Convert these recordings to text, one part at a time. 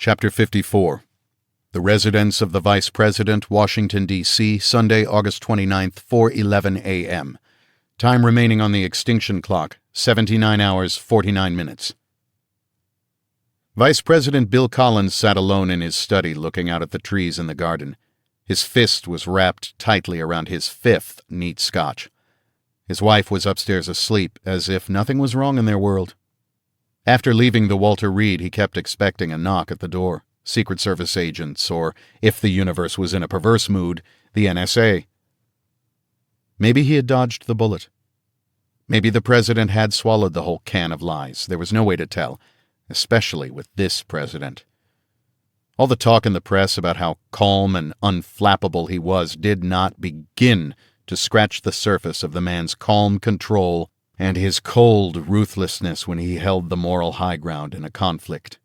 Chapter 54. The Residence of the Vice President, Washington, D.C., Sunday, August 29th, 4:11 a.m. Time remaining on the extinction clock, 79 hours, 49 minutes. Vice President Bill Collins sat alone in his study looking out at the trees in the garden. His fist was wrapped tightly around his fifth neat scotch. His wife was upstairs asleep, as if nothing was wrong in their world. After leaving the Walter Reed, he kept expecting a knock at the door. Secret Service agents, or, if the universe was in a perverse mood, the NSA. Maybe he had dodged the bullet. Maybe the president had swallowed the whole can of lies. There was no way to tell, especially with this president. All the talk in the press about how calm and unflappable he was did not begin to scratch the surface of the man's calm control and his cold ruthlessness when he held the moral high ground in a conflict.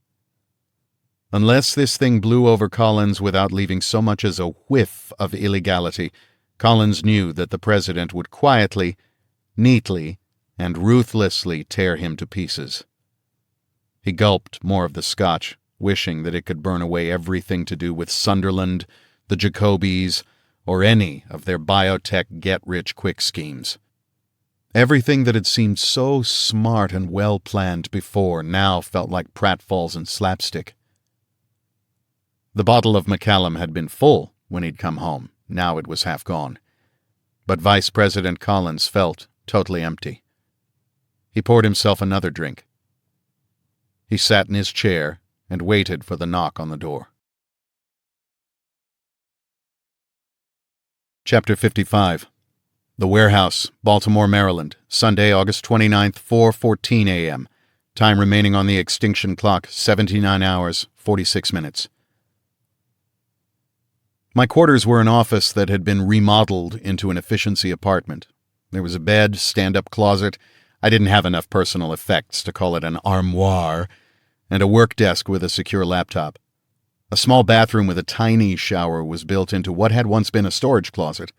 Unless this thing blew over Collins without leaving so much as a whiff of illegality, Collins knew that the president would quietly, neatly, and ruthlessly tear him to pieces. He gulped more of the scotch, wishing that it could burn away everything to do with Sunderland, the Jacobys, or any of their biotech get-rich-quick schemes. Everything that had seemed so smart and well-planned before now felt like pratfalls and slapstick. The bottle of Macallum had been full when he'd come home. Now it was half gone. But Vice President Collins felt totally empty. He poured himself another drink. He sat in his chair and waited for the knock on the door. Chapter 55. The Warehouse, Baltimore, Maryland, Sunday, August 29th, 4:14 a.m. Time remaining on the extinction clock, 79 hours, 46 minutes. My quarters were an office that had been remodeled into an efficiency apartment. There was a bed, stand-up closet. I didn't have enough personal effects to call it an armoire, and a work desk with a secure laptop. A small bathroom with a tiny shower was built into what had once been a storage closet.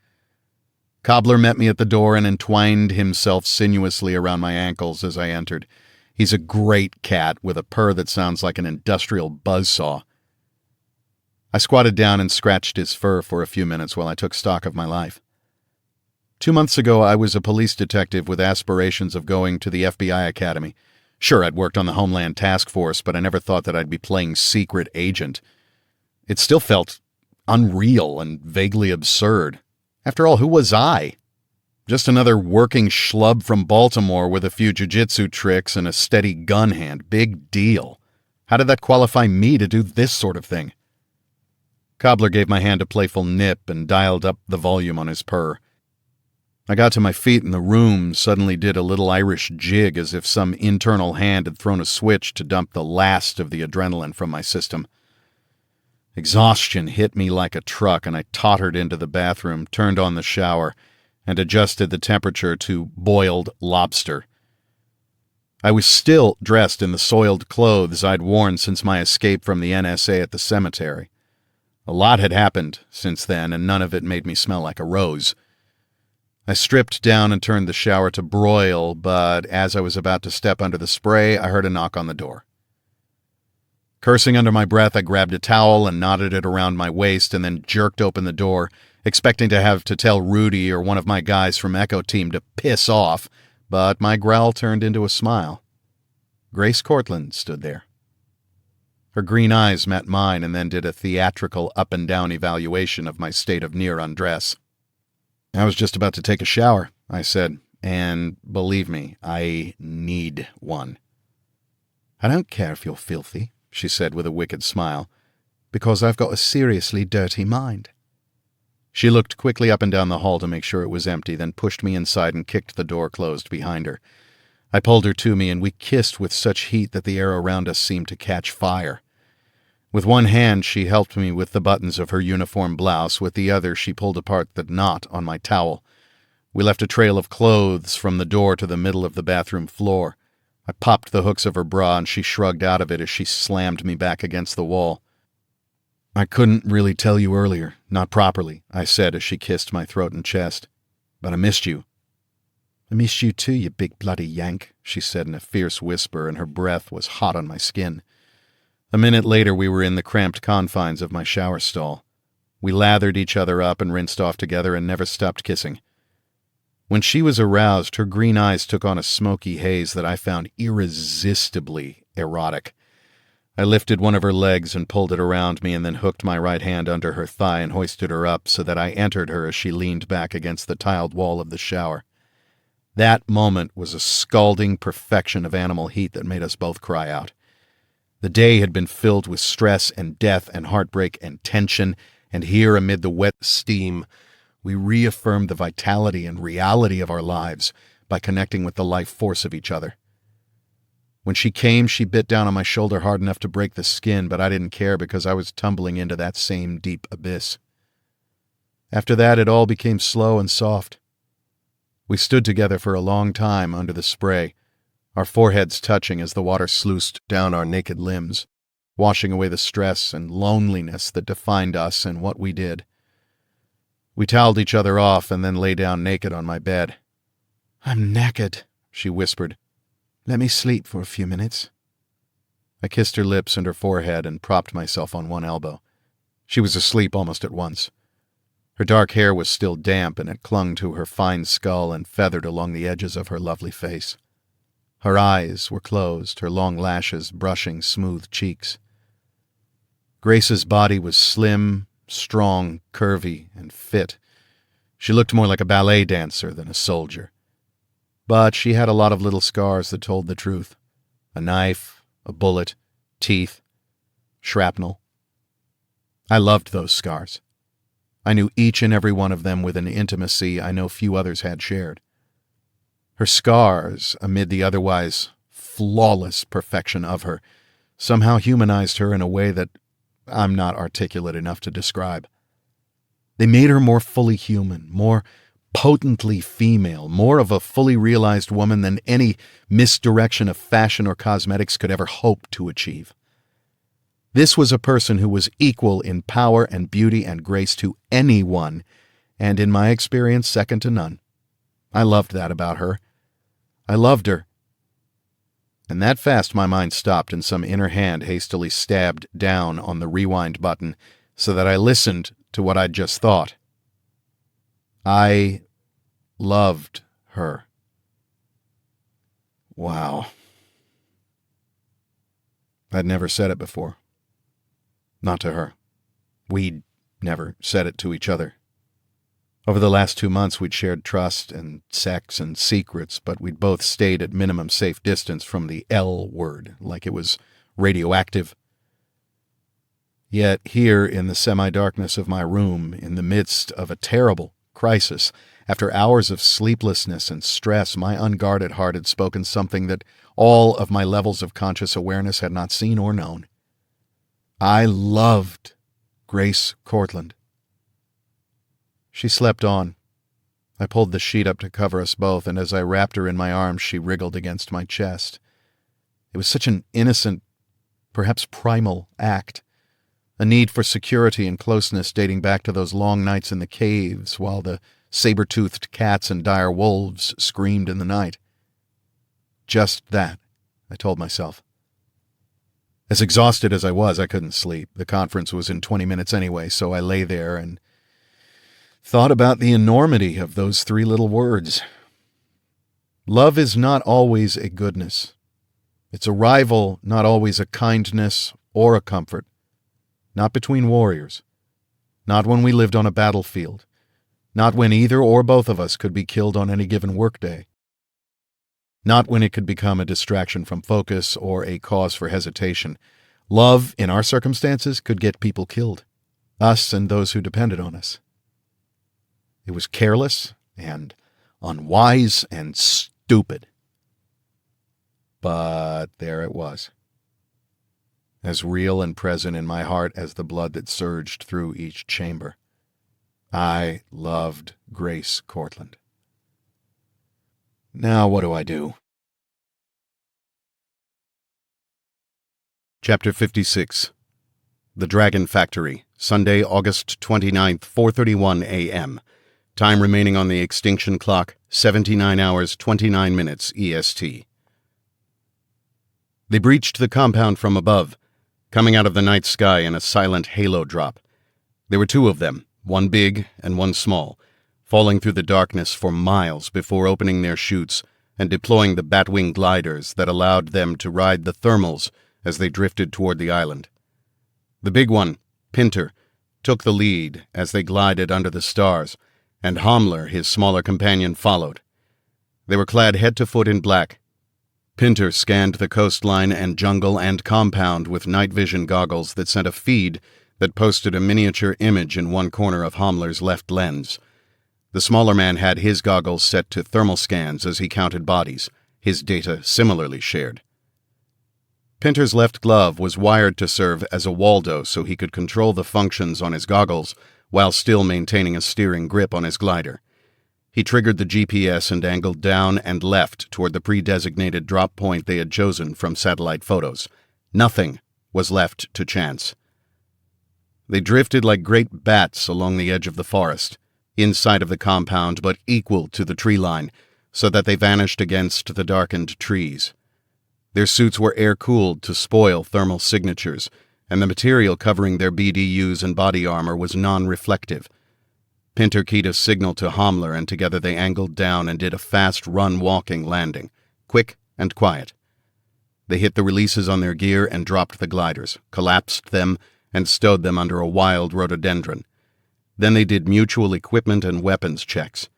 Cobbler met me at the door and entwined himself sinuously around my ankles as I entered. He's a great cat with a purr that sounds like an industrial buzzsaw. I squatted down and scratched his fur for a few minutes while I took stock of my life. 2 months ago, I was a police detective with aspirations of going to the FBI Academy. Sure, I'd worked on the Homeland Task Force, but I never thought that I'd be playing secret agent. It still felt unreal and vaguely absurd. After all, who was I? Just another working schlub from Baltimore with a few jiu-jitsu tricks and a steady gun hand. Big deal. How did that qualify me to do this sort of thing? Cobbler gave my hand a playful nip and dialed up the volume on his purr. I got to my feet and the room suddenly did a little Irish jig as if some internal hand had thrown a switch to dump the last of the adrenaline from my system. Exhaustion hit me like a truck, and I tottered into the bathroom, turned on the shower, and adjusted the temperature to boiled lobster. I was still dressed in the soiled clothes I'd worn since my escape from the NSA at the cemetery. A lot had happened since then, and none of it made me smell like a rose. I stripped down and turned the shower to broil, but as I was about to step under the spray, I heard a knock on the door. Cursing under my breath, I grabbed a towel and knotted it around my waist and then jerked open the door, expecting to have to tell Rudy or one of my guys from Echo Team to piss off, but my growl turned into a smile. Grace Cortland stood there. Her green eyes met mine and then did a theatrical up-and-down evaluation of my state of near undress. I was just about to take a shower, I said, and believe me, I need one. I don't care if you're filthy, she said with a wicked smile, because I've got a seriously dirty mind. She looked quickly up and down the hall to make sure it was empty, then pushed me inside and kicked the door closed behind her. I pulled her to me, and we kissed with such heat that the air around us seemed to catch fire. With one hand, she helped me with the buttons of her uniform blouse. With the other, she pulled apart the knot on my towel. We left a trail of clothes from the door to the middle of the bathroom floor. I popped the hooks of her bra, and she shrugged out of it as she slammed me back against the wall. I couldn't really tell you earlier, not properly, I said as she kissed my throat and chest. But I missed you. I missed you too, you big bloody yank, she said in a fierce whisper, and her breath was hot on my skin. A minute later, we were in the cramped confines of my shower stall. We lathered each other up and rinsed off together and never stopped kissing. When she was aroused, her green eyes took on a smoky haze that I found irresistibly erotic. I lifted one of her legs and pulled it around me and then hooked my right hand under her thigh and hoisted her up so that I entered her as she leaned back against the tiled wall of the shower. That moment was a scalding perfection of animal heat that made us both cry out. The day had been filled with stress and death and heartbreak and tension, and here amid the wet steam, we reaffirmed the vitality and reality of our lives by connecting with the life force of each other. When she came, she bit down on my shoulder hard enough to break the skin, but I didn't care because I was tumbling into that same deep abyss. After that, it all became slow and soft. We stood together for a long time under the spray, our foreheads touching as the water sluiced down our naked limbs, washing away the stress and loneliness that defined us and what we did. We toweled each other off and then lay down naked on my bed. "I'm knackered," she whispered. "Let me sleep for a few minutes." I kissed her lips and her forehead and propped myself on one elbow. She was asleep almost at once. Her dark hair was still damp, and it clung to her fine skull and feathered along the edges of her lovely face. Her eyes were closed, her long lashes brushing smooth cheeks. Grace's body was slim, strong, curvy, and fit. She looked more like a ballet dancer than a soldier. But she had a lot of little scars that told the truth. A knife, a bullet, teeth, shrapnel. I loved those scars. I knew each and every one of them with an intimacy I know few others had shared. Her scars, amid the otherwise flawless perfection of her, somehow humanized her in a way that I'm not articulate enough to describe. They made her more fully human, more potently female, more of a fully realized woman than any misdirection of fashion or cosmetics could ever hope to achieve. This was a person who was equal in power and beauty and grace to anyone, and in my experience, second to none. I loved that about her. I loved her. And that fast my mind stopped and some inner hand hastily stabbed down on the rewind button so that I listened to what I'd just thought. I loved her. Wow. I'd never said it before. Not to her. We'd never said it to each other. Over the last 2 months, we'd shared trust and sex and secrets, but we'd both stayed at minimum safe distance from the L word, like it was radioactive. Yet here, in the semi-darkness of my room, in the midst of a terrible crisis, after hours of sleeplessness and stress, my unguarded heart had spoken something that all of my levels of conscious awareness had not seen or known. I loved Grace Cortland. She slept on. I pulled the sheet up to cover us both, and as I wrapped her in my arms, she wriggled against my chest. It was such an innocent, perhaps primal act, a need for security and closeness dating back to those long nights in the caves while the saber-toothed cats and dire wolves screamed in the night. Just that, I told myself. As exhausted as I was, I couldn't sleep. The conference was in 20 minutes anyway, so I lay there and thought about the enormity of those 3 little words. Love is not always a goodness. Its arrival not always a kindness or a comfort. Not between warriors. Not when we lived on a battlefield. Not when either or both of us could be killed on any given workday. Not when it could become a distraction from focus or a cause for hesitation. Love, in our circumstances, could get people killed. Us and those who depended on us. It was careless and unwise and stupid. But there it was. As real and present in my heart as the blood that surged through each chamber. I loved Grace Cortland. Now what do I do? Chapter 56. The Dragon Factory, Sunday, August 29th, 4:31 a.m. Time remaining on the extinction clock, 79 hours, 29 minutes EST. They breached the compound from above. coming out of the night sky in a silent halo drop. There were two of them, one big and one small, falling through the darkness for miles before opening their chutes and deploying the batwing gliders that allowed them to ride the thermals as they drifted toward the island. The big one, Pinter, took the lead as they glided under the stars, and Hamler, his smaller companion, followed. They were clad head to foot in black. Pinter scanned the coastline and jungle and compound with night vision goggles that sent a feed that posted a miniature image in one corner of Hamler's left lens. The smaller man had his goggles set to thermal scans as he counted bodies, his data similarly shared. Pinter's left glove was wired to serve as a Waldo so he could control the functions on his goggles while still maintaining a steering grip on his glider. He triggered the GPS and angled down and left toward the pre-designated drop point they had chosen from satellite photos. Nothing was left to chance. They drifted like great bats along the edge of the forest, inside of the compound but equal to the tree line, so that they vanished against the darkened trees. Their suits were air-cooled to spoil thermal signatures, and the material covering their BDUs and body armor was non-reflective. Pinter keyed a signal to Hamler, and together they angled down and did a fast run-walking landing, quick and quiet. They hit the releases on their gear and dropped the gliders, collapsed them, and stowed them under a wild rhododendron. Then they did mutual equipment and weapons checks.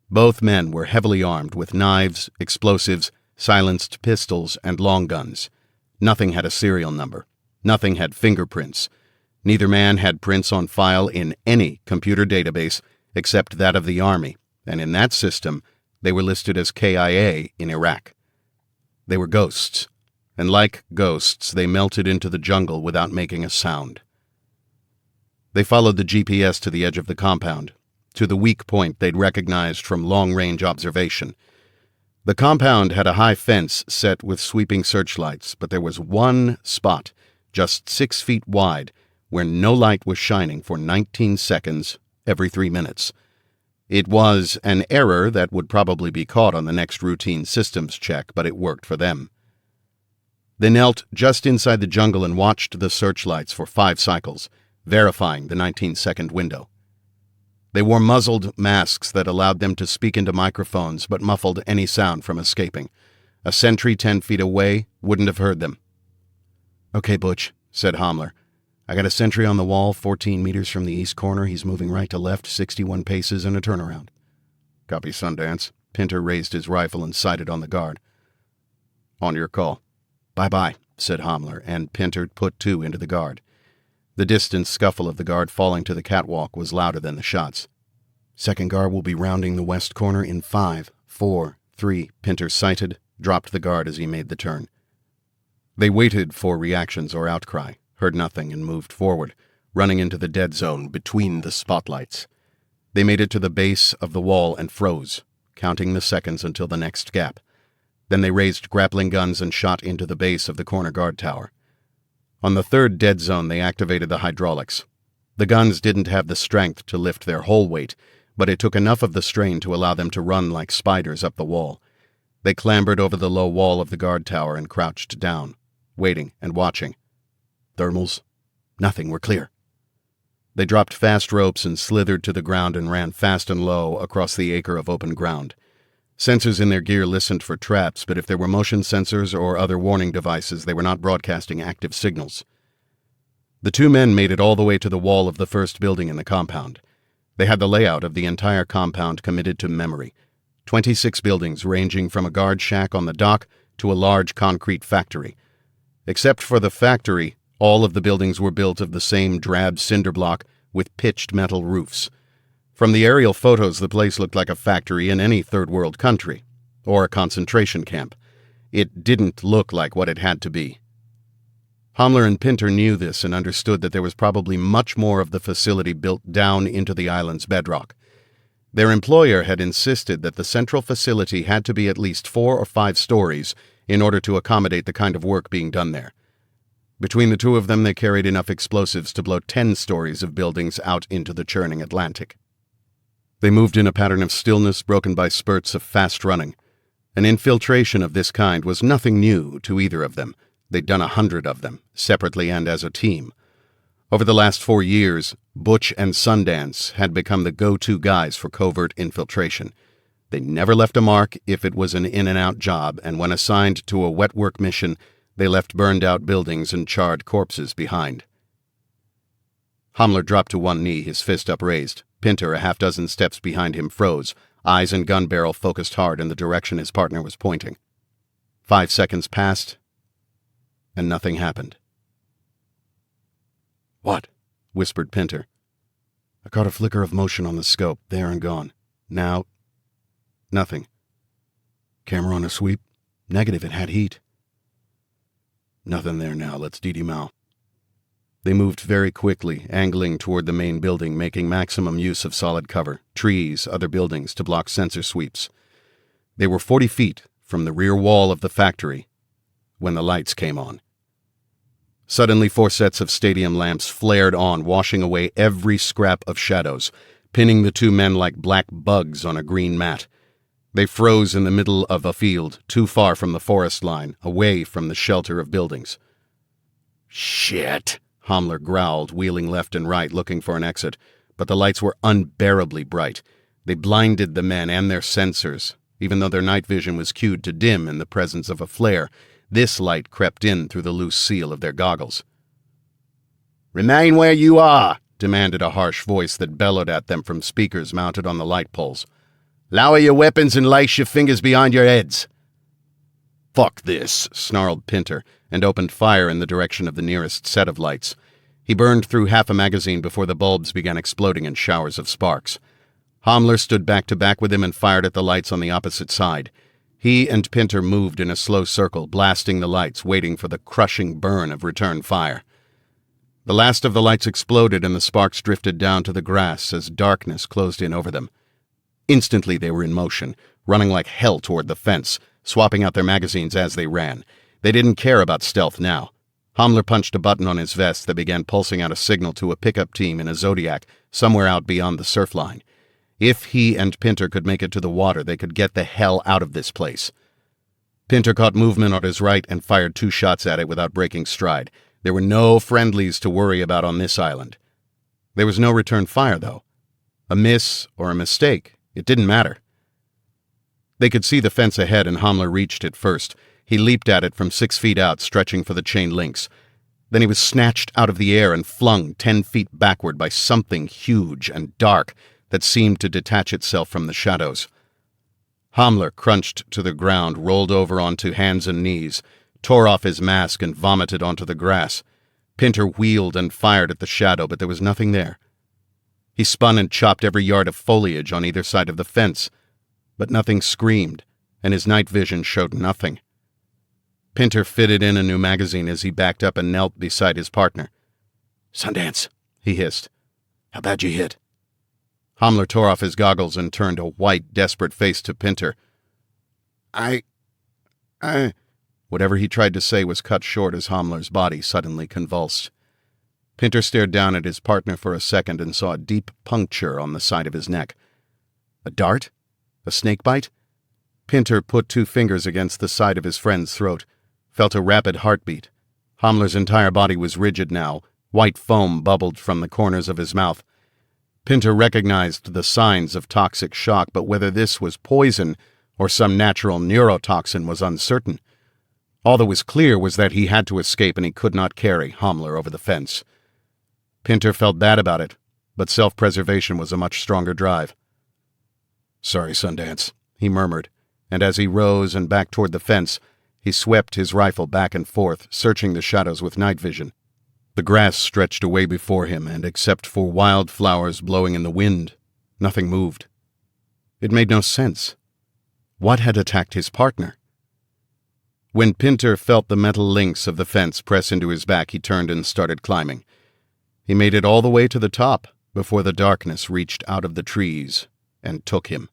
Both men were heavily armed with knives, explosives, silenced pistols, and long guns. Nothing had a serial number. Nothing had fingerprints. Neither man had prints on file in any computer database except that of the Army, and in that system, they were listed as KIA in Iraq. They were ghosts, and like ghosts, they melted into the jungle without making a sound. They followed the GPS to the edge of the compound, to the weak point they'd recognized from long-range observation. The compound had a high fence set with sweeping searchlights, but there was one spot, just 6 feet wide, where no light was shining for 19 seconds every 3 minutes. It was an error that would probably be caught on the next routine systems check, but it worked for them. They knelt just inside the jungle and watched the searchlights for 5 cycles, verifying the 19-second window. They wore muzzled masks that allowed them to speak into microphones but muffled any sound from escaping. A sentry 10 feet away wouldn't have heard them. "Okay, Butch," said Hamler. "I got a sentry on the wall 14 meters from the east corner. He's moving right to left 61 paces and a turnaround." "Copy, Sundance." Pinter raised his rifle and sighted on the guard. "On your call." "Bye-bye," said Hamler, and Pinter put 2 into the guard. The distant scuffle of the guard falling to the catwalk was louder than the shots. "Second guard will be rounding the west corner in 5, 4, 3. Pinter sighted, dropped the guard as he made the turn. They waited for reactions or outcry, heard nothing, and moved forward, running into the dead zone between the spotlights. They made it to the base of the wall and froze, counting the seconds until the next gap. Then they raised grappling guns and shot into the base of the corner guard tower. On the third dead zone, they activated the hydraulics. The guns didn't have the strength to lift their whole weight, but it took enough of the strain to allow them to run like spiders up the wall. They clambered over the low wall of the guard tower and crouched down, waiting and watching. Thermals? Nothing were clear. They dropped fast ropes and slithered to the ground and ran fast and low across the acre of open ground. Sensors in their gear listened for traps, but if there were motion sensors or other warning devices, they were not broadcasting active signals. The 2 men made it all the way to the wall of the first building in the compound. They had the layout of the entire compound committed to memory. 26 buildings ranging from a guard shack on the dock to a large concrete factory. Except for the factory, all of the buildings were built of the same drab cinder block with pitched metal roofs. From the aerial photos, the place looked like a factory in any third-world country, or a concentration camp. It didn't look like what it had to be. Hamler and Pinter knew this and understood that there was probably much more of the facility built down into the island's bedrock. Their employer had insisted that the central facility had to be at least 4 or 5 stories in order to accommodate the kind of work being done there. Between the 2 of them, they carried enough explosives to blow 10 stories of buildings out into the churning Atlantic. They moved in a pattern of stillness broken by spurts of fast running. An infiltration of this kind was nothing new to either of them, They'd done 100 of them, separately and as a team. Over the last 4 years, Butch and Sundance had become the go-to guys for covert infiltration. They never left a mark if it was an in-and-out job, and when assigned to a wet work mission, they left burned-out buildings and charred corpses behind. Hamler dropped to one knee, his fist upraised. Pinter, a half-dozen steps behind him, froze, eyes and gun barrel focused hard in the direction his partner was pointing. 5 seconds passed, and nothing happened. "What?" whispered Pinter. I caught a flicker of motion on the scope, there and gone. Now, nothing. Camera on a sweep? Negative, it had heat. Nothing there now, let's DD Mao. They moved very quickly, angling toward the main building, making maximum use of solid cover, trees, other buildings, to block sensor sweeps. They were 40 feet from the rear wall of the factory when the lights came on. Suddenly, 4 sets of stadium lamps flared on, washing away every scrap of shadows, pinning the two men like black bugs on a green mat. They froze in the middle of a field, too far from the forest line, away from the shelter of buildings. "Shit!" Hamler growled, wheeling left and right, looking for an exit. But the lights were unbearably bright. They blinded the men and their sensors. Even though their night vision was cued to dim in the presence of a flare, this light crept in through the loose seal of their goggles. "Remain where you are," demanded a harsh voice that bellowed at them from speakers mounted on the light poles. "Lower your weapons and lace your fingers behind your heads." "Fuck this," snarled Pinter, and opened fire in the direction of the nearest set of lights. He burned through half a magazine before the bulbs began exploding in showers of sparks. Hamler stood back to back with him and fired at the lights on the opposite side. He and Pinter moved in a slow circle, blasting the lights, waiting for the crushing burn of return fire. The last of the lights exploded and the sparks drifted down to the grass as darkness closed in over them. Instantly they were in motion, running like hell toward the fence, swapping out their magazines as they ran. They didn't care about stealth now. Hamler punched a button on his vest that began pulsing out a signal to a pickup team in a Zodiac somewhere out beyond the surf line. If he and Pinter could make it to the water, they could get the hell out of this place. Pinter caught movement on his right and fired 2 shots at it without breaking stride. There were no friendlies to worry about on this island. There was no return fire, though. A miss or a mistake, it didn't matter. They could see the fence ahead, and Hamler reached it first. He leaped at it from 6 feet out, stretching for the chain links. Then he was snatched out of the air and flung 10 feet backward by something huge and dark that seemed to detach itself from the shadows. Hamler crunched to the ground, rolled over onto hands and knees, tore off his mask and vomited onto the grass. Pinter wheeled and fired at the shadow, but there was nothing there. He spun and chopped every yard of foliage on either side of the fence, but nothing screamed, and his night vision showed nothing. Pinter fitted in a new magazine as he backed up and knelt beside his partner. "Sundance," he hissed. "How bad you hit?" Hamler tore off his goggles and turned a white, desperate face to Pinter. I... Whatever he tried to say was cut short as Hamler's body suddenly convulsed. Pinter stared down at his partner for a second and saw a deep puncture on the side of his neck. A dart? A snake bite? Pinter put 2 fingers against the side of his friend's throat, felt a rapid heartbeat. Hamler's entire body was rigid now. White foam bubbled from the corners of his mouth. Pinter recognized the signs of toxic shock, but whether this was poison or some natural neurotoxin was uncertain. All that was clear was that he had to escape, and he could not carry Hamler over the fence. Pinter felt bad about it, but self-preservation was a much stronger drive. "Sorry, Sundance," he murmured, and as he rose and backed toward the fence, he swept his rifle back and forth, searching the shadows with night vision. The grass stretched away before him, and except for wild flowers blowing in the wind, nothing moved. It made no sense. What had attacked his partner? When Pinter felt the metal links of the fence press into his back, he turned and started climbing. He made it all the way to the top before the darkness reached out of the trees and took him.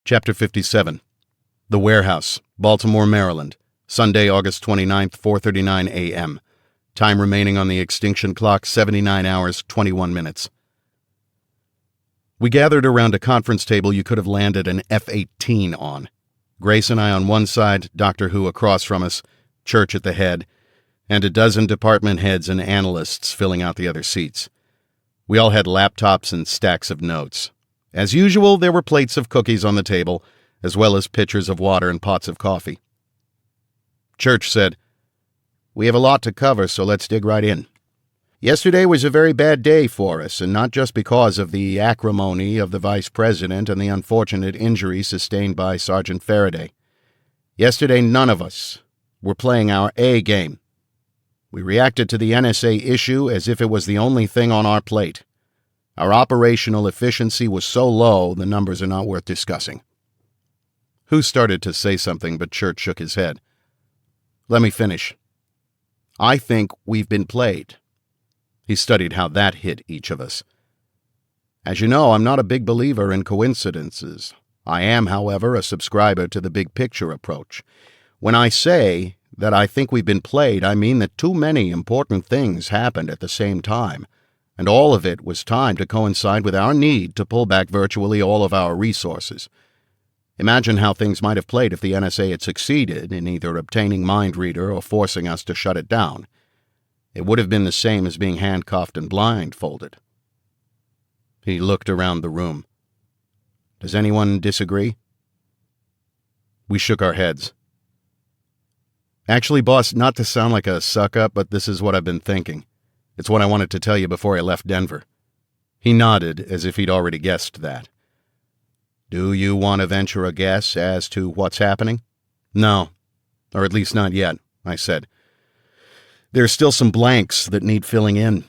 Chapter 57. The Warehouse, Baltimore, Maryland. Sunday, August 29th, 4:39 a.m. Time remaining on the extinction clock, 79 hours, 21 minutes. We gathered around a conference table you could have landed an F-18 on. Grace and I on one side, Doctor Who across from us, Church at the head, and a dozen department heads and analysts filling out the other seats. We all had laptops and stacks of notes. As usual, there were plates of cookies on the table, as well as pitchers of water and pots of coffee. Church said, "We have a lot to cover, so let's dig right in. Yesterday was a very bad day for us, and not just because of the acrimony of the Vice President and the unfortunate injury sustained by Sergeant Faraday. Yesterday, none of us were playing our A game. We reacted to the NSA issue as if it was the only thing on our plate. Our operational efficiency was so low, the numbers are not worth discussing." Who started to say something, but Church shook his head. "Let me finish. I think we've been played." He studied how that hit each of us. "As you know, I'm not a big believer in coincidences. I am, however, a subscriber to the big picture approach. When I say that I think we've been played, I mean that too many important things happened at the same time, and all of it was timed to coincide with our need to pull back virtually all of our resources. Imagine how things might have played if the NSA had succeeded in either obtaining MindReader or forcing us to shut it down. It would have been the same as being handcuffed and blindfolded." He looked around the room. "Does anyone disagree?" We shook our heads. "Actually, boss, not to sound like a suck-up, but this is what I've been thinking. It's what I wanted to tell you before I left Denver." He nodded as if he'd already guessed that. "Do you want to venture a guess as to what's happening?" "No, or at least not yet," I said. "There are still some blanks that need filling in.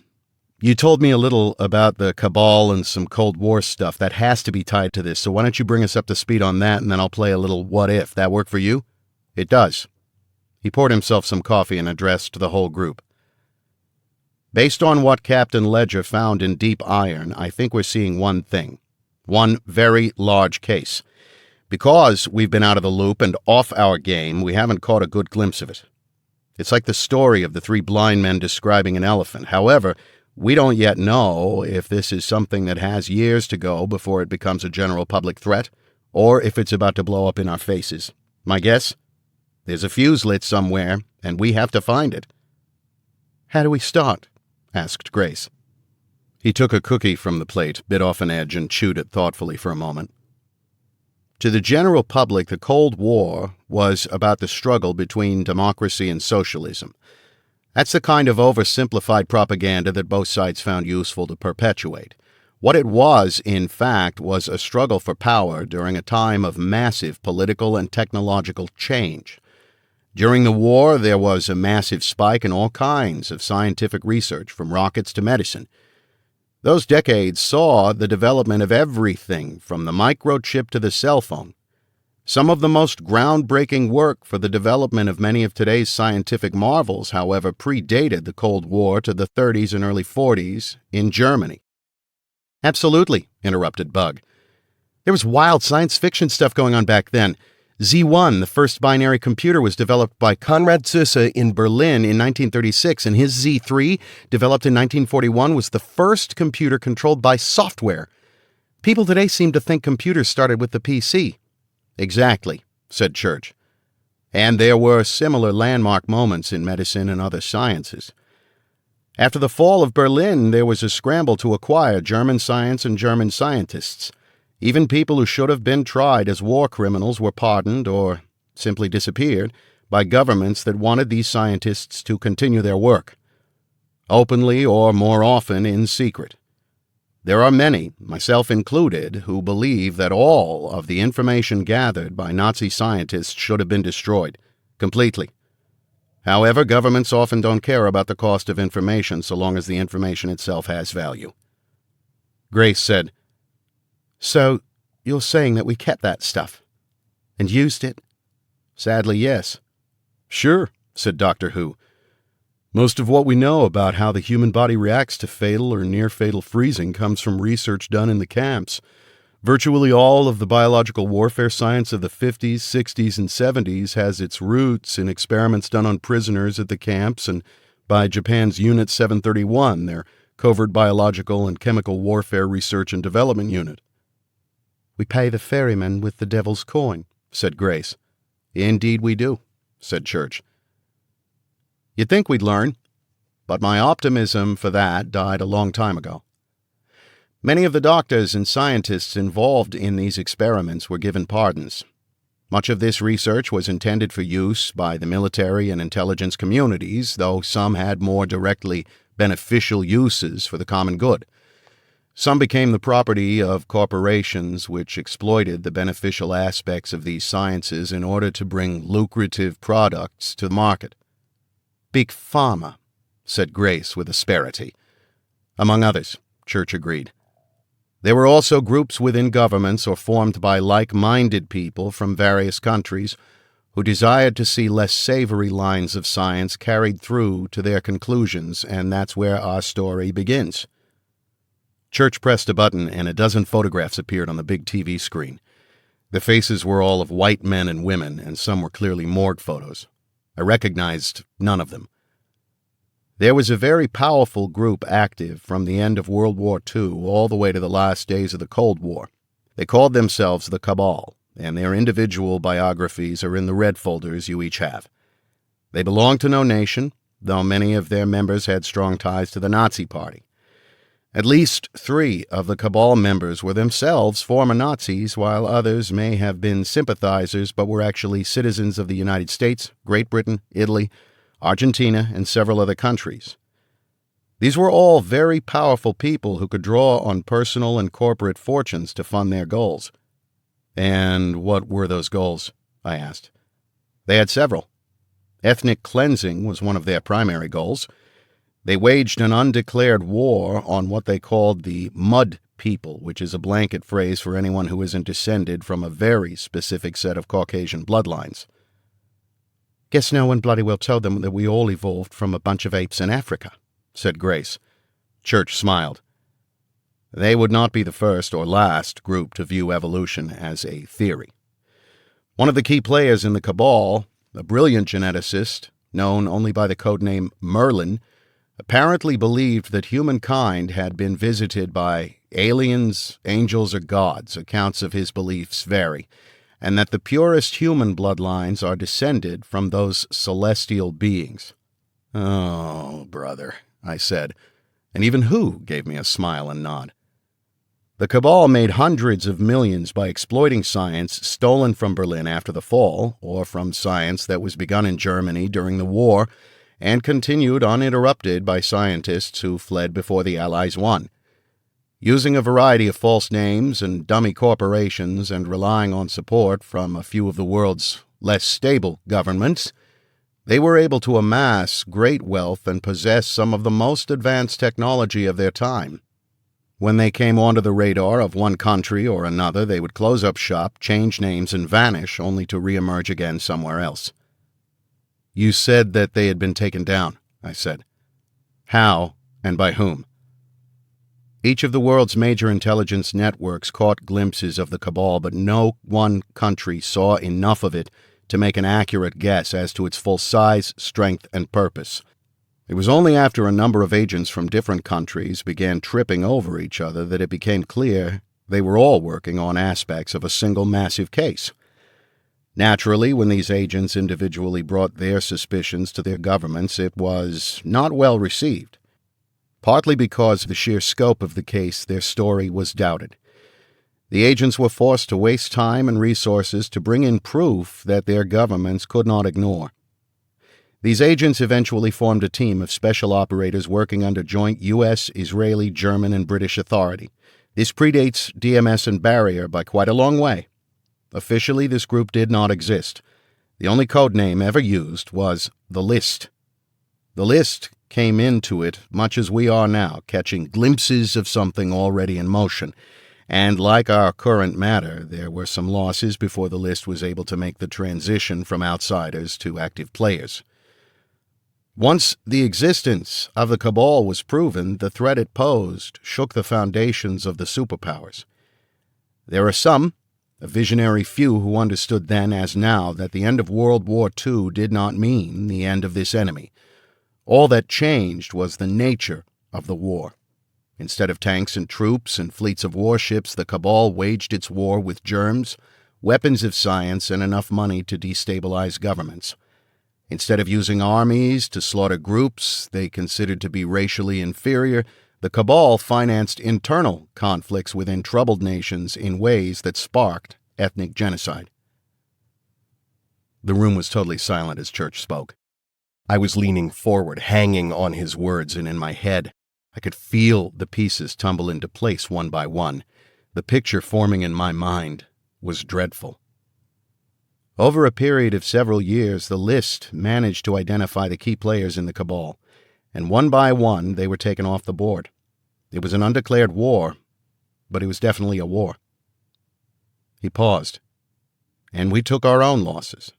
You told me a little about the Cabal and some Cold War stuff. That has to be tied to this, so why don't you bring us up to speed on that, and then I'll play a little what if. That work for you?" "It does." He poured himself some coffee and addressed the whole group. "Based on what Captain Ledger found in Deep Iron, I think we're seeing one thing. One very large case. Because we've been out of the loop and off our game, we haven't caught a good glimpse of it. It's like the story of the three blind men describing an elephant. However, we don't yet know if this is something that has years to go before it becomes a general public threat, or if it's about to blow up in our faces. My guess? There's a fuse lit somewhere, and we have to find it." "How do we start?" asked Grace. He took a cookie from the plate, bit off an edge, and chewed it thoughtfully for a moment. "To the general public, the Cold War was about the struggle between democracy and socialism. That's the kind of oversimplified propaganda that both sides found useful to perpetuate. What it was, in fact, was a struggle for power during a time of massive political and technological change. During the war, there was a massive spike in all kinds of scientific research, from rockets to medicine. Those decades saw the development of everything from the microchip to the cell phone. Some of the most groundbreaking work for the development of many of today's scientific marvels, however, predated the Cold War to the 30s and early 40s in Germany." "Absolutely," interrupted Bug. "There was wild science fiction stuff going on back then. Z1, the first binary computer, was developed by Konrad Zuse in Berlin in 1936, and his Z3, developed in 1941, was the first computer controlled by software. People today seem to think computers started with the PC." "Exactly," said Church. "And there were similar landmark moments in medicine and other sciences. After the fall of Berlin, there was a scramble to acquire German science and German scientists. Even people who should have been tried as war criminals were pardoned, or simply disappeared, by governments that wanted these scientists to continue their work, openly or more often in secret. There are many, myself included, who believe that all of the information gathered by Nazi scientists should have been destroyed, completely. However, governments often don't care about the cost of information so long as the information itself has value." Grace said, "So, you're saying that we kept that stuff? And used it?" "Sadly, yes." "Sure," said Doctor Who. "Most of what we know about how the human body reacts to fatal or near-fatal freezing comes from research done in the camps. Virtually all of the biological warfare science of the 50s, 60s, and 70s has its roots in experiments done on prisoners at the camps and by Japan's Unit 731, their covert biological and chemical warfare research and development unit." "We pay the ferryman with the devil's coin," said Grace. Indeed we do, said Church. You'd think we'd learn, but my optimism for that died a long time ago. Many of the doctors and scientists involved in these experiments were given pardons. Much of this research was intended for use by the military and intelligence communities, though some had more directly beneficial uses for the common good. Some became the property of corporations which exploited the beneficial aspects of these sciences in order to bring lucrative products to the market. Big Pharma, said Grace with asperity. Among others, Church agreed. There were also groups within governments or formed by like-minded people from various countries who desired to see less savory lines of science carried through to their conclusions, and that's where our story begins. Church pressed a button, and a dozen photographs appeared on the big TV screen. The faces were all of white men and women, and some were clearly morgue photos. I recognized none of them. There was a very powerful group active from the end of World War II all the way to the last days of the Cold War. They called themselves the Cabal, and their individual biographies are in the red folders you each have. They belonged to no nation, though many of their members had strong ties to the Nazi Party. At least 3 of the Cabal members were themselves former Nazis, while others may have been sympathizers but were actually citizens of the United States, Great Britain, Italy, Argentina, and several other countries. These were all very powerful people who could draw on personal and corporate fortunes to fund their goals. And what were those goals? I asked. They had several. Ethnic cleansing was one of their primary goals. They waged an undeclared war on what they called the Mud People, which is a blanket phrase for anyone who isn't descended from a very specific set of Caucasian bloodlines. Guess no one bloody well told them that we all evolved from a bunch of apes in Africa, said Grace. Church smiled. They would not be the first or last group to view evolution as a theory. One of the key players in the Cabal, a brilliant geneticist, known only by the codename Merlin, apparently believed that humankind had been visited by aliens, angels, or gods. Accounts of his beliefs vary, and that the purest human bloodlines are descended from those celestial beings. Oh, brother, I said, and even Who gave me a smile and nod. The Cabal made hundreds of millions by exploiting science stolen from Berlin after the fall, or from science that was begun in Germany during the war, and continued uninterrupted by scientists who fled before the Allies won. Using a variety of false names and dummy corporations and relying on support from a few of the world's less stable governments, they were able to amass great wealth and possess some of the most advanced technology of their time. When they came onto the radar of one country or another, they would close up shop, change names, and vanish, only to reemerge again somewhere else. You said that they had been taken down, I said. How, and by whom? Each of the world's major intelligence networks caught glimpses of the Cabal, but no one country saw enough of it to make an accurate guess as to its full size, strength, and purpose. It was only after a number of agents from different countries began tripping over each other that it became clear they were all working on aspects of a single massive case. Naturally, when these agents individually brought their suspicions to their governments, it was not well received. Partly because of the sheer scope of the case, their story was doubted. The agents were forced to waste time and resources to bring in proof that their governments could not ignore. These agents eventually formed a team of special operators working under joint U.S., Israeli, German, and British authority. This predates DMS and Barrier by quite a long way. Officially, this group did not exist. The only code name ever used was The List. The List came into it much as we are now, catching glimpses of something already in motion. And like our current matter, there were some losses before the List was able to make the transition from outsiders to active players. Once the existence of the Cabal was proven, the threat it posed shook the foundations of the superpowers. There are some, a visionary few, who understood then as now that the end of World War II did not mean the end of this enemy. All that changed was the nature of the war. Instead of tanks and troops and fleets of warships, the Cabal waged its war with germs, weapons of science, and enough money to destabilize governments. Instead of using armies to slaughter groups they considered to be racially inferior, the Cabal financed internal conflicts within troubled nations in ways that sparked ethnic genocide. The room was totally silent as Church spoke. I was leaning forward, hanging on his words, and in my head, I could feel the pieces tumble into place one by one. The picture forming in my mind was dreadful. Over a period of several years, the list managed to identify the key players in the Cabal, and one by one they were taken off the board. It was an undeclared war, but it was definitely a war. He paused, and we took our own losses.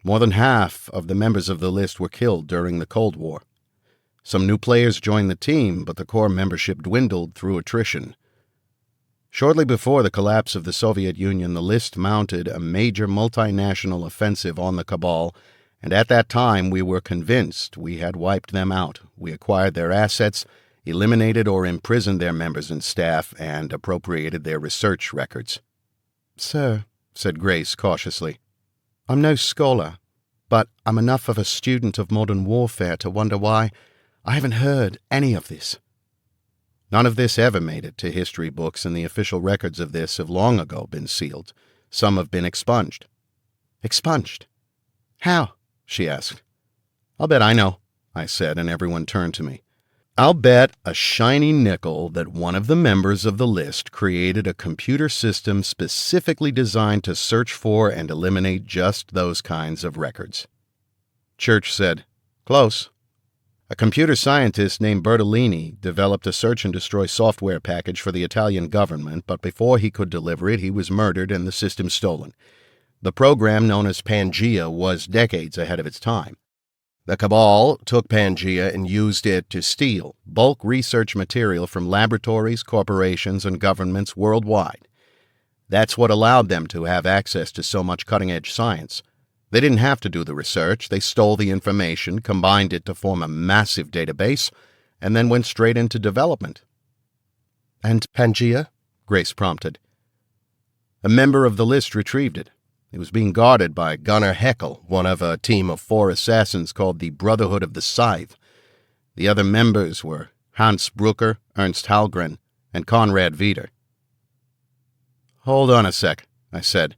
More than half of the members of the list were killed during the Cold War. Some new players joined the team, but the core membership dwindled through attrition. Shortly before the collapse of the Soviet Union, the list mounted a major multinational offensive on the Cabal, and at that time we were convinced we had wiped them out. We acquired their assets, eliminated or imprisoned their members and staff, and appropriated their research records. "Sir," said Grace cautiously, "I'm no scholar, but I'm enough of a student of modern warfare to wonder why I haven't heard any of this." None of this ever made it to history books, and the official records of this have long ago been sealed. Some have been expunged. "Expunged? How?" she asked. "I'll bet I know," I said, and everyone turned to me. "I'll bet a shiny nickel that one of the members of the list created a computer system specifically designed to search for and eliminate just those kinds of records." Church said, "Close. A computer scientist named Bertolini developed a search-and-destroy software package for the Italian government, but before he could deliver it, he was murdered and the system stolen. The program, known as Pangea, was decades ahead of its time. The Cabal took Pangea and used it to steal bulk research material from laboratories, corporations, and governments worldwide. That's what allowed them to have access to so much cutting-edge science. They didn't have to do the research. They stole the information, combined it to form a massive database, and then went straight into development." "And Pangea?" Grace prompted. "A member of the list retrieved it. It was being guarded by Gunnar Heckel, one of a team of 4 assassins called the Brotherhood of the Scythe. The other members were Hans Brucker, Ernst Hallgren, and Konrad Wieder." "Hold on a sec," I said.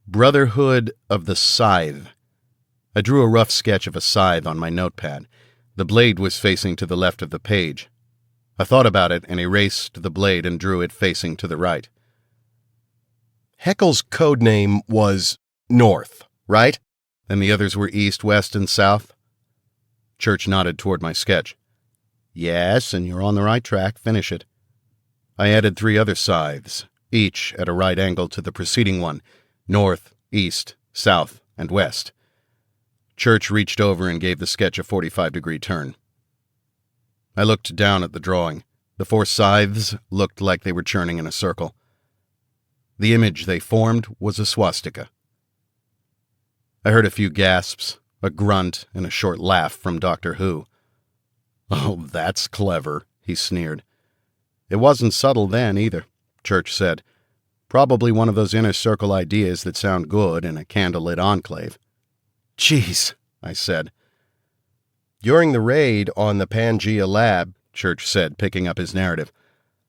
"Brotherhood of the Scythe." I drew a rough sketch of a scythe on my notepad. The blade was facing to the left of the page. I thought about it and erased the blade and drew it facing to the right. "Heckel's code name was North, right? And the others were East, West, and South?" Church nodded toward my sketch. "Yes, and you're on the right track. Finish it." I added 3 other scythes, each at a right angle to the preceding one: North, East, South, and West. Church reached over and gave the sketch a 45-degree turn. I looked down at the drawing. The 4 scythes looked like they were churning in a circle. The image they formed was a swastika. I heard a few gasps, a grunt, and a short laugh from Doctor Who. "Oh, that's clever," he sneered. "It wasn't subtle then, either," Church said. "Probably one of those inner circle ideas that sound good in a candlelit enclave." "Jeez," I said. "During the raid on the Pangea lab," Church said, picking up his narrative,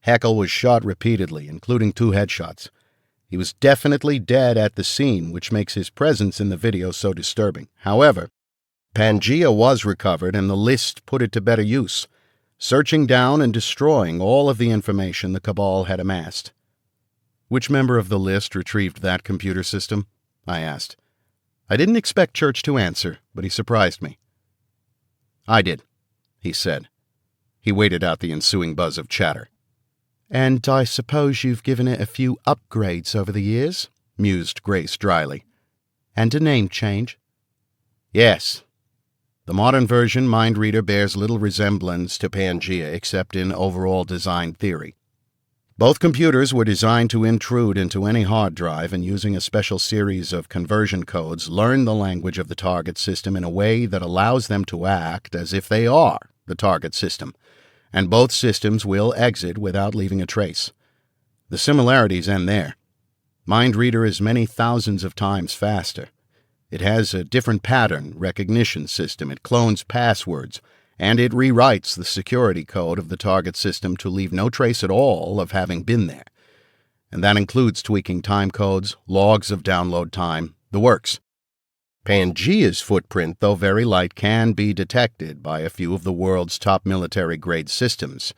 "Heckel was shot repeatedly, including 2 headshots. He was definitely dead at the scene, which makes his presence in the video so disturbing. However, Pangea was recovered, and the list put it to better use, searching down and destroying all of the information the Cabal had amassed." "Which member of the list retrieved that computer system?" I asked. I didn't expect Church to answer, but he surprised me. "I did," he said. He waited out the ensuing buzz of chatter. "And I suppose you've given it a few upgrades over the years?" mused Grace dryly. "And a name change?" "Yes. The modern version, Mind Reader, bears little resemblance to Pangea except in overall design theory. Both computers were designed to intrude into any hard drive and, using a special series of conversion codes, learn the language of the target system in a way that allows them to act as if they are the target system, and both systems will exit without leaving a trace. The similarities end there. MindReader is many thousands of times faster. It has a different pattern recognition system. It clones passwords, and it rewrites the security code of the target system to leave no trace at all of having been there. And that includes tweaking time codes, logs of download time, the works. Pangea's footprint, though very light, can be detected by a few of the world's top military-grade systems.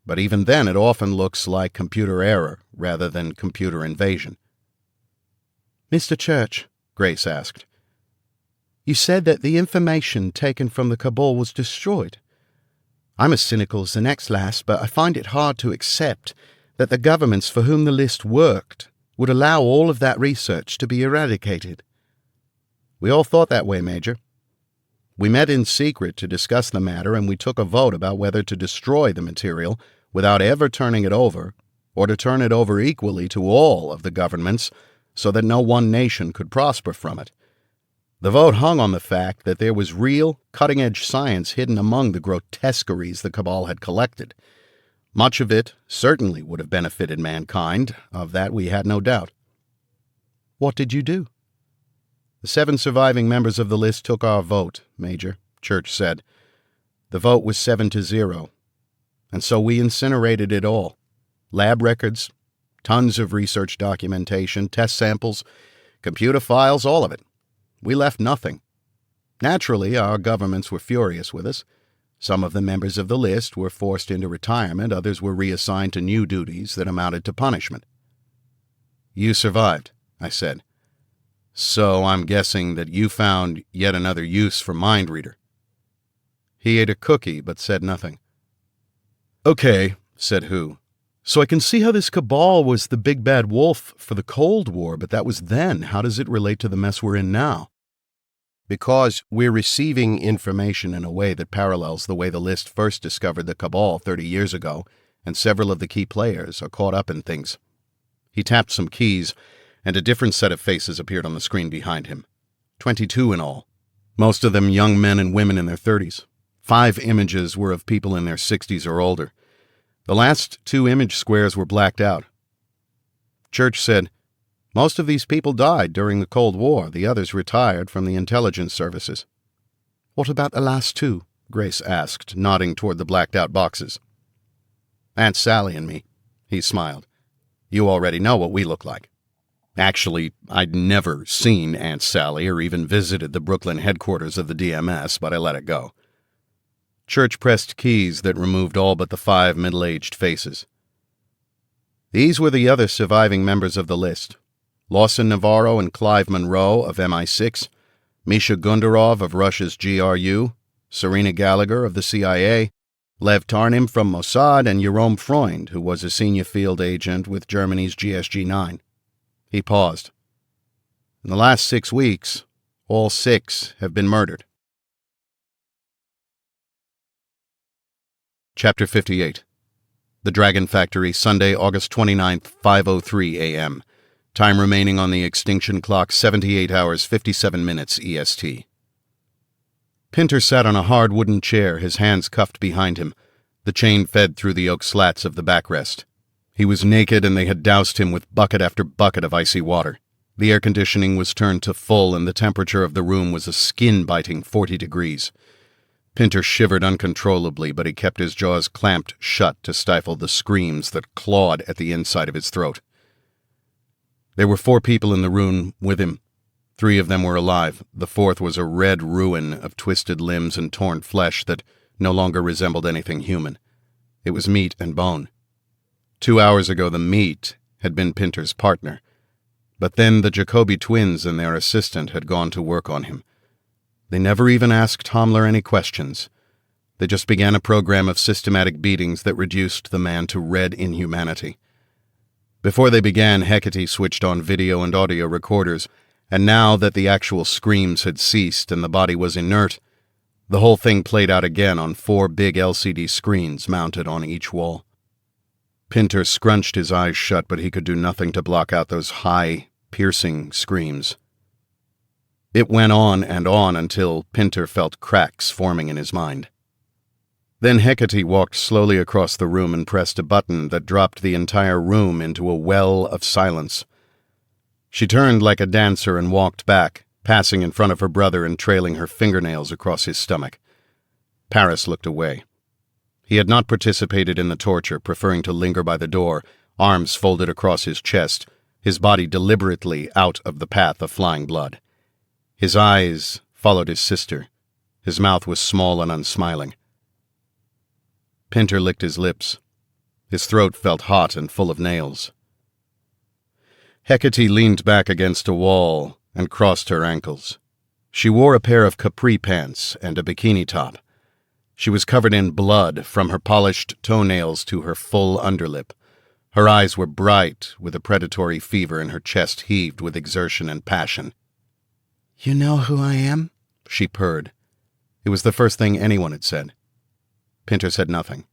But even then, it often looks like computer error rather than computer invasion. Mr. Church, Grace asked, you said that the information taken from the Cabal was destroyed. I'm as cynical as the next lass, but I find it hard to accept that the governments for whom the list worked would allow all of that research to be eradicated. We all thought that way, Major. We met in secret to discuss the matter, and we took a vote about whether to destroy the material without ever turning it over, or to turn it over equally to all of the governments so that no one nation could prosper from it. The vote hung on the fact that there was real, cutting-edge science hidden among the grotesqueries the Cabal had collected. Much of it certainly would have benefited mankind, of that we had no doubt. What did you do? The 7 surviving members of the list took our vote, Major, Church said. The vote was 7-0, and so we incinerated it all. Lab records, tons of research documentation, test samples, computer files, all of it. We left nothing. Naturally, our governments were furious with us. Some of the members of the list were forced into retirement, others were reassigned to new duties that amounted to punishment. You survived, I said. So I'm guessing that you found yet another use for MindReader. He ate a cookie but said nothing. Okay, said Hu. So I can see how this Cabal was the big bad wolf for the Cold War, but that was then. How does it relate to the mess we're in now? Because we're receiving information in a way that parallels the way the list first discovered the Cabal 30 years ago, and several of the key players are caught up in things. He tapped some keys, and a different set of faces appeared on the screen behind him. 22 in all. Most of them young men and women in their 30s. 5 images were of people in their 60s or older. The last 2 image squares were blacked out. Church said, most of these people died during the Cold War. The others retired from the intelligence services. What about the last 2? Grace asked, nodding toward the blacked-out boxes. Aunt Sally and me, he smiled. You already know what we look like. Actually, I'd never seen Aunt Sally or even visited the Brooklyn headquarters of the DMS, but I let it go. Church pressed keys that removed all but the 5 middle-aged faces. These were the other surviving members of the list. Lawson Navarro and Clive Monroe of MI6, Misha Gundarov of Russia's GRU, Serena Gallagher of the CIA, Lev Tarnim from Mossad, and Jerome Freund, who was a senior field agent with Germany's GSG-9. He paused. In the last 6 weeks, all 6 have been murdered. Chapter 58. The Dragon Factory, Sunday, August 29th, 5:03 a.m. Time remaining on the extinction clock, 78 hours, 57 minutes EST. Pinter sat on a hard wooden chair, his hands cuffed behind him. The chain fed through the oak slats of the backrest. He was naked, and they had doused him with bucket after bucket of icy water. The air conditioning was turned to full, and the temperature of the room was a skin-biting 40 degrees. Pinter shivered uncontrollably, but he kept his jaws clamped shut to stifle the screams that clawed at the inside of his throat. There were 4 people in the room with him. 3 of them were alive. The 4th was a red ruin of twisted limbs and torn flesh that no longer resembled anything human. It was meat and bone. 2 hours ago, the meat had been Pinter's partner. But then the Jacoby twins and their assistant had gone to work on him. They never even asked Homler any questions. They just began a program of systematic beatings that reduced the man to red inhumanity. Before they began, Hecate switched on video and audio recorders, and now that the actual screams had ceased and the body was inert, the whole thing played out again on 4 big LCD screens mounted on each wall. Pinter scrunched his eyes shut, but he could do nothing to block out those high, piercing screams. It went on until Pinter felt cracks forming in his mind. Then Hecate walked slowly across the room and pressed a button that dropped the entire room into a well of silence. She turned like a dancer and walked back, passing in front of her brother and trailing her fingernails across his stomach. Paris looked away. He had not participated in the torture, preferring to linger by the door, arms folded across his chest, his body deliberately out of the path of flying blood. His eyes followed his sister. His mouth was small and unsmiling. Pinter licked his lips. His throat felt hot and full of nails. Hecate leaned back against a wall and crossed her ankles. She wore a pair of capri pants and a bikini top. She was covered in blood from her polished toenails to her full underlip. Her eyes were bright with a predatory fever and her chest heaved with exertion and passion. "You know who I am?" She purred. It was the first thing anyone had said. Pinter said nothing.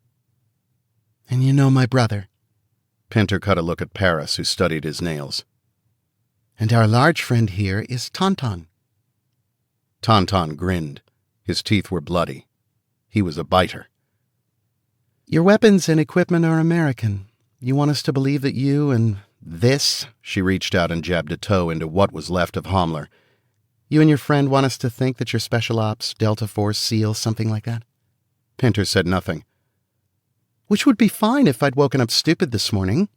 "And you know my brother?" Pinter cut a look at Paris, who studied his nails. "And our large friend here is Tauntaun." Tauntaun grinned. His teeth were bloody. He was a biter. "Your weapons and equipment are American. You want us to believe that you and this," she reached out and jabbed a toe into what was left of Hommler, "you and your friend want us to think that you're Special Ops, Delta Force, SEAL, something like that?" Pinter said nothing. "Which would be fine if I'd woken up stupid this morning."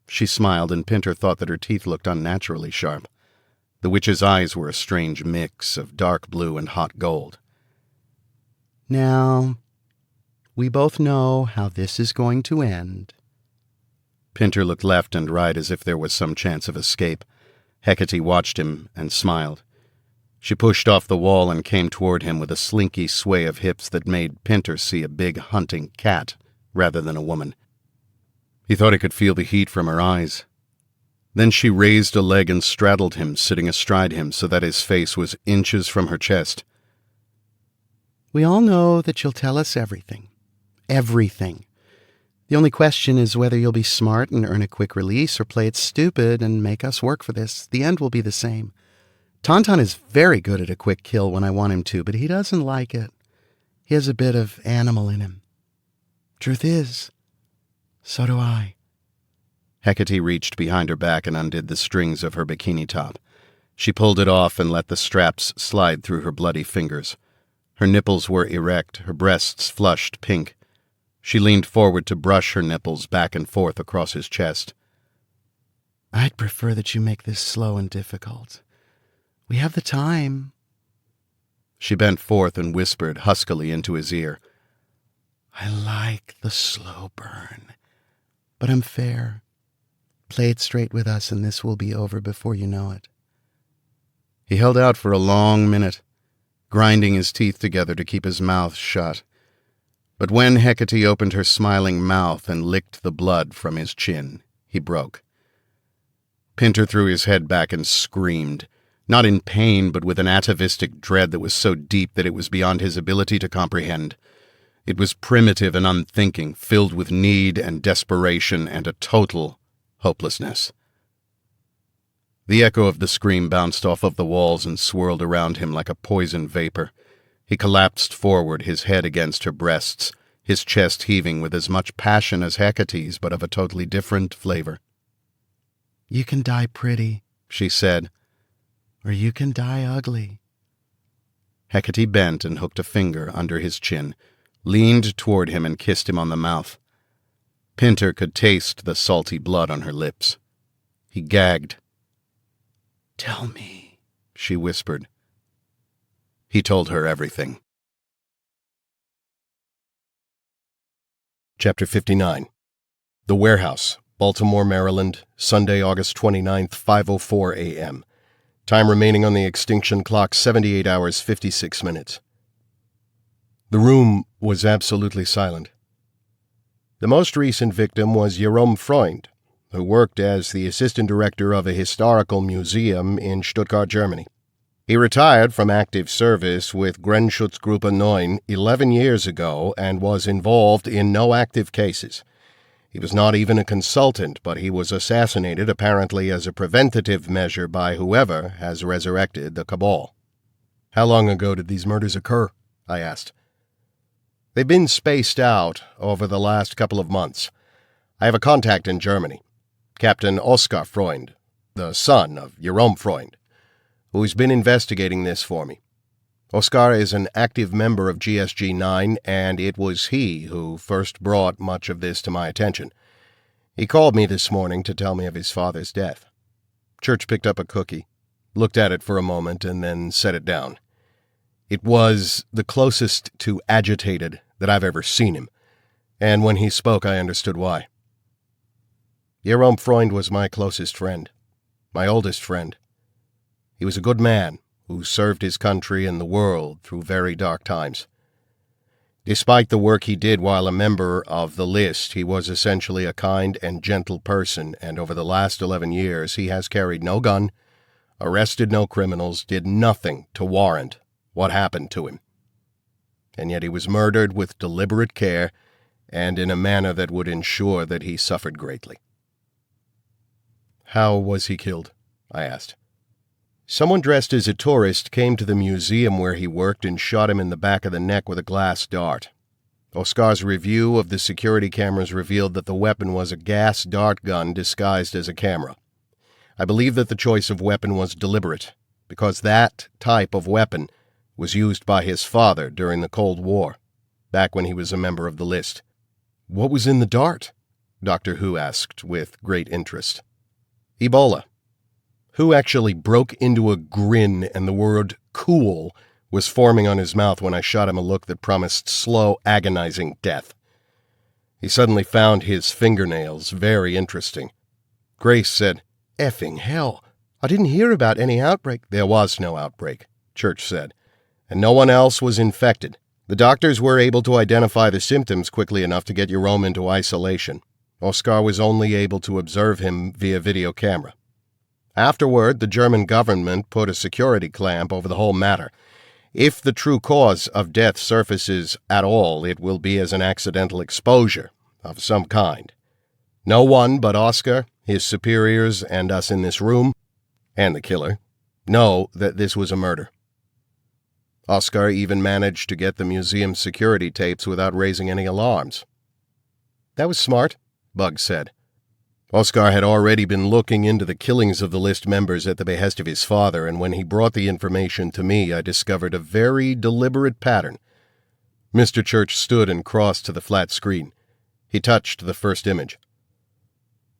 She smiled, and Pinter thought that her teeth looked unnaturally sharp. The witch's eyes were a strange mix of dark blue and hot gold. "Now, we both know how this is going to end." Pinter looked left and right as if there was some chance of escape. Hecate watched him and smiled. She pushed off the wall and came toward him with a slinky sway of hips that made Pinter see a big hunting cat rather than a woman. He thought he could feel the heat from her eyes. Then she raised a leg and straddled him, sitting astride him so that his face was inches from her chest. "We all know that you'll tell us everything. Everything. The only question is whether you'll be smart and earn a quick release or play it stupid and make us work for this. The end will be the same. Tauntaun is very good at a quick kill when I want him to, but he doesn't like it. He has a bit of animal in him. Truth is, so do I." Hecate reached behind her back and undid the strings of her bikini top. She pulled it off and let the straps slide through her bloody fingers. Her nipples were erect, her breasts flushed pink. She leaned forward to brush her nipples back and forth across his chest. "I'd prefer that you make this slow and difficult. We have the time." She bent forth and whispered huskily into his ear. "I like the slow burn. But I'm fair. Play it straight with us and this will be over before you know it." He held out for a long minute, grinding his teeth together to keep his mouth shut. But when Hecate opened her smiling mouth and licked the blood from his chin, he broke. Pinter threw his head back and screamed, not in pain but with an atavistic dread that was so deep that it was beyond his ability to comprehend. It was primitive and unthinking, filled with need and desperation and a total hopelessness. The echo of the scream bounced off of the walls and swirled around him like a poison vapor. He collapsed forward, his head against her breasts, his chest heaving with as much passion as Hecate's, but of a totally different flavor. "You can die pretty," she said, "or you can die ugly." Hecate bent and hooked a finger under his chin, leaned toward him and kissed him on the mouth. Pinter could taste the salty blood on her lips. He gagged. "Tell me," she whispered. He told her everything. Chapter 59. The Warehouse, Baltimore, Maryland, Sunday, August 29th, 5:04 a.m. Time remaining on the extinction clock, 78 hours, 56 minutes. The room was absolutely silent. The most recent victim was Jerome Freund, who worked as the assistant director of a historical museum in Stuttgart, Germany. He retired from active service with Grenzschutzgruppe 9 11 years ago and was involved in no active cases. He was not even a consultant, but he was assassinated apparently as a preventative measure by whoever has resurrected the Cabal. "How long ago did these murders occur?" I asked. "They've been spaced out over the last couple of months. I have a contact in Germany, Captain Oskar Freund, the son of Jerome Freund, who's been investigating this for me. Oscar is an active member of GSG-9, and it was he who first brought much of this to my attention. He called me this morning to tell me of his father's death. Church picked up a cookie, looked at it for a moment, and then set it down. It was the closest to agitated that I've ever seen him, and when he spoke I understood why. Jerome Freund was my closest friend, my oldest friend. He was a good man who served his country and the world through very dark times. Despite the work he did while a member of the list, he was essentially a kind and gentle person, and over the last 11 years he has carried no gun, arrested no criminals, did nothing to warrant what happened to him. And yet he was murdered with deliberate care and in a manner that would ensure that he suffered greatly. "How was he killed?" I asked. "Someone dressed as a tourist came to the museum where he worked and shot him in the back of the neck with a glass dart. Oscar's review of the security cameras revealed that the weapon was a gas dart gun disguised as a camera. I believe that the choice of weapon was deliberate, because that type of weapon was used by his father during the Cold War, back when he was a member of the list." "What was in the dart?" Dr. Who asked with great interest. "Ebola." Who actually broke into a grin, and the word cool was forming on his mouth when I shot him a look that promised slow, agonizing death. He suddenly found his fingernails very interesting. Grace said, "Effing hell, I didn't hear about any outbreak." "There was no outbreak," Church said, "and no one else was infected. The doctors were able to identify the symptoms quickly enough to get Jerome into isolation. Oscar was only able to observe him via video camera. Afterward, the German government put a security clamp over the whole matter. If the true cause of death surfaces at all, it will be as an accidental exposure of some kind. No one but Oscar, his superiors, and us in this room, and the killer, know that this was a murder. Oscar even managed to get the museum's security tapes without raising any alarms." "That was smart," Bug said. Oscar had already been looking into the killings of the list members at the behest of his father, and when he brought the information to me, I discovered a very deliberate pattern. Mr. Church stood and crossed to the flat screen. He touched the first image.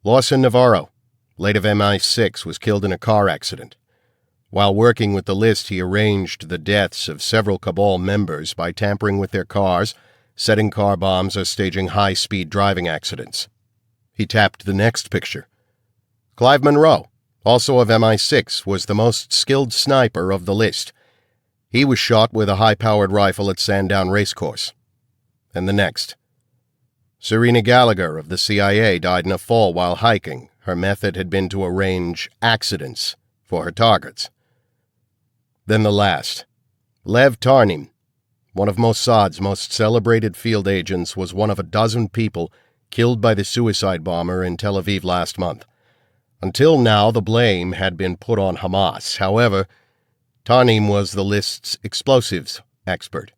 "Lawson Navarro, late of MI6, was killed in a car accident. While working with the list, he arranged the deaths of several Cabal members by tampering with their cars, setting car bombs, or staging high-speed driving accidents." He tapped the next picture. "Clive Monroe, also of MI6, was the most skilled sniper of the list. He was shot with a high-powered rifle at Sandown Racecourse." And the next. "Serena Gallagher of the CIA died in a fall while hiking. Her method had been to arrange accidents for her targets." Then the last. "Lev Tarnim, one of Mossad's most celebrated field agents, was one of a dozen people killed by the suicide bomber in Tel Aviv last month. Until now, the blame had been put on Hamas. However, Tarnim was the list's explosives expert."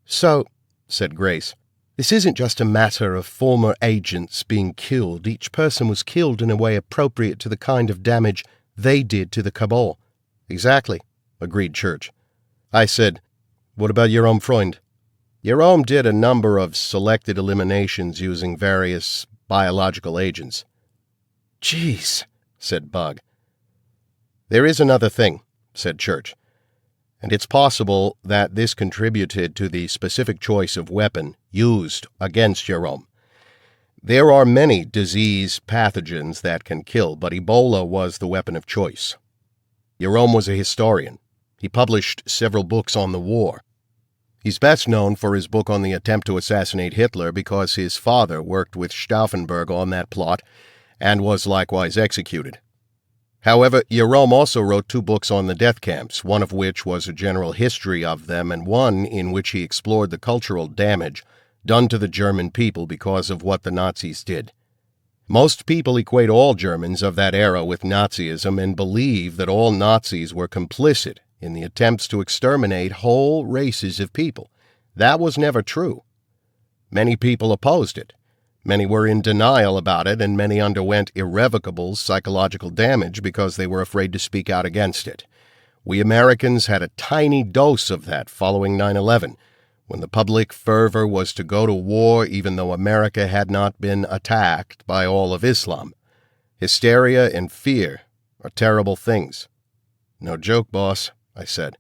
"So," said Grace, "this isn't just a matter of former agents being killed. Each person was killed in a way appropriate to the kind of damage they did to the Cabal." "Exactly," agreed Church. I said, "What about Jerome Freund?" "Jerome did a number of selected eliminations using various biological agents." "Jeez," said Bug. "There is another thing," said Church, "and it's possible that this contributed to the specific choice of weapon used against Jerome. There are many disease pathogens that can kill, but Ebola was the weapon of choice. Jerome was a historian. He published several books on the war. He's best known for his book on the attempt to assassinate Hitler because his father worked with Stauffenberg on that plot and was likewise executed. However, Jerome also wrote 2 books on the death camps, one of which was a general history of them and one in which he explored the cultural damage done to the German people because of what the Nazis did. Most people equate all Germans of that era with Nazism and believe that all Nazis were complicit in the attempts to exterminate whole races of people. That was never true. Many people opposed it. Many were in denial about it, and many underwent irrevocable psychological damage because they were afraid to speak out against it. We Americans had a tiny dose of that following 9/11, when the public fervor was to go to war even though America had not been attacked by all of Islam. Hysteria and fear are terrible things. No joke, boss, I said.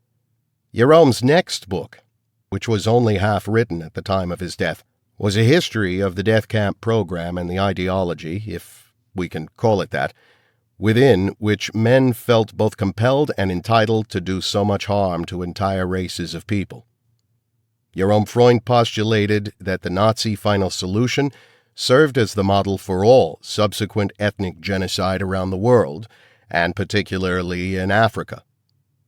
Jerome's next book, which was only half written at the time of his death, was a history of the death camp program and the ideology, if we can call it that, within which men felt both compelled and entitled to do so much harm to entire races of people. Jerome Freund postulated that the Nazi final solution served as the model for all subsequent ethnic genocide around the world, and particularly in Africa.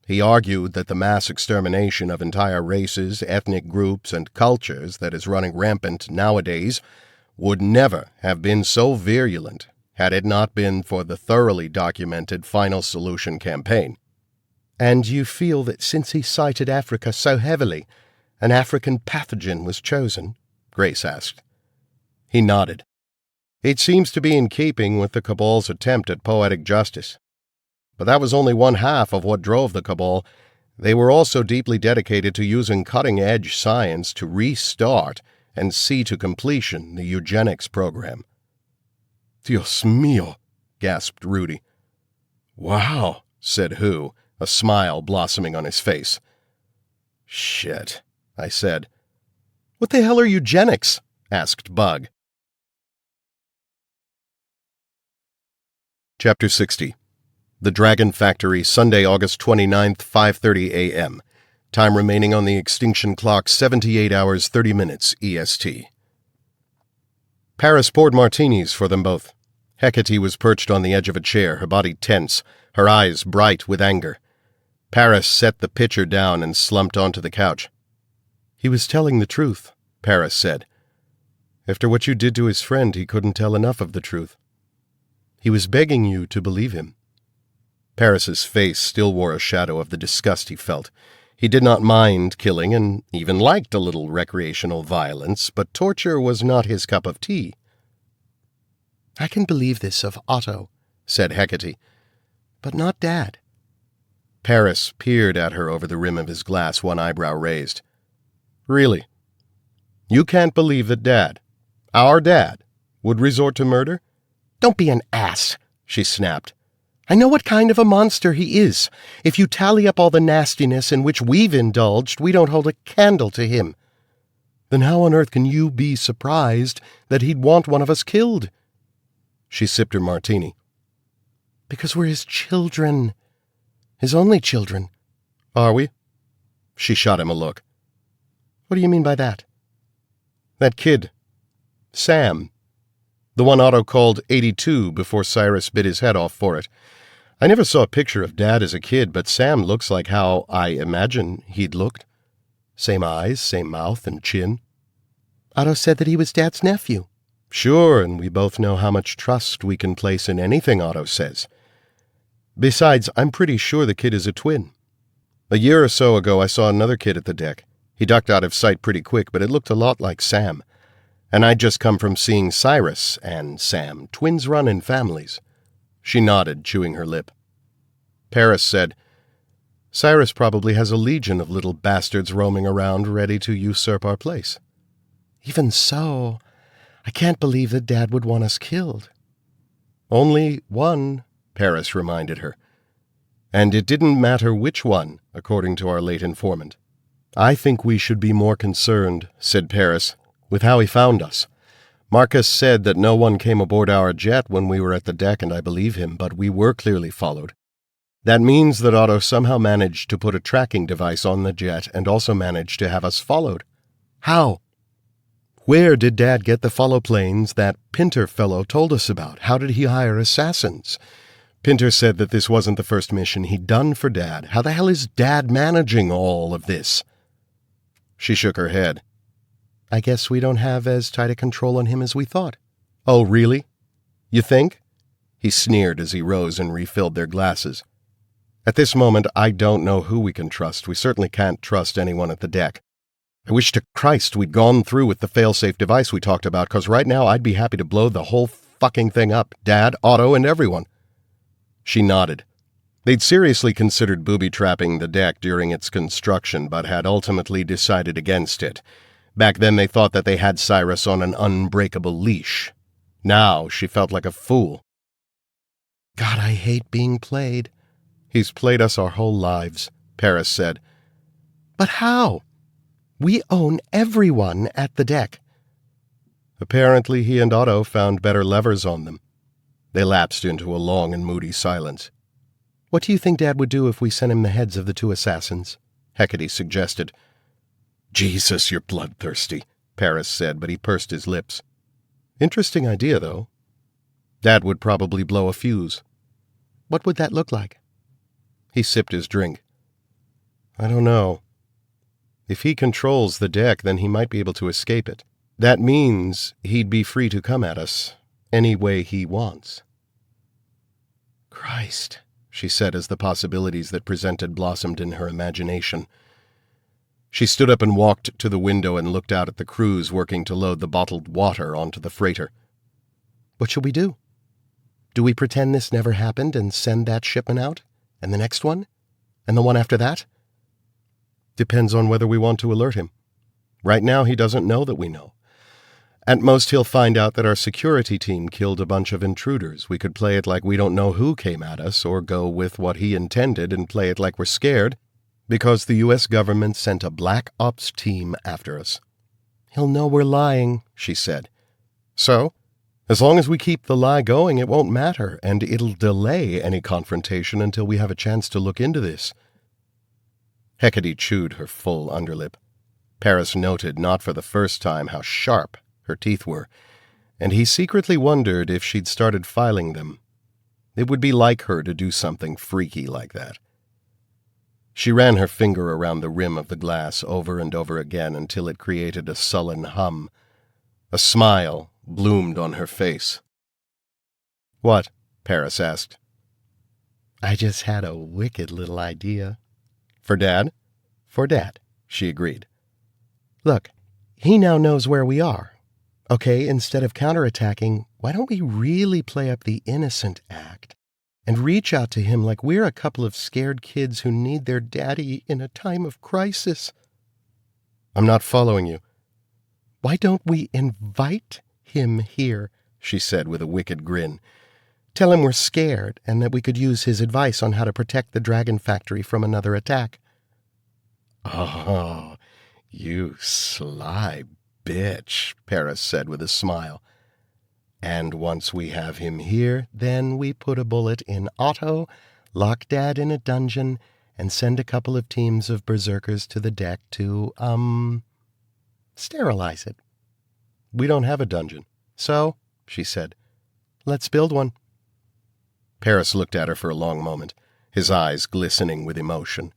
He argued that the mass extermination of entire races, ethnic groups, and cultures that is running rampant nowadays would never have been so virulent had it not been for the thoroughly documented Final Solution campaign. And you feel that since he cited Africa so heavily, an African pathogen was chosen? Grace asked. He nodded. It seems to be in keeping with the Cabal's attempt at poetic justice. But that was only one half of what drove the Cabal. They were also deeply dedicated to using cutting-edge science to restart and see to completion the eugenics program. Dios mío, gasped Rudy. Wow, said Hu, a smile blossoming on his face. Shit, I said. What the hell are eugenics? Asked Bug. Chapter 60. The Dragon Factory, Sunday, August 29th, 5:30 a.m. Time remaining on the extinction clock, 78 hours, 30 minutes, EST. Paris poured martinis for them both. Hecate was perched on the edge of a chair, her body tense, her eyes bright with anger. Paris set the pitcher down and slumped onto the couch. He was telling the truth, Paris said. After what you did to his friend, he couldn't tell enough of the truth. He was begging you to believe him. Paris's face still wore a shadow of the disgust he felt. He did not mind killing and even liked a little recreational violence, but torture was not his cup of tea. I can believe this of Otto, said Hecate, but not Dad. Paris peered at her over the rim of his glass, one eyebrow raised. Really? You can't believe that Dad, our Dad, would resort to murder? Don't be an ass, she snapped. I know what kind of a monster he is. If you tally up all the nastiness in which we've indulged, we don't hold a candle to him. Then how on earth can you be surprised that he'd want one of us killed? She sipped her martini. Because we're his children. His only children. Are we? She shot him a look. What do you mean by that? That kid. Sam. The one Otto called 82 before Cyrus bit his head off for it. I never saw a picture of Dad as a kid, but Sam looks like how I imagine he'd looked. Same eyes, same mouth and chin. Otto said that he was Dad's nephew. Sure, and we both know how much trust we can place in anything Otto says. Besides, I'm pretty sure the kid is a twin. A year or so ago, I saw another kid at the deck. He ducked out of sight pretty quick, but it looked a lot like Sam. And I'd just come from seeing Cyrus and Sam. Twins run in families. She nodded, chewing her lip. Paris said, Cyrus probably has a legion of little bastards roaming around ready to usurp our place. Even so, I can't believe that Dad would want us killed. Only one, Paris reminded her. And it didn't matter which one, according to our late informant. I think we should be more concerned, said Paris, with how he found us. Marcus said that no one came aboard our jet when we were at the deck, and I believe him, but we were clearly followed. That means that Otto somehow managed to put a tracking device on the jet and also managed to have us followed. How? Where did Dad get the follow planes that Pinter fellow told us about? How did he hire assassins? Pinter said that this wasn't the first mission he'd done for Dad. How the hell is Dad managing all of this? She shook her head. I guess we don't have as tight a control on him as we thought. Oh, really? You think? He sneered as he rose and refilled their glasses. At this moment, I don't know who we can trust. We certainly can't trust anyone at the deck. I wish to Christ we'd gone through with the fail-safe device we talked about, because right now I'd be happy to blow the whole fucking thing up. Dad, Otto, and everyone." She nodded. They'd seriously considered booby-trapping the deck during its construction, but had ultimately decided against it. Back then they thought that they had Cyrus on an unbreakable leash. Now she felt like a fool. God, I hate being played. "He's played us our whole lives," Paris said. But how? We own everyone at the deck. Apparently he and Otto found better levers on them. They lapsed into a long and moody silence. What do you think Dad would do if we sent him the heads of the 2 assassins? Hecate suggested. "Jesus, you're bloodthirsty," Paris said, but he pursed his lips. "Interesting idea, though. Dad would probably blow a fuse." What would that look like? He sipped his drink. "I don't know. If he controls the deck, then he might be able to escape it. That means he'd be free to come at us any way he wants." Christ, she said as the possibilities that presented blossomed in her imagination. She stood up and walked to the window and looked out at the crews working to load the bottled water onto the freighter. What shall we do? Do we pretend this never happened and send that shipment out? And the next one? And the one after that? Depends on whether we want to alert him. Right now he doesn't know that we know. At most he'll find out that our security team killed a bunch of intruders. We could play it like we don't know who came at us, or go with what he intended and play it like we're scared, because the U.S. government sent a black ops team after us. He'll know we're lying, she said. So, as long as we keep the lie going, it won't matter, and it'll delay any confrontation until we have a chance to look into this. Hecate chewed her full underlip. Paris noted, not for the first time, how sharp her teeth were, and he secretly wondered if she'd started filing them. It would be like her to do something freaky like that. She ran her finger around the rim of the glass over and over again until it created a sullen hum. A smile bloomed on her face. "What?" Paris asked. "I just had a wicked little idea." "For Dad?" "For Dad," she agreed. "Look, he now knows where we are. Okay, instead of counterattacking, why don't we really play up the innocent act and reach out to him like we're a couple of scared kids who need their daddy in a time of crisis?" "I'm not following you." "Why don't we invite him here?" she said with a wicked grin. "Tell him we're scared and that we could use his advice on how to protect the dragon factory from another attack." "Oh, you sly bitch," Paris said with a smile. "And once we have him here, then we put a bullet in Otto, lock Dad in a dungeon, and send a couple of teams of berserkers to the deck to, sterilize it." "We don't have a dungeon." "So," she said, "let's build one." Paris looked at her for a long moment, his eyes glistening with emotion.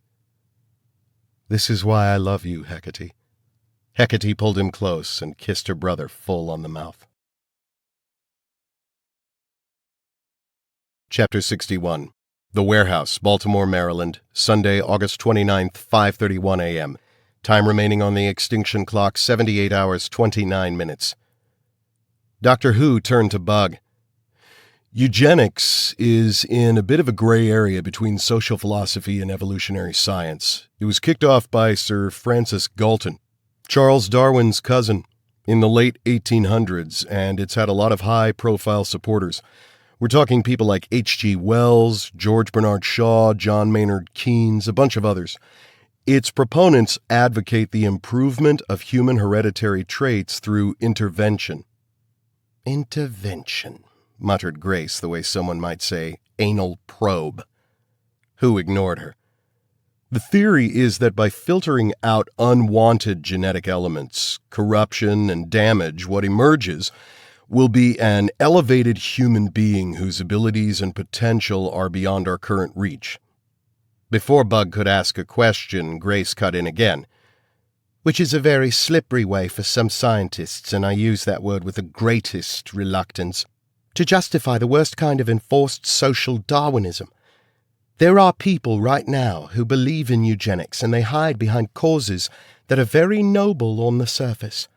"This is why I love you, Hecate." Hecate pulled him close and kissed her brother full on the mouth. Chapter 61. The Warehouse, Baltimore, Maryland, Sunday, August 29th, 5:31 a.m. Time remaining on the extinction clock, 78 hours, 29 minutes. Dr. Who turned to Bug. "Eugenics is in a bit of a gray area between social philosophy and evolutionary science. It was kicked off by Sir Francis Galton, Charles Darwin's cousin, in the late 1800s, and it's had a lot of high-profile supporters. We're talking people like H.G. Wells, George Bernard Shaw, John Maynard Keynes, a bunch of others. Its proponents advocate the improvement of human hereditary traits through intervention." "Intervention," muttered Grace the way someone might say, anal probe. Who ignored her. "The theory is that by filtering out unwanted genetic elements, corruption, and damage, what emerges will be an elevated human being whose abilities and potential are beyond our current reach." Before Bug could ask a question, Grace cut in again. "Which is a very slippery way for some scientists, and I use that word with the greatest reluctance, to justify the worst kind of enforced social Darwinism. There are people right now who believe in eugenics, and they hide behind causes that are very noble on the surface.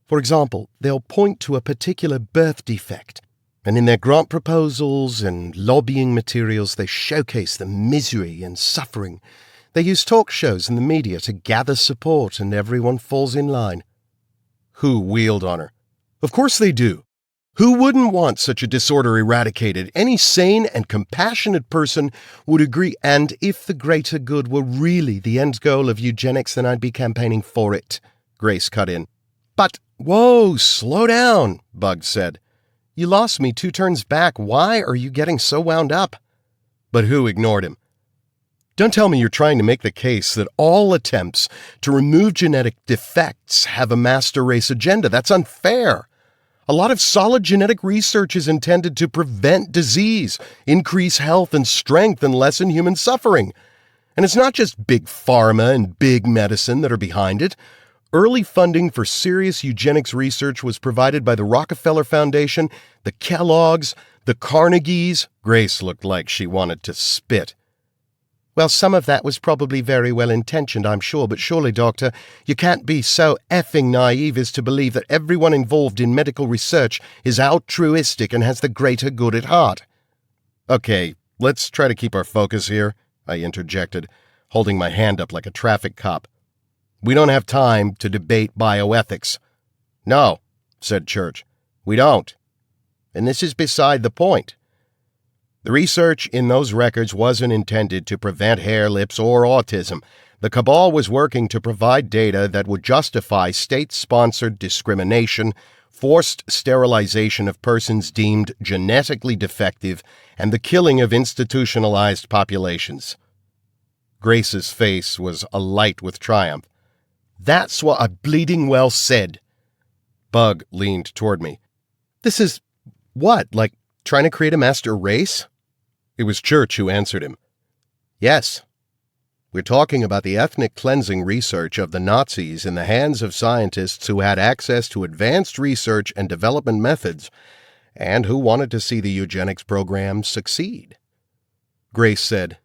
For example, they'll point to a particular birth defect, and in their grant proposals and lobbying materials they showcase the misery and suffering. They use talk shows and the media to gather support, and everyone falls in line. Who wheeled on her? Of course they do. Who wouldn't want such a disorder eradicated? Any sane and compassionate person would agree, and if the greater good were really the end goal of eugenics, then I'd be campaigning for it, Grace cut in. But, whoa, slow down, Bug said. You lost me 2 turns back. Why are you getting so wound up? But Who ignored him. Don't tell me you're trying to make the case that all attempts to remove genetic defects have a master race agenda. That's unfair. A lot of solid genetic research is intended to prevent disease, increase health and strength, and lessen human suffering. And it's not just big pharma and big medicine that are behind it. Early funding for serious eugenics research was provided by the Rockefeller Foundation, the Kellogg's, the Carnegies. Grace looked like she wanted to spit. Well, some of that was probably very well-intentioned, I'm sure, but surely, Doctor, you can't be so effing naive as to believe that everyone involved in medical research is altruistic and has the greater good at heart. Okay, let's try to keep our focus here, I interjected, holding my hand up like a traffic cop. We don't have time to debate bioethics. No, said Church, we don't. And this is beside the point. The research in those records wasn't intended to prevent hair lips or autism. The cabal was working to provide data that would justify state-sponsored discrimination, forced sterilization of persons deemed genetically defective, and the killing of institutionalized populations. Grace's face was alight with triumph. That's what I bleeding well said. Bug leaned toward me. This is what, like trying to create a master race? It was Church who answered him. Yes. We're talking about the ethnic cleansing research of the Nazis in the hands of scientists who had access to advanced research and development methods, and who wanted to see the eugenics program succeed. Grace said,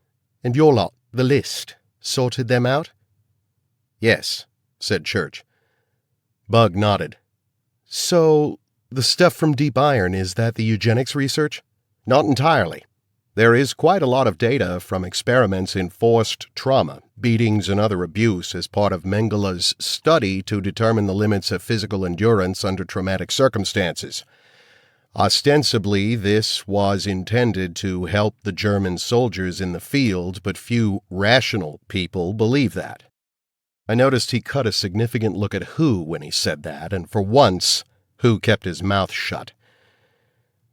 And your lot, the list, sorted them out? Yes, said Church. Bug nodded. So, the stuff from Deep Iron, is that the eugenics research? Not entirely. There is quite a lot of data from experiments in forced trauma, beatings, and other abuse as part of Mengele's study to determine the limits of physical endurance under traumatic circumstances. Ostensibly, this was intended to help the German soldiers in the field, but few rational people believe that. I noticed he cut a significant look at Who when he said that, and for once, Who kept his mouth shut.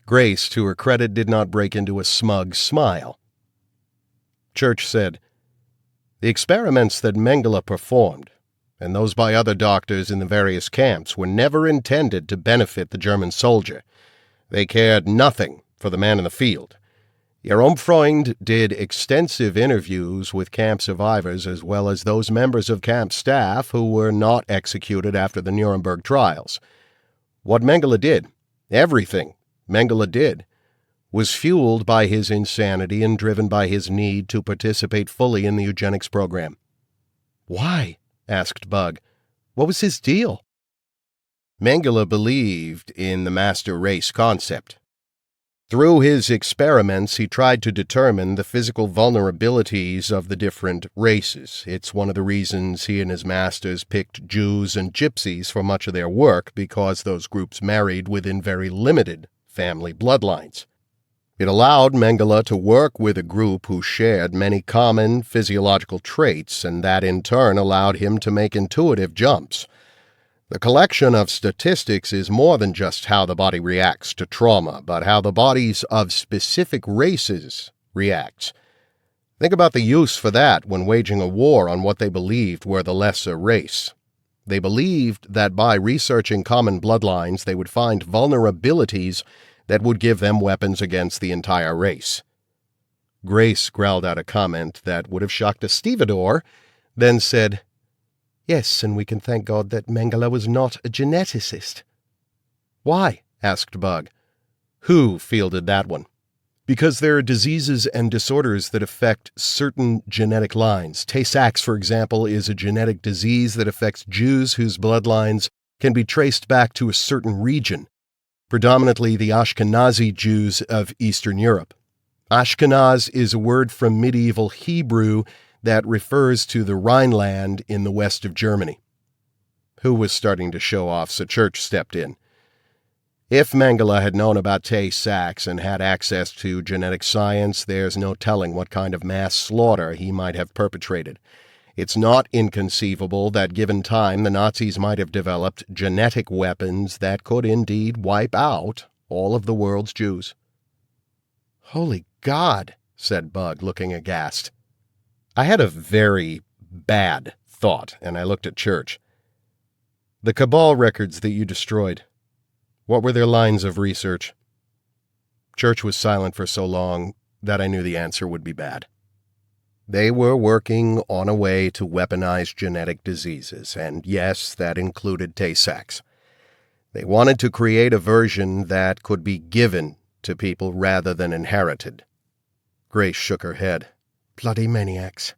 Grace, to her credit, did not break into a smug smile. Church said, The experiments that Mengele performed, and those by other doctors in the various camps, were never intended to benefit the German soldier. They cared nothing for the man in the field. Ihr Freund did extensive interviews with camp survivors as well as those members of camp staff who were not executed after the Nuremberg trials. What Mengele did, everything Mengele did, was fueled by his insanity and driven by his need to participate fully in the eugenics program. Why? Asked Bug. What was his deal? Mengele believed in the master race concept. Through his experiments, he tried to determine the physical vulnerabilities of the different races. It's one of the reasons he and his masters picked Jews and Gypsies for much of their work, because those groups married within very limited family bloodlines. It allowed Mengele to work with a group who shared many common physiological traits, and that in turn allowed him to make intuitive jumps. The collection of statistics is more than just how the body reacts to trauma, but how the bodies of specific races react. Think about the use for that when waging a war on what they believed were the lesser race. They believed that by researching common bloodlines, they would find vulnerabilities that would give them weapons against the entire race. Grace growled out a comment that would have shocked a stevedore, then said, Yes, and we can thank God that Mengele was not a geneticist. Why? Asked Bug. Who fielded that one? Because there are diseases and disorders that affect certain genetic lines. Tay-Sachs, for example, is a genetic disease that affects Jews whose bloodlines can be traced back to a certain region, predominantly the Ashkenazi Jews of Eastern Europe. Ashkenaz is a word from medieval Hebrew that refers to the Rhineland in the west of Germany. Who was starting to show off, so Church stepped in. If Mengele had known about Tay-Sachs and had access to genetic science, there's no telling what kind of mass slaughter he might have perpetrated. It's not inconceivable that given time the Nazis might have developed genetic weapons that could indeed wipe out all of the world's Jews. Holy God, said Bug, looking aghast. I had a very bad thought, and I looked at Church. The Cabal records that you destroyed, what were their lines of research? Church was silent for so long that I knew the answer would be bad. They were working on a way to weaponize genetic diseases, and yes, that included Tay-Sachs. They wanted to create a version that could be given to people rather than inherited. Grace shook her head. Bloody maniacs.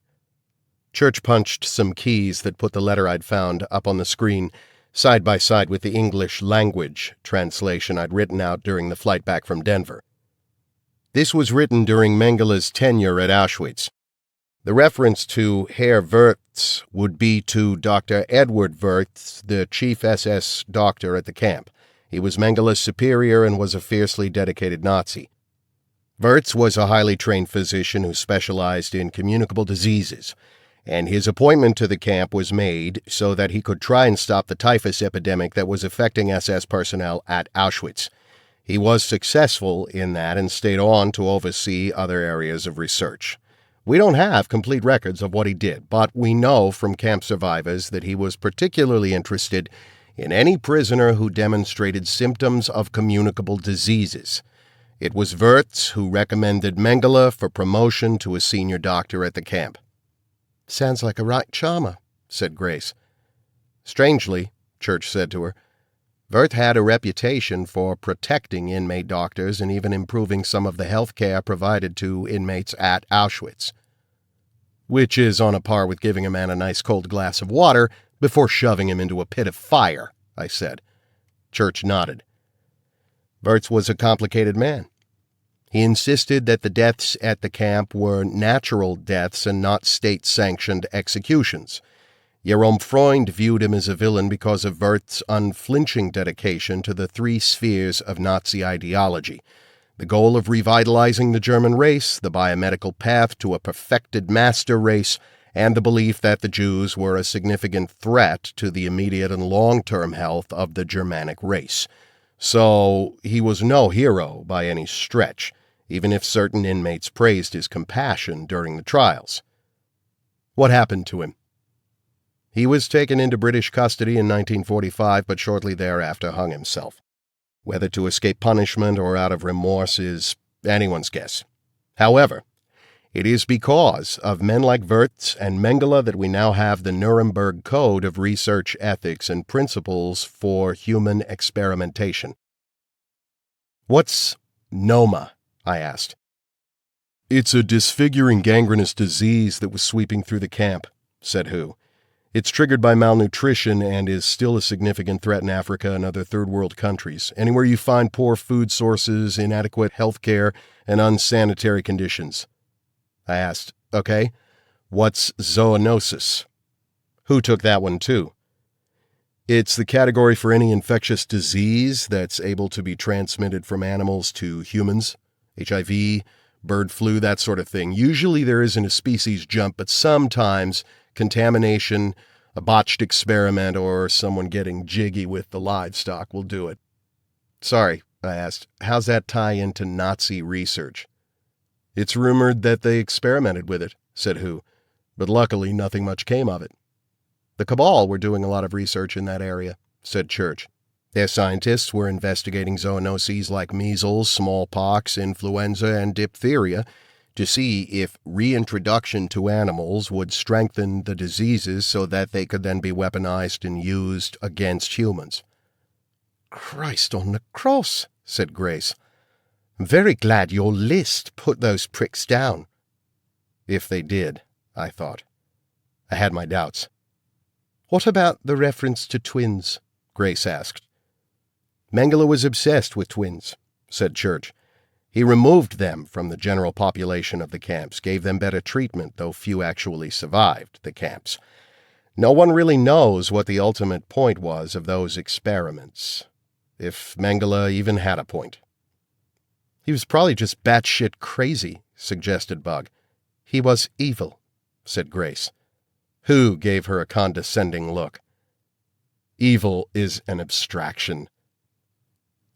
Church punched some keys that put the letter I'd found up on the screen, side by side with the English language translation I'd written out during the flight back from Denver. This was written during Mengele's tenure at Auschwitz. The reference to Herr Wirtz would be to Dr. Edward Wirtz, the chief SS doctor at the camp. He was Mengele's superior and was a fiercely dedicated Nazi. Wirtz was a highly trained physician who specialized in communicable diseases, and his appointment to the camp was made so that he could try and stop the typhus epidemic that was affecting SS personnel at Auschwitz. He was successful in that and stayed on to oversee other areas of research. We don't have complete records of what he did, but we know from camp survivors that he was particularly interested in any prisoner who demonstrated symptoms of communicable diseases. It was Wirtz who recommended Mengele for promotion to a senior doctor at the camp. Sounds like a right charmer, said Grace. Strangely, Church said to her, Wirtz had a reputation for protecting inmate doctors and even improving some of the health care provided to inmates at Auschwitz. Which is on a par with giving a man a nice cold glass of water before shoving him into a pit of fire, I said. Church nodded. Wirtz was a complicated man. He insisted that the deaths at the camp were natural deaths and not state-sanctioned executions. Jerome Freund viewed him as a villain because of Wirtz's unflinching dedication to the three spheres of Nazi ideology: the goal of revitalizing the German race, the biomedical path to a perfected master race, and the belief that the Jews were a significant threat to the immediate and long-term health of the Germanic race. So he was no hero by any stretch, even if certain inmates praised his compassion during the trials. What happened to him? He was taken into British custody in 1945, but shortly thereafter hung himself. Whether to escape punishment or out of remorse is anyone's guess. However, it is because of men like Wirtz and Mengele that we now have the Nuremberg Code of Research Ethics and Principles for Human Experimentation. What's NOMA? I asked. It's a disfiguring gangrenous disease that was sweeping through the camp, said Hu. It's triggered by malnutrition and is still a significant threat in Africa and other third-world countries. Anywhere you find poor food sources, inadequate health care, and unsanitary conditions. I asked, okay, what's zoonosis? Hu took that one too. It's the category for any infectious disease that's able to be transmitted from animals to humans. HIV, bird flu, that sort of thing. Usually there isn't a species jump, but sometimes contamination, a botched experiment, or someone getting jiggy with the livestock will do it. Sorry, I asked, how's that tie into Nazi research? It's rumored that they experimented with it, said Hu, but luckily nothing much came of it. The Cabal were doing a lot of research in that area, said Church. Their scientists were investigating zoonoses like measles, smallpox, influenza, and diphtheria to see if reintroduction to animals would strengthen the diseases so that they could then be weaponized and used against humans. Christ on the cross, said Grace. I'm very glad your list put those pricks down. If they did, I thought. I had my doubts. What about the reference to twins? Grace asked. Mengele was obsessed with twins, said Church. He removed them from the general population of the camps, gave them better treatment, though few actually survived the camps. No one really knows what the ultimate point was of those experiments, if Mengele even had a point. He was probably just batshit crazy, suggested Bug. He was evil, said Grace. Who gave her a condescending look. Evil is an abstraction.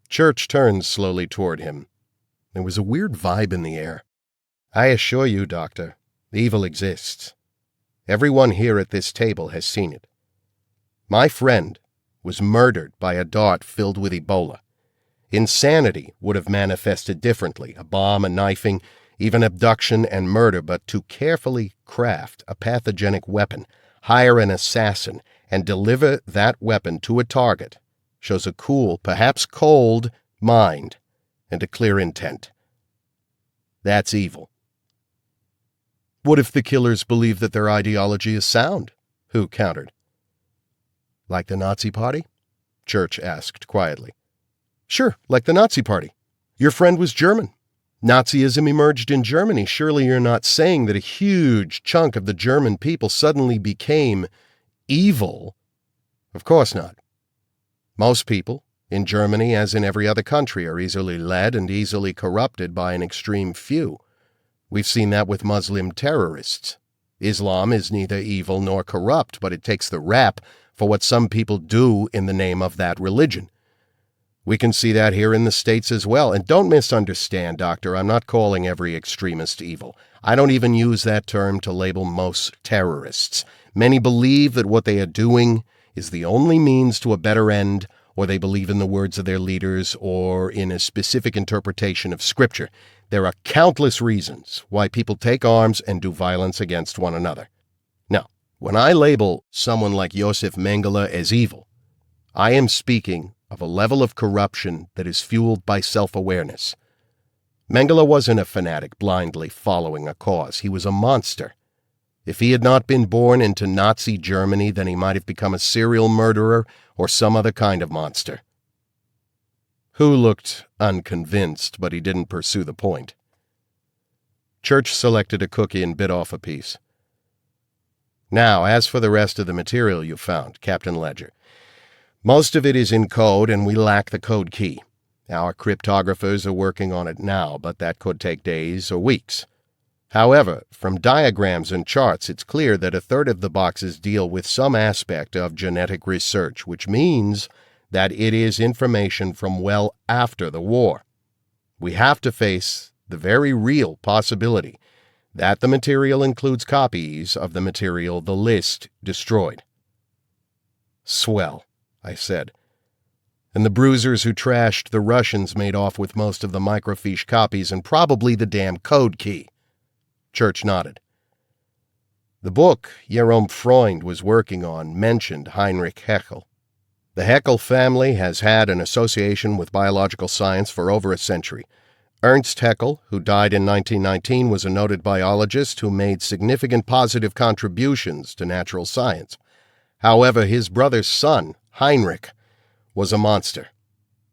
Church turned slowly toward him. There was a weird vibe in the air. I assure you, Doctor, evil exists. Everyone here at this table has seen it. My friend was murdered by a dart filled with Ebola. Insanity would have manifested differently, a bomb, a knifing, even abduction and murder, but to carefully craft a pathogenic weapon, hire an assassin, and deliver that weapon to a target shows a cool, perhaps cold, mind and a clear intent. That's evil. What if the killers believe that their ideology is sound? Who countered. Like the Nazi Party? Church asked quietly. Sure, like the Nazi Party. Your friend was German. Nazism emerged in Germany. Surely you're not saying that a huge chunk of the German people suddenly became evil? Of course not. Most people, in Germany as in every other country, are easily led and easily corrupted by an extreme few. We've seen that with Muslim terrorists. Islam is neither evil nor corrupt, but it takes the rap for what some people do in the name of that religion. We can see that here in the States as well. And don't misunderstand, Doctor, I'm not calling every extremist evil. I don't even use that term to label most terrorists. Many believe that what they are doing is the only means to a better end, or they believe in the words of their leaders or in a specific interpretation of Scripture. There are countless reasons why people take arms and do violence against one another. Now, when I label someone like Josef Mengele as evil, I am speaking of a level of corruption that is fueled by self-awareness. Mengele wasn't a fanatic blindly following a cause. He was a monster. If he had not been born into Nazi Germany, then he might have become a serial murderer or some other kind of monster. Who looked unconvinced, but he didn't pursue the point. Church selected a cookie and bit off a piece. Now, as for the rest of the material you found, Captain Ledger, most of it is in code, and we lack the code key. Our cryptographers are working on it now, but that could take days or weeks. However, from diagrams and charts, it's clear that a third of the boxes deal with some aspect of genetic research, which means that it is information from well after the war. We have to face the very real possibility that the material includes copies of the material the list destroyed. Swell, I said. And the bruisers who trashed the Russians made off with most of the microfiche copies and probably the damn code key. Church nodded. The book Jerome Freund was working on mentioned Heinrich Haeckel. The Haeckel family has had an association with biological science for over a century. Ernst Haeckel, who died in 1919, was a noted biologist who made significant positive contributions to natural science. However, his brother's son, Heinrich, was a monster.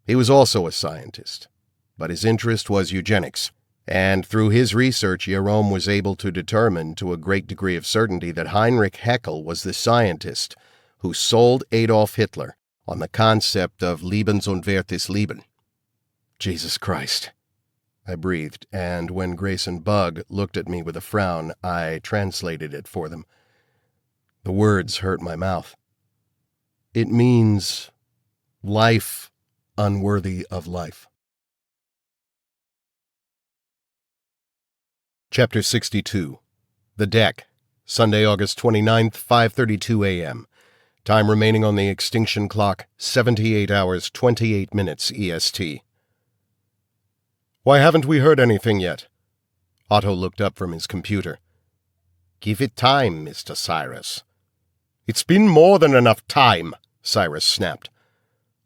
He was also a scientist, but his interest was eugenics, and through his research, Jerome was able to determine to a great degree of certainty that Heinrich Haeckel was the scientist who sold Adolf Hitler on the concept of Lebensunwertes Leben. Jesus Christ, I breathed, and when Grace and Bug looked at me with a frown, I translated it for them. The words hurt my mouth. It means life unworthy of life. Chapter 62. The Deck. Sunday, August 29th, 5:32 a.m. Time remaining on the extinction clock, 78 hours, 28 minutes EST. Why haven't we heard anything yet? Otto looked up from his computer. Give it time, Mr. Cyrus. It's been more than enough time, Cyrus snapped.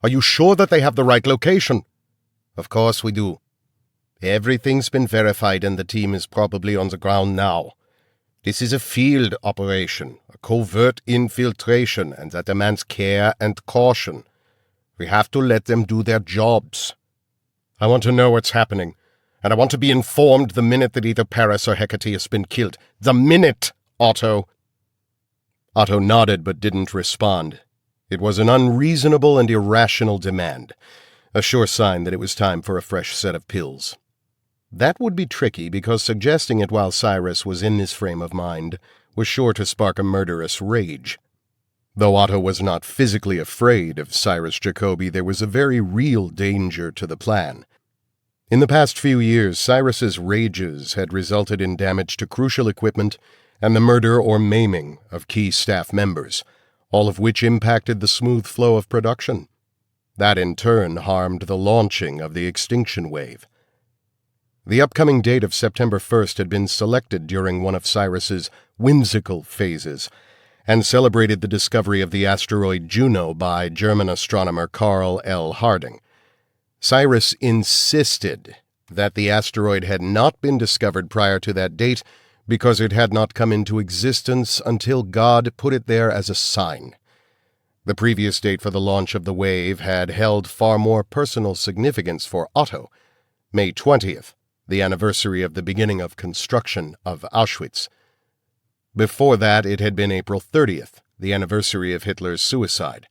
Are you sure that they have the right location? Of course we do. Everything's been verified and the team is probably on the ground now. This is a field operation, a covert infiltration, and that demands care and caution. We have to let them do their jobs. I want to know what's happening, and I want to be informed the minute that either Paris or Hecate has been killed. The minute, Otto!" Otto nodded but didn't respond. It was an unreasonable and irrational demand, a sure sign that it was time for a fresh set of pills. That would be tricky because suggesting it while Cyrus was in this frame of mind was sure to spark a murderous rage. Though Otto was not physically afraid of Cyrus Jacoby, there was a very real danger to the plan. In the past few years, Cyrus's rages had resulted in damage to crucial equipment and the murder or maiming of key staff members, all of which impacted the smooth flow of production. That in turn harmed the launching of the extinction wave. The upcoming date of September 1st had been selected during one of Cyrus's whimsical phases, and celebrated the discovery of the asteroid Juno by German astronomer Carl L. Harding. Cyrus insisted that the asteroid had not been discovered prior to that date because it had not come into existence until God put it there as a sign. The previous date for the launch of the wave had held far more personal significance for Otto, May 20th, the anniversary of the beginning of construction of Auschwitz. Before that, it had been April 30th, the anniversary of Hitler's suicide.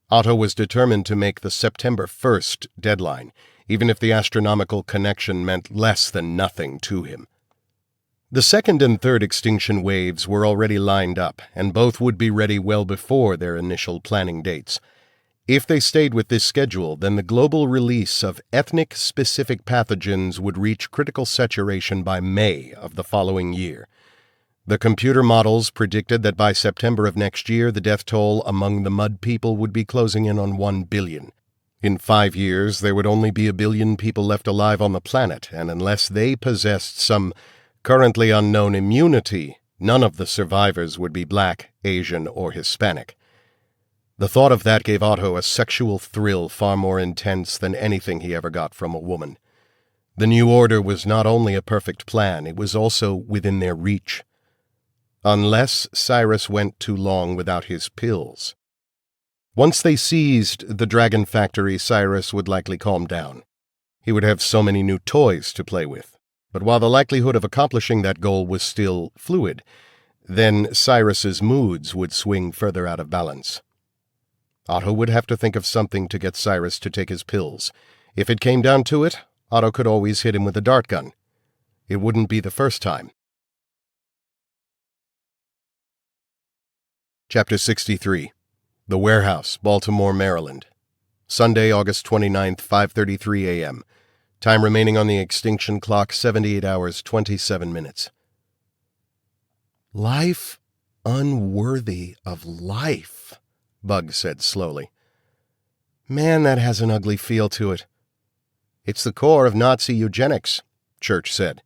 Otto was determined to make the September 1st deadline, even if the astronomical connection meant less than nothing to him. The second and third extinction waves were already lined up, and both would be ready well before their initial planning dates. If they stayed with this schedule, then the global release of ethnic-specific pathogens would reach critical saturation by May of the following year. The computer models predicted that by September of next year, the death toll among the mud people would be closing in on 1 billion. In 5 years, there would only be 1 billion people left alive on the planet, and unless they possessed some currently unknown immunity, none of the survivors would be Black, Asian, or Hispanic. The thought of that gave Otto a sexual thrill far more intense than anything he ever got from a woman. The new order was not only a perfect plan, it was also within their reach. Unless Cyrus went too long without his pills. Once they seized the Dragon Factory, Cyrus would likely calm down. He would have so many new toys to play with. But while the likelihood of accomplishing that goal was still fluid, then Cyrus's moods would swing further out of balance. Otto would have to think of something to get Cyrus to take his pills. If it came down to it, Otto could always hit him with a dart gun. It wouldn't be the first time. Chapter 63. The Warehouse, Baltimore, Maryland. Sunday, August 29th, 5:33 a.m. Time remaining on the extinction clock, 78 hours, 27 minutes. "Life unworthy of life," Bug said slowly. "Man, that has an ugly feel to it." "It's the core of Nazi eugenics," Church said.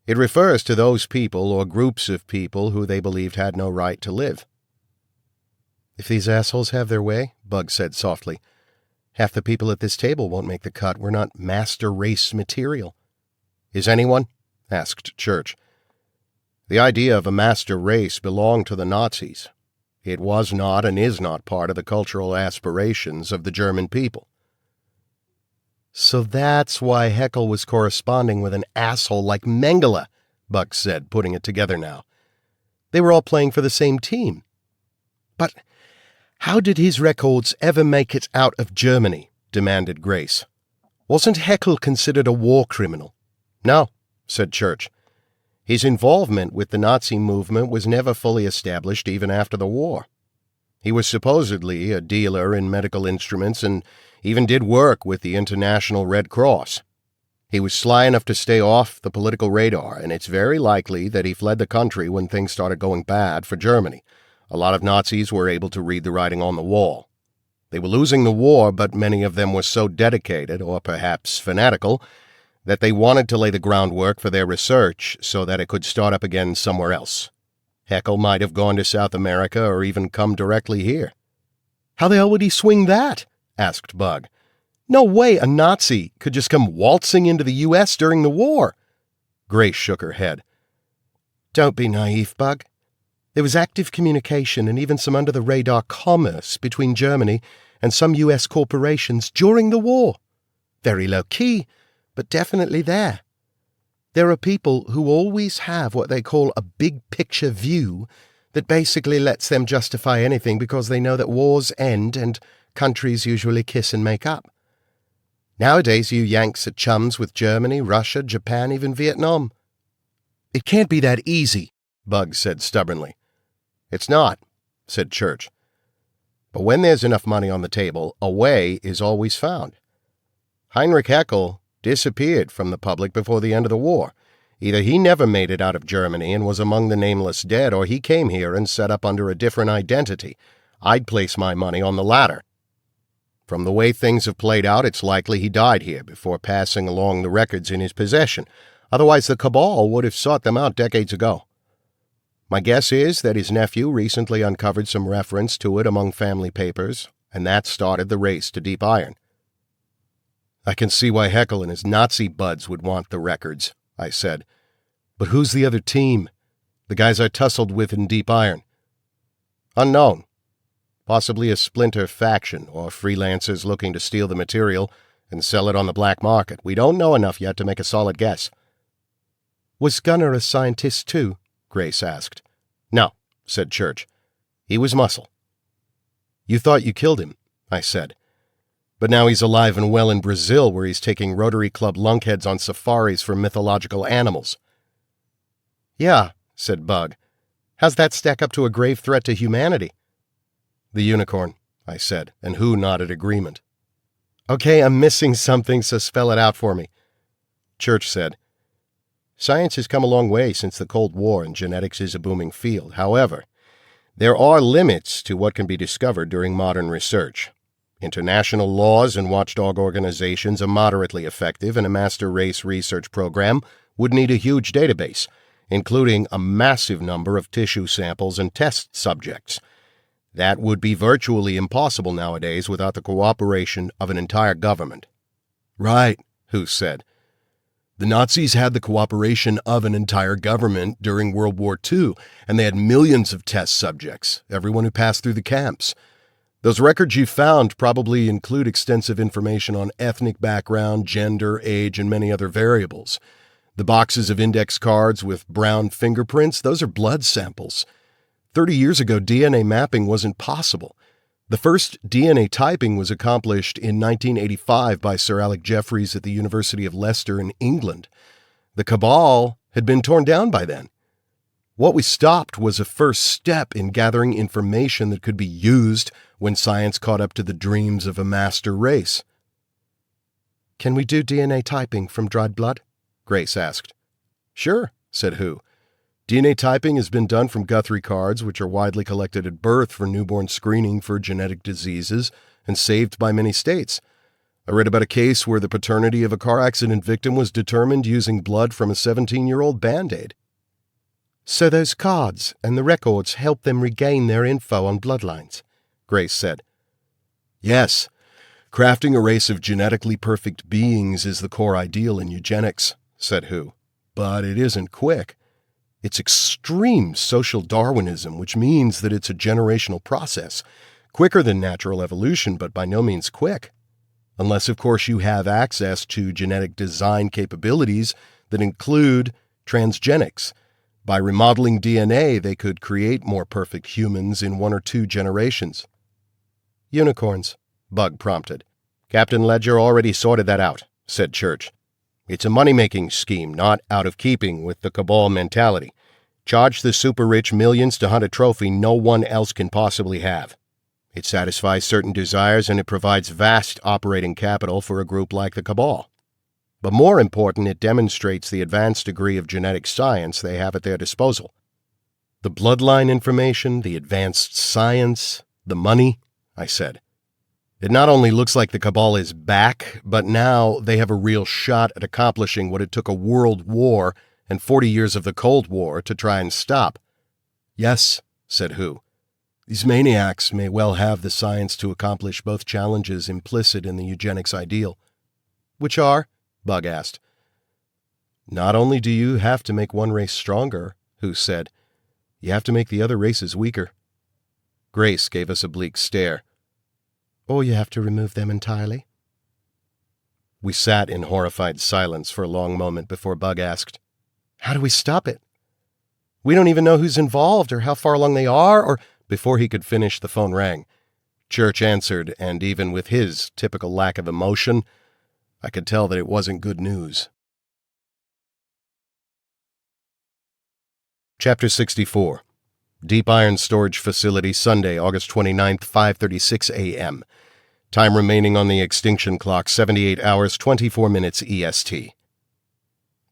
"It refers to those people or groups of people who they believed had no right to live." "If these assholes have their way," Bug said softly, "half the people at this table won't make the cut. We're not master race material." "Is anyone?" asked Church. "The idea of a master race belonged to the Nazis. It was not and is not part of the cultural aspirations of the German people." "So that's why Heckel was corresponding with an asshole like Mengele," Buck said, putting it together now. "They were all playing for the same team." "But how did his records ever make it out of Germany?" demanded Grace. "Wasn't Heckel considered a war criminal?" "No," said Church. "His involvement with the Nazi movement was never fully established even after the war. He was supposedly a dealer in medical instruments and even did work with the International Red Cross. He was sly enough to stay off the political radar, and it's very likely that he fled the country when things started going bad for Germany. A lot of Nazis were able to read the writing on the wall. They were losing the war, but many of them were so dedicated, or perhaps fanatical, that they wanted to lay the groundwork for their research so that it could start up again somewhere else. Heckel might have gone to South America or even come directly here." "How the hell would he swing that?" asked Bug. No way a Nazi could just come waltzing into the U.S. during the war. Grace shook her head. Don't be naive, Bug. There was active communication and even some under-the-radar commerce between Germany and some U.S. corporations during the war. Very low-key, but definitely there. There are people who always have what they call a big-picture view that basically lets them justify anything because they know that wars end and countries usually kiss and make up. Nowadays, you Yanks are chums with Germany, Russia, Japan, even Vietnam. It can't be that easy, Bug said stubbornly. It's not, said Church. But when there's enough money on the table, a way is always found. Heinrich Heckel disappeared from the public before the end of the war. Either he never made it out of Germany and was among the nameless dead, or he came here and set up under a different identity. I'd place my money on the latter. From the way things have played out, it's likely he died here before passing along the records in his possession. Otherwise, the Cabal would have sought them out decades ago. My guess is that his nephew recently uncovered some reference to it among family papers, and that started the race to deep iron. I can see why Heckel and his Nazi buds would want the records, I said. But who's the other team? The guys I tussled with in deep iron? Unknown. Possibly a splinter faction or freelancers looking to steal the material and sell it on the black market. We don't know enough yet to make a solid guess. Was Gunnar a scientist too? Grace asked. No, said Church. He was muscle. You thought you killed him, I said. But now he's alive and well in Brazil, where he's taking Rotary Club lunkheads on safaris for mythological animals. Yeah, said Bug. How's that stack up to a grave threat to humanity? The unicorn, I said, and Who nodded agreement. Okay, I'm missing something, so spell it out for me. Church said, Science has come a long way since the Cold War, and genetics is a booming field. However, there are limits to what can be discovered during modern research. International laws and watchdog organizations are moderately effective, and a master race research program would need a huge database, including a massive number of tissue samples and test subjects. That would be virtually impossible nowadays without the cooperation of an entire government. Right, Who said. The Nazis had the cooperation of an entire government during World War II, and they had millions of test subjects, everyone who passed through the camps. Those records you found probably include extensive information on ethnic background, gender, age, and many other variables. The boxes of index cards with brown fingerprints, those are blood samples. 30 years ago, DNA mapping wasn't possible. The first DNA typing was accomplished in 1985 by Sir Alec Jeffreys at the University of Leicester in England. The Cabal had been torn down by then. What we stopped was a first step in gathering information that could be used when science caught up to the dreams of a master race. Can we do DNA typing from dried blood? Grace asked. Sure, said Who. DNA typing has been done from Guthrie cards, which are widely collected at birth for newborn screening for genetic diseases and saved by many states. I read about a case where the paternity of a car accident victim was determined using blood from a 17-year-old Band-Aid. So those cards and the records help them regain their info on bloodlines, Grace said. Yes. Crafting a race of genetically perfect beings is the core ideal in eugenics, said Who. But it isn't quick. It's extreme social Darwinism, which means that it's a generational process, quicker than natural evolution, but by no means quick. Unless, of course, you have access to genetic design capabilities that include transgenics. By remodeling DNA, they could create more perfect humans in 1 or 2 generations. Unicorns, Bug prompted. Captain Ledger already sorted that out, said Church. It's a money-making scheme, not out of keeping with the Cabal mentality. Charge the super-rich millions to hunt a trophy no one else can possibly have. It satisfies certain desires, and it provides vast operating capital for a group like the Cabal. But more important, it demonstrates the advanced degree of genetic science they have at their disposal. The bloodline information, the advanced science, the money, I said. It not only looks like the Cabal is back, but now they have a real shot at accomplishing what it took a world war and 40 years of the Cold War to try and stop. Yes, said Who. These maniacs may well have the science to accomplish both challenges implicit in the eugenics ideal. Which are? Bug asked. Not only do you have to make one race stronger, Who said, you have to make the other races weaker. Grace gave us a bleak stare. Or you have to remove them entirely. We sat in horrified silence for a long moment before Bug asked, How do we stop it? We don't even know who's involved or how far along they are, or... Before he could finish, the phone rang. Church answered, and even with his typical lack of emotion, I could tell that it wasn't good news. Chapter 64. Deep Iron Storage Facility, Sunday, August 29th, 5:36 a.m. Time remaining on the extinction clock, 78 hours, 24 minutes EST.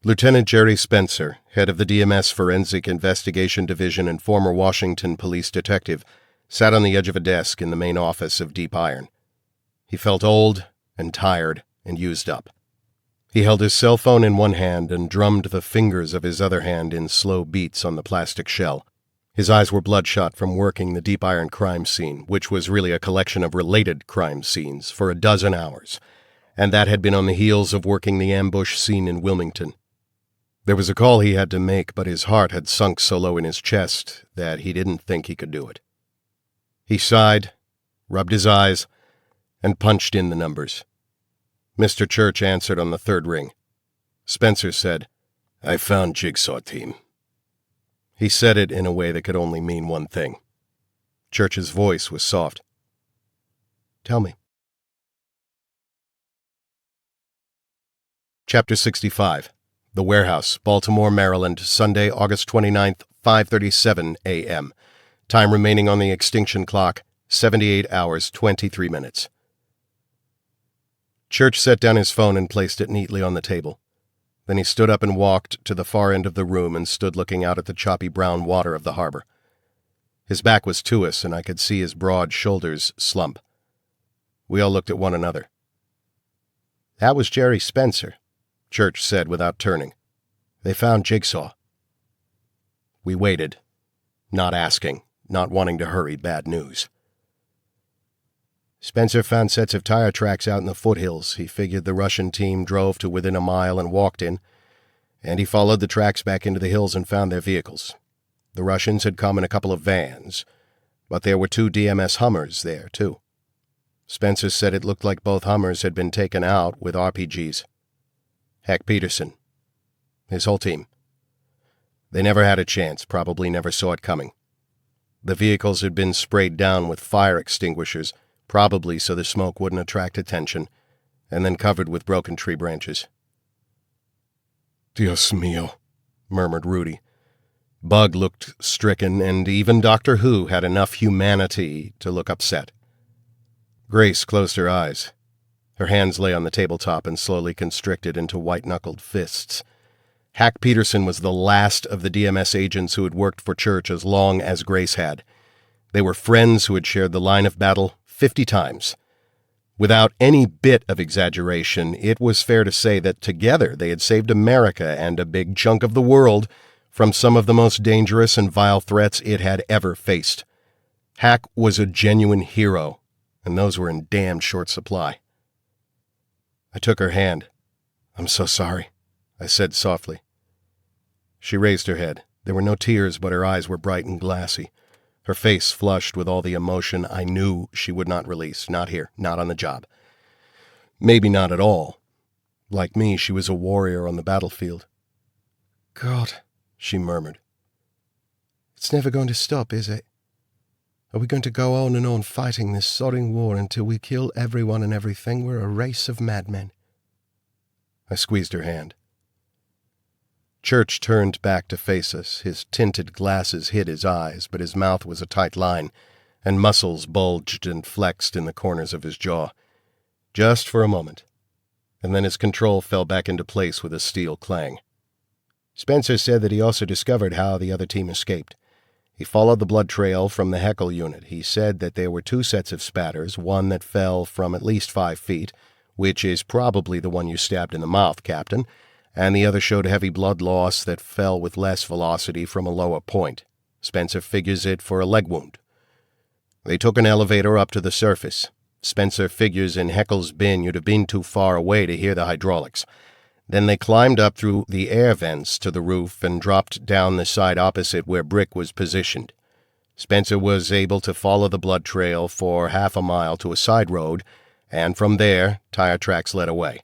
Lieutenant Jerry Spencer, head of the DMS Forensic Investigation Division and former Washington police detective, sat on the edge of a desk in the main office of Deep Iron. He felt old and tired and used up. He held his cell phone in one hand and drummed the fingers of his other hand in slow beats on the plastic shell. His eyes were bloodshot from working the Deep Iron crime scene, which was really a collection of related crime scenes, for a dozen hours, and that had been on the heels of working the ambush scene in Wilmington. There was a call he had to make, but his heart had sunk so low in his chest that he didn't think he could do it. He sighed, rubbed his eyes, and punched in the numbers. Mr. Church answered on the third ring. Spencer said, I found Jigsaw Team. He said it in a way that could only mean one thing. Church's voice was soft. Tell me. Chapter 65. The Warehouse, Baltimore, Maryland, Sunday, August 29th, 5:37 a.m. Time remaining on the extinction clock, 78 hours, 23 minutes. Church set down his phone and placed it neatly on the table. Then he stood up and walked to the far end of the room and stood looking out at the choppy brown water of the harbor. His back was to us, and I could see his broad shoulders slump. We all looked at one another. That was Jerry Spencer, Church said without turning. They found Jigsaw. We waited, not asking, not wanting to hurry bad news. Spencer found sets of tire tracks out in the foothills. He figured the Russian team drove to within a mile and walked in, and he followed the tracks back into the hills and found their vehicles. The Russians had come in a couple of vans, but there were 2 DMS Hummers there, too. Spencer said it looked like both Hummers had been taken out with RPGs. Hack Peterson. His whole team. They never had a chance, probably never saw it coming. The vehicles had been sprayed down with fire extinguishers, probably so the smoke wouldn't attract attention, and then covered with broken tree branches. Dios mío, murmured Rudy. Bug looked stricken, and even Doctor Who had enough humanity to look upset. Grace closed her eyes. Her hands lay on the tabletop and slowly constricted into white-knuckled fists. Hack Peterson was the last of the DMS agents who had worked for Church as long as Grace had. They were friends who had shared the line of battle 50 times. Without any bit of exaggeration, it was fair to say that together they had saved America and a big chunk of the world from some of the most dangerous and vile threats it had ever faced. Hack was a genuine hero, and those were in damn short supply. I took her hand. I'm so sorry, I said softly. She raised her head. There were no tears, but her eyes were bright and glassy. Her face flushed with all the emotion I knew she would not release. Not here, not on the job. Maybe not at all. Like me, she was a warrior on the battlefield. God, she murmured. It's never going to stop, is it? Are we going to go on and on fighting this sodding war until we kill everyone and everything? We're a race of madmen. I squeezed her hand. Church turned back to face us. His tinted glasses hid his eyes, but his mouth was a tight line, and muscles bulged and flexed in the corners of his jaw. Just for a moment. And then his control fell back into place with a steel clang. Spencer said that he also discovered how the other team escaped. He followed the blood trail from the Heckle unit. He said that there were 2 sets of spatters, one that fell from at least 5 feet, which is probably the one you stabbed in the mouth, Captain, and the other showed heavy blood loss that fell with less velocity from a lower point. Spencer figures it for a leg wound. They took an elevator up to the surface. Spencer figures in Heckle's bin you'd have been too far away to hear the hydraulics. Then they climbed up through the air vents to the roof and dropped down the side opposite where Brick was positioned. Spencer was able to follow the blood trail for half a mile to a side road, and from there, tire tracks led away.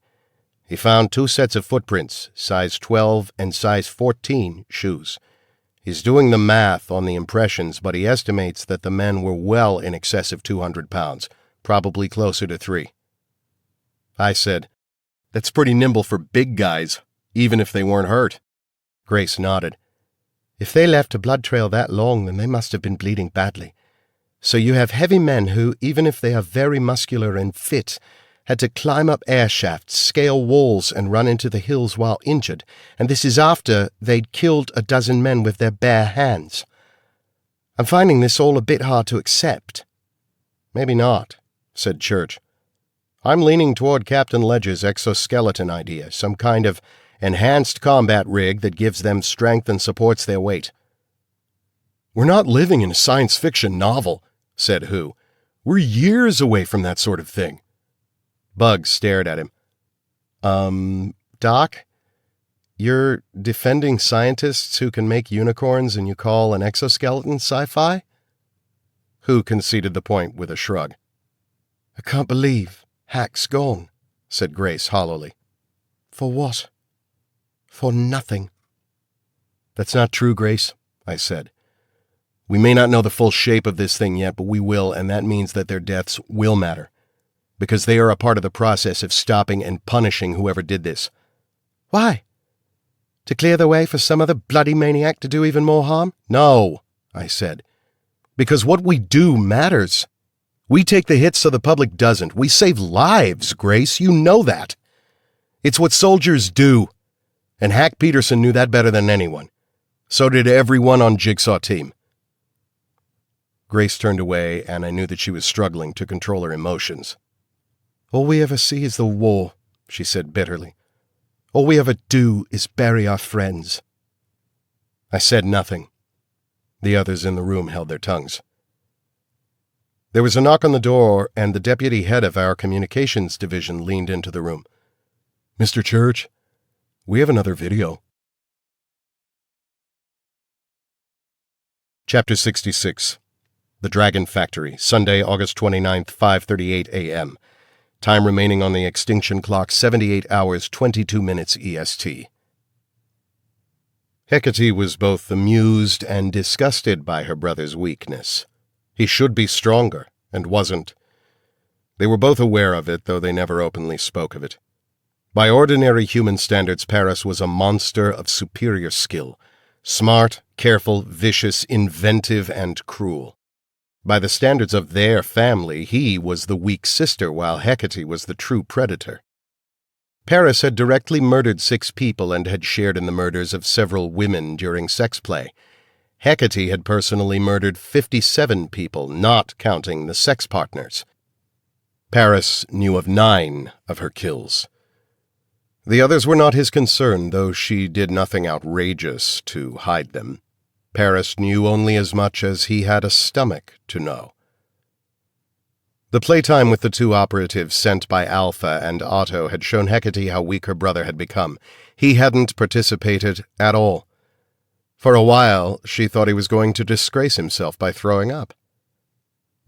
He found 2 sets of footprints, size 12 and size 14 shoes. He's doing the math on the impressions, but he estimates that the men were well in excess of 200 pounds, probably closer to 3. I said, "That's pretty nimble for big guys, even if they weren't hurt." Grace nodded. If they left a blood trail that long, then they must have been bleeding badly. So you have heavy men who, even if they are very muscular and fit, had to climb up air shafts, scale walls, and run into the hills while injured, and this is after they'd killed a dozen men with their bare hands. I'm finding this all a bit hard to accept. "Maybe not," said Church. "I'm leaning toward Captain Ledger's exoskeleton idea, some kind of enhanced combat rig that gives them strength and supports their weight." "We're not living in a science fiction novel," said Who. "We're years away from that sort of thing." Bugs stared at him. Doc? You're defending scientists who can make unicorns and you call an exoskeleton sci-fi?" Who conceded the point with a shrug. I can't believe Hack's gone, said Grace hollowly. For what? For nothing. "That's not true, Grace," I said. "We may not know the full shape of this thing yet, but we will, and that means that their deaths will matter. Because they are a part of the process of stopping and punishing whoever did this." Why? To clear the way for some other bloody maniac to do even more harm? "No," I said. "Because what we do matters. We take the hits so the public doesn't. We save lives, Grace. You know that. It's what soldiers do. And Hack Peterson knew that better than anyone. So did everyone on Jigsaw Team." Grace turned away, and I knew that she was struggling to control her emotions. All we ever see is the war, she said bitterly. All we ever do is bury our friends. I said nothing. The others in the room held their tongues. There was a knock on the door, and the deputy head of our communications division leaned into the room. "Mr. Church, we have another video." Chapter 66. The Dragon Factory, Sunday, August 29th, 5:38 a.m. Time remaining on the extinction clock, 78 hours, 22 minutes EST. Hecate was both amused and disgusted by her brother's weakness. He should be stronger, and wasn't. They were both aware of it, though they never openly spoke of it. By ordinary human standards, Paris was a monster of superior skill. Smart, careful, vicious, inventive, and cruel. By the standards of their family, he was the weak sister, while Hecate was the true predator. Paris had directly murdered 6 people and had shared in the murders of several women during sex play. Hecate had personally murdered 57 people, not counting the sex partners. Paris knew of 9 of her kills. The others were not his concern, though she did nothing outrageous to hide them. Paris knew only as much as he had a stomach to know. The playtime with the 2 operatives sent by Alpha and Otto had shown Hecate how weak her brother had become. He hadn't participated at all. For a while, she thought he was going to disgrace himself by throwing up.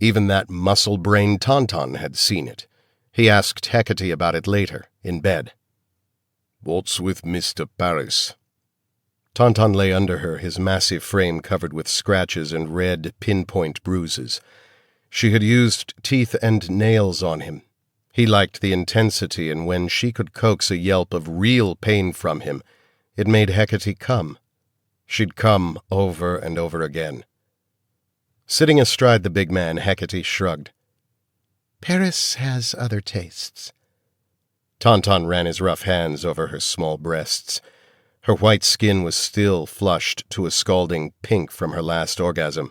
Even that muscle-brained Tauntaun had seen it. He asked Hecate about it later, in bed. "What's with Mr. Paris?" Tauntaun lay under her, his massive frame covered with scratches and red, pinpoint bruises. She had used teeth and nails on him. He liked the intensity, and when she could coax a yelp of real pain from him, it made Hecate come. She'd come over and over again. Sitting astride the big man, Hecate shrugged. Paris has other tastes. Tauntaun ran his rough hands over her small breasts. Her white skin was still flushed to a scalding pink from her last orgasm.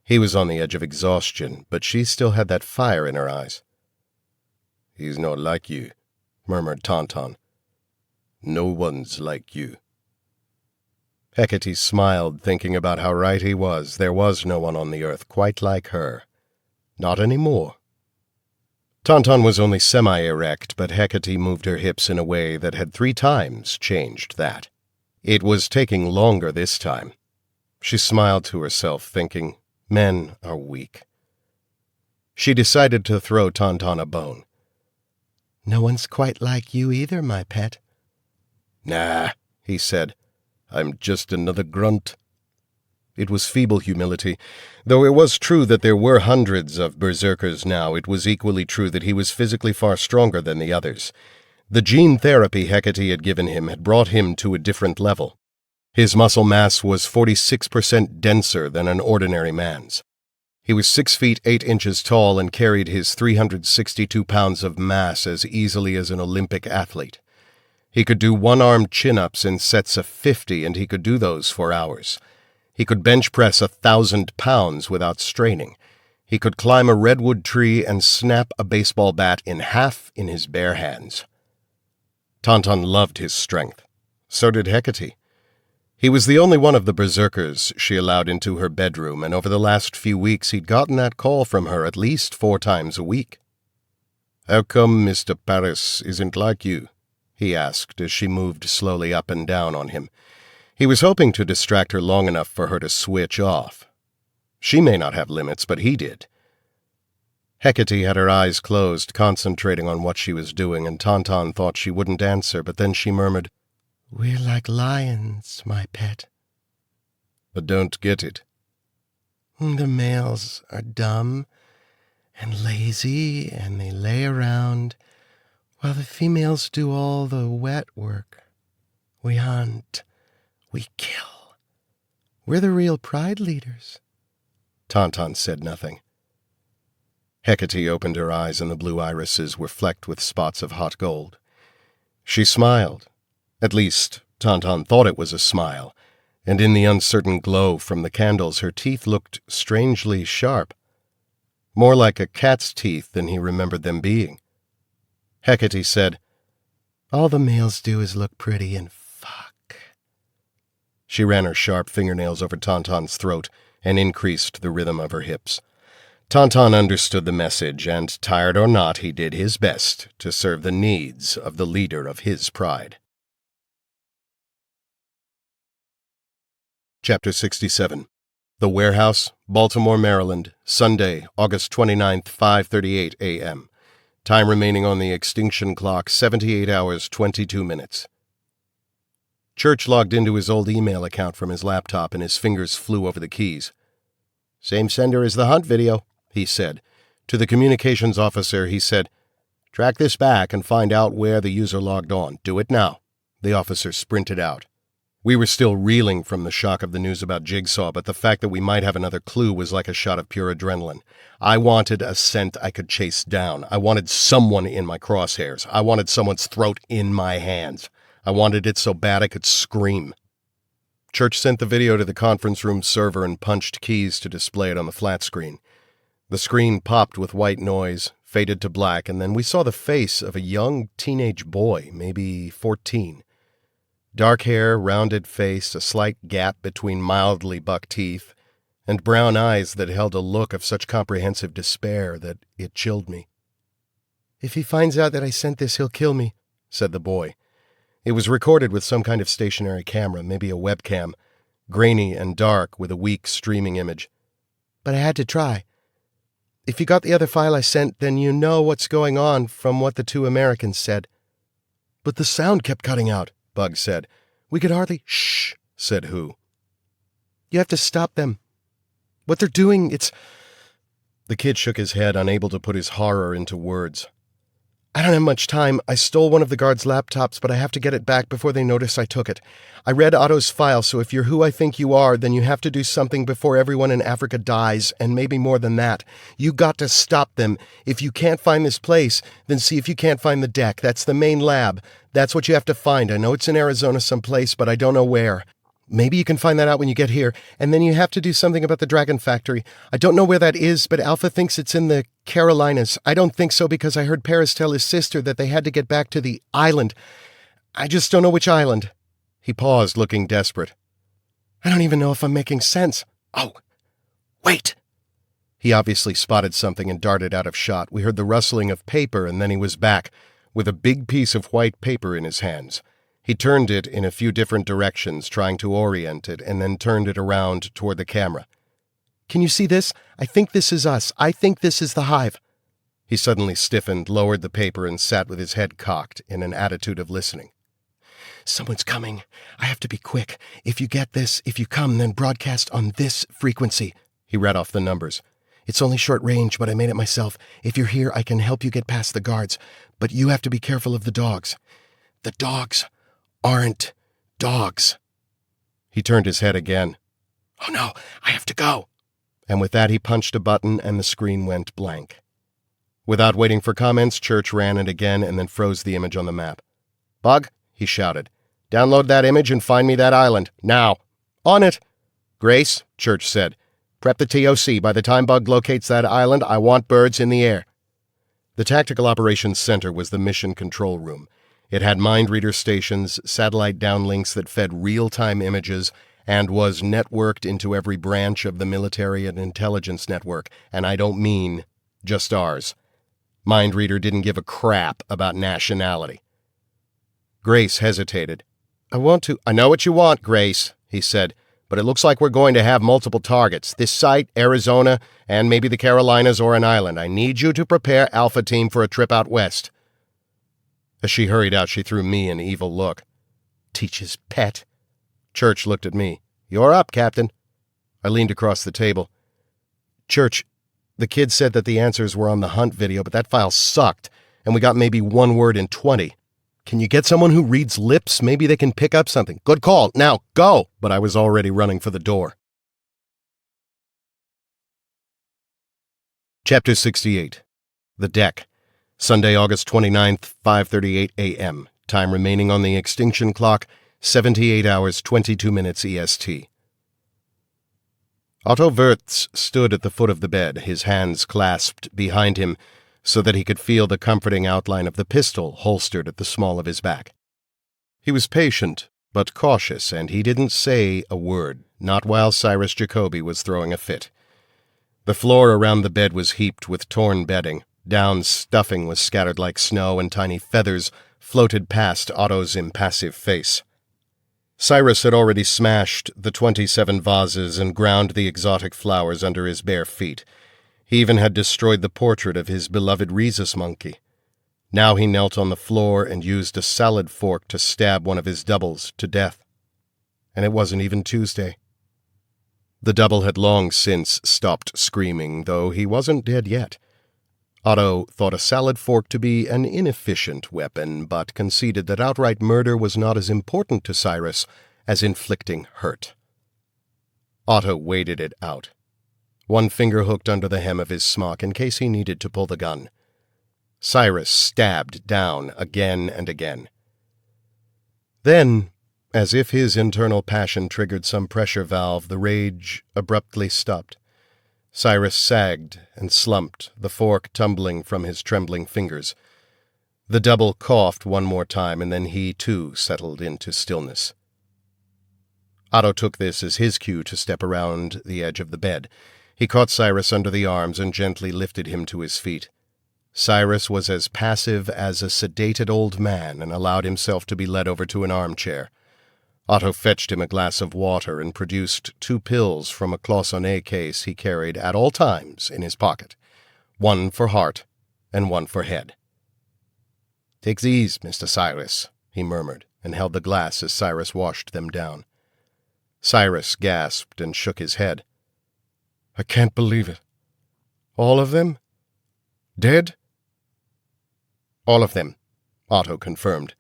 He was on the edge of exhaustion, but she still had that fire in her eyes. "He's not like you," murmured Tauntaun. "No one's like you." Hecate smiled, thinking about how right he was. There was no one on the earth quite like her. Not anymore. Tauntaun was only semi-erect, but Hecate moved her hips in a way that had 3 times changed that. It was taking longer this time. She smiled to herself, thinking, men are weak. She decided to throw Tauntaun a bone. No one's quite like you either, my pet. Nah, he said. I'm just another grunt. It was feeble humility. Though it was true that there were hundreds of berserkers now, it was equally true that he was physically far stronger than the others. The gene therapy Hecate had given him had brought him to a different level. His muscle mass was 46% denser than an ordinary man's. He was 6 feet 8 inches tall and carried his 362 pounds of mass as easily as an Olympic athlete. He could do one-armed chin-ups in sets of 50, and he could do those for hours. He could bench press 1,000 pounds without straining. He could climb a redwood tree and snap a baseball bat in half in his bare hands. Tauntaun loved his strength. So did Hecate. He was the only one of the berserkers she allowed into her bedroom, and over the last few weeks he'd gotten that call from her at least 4 times a week. "How come Mr. Paris isn't like you?" he asked as she moved slowly up and down on him. He was hoping to distract her long enough for her to switch off. She may not have limits, but he did. Hecate had her eyes closed, concentrating on what she was doing, and Tauntaun thought she wouldn't answer, but then she murmured, We're like lions, my pet. "I don't get it." The males are dumb and lazy, and they lay around, while the females do all the wet work. We hunt. We kill. We're the real pride leaders." Tauntaun said nothing. Hecate opened her eyes, and the blue irises were flecked with spots of hot gold. She smiled. At least, Tauntaun thought it was a smile, and in the uncertain glow from the candles her teeth looked strangely sharp. More like a cat's teeth than he remembered them being. Hecate said, "All the males do is look pretty and fuck." She ran her sharp fingernails over Tauntaun's throat and increased the rhythm of her hips. Tauntaun understood the message, and, tired or not, he did his best to serve the needs of the leader of his pride. Chapter 67. The Warehouse, Baltimore, Maryland, Sunday, August 29th, 5:38 a.m. Time remaining on the extinction clock, 78 hours, 22 minutes. Church logged into his old email account from his laptop, and his fingers flew over the keys. "Same sender as the hunt video," he said. To the communications officer, he said, "Track this back and find out where the user logged on. Do it now." The officer sprinted out. We were still reeling from the shock of the news about Jigsaw, but the fact that we might have another clue was like a shot of pure adrenaline. I wanted a scent I could chase down. I wanted someone in my crosshairs. I wanted someone's throat in my hands. I wanted it so bad I could scream. Church sent the video to the conference room server and punched keys to display it on the flat screen. The screen popped with white noise, faded to black, and then we saw the face of a young teenage boy, maybe 14. Dark hair, rounded face, a slight gap between mildly buck teeth, and brown eyes that held a look of such comprehensive despair that it chilled me. "If he finds out that I sent this, he'll kill me," said the boy. It was recorded with some kind of stationary camera, maybe a webcam, grainy and dark with a weak streaming image. "But I had to try. If you got the other file I sent, then you know what's going on from what the 2 Americans said." "But the sound kept cutting out," Bug said. "We could hardly—" "Shh," said Who. "You have to stop them. What they're doing, it's—" The kid shook his head, unable to put his horror into words. "I don't have much time. I stole one of the guards' laptops, but I have to get it back before they notice I took it. I read Otto's file, so if you're who I think you are, then you have to do something before everyone in Africa dies, and maybe more than that. You got to stop them. If you can't find this place, then see if you can't find the deck. That's the main lab. That's what you have to find. I know it's in Arizona someplace, but I don't know where. Maybe you can find that out when you get here, and then you have to do something about the Dragon Factory. I don't know where that is, but Alpha thinks it's in the Carolinas. I don't think so because I heard Paris tell his sister that they had to get back to the island. I just don't know which island." He paused, looking desperate. "I don't even know if I'm making sense. Oh, wait!" He obviously spotted something and darted out of shot. We heard the rustling of paper, and then he was back, with a big piece of white paper in his hands. He turned it in a few different directions, trying to orient it, and then turned it around toward the camera. "Can you see this? I think this is us. I think this is the hive." He suddenly stiffened, lowered the paper, and sat with his head cocked in an attitude of listening. "Someone's coming. I have to be quick. If you get this, if you come, then broadcast on this frequency." He read off the numbers. "It's only short range, but I made it myself. If you're here, I can help you get past the guards. But you have to be careful of the dogs. The dogs aren't dogs." He turned his head again. "Oh no, I have to go." And with that he punched a button and the screen went blank. Without waiting for comments, Church ran it again and then froze the image on the map. "Bug," he shouted, "download that image and find me that island. Now." "On it." "Grace," Church said, "prep the TOC. By the time Bug locates that island, I want birds in the air." The Tactical Operations Center was the mission control room. It had mind reader stations, satellite downlinks that fed real-time images, and was networked into every branch of the military and intelligence network, and I don't mean just ours. Mind reader didn't give a crap about nationality. Grace hesitated. "I know what you want, Grace," he said, "but it looks like we're going to have multiple targets. This site, Arizona, and maybe the Carolinas or an island. I need you to prepare Alpha Team for a trip out west." As she hurried out, she threw me an evil look. "Teach's pet." Church looked at me. "You're up, Captain." I leaned across the table. "Church, the kid said that the answers were on the hunt video, but that file sucked, and we got maybe 1 word in 20. Can you get someone who reads lips? Maybe they can pick up something." "Good call. Now, go!" But I was already running for the door. Chapter 68. The Deck. Sunday, August 29th, 5:38 a.m. Time remaining on the extinction clock, 78 hours, 22 minutes EST. Otto Wurtz stood at the foot of the bed, his hands clasped behind him so that he could feel the comforting outline of the pistol holstered at the small of his back. He was patient, but cautious, and he didn't say a word, not while Cyrus Jacoby was throwing a fit. The floor around the bed was heaped with torn bedding. Down stuffing was scattered like snow, and tiny feathers floated past Otto's impassive face. Cyrus had already smashed the 27 vases and ground the exotic flowers under his bare feet. He even had destroyed the portrait of his beloved rhesus monkey. Now he knelt on the floor and used a salad fork to stab one of his doubles to death. And it wasn't even Tuesday. The double had long since stopped screaming, though he wasn't dead yet. Otto thought a salad fork to be an inefficient weapon, but conceded that outright murder was not as important to Cyrus as inflicting hurt. Otto waited it out. One finger hooked under the hem of his smock in case he needed to pull the gun. Cyrus stabbed down again and again. Then, as if his internal passion triggered some pressure valve, the rage abruptly stopped. Cyrus sagged and slumped, the fork tumbling from his trembling fingers. The double coughed one more time, and then he, too, settled into stillness. Otto took this as his cue to step around the edge of the bed. He caught Cyrus under the arms and gently lifted him to his feet. Cyrus was as passive as a sedated old man and allowed himself to be led over to an armchair. Otto fetched him a glass of water and produced 2 pills from a cloisonné case he carried at all times in his pocket, one for heart and one for head. "Take these, Mr. Cyrus," he murmured, and held the glass as Cyrus washed them down. Cyrus gasped and shook his head. "I can't believe it. All of them? Dead?" "All of them," Otto confirmed.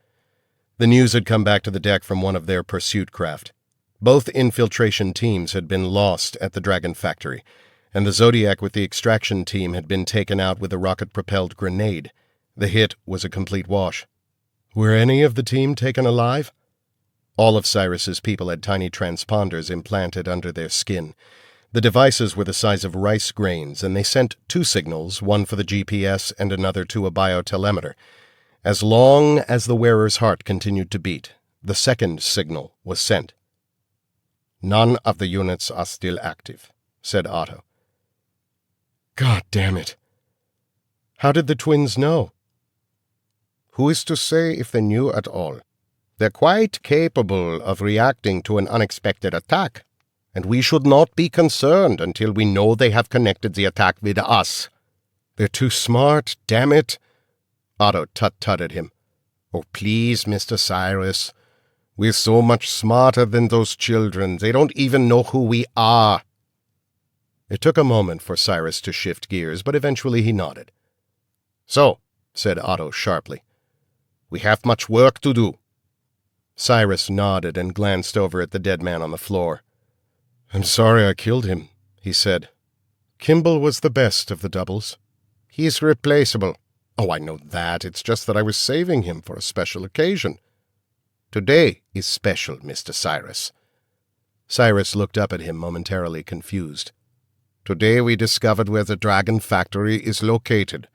The news had come back to the deck from one of their pursuit craft. Both infiltration teams had been lost at the Dragon factory, and the Zodiac with the extraction team had been taken out with a rocket-propelled grenade. The hit was a complete wash. Were any of the team taken alive? All of Cyrus's people had tiny transponders implanted under their skin. The devices were the size of rice grains, and they sent 2 signals, one for the GPS and another to a biotelemeter. As long as the wearer's heart continued to beat, the second signal was sent. "None of the units are still active," said Otto. God damn it. How did the twins know? Who is to say if they knew at all? They're quite capable of reacting to an unexpected attack, and we should not be concerned until we know they have connected the attack with us. They're too smart, damn it. Otto tut-tutted him. Oh, please, Mr. Cyrus. We're so much smarter than those children. They don't even know who we are. It took a moment for Cyrus to shift gears, but eventually he nodded. So, said Otto sharply, we have much work to do. Cyrus nodded and glanced over at the dead man on the floor. I'm sorry I killed him, he said. Kimball was the best of the doubles. He's replaceable. Oh, I know that. It's just that I was saving him for a special occasion. Today is special, Mr. Cyrus. Cyrus looked up at him, momentarily confused. Today we discovered where the Dragon Factory is located.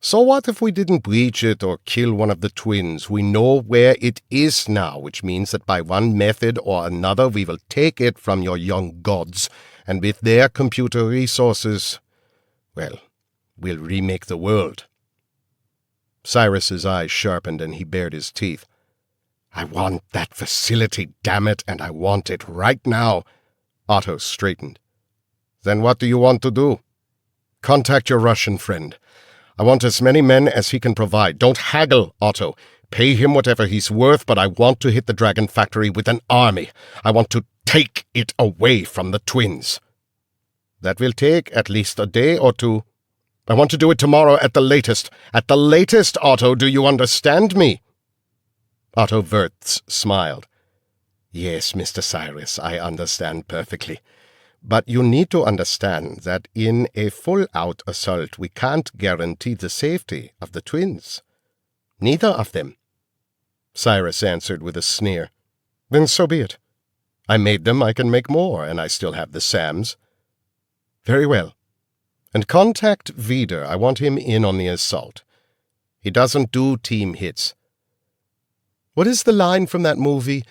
So what if we didn't breach it or kill one of the twins? We know where it is now, which means that by one method or another we will take it from your young gods, and with their computer resources, well, we'll remake the world. Cyrus's eyes sharpened and he bared his teeth. I want that facility, damn it, and I want it right now. Otto straightened. Then what do you want to do? Contact your Russian friend. I want as many men as he can provide. Don't haggle, Otto. Pay him whatever he's worth, but I want to hit the Dragon Factory with an army. I want to take it away from the twins. That will take at least a day or two. I want to do it tomorrow at the latest. At the latest, Otto, do you understand me? Otto Wirtz smiled. Yes, Mr. Cyrus, I understand perfectly. But you need to understand that in a full-out assault we can't guarantee the safety of the twins. Neither of them. Cyrus answered with a sneer. Then so be it. I made them, I can make more, and I still have the SAMs. Very well. And contact Wieder. I want him in on the assault. He doesn't do team hits. What is the line from that movie?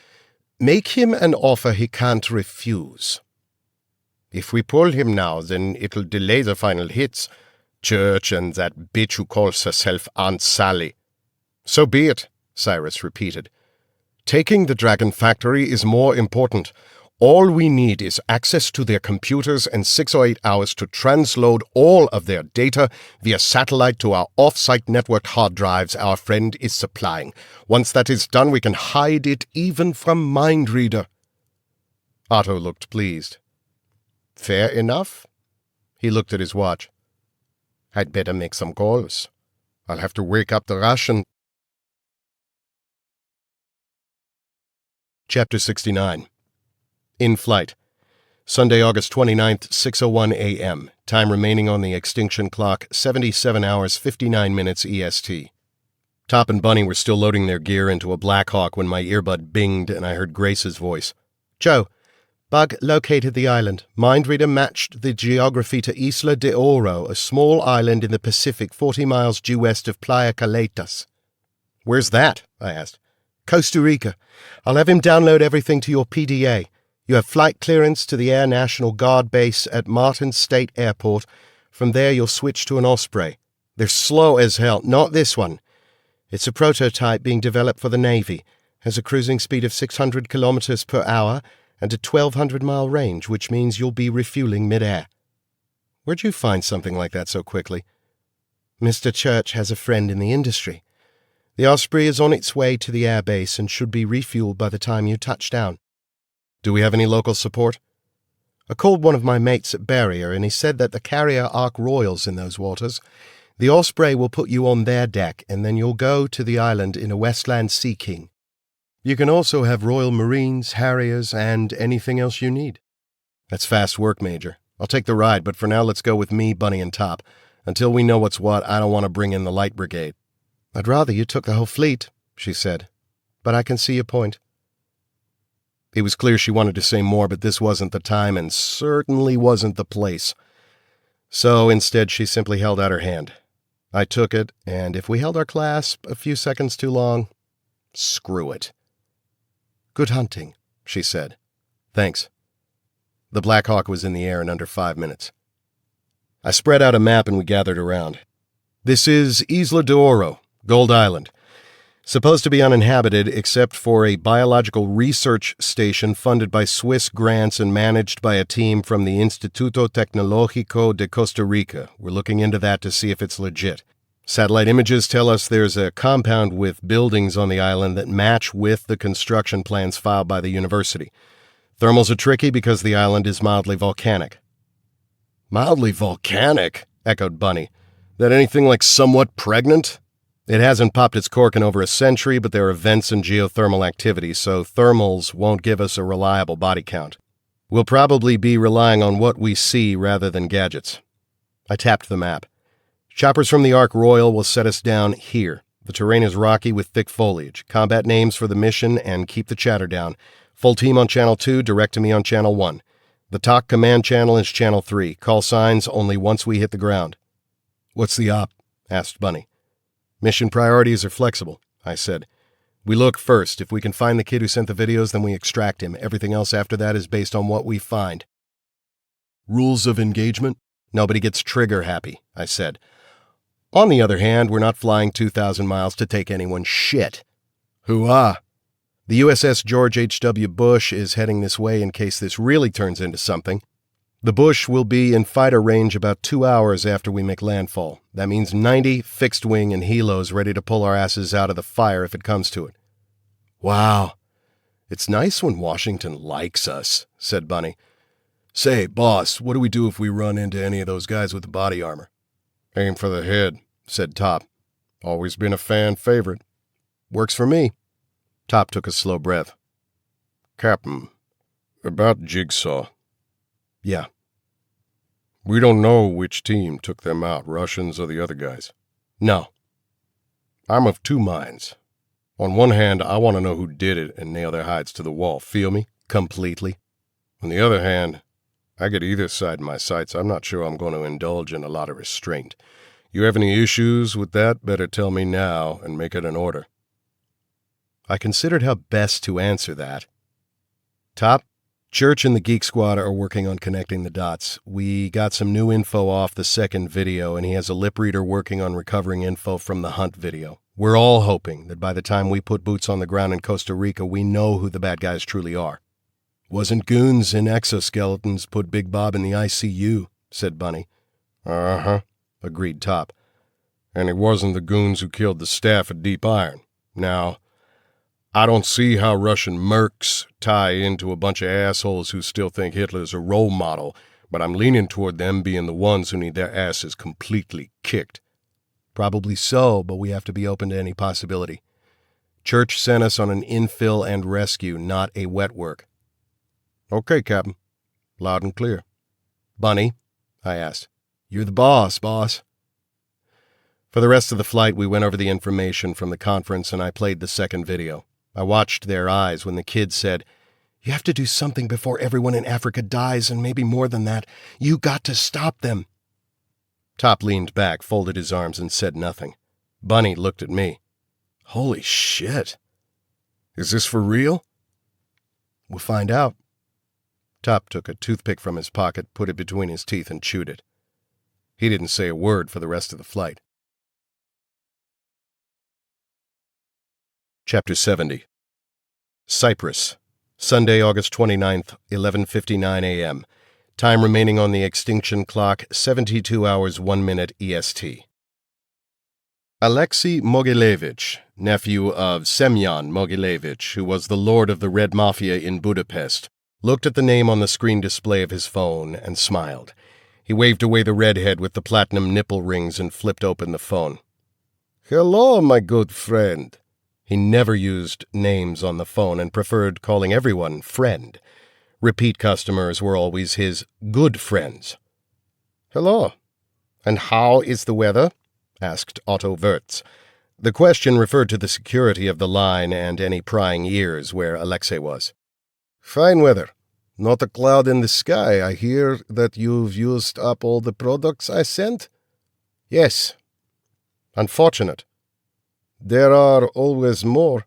Make him an offer he can't refuse. If we pull him now, then it'll delay the final hits. Church and that bitch who calls herself Aunt Sally. So be it, Cyrus repeated. Taking the Dragon Factory is more important. All we need is access to their computers and 6 or 8 hours to transload all of their data via satellite to our off-site networked hard drives our friend is supplying. Once that is done, we can hide it even from MindReader. Otto looked pleased. Fair enough. He looked at his watch. I'd better make some calls. I'll have to wake up the Russian. Chapter 69. In flight. Sunday, August 29th, 6:01 a.m. Time remaining on the extinction clock, 77 hours, 59 minutes EST. Top and Bunny were still loading their gear into a Black Hawk when my earbud binged and I heard Grace's voice. Joe, Bug located the island. MindReader matched the geography to Isla de Oro, a small island in the Pacific 40 miles due west of Playa Caletas. Where's that? I asked. Costa Rica. I'll have him download everything to your PDA. You have flight clearance to the Air National Guard base at Martin State Airport. From there you'll switch to an Osprey. They're slow as hell. Not this one. It's a prototype being developed for the Navy. Has a cruising speed of 600 kilometers per hour and a 1,200-mile range, which means you'll be refueling mid-air. Where'd you find something like that so quickly? Mr. Church has a friend in the industry. The Osprey is on its way to the air base and should be refueled by the time you touch down. Do we have any local support? I called one of my mates at Barrier, and he said that the carrier Ark Royal's in those waters. The Osprey will put you on their deck, and then you'll go to the island in a Westland Sea King. You can also have Royal Marines, Harriers, and anything else you need. That's fast work, Major. I'll take the ride, but for now let's go with me, Bunny, and Top. Until we know what's what, I don't want to bring in the Light Brigade. I'd rather you took the whole fleet, she said. But I can see your point. It was clear she wanted to say more, but this wasn't the time and certainly wasn't the place. So instead she simply held out her hand. I took it, and if we held our clasp a few seconds too long, screw it. Good hunting, she said. Thanks. The Black Hawk was in the air in under 5 minutes. I spread out a map and we gathered around. This is Isla de Oro, Gold Island. Supposed to be uninhabited except for a biological research station funded by Swiss grants and managed by a team from the Instituto Tecnológico de Costa Rica. We're looking into that to see if it's legit. Satellite images tell us there's a compound with buildings on the island that match with the construction plans filed by the university. Thermals are tricky because the island is mildly volcanic. Mildly volcanic? Echoed Bunny. That anything like somewhat pregnant? It hasn't popped its cork in over a century, but there are vents and geothermal activity, so thermals won't give us a reliable body count. We'll probably be relying on what we see rather than gadgets. I tapped the map. Choppers from the Ark Royal will set us down here. The terrain is rocky with thick foliage. Combat names for the mission and keep the chatter down. Full team on Channel 2, direct to me on Channel 1. The TOC command channel is Channel 3. Call signs only once we hit the ground. What's the op? Asked Bunny. Mission priorities are flexible, I said. We look first. If we can find the kid who sent the videos, then we extract him. Everything else after that is based on what we find. Rules of engagement? Nobody gets trigger happy, I said. On the other hand, we're not flying 2,000 miles to take anyone's shit. Hoo-ah! The USS George H.W. Bush is heading this way in case this really turns into something. The Bush will be in fighter range about 2 hours after we make landfall. That means 90 fixed-wing and helos ready to pull our asses out of the fire if it comes to it. Wow. It's nice when Washington likes us, said Bunny. Say, boss, what do we do if we run into any of those guys with the body armor? Aim for the head, said Top. Always been a fan favorite. Works for me. Top took a slow breath. Captain, about Jigsaw. Yeah. We don't know which team took them out, Russians or the other guys. No. I'm of two minds. On one hand, I want to know who did it and nail their hides to the wall. Feel me? Completely. On the other hand, I get either side in my sights. I'm not sure I'm going to indulge in a lot of restraint. You have any issues with that? Better tell me now and make it an order. I considered how best to answer that. Top, Church and the Geek Squad are working on connecting the dots. We got some new info off the second video, and he has a lip reader working on recovering info from the Hunt video. We're all hoping that by the time we put boots on the ground in Costa Rica, we know who the bad guys truly are. Wasn't goons in exoskeletons put Big Bob in the ICU, said Bunny. Uh-huh, agreed Top. And it wasn't the goons who killed the staff at Deep Iron. Now, I don't see how Russian mercs tie into a bunch of assholes who still think Hitler's a role model, but I'm leaning toward them being the ones who need their asses completely kicked. Probably so, but we have to be open to any possibility. Church sent us on an infill and rescue, not a wet work. Okay, Captain. Loud and clear. Bunny, I asked. You're the boss. For the rest of the flight, we went over the information from the conference and I played the second video. I watched their eyes when the kid said, You have to do something before everyone in Africa dies, and maybe more than that. You got to stop them. Top leaned back, folded his arms, and said nothing. Bunny looked at me. Holy shit. Is this for real? We'll find out. Top took a toothpick from his pocket, put it between his teeth, and chewed it. He didn't say a word for the rest of the flight. Chapter 70. Cyprus. Sunday, August 29th, 11:59 a.m. Time remaining on the extinction clock, 72 hours 1 minute EST. Alexei Mogilevich, nephew of Semyon Mogilevich, who was the lord of the Red Mafia in Budapest, looked at the name on the screen display of his phone and smiled. He waved away the redhead with the platinum nipple rings and flipped open the phone. Hello, my good friend. He never used names on the phone and preferred calling everyone friend. Repeat customers were always his good friends. Hello. And how is the weather? Asked Otto Wirtz. The question referred to the security of the line and any prying ears where Alexei was. Fine weather. Not a cloud in the sky. I hear that you've used up all the products I sent? Yes. Unfortunate. There are always more.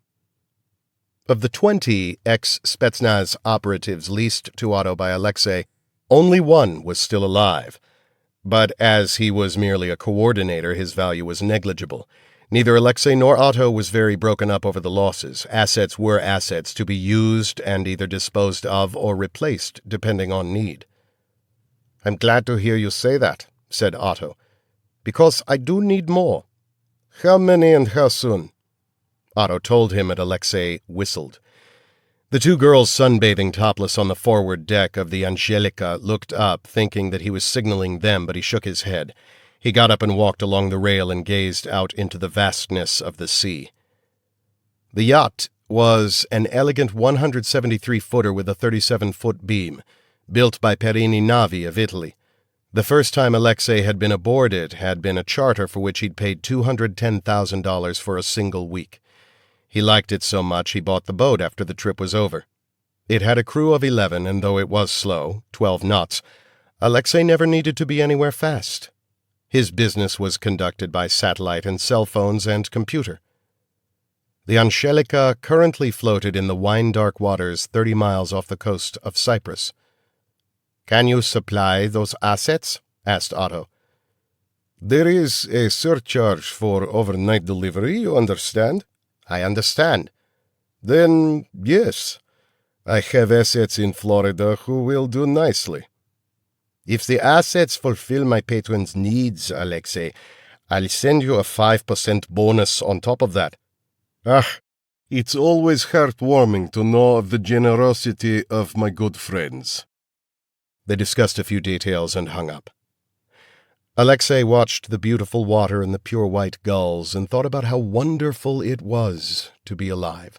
Of the 20 ex-Spetsnaz operatives leased to Otto by Alexei, only one was still alive. But as he was merely a coordinator, his value was negligible. Neither Alexei nor Otto was very broken up over the losses. Assets were assets to be used and either disposed of or replaced, depending on need. "I'm glad to hear you say that," said Otto, "because I do need more. How many and how soon?" Otto told him, and Alexei whistled. The two girls sunbathing topless on the forward deck of the Angelica looked up, thinking that he was signaling them, but he shook his head. He got up and walked along the rail and gazed out into the vastness of the sea. The yacht was an elegant 173-footer with a 37-foot beam, built by Perini Navi of Italy. The first time Alexei had been aboard it had been a charter for which he'd paid $210,000 for a single week. He liked it so much he bought the boat after the trip was over. It had a crew of 11, and though it was slow, 12 knots, Alexei never needed to be anywhere fast. His business was conducted by satellite and cell phones and computer. The Angelica currently floated in the wine-dark waters 30 miles off the coast of Cyprus. "Can you supply those assets?" asked Otto. "There is a surcharge for overnight delivery, you understand?" "I understand." "Then, yes. I have assets in Florida who will do nicely." "If the assets fulfill my patron's needs, Alexei, I'll send you a 5% bonus on top of that." "Ah, it's always heartwarming to know of the generosity of my good friends." They discussed a few details and hung up. Alexei watched the beautiful water and the pure white gulls and thought about how wonderful it was to be alive.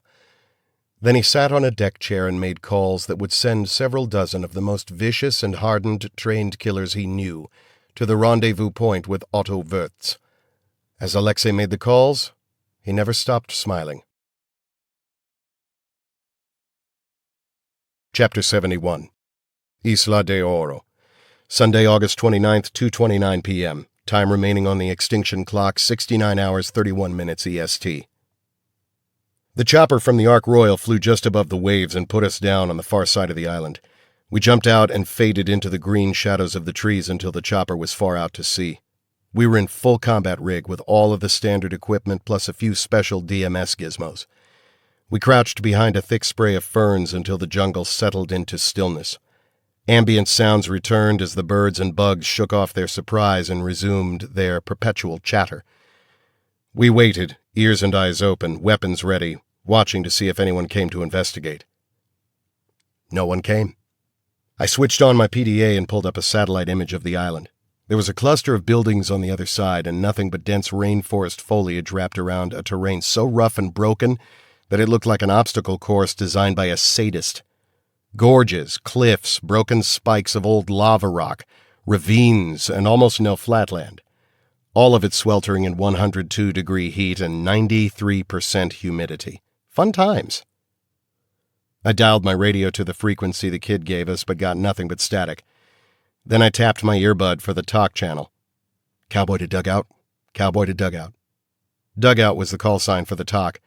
Then he sat on a deck chair and made calls that would send several dozen of the most vicious and hardened trained killers he knew to the rendezvous point with Otto Wirtz. As Alexei made the calls, he never stopped smiling. Chapter 71. Isla de Oro. Sunday, August 29th, 2:29 p.m. Time remaining on the extinction clock, 69 hours, 31 minutes EST. The chopper from the Ark Royal flew just above the waves and put us down on the far side of the island. We jumped out and faded into the green shadows of the trees until the chopper was far out to sea. We were in full combat rig with all of the standard equipment plus a few special DMS gizmos. We crouched behind a thick spray of ferns until the jungle settled into stillness. Ambient sounds returned as the birds and bugs shook off their surprise and resumed their perpetual chatter. We waited, ears and eyes open, weapons ready, watching to see if anyone came to investigate. No one came. I switched on my PDA and pulled up a satellite image of the island. There was a cluster of buildings on the other side and nothing but dense rainforest foliage wrapped around a terrain so rough and broken that it looked like an obstacle course designed by a sadist. Gorges, cliffs, broken spikes of old lava rock, ravines, and almost no flatland. All of it sweltering in 102-degree heat and 93% humidity. Fun times. I dialed my radio to the frequency the kid gave us, but got nothing but static. Then I tapped my earbud for the talk channel. Cowboy to dugout, cowboy to dugout. Dugout was the call sign for the talk.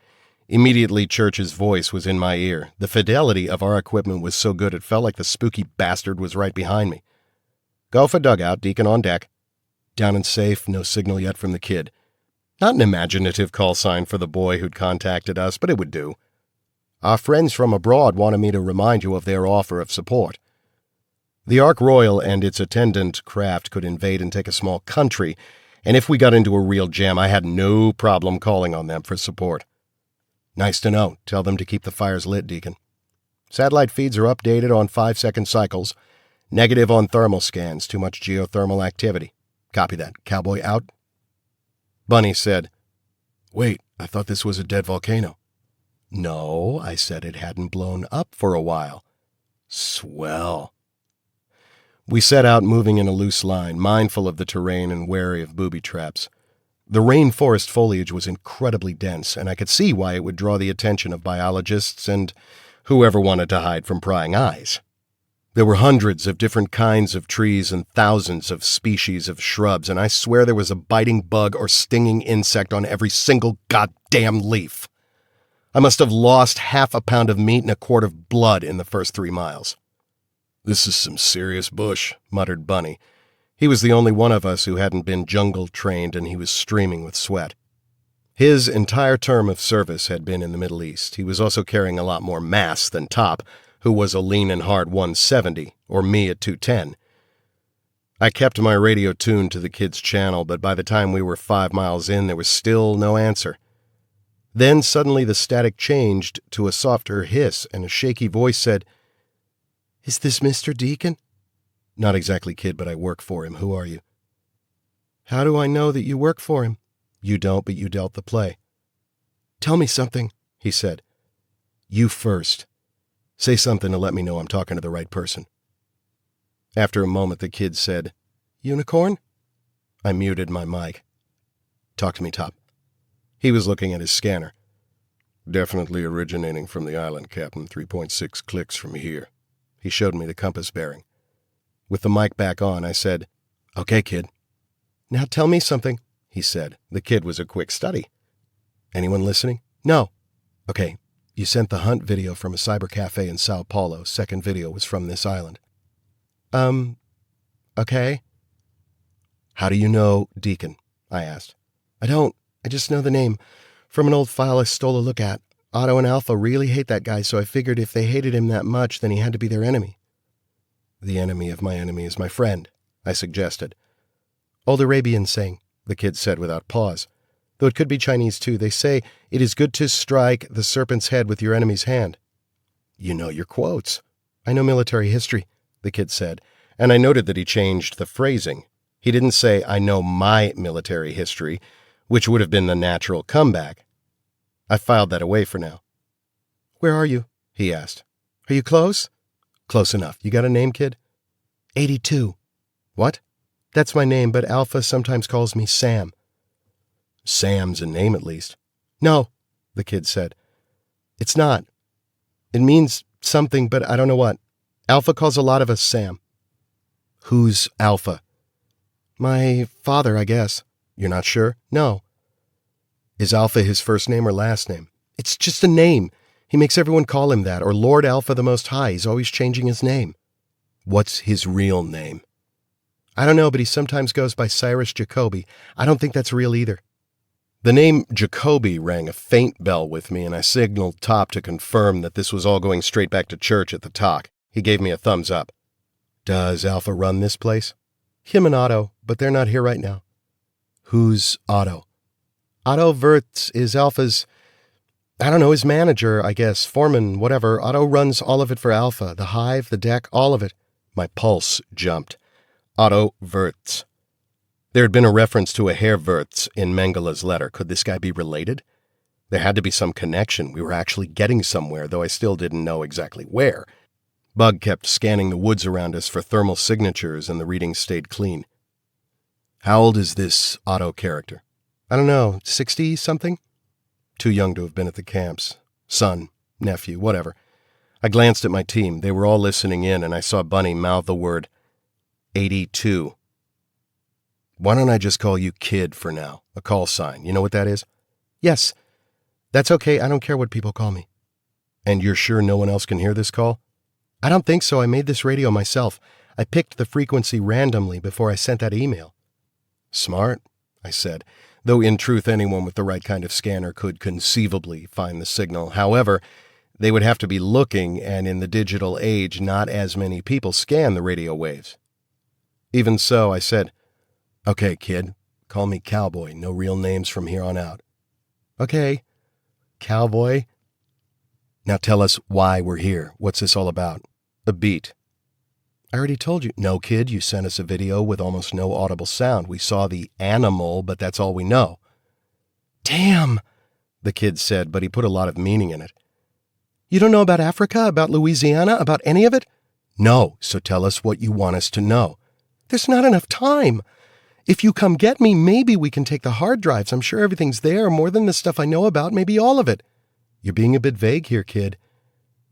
Immediately, Church's voice was in my ear. The fidelity of our equipment was so good it felt like the spooky bastard was right behind me. "Go for dugout, Deacon on deck." Down and safe, no signal yet from the kid. Not an imaginative call sign for the boy who'd contacted us, but it would do. "Our friends from abroad wanted me to remind you of their offer of support." The Ark Royal and its attendant craft could invade and take a small country, and if we got into a real jam, I had no problem calling on them for support. "Nice to know. Tell them to keep the fires lit, Deacon." "Satellite feeds are updated on 5-second cycles. Negative on thermal scans. Too much geothermal activity." "Copy that. Cowboy out." Bunny said, "Wait, I thought this was a dead volcano." "No, I said it hadn't blown up for a while." "Swell." We set out moving in a loose line, mindful of the terrain and wary of booby traps. The rainforest foliage was incredibly dense, and I could see why it would draw the attention of biologists and whoever wanted to hide from prying eyes. There were hundreds of different kinds of trees and thousands of species of shrubs, and I swear there was a biting bug or stinging insect on every single goddamn leaf. I must have lost half a pound of meat and a quart of blood in the first 3 miles. "This is some serious bush," muttered Bunny. He was the only one of us who hadn't been jungle-trained, and he was streaming with sweat. His entire term of service had been in the Middle East. He was also carrying a lot more mass than Top, who was a lean and hard 170, or me at 210. I kept my radio tuned to the kid's channel, but by the time we were 5 miles in, there was still no answer. Then suddenly the static changed to a softer hiss, and a shaky voice said, "Is this Mr. Deacon?" "Not exactly, kid, but I work for him. Who are you?" "How do I know that you work for him?" "You don't, but you dealt the play." "Tell me something," he said. "You first. Say something to let me know I'm talking to the right person." After a moment, the kid said, "Unicorn?" I muted my mic. "Talk to me, Top." He was looking at his scanner. "Definitely originating from the island, Captain. 3.6 clicks from here." He showed me the compass bearing. With the mic back on, I said, "Okay, kid." "Now tell me something," he said. The kid was a quick study. "Anyone listening?" "No." "Okay, you sent the hunt video from a cyber cafe in Sao Paulo. Second video was from this island." Okay." "How do you know Deacon?" I asked. I don't. I just know the name. From an old file I stole a look at. Otto and Alpha really hate that guy, so I figured if they hated him that much, then he had to be their enemy." "The enemy of my enemy is my friend," I suggested. "Old Arabian saying," the kid said without pause. "Though it could be Chinese too. They say it is good to strike the serpent's head with your enemy's hand." "You know your quotes." "I know military history," the kid said, and I noted that he changed the phrasing. He didn't say, "I know my military history," which would have been the natural comeback. I filed that away for now. "Where are you?" he asked. "Are you close?" "Close enough. You got a name, kid?" 82. "What?" "That's my name, but Alpha sometimes calls me Sam." "Sam's a name, at least." "No," the kid said. "It's not. It means something, but I don't know what. Alpha calls a lot of us Sam." "Who's Alpha?" "My father, I guess." "You're not sure?" "No." "Is Alpha his first name or last name?" "It's just a name. He makes everyone call him that, or Lord Alpha the Most High. He's always changing his name." "What's his real name?" "I don't know, but he sometimes goes by Cyrus Jacoby. I don't think that's real either." The name Jacoby rang a faint bell with me, and I signaled Top to confirm that this was all going straight back to church at the talk. He gave me a thumbs up. "Does Alpha run this place?" "Him and Otto, but they're not here right now." "Who's Otto?" "Otto Wirtz is Alpha's, I don't know, his manager, I guess, foreman, whatever. Otto runs all of it for Alpha, the hive, the deck, all of it." My pulse jumped. Otto Wirtz. There had been a reference to a Herr Wirtz in Mengele's letter. Could this guy be related? There had to be some connection. We were actually getting somewhere, though I still didn't know exactly where. Bug kept scanning the woods around us for thermal signatures, and the readings stayed clean. "How old is this Otto character?" "I don't know, 60-something?" "Too young to have been at the camps. Son, nephew, whatever." I glanced at my team. They were all listening in, and I saw Bunny mouth the word 82. "Why don't I just call you Kid for now? A call sign. You know what that is?" "Yes. That's okay. I don't care what people call me." "And you're sure no one else can hear this call?" "I don't think so. I made this radio myself. I picked the frequency randomly before I sent that email." "Smart," I said, though in truth anyone with the right kind of scanner could conceivably find the signal. However, they would have to be looking, and in the digital age, not as many people scan the radio waves. Even so, I said, "Okay, kid, call me Cowboy. No real names from here on out." "Okay, Cowboy." "Now tell us why we're here. What's this all about?" "A beat." "I already told you." "No, kid, you sent us a video with almost no audible sound. We saw the animal, but that's all we know." "Damn," the kid said, but he put a lot of meaning in it. "You don't know about Africa, about Louisiana, about any of it?" "No, so tell us what you want us to know." "There's not enough time. If you come get me, maybe we can take the hard drives. I'm sure everything's there, more than the stuff I know about, maybe all of it." "You're being a bit vague here, kid.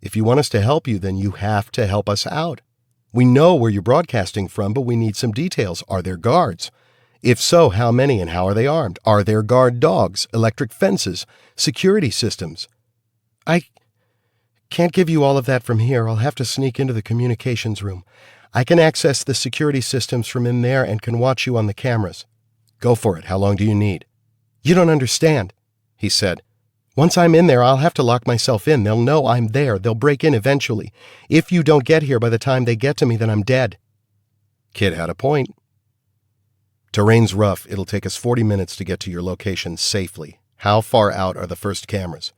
If you want us to help you, then you have to help us out. We know where you're broadcasting from, but we need some details. Are there guards? If so, how many and how are they armed? Are there guard dogs, electric fences, security systems?" "I can't give you all of that from here. I'll have to sneak into the communications room. I can access the security systems from in there and can watch you on the cameras. Go for it. How long do you need? You don't understand, he said. Once I'm in there, I'll have to lock myself in. They'll know I'm there. They'll break in eventually. If you don't get here by the time they get to me, then I'm dead. Kid had a point. Terrain's rough. It'll take us 40 minutes to get to your location safely. How far out are the first cameras?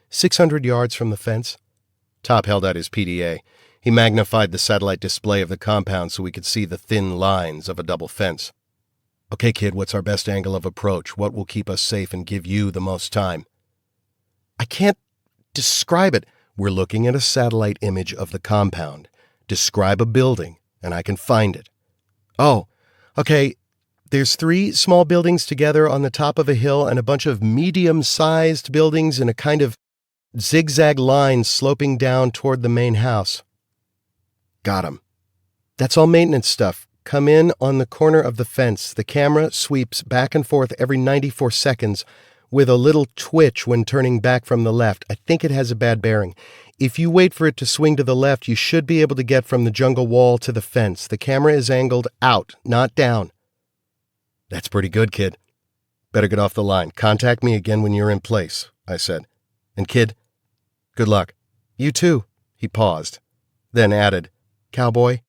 600 yards from the fence. Top held out his PDA. He magnified the satellite display of the compound so we could see the thin lines of a double fence. Okay, kid, what's our best angle of approach? What will keep us safe and give you the most time? I can't describe it. We're looking at a satellite image of the compound. Describe a building, and I can find it. Oh, okay. There's 3 small buildings together on the top of a hill and a bunch of medium-sized buildings in a kind of zigzag line sloping down toward the main house. Got 'em. That's all maintenance stuff. Come in on the corner of the fence. The camera sweeps back and forth every 94 seconds with a little twitch when turning back from the left. I think it has a bad bearing. If you wait for it to swing to the left, you should be able to get from the jungle wall to the fence. The camera is angled out, not down. That's pretty good, kid. Better get off the line. Contact me again when you're in place, I said. And kid, good luck. You too. He paused, then added, Cowboy.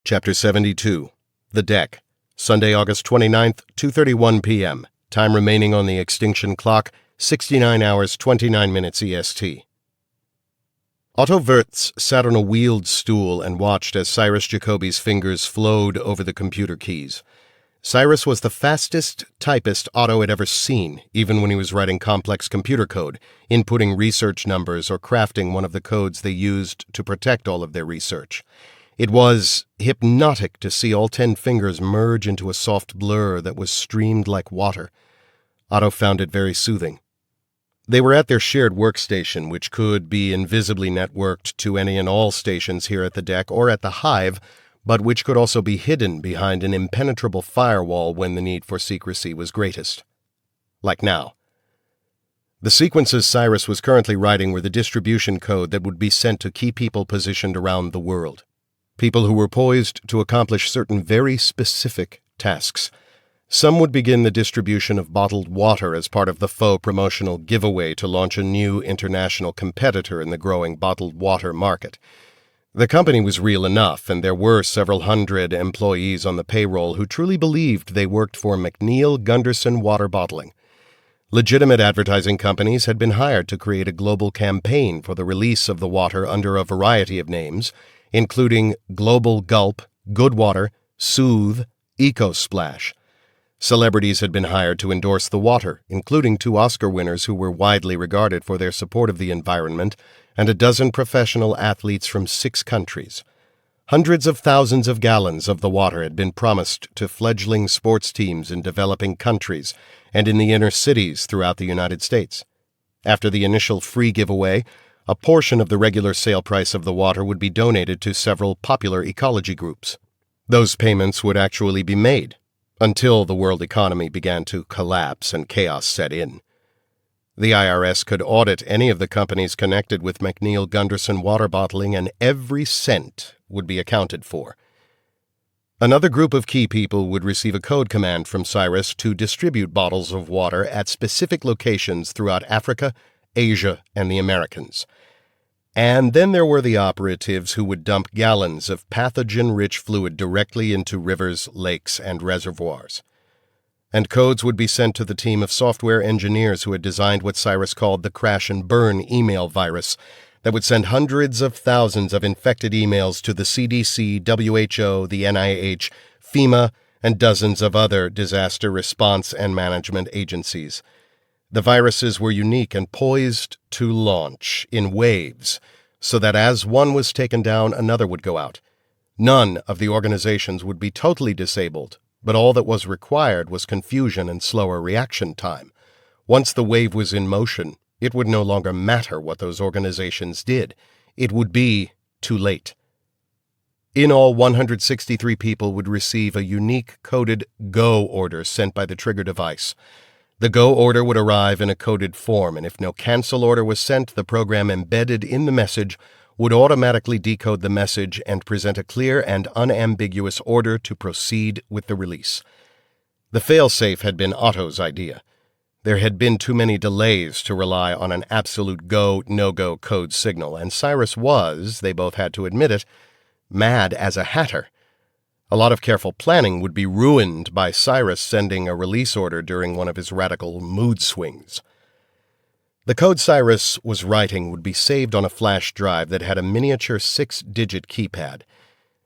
Chapter 72. The Deck. Sunday, August 29th, 2:31 p.m. Time remaining on the extinction clock, 69 hours, 29 minutes EST. Otto Wirtz sat on a wheeled stool and watched as Cyrus Jacoby's fingers flowed over the computer keys. Cyrus was the fastest typist Otto had ever seen, even when he was writing complex computer code, inputting research numbers, or crafting one of the codes they used to protect all of their research. It was hypnotic to see all 10 fingers merge into a soft blur that was streamed like water. Otto found it very soothing. They were at their shared workstation, which could be invisibly networked to any and all stations here at the deck or at the hive, but which could also be hidden behind an impenetrable firewall when the need for secrecy was greatest. Like now. The sequences Cyrus was currently writing were the distribution code that would be sent to key people positioned around the world. People who were poised to accomplish certain very specific tasks. Some would begin the distribution of bottled water as part of the faux promotional giveaway to launch a new international competitor in the growing bottled water market. The company was real enough, and there were several hundred employees on the payroll who truly believed they worked for McNeil Gunderson Water Bottling. Legitimate advertising companies had been hired to create a global campaign for the release of the water under a variety of names, including Global Gulp, Good Water, Soothe, Eco Splash. Celebrities had been hired to endorse the water, including 2 Oscar winners who were widely regarded for their support of the environment, and a dozen professional athletes from 6 countries. Hundreds of thousands of gallons of the water had been promised to fledgling sports teams in developing countries and in the inner cities throughout the United States. After the initial free giveaway, a portion of the regular sale price of the water would be donated to several popular ecology groups. Those payments would actually be made, until the world economy began to collapse and chaos set in. The IRS could audit any of the companies connected with McNeil Gunderson Water Bottling, and every cent would be accounted for. Another group of key people would receive a code command from Cyrus to distribute bottles of water at specific locations throughout Africa, Asia, and the Americas. And then there were the operatives who would dump gallons of pathogen-rich fluid directly into rivers, lakes, and reservoirs. And codes would be sent to the team of software engineers who had designed what Cyrus called the crash and burn email virus that would send hundreds of thousands of infected emails to the CDC, WHO, the NIH, FEMA, and dozens of other disaster response and management agencies. The viruses were unique and poised to launch in waves, so that as one was taken down, another would go out. None of the organizations would be totally disabled, but all that was required was confusion and slower reaction time. Once the wave was in motion, it would no longer matter what those organizations did. It would be too late. In all, 163 people would receive a unique coded Go order sent by the trigger device. The Go order would arrive in a coded form, and if no cancel order was sent, the program embedded in the message would automatically decode the message and present a clear and unambiguous order to proceed with the release. The failsafe had been Otto's idea. There had been too many delays to rely on an absolute go, no-go code signal, and Cyrus was, they both had to admit it, mad as a hatter. A lot of careful planning would be ruined by Cyrus sending a release order during one of his radical mood swings. The code Cyrus was writing would be saved on a flash drive that had a miniature 6-digit keypad.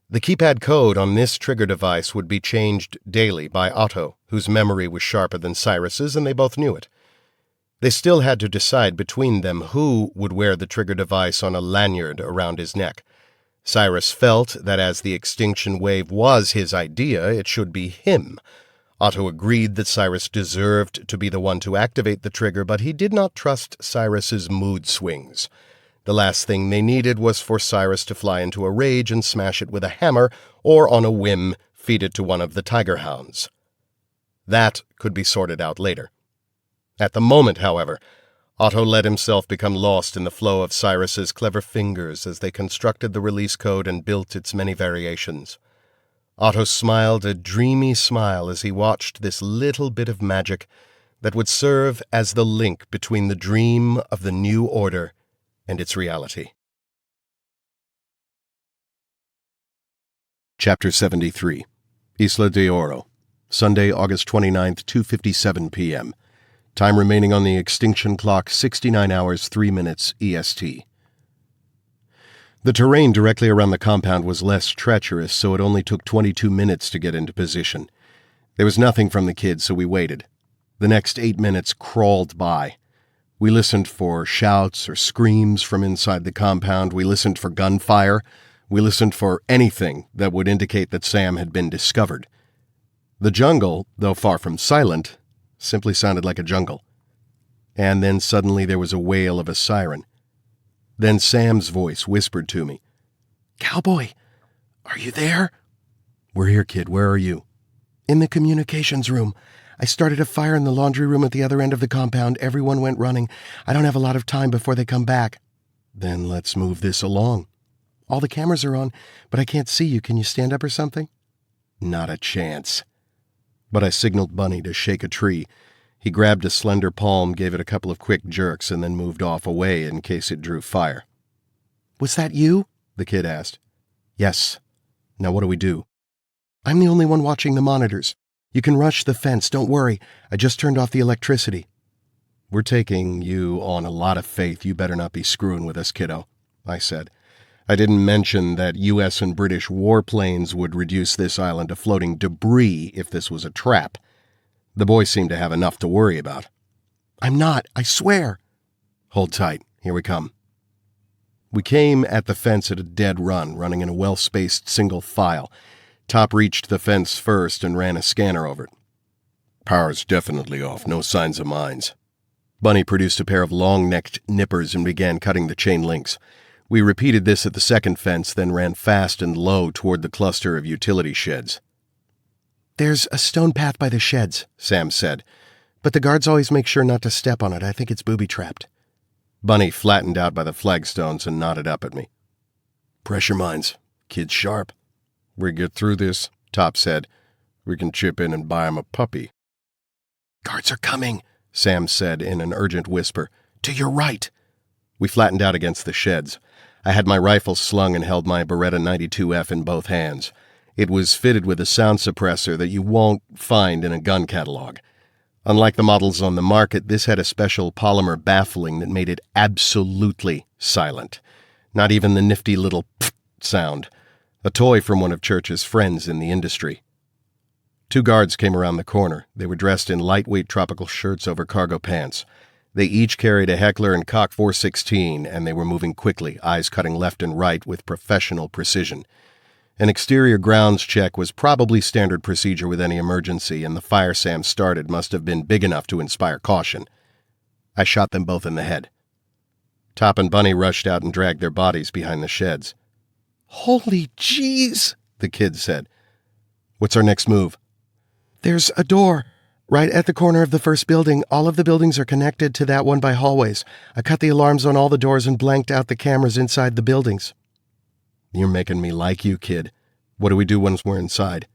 The keypad code on this trigger device would be changed daily by Otto, whose memory was sharper than Cyrus's, and they both knew it. They still had to decide between them who would wear the trigger device on a lanyard around his neck. Cyrus felt that as the extinction wave was his idea, it should be him. Otto agreed that Cyrus deserved to be the one to activate the trigger, but he did not trust Cyrus's mood swings. The last thing they needed was for Cyrus to fly into a rage and smash it with a hammer, or on a whim feed it to one of the tiger hounds. That could be sorted out later. At the moment, however, Otto let himself become lost in the flow of Cyrus's clever fingers as they constructed the release code and built its many variations. Otto smiled a dreamy smile as he watched this little bit of magic that would serve as the link between the dream of the new order and its reality. Chapter 73. Isla de Oro. Sunday, August 29th, 2:57 p.m. Time remaining on the extinction clock, 69 hours, 3 minutes EST. The terrain directly around the compound was less treacherous, so it only took 22 minutes to get into position. There was nothing from the kids, so we waited. The next 8 minutes crawled by. We listened for shouts or screams from inside the compound. We listened for gunfire. We listened for anything that would indicate that Sam had been discovered. The jungle, though far from silent, simply sounded like a jungle. And then suddenly there was a wail of a siren. Then Sam's voice whispered to me, "Cowboy, are you there?" "We're here, kid. Where are you?" "In the communications room. I started a fire in the laundry room at the other end of the compound. Everyone went running. I don't have a lot of time before they come back." "Then let's move this along." "All the cameras are on, but I can't see you. Can you stand up or something?" "Not a chance." But I signaled Bunny to shake a tree. He grabbed a slender palm, gave it a couple of quick jerks, and then moved off away in case it drew fire. "Was that you?" the kid asked. "Yes. Now what do we do?" "I'm the only one watching the monitors. You can rush the fence, don't worry. I just turned off the electricity." "We're taking you on a lot of faith. You better not be screwing with us, kiddo," I said. I didn't mention that U.S. and British warplanes would reduce this island to floating debris if this was a trap. The boy seemed to have enough to worry about. "I'm not, I swear." "Hold tight. Here we come." We came at the fence at a dead run, running in a well-spaced single file. Top reached the fence first and ran a scanner over it. "Power's definitely off. No signs of mines." Bunny produced a pair of long-necked nippers and began cutting the chain links. We repeated this at the second fence, then ran fast and low toward the cluster of utility sheds. "There's a stone path by the sheds," Sam said, "but the guards always make sure not to step on it. I think it's booby-trapped." Bunny flattened out by the flagstones and nodded up at me. "Pressure mines. Kid's sharp." "We get through this," Top said. "We can chip in and buy him a puppy." "Guards are coming," Sam said in an urgent whisper. "To your right." We flattened out against the sheds. I had my rifle slung and held my Beretta 92F in both hands. It was fitted with a sound suppressor that you won't find in a gun catalog. Unlike the models on the market, this had a special polymer baffling that made it absolutely silent. Not even the nifty little pfft sound, a toy from one of Church's friends in the industry. Two guards came around the corner. They were dressed in lightweight tropical shirts over cargo pants. They each carried a Heckler and Koch .416, and they were moving quickly, eyes cutting left and right with professional precision. An exterior grounds check was probably standard procedure with any emergency, and the fire Sam started must have been big enough to inspire caution. I shot them both in the head. Top and Bunny rushed out and dragged their bodies behind the sheds. "Holy jeez," the kid said. "What's our next move?" "There's a door. Right at the corner of the first building. All of the buildings are connected to that one by hallways. I cut the alarms on all the doors and blanked out the cameras inside the buildings. You're making me like you, kid. What do we do once we're inside?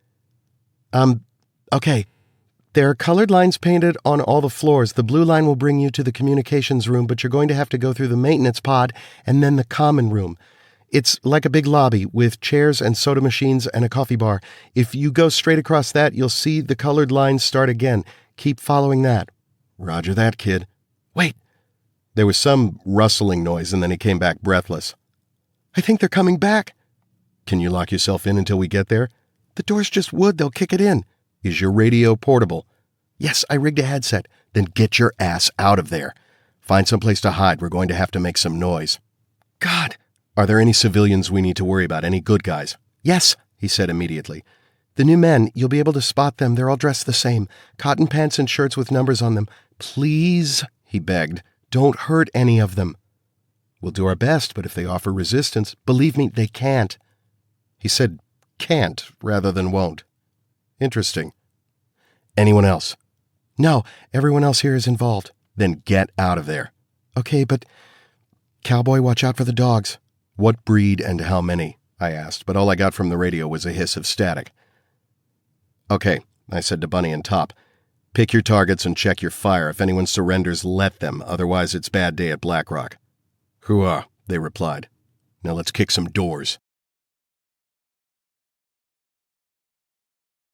Okay. There are colored lines painted on all the floors. The blue line will bring you to the communications room, but you're going to have to go through the maintenance pod and then the common room. It's like a big lobby with chairs and soda machines and a coffee bar. If you go straight across that, you'll see the colored lines start again. Keep following that. Roger that, kid. Wait, There was some rustling noise, and then he came back breathless. I think they're coming back. Can you lock yourself in until we get there? The door's just wood. They'll kick it in. Is your radio portable? Yes, I rigged a headset. Then get your ass out of there. Find some place to hide. We're going to have to make some noise. God. Are there any civilians we need to worry about? Any good guys? Yes, he said immediately. The new men, you'll be able to spot them. They're all dressed the same. Cotton pants and shirts with numbers on them. Please, he begged, don't hurt any of them. We'll do our best, but if they offer resistance, Believe me, they can't. he said can't rather than won't. Interesting. Anyone else? No, everyone else here is involved. Then get out of there. Okay, but cowboy, watch out for the dogs. What breed and how many? I asked, but all I got from the radio was a hiss of static. Okay, I said to Bunny and Top. Pick your targets and check your fire. If anyone surrenders, let them. Otherwise, it's bad day at Black Rock. Hooah, they replied. Now let's kick some doors.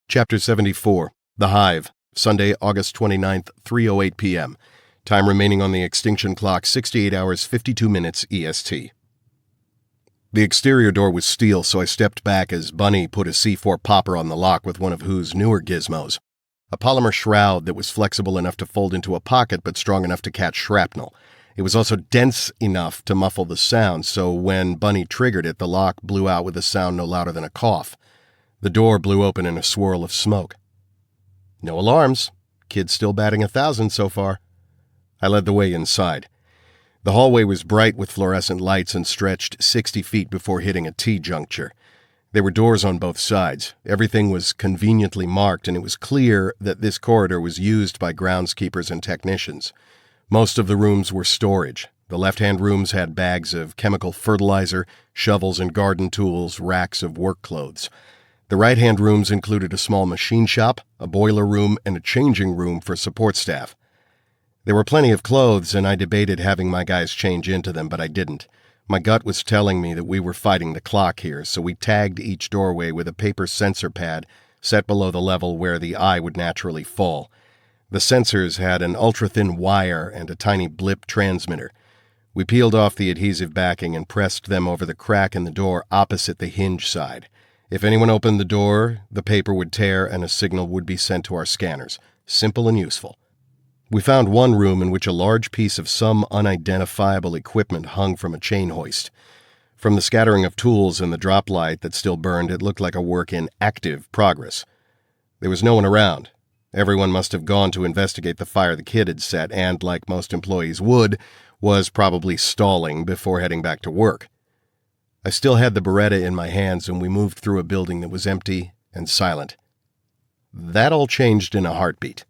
Chapter 74. The Hive. Sunday, August 29th, 3:08 p.m. Time remaining on the extinction clock, 68 hours, 52 minutes EST. The exterior door was steel, so I stepped back as Bunny put a C4 popper on the lock with one of Who's newer gizmos. A polymer shroud that was flexible enough to fold into a pocket but strong enough to catch shrapnel. It was also dense enough to muffle the sound, so when Bunny triggered it, the lock blew out with a sound no louder than a cough. The door blew open in a swirl of smoke. No alarms. Kid's still batting 1,000 so far. I led the way inside. The hallway was bright with fluorescent lights and stretched 60 feet before hitting a T-juncture. There were doors on both sides. Everything was conveniently marked, and it was clear that this corridor was used by groundskeepers and technicians. Most of the rooms were storage. The left-hand rooms had bags of chemical fertilizer, shovels and garden tools, racks of work clothes. The right-hand rooms included a small machine shop, a boiler room, and a changing room for support staff. There were plenty of clothes, and I debated having my guys change into them, but I didn't. My gut was telling me that we were fighting the clock here, so we tagged each doorway with a paper sensor pad set below the level where the eye would naturally fall. The sensors had an ultra-thin wire and a tiny blip transmitter. We peeled off the adhesive backing and pressed them over the crack in the door opposite the hinge side. If anyone opened the door, the paper would tear and a signal would be sent to our scanners. Simple and useful. We found one room in which a large piece of some unidentifiable equipment hung from a chain hoist. From the scattering of tools and the drop light that still burned, it looked like a work in active progress. There was no one around. Everyone must have gone to investigate the fire the kid had set and, like most employees would, was probably stalling before heading back to work. I still had the Beretta in my hands, and we moved through a building that was empty and silent. That all changed in a heartbeat.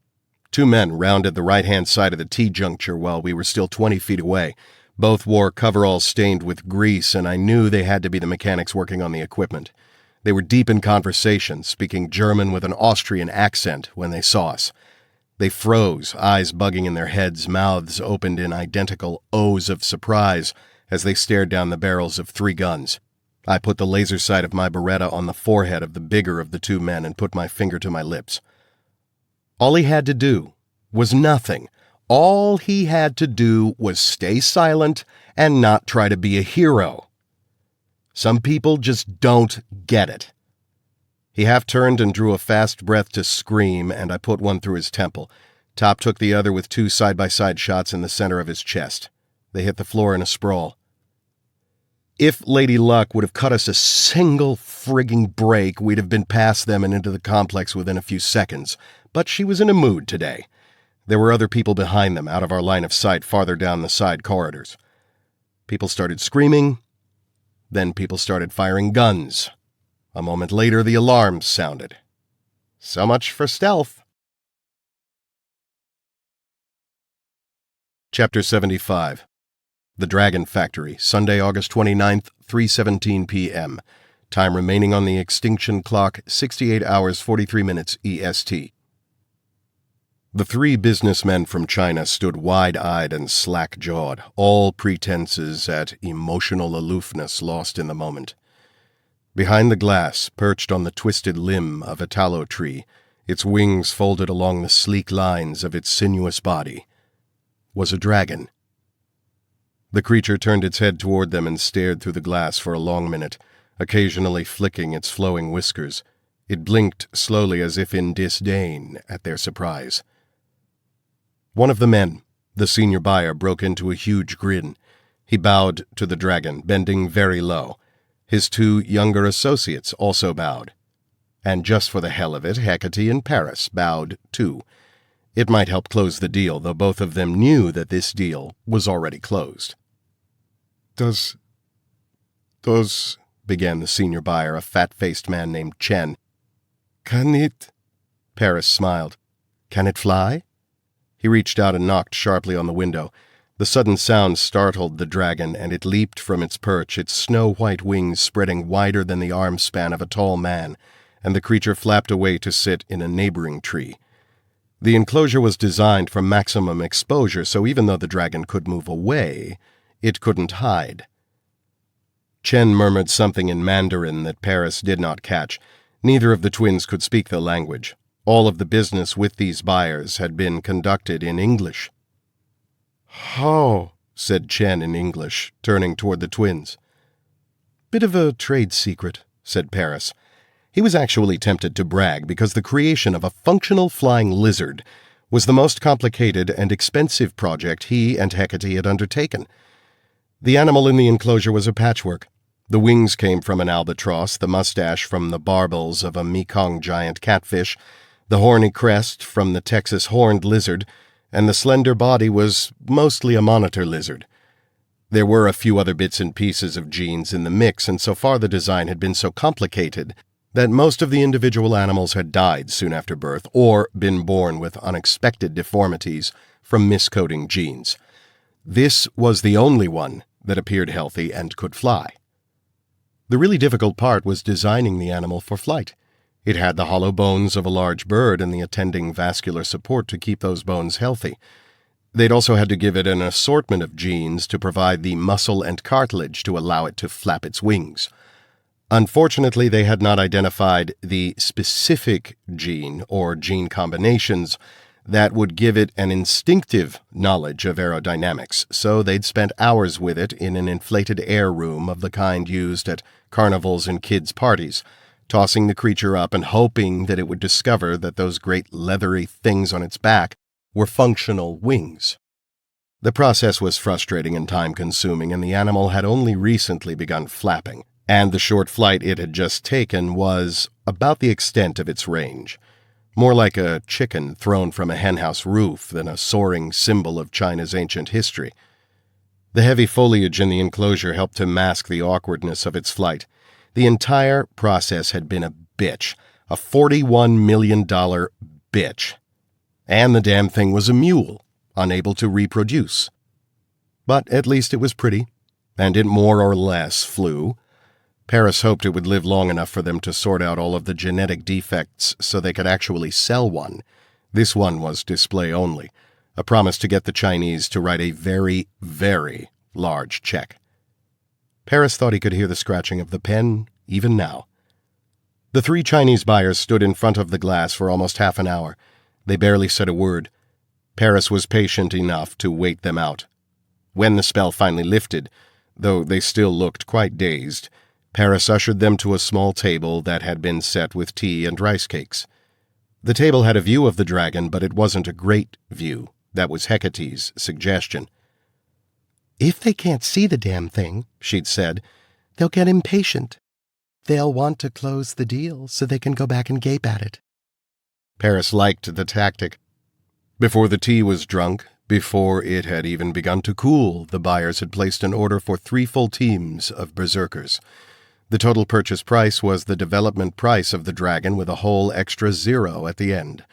2 men rounded the right-hand side of the T-juncture while we were still 20 feet away. Both wore coveralls stained with grease, and I knew they had to be the mechanics working on the equipment. They were deep in conversation, speaking German with an Austrian accent when they saw us. They froze, eyes bugging in their heads, mouths opened in identical O's of surprise as they stared down the barrels of 3 guns. I put the laser sight of my Beretta on the forehead of the bigger of the 2 men and put my finger to my lips. All he had to do was nothing. All he had to do was stay silent and not try to be a hero. Some people just don't get it. He half-turned and drew a fast breath to scream, and I put one through his temple. Top took the other with 2 side-by-side shots in the center of his chest. They hit the floor in a sprawl. If Lady Luck would have cut us a single frigging break, we'd have been past them and into the complex within a few seconds. But she was in a mood today. There were other people behind them, out of our line of sight, farther down the side corridors. People started screaming. Then people started firing guns. A moment later, the alarms sounded. So much for stealth. Chapter 75. The Dragon Factory, Sunday, August 29th, 3:17 p.m. Time remaining on the extinction clock, 68 hours 43 minutes EST. The three businessmen from China stood wide-eyed and slack-jawed, all pretenses at emotional aloofness lost in the moment. Behind the glass, perched on the twisted limb of a tallow tree, its wings folded along the sleek lines of its sinuous body, was a dragon. The creature turned its head toward them and stared through the glass for a long minute, occasionally flicking its flowing whiskers. It blinked slowly as if in disdain at their surprise. One of the men, the senior buyer, broke into a huge grin. He bowed to the dragon, bending very low. His two younger associates also bowed. And just for the hell of it, Hecate and Paris bowed too. It might help close the deal, though both of them knew that this deal was already closed. Does, began the senior buyer, a fat-faced man named Chen. Can it? Paris smiled. Can it fly? He reached out and knocked sharply on the window. The sudden sound startled the dragon, and it leaped from its perch, its snow-white wings spreading wider than the arm span of a tall man, and the creature flapped away to sit in a neighboring tree. The enclosure was designed for maximum exposure, so even though the dragon could move away, it couldn't hide. Chen murmured something in Mandarin that Paris did not catch. Neither of the twins could speak the language. All of the business with these buyers had been conducted in English. "How?" said Chen in English, turning toward the twins. "Bit of a trade secret," said Paris. He was actually tempted to brag because the creation of a functional flying lizard was the most complicated and expensive project he and Hecate had undertaken. The animal in the enclosure was a patchwork. The wings came from an albatross, the mustache from the barbels of a Mekong giant catfish, the horny crest from the Texas horned lizard, and the slender body was mostly a monitor lizard. There were a few other bits and pieces of genes in the mix, and so far the design had been so complicated that most of the individual animals had died soon after birth or been born with unexpected deformities from miscoding genes. This was the only one that appeared healthy and could fly. The really difficult part was designing the animal for flight. It had the hollow bones of a large bird and the attending vascular support to keep those bones healthy. They'd also had to give it an assortment of genes to provide the muscle and cartilage to allow it to flap its wings. Unfortunately, they had not identified the specific gene or gene combinations that would give it an instinctive knowledge of aerodynamics, so they'd spent hours with it in an inflated air room of the kind used at carnivals and kids' parties, tossing the creature up and hoping that it would discover that those great leathery things on its back were functional wings. The process was frustrating and time-consuming, and the animal had only recently begun flapping, and the short flight it had just taken was about the extent of its range. More like a chicken thrown from a henhouse roof than a soaring symbol of China's ancient history. The heavy foliage in the enclosure helped to mask the awkwardness of its flight. The entire process had been a bitch, a $41 million bitch. And the damn thing was a mule, unable to reproduce. But at least it was pretty, and it more or less flew. Paris hoped it would live long enough for them to sort out all of the genetic defects so they could actually sell one. This one was display only, a promise to get the Chinese to write a very, very large check. Paris thought he could hear the scratching of the pen even now. The three Chinese buyers stood in front of the glass for almost half an hour. They barely said a word. Paris was patient enough to wait them out. When the spell finally lifted, though they still looked quite dazed, Paris ushered them to a small table that had been set with tea and rice cakes. The table had a view of the dragon, but it wasn't a great view. That was Hecate's suggestion. "If they can't see the damn thing," she'd said, "they'll get impatient. They'll want to close the deal so they can go back and gape at it." Paris liked the tactic. Before the tea was drunk, before it had even begun to cool, the buyers had placed an order for 3 full teams of berserkers. The total purchase price was the development price of the dragon with a whole extra 0 at the end.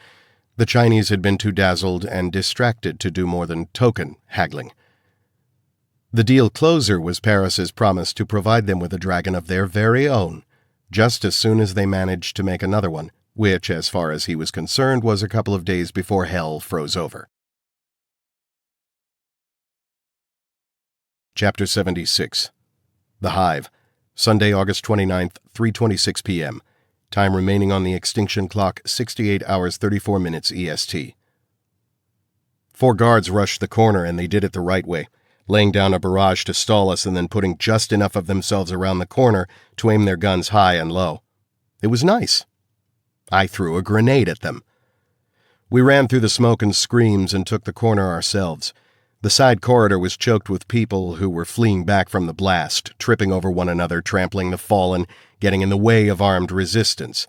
The Chinese had been too dazzled and distracted to do more than token haggling. The deal closer was Paris's promise to provide them with a dragon of their very own, just as soon as they managed to make another one, which, as far as he was concerned, was a couple of days before hell froze over. Chapter 76. The Hive. Sunday, August 29th, 3:26 p.m. Time remaining on the extinction clock, 68 hours 34 minutes EST. 4 guards rushed the corner, and they did it the right way, laying down a barrage to stall us and then putting just enough of themselves around the corner to aim their guns high and low. It was nice. I threw a grenade at them. We ran through the smoke and screams and took the corner ourselves. The side corridor was choked with people who were fleeing back from the blast, tripping over one another, trampling the fallen, getting in the way of armed resistance.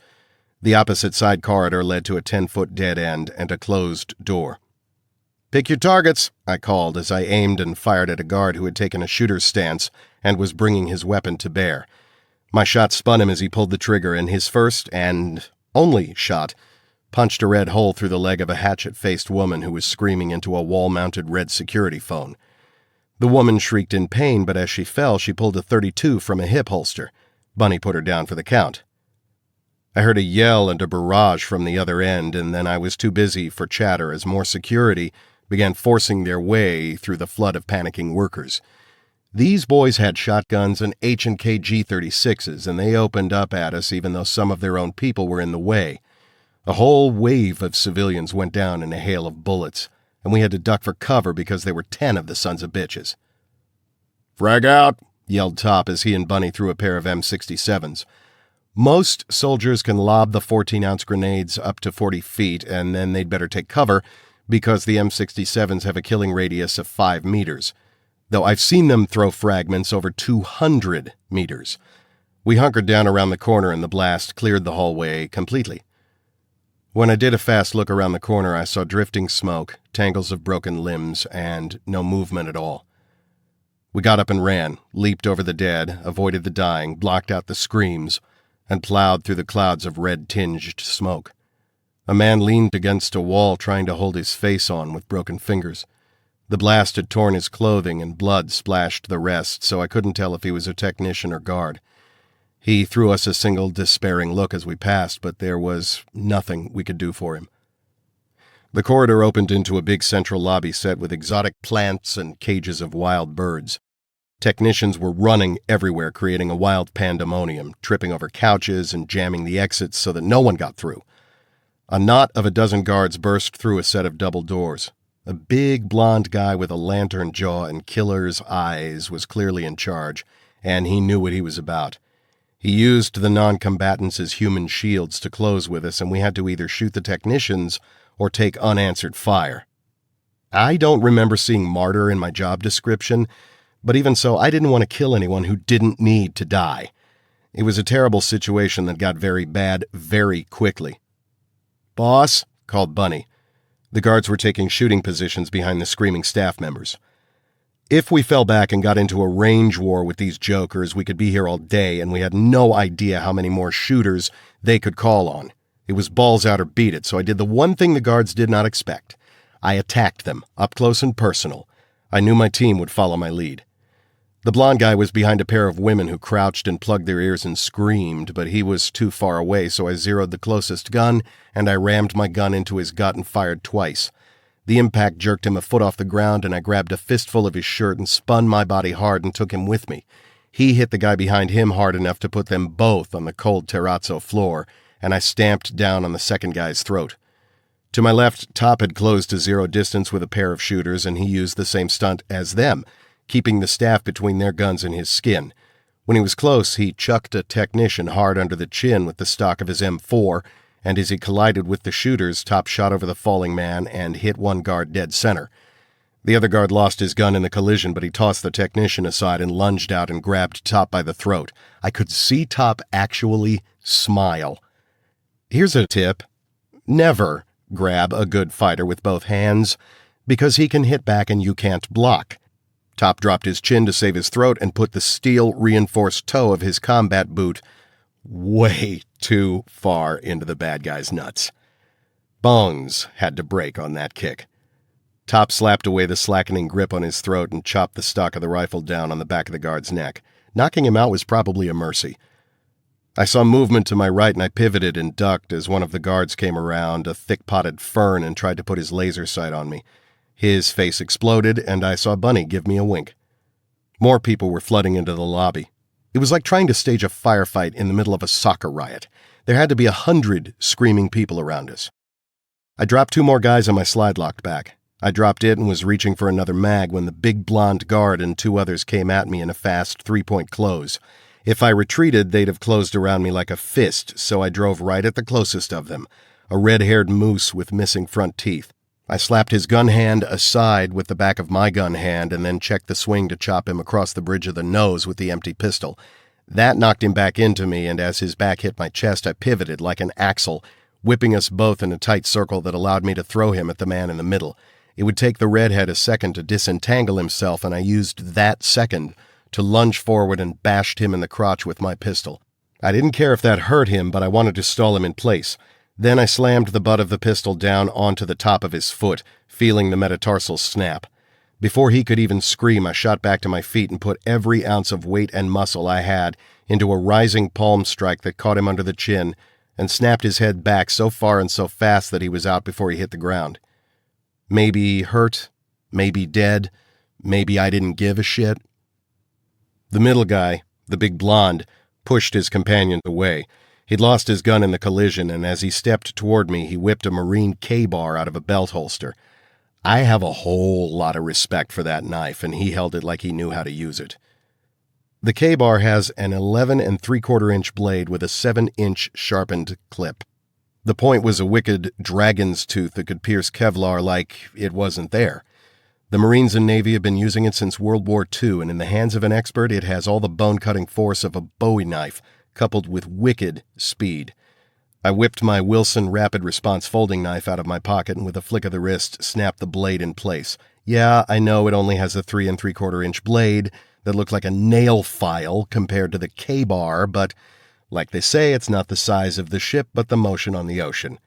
The opposite side corridor led to a 10-foot dead end and a closed door. "Pick your targets," I called as I aimed and fired at a guard who had taken a shooter's stance and was bringing his weapon to bear. My shot spun him as he pulled the trigger, and his first and only shot punched a red hole through the leg of a hatchet-faced woman who was screaming into a wall-mounted red security phone. The woman shrieked in pain, but as she fell, she pulled a .32 from a hip holster. Bunny put her down for the count. I heard a yell and a barrage from the other end, and then I was too busy for chatter as more security began forcing their way through the flood of panicking workers. These boys had shotguns and H&K G36s, and they opened up at us even though some of their own people were in the way. A whole wave of civilians went down in a hail of bullets, and we had to duck for cover because there were 10 of the sons of bitches. "Frag out!" yelled Top as he and Bunny threw a pair of M67s. Most soldiers can lob the 14-ounce grenades up to 40 feet, and then they'd better take cover because the M67s have a killing radius of 5 meters, though I've seen them throw fragments over 200 meters. We hunkered down around the corner and the blast cleared the hallway completely. When I did a fast look around the corner, I saw drifting smoke, tangles of broken limbs, and no movement at all. We got up and ran, leaped over the dead, avoided the dying, blocked out the screams, and plowed through the clouds of red-tinged smoke. A man leaned against a wall trying to hold his face on with broken fingers. The blast had torn his clothing and blood splashed the rest, so I couldn't tell if he was a technician or guard. He threw us a single despairing look as we passed, but there was nothing we could do for him. The corridor opened into a big central lobby set with exotic plants and cages of wild birds. Technicians were running everywhere, creating a wild pandemonium, tripping over couches and jamming the exits so that no one got through. A knot of a dozen guards burst through a set of double doors. A big blond guy with a lantern jaw and killer's eyes was clearly in charge, and he knew what he was about. He used the non-combatants as human shields to close with us, and we had to either shoot the technicians or take unanswered fire. I don't remember seeing martyr in my job description, but even so, I didn't want to kill anyone who didn't need to die. It was a terrible situation that got very bad very quickly. "Boss," called Bunny. The guards were taking shooting positions behind the screaming staff members. If we fell back and got into a range war with these jokers, we could be here all day, and we had no idea how many more shooters they could call on. It was balls out or beat it, so I did the one thing the guards did not expect. I attacked them, up close and personal. I knew my team would follow my lead. The blond guy was behind a pair of women who crouched and plugged their ears and screamed, but he was too far away, so I zeroed the closest gun, and I rammed my gun into his gut and fired twice. The impact jerked him a foot off the ground, and I grabbed a fistful of his shirt and spun my body hard and took him with me. He hit the guy behind him hard enough to put them both on the cold terrazzo floor, and I stamped down on the second guy's throat. To my left, Top had closed to zero distance with a pair of shooters, and he used the same stunt as them, keeping the staff between their guns and his skin. When he was close, he chucked a technician hard under the chin with the stock of his M4, and as he collided with the shooters, Top shot over the falling man and hit one guard dead center. The other guard lost his gun in the collision, but he tossed the technician aside and lunged out and grabbed Top by the throat. I could see Top actually smile. Here's a tip. Never grab a good fighter with both hands, because he can hit back and you can't block. Top dropped his chin to save his throat and put the steel-reinforced toe of his combat boot way too far into the bad guy's nuts. Bones had to break on that kick. Top slapped away the slackening grip on his throat and chopped the stock of the rifle down on the back of the guard's neck. Knocking him out was probably a mercy. I saw movement to my right and I pivoted and ducked as one of the guards came around, a thick-potted fern, and tried to put his laser sight on me. His face exploded, and I saw Bunny give me a wink. More people were flooding into the lobby. It was like trying to stage a firefight in the middle of a soccer riot. There had to be 100 screaming people around us. I dropped 2 more guys and my slide locked back. I dropped it and was reaching for another mag when the big blonde guard and 2 others came at me in a fast 3-point close. If I retreated, they'd have closed around me like a fist, so I drove right at the closest of them, a red-haired moose with missing front teeth. I slapped his gun hand aside with the back of my gun hand and then checked the swing to chop him across the bridge of the nose with the empty pistol. That knocked him back into me, and as his back hit my chest, I pivoted like an axle, whipping us both in a tight circle that allowed me to throw him at the man in the middle. It would take the redhead a second to disentangle himself, and I used that second to lunge forward and bashed him in the crotch with my pistol. I didn't care if that hurt him, but I wanted to stall him in place. Then I slammed the butt of the pistol down onto the top of his foot, feeling the metatarsal snap. Before he could even scream, I shot back to my feet and put every ounce of weight and muscle I had into a rising palm strike that caught him under the chin and snapped his head back so far and so fast that he was out before he hit the ground. Maybe hurt, maybe dead, maybe I didn't give a shit. The middle guy, the big blonde, pushed his companion away. He'd lost his gun in the collision, and as he stepped toward me, he whipped a Marine K-bar out of a belt holster. I have a whole lot of respect for that knife, and he held it like he knew how to use it. The K-bar has an 11 3/4-inch blade with a 7-inch sharpened clip. The point was a wicked dragon's tooth that could pierce Kevlar like it wasn't there. The Marines and Navy have been using it since World War II, and in the hands of an expert, it has all the bone-cutting force of a Bowie knife, coupled with wicked speed. I whipped my Wilson rapid response folding knife out of my pocket and with a flick of the wrist snapped the blade in place. Yeah, I know it only has a 3 3/4-inch blade that looked like a nail file compared to the K-bar, but like they say, it's not the size of the ship but the motion on the ocean.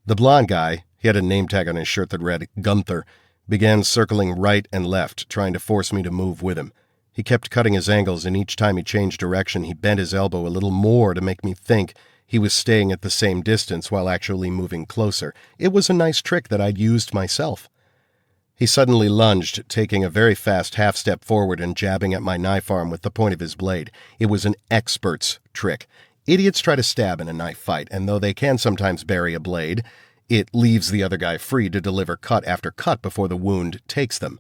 The blonde guy, he had a name tag on his shirt that read Gunther, began circling right and left, trying to force me to move with him. He kept cutting his angles, and each time he changed direction, he bent his elbow a little more to make me think he was staying at the same distance while actually moving closer. It was a nice trick that I'd used myself. He suddenly lunged, taking a very fast half-step forward and jabbing at my knife arm with the point of his blade. It was an expert's trick. Idiots try to stab in a knife fight, and though they can sometimes bury a blade, it leaves the other guy free to deliver cut after cut before the wound takes them.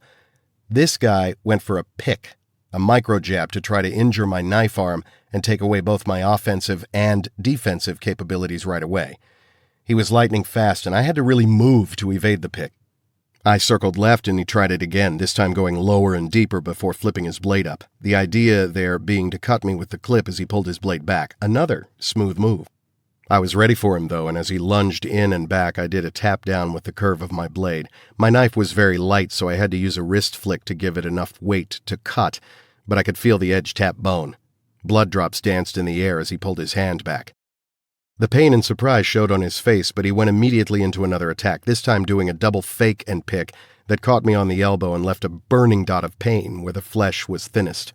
This guy went for a pick, a micro-jab to try to injure my knife arm and take away both my offensive and defensive capabilities right away. He was lightning fast, and I had to really move to evade the pick. I circled left, and he tried it again, this time going lower and deeper before flipping his blade up, the idea there being to cut me with the clip as he pulled his blade back. Another smooth move. I was ready for him, though, and as he lunged in and back, I did a tap down with the curve of my blade. My knife was very light, so I had to use a wrist flick to give it enough weight to cut, but I could feel the edge tap bone. Blood drops danced in the air as he pulled his hand back. The pain and surprise showed on his face, but he went immediately into another attack, this time doing a double fake and pick that caught me on the elbow and left a burning dot of pain where the flesh was thinnest.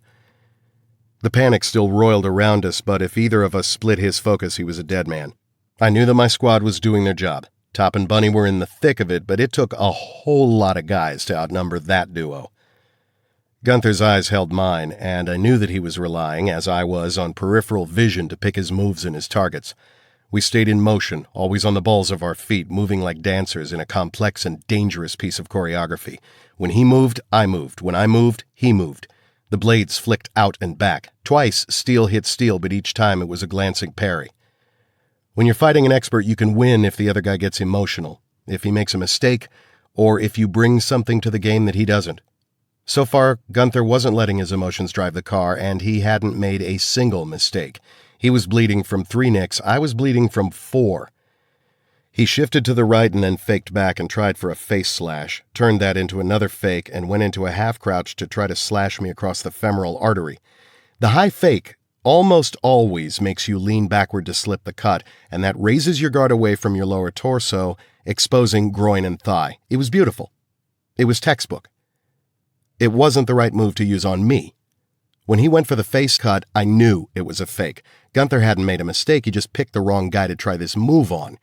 The panic still roiled around us, but if either of us split his focus, he was a dead man. I knew that my squad was doing their job. Top and Bunny were in the thick of it, but it took a whole lot of guys to outnumber that duo. Gunther's eyes held mine, and I knew that he was relying, as I was, on peripheral vision to pick his moves and his targets. We stayed in motion, always on the balls of our feet, moving like dancers in a complex and dangerous piece of choreography. When he moved, I moved. When I moved, he moved. The blades flicked out and back. Twice, steel hit steel, but each time it was a glancing parry. When you're fighting an expert, you can win if the other guy gets emotional, if he makes a mistake, or if you bring something to the game that he doesn't. So far, Gunther wasn't letting his emotions drive the car, and he hadn't made a single mistake. He was bleeding from 3 nicks. I was bleeding from 4. He shifted to the right and then faked back and tried for a face slash, turned that into another fake, and went into a half crouch to try to slash me across the femoral artery. The high fake almost always makes you lean backward to slip the cut, and that raises your guard away from your lower torso, exposing groin and thigh. It was beautiful. It was textbook. It wasn't the right move to use on me. When he went for the face cut, I knew it was a fake. Gunther hadn't made a mistake, he just picked the wrong guy to try this move on.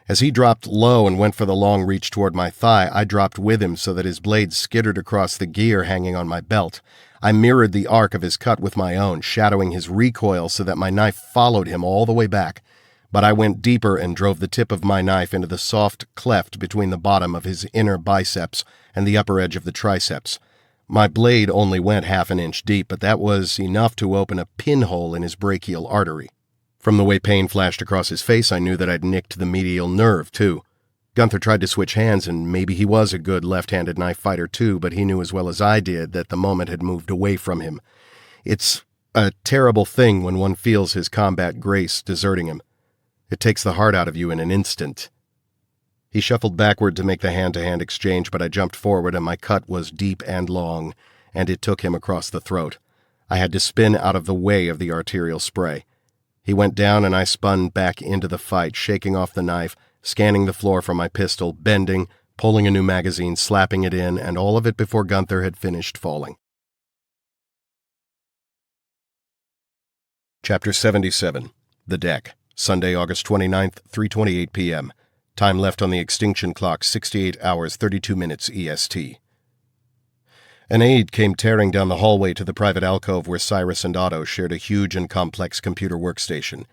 As he dropped low and went for the long reach toward my thigh, I dropped with him so that his blade skittered across the gear hanging on my belt. I mirrored the arc of his cut with my own, shadowing his recoil so that my knife followed him all the way back. But I went deeper and drove the tip of my knife into the soft cleft between the bottom of his inner biceps and the upper edge of the triceps. My blade only went half an inch deep, but that was enough to open a pinhole in his brachial artery. From the way pain flashed across his face, I knew that I'd nicked the medial nerve, too. Gunther tried to switch hands, and maybe he was a good left-handed knife fighter, too, but he knew as well as I did that the moment had moved away from him. It's a terrible thing when one feels his combat grace deserting him. It takes the heart out of you in an instant. He shuffled backward to make the hand-to-hand exchange, but I jumped forward, and my cut was deep and long, and it took him across the throat. I had to spin out of the way of the arterial spray. He went down, and I spun back into the fight, shaking off the knife, scanning the floor for my pistol, bending, pulling a new magazine, slapping it in, and all of it before Gunther had finished falling. Chapter 77. The Deck. Sunday, August 29th, 3:28 p.m. Time left on the extinction clock, 68 hours, 32 minutes EST. An aide came tearing down the hallway to the private alcove where Cyrus and Otto shared a huge and complex computer workstation.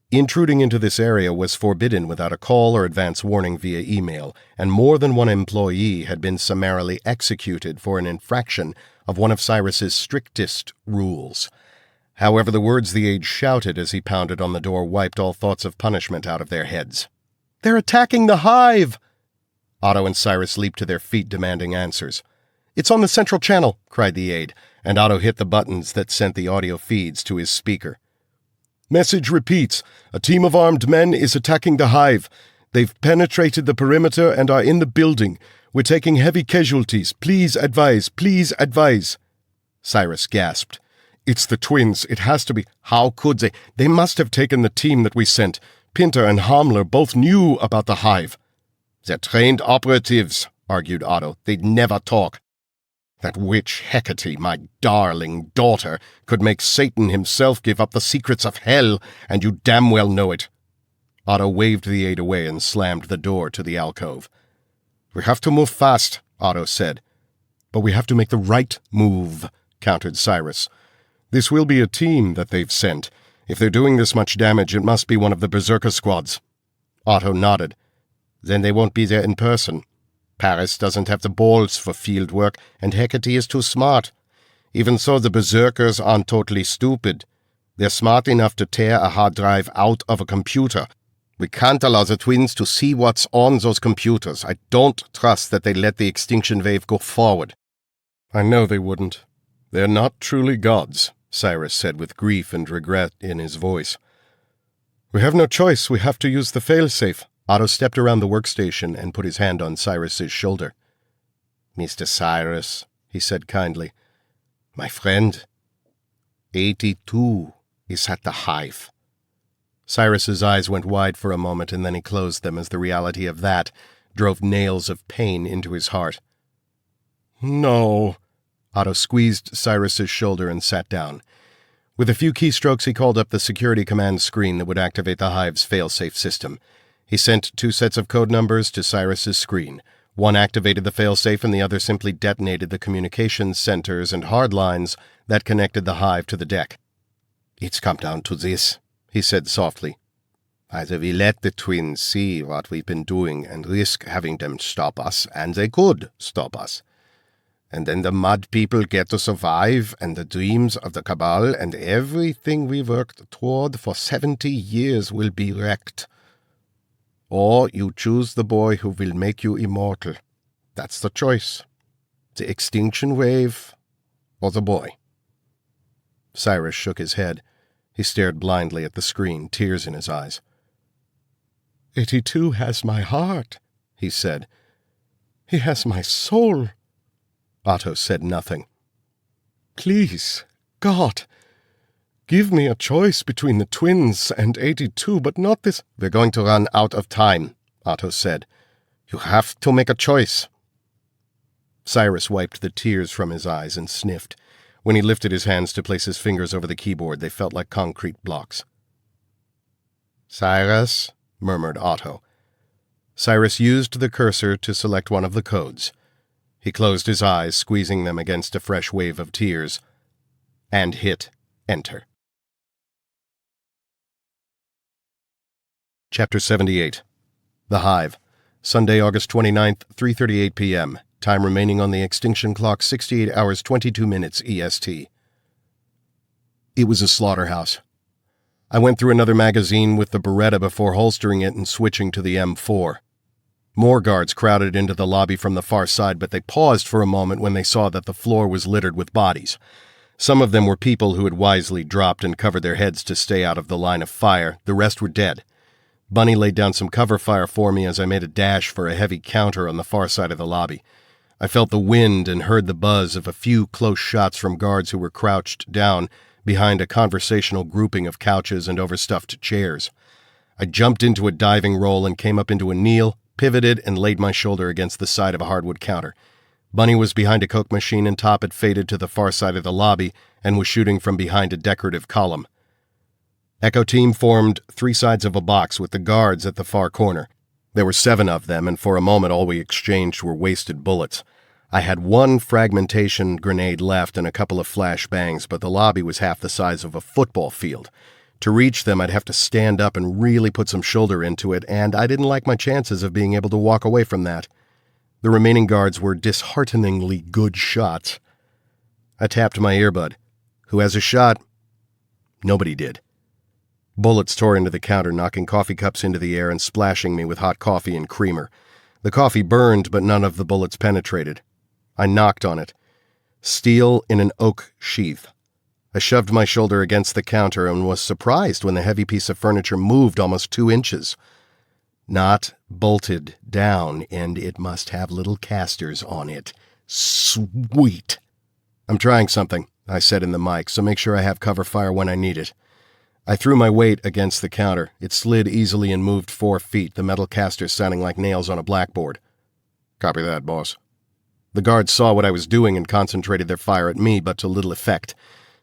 Intruding into this area was forbidden without a call or advance warning via email, and more than one employee had been summarily executed for an infraction of one of Cyrus's strictest rules. However, the words the aide shouted as he pounded on the door wiped all thoughts of punishment out of their heads. "They're attacking the hive!" Otto and Cyrus leaped to their feet, demanding answers. "It's on the central channel," cried the aide, and Otto hit the buttons that sent the audio feeds to his speaker. "Message repeats. A team of armed men is attacking the hive. They've penetrated the perimeter and are in the building. We're taking heavy casualties. Please advise, please advise." Cyrus gasped. "It's the twins. It has to be. How could they? They must have taken the team that we sent. Pinter and Hamler both knew about the hive." "They're trained operatives," argued Otto. "They'd never talk. That witch Hecate, my darling daughter, could make Satan himself give up the secrets of hell, and you damn well know it." Otto waved the aide away and slammed the door to the alcove. "We have to move fast," Otto said. "But we have to make the right move," countered Cyrus. "This will be a team that they've sent. If they're doing this much damage, it must be one of the berserker squads." Otto nodded. "Then they won't be there in person. Paris doesn't have the balls for field work, and Hecate is too smart. Even so, the berserkers aren't totally stupid. They're smart enough to tear a hard drive out of a computer. We can't allow the twins to see what's on those computers. I don't trust that they let the extinction wave go forward." "I know they wouldn't. They're not truly gods," Cyrus said with grief and regret in his voice. "We have no choice. We have to use the failsafe." Otto stepped around the workstation and put his hand on Cyrus's shoulder. "Mr. Cyrus," he said kindly, "my friend, 82 is at the hive." Cyrus's eyes went wide for a moment, and then he closed them as the reality of that drove nails of pain into his heart. "No." Otto squeezed Cyrus's shoulder and sat down. With a few keystrokes, he called up the security command screen that would activate the hive's failsafe system. He sent 2 sets of code numbers to Cyrus's screen. One activated the failsafe, and the other simply detonated the communications centers and hard lines that connected the hive to the deck. "It's come down to this," he said softly. "Either we let the twins see what we've been doing and risk having them stop us, and they could stop us. And then the mud people get to survive, and the dreams of the Cabal and everything we worked toward for 70 years will be wrecked. Or you choose the boy who will make you immortal. That's the choice. The extinction wave or the boy." Cyrus shook his head. He stared blindly at the screen, tears in his eyes. 82 has my heart," he said. "He has my soul." Otto said nothing. "Please, God, Give me a choice between the twins and 82, but not this. We're going to run out of time, Otto said. You have to make a choice. Cyrus wiped the tears from his eyes and sniffed. When he lifted his hands to place his fingers over the keyboard, they felt like concrete blocks. Cyrus, murmured Otto. Cyrus used the cursor to select one of the codes. He closed his eyes, squeezing them against a fresh wave of tears, and hit Enter. Chapter 78. The Hive. Sunday, August 29th, 3:38 p.m. Time remaining on the extinction clock, 68 hours, 22 minutes EST. It was a slaughterhouse. I went through another magazine with the Beretta before holstering it and switching to the M4. More guards crowded into the lobby from the far side, but they paused for a moment when they saw that the floor was littered with bodies. Some of them were people who had wisely dropped and covered their heads to stay out of the line of fire. The rest were dead. Bunny laid down some cover fire for me as I made a dash for a heavy counter on the far side of the lobby. I felt the wind and heard the buzz of a few close shots from guards who were crouched down behind a conversational grouping of couches and overstuffed chairs. I jumped into a diving roll and came up into a kneel, pivoted, and laid my shoulder against the side of a hardwood counter. Bunny was behind a Coke machine and Top had faded to the far side of the lobby and was shooting from behind a decorative column. Echo Team formed 3 sides of a box with the guards at the far corner. There were 7 of them, and for a moment all we exchanged were wasted bullets. I had 1 fragmentation grenade left and a couple of flash bangs, but the lobby was half the size of a football field. To reach them, I'd have to stand up and really put some shoulder into it, and I didn't like my chances of being able to walk away from that. The remaining guards were dishearteningly good shots. I tapped my earbud. Who has a shot? Nobody did. Bullets tore into the counter, knocking coffee cups into the air and splashing me with hot coffee and creamer. The coffee burned, but none of the bullets penetrated. I knocked on it. Steel in an oak sheath. I shoved my shoulder against the counter and was surprised when the heavy piece of furniture moved almost 2 inches. Not bolted down, and it must have little casters on it. Sweet! I'm trying something, I said in the mic, so make sure I have cover fire when I need it. I threw my weight against the counter. It slid easily and moved 4 feet, the metal casters sounding like nails on a blackboard. Copy that, boss. The guards saw what I was doing and concentrated their fire at me, but to little effect.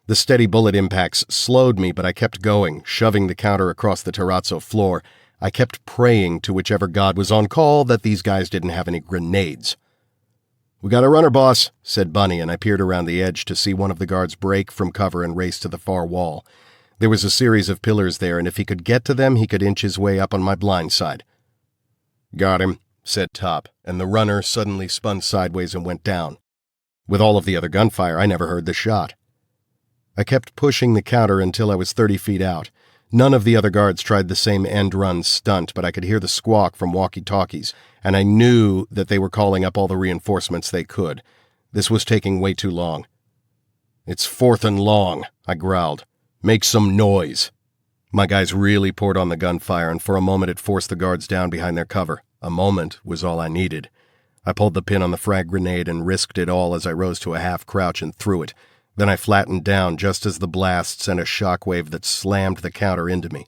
The steady bullet impacts slowed me, but I kept going, shoving the counter across the terrazzo floor. I kept praying to whichever god was on call that these guys didn't have any grenades. We got a runner, boss, said Bunny, and I peered around the edge to see one of the guards break from cover and race to the far wall. There was a series of pillars there, and if he could get to them, he could inch his way up on my blind side. Got him, said Top, and the runner suddenly spun sideways and went down. With all of the other gunfire, I never heard the shot. I kept pushing the counter until I was 30 feet out. None of the other guards tried the same end-run stunt, but I could hear the squawk from walkie-talkies, and I knew that they were calling up all the reinforcements they could. This was taking way too long. It's 4th and long, I growled. Make some noise. My guys really poured on the gunfire, and for a moment it forced the guards down behind their cover. A moment was all I needed. I pulled the pin on the frag grenade and risked it all as I rose to a half-crouch and threw it. Then I flattened down just as the blast sent a shockwave that slammed the counter into me.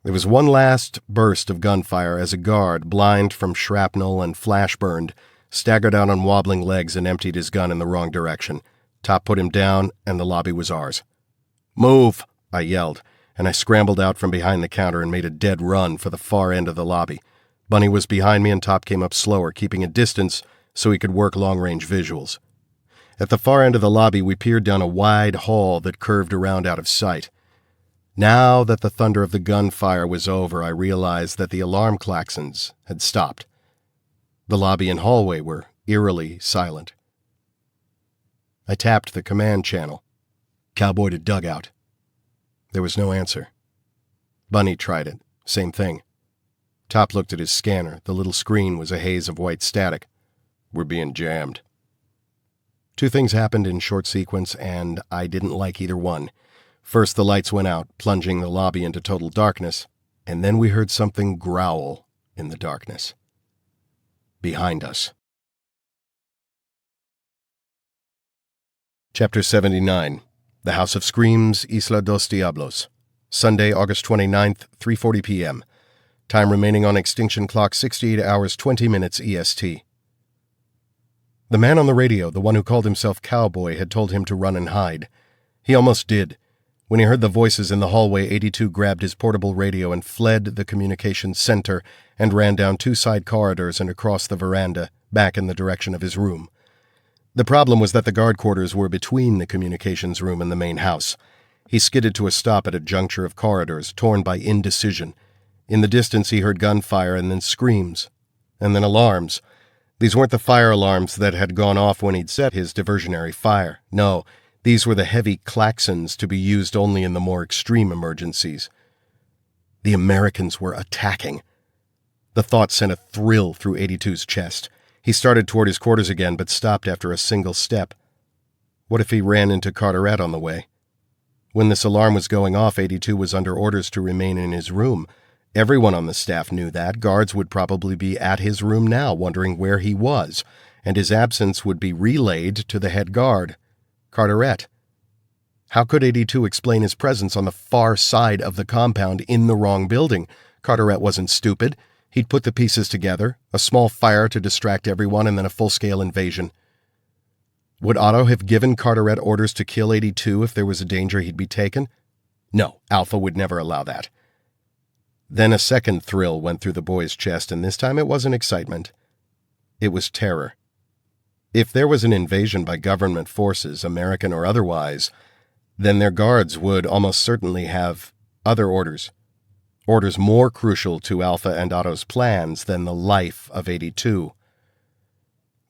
There was one last burst of gunfire as a guard, blind from shrapnel and flash-burned, staggered out on wobbling legs and emptied his gun in the wrong direction. Top put him down, and the lobby was ours. Move, I yelled, and I scrambled out from behind the counter and made a dead run for the far end of the lobby. Bunny was behind me and Top came up slower, keeping a distance so he could work long-range visuals. At the far end of the lobby, we peered down a wide hall that curved around out of sight. Now that the thunder of the gunfire was over, I realized that the alarm klaxons had stopped. The lobby and hallway were eerily silent. I tapped the command channel. Cowboy to dugout. There was no answer. Bunny tried it. Same thing. Top looked at his scanner. The little screen was a haze of white static. We're being jammed. 2 things happened in short sequence, and I didn't like either one. First, the lights went out, plunging the lobby into total darkness, and then we heard something growl in the darkness. Behind us. Chapter 79. The House of Screams, Isla dos Diablos. Sunday, August 29th, 3:40 p.m. Time remaining on extinction clock 68 hours 20 minutes EST. The man on the radio, the one who called himself Cowboy, had told him to run and hide. He almost did. When he heard the voices in the hallway, 82 grabbed his portable radio and fled the communications center and ran down 2 side corridors and across the veranda, back in the direction of his room. The problem was that the guard quarters were between the communications room and the main house. He skidded to a stop at a juncture of corridors, torn by indecision. In the distance he heard gunfire and then screams. And then alarms. These weren't the fire alarms that had gone off when he'd set his diversionary fire. No, these were the heavy klaxons to be used only in the more extreme emergencies. The Americans were attacking. The thought sent a thrill through 82's chest. He started toward his quarters again, but stopped after a single step. What if he ran into Carteret on the way? When this alarm was going off, 82 was under orders to remain in his room. Everyone on the staff knew that. Guards would probably be at his room now, wondering where he was, and his absence would be relayed to the head guard, Carteret. How could 82 explain his presence on the far side of the compound in the wrong building? Carteret wasn't stupid. He'd put the pieces together, a small fire to distract everyone and then a full-scale invasion. Would Otto have given Carteret orders to kill 82 if there was a danger he'd be taken? No, Alpha would never allow that. Then a second thrill went through the boy's chest, and this time it wasn't excitement. It was terror. If there was an invasion by government forces, American or otherwise, then their guards would almost certainly have other orders. Orders more crucial to Alpha and Otto's plans than the life of 82.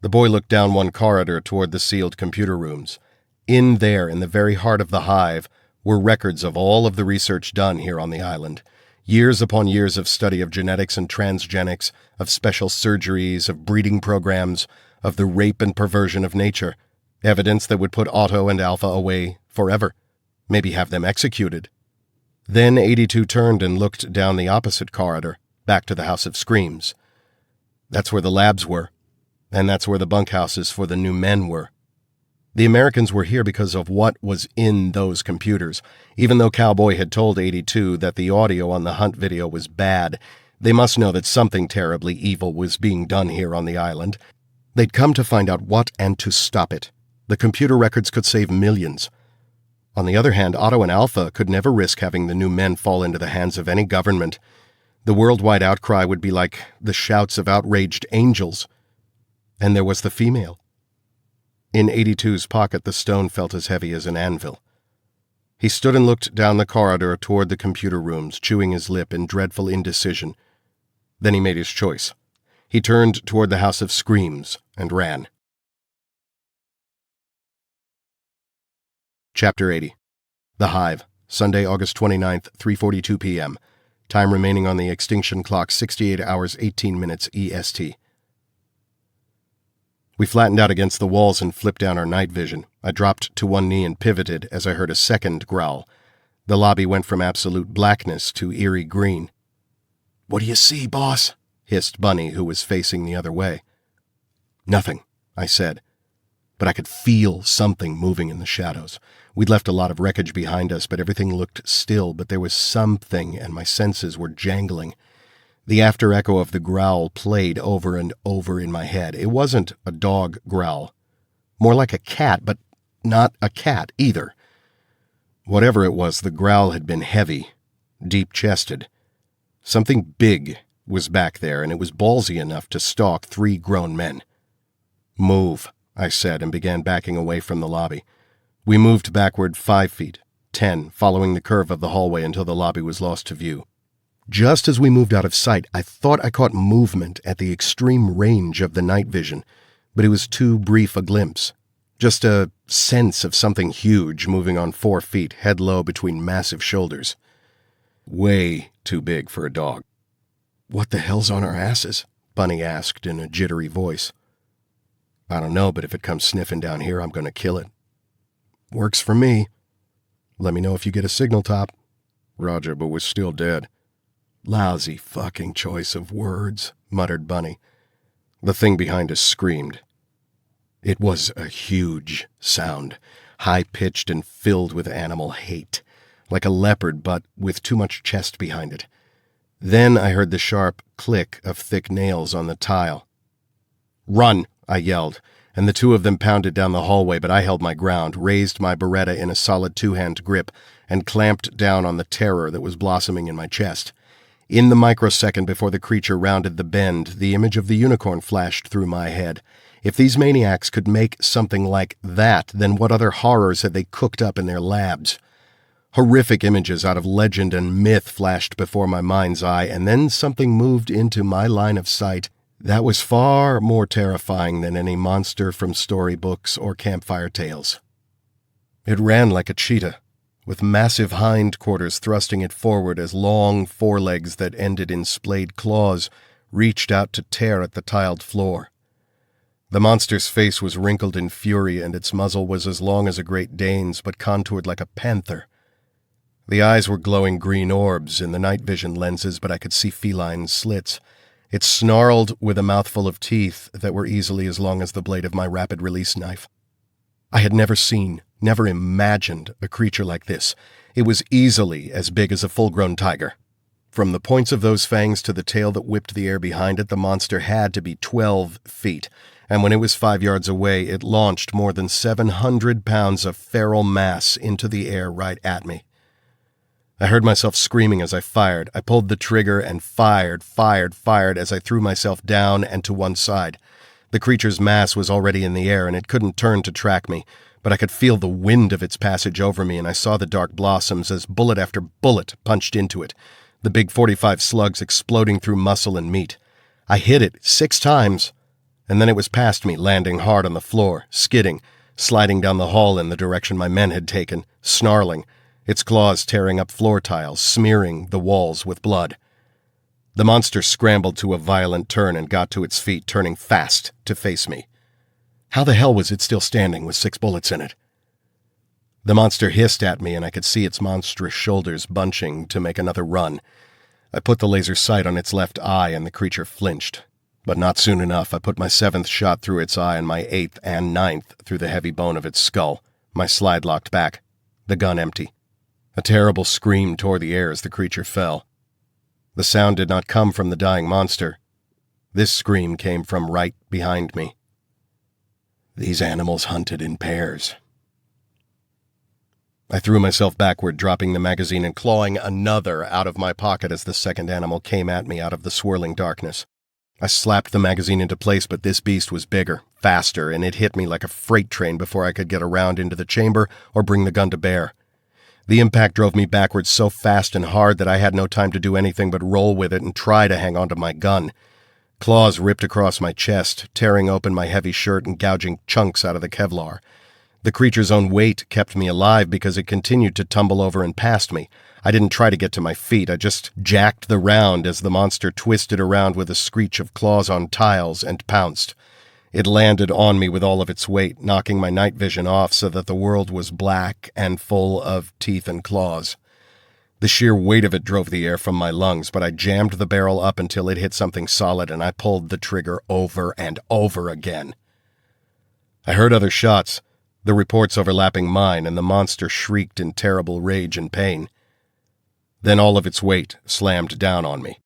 The boy looked down one corridor toward the sealed computer rooms. In there, in the very heart of the hive, were records of all of the research done here on the island. Years upon years of study of genetics and transgenics, of special surgeries, of breeding programs, of the rape and perversion of nature. Evidence that would put Otto and Alpha away forever. Maybe have them executed. Then 82 turned and looked down the opposite corridor, back to the House of Screams. That's where the labs were, and that's where the bunkhouses for the new men were. The Americans were here because of what was in those computers. Even though Cowboy had told 82 that the audio on the hunt video was bad, they must know that something terribly evil was being done here on the island. They'd come to find out what and to stop it. The computer records could save millions. On the other hand, Otto and Alpha could never risk having the new men fall into the hands of any government. The worldwide outcry would be like the shouts of outraged angels. And there was the female. In 82's pocket, the stone felt as heavy as an anvil. He stood and looked down the corridor toward the computer rooms, chewing his lip in dreadful indecision. Then he made his choice. He turned toward the House of Screams and ran. Chapter 80. The Hive, Sunday, August 29th, 3:42 p.m. Time remaining on the extinction clock 68 hours 18 minutes EST. We flattened out against the walls and flipped down our night vision. I dropped to one knee and pivoted as I heard a second growl. The lobby went from absolute blackness to eerie green. "What do you see, boss?" hissed Bunny, who was facing the other way. "Nothing," I said, but I could feel something moving in the shadows. We'd left a lot of wreckage behind us, but everything looked still, but there was something, and my senses were jangling. The after-echo of the growl played over and over in my head. It wasn't a dog growl. More like a cat, but not a cat either. Whatever it was, the growl had been heavy, deep-chested. Something big was back there, and it was ballsy enough to stalk 3 grown men. "Move," I said, and began backing away from the lobby. We moved backward 5 feet, 10, following the curve of the hallway until the lobby was lost to view. Just as we moved out of sight, I thought I caught movement at the extreme range of the night vision, but it was too brief a glimpse. Just a sense of something huge moving on 4 feet, head low between massive shoulders. Way too big for a dog. "What the hell's on our asses?" Bunny asked in a jittery voice. "I don't know, but if it comes sniffing down here, I'm going to kill it." "Works for me." "Let me know if you get a signal, Top." "Roger, but we're still dead." "Lousy fucking choice of words," muttered Bunny. The thing behind us screamed. It was a huge sound, high-pitched and filled with animal hate, like a leopard but with too much chest behind it. Then I heard the sharp click of thick nails on the tile. "Run!" I yelled, and the two of them pounded down the hallway, but I held my ground, raised my Beretta in a solid two-hand grip, and clamped down on the terror that was blossoming in my chest. In the microsecond before the creature rounded the bend, the image of the unicorn flashed through my head. If these maniacs could make something like that, then what other horrors had they cooked up in their labs? Horrific images out of legend and myth flashed before my mind's eye, and then something moved into my line of sight that was far more terrifying than any monster from storybooks or campfire tales. It ran like a cheetah, with massive hindquarters thrusting it forward as long forelegs that ended in splayed claws reached out to tear at the tiled floor. The monster's face was wrinkled in fury, and its muzzle was as long as a Great Dane's but contoured like a panther. The eyes were glowing green orbs in the night vision lenses, but I could see feline slits. It snarled with a mouthful of teeth that were easily as long as the blade of my rapid-release knife. I had never seen, never imagined a creature like this. It was easily as big as a full-grown tiger. From the points of those fangs to the tail that whipped the air behind it, the monster had to be 12 feet, and when it was 5 yards away, it launched more than 700 pounds of feral mass into the air right at me. I heard myself screaming as I fired. I pulled the trigger and fired as I threw myself down and to one side. The creature's mass was already in the air, and it couldn't turn to track me, but I could feel the wind of its passage over me, and I saw the dark blossoms as bullet after bullet punched into it, the big .45 slugs exploding through muscle and meat. I hit it 6 times, and then it was past me, landing hard on the floor, skidding, sliding down the hall in the direction my men had taken, snarling, its claws tearing up floor tiles, smearing the walls with blood. The monster scrambled to a violent turn and got to its feet, turning fast to face me. How the hell was it still standing with 6 bullets in it? The monster hissed at me, and I could see its monstrous shoulders bunching to make another run. I put the laser sight on its left eye, and the creature flinched. But not soon enough. I put my 7th shot through its eye and my 8th and 9th through the heavy bone of its skull. My slide locked back, the gun empty. A terrible scream tore the air as the creature fell. The sound did not come from the dying monster. This scream came from right behind me. These animals hunted in pairs. I threw myself backward, dropping the magazine and clawing another out of my pocket as the second animal came at me out of the swirling darkness. I slapped the magazine into place, but this beast was bigger, faster, and it hit me like a freight train before I could get around into the chamber or bring the gun to bear. The impact drove me backwards so fast and hard that I had no time to do anything but roll with it and try to hang onto my gun. Claws ripped across my chest, tearing open my heavy shirt and gouging chunks out of the Kevlar. The creature's own weight kept me alive because it continued to tumble over and past me. I didn't try to get to my feet. I just jacked the round as the monster twisted around with a screech of claws on tiles and pounced. It landed on me with all of its weight, knocking my night vision off so that the world was black and full of teeth and claws. The sheer weight of it drove the air from my lungs, but I jammed the barrel up until it hit something solid, and I pulled the trigger over and over again. I heard other shots, the reports overlapping mine, and the monster shrieked in terrible rage and pain. Then all of its weight slammed down on me.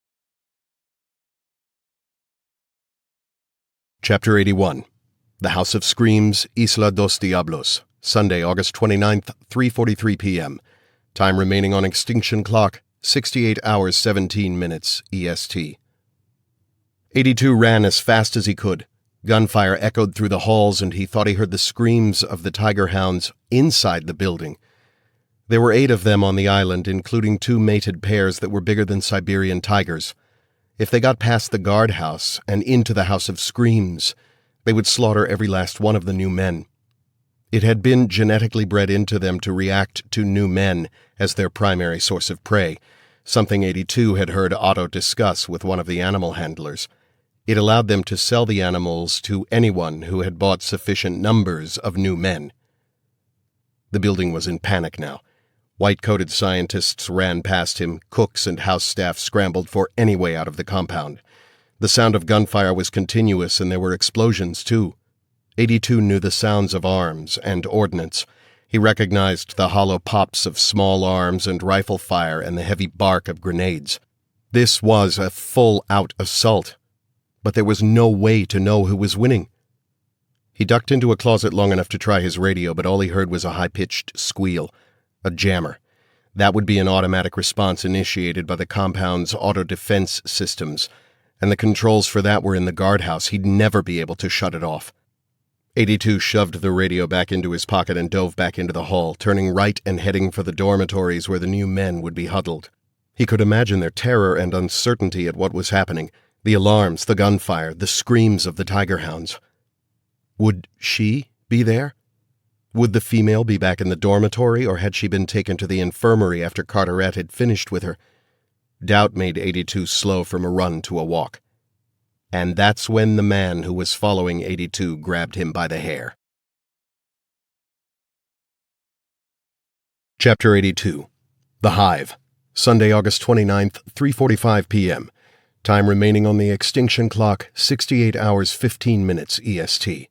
Chapter 81. The House of Screams, Isla dos Diablos, Sunday, August 29th, 3:43 p.m. Time remaining on extinction clock, 68 hours 17 minutes EST. 82 ran as fast as he could. Gunfire echoed through the halls, and he thought he heard the screams of the tiger hounds inside the building. There were 8 of them on the island, including 2 mated pairs that were bigger than Siberian tigers. If they got past the guardhouse and into the House of Screams, they would slaughter every last one of the new men. It had been genetically bred into them to react to new men as their primary source of prey, something 82 had heard Otto discuss with one of the animal handlers. It allowed them to sell the animals to anyone who had bought sufficient numbers of new men. The building was in panic now. White-coated scientists ran past him, cooks and house staff scrambled for any way out of the compound. The sound of gunfire was continuous, and there were explosions, too. 82 knew the sounds of arms and ordnance. He recognized the hollow pops of small arms and rifle fire and the heavy bark of grenades. This was a full-out assault, but there was no way to know who was winning. He ducked into a closet long enough to try his radio, but all he heard was a high-pitched squeal, a jammer. That would be an automatic response initiated by the compound's auto-defense systems, and the controls for that were in the guardhouse. He'd never be able to shut it off. 82 shoved the radio back into his pocket and dove back into the hall, turning right and heading for the dormitories where the new men would be huddled. He could imagine their terror and uncertainty at what was happening, the alarms, the gunfire, the screams of the tiger hounds. Would she be there? Would the female be back in the dormitory, or had she been taken to the infirmary after Carteret had finished with her? Doubt made 82 slow from a run to a walk. And that's when the man who was following 82 grabbed him by the hair. Chapter 82. The Hive. Sunday, August 29th, 3:45 p.m. Time remaining on the extinction clock, 68 hours 15 minutes EST.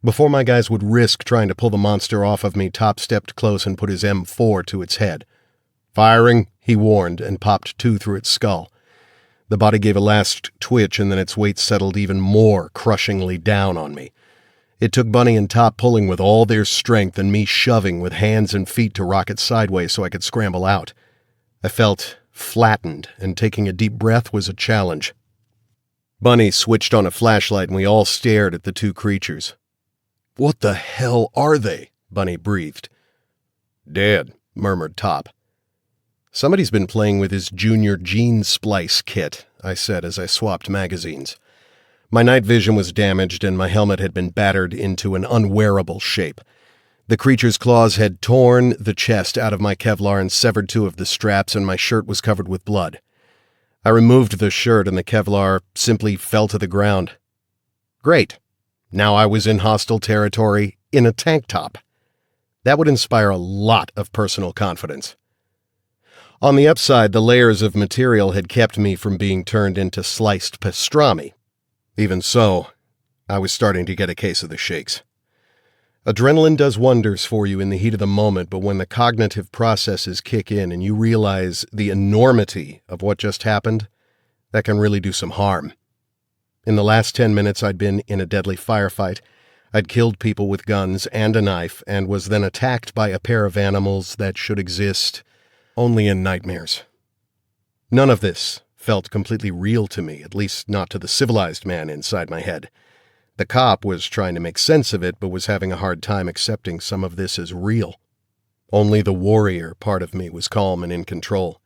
Before my guys would risk trying to pull the monster off of me, Top stepped close and put his M4 to its head. "Firing," he warned, and popped 2 through its skull. The body gave a last twitch, and then its weight settled even more crushingly down on me. It took Bunny and Top pulling with all their strength and me shoving with hands and feet to rock it sideways so I could scramble out. I felt flattened, and taking a deep breath was a challenge. Bunny switched on a flashlight, and we all stared at the 2 creatures. "What the hell are they?" Bunny breathed. "Dead," murmured Top. "Somebody's been playing with his junior gene splice kit," I said as I swapped magazines. My night vision was damaged, and my helmet had been battered into an unwearable shape. The creature's claws had torn the chest out of my Kevlar and severed 2 of the straps, and my shirt was covered with blood. I removed the shirt, and the Kevlar simply fell to the ground. Great. Now I was in hostile territory in a tank top. That would inspire a lot of personal confidence. On the upside, the layers of material had kept me from being turned into sliced pastrami. Even so, I was starting to get a case of the shakes. Adrenaline does wonders for you in the heat of the moment, but when the cognitive processes kick in and you realize the enormity of what just happened, that can really do some harm. In the last 10 minutes, I'd been in a deadly firefight. I'd killed people with guns and a knife, and was then attacked by a pair of animals that should exist only in nightmares. None of this felt completely real to me, at least not to the civilized man inside my head. The cop was trying to make sense of it, but was having a hard time accepting some of this as real. Only the warrior part of me was calm and in control.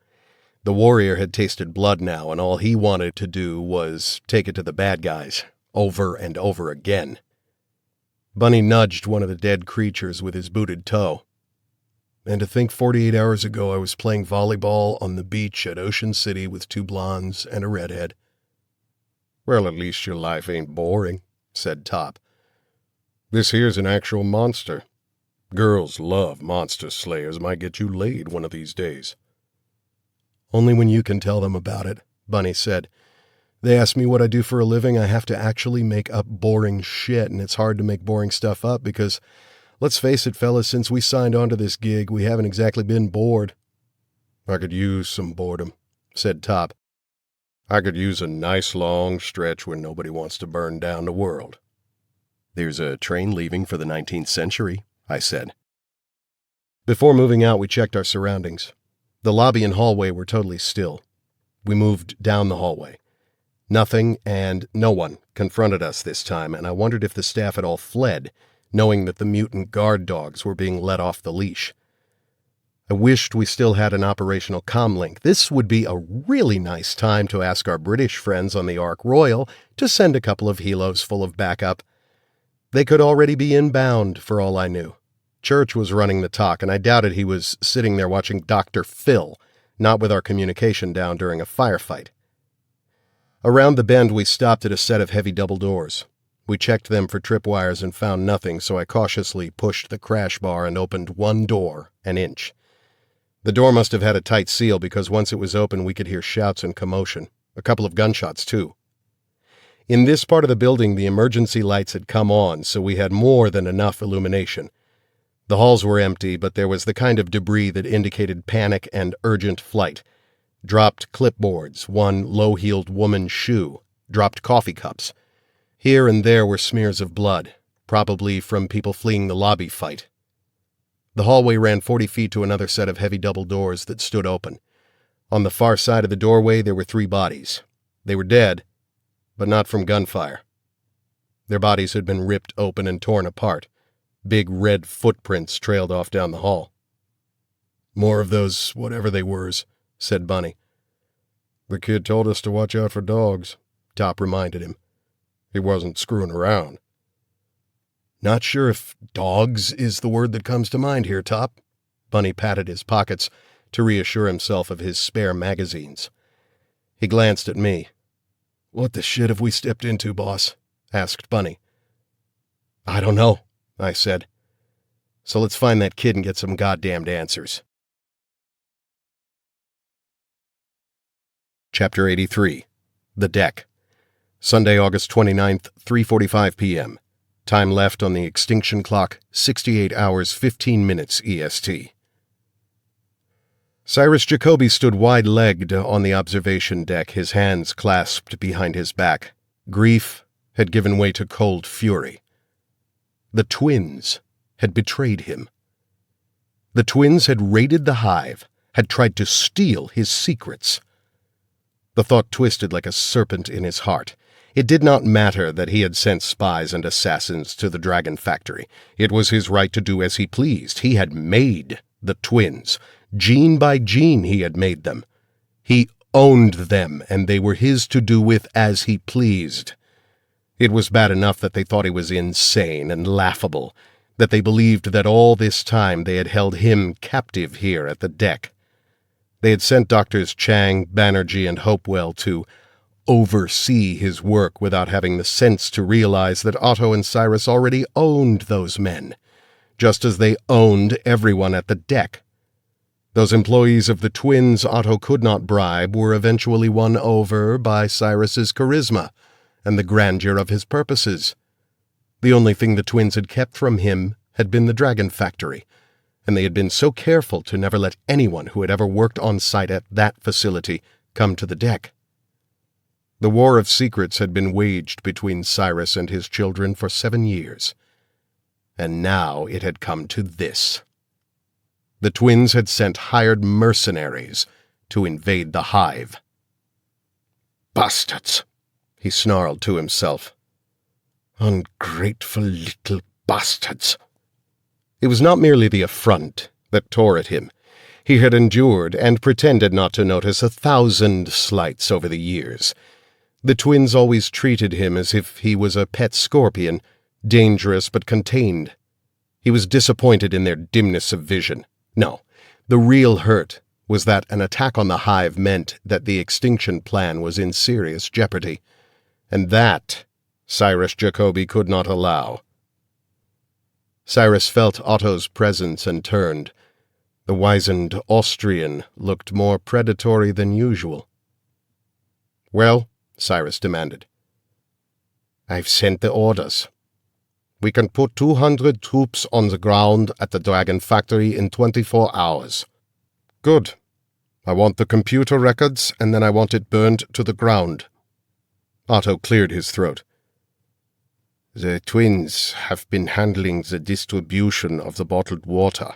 The warrior had tasted blood now, and all he wanted to do was take it to the bad guys, over and over again. Bunny nudged one of the dead creatures with his booted toe. "And to think 48 hours ago I was playing volleyball on the beach at Ocean City with 2 blondes and a redhead." "Well, at least your life ain't boring," said Top. "This here's an actual monster. Girls love monster slayers. Might get you laid one of these days." "Only when you can tell them about it," Bunny said. "They ask me what I do for a living. I have to actually make up boring shit, and it's hard to make boring stuff up because, let's face it, fellas, since we signed onto this gig, we haven't exactly been bored." "I could use some boredom," said Top. "I could use a nice long stretch when nobody wants to burn down the world." "There's a train leaving for the 19th century," I said. Before moving out, we checked our surroundings. The lobby and hallway were totally still. We moved down the hallway. Nothing and no one confronted us this time, and I wondered if the staff had all fled, knowing that the mutant guard dogs were being let off the leash. I wished we still had an operational comlink. This would be a really nice time to ask our British friends on the Ark Royal to send a couple of helos full of backup. They could already be inbound, for all I knew. Church was running the talk, and I doubted he was sitting there watching Dr. Phil, not with our communication down during a firefight. Around the bend, we stopped at a set of heavy double doors. We checked them for tripwires and found nothing, so I cautiously pushed the crash bar and opened one door an inch. The door must have had a tight seal because once it was open, we could hear shouts and commotion. A couple of gunshots, too. In this part of the building, the emergency lights had come on, so we had more than enough illumination. The halls were empty, but there was the kind of debris that indicated panic and urgent flight. Dropped clipboards, one low-heeled woman's shoe, dropped coffee cups. Here and there were smears of blood, probably from people fleeing the lobby fight. The hallway ran 40 feet to another set of heavy double doors that stood open. On the far side of the doorway there were 3 bodies. They were dead, but not from gunfire. Their bodies had been ripped open and torn apart. Big red footprints trailed off down the hall. "More of those whatever they wers," said Bunny. "The kid told us to watch out for dogs," Top reminded him. "He wasn't screwing around." "Not sure if dogs is the word that comes to mind here, Top." Bunny patted his pockets to reassure himself of his spare magazines. He glanced at me. "What the shit have we stepped into, boss?" asked Bunny. "I don't know," I said. "So let's find that kid and get some goddamned answers." Chapter 83. The Deck. Sunday, August 29th, 3:45 p.m. Time left on the extinction clock, 68 hours, 15 minutes EST. Cyrus Jacoby stood wide-legged on the observation deck, his hands clasped behind his back. Grief had given way to cold fury. The twins had betrayed him. The twins had raided the hive, had tried to steal his secrets. The thought twisted like a serpent in his heart. It did not matter that he had sent spies and assassins to the Dragon Factory. It was his right to do as he pleased. He had made the twins. Gene by gene he had made them. He owned them, and they were his to do with as he pleased. It was bad enough that they thought he was insane and laughable, that they believed that all this time they had held him captive here at the deck. They had sent Doctors Chang, Banerjee, and Hopewell to oversee his work without having the sense to realize that Otto and Cyrus already owned those men, just as they owned everyone at the deck. Those employees of the twins Otto could not bribe were eventually won over by Cyrus's charisma and the grandeur of his purposes. The only thing the twins had kept from him had been the Dragon Factory, and they had been so careful to never let anyone who had ever worked on site at that facility come to the deck. The war of secrets had been waged between Cyrus and his children for 7 years, and now it had come to this. The twins had sent hired mercenaries to invade the hive. "Bastards!" he snarled to himself. "Ungrateful little bastards!" It was not merely the affront that tore at him. He had endured and pretended not to notice 1,000 slights over the years. The twins always treated him as if he was a pet scorpion, dangerous but contained. He was disappointed in their dimness of vision. No, the real hurt was that an attack on the hive meant that the extinction plan was in serious jeopardy, and that Cyrus Jacoby could not allow. Cyrus felt Otto's presence and turned. The wizened Austrian looked more predatory than usual. "Well?" Cyrus demanded. "I've sent the orders. We can put 200 troops on the ground at the Dragon Factory in 24 hours. "Good. I want the computer records, and then I want it burned to the ground." Otto cleared his throat. "The twins have been handling the distribution of the bottled water.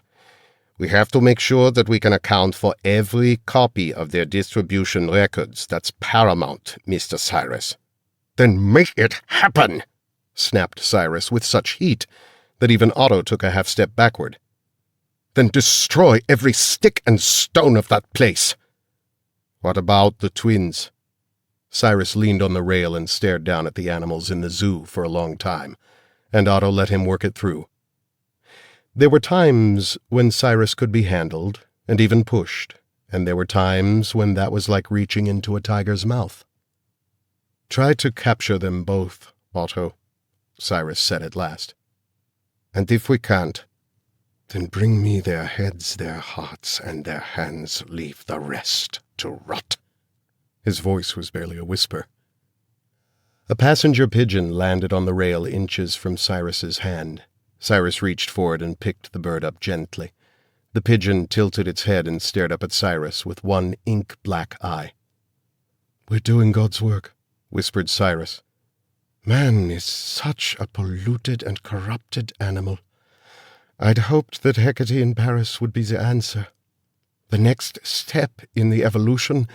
We have to make sure that we can account for every copy of their distribution records. That's paramount, Mr. Cyrus." "Then make it happen!" snapped Cyrus with such heat that even Otto took a half-step backward. "Then destroy every stick and stone of that place." "What about the twins?" Cyrus leaned on the rail and stared down at the animals in the zoo for a long time, and Otto let him work it through. There were times when Cyrus could be handled and even pushed, and there were times when that was like reaching into a tiger's mouth. "Try to capture them both, Otto," Cyrus said at last. "And if we can't, then bring me their heads, their hearts, and their hands. Leave the rest to rot." His voice was barely a whisper. A passenger pigeon landed on the rail inches from Cyrus's hand. Cyrus reached for it and picked the bird up gently. The pigeon tilted its head and stared up at Cyrus with one ink-black eye. "We're doing God's work," whispered Cyrus. "Man is such a polluted and corrupted animal. I'd hoped that Hecate in Paris would be the answer. The next step in the evolution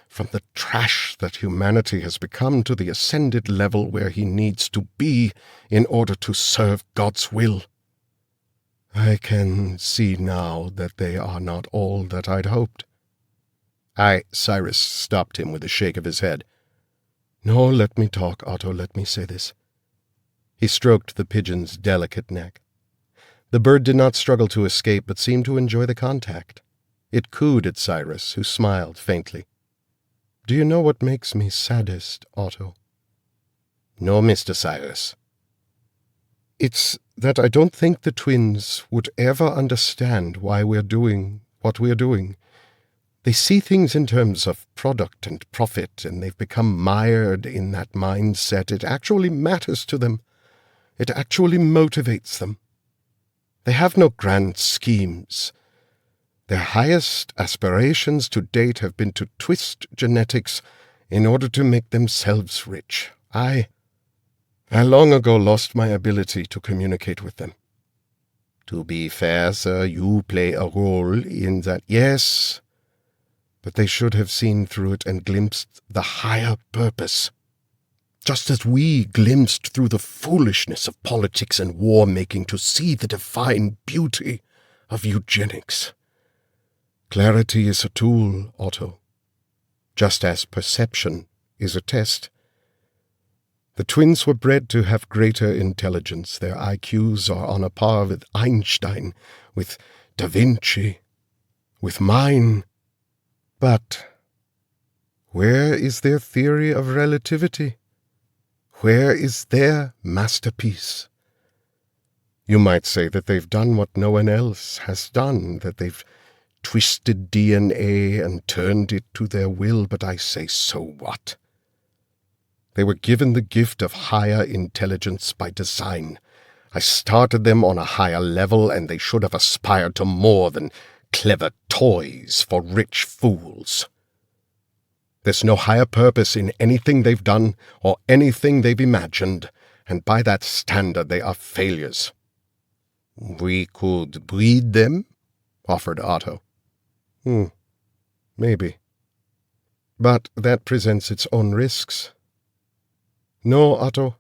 from the trash that humanity has become to the ascended level where he needs to be in order to serve God's will. I can see now that they are not all that I'd hoped." Cyrus stopped him with a shake of his head. "No, let me talk, Otto, let me say this." He stroked the pigeon's delicate neck. The bird did not struggle to escape, but seemed to enjoy the contact. It cooed at Cyrus, who smiled faintly. "Do you know what makes me saddest, Otto?" "No, Mr. Cyrus." "It's that I don't think the twins would ever understand why we're doing what we're doing. They see things in terms of product and profit, and they've become mired in that mindset. It actually matters to them. It actually motivates them. They have no grand schemes. Their highest aspirations to date have been to twist genetics in order to make themselves rich. I long ago lost my ability to communicate with them." "To be fair, sir, you play a role in that." "Yes, but they should have seen through it and glimpsed the higher purpose, just as we glimpsed through the foolishness of politics and war-making to see the divine beauty of eugenics. Clarity is a tool, Otto, just as perception is a test. The twins were bred to have greater intelligence. Their IQs are on a par with Einstein, with Da Vinci, with mine. But where is their theory of relativity? Where is their masterpiece? You might say that they've done what no one else has done, that they've twisted DNA and turned it to their will, but I say, so what? They were given the gift of higher intelligence by design. I started them on a higher level, and they should have aspired to more than clever toys for rich fools. There's no higher purpose in anything they've done or anything they've imagined, and by that standard they are failures." "We could breed them?" offered Otto. Maybe. But that presents its own risks. No, Otto.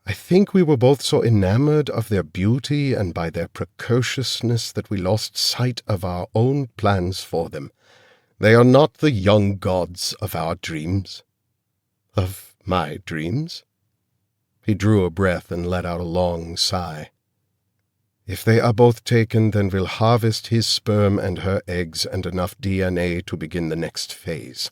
I think we were both so enamored of their beauty and by their precociousness that we lost sight of our own plans for them. They are not the young gods of our dreams. Of my dreams." He drew a breath and let out a long sigh. "If they are both taken, then we'll harvest his sperm and her eggs and enough DNA to begin the next phase.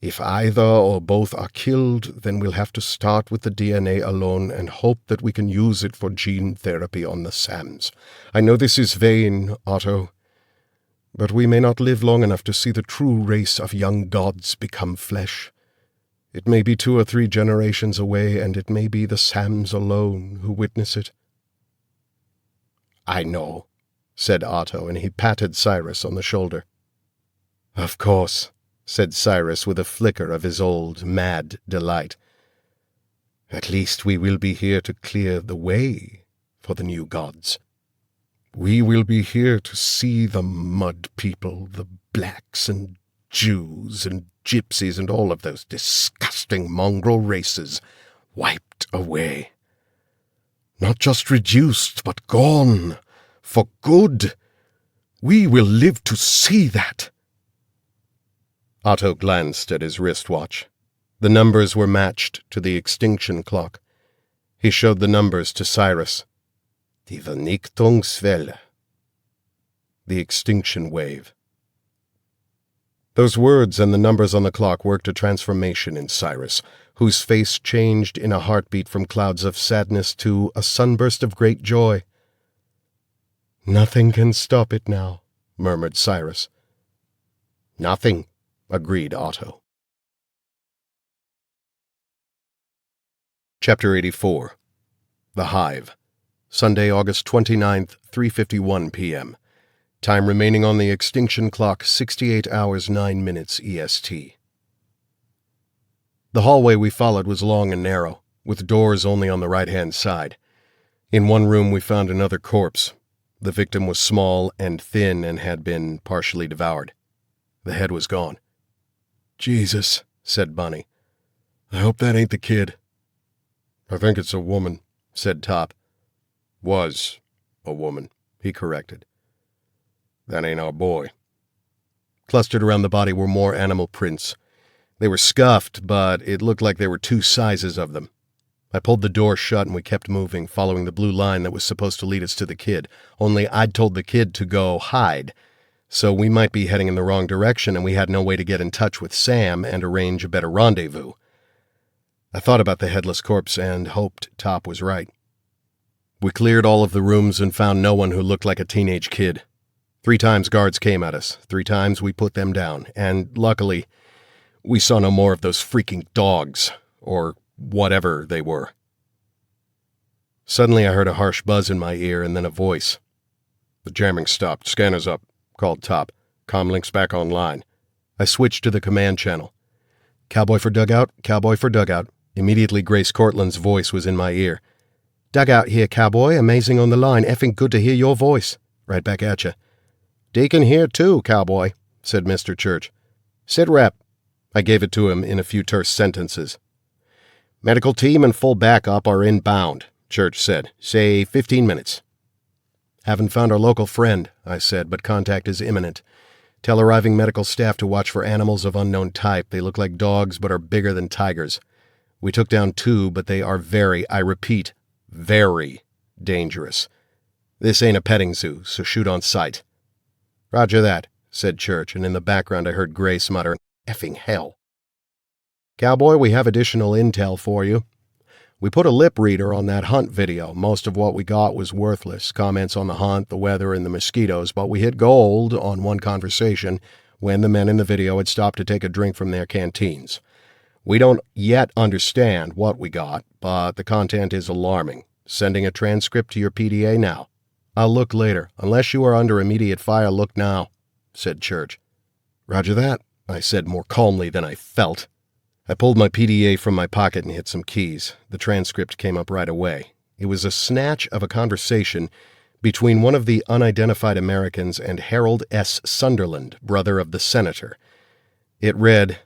If either or both are killed, then we'll have to start with the DNA alone and hope that we can use it for gene therapy on the Sams. I know this is vain, Otto, but we may not live long enough to see the true race of young gods become flesh. It may be 2 or 3 generations away, and it may be the Sams alone who witness it." "I know," said Otto, and he patted Cyrus on the shoulder. "Of course," said Cyrus with a flicker of his old mad delight. "At least we will be here to clear the way for the new gods. We will be here to see the mud people, the blacks and Jews and gypsies and all of those disgusting mongrel races wiped away. Not just reduced, but gone, for good. We will live to see that." Otto glanced at his wristwatch. The numbers were matched to the extinction clock. He showed the numbers to Cyrus. "Die Vernichtungswelle." The extinction wave. Those words and the numbers on the clock worked a transformation in Cyrus, whose face changed in a heartbeat from clouds of sadness to a sunburst of great joy. "Nothing can stop it now," murmured Cyrus. "Nothing," agreed Otto. Chapter 84. The Hive. Sunday, August 29th, 3:51 p.m. Time remaining on the extinction clock, 68 hours 9 minutes EST. The hallway we followed was long and narrow, with doors only on the right-hand side. In one room we found another corpse. The victim was small and thin and had been partially devoured. The head was gone. Jesus, said Bunny. I hope that ain't the kid. I think it's a woman, said Top. Was a woman, he corrected. That ain't our boy. Clustered around the body were more animal prints. They were scuffed, but it looked like there were two sizes of them. I pulled the door shut and we kept moving, following the blue line that was supposed to lead us to the kid, only I'd told the kid to go hide, so we might be heading in the wrong direction and we had no way to get in touch with Sam and arrange a better rendezvous. I thought about the headless corpse and hoped Top was right. We cleared all of the rooms and found no one who looked like a teenage kid. 3 times guards came at us, 3 times we put them down, and luckily, we saw no more of those freaking dogs, or whatever they were. Suddenly I heard a harsh buzz in my ear and then a voice. The jamming stopped. Scanners up, called Top. Comlinks back online. I switched to the command channel. Cowboy for dugout, cowboy for dugout. Immediately Grace Cortland's voice was in my ear. Dugout here, cowboy. Amazing on the line. Effing good to hear your voice. Right back at you. Deacon here too, cowboy, said Mr. Church. Sit rep. I gave it to him in a few terse sentences. Medical team and full backup are inbound, Church said. Say 15 minutes. Haven't found our local friend, I said, but contact is imminent. Tell arriving medical staff to watch for animals of unknown type. They look like dogs but are bigger than tigers. We took down 2, but they are very, I repeat, very dangerous. This ain't a petting zoo, so shoot on sight. Roger that, said Church, and in the background I heard Grace mutter, effing hell. Cowboy, we have additional intel for you. We put a lip reader on that hunt video. Most of what we got was worthless. Comments on the hunt, the weather, and the mosquitoes, but we hit gold on one conversation when the men in the video had stopped to take a drink from their canteens. We don't yet understand what we got, but the content is alarming. Sending a transcript to your PDA now. I'll look later. Unless you are under immediate fire, look now, said Church. Roger that, I said more calmly than I felt. I pulled my PDA from my pocket and hit some keys. The transcript came up right away. It was a snatch of a conversation between one of the unidentified Americans and Harold S. Sunderland, brother of the senator. It read,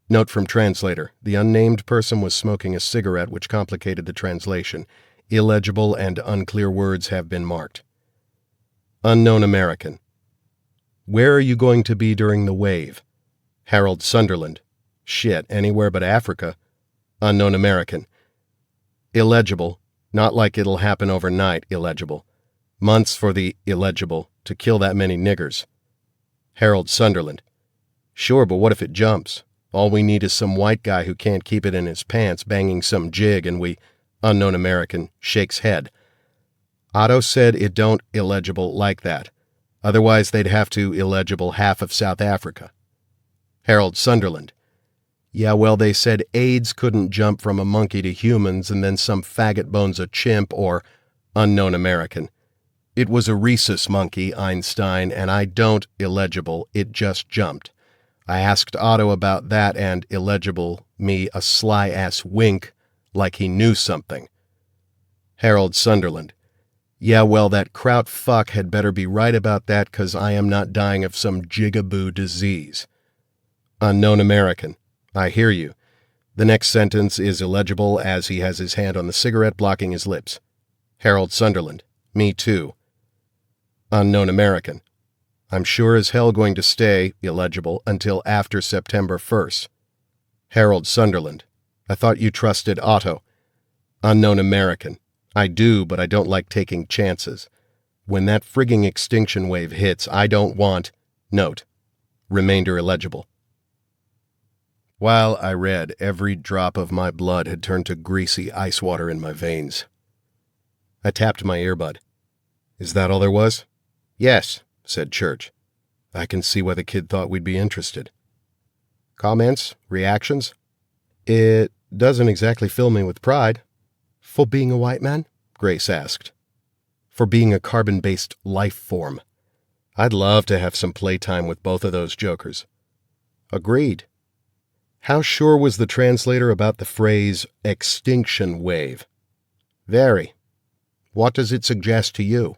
Note from translator. The unnamed person was smoking a cigarette, which complicated the translation. Illegible and unclear words have been marked. Unknown American. Where are you going to be during the wave? Harold Sunderland. Shit, anywhere but Africa. Unknown American. Illegible. Not like it'll happen overnight, illegible. Months for the illegible to kill that many niggers. Harold Sunderland. Sure, but what if it jumps? All we need is some white guy who can't keep it in his pants banging some jig and we, unknown American, shakes head. Otto said it don't illegible like that. Otherwise they'd have to illegible half of South Africa. Harold Sunderland. Yeah, well, they said AIDS couldn't jump from a monkey to humans and then some faggot bones a chimp or unknown American. It was a rhesus monkey, Einstein, and I don't illegible, it just jumped. I asked Otto about that and illegible me a sly-ass wink like he knew something. Harold Sunderland. Yeah, well, that kraut fuck had better be right about that 'cause I am not dying of some jigaboo disease. Unknown American. I hear you. The next sentence is illegible as he has his hand on the cigarette blocking his lips. Harold Sunderland. Me too. Unknown American. I'm sure as hell going to stay illegible until after September 1st. Harold Sunderland. I thought you trusted Otto. Unknown American. I do, but I don't like taking chances. When that frigging extinction wave hits, I don't want... Note. Remainder illegible. While I read, every drop of my blood had turned to greasy ice water in my veins. I tapped my earbud. Is that all there was? Yes, said Church. I can see why the kid thought we'd be interested. Comments? Reactions? It doesn't exactly fill me with pride. For being a white man? Grace asked. For being a carbon-based life form. I'd love to have some playtime with both of those jokers. Agreed. How sure was the translator about the phrase extinction wave? Very. What does it suggest to you?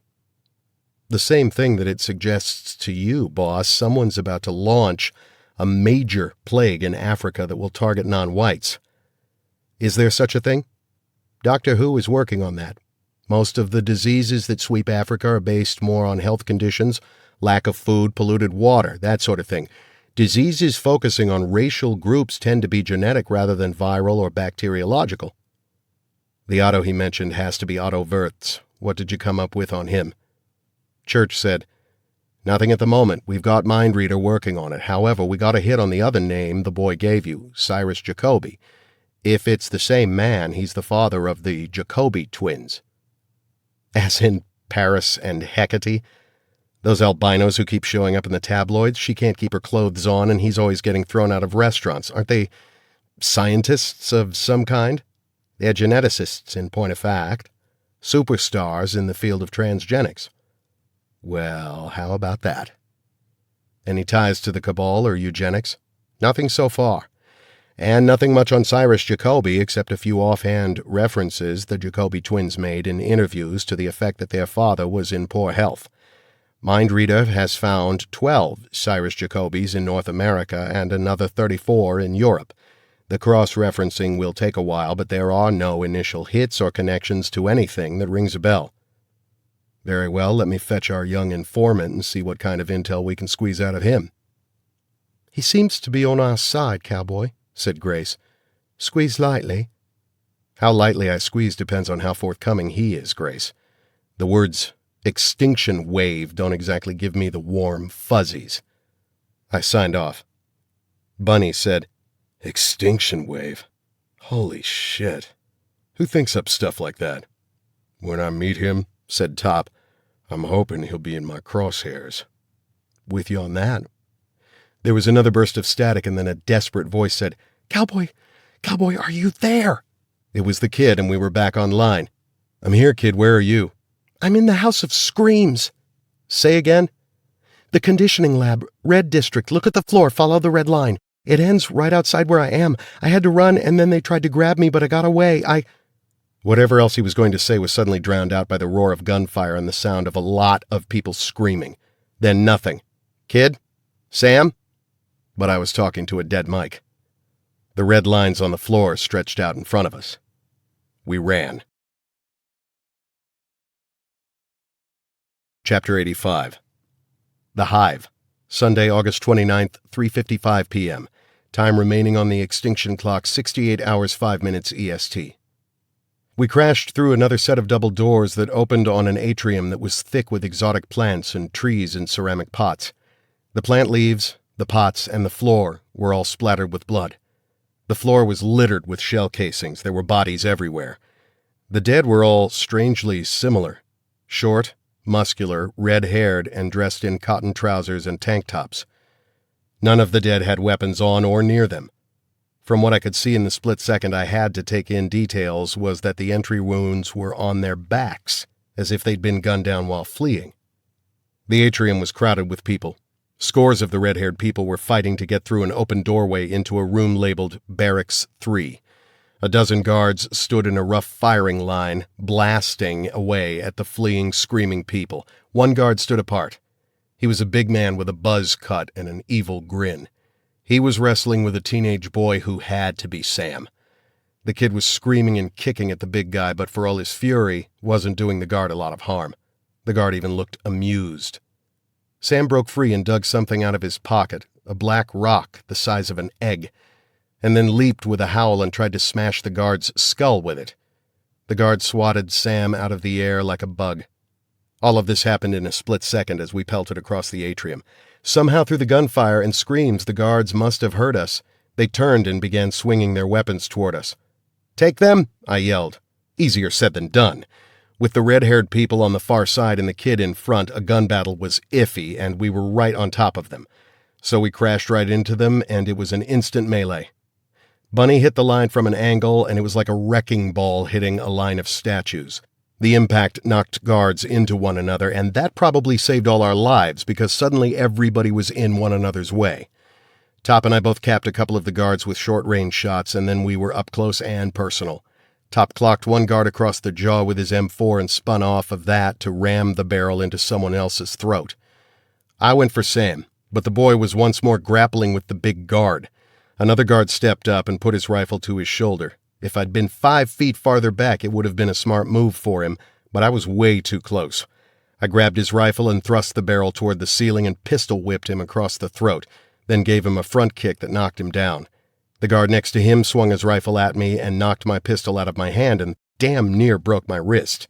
The same thing that it suggests to you, boss. Someone's about to launch a major plague in Africa that will target non-whites. Is there such a thing? Doctor Who is working on that. Most of the diseases that sweep Africa are based more on health conditions, lack of food, polluted water, that sort of thing. Diseases focusing on racial groups tend to be genetic rather than viral or bacteriological. The Otto he mentioned has to be Otto Wirtz. What did you come up with on him? Church said, Nothing at the moment. We've got Mindreader working on it. However, we got a hit on the other name the boy gave you, Cyrus Jacobi. If it's the same man, he's the father of the Jacobi twins. As in Paris and Hecate? Those albinos who keep showing up in the tabloids, she can't keep her clothes on and he's always getting thrown out of restaurants. Aren't they scientists of some kind? They're geneticists, in point of fact. Superstars in the field of transgenics. Well, how about that? Any ties to the cabal or eugenics? Nothing so far. And nothing much on Cyrus Jacobi except a few offhand references the Jacobi twins made in interviews to the effect that their father was in poor health. Mindreader has found 12 Cyrus Jacobis in North America and another 34 in Europe. The cross-referencing will take a while, but there are no initial hits or connections to anything that rings a bell. Very well, let me fetch our young informant and see what kind of intel we can squeeze out of him. He seems to be on our side, cowboy, said Grace. Squeeze lightly. How lightly I squeeze depends on how forthcoming he is, Grace. The words extinction wave don't exactly give me the warm fuzzies. I signed off. Bunny said, Extinction wave? Holy shit. Who thinks up stuff like that? When I meet him, said Top, I'm hoping he'll be in my crosshairs. With you on that. There was another burst of static, and then a desperate voice said, Cowboy, are you there? It was the kid, and we were back online. I'm here, kid. Where are you? I'm in the House of Screams. Say again? The conditioning lab, red district. Look at the floor. Follow the red line. It ends right outside where I am. I had to run, and then they tried to grab me, but I got away. Whatever else he was going to say was suddenly drowned out by the roar of gunfire and the sound of a lot of people screaming. Then nothing. Kid? Sam? But I was talking to a dead mic. The red lines on the floor stretched out in front of us. We ran. Chapter 85. The Hive. Sunday, August 29th, 3:55 p.m. Time remaining on the extinction clock 68 hours 5 minutes EST. We crashed through another set of double doors that opened on an atrium that was thick with exotic plants and trees in ceramic pots. The plant leaves, the pots, and the floor were all splattered with blood. The floor was littered with shell casings. There were bodies everywhere. The dead were all strangely similar. Short, muscular, red-haired, and dressed in cotton trousers and tank tops. None of the dead had weapons on or near them. From what I could see in the split second I had to take in details was that the entry wounds were on their backs, as if they'd been gunned down while fleeing. The atrium was crowded with people. Scores of the red-haired people were fighting to get through an open doorway into a room labeled Barracks 3. A dozen guards stood in a rough firing line, blasting away at the fleeing, screaming people. One guard stood apart. He was a big man with a buzz cut and an evil grin. He was wrestling with a teenage boy who had to be Sam. The kid was screaming and kicking at the big guy, but for all his fury, wasn't doing the guard a lot of harm. The guard even looked amused. Sam broke free and dug something out of his pocket, a black rock the size of an egg, and then leaped with a howl and tried to smash the guard's skull with it. The guard swatted Sam out of the air like a bug. All of this happened in a split second as we pelted across the atrium. Somehow through the gunfire and screams, the guards must have heard us. They turned and began swinging their weapons toward us. "Take them!" I yelled. Easier said than done. With the red-haired people on the far side and the kid in front, a gun battle was iffy, and we were right on top of them. So we crashed right into them, and it was an instant melee. Bunny hit the line from an angle, and it was like a wrecking ball hitting a line of statues. The impact knocked guards into one another, and that probably saved all our lives because suddenly everybody was in one another's way. Top and I both capped a couple of the guards with short-range shots, and then we were up close and personal. Top clocked one guard across the jaw with his M4 and spun off of that to ram the barrel into someone else's throat. I went for Sam, but the boy was once more grappling with the big guard. Another guard stepped up and put his rifle to his shoulder. If I'd been 5 feet farther back, it would have been a smart move for him, but I was way too close. I grabbed his rifle and thrust the barrel toward the ceiling and pistol-whipped him across the throat, then gave him a front kick that knocked him down. The guard next to him swung his rifle at me and knocked my pistol out of my hand and damn near broke my wrist.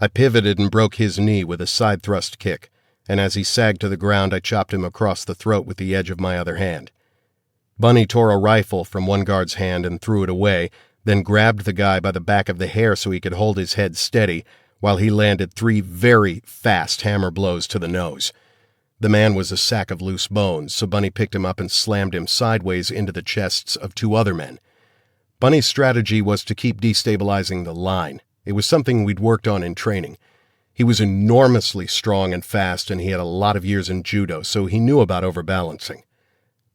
I pivoted and broke his knee with a side thrust kick, and as he sagged to the ground, I chopped him across the throat with the edge of my other hand. Bunny tore a rifle from one guard's hand and threw it away, then grabbed the guy by the back of the hair so he could hold his head steady while he landed 3 very fast hammer blows to the nose. The man was a sack of loose bones, so Bunny picked him up and slammed him sideways into the chests of 2 other men. Bunny's strategy was to keep destabilizing the line. It was something we'd worked on in training. He was enormously strong and fast, and he had a lot of years in judo, so he knew about overbalancing.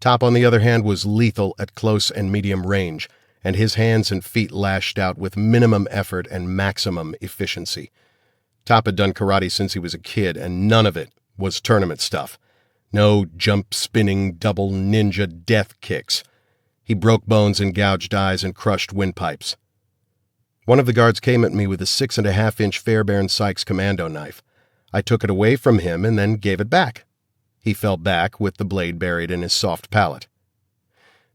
Top, on the other hand, was lethal at close and medium range, and his hands and feet lashed out with minimum effort and maximum efficiency. Top had done karate since he was a kid, and none of it was tournament stuff. No jump-spinning, double ninja death kicks. He broke bones and gouged eyes and crushed windpipes. One of the guards came at me with a 6.5-inch Fairbairn Sykes commando knife. I took it away from him and then gave it back. He fell back with the blade buried in his soft palate.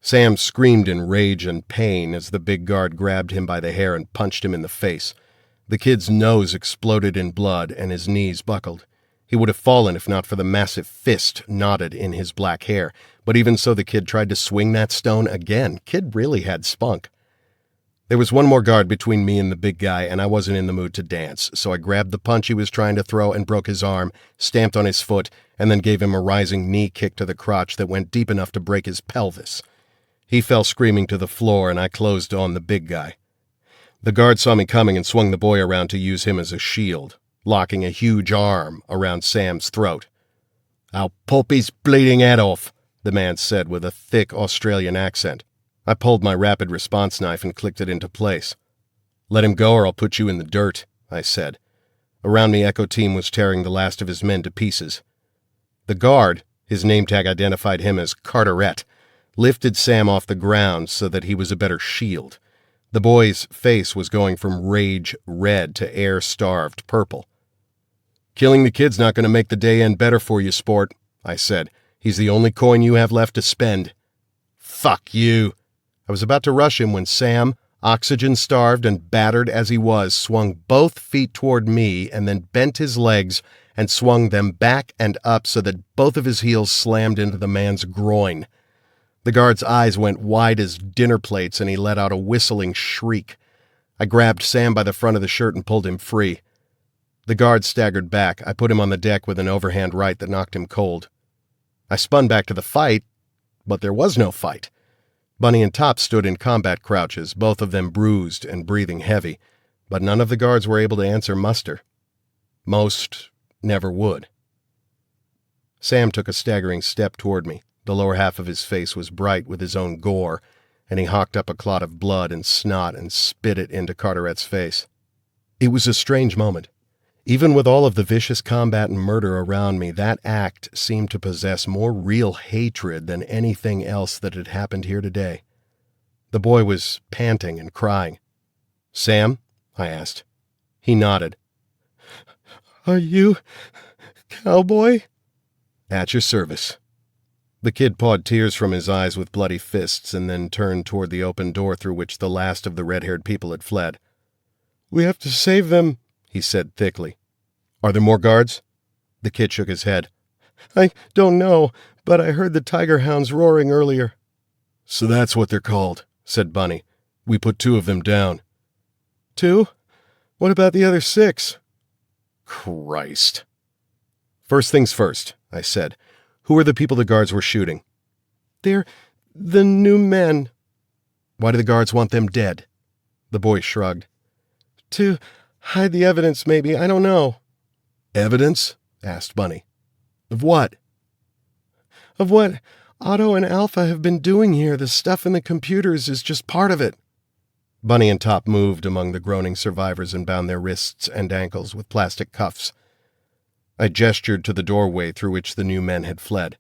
Sam screamed in rage and pain as the big guard grabbed him by the hair and punched him in the face. The kid's nose exploded in blood and his knees buckled. He would have fallen if not for the massive fist knotted in his black hair, but even so the kid tried to swing that stone again. Kid really had spunk. There was one more guard between me and the big guy, and I wasn't in the mood to dance, so I grabbed the punch he was trying to throw and broke his arm, stamped on his foot, and then gave him a rising knee kick to the crotch that went deep enough to break his pelvis. He fell screaming to the floor, and I closed on the big guy. The guard saw me coming and swung the boy around to use him as a shield, locking a huge arm around Sam's throat. "I'll pop his bleeding head off," the man said with a thick Australian accent. I pulled my rapid response knife and clicked it into place. "Let him go or I'll put you in the dirt," I said. Around me, Echo Team was tearing the last of his men to pieces. The guard, his name tag identified him as Carteret, lifted Sam off the ground so that he was a better shield. The boy's face was going from rage red to air-starved purple. "Killing the kid's not going to make the day end better for you, sport," I said. "He's the only coin you have left to spend." "Fuck you." I was about to rush him when Sam, oxygen-starved and battered as he was, swung both feet toward me and then bent his legs and swung them back and up so that both of his heels slammed into the man's groin. The guard's eyes went wide as dinner plates and he let out a whistling shriek. I grabbed Sam by the front of the shirt and pulled him free. The guard staggered back. I put him on the deck with an overhand right that knocked him cold. I spun back to the fight, but there was no fight. Bunny and Top stood in combat crouches, both of them bruised and breathing heavy, but none of the guards were able to answer muster. Most never would. Sam took a staggering step toward me. The lower half of his face was bright with his own gore, and he hawked up a clot of blood and snot and spit it into Carteret's face. It was a strange moment. Even with all of the vicious combat and murder around me, that act seemed to possess more real hatred than anything else that had happened here today. The boy was panting and crying. "Sam?" I asked. He nodded. "Are you cowboy?" "At your service." The kid pawed tears from his eyes with bloody fists and then turned toward the open door through which the last of the red-haired people had fled. "We have to save them," he said thickly. "Are there more guards?" The kid shook his head. "I don't know, but I heard the tiger hounds roaring earlier." "So that's what they're called," said Bunny. "We put 2 of them down." "2? What about the other 6? "Christ." "First things first," I said. "Who are the people the guards were shooting?" "They're the new men." "Why do the guards want them dead?" The boy shrugged. "To Hide the evidence, maybe. I don't know. Evidence? Asked Bunny. Of what? Of what Otto and Alpha have been doing here. The stuff in the computers is just part of it. Bunny and Top moved among the groaning survivors and bound their wrists and ankles with plastic cuffs. I gestured to the doorway through which the new men had fled.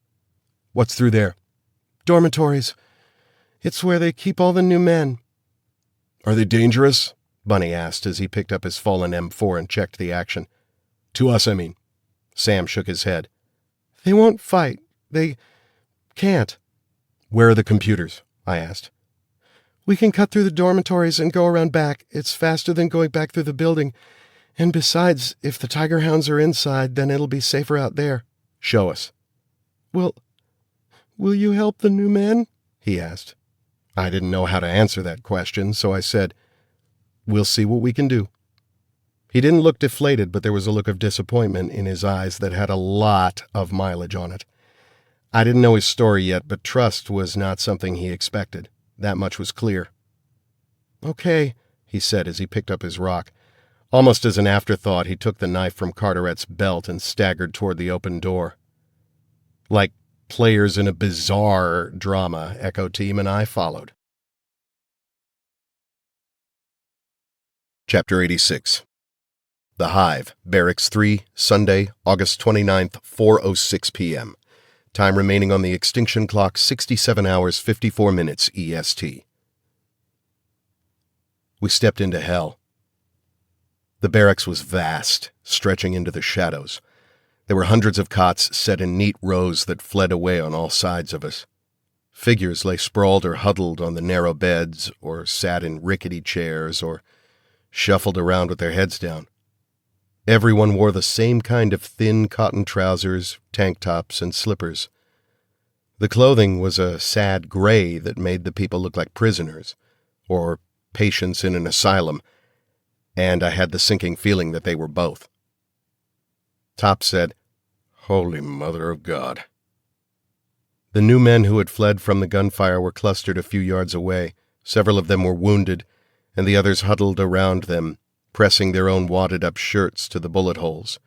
What's through there? Dormitories. It's where they keep all the new men. Are they dangerous? Bunny asked as he picked up his fallen M4 and checked the action. To us, I mean. Sam shook his head. They won't fight. They can't. Where are the computers? I asked. We can cut through the dormitories and go around back. It's faster than going back through the building. And besides, if the tiger hounds are inside, then it'll be safer out there. Show us. Will you help the new men? He asked. I didn't know how to answer that question, so I said, We'll see what we can do. He didn't look deflated, but there was a look of disappointment in his eyes that had a lot of mileage on it. I didn't know his story yet, but trust was not something he expected. That much was clear. Okay, he said as he picked up his rock. Almost as an afterthought, he took the knife from Carteret's belt and staggered toward the open door. Like players in a bizarre drama, Echo Team and I followed. Chapter 86. The Hive, Barracks 3, Sunday, August 29th, 4:06 p.m. Time remaining on the extinction clock, 67 hours, 54 minutes EST. We stepped into hell. The barracks was vast, stretching into the shadows. There were hundreds of cots set in neat rows that fled away on all sides of us. Figures lay sprawled or huddled on the narrow beds, or sat in rickety chairs, or shuffled around with their heads down. Everyone wore the same kind of thin cotton trousers, tank tops, and slippers. The clothing was a sad gray that made the people look like prisoners, or patients in an asylum, and I had the sinking feeling that they were both. Top said, "Holy Mother of God." The new men who had fled from the gunfire were clustered a few yards away. Several of them were wounded, and the others huddled around them, pressing their own wadded-up shirts to the bullet holes.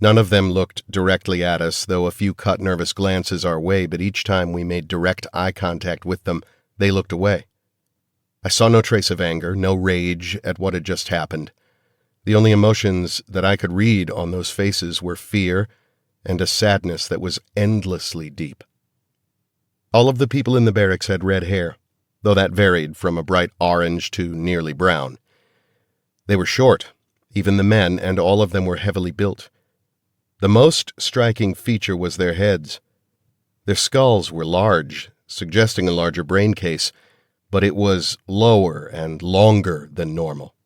None of them looked directly at us, though a few cut nervous glances our way, but each time we made direct eye contact with them, they looked away. I saw no trace of anger, no rage at what had just happened. The only emotions that I could read on those faces were fear and a sadness that was endlessly deep. All of the people in the barracks had red hair, though that varied from a bright orange to nearly brown. They were short, even the men, and all of them were heavily built. The most striking feature was their heads. Their skulls were large, suggesting a larger brain case, but it was lower and longer than normal.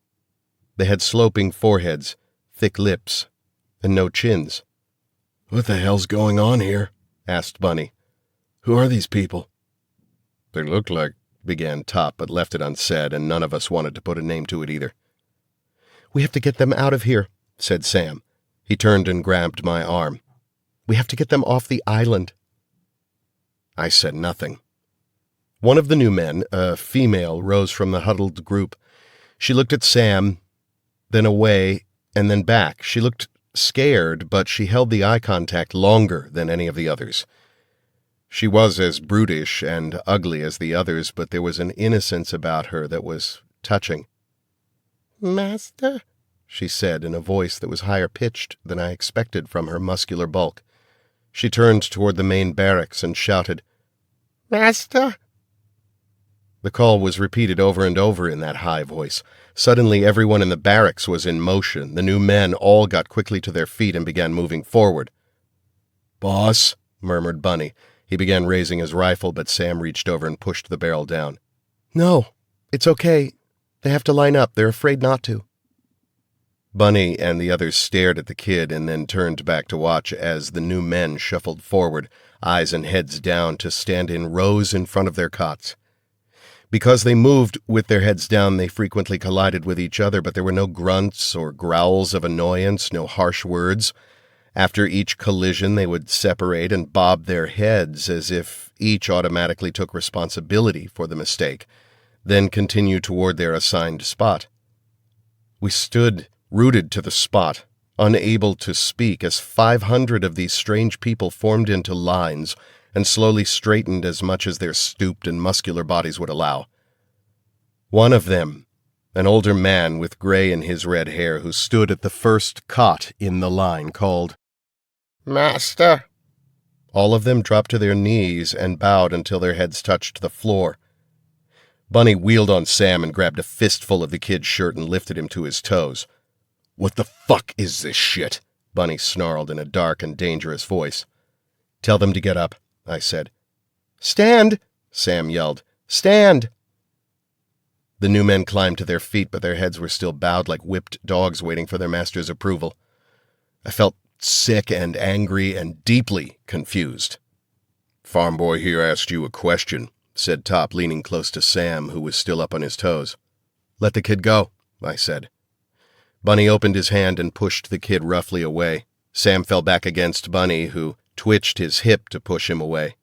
They had sloping foreheads, thick lips, and no chins. "What the hell's going on here?" asked Bunny. "Who are these people?" "They look like," began Top, but left it unsaid, and none of us wanted to put a name to it either. "We have to get them out of here," said Sam. He turned and grabbed my arm. "We have to get them off the island." I said nothing. One of the new men, a female, rose from the huddled group. She looked at Sam, then away, and then back. She looked scared, but she held the eye contact longer than any of the others. She was as brutish and ugly as the others, but there was an innocence about her that was touching. "Master?" she said in a voice that was higher pitched than I expected from her muscular bulk. She turned toward the main barracks and shouted, "Master?" The call was repeated over and over in that high voice. Suddenly everyone in the barracks was in motion. The new men all got quickly to their feet and began moving forward. "Boss," murmured Bunny. He began raising his rifle, but Sam reached over and pushed the barrel down. "No, it's okay. They have to line up. They're afraid not to." Bunny and the others stared at the kid and then turned back to watch as the new men shuffled forward, eyes and heads down, to stand in rows in front of their cots. Because they moved with their heads down, they frequently collided with each other, but there were no grunts or growls of annoyance, no harsh words. After each collision, they would separate and bob their heads as if each automatically took responsibility for the mistake, then continue toward their assigned spot. We stood rooted to the spot, unable to speak as 500 of these strange people formed into lines and slowly straightened as much as their stooped and muscular bodies would allow. One of them, an older man with gray in his red hair who stood at the first cot in the line, called, "Master." All of them dropped to their knees and bowed until their heads touched the floor. Bunny wheeled on Sam and grabbed a fistful of the kid's shirt and lifted him to his toes. "What the fuck is this shit?" Bunny snarled in a dark and dangerous voice. "Tell them to get up," I said. "Stand!" Sam yelled. "Stand!" The new men climbed to their feet, but their heads were still bowed like whipped dogs waiting for their master's approval. I felt sick and angry and deeply confused. "Farm boy here asked you a question," said Top, leaning close to Sam, who was still up on his toes. "Let the kid go," I said. Bunny opened his hand and pushed the kid roughly away. Sam fell back against Bunny, who twitched his hip to push him away.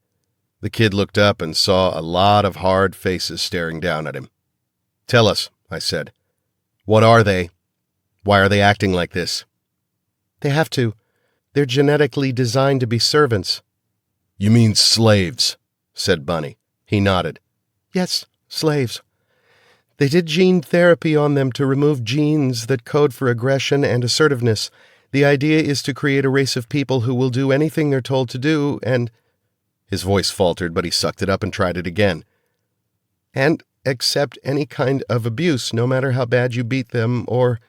The kid looked up and saw a lot of hard faces staring down at him. "Tell us," I said. "What are they? Why are they acting like this?" "They have to. They're genetically designed to be servants." "You mean slaves," said Bunny. He nodded. "Yes, slaves. They did gene therapy on them to remove genes that code for aggression and assertiveness. The idea is to create a race of people who will do anything they're told to do, and—" His voice faltered, but he sucked it up and tried it again. "And accept any kind of abuse, no matter how bad you beat them or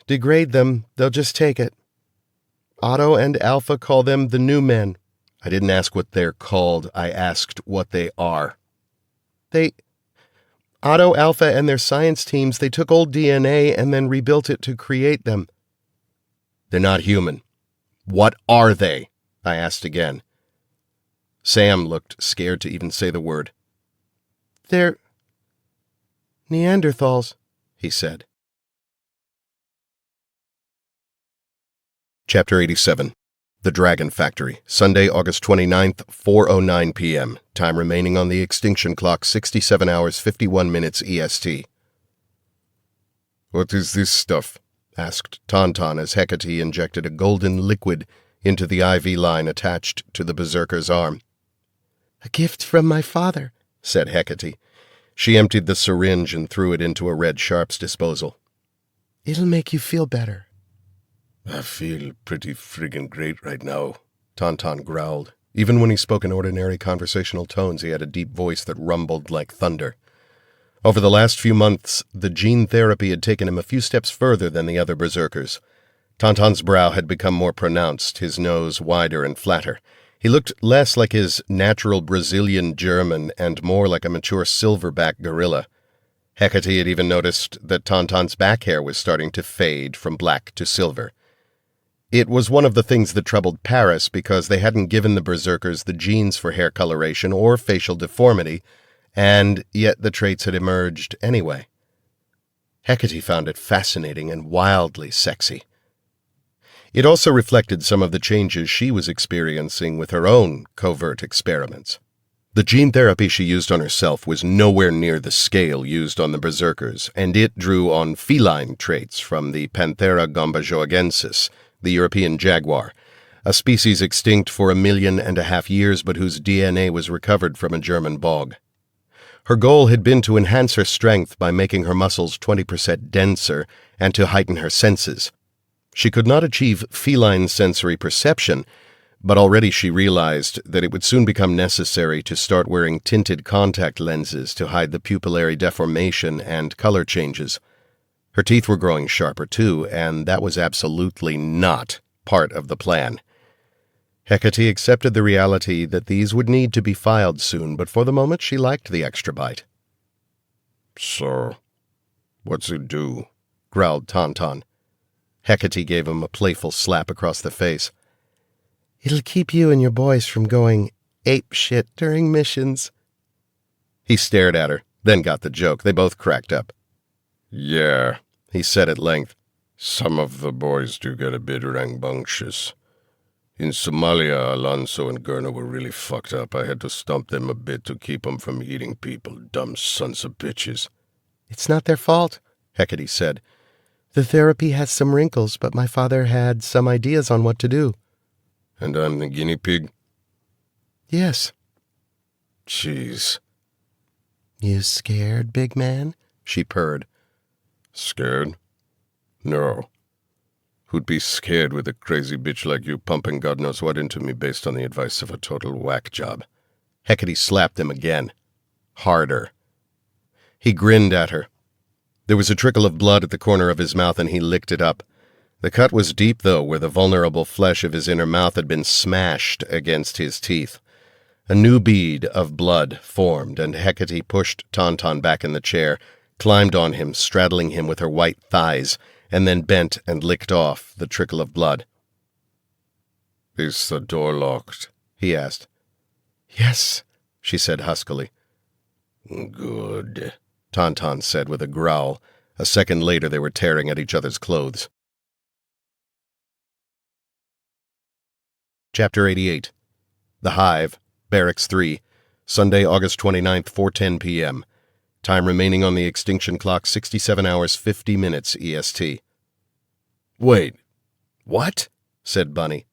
degrade them, they'll just take it. Otto and Alpha call them the new men." I didn't ask what they're called, I asked what they are. Otto, Alpha, and their science teams, they took old DNA and then rebuilt it to create them." "They're not human. What are they?" I asked again. Sam looked scared to even say the word. "They're Neanderthals," he said. Chapter 87. The Dragon Factory, Sunday, August 29th, 4:09 p.m. Time remaining on the extinction clock, 67 hours, 51 minutes EST. "What is this stuff?" asked Tauntaun as Hecate injected a golden liquid into the IV line attached to the berserker's arm. "A gift from my father," said Hecate. She emptied the syringe and threw it into a red sharps disposal. "It'll make you feel better." "I feel pretty friggin' great right now," Tauntaun growled. Even when he spoke in ordinary conversational tones, he had a deep voice that rumbled like thunder. Over the last few months, the gene therapy had taken him a few steps further than the other berserkers. Tauntaun's brow had become more pronounced, his nose wider and flatter. He looked less like his natural Brazilian German and more like a mature silverback gorilla. Hecate had even noticed that Tauntaun's back hair was starting to fade from black to silver. It was one of the things that troubled Paris because they hadn't given the berserkers the genes for hair coloration or facial deformity, and yet the traits had emerged anyway. Hecate found it fascinating and wildly sexy. It also reflected some of the changes she was experiencing with her own covert experiments. The gene therapy she used on herself was nowhere near the scale used on the berserkers, and it drew on feline traits from the Panthera gombajoagensis, the European jaguar, a species extinct for 1.5 million years but whose DNA was recovered from a German bog. Her goal had been to enhance her strength by making her muscles 20% denser and to heighten her senses. She could not achieve feline sensory perception, but already she realized that it would soon become necessary to start wearing tinted contact lenses to hide the pupillary deformation and color changes. Her teeth were growing sharper, too, and that was absolutely not part of the plan. Hecate accepted the reality that these would need to be filed soon, but for the moment she liked the extra bite. "So, what's it do?" growled Tauntaun. Hecate gave him a playful slap across the face. "It'll keep you and your boys from going apeshit during missions." He stared at her, then got the joke. They both cracked up. "Yeah," he said at length. "Some of the boys do get a bit rambunctious. In Somalia, Alonso and Gurna were really fucked up. I had to stomp them a bit to keep them from eating people, dumb sons of bitches." "It's not their fault," Hecate said. The therapy has some wrinkles, but my father had some ideas on what to do. And I'm the guinea pig? Yes. Jeez. You scared, big man? She purred. Scared? No. Who'd be scared with a crazy bitch like you pumping God knows what into me based on the advice of a total whack job? Hecate slapped him again. Harder. He grinned at her. There was a trickle of blood at the corner of his mouth, and he licked it up. The cut was deep, though, where the vulnerable flesh of his inner mouth had been smashed against his teeth. A new bead of blood formed, and Hecate pushed Tauntaun back in the chair, climbed on him, straddling him with her white thighs, and then bent and licked off the trickle of blood. Is the door locked? He asked. Yes, she said huskily. Good, Tauntaun said with a growl. A second later they were tearing at each other's clothes. Chapter 88. The Hive, Barracks 3, Sunday, August 29th, 4:10 p.m. Time remaining on the extinction clock, 67 hours, 50 minutes EST. Wait, what? Said Bunny.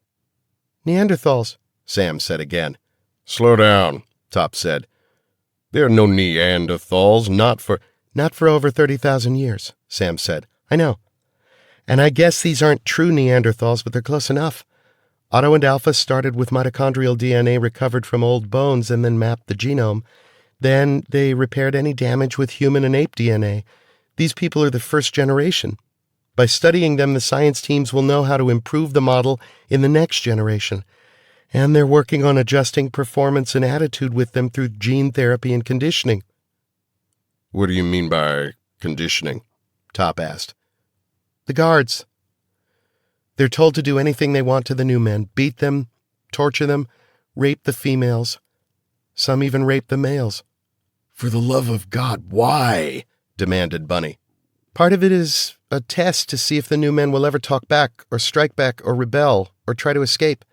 Neanderthals, Sam said again. Slow down, Top said. There are no Neanderthals, Not for over 30,000 years, Sam said. I know. And I guess these aren't true Neanderthals, but they're close enough. Otto and Alpha started with mitochondrial DNA recovered from old bones and then mapped the genome. Then they repaired any damage with human and ape DNA. These people are the first generation. By studying them, the science teams will know how to improve the model in the next generation. And they're working on adjusting performance and attitude with them through gene therapy and conditioning. What do you mean by conditioning? Top asked. the guards. They're told to do anything they want to the new men, beat them, torture them, rape the females. Some even rape the males. For the love of God, why? Demanded Bunny. Part of it is a test to see if the new men will ever talk back or strike back or rebel or try to escape.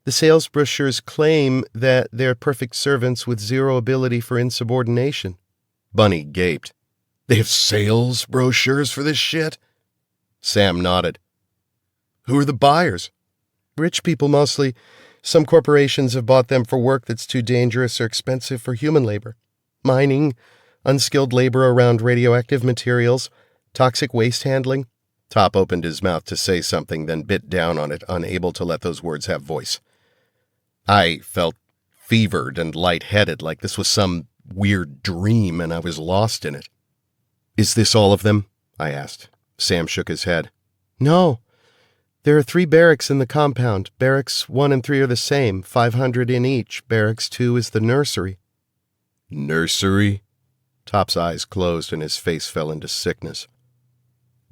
The sales brochures claim that they're perfect servants with zero ability for insubordination. Bunny gaped. They have sales brochures for this shit? Sam nodded. Who are the buyers? Rich people mostly. Some corporations have bought them for work that's too dangerous or expensive for human labor. Mining, unskilled labor around radioactive materials, toxic waste handling. Top opened his mouth to say something, then bit down on it, unable to let those words have voice. I felt fevered and lightheaded, like this was some weird dream and I was lost in it. Is this all of them? I asked. Sam shook his head. No. There are 3 barracks in the compound. Barracks 1 and 3 are the same, 500 in each. Barracks 2 is the nursery. Nursery? Top's eyes closed and his face fell into sickness.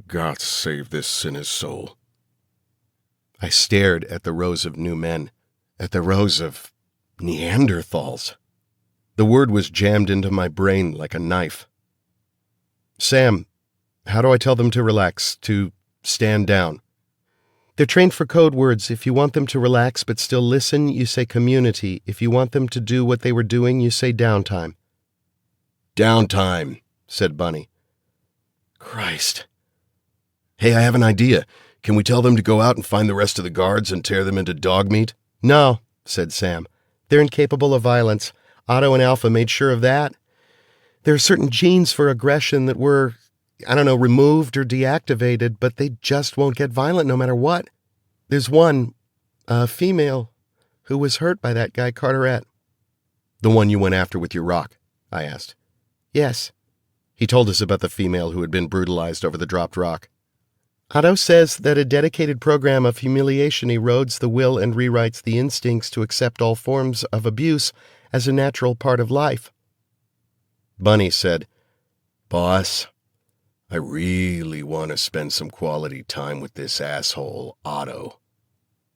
God save this sinner's soul. I stared at the rows of new men, at the rows of Neanderthals. The word was jammed into my brain like a knife. Sam, how do I tell them to relax, to stand down? They're trained for code words. If you want them to relax but still listen, you say community. If you want them to do what they were doing, you say downtime. Downtime, said Bunny. Christ. Hey, I have an idea. Can we tell them to go out and find the rest of the guards and tear them into dog meat? No, said Sam. They're incapable of violence. Otto and Alpha made sure of that. There are certain genes for aggression that were, removed or deactivated, but they just won't get violent no matter what. There's one, a female, who was hurt by that guy Carteret. The one you went after with your rock? I asked. Yes. He told us about the female who had been brutalized over the dropped rock. Otto says that a dedicated program of humiliation erodes the will and rewrites the instincts to accept all forms of abuse as a natural part of life. Bunny said, Boss, I really want to spend some quality time with this asshole, Otto.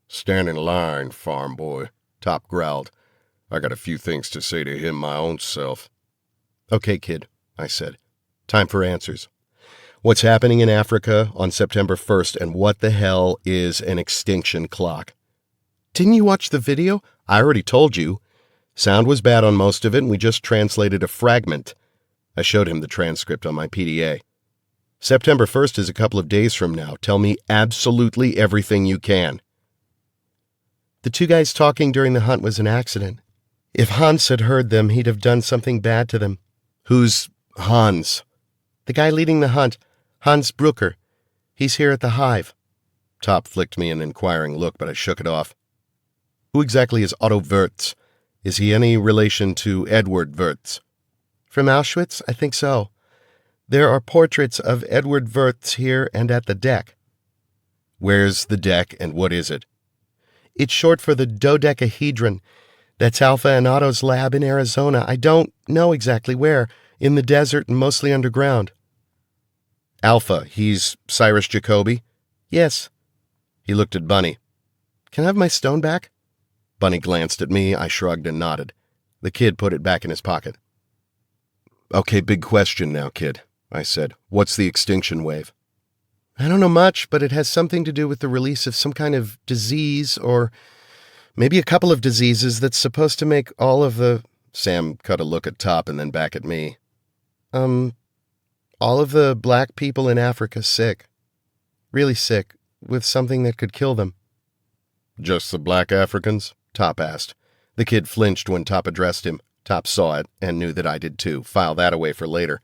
Stand in line, farm boy, Top growled. I got a few things to say to him my own self. Okay, kid, I said. Time for answers. What's happening in Africa on September 1st, and what the hell is an extinction clock? Didn't you watch the video? I already told you. Sound was bad on most of it, and we just translated a fragment. I showed him the transcript on my PDA. September 1st is a couple of days from now. Tell me absolutely everything you can. The two guys talking during the hunt was an accident. If Hans had heard them, he'd have done something bad to them. Who's Hans? The guy leading the hunt, Hans Brucker. He's here at the hive. Top flicked me an inquiring look, but I shook it off. Who exactly is Otto Wurtz? Is he any relation to Edward Wurtz? From Auschwitz? I think so. There are portraits of Edward Wurtz here and at the deck. Where's the deck and what is it? It's short for the dodecahedron. That's Alpha and Otto's lab in Arizona. I don't know exactly where. In the desert and mostly underground. Alpha, he's Cyrus Jacoby? Yes. He looked at Bunny. Can I have my stone back? Bunny glanced at me. I shrugged and nodded. The kid put it back in his pocket. Okay, big question now, kid, I said. What's the extinction wave? I don't know much, but it has something to do with the release of some kind of disease, or maybe a couple of diseases that's supposed to make all of the... Sam cut a look at Top and then back at me. All of the black people in Africa sick. Really sick, with something that could kill them. Just the black Africans? Top asked. The kid flinched when Top addressed him. Top saw it and knew that I did too. File that away for later.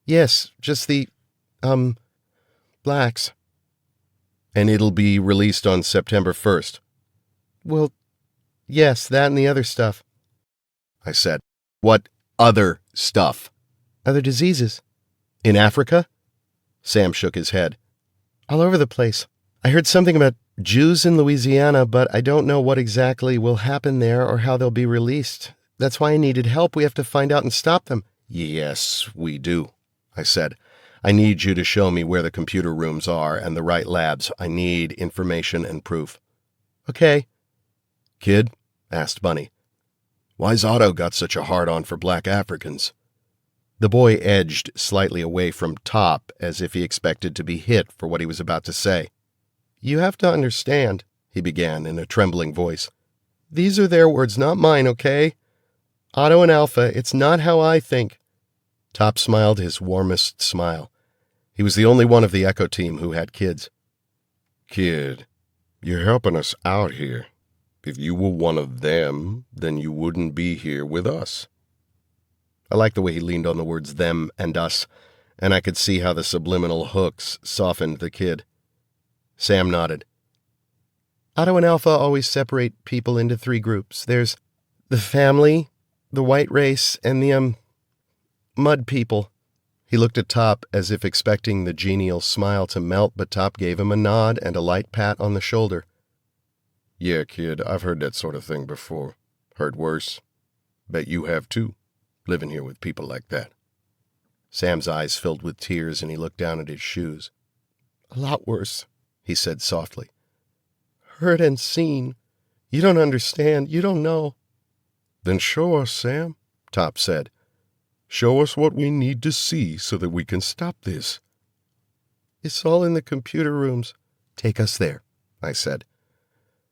Yes, just the, blacks. And it'll be released on September 1st. Well, yes, that and the other stuff. I said. What other stuff? Other diseases. In Africa? Sam shook his head. All over the place. I heard something about Jews in Louisiana, but I don't know what exactly will happen there or how they'll be released. That's why I needed help. We have to find out and stop them. Yes, we do, I said. I need you to show me where the computer rooms are and the right labs. I need information and proof. Okay. Kid, asked Bunny, why's Otto got such a hard-on for black Africans? The boy edged slightly away from Top as if he expected to be hit for what he was about to say. You have to understand, he began in a trembling voice. These are their words, not mine, okay? Otto and Alpha, it's not how I think. Top smiled his warmest smile. He was the only one of the Echo team who had kids. Kid, you're helping us out here. If you were one of them, then you wouldn't be here with us. I liked the way he leaned on the words them and us, and I could see how the subliminal hooks softened the kid. Sam nodded. Otto and Alpha always separate people into 3 groups. There's the family, the white race, and the, mud people. He looked at Top as if expecting the genial smile to melt, but Top gave him a nod and a light pat on the shoulder. Yeah, kid, I've heard that sort of thing before. Heard worse. Bet you have too, living here with people like that. Sam's eyes filled with tears and he looked down at his shoes. A lot worse, he said softly. Heard and seen. You don't understand. You don't know. Then show us, Sam, Top said. Show us what we need to see so that we can stop this. It's all in the computer rooms. Take us there, I said.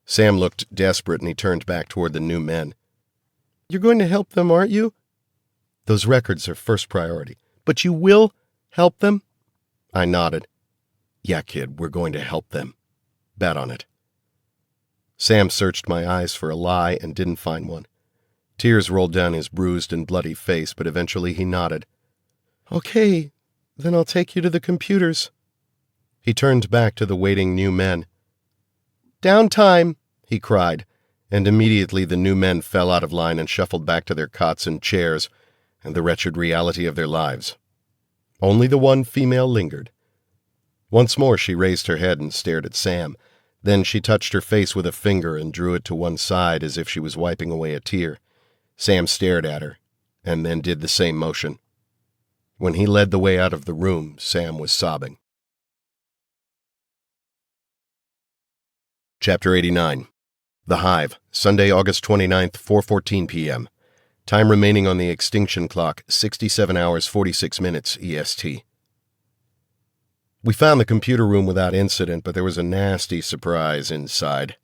Sam looked desperate and he turned back toward the new men. You're going to help them, aren't you? Those records are first priority. But you will help them? I nodded. Yeah, kid, we're going to help them. Bet on it. Sam searched my eyes for a lie and didn't find one. Tears rolled down his bruised and bloody face, but eventually he nodded. Okay, then I'll take you to the computers. He turned back to the waiting new men. Downtime, he cried, and immediately the new men fell out of line and shuffled back to their cots and chairs and the wretched reality of their lives. Only the one female lingered. Once more she raised her head and stared at Sam. Then she touched her face with a finger and drew it to one side as if she was wiping away a tear. Sam stared at her, and then did the same motion. When he led the way out of the room, Sam was sobbing. Chapter 89. The Hive, Sunday, August 29th, 4:14 p.m. Time remaining on the extinction clock, 67 hours 46 minutes EST. We found the computer room without incident, but there was a nasty surprise inside.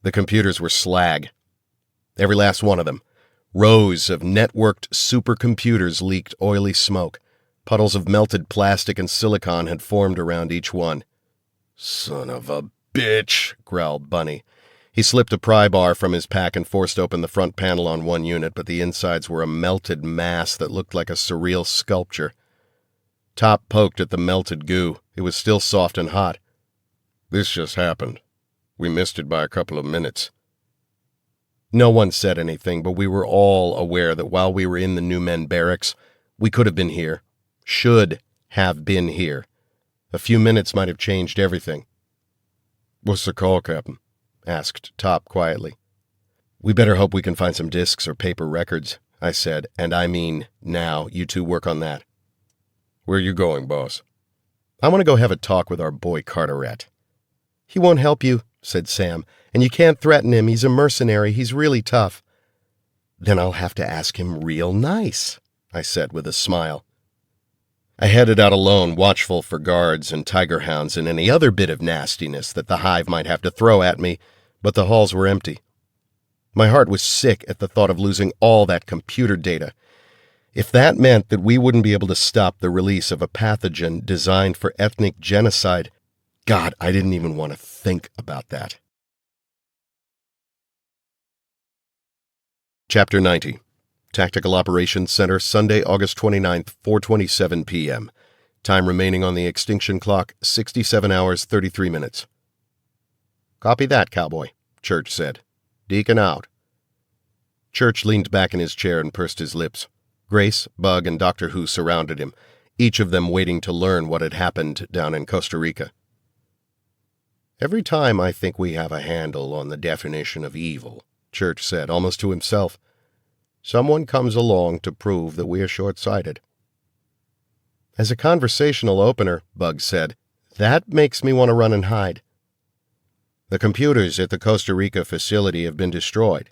The computers were slag. Every last one of them. Rows of networked supercomputers leaked oily smoke. Puddles of melted plastic and silicon had formed around each one. "Son of a bitch," growled Bunny. He slipped a pry bar from his pack and forced open the front panel on one unit, but the insides were a melted mass that looked like a surreal sculpture. Top poked at the melted goo. It was still soft and hot. "This just happened. We missed it by a couple of minutes." No one said anything, but we were all aware that while we were in the new men barracks, we could have been here. Should have been here. A few minutes might have changed everything. "What's the call, Captain?" asked Top quietly. "We better hope we can find some discs or paper records," I said, "and I mean now. You two work on that." "Where you going, boss?" "I want to go have a talk with our boy Carteret." "He won't help you," said Sam, "and you can't threaten him. He's a mercenary. He's really tough." "Then I'll have to ask him real nice," I said with a smile. I headed out alone, watchful for guards and tiger hounds and any other bit of nastiness that the hive might have to throw at me, but the halls were empty. My heart was sick at the thought of losing all that computer data. If that meant that we wouldn't be able to stop the release of a pathogen designed for ethnic genocide, God, I didn't even want to think about that. Chapter 90. Tactical Operations Center, Sunday, August 29th, 4:27 p.m. Time remaining on the extinction clock, 67 hours, 33 minutes. "Copy that, cowboy," Church said. "Deacon out." Church leaned back in his chair and pursed his lips. Grace, Bug, and Dr. Who surrounded him, each of them waiting to learn what had happened down in Costa Rica. "Every time I think we have a handle on the definition of evil," Church said, almost to himself, "someone comes along to prove that we are short-sighted." "As a conversational opener," Bug said, "that makes me want to run and hide." "The computers at the Costa Rica facility have been destroyed.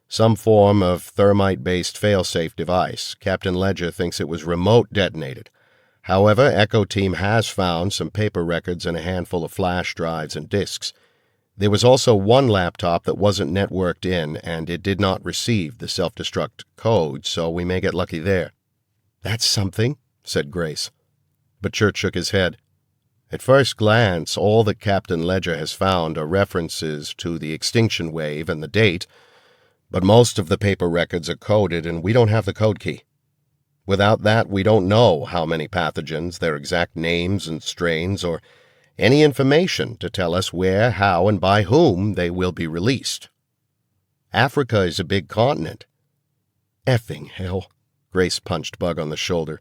Some form of thermite-based fail-safe device. Captain Ledger thinks it was remote detonated. However, Echo Team has found some paper records and a handful of flash drives and disks. There was also one laptop that wasn't networked in, and it did not receive the self-destruct code, so we may get lucky there." "That's something," said Grace. But Church shook his head. "At first glance, all that Captain Ledger has found are references to the extinction wave and the date, but most of the paper records are coded, and we don't have the code key. Without that, we don't know how many pathogens, their exact names and strains, or any information to tell us where, how, and by whom they will be released. Africa is a big continent." "Effing hell," Grace punched Bug on the shoulder.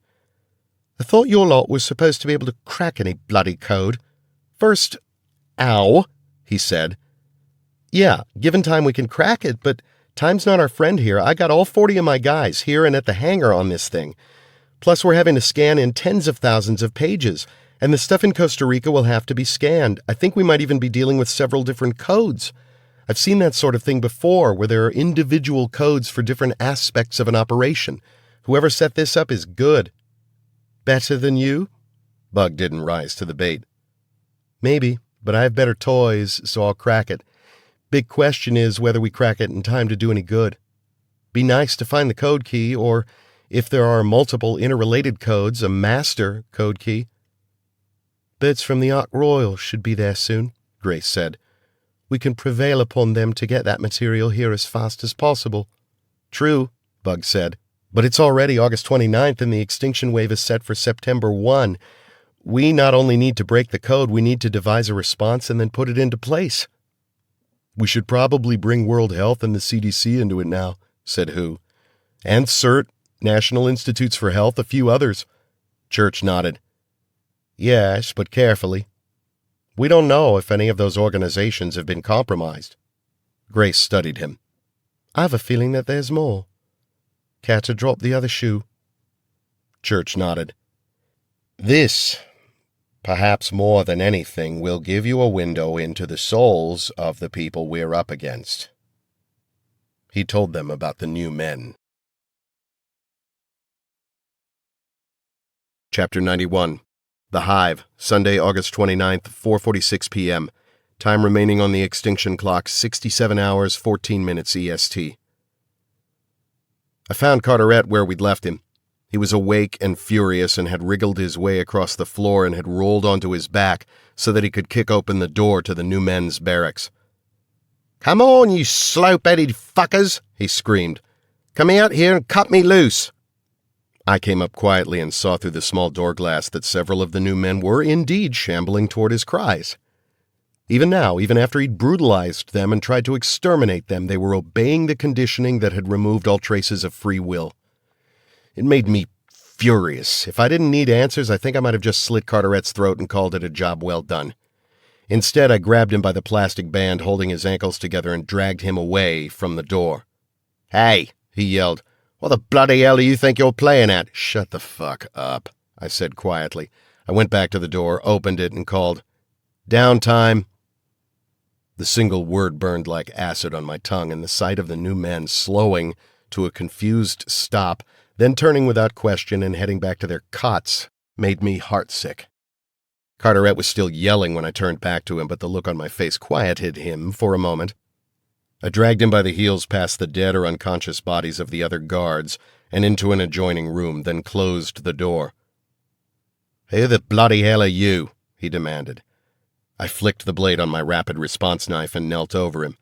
"I thought your lot was supposed to be able to crack any bloody code. First, ow," he said. "Yeah, given time we can crack it, but time's not our friend here. I got all 40 of my guys here and at the hangar on this thing. Plus we're having to scan in tens of thousands of pages, and the stuff in Costa Rica will have to be scanned. I think we might even be dealing with several different codes. I've seen that sort of thing before, where there are individual codes for different aspects of an operation. Whoever set this up is good." "Better than you?" Bug didn't rise to the bait. "Maybe, but I have better toys, so I'll crack it. Big question is whether we crack it in time to do any good. Be nice to find the code key, or, if there are multiple interrelated codes, a master code key." "Birds from the Ark Royal should be there soon," Grace said. "We can prevail upon them to get that material here as fast as possible." "True," Bug said, "but it's already August 29th and the extinction wave is set for September 1. We not only need to break the code, we need to devise a response and then put it into place." "We should probably bring World Health and the CDC into it now," said Who. "And CERT, National Institutes for Health, a few others." Church nodded. "Yes, but carefully. We don't know if any of those organizations have been compromised." Grace studied him. "I have a feeling that there's more. Care to drop the other shoe?" Church nodded. "This, perhaps more than anything, will give you a window into the souls of the people we're up against." He told them about the new men. Chapter 91. The Hive, Sunday, August 29th, 4:46 p.m. Time remaining on the extinction clock, 67 hours, 14 minutes EST. I found Carteret where we'd left him. He was awake and furious and had wriggled his way across the floor and had rolled onto his back so that he could kick open the door to the new men's barracks. "Come on, you slope-headed fuckers," he screamed. "Come out here and cut me loose." I came up quietly and saw through the small door glass that several of the new men were indeed shambling toward his cries. Even now, even after he'd brutalized them and tried to exterminate them, they were obeying the conditioning that had removed all traces of free will. It made me furious. If I didn't need answers, I think I might have just slit Carteret's throat and called it a job well done. Instead, I grabbed him by the plastic band holding his ankles together and dragged him away from the door. "Hey," he yelled, "what the bloody hell do you think you're playing at?" "Shut the fuck up," I said quietly. I went back to the door, opened it, and called, "Downtime." The single word burned like acid on my tongue, and the sight of the new men slowing to a confused stop, then turning without question and heading back to their cots, made me heartsick. Carteret was still yelling when I turned back to him, but the look on my face quieted him for a moment. I dragged him by the heels past the dead or unconscious bodies of the other guards and into an adjoining room, then closed the door. "Who the bloody hell are you?" he demanded. I flicked the blade on my rapid response knife and knelt over him.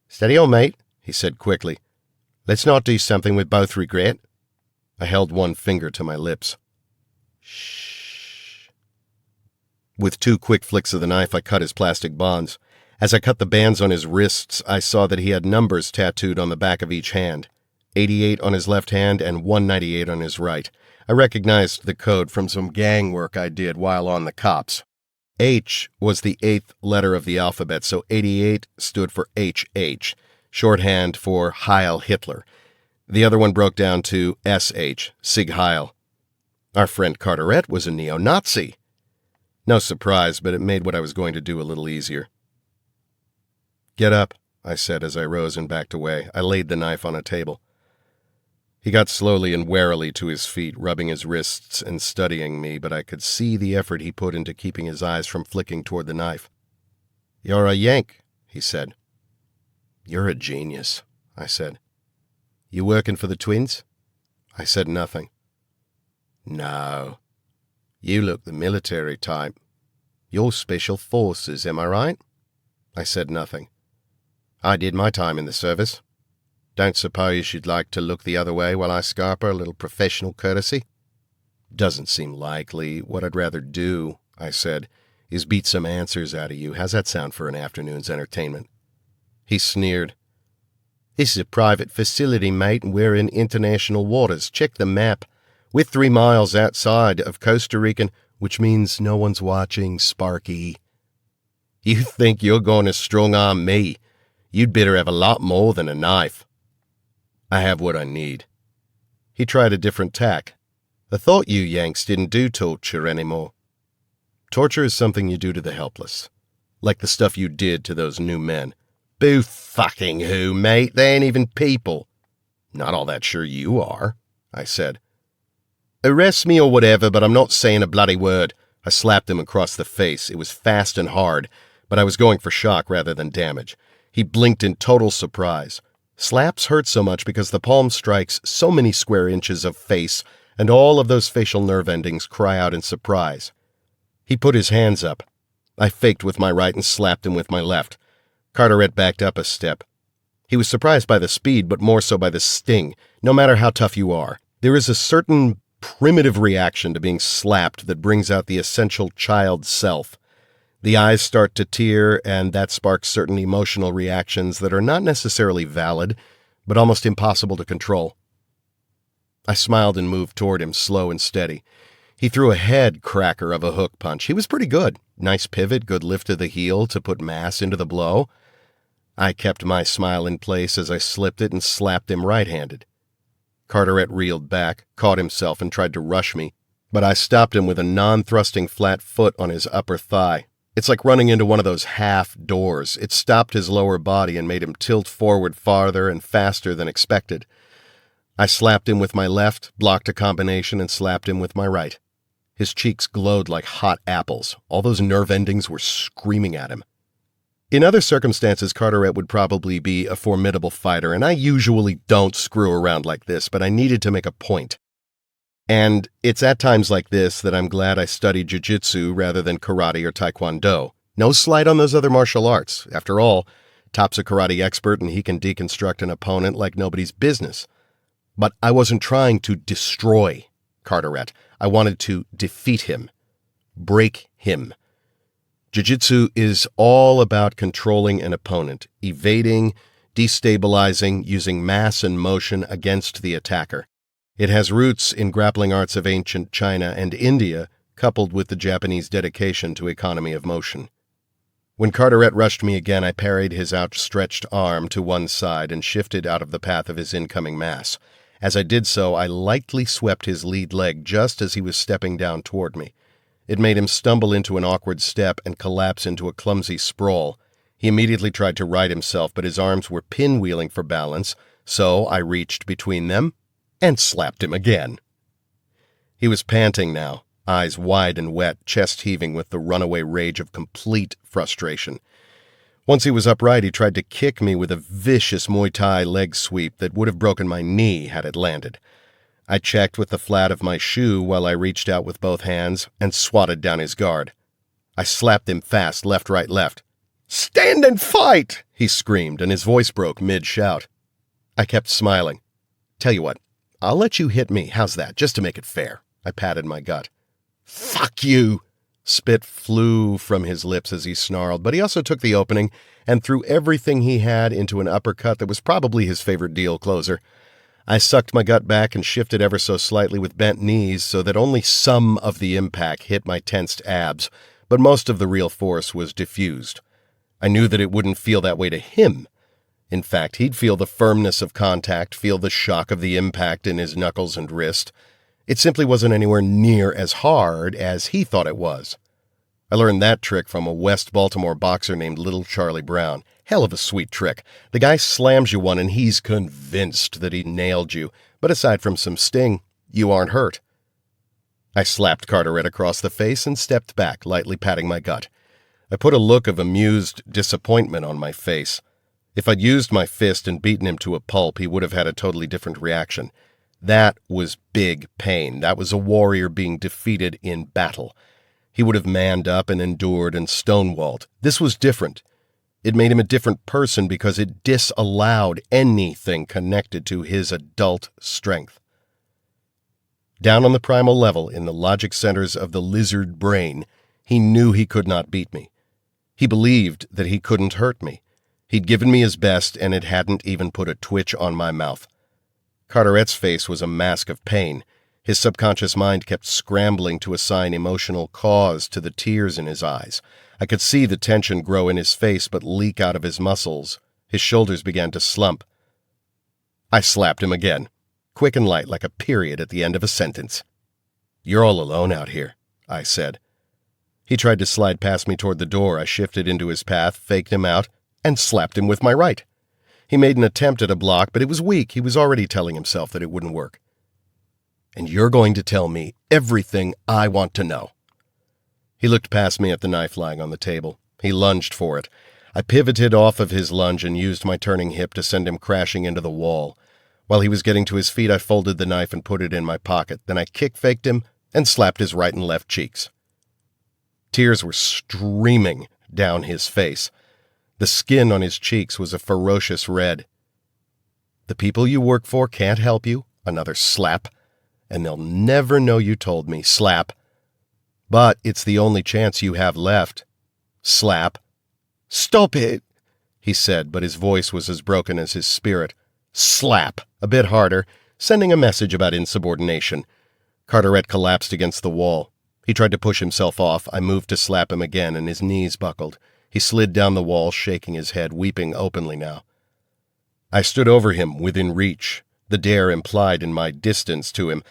"Steady on, mate," he said quickly. "Let's not do something we both regret." I held one finger to my lips. "Shh." With 2 quick flicks of the knife, I cut his plastic bonds. As I cut the bands on his wrists, I saw that he had numbers tattooed on the back of each hand, 88 on his left hand and 198 on his right. I recognized the code from some gang work I did while on the cops. H was the 8th letter of the alphabet, so 88 stood for HH, shorthand for Heil Hitler. The other one broke down to SH, Sig Heil. Our friend Carteret was a neo-Nazi. No surprise, but it made what I was going to do a little easier. "Get up," I said as I rose and backed away. I laid the knife on a table. He got slowly and warily to his feet, rubbing his wrists and studying me, but I could see the effort he put into keeping his eyes from flicking toward the knife. "You're a Yank," he said. "You're a genius," I said. "You working for the twins?" I said nothing. "No. You look the military type. You're special forces, am I right?" I said nothing. "I did my time in the service. Don't suppose you'd like to look the other way while I scarper a little professional courtesy?" "Doesn't seem likely. What I'd rather do," I said, "is beat some answers out of you. How's that sound for an afternoon's entertainment?" He sneered. "This is a private facility, mate, and we're in international waters. Check the map. We're 3 miles outside of Costa Rican, which means no one's watching, Sparky. You think you're going to strong-arm me? You'd better have a lot more than a knife." "I have what I need." He tried a different tack. "I thought you Yanks didn't do torture anymore." "Torture is something you do to the helpless. Like the stuff you did to those new men." "Boo fucking who, mate? They ain't even people." "Not all that sure you are," I said. "Arrest me or whatever, but I'm not saying a bloody word." I slapped him across the face. It was fast and hard, but I was going for shock rather than damage. He blinked in total surprise. Slaps hurt so much because the palm strikes so many square inches of face, and all of those facial nerve endings cry out in surprise. He put his hands up. I faked with my right and slapped him with my left. Carteret backed up a step. He was surprised by the speed, but more so by the sting. No matter how tough you are, there is a certain primitive reaction to being slapped that brings out the essential child self. The eyes start to tear, and that sparks certain emotional reactions that are not necessarily valid, but almost impossible to control. I smiled and moved toward him, slow and steady. He threw a head cracker of a hook punch. He was pretty good. Nice pivot, good lift of the heel to put mass into the blow. I kept my smile in place as I slipped it and slapped him right-handed. Carteret reeled back, caught himself, and tried to rush me, but I stopped him with a non-thrusting flat foot on his upper thigh. It's like running into one of those half doors. It stopped his lower body and made him tilt forward farther and faster than expected. I slapped him with my left, blocked a combination, and slapped him with my right. His cheeks glowed like hot apples. All those nerve endings were screaming at him. In other circumstances, Carteret would probably be a formidable fighter, and I usually don't screw around like this, but I needed to make a point. And it's at times like this that I'm glad I studied jiu-jitsu rather than karate or taekwondo. No slight on those other martial arts. After all, Top's a karate expert and he can deconstruct an opponent like nobody's business. But I wasn't trying to destroy Carteret. I wanted to defeat him. Break him. Jiu-jitsu is all about controlling an opponent, evading, destabilizing, using mass and motion against the attacker. It has roots in grappling arts of ancient China and India, coupled with the Japanese dedication to economy of motion. When Carteret rushed me again, I parried his outstretched arm to one side and shifted out of the path of his incoming mass. As I did so, I lightly swept his lead leg just as he was stepping down toward me. It made him stumble into an awkward step and collapse into a clumsy sprawl. He immediately tried to right himself, but his arms were pinwheeling for balance, so I reached between them and slapped him again. He was panting now, eyes wide and wet, chest heaving with the runaway rage of complete frustration. Once he was upright, he tried to kick me with a vicious Muay Thai leg sweep that would have broken my knee had it landed. I checked with the flat of my shoe while I reached out with both hands and swatted down his guard. I slapped him fast, left, right, left. "Stand and fight!" he screamed, and his voice broke mid-shout. I kept smiling. "Tell you what, I'll let you hit me, how's that, just to make it fair?" I patted my gut. "Fuck you!" Spit flew from his lips as he snarled, but he also took the opening and threw everything he had into an uppercut that was probably his favorite deal closer. I sucked my gut back and shifted ever so slightly with bent knees so that only some of the impact hit my tensed abs, but most of the real force was diffused. I knew that it wouldn't feel that way to him. In fact, he'd feel the firmness of contact, feel the shock of the impact in his knuckles and wrist. It simply wasn't anywhere near as hard as he thought it was. I learned that trick from a West Baltimore boxer named Little Charlie Brown. Hell of a sweet trick. The guy slams you one and he's convinced that he nailed you, but aside from some sting, you aren't hurt. I slapped Carteret across the face and stepped back, lightly patting my gut. I put a look of amused disappointment on my face. If I'd used my fist and beaten him to a pulp, he would have had a totally different reaction. That was big pain. That was a warrior being defeated in battle. He would have manned up and endured and stonewalled. This was different. It made him a different person because it disallowed anything connected to his adult strength. Down on the primal level, in the logic centers of the lizard brain, he knew he could not beat me. He believed that he couldn't hurt me. He'd given me his best, and it hadn't even put a twitch on my mouth. Carteret's face was a mask of pain. His subconscious mind kept scrambling to assign emotional cause to the tears in his eyes. I could see the tension grow in his face but leak out of his muscles. His shoulders began to slump. I slapped him again, quick and light like a period at the end of a sentence. "You're all alone out here," I said. He tried to slide past me toward the door. I shifted into his path, faked him out, and slapped him with my right. He made an attempt at a block, but it was weak. He was already telling himself that it wouldn't work. "And you're going to tell me everything I want to know." He looked past me at the knife lying on the table. He lunged for it. I pivoted off of his lunge and used my turning hip to send him crashing into the wall. While he was getting to his feet, I folded the knife and put it in my pocket. Then I kick-faked him and slapped his right and left cheeks. Tears were streaming down his face. The skin on his cheeks was a ferocious red. "The people you work for can't help you," another slap, "and they'll never know you told me," slap. "But it's the only chance you have left," slap. "Stop it," he said, but his voice was as broken as his spirit. Slap, a bit harder, sending a message about insubordination. Carteret collapsed against the wall. He tried to push himself off. I moved to slap him again, and his knees buckled. He slid down the wall, shaking his head, weeping openly now. I stood over him, within reach, the dare implied in my distance to him,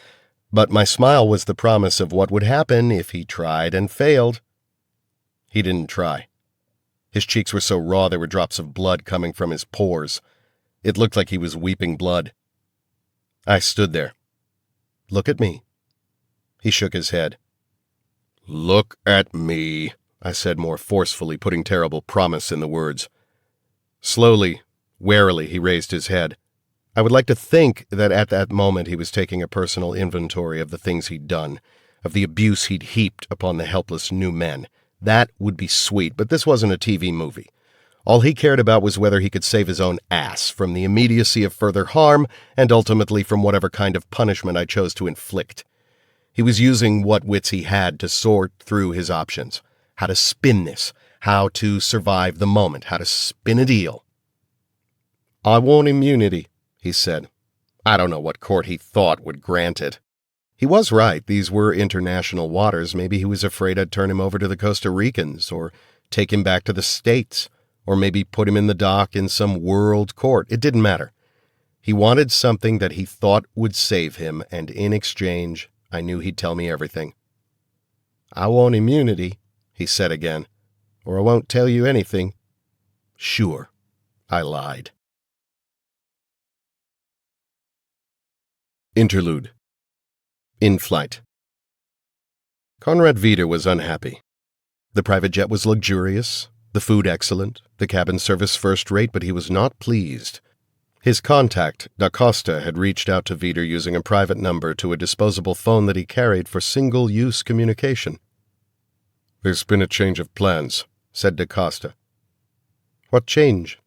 but my smile was the promise of what would happen if he tried and failed. He didn't try. His cheeks were so raw there were drops of blood coming from his pores. It looked like he was weeping blood. I stood there. "Look at me." He shook his head. "Look at me," I said more forcefully, putting terrible promise in the words. Slowly, warily, he raised his head. I would like to think that at that moment he was taking a personal inventory of the things he'd done, of the abuse he'd heaped upon the helpless new men. That would be sweet, but this wasn't a TV movie. All he cared about was whether he could save his own ass from the immediacy of further harm and ultimately from whatever kind of punishment I chose to inflict. He was using what wits he had to sort through his options, how to spin this, how to survive the moment, how to spin a deal. "I want immunity," he said. I don't know what court he thought would grant it. He was right. These were international waters. Maybe he was afraid I'd turn him over to the Costa Ricans or take him back to the States, or maybe put him in the dock in some world court. It didn't matter. He wanted something that he thought would save him, and in exchange, I knew he'd tell me everything. "I want immunity," he said again, "or I won't tell you anything." "Sure," I lied. Interlude. In flight. Conrad Vider was unhappy. The private jet was luxurious, the food excellent, the cabin service first-rate, but he was not pleased. His contact, Da Costa, had reached out to Vider using a private number to a disposable phone that he carried for single-use communication. "There's been a change of plans," said Da Costa. "What change?"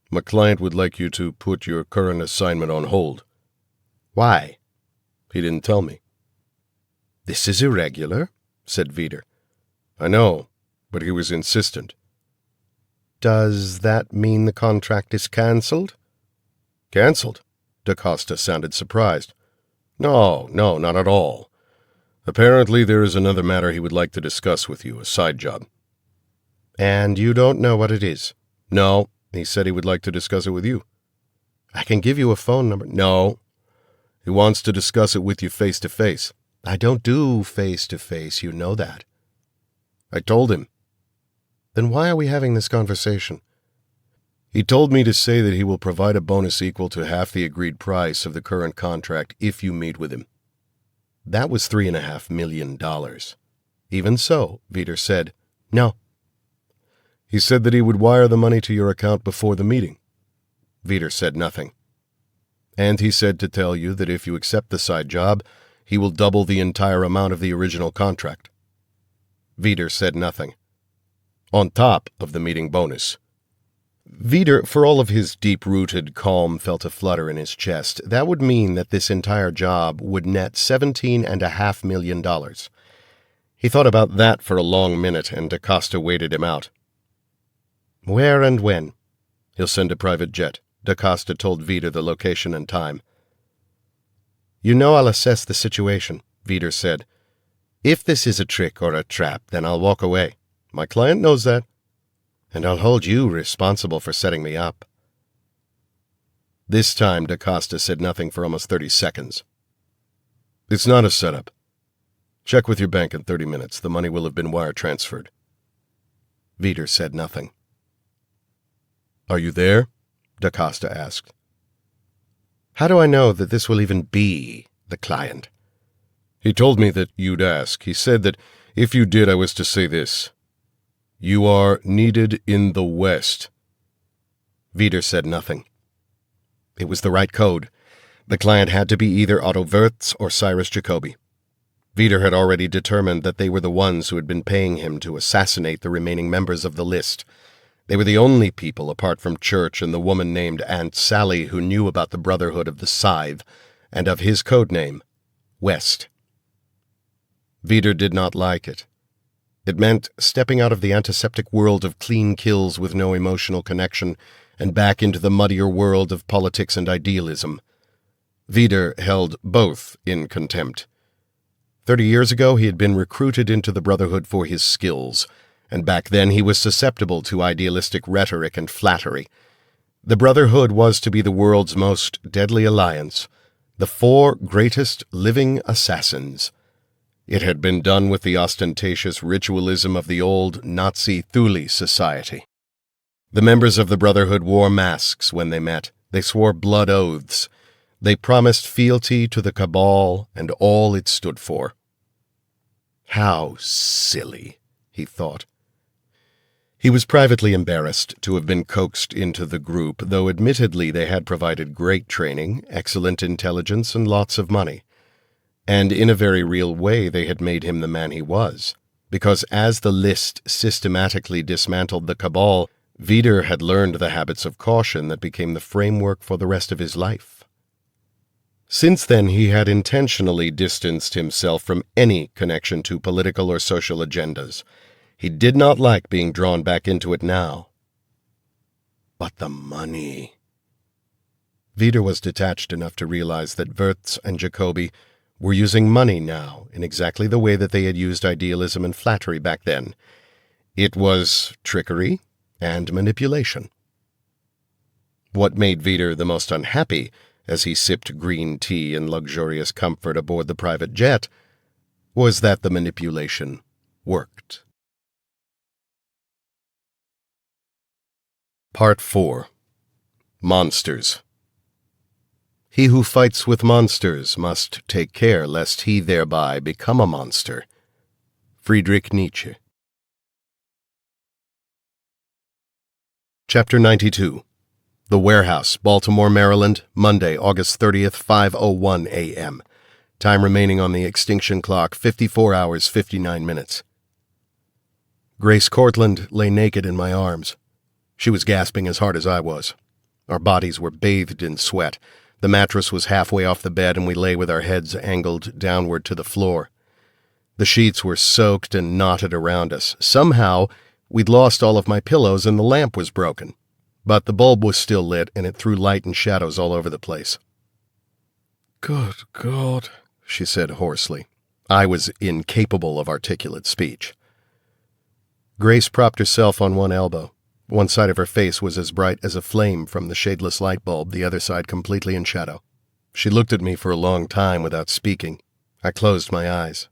"My client would like you to put your current assignment on hold." "Why?" "He didn't tell me." "This is irregular," said Vider. "I know, but he was insistent." "Does that mean the contract is cancelled?" "Cancelled?" Da Costa sounded surprised. No, not at all. Apparently there is another matter he would like to discuss with you, a side job." "And you don't know what it is?" "No, he said he would like to discuss it with you." "I can give you a phone number." "No, he wants to discuss it with you face-to-face." "I don't do face-to-face, you know that." "I told him." "Then why are we having this conversation?" "He told me to say that he will provide a bonus equal to half the agreed price of the current contract if you meet with him." That was $3.5 million. Even so, Vider said, "No." "He said that he would wire the money to your account before the meeting." Vider said nothing. "And he said to tell you that if you accept the side job, he will double the entire amount of the original contract." Vider said nothing. "On top of the meeting bonus." Vider, for all of his deep-rooted calm, felt a flutter in his chest. That would mean that this entire job would net $17.5 million. He thought about that for a long minute, and Da Costa waited him out. "Where and when?" "He'll send a private jet." Da Costa told Vider the location and time. "You know I'll assess the situation," Vider said. "If this is a trick or a trap, then I'll walk away. My client knows that. And I'll hold you responsible for setting me up." This time, Da Costa said nothing for almost 30 seconds. "It's not a setup. Check with your bank in 30 minutes. The money will have been wire transferred." Vider said nothing. "Are you there?" Da Costa asked. "How do I know that this will even be the client?" "He told me that you'd ask. He said that if you did, I was to say this. You are needed in the West." Vider said nothing. It was the right code. The client had to be either Otto Wirtz or Cyrus Jacoby. Vider had already determined that they were the ones who had been paying him to assassinate the remaining members of the list. They were the only people, apart from Church and the woman named Aunt Sally, who knew about the Brotherhood of the Scythe and of his code name, West. Vider did not like it. It meant stepping out of the antiseptic world of clean kills with no emotional connection and back into the muddier world of politics and idealism. Vider held both in contempt. 30 years ago he had been recruited into the Brotherhood for his skills, and back then he was susceptible to idealistic rhetoric and flattery. The Brotherhood was to be the world's most deadly alliance, the 4 greatest living assassins. It had been done with the ostentatious ritualism of the old Nazi Thule society. The members of the Brotherhood wore masks when they met. They swore blood oaths. They promised fealty to the Cabal and all it stood for. How silly, he thought. He was privately embarrassed to have been coaxed into the group, though admittedly they had provided great training, excellent intelligence, and lots of money. And in a very real way they had made him the man he was, because as the list systematically dismantled the cabal, Vider had learned the habits of caution that became the framework for the rest of his life. Since then he had intentionally distanced himself from any connection to political or social agendas. He did not like being drawn back into it now. But the money. Vider was detached enough to realize that Wirtz and Jacobi were using money now in exactly the way that they had used idealism and flattery back then. It was trickery and manipulation. What made Vider the most unhappy, as he sipped green tea in luxurious comfort aboard the private jet, was that the manipulation worked. Part 4. Monsters. He who fights with monsters must take care lest he thereby become a monster. Friedrich Nietzsche. Chapter 92. The Warehouse, Baltimore, Maryland, Monday, August 30th, 5:01 a.m. Time remaining on the extinction clock, 54 hours, 59 minutes. Grace Cortland lay naked in my arms. She was gasping as hard as I was. Our bodies were bathed in sweat. The mattress was halfway off the bed, and we lay with our heads angled downward to the floor. The sheets were soaked and knotted around us. Somehow, we'd lost all of my pillows and the lamp was broken. But the bulb was still lit, and it threw light and shadows all over the place. "Good God," she said hoarsely. I was incapable of articulate speech. Grace propped herself on one elbow. One side of her face was as bright as a flame from the shadeless light bulb, the other side completely in shadow. She looked at me for a long time without speaking. I closed my eyes.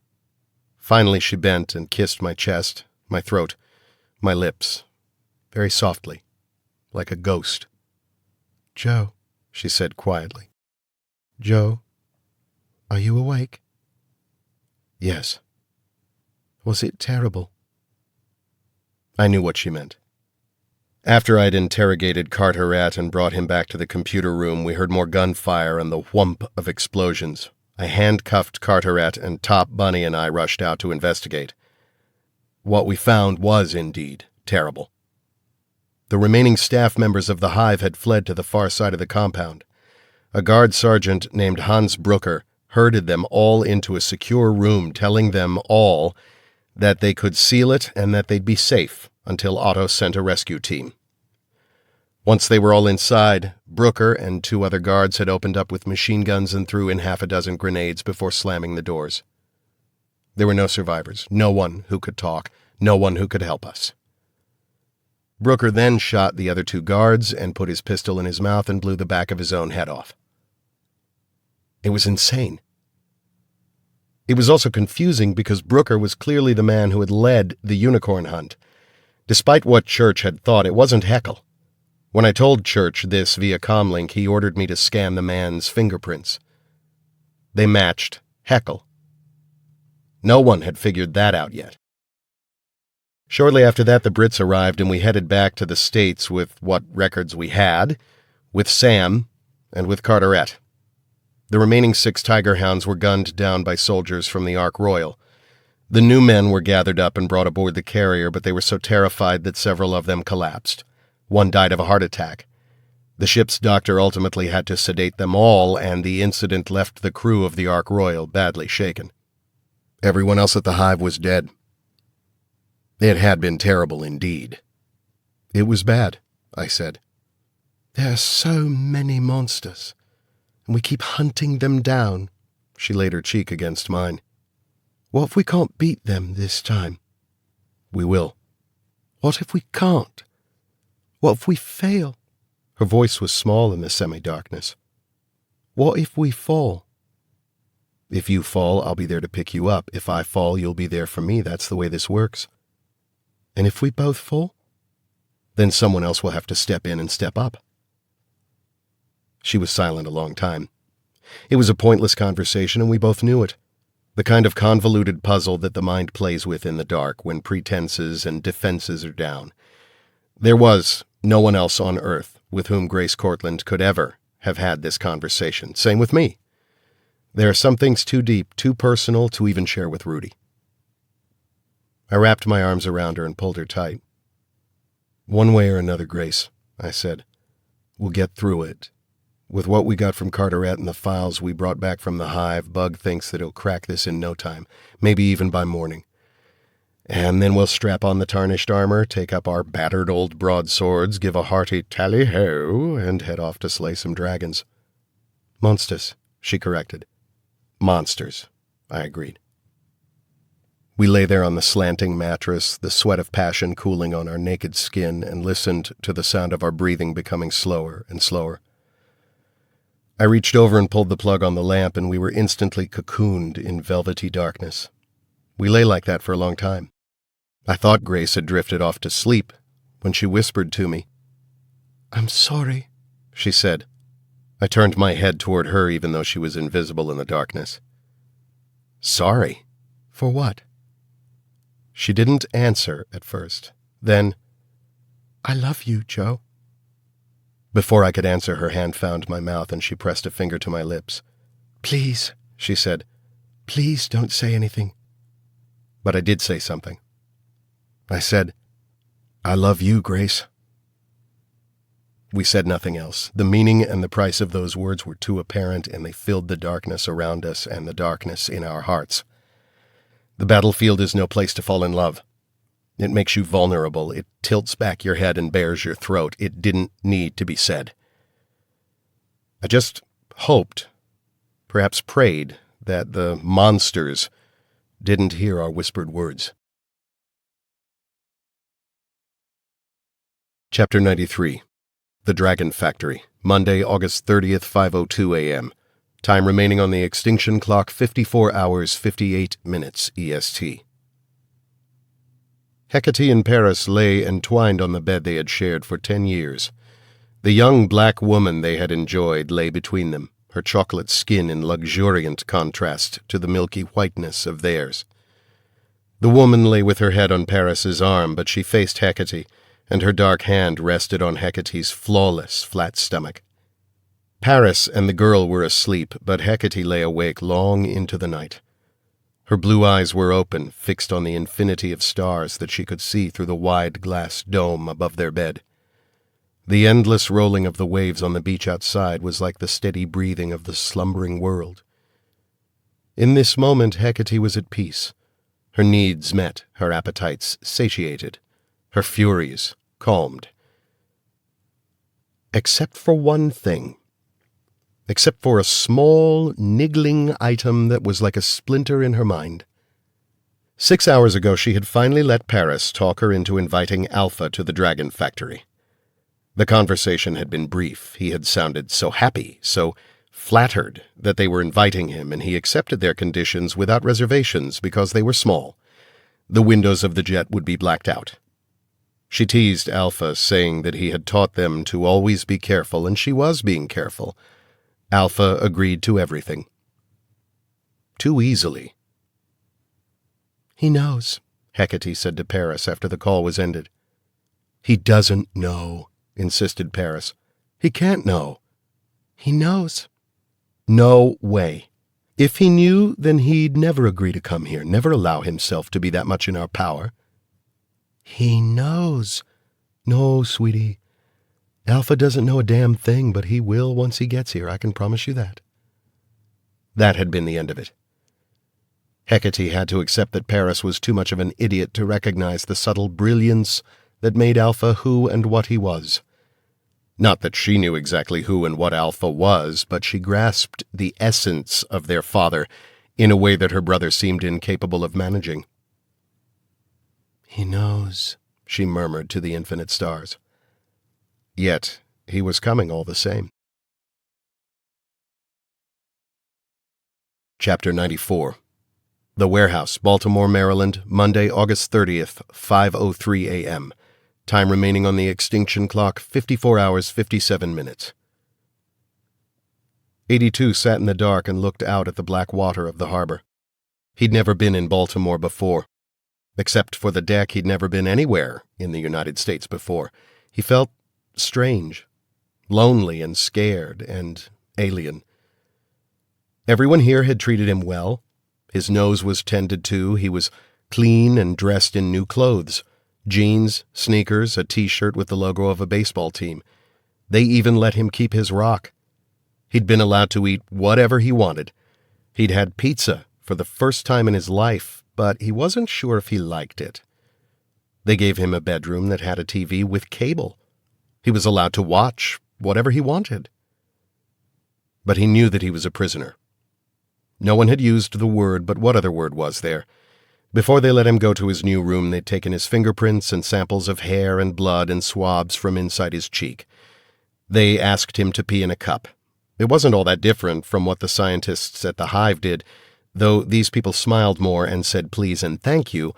Finally she bent and kissed my chest, my throat, my lips, very softly, like a ghost. "Joe," she said quietly. "Joe, are you awake?" "Yes." "Was it terrible?" I knew what she meant. After I'd interrogated Carteret and brought him back to the computer room, we heard more gunfire and the whump of explosions. I handcuffed Carteret, and Top Bunny and I rushed out to investigate. What we found was indeed terrible. The remaining staff members of the hive had fled to the far side of the compound. A guard sergeant named Hans Brooker herded them all into a secure room, telling them all that they could seal it and that they'd be safe until Otto sent a rescue team. Once they were all inside, Brooker and 2 other guards had opened up with machine guns and threw in half a dozen grenades before slamming the doors. There were no survivors, no one who could talk, no one who could help us. Brooker then shot the other 2 guards and put his pistol in his mouth and blew the back of his own head off. It was insane. It was also confusing because Brooker was clearly the man who had led the unicorn hunt. Despite what Church had thought, it wasn't Heckle. When I told Church this via comlink, he ordered me to scan the man's fingerprints. They matched Heckle. No one had figured that out yet. Shortly after that, the Brits arrived, and we headed back to the States with what records we had, with Sam, and with Carteret. The remaining 6 Tiger Hounds were gunned down by soldiers from the Ark Royal. The new men were gathered up and brought aboard the carrier, but they were so terrified that several of them collapsed. One died of a heart attack. The ship's doctor ultimately had to sedate them all, and the incident left the crew of the Ark Royal badly shaken. Everyone else at the hive was dead. It had been terrible indeed. "It was bad," I said. "There are so many monsters, and we keep hunting them down." She laid her cheek against mine. "What if we can't beat them this time?" "We will." "What if we can't? What if we fail?" Her voice was small in the semi-darkness. "What if we fall?" "If you fall, I'll be there to pick you up. If I fall, you'll be there for me. That's the way this works." "And if we both fall?" "Then someone else will have to step in and step up." She was silent a long time. It was a pointless conversation, and we both knew it. The kind of convoluted puzzle that the mind plays with in the dark when pretenses and defenses are down. There was no one else on Earth with whom Grace Cortland could ever have had this conversation. Same with me. There are some things too deep, too personal to even share with Rudy. I wrapped my arms around her and pulled her tight. "One way or another, Grace," I said, "we'll get through it. With what we got from Carteret and the files we brought back from the hive, Bug thinks that he'll crack this in no time, maybe even by morning. And then we'll strap on the tarnished armor, take up our battered old broadswords, give a hearty tally-ho, and head off to slay some dragons." "Monsters," she corrected. "Monsters," I agreed. We lay there on the slanting mattress, the sweat of passion cooling on our naked skin, and listened to the sound of our breathing becoming slower and slower. I reached over and pulled the plug on the lamp, and we were instantly cocooned in velvety darkness. We lay like that for a long time. I thought Grace had drifted off to sleep when she whispered to me. "I'm sorry," she said. I turned my head toward her even though she was invisible in the darkness. "Sorry? For what?" She didn't answer at first. Then, "I love you, Joe." Before I could answer, her hand found my mouth and she pressed a finger to my lips. "Please," she said, "please don't say anything." But I did say something. I said, "I love you, Grace." We said nothing else. The meaning and the price of those words were too apparent, and they filled the darkness around us and the darkness in our hearts. The battlefield is no place to fall in love. It makes you vulnerable. It tilts back your head and bares your throat. It didn't need to be said. I just hoped, perhaps prayed, that the monsters didn't hear our whispered words. Chapter 93. The Dragon Factory, Monday, August 30th, 5:02 a.m. Time remaining on the extinction clock, 54 hours, 58 minutes EST. Hecate and Paris lay entwined on the bed they had shared for 10 years. The young black woman they had enjoyed lay between them, her chocolate skin in luxuriant contrast to the milky whiteness of theirs. The woman lay with her head on Paris's arm, but she faced Hecate, and her dark hand rested on Hecate's flawless, flat stomach. Paris and the girl were asleep, but Hecate lay awake long into the night. Her blue eyes were open, fixed on the infinity of stars that she could see through the wide glass dome above their bed. The endless rolling of the waves on the beach outside was like the steady breathing of the slumbering world. In this moment, Hecate was at peace, her needs met, her appetites satiated, her furies calmed. Except for one thing. Except for a small, niggling item that was like a splinter in her mind. 6 hours ago, she had finally let Paris talk her into inviting Alpha to the Dragon Factory. The conversation had been brief. He had sounded so happy, so flattered that they were inviting him, and he accepted their conditions without reservations because they were small. The windows of the jet would be blacked out. She teased Alpha, saying that he had taught them to always be careful, and she was being careful. Alpha agreed to everything. Too easily. "He knows," Hecate said to Paris after the call was ended. "He doesn't know," insisted Paris. "He can't know." "He knows." "No way. If he knew, then he'd never agree to come here, never allow himself to be that much in our power." "He knows." "No, sweetie. Alpha doesn't know a damn thing, but he will once he gets here, I can promise you that." That had been the end of it. Hecate had to accept that Paris was too much of an idiot to recognize the subtle brilliance that made Alpha who and what he was. Not that she knew exactly who and what Alpha was, but she grasped the essence of their father in a way that her brother seemed incapable of managing. "He knows," she murmured to the infinite stars. Yet he was coming all the same. Chapter 94. The Warehouse, Baltimore, Maryland, Monday, August 30th, 5:03 a.m. Time remaining on the extinction clock, 54 hours, 57 minutes. 82 sat in the dark and looked out at the black water of the harbor. He'd never been in Baltimore before. Except for the deck, he'd never been anywhere in the United States before. He felt strange, lonely and scared and alien. Everyone here had treated him well. His nose was tended to. He was clean and dressed in new clothes. Jeans, sneakers, a t-shirt with the logo of a baseball team. They even let him keep his rock. He'd been allowed to eat whatever he wanted. He'd had pizza for the first time in his life, but he wasn't sure if he liked it. They gave him a bedroom that had a TV with cable. He was allowed to watch whatever he wanted. But he knew that he was a prisoner. No one had used the word, but what other word was there? Before they let him go to his new room, they'd taken his fingerprints and samples of hair and blood and swabs from inside his cheek. They asked him to pee in a cup. It wasn't all that different from what the scientists at the Hive did, though these people smiled more and said please and thank you,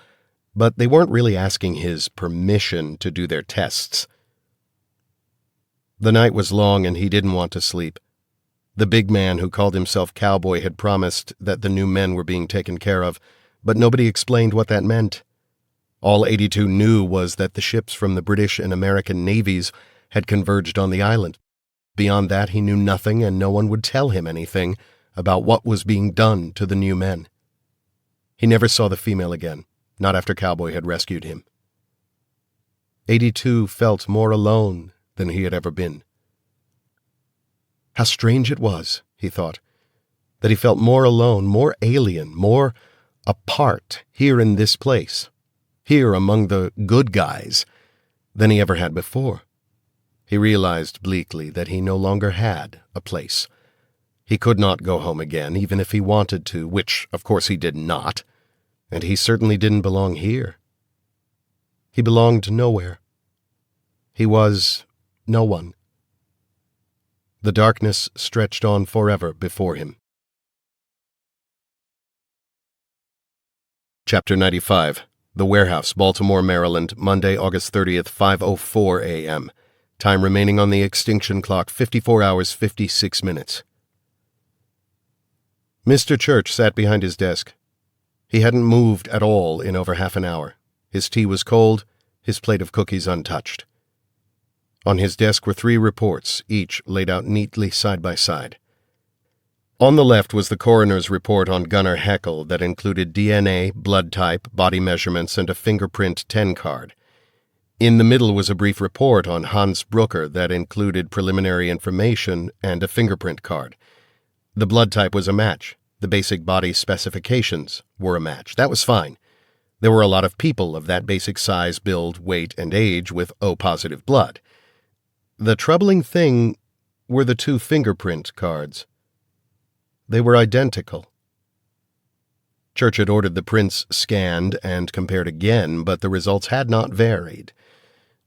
but they weren't really asking his permission to do their tests. The night was long and he didn't want to sleep. The big man who called himself Cowboy had promised that the new men were being taken care of, but nobody explained what that meant. All 82 knew was that the ships from the British and American navies had converged on the island. Beyond that, he knew nothing, and no one would tell him anything about what was being done to the new men. He never saw the female again, not after Cowboy had rescued him. 82 felt more alone than he had ever been. How strange it was, he thought, that he felt more alone, more alien, more apart here in this place, here among the good guys, than he ever had before. He realized bleakly that he no longer had a place. He could not go home again, even if he wanted to, which, of course, he did not, and he certainly didn't belong here. He belonged nowhere. He was no one. The darkness stretched on forever before him. Chapter 95. The Warehouse, Baltimore, Maryland, Monday, August 30th, 5:04 a.m. Time remaining on the extinction clock, 54 hours, 56 minutes. Mr. Church sat behind his desk. He hadn't moved at all in over half an hour. His tea was cold, his plate of cookies untouched. On his desk were 3 reports, each laid out neatly side by side. On the left was the coroner's report on Gunnar Heckel that included DNA, blood type, body measurements, and a fingerprint 10 card. In the middle was a brief report on Hans Brooker that included preliminary information and a fingerprint card. The blood type was a match. The basic body specifications were a match. That was fine. There were a lot of people of that basic size, build, weight, and age with O-positive blood. The troubling thing were the 2 fingerprint cards. They were identical. Church had ordered the prints scanned and compared again, but the results had not varied.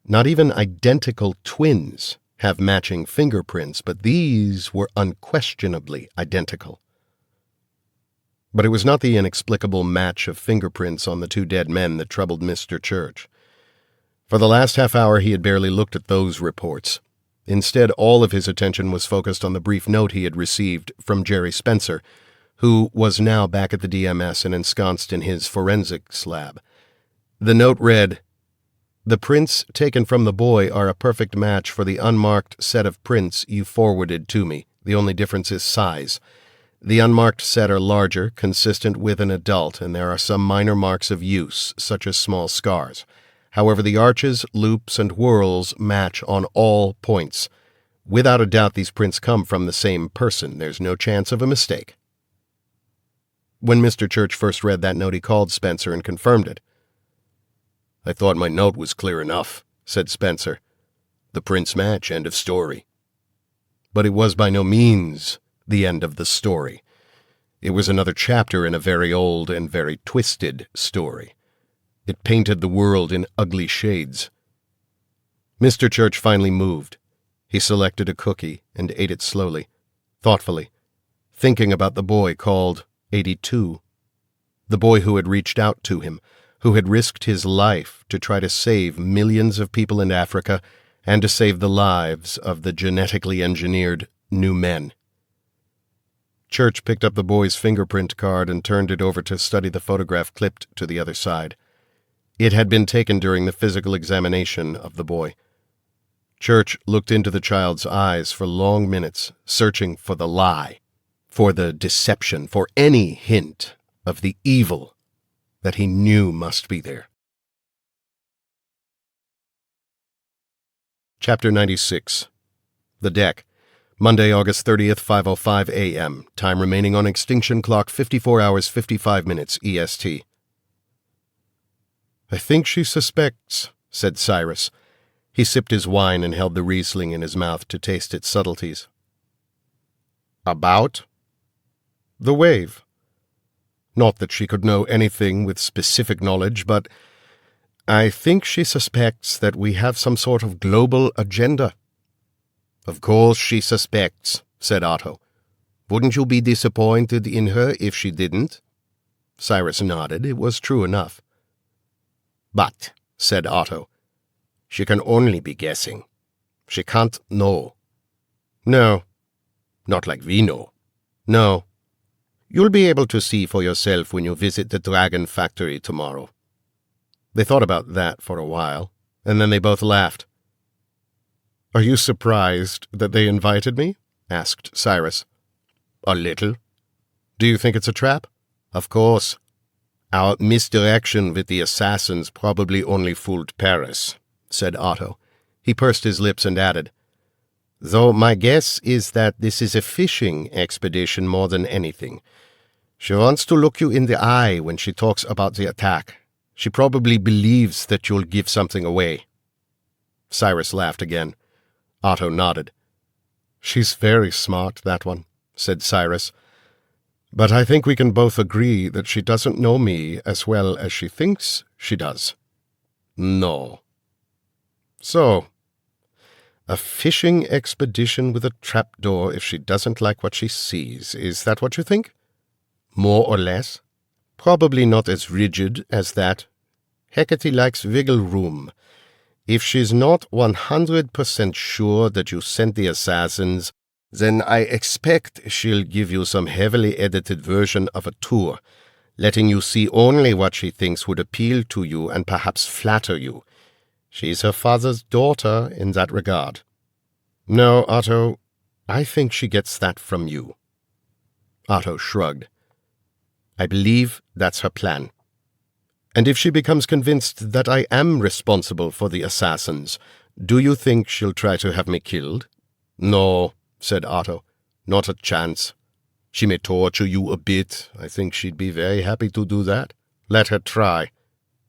Not even identical twins have matching fingerprints, but these were unquestionably identical. But it was not the inexplicable match of fingerprints on the 2 dead men that troubled Mr. Church. For the last half hour he had barely looked at those reports. Instead, all of his attention was focused on the brief note he had received from Jerry Spencer, who was now back at the DMS and ensconced in his forensics lab. The note read, "The prints taken from the boy are a perfect match for the unmarked set of prints you forwarded to me. The only difference is size. The unmarked set are larger, consistent with an adult, and there are some minor marks of use, such as small scars. However, the arches, loops, and whorls match on all points. Without a doubt, these prints come from the same person. There's no chance of a mistake." When Mr. Church first read that note, he called Spencer and confirmed it. "I thought my note was clear enough," said Spencer. "The prints match, end of story." But it was by no means the end of the story. It was another chapter in a very old and very twisted story. It painted the world in ugly shades. Mr. Church finally moved. He selected a cookie and ate it slowly, thoughtfully, thinking about the boy called 82. The boy who had reached out to him, who had risked his life to try to save millions of people in Africa and to save the lives of the genetically engineered new men. Church picked up the boy's fingerprint card and turned it over to study the photograph clipped to the other side. It had been taken during the physical examination of the boy. Church looked into the child's eyes for long minutes, searching for the lie, for the deception, for any hint of the evil that he knew must be there. Chapter 96. The Deck. Monday, August 30th, 5:05 a.m. Time remaining on extinction clock 54 hours 55 minutes EST. "I think she suspects," said Cyrus. He sipped his wine and held the Riesling in his mouth to taste its subtleties. "About?" "The wave. Not that she could know anything with specific knowledge, but I think she suspects that we have some sort of global agenda." "Of course she suspects," said Otto. "Wouldn't you be disappointed in her if she didn't?" Cyrus nodded. It was true enough. "But," said Otto, "she can only be guessing. She can't know." "No. Not like we know." "No. You'll be able to see for yourself when you visit the dragon factory tomorrow." They thought about that for a while, and then they both laughed. "Are you surprised that they invited me?" asked Cyrus. "A little." "Do you think it's a trap?" "Of course. Our misdirection with the assassins probably only fooled Paris," said Otto. He pursed his lips and added, "Though my guess is that this is a fishing expedition more than anything. She wants to look you in the eye when she talks about the attack. She probably believes that you'll give something away." Cyrus laughed again. Otto nodded. "She's very smart, that one," said Cyrus. "But I think we can both agree that she doesn't know me as well as she thinks she does." "No." "So, a fishing expedition with a trapdoor if she doesn't like what she sees, is that what you think?" "More or less. Probably not as rigid as that. Hecate likes wiggle room. If she's not 100% sure that you sent the assassins, then I expect she'll give you some heavily edited version of a tour, letting you see only what she thinks would appeal to you and perhaps flatter you. She's her father's daughter in that regard." "No, Otto, I think she gets that from you." Otto shrugged. "I believe that's her plan. And if she becomes convinced that I am responsible for the assassins, do you think she'll try to have me killed?" "No," said Otto. "Not a chance. She may torture you a bit. I think she'd be very happy to do that. Let her try.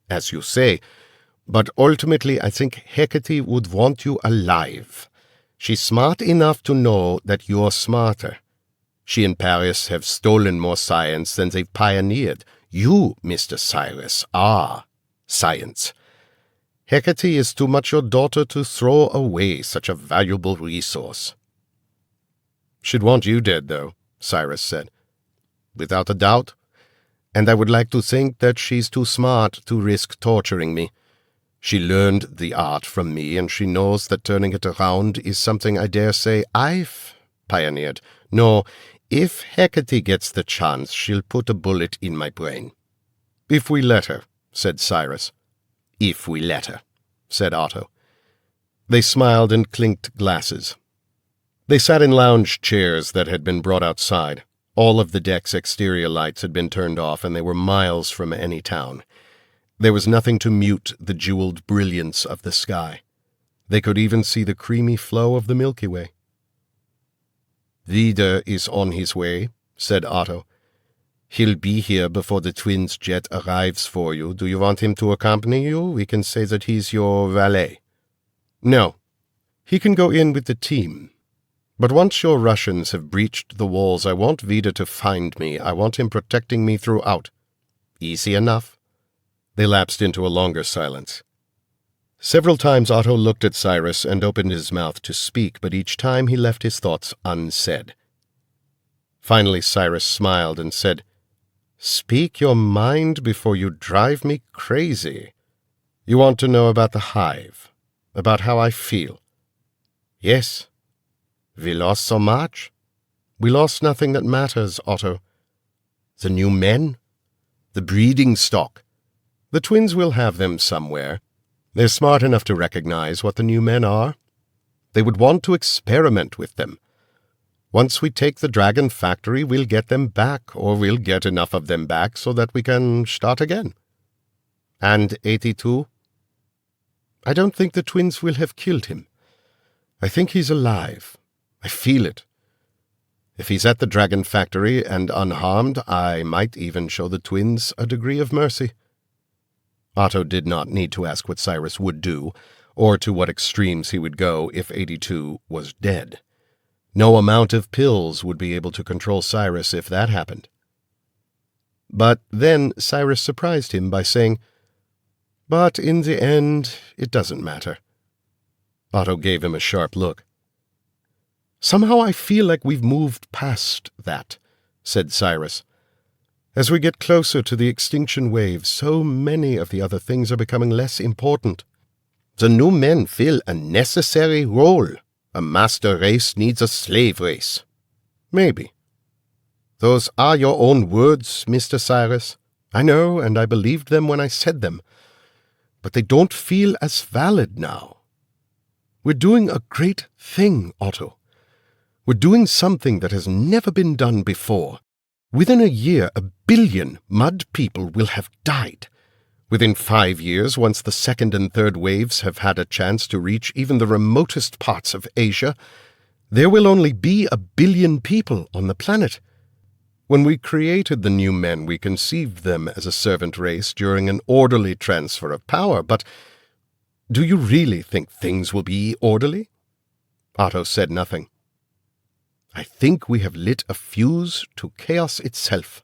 As you say. But ultimately I think Hecate would want you alive. She's smart enough to know that you're smarter. She and Paris have stolen more science than they've pioneered. You, Mr. Cyrus, are science. Hecate is too much your daughter to throw away such a valuable resource." "She'd want you dead, though," Cyrus said. "Without a doubt. And I would like to think that she's too smart to risk torturing me. She learned the art from me, and she knows that turning it around is something I dare say I've pioneered. No, if Hecate gets the chance, she'll put a bullet in my brain." "If we let her," said Cyrus. "If we let her," said Otto. They smiled and clinked glasses. They sat in lounge chairs that had been brought outside. All of the deck's exterior lights had been turned off, and they were miles from any town. There was nothing to mute the jeweled brilliance of the sky. They could even see the creamy flow of the Milky Way. "Vida is on his way," said Otto. "He'll be here before the twins' jet arrives for you. Do you want him to accompany you? We can say that he's your valet." "No. He can go in with the team. But once your Russians have breached the walls, I want Vida to find me. I want him protecting me throughout." "Easy enough." They lapsed into a longer silence. Several times Otto looked at Cyrus and opened his mouth to speak, but each time he left his thoughts unsaid. Finally Cyrus smiled and said, "Speak your mind before you drive me crazy. You want to know about the hive, about how I feel?" "Yes." "We lost so much?" "We lost nothing that matters, Otto." "The new men?" "The breeding stock. The twins will have them somewhere. They're smart enough to recognize what the new men are. They would want to experiment with them. Once we take the Dragon Factory, we'll get them back, or we'll get enough of them back so that we can start again. And 82? I don't think the twins will have killed him. I think he's alive. I feel it. If he's at the Dragon Factory and unharmed, I might even show the twins a degree of mercy. Otto did not need to ask what Cyrus would do, or to what extremes he would go if 82 was dead. No amount of pills would be able to control Cyrus if that happened. But then Cyrus surprised him by saying, "But in the end, it doesn't matter." Otto gave him a sharp look. "Somehow I feel like we've moved past that," said Cyrus. "As we get closer to the extinction wave, so many of the other things are becoming less important. The new men fill a necessary role. A master race needs a slave race. Maybe. Those are your own words, Mr. Cyrus. I know, and I believed them when I said them. But they don't feel as valid now. We're doing a great thing, Otto. We're doing something that has never been done before. Within a year, 1 billion mud people will have died. Within 5 years, once the second and third waves have had a chance to reach even the remotest parts of Asia, there will only be 1 billion people on the planet. When we created the new men, we conceived them as a servant race during an orderly transfer of power, but do you really think things will be orderly?" Otto said nothing. "I think we have lit a fuse to chaos itself.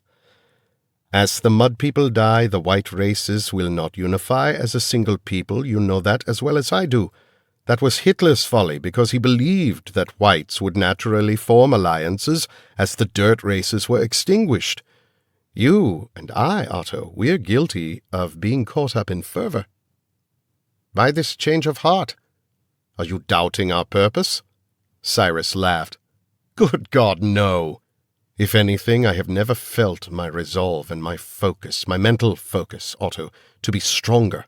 As the mud people die, the white races will not unify as a single people. You know that as well as I do. That was Hitler's folly, because he believed that whites would naturally form alliances as the dirt races were extinguished. You and I, Otto, we're guilty of being caught up in fervor. Why this change of heart? Are you doubting our purpose?" Cyrus laughed. "Good God, no! If anything, I have never felt my resolve and my focus, my mental focus, Otto, to be stronger.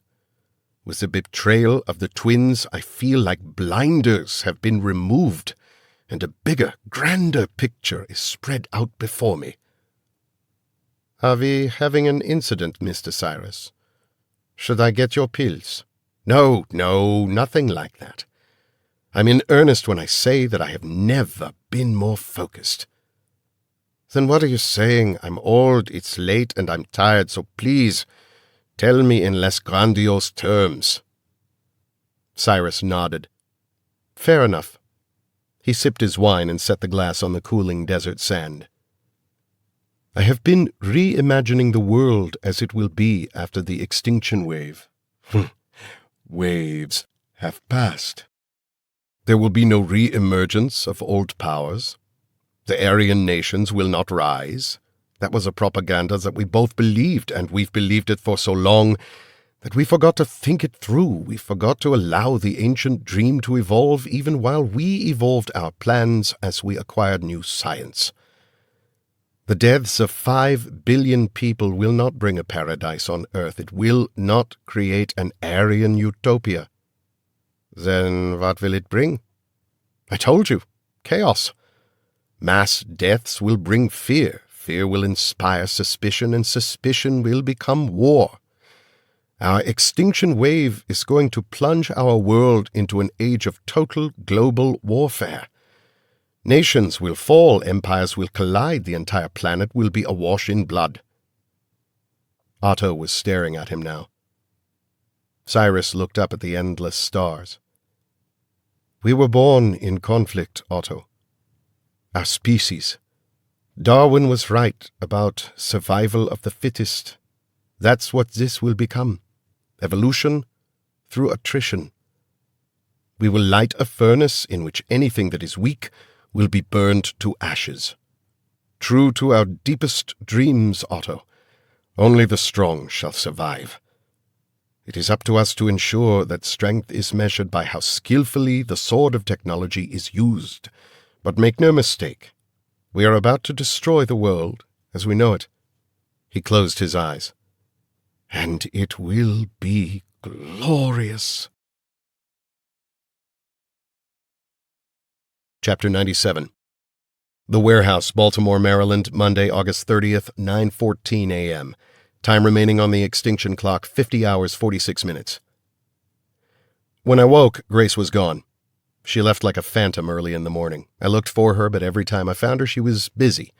With the betrayal of the twins, I feel like blinders have been removed, and a bigger, grander picture is spread out before me." "Are we having an incident, Mr. Cyrus? Should I get your pills?" No, nothing like that. I'm in earnest when I say that I have never been more focused." "Then what are you saying? I'm old, it's late, and I'm tired, so please, tell me in less grandiose terms." Cyrus nodded. "Fair enough." He sipped his wine and set the glass on the cooling desert sand. "I have been reimagining the world as it will be after the extinction wave." "Waves have passed. There will be no re-emergence of old powers. The Aryan nations will not rise. That was a propaganda that we both believed, and we've believed it for so long that we forgot to think it through. We forgot to allow the ancient dream to evolve even while we evolved our plans as we acquired new science. The deaths of 5 billion people will not bring a paradise on Earth. It will not create an Aryan utopia. Then what will it bring? I told you, chaos. Mass deaths will bring fear. Fear will inspire suspicion, and suspicion will become war. Our extinction wave is going to plunge our world into an age of total global warfare. Nations will fall, empires will collide, the entire planet will be awash in blood." Otto was staring at him now. Cyrus looked up at the endless stars. "We were born in conflict, Otto. Our species. Darwin was right about survival of the fittest. That's what this will become. Evolution through attrition. We will light a furnace in which anything that is weak will be burned to ashes. True to our deepest dreams, Otto, only the strong shall survive. It is up to us to ensure that strength is measured by how skillfully the sword of technology is used. But make no mistake, we are about to destroy the world as we know it." He closed his eyes. "And it will be glorious." Chapter 97. The Warehouse, Baltimore, Maryland, Monday, August 30th, 9:14 a.m. Time remaining on the extinction clock, 50 hours, 46 minutes. When I woke, Grace was gone. She left like a phantom early in the morning. I looked for her, but every time I found her, she was busy.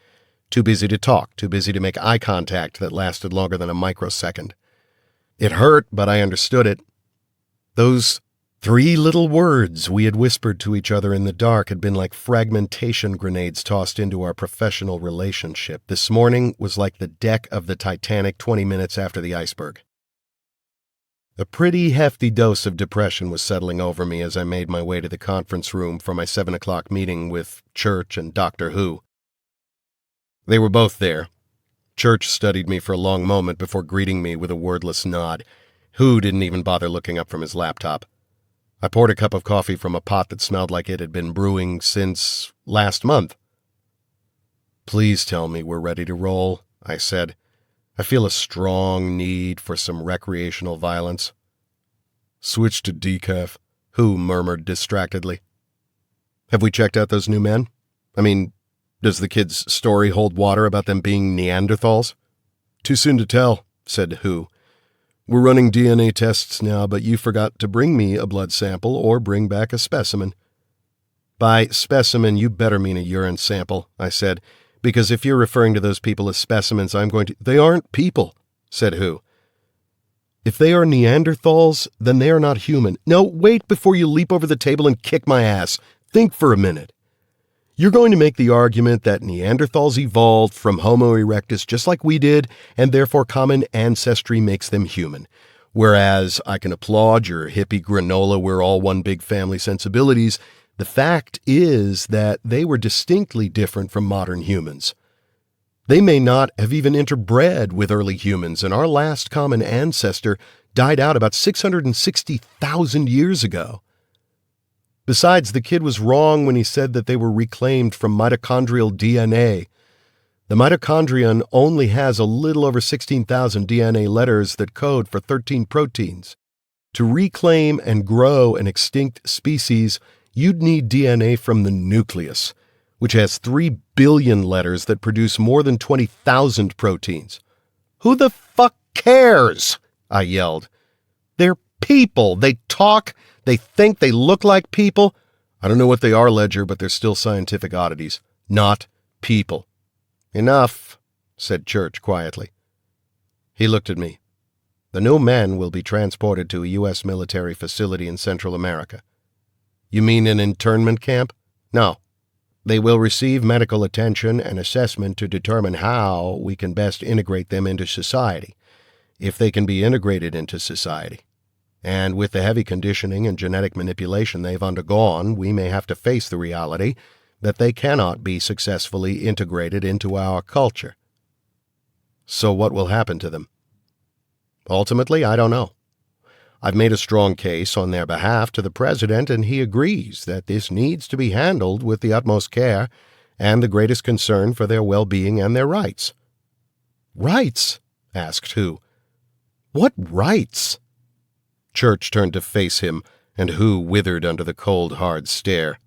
Too busy to talk, too busy to make eye contact that lasted longer than a microsecond. It hurt, but I understood it. Those 3 little words we had whispered to each other in the dark had been like fragmentation grenades tossed into our professional relationship. This morning was like the deck of the Titanic 20 minutes after the iceberg. A pretty hefty dose of depression was settling over me as I made my way to the conference room for my 7 o'clock meeting with Church and Dr. Who. They were both there. Church studied me for a long moment before greeting me with a wordless nod. Who didn't even bother looking up from his laptop. I poured a cup of coffee from a pot that smelled like it had been brewing since last month. "Please tell me we're ready to roll," I said. I feel a strong need for some recreational violence. "Switch to decaf," Who murmured distractedly. "Have we checked out those new men? I mean, does the kid's story hold water about them being Neanderthals?" "Too soon to tell," said Who. "We're running DNA tests now, but you forgot to bring me a blood sample or bring back a specimen." "By specimen, you better mean a urine sample," I said, "because if you're referring to those people as specimens, I'm going to—" "They aren't people," said Who. "If they are Neanderthals, then they are not human. No, wait before you leap over the table and kick my ass. Think for a minute. You're going to make the argument that Neanderthals evolved from Homo erectus just like we did, and therefore common ancestry makes them human. Whereas I can applaud your hippie granola we're all one big family sensibilities, the fact is that they were distinctly different from modern humans. They may not have even interbred with early humans, and our last common ancestor died out about 660,000 years ago. Besides, the kid was wrong when he said that they were reclaimed from mitochondrial DNA. The mitochondrion only has a little over 16,000 DNA letters that code for 13 proteins. To reclaim and grow an extinct species, you'd need DNA from the nucleus, which has 3 billion letters that produce more than 20,000 proteins. "Who the fuck cares?" I yelled. "They're people. They talk. They think, they look like people. I don't know what they are, Ledger, but they're still scientific oddities. Not people." "Enough," said Church quietly. He looked at me. "The new men will be transported to a U.S. military facility in Central America." "You mean an internment camp?" "No. They will receive medical attention and assessment to determine how we can best integrate them into society, if they can be integrated into society. And with the heavy conditioning and genetic manipulation they've undergone, we may have to face the reality that they cannot be successfully integrated into our culture." "So what will happen to them?" "Ultimately, I don't know. I've made a strong case on their behalf to the president, and he agrees that this needs to be handled with the utmost care and the greatest concern for their well-being and their rights." "Rights?" asked Who. "What rights?" Church turned to face him, and Who withered under the cold, hard stare.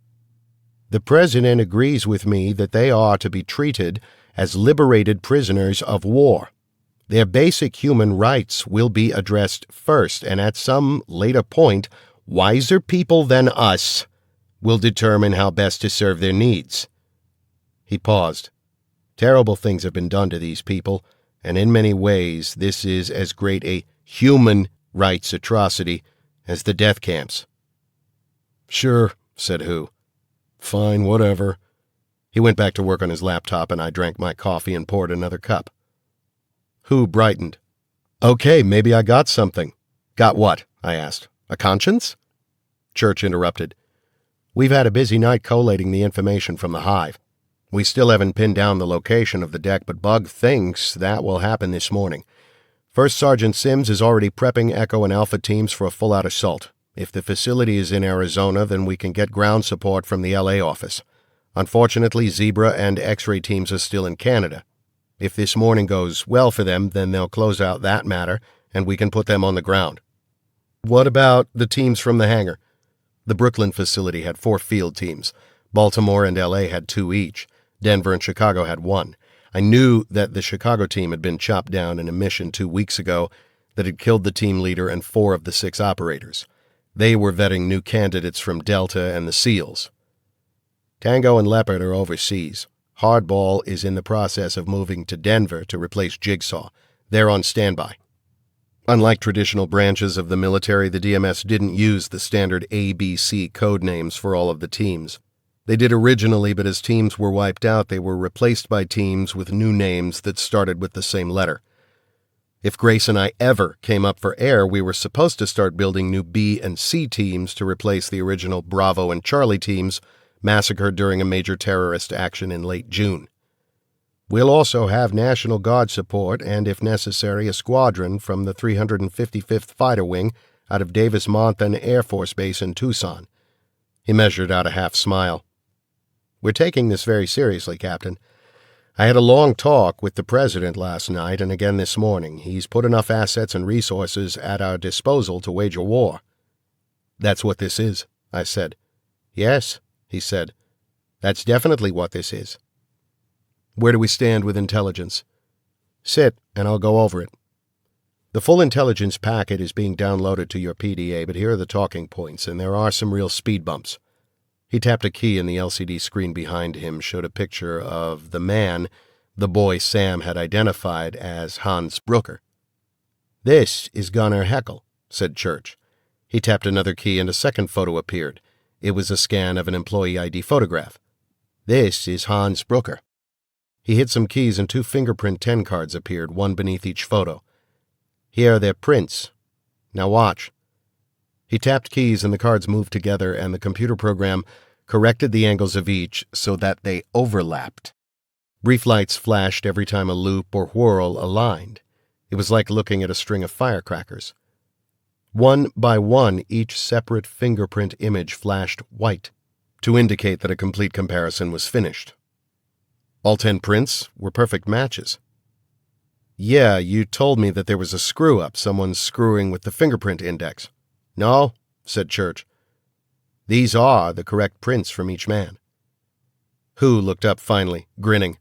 "The president agrees with me that they are to be treated as liberated prisoners of war. Their basic human rights will be addressed first, and at some later point, wiser people than us will determine how best to serve their needs." He paused. "Terrible things have been done to these people, and in many ways this is as great a human rights atrocity as the death camps." "Sure," said Who. "Fine, whatever." He went back to work on his laptop, and I drank my coffee and poured another cup. Who brightened. "Okay, maybe I got something." "Got what?" I asked. "A conscience?" Church interrupted. "We've had a busy night collating the information from the hive. We still haven't pinned down the location of the deck, but Bug thinks that will happen this morning. First Sergeant Sims is already prepping Echo and Alpha teams for a full-out assault. If the facility is in Arizona, then we can get ground support from the L.A. office. Unfortunately, Zebra and X-ray teams are still in Canada. If this morning goes well for them, then they'll close out that matter, and we can put them on the ground." "What about the teams from the hangar?" The Brooklyn facility had 4 field teams. Baltimore and L.A. had 2 each. Denver and Chicago had 1. I knew that the Chicago team had been chopped down in a mission 2 weeks ago that had killed the team leader and 4 of the 6 operators. They were vetting new candidates from Delta and the SEALs. Tango and Leopard are overseas. Hardball is in the process of moving to Denver to replace Jigsaw. They're on standby. Unlike traditional branches of the military, the DMS didn't use the standard ABC code names for all of the teams. They did originally, but as teams were wiped out, they were replaced by teams with new names that started with the same letter. If Grace and I ever came up for air, we were supposed to start building new B and C teams to replace the original Bravo and Charlie teams massacred during a major terrorist action in late June. We'll also have National Guard support and, if necessary, a squadron from the 355th Fighter Wing out of Davis-Monthan Air Force Base in Tucson. He measured out a half smile. We're taking this very seriously, Captain. I had a long talk with the President last night and again this morning. He's put enough assets and resources at our disposal to wage a war. That's what this is, I said. Yes, he said. That's definitely what this is. Where do we stand with intelligence? Sit, and I'll go over it. The full intelligence packet is being downloaded to your PDA, but here are the talking points, and there are some real speed bumps. He tapped a key, and the LCD screen behind him showed a picture of the man the boy Sam had identified as Hans Brooker. This is Gunnar Heckel, said Church. He tapped another key, and a second photo appeared. It was a scan of an employee ID photograph. This is Hans Brooker. He hit some keys and 2 fingerprint 10 cards appeared, one beneath each photo. Here are their prints. Now watch. He tapped keys and the cards moved together and the computer program corrected the angles of each so that they overlapped. Brief lights flashed every time a loop or whirl aligned. It was like looking at a string of firecrackers. One by one, each separate fingerprint image flashed white to indicate that a complete comparison was finished. All 10 prints were perfect matches. Yeah, you told me that there was a screw-up, someone screwing with the fingerprint index. No, said Church. These are the correct prints from each man. Who looked up finally, grinning.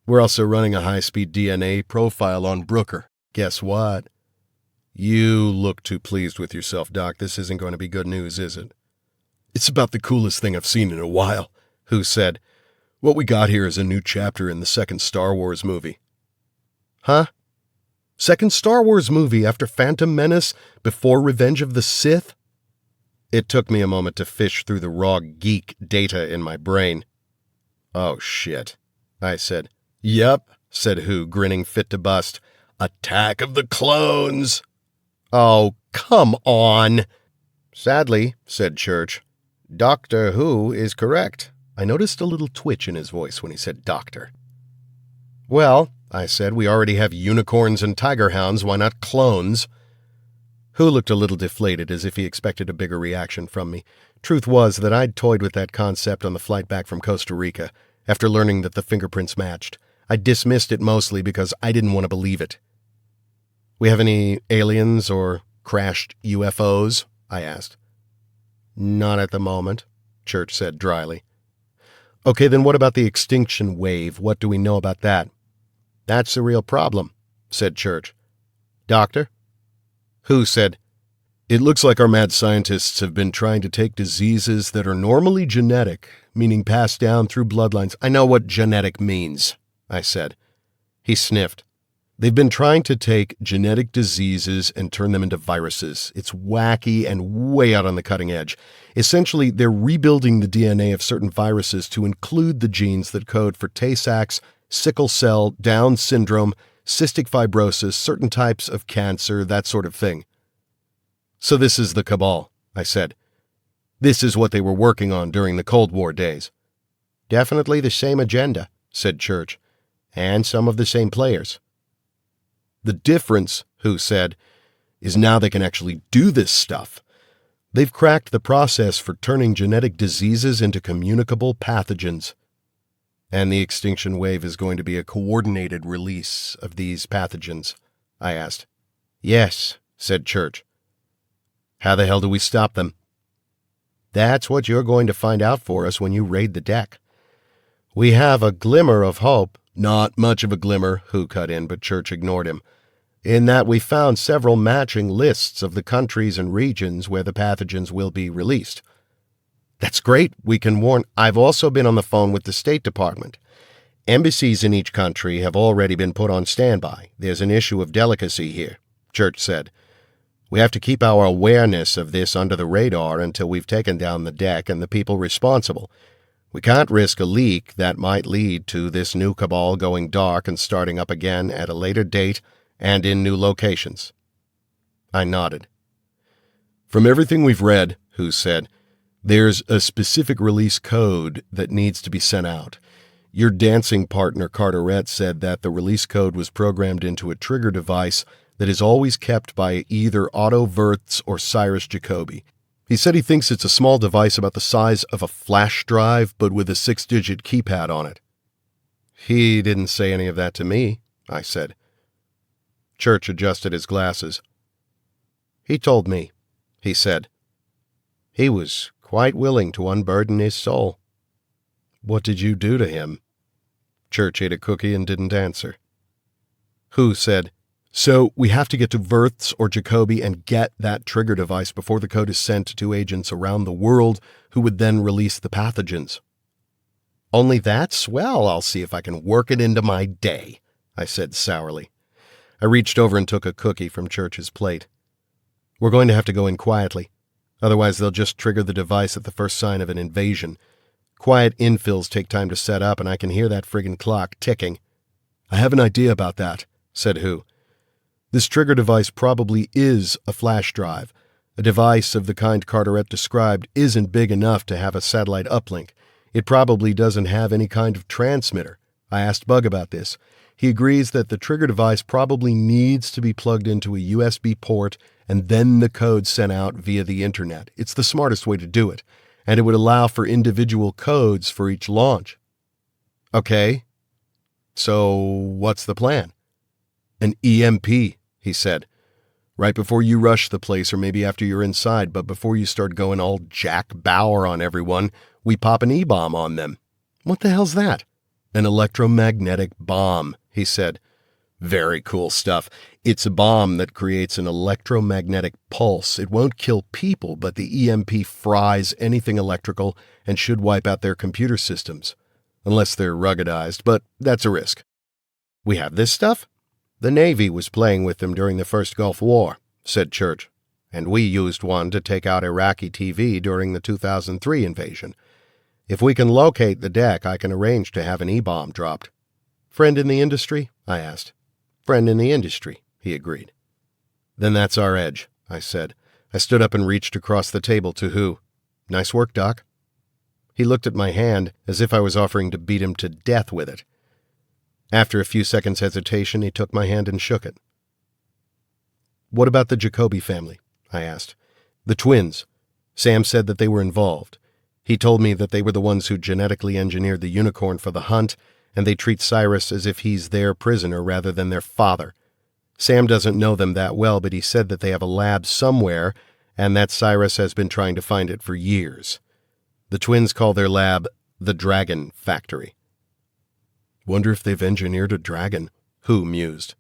We're also running a high-speed DNA profile on Brooker. Guess what? You look too pleased with yourself, Doc. This isn't going to be good news, is it? It's about the coolest thing I've seen in a while, Who said. What we got here is a new chapter in the second Star Wars movie. Huh? Second Star Wars movie after Phantom Menace, before Revenge of the Sith? It took me a moment to fish through the raw geek data in my brain. Oh, shit, I said. Yep, said Who, grinning fit to bust. Attack of the Clones! Oh, come on! Sadly, said Church, Doctor Who is correct. I noticed a little twitch in his voice when he said doctor. Well, I said, we already have unicorns and tiger hounds, why not clones? Who looked a little deflated, as if he expected a bigger reaction from me. Truth was that I'd toyed with that concept on the flight back from Costa Rica, after learning that the fingerprints matched. I dismissed it mostly because I didn't want to believe it. We have any aliens or crashed UFOs? I asked. Not at the moment, Church said dryly. Okay, then what about the extinction wave? What do we know about that? That's the real problem, said Church. Doctor? Who said, It looks like our mad scientists have been trying to take diseases that are normally genetic, meaning passed down through bloodlines. I know what genetic means, I said. He sniffed. They've been trying to take genetic diseases and turn them into viruses. It's wacky and way out on the cutting edge. Essentially, they're rebuilding the DNA of certain viruses to include the genes that code for Tay-Sachs, sickle cell, Down syndrome, cystic fibrosis, certain types of cancer, that sort of thing. So this is the cabal, I said. This is what they were working on during the Cold War days. Definitely the same agenda, said Church, and some of the same players. The difference, Who said, is now they can actually do this stuff. They've cracked the process for turning genetic diseases into communicable pathogens. And the extinction wave is going to be a coordinated release of these pathogens, I asked. Yes, said Church. How the hell do we stop them? That's what you're going to find out for us when you raid the deck. We have a glimmer of hope." "Not much of a glimmer," Hu cut in, but Church ignored him. "In that we found several matching lists of the countries and regions where the pathogens will be released." "That's great. We can warn—" "I've also been on the phone with the State Department. Embassies in each country have already been put on standby. There's an issue of delicacy here," Church said. "We have to keep our awareness of this under the radar until we've taken down the deck and the people responsible. We can't risk a leak that might lead to this new cabal going dark and starting up again at a later date and in new locations." I nodded. "From everything we've read," Hu said, "there's a specific release code that needs to be sent out. Your dancing partner, Carteret, said that the release code was programmed into a trigger device that is always kept by either Otto Wirtz or Cyrus Jacoby. He said he thinks it's a small device about the size of a flash drive, but with a 6-digit keypad on it." "He didn't say any of that to me," I said. Church adjusted his glasses. "He told me," he said. "He was quite willing to unburden his soul." "What did you do to him?" Church ate a cookie and didn't answer. Hu said, "So we have to get to Wirtz or Jacoby and get that trigger device before the code is sent to agents around the world who would then release the pathogens." "Only that? Well, I'll see if I can work it into my day," I said sourly. I reached over and took a cookie from Church's plate. "We're going to have to go in quietly. Otherwise they'll just trigger the device at the first sign of an invasion. Quiet infills take time to set up, and I can hear that friggin' clock ticking." "I have an idea about that," said Hu. "This trigger device probably is a flash drive. A device of the kind Carteret described isn't big enough to have a satellite uplink. It probably doesn't have any kind of transmitter. I asked Bug about this. He agrees that the trigger device probably needs to be plugged into a USB port and then the code sent out via the internet. It's the smartest way to do it, and it would allow for individual codes for each launch." "Okay. So what's the plan?" "An EMP," he said. "Right before you rush the place, or maybe after you're inside, but before you start going all Jack Bauer on everyone, we pop an E-bomb on them." "What the hell's that?" "An electromagnetic bomb," he said. "Very cool stuff. It's a bomb that creates an electromagnetic pulse. It won't kill people, but the EMP fries anything electrical and should wipe out their computer systems. Unless they're ruggedized, but that's a risk." "We have this stuff?" "The Navy was playing with them during the first Gulf War," said Church, "and we used one to take out Iraqi TV during the 2003 invasion. If we can locate the deck, I can arrange to have an E-bomb dropped." "Friend in the industry?" I asked. "Friend in the industry," he agreed. "Then that's our edge," I said. I stood up and reached across the table to Hu. "Nice work, Doc." He looked at my hand as if I was offering to beat him to death with it. After a few seconds' hesitation, he took my hand and shook it. "What about the Jacoby family?" I asked. "The twins. Sam said that they were involved. He told me that they were the ones who genetically engineered the unicorn for the hunt, and they treat Cyrus as if he's their prisoner rather than their father. Sam doesn't know them that well, but he said that they have a lab somewhere, and that Cyrus has been trying to find it for years. The twins call their lab the Dragon Factory." "Wonder if they've engineered a dragon," Hu mused.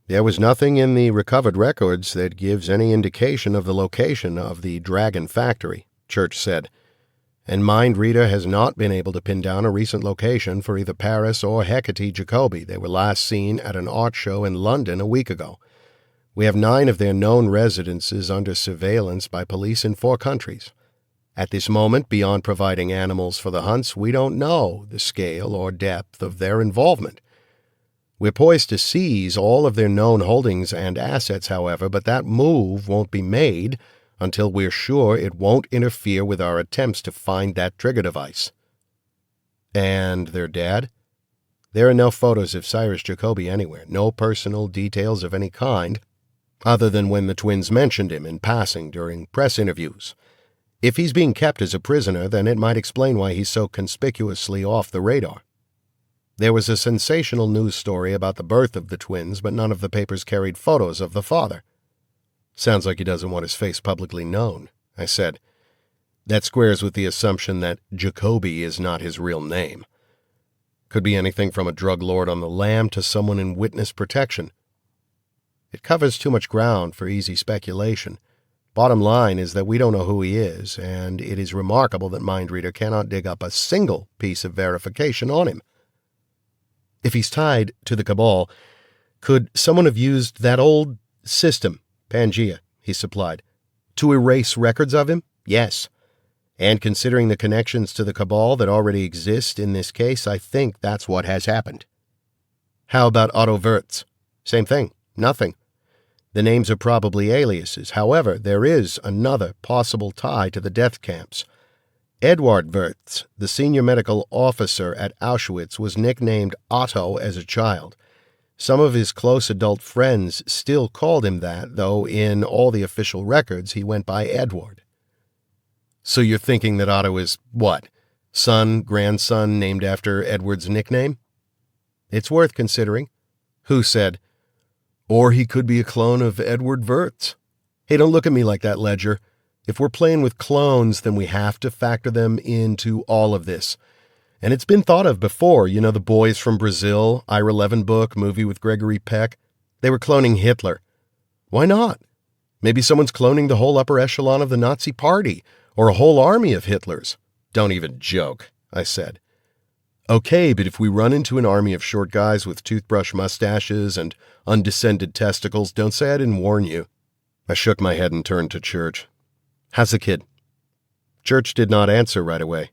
"There was nothing in the recovered records that gives any indication of the location of the Dragon Factory," Church said. "And Mind Reader has not been able to pin down a recent location for either Paris or Hecate Jacoby. They were last seen at an art show in London a week ago. We have 9 of their known residences under surveillance by police in 4 countries. At this moment, beyond providing animals for the hunts, we don't know the scale or depth of their involvement. We're poised to seize all of their known holdings and assets, however, but that move won't be made until we're sure it won't interfere with our attempts to find that trigger device." "And their dad?" "There are no photos of Cyrus Jacoby anywhere, no personal details of any kind, other than when the twins mentioned him in passing during press interviews. If he's being kept as a prisoner, then it might explain why he's so conspicuously off the radar. There was a sensational news story about the birth of the twins, but none of the papers carried photos of the father." "Sounds like he doesn't want his face publicly known," I said. That squares with the assumption that Jacoby is not his real name. Could be anything from a drug lord on the lam to someone in witness protection. It covers too much ground for easy speculation. Bottom line is that we don't know who he is, and it is remarkable that Mindreader cannot dig up a single piece of verification on him. If he's tied to the Cabal, could someone have used that old system, Pangea, he supplied, to erase records of him? Yes. And considering the connections to the Cabal that already exist in this case, I think that's what has happened. How about Otto Wirtz? Same thing. Nothing. The names are probably aliases. However, there is another possible tie to the death camps. Eduard Wirtz, the senior medical officer at Auschwitz, was nicknamed Otto as a child. Some of his close adult friends still called him that, though in all the official records he went by Edward. So you're thinking that Otto is, what, son, grandson named after Edward's nickname? It's worth considering. Who said, or he could be a clone of Edward Wirtz? Hey, don't look at me like that, Ledger. If we're playing with clones, then we have to factor them into all of this. And it's been thought of before. You know, the boys from Brazil, Ira Levin book, movie with Gregory Peck. They were cloning Hitler. Why not? Maybe someone's cloning the whole upper echelon of the Nazi Party, or a whole army of Hitlers. Don't even joke, I said. Okay, but if we run into an army of short guys with toothbrush mustaches and undescended testicles, don't say I didn't warn you. I shook my head and turned to Church. How's the kid? Church did not answer right away.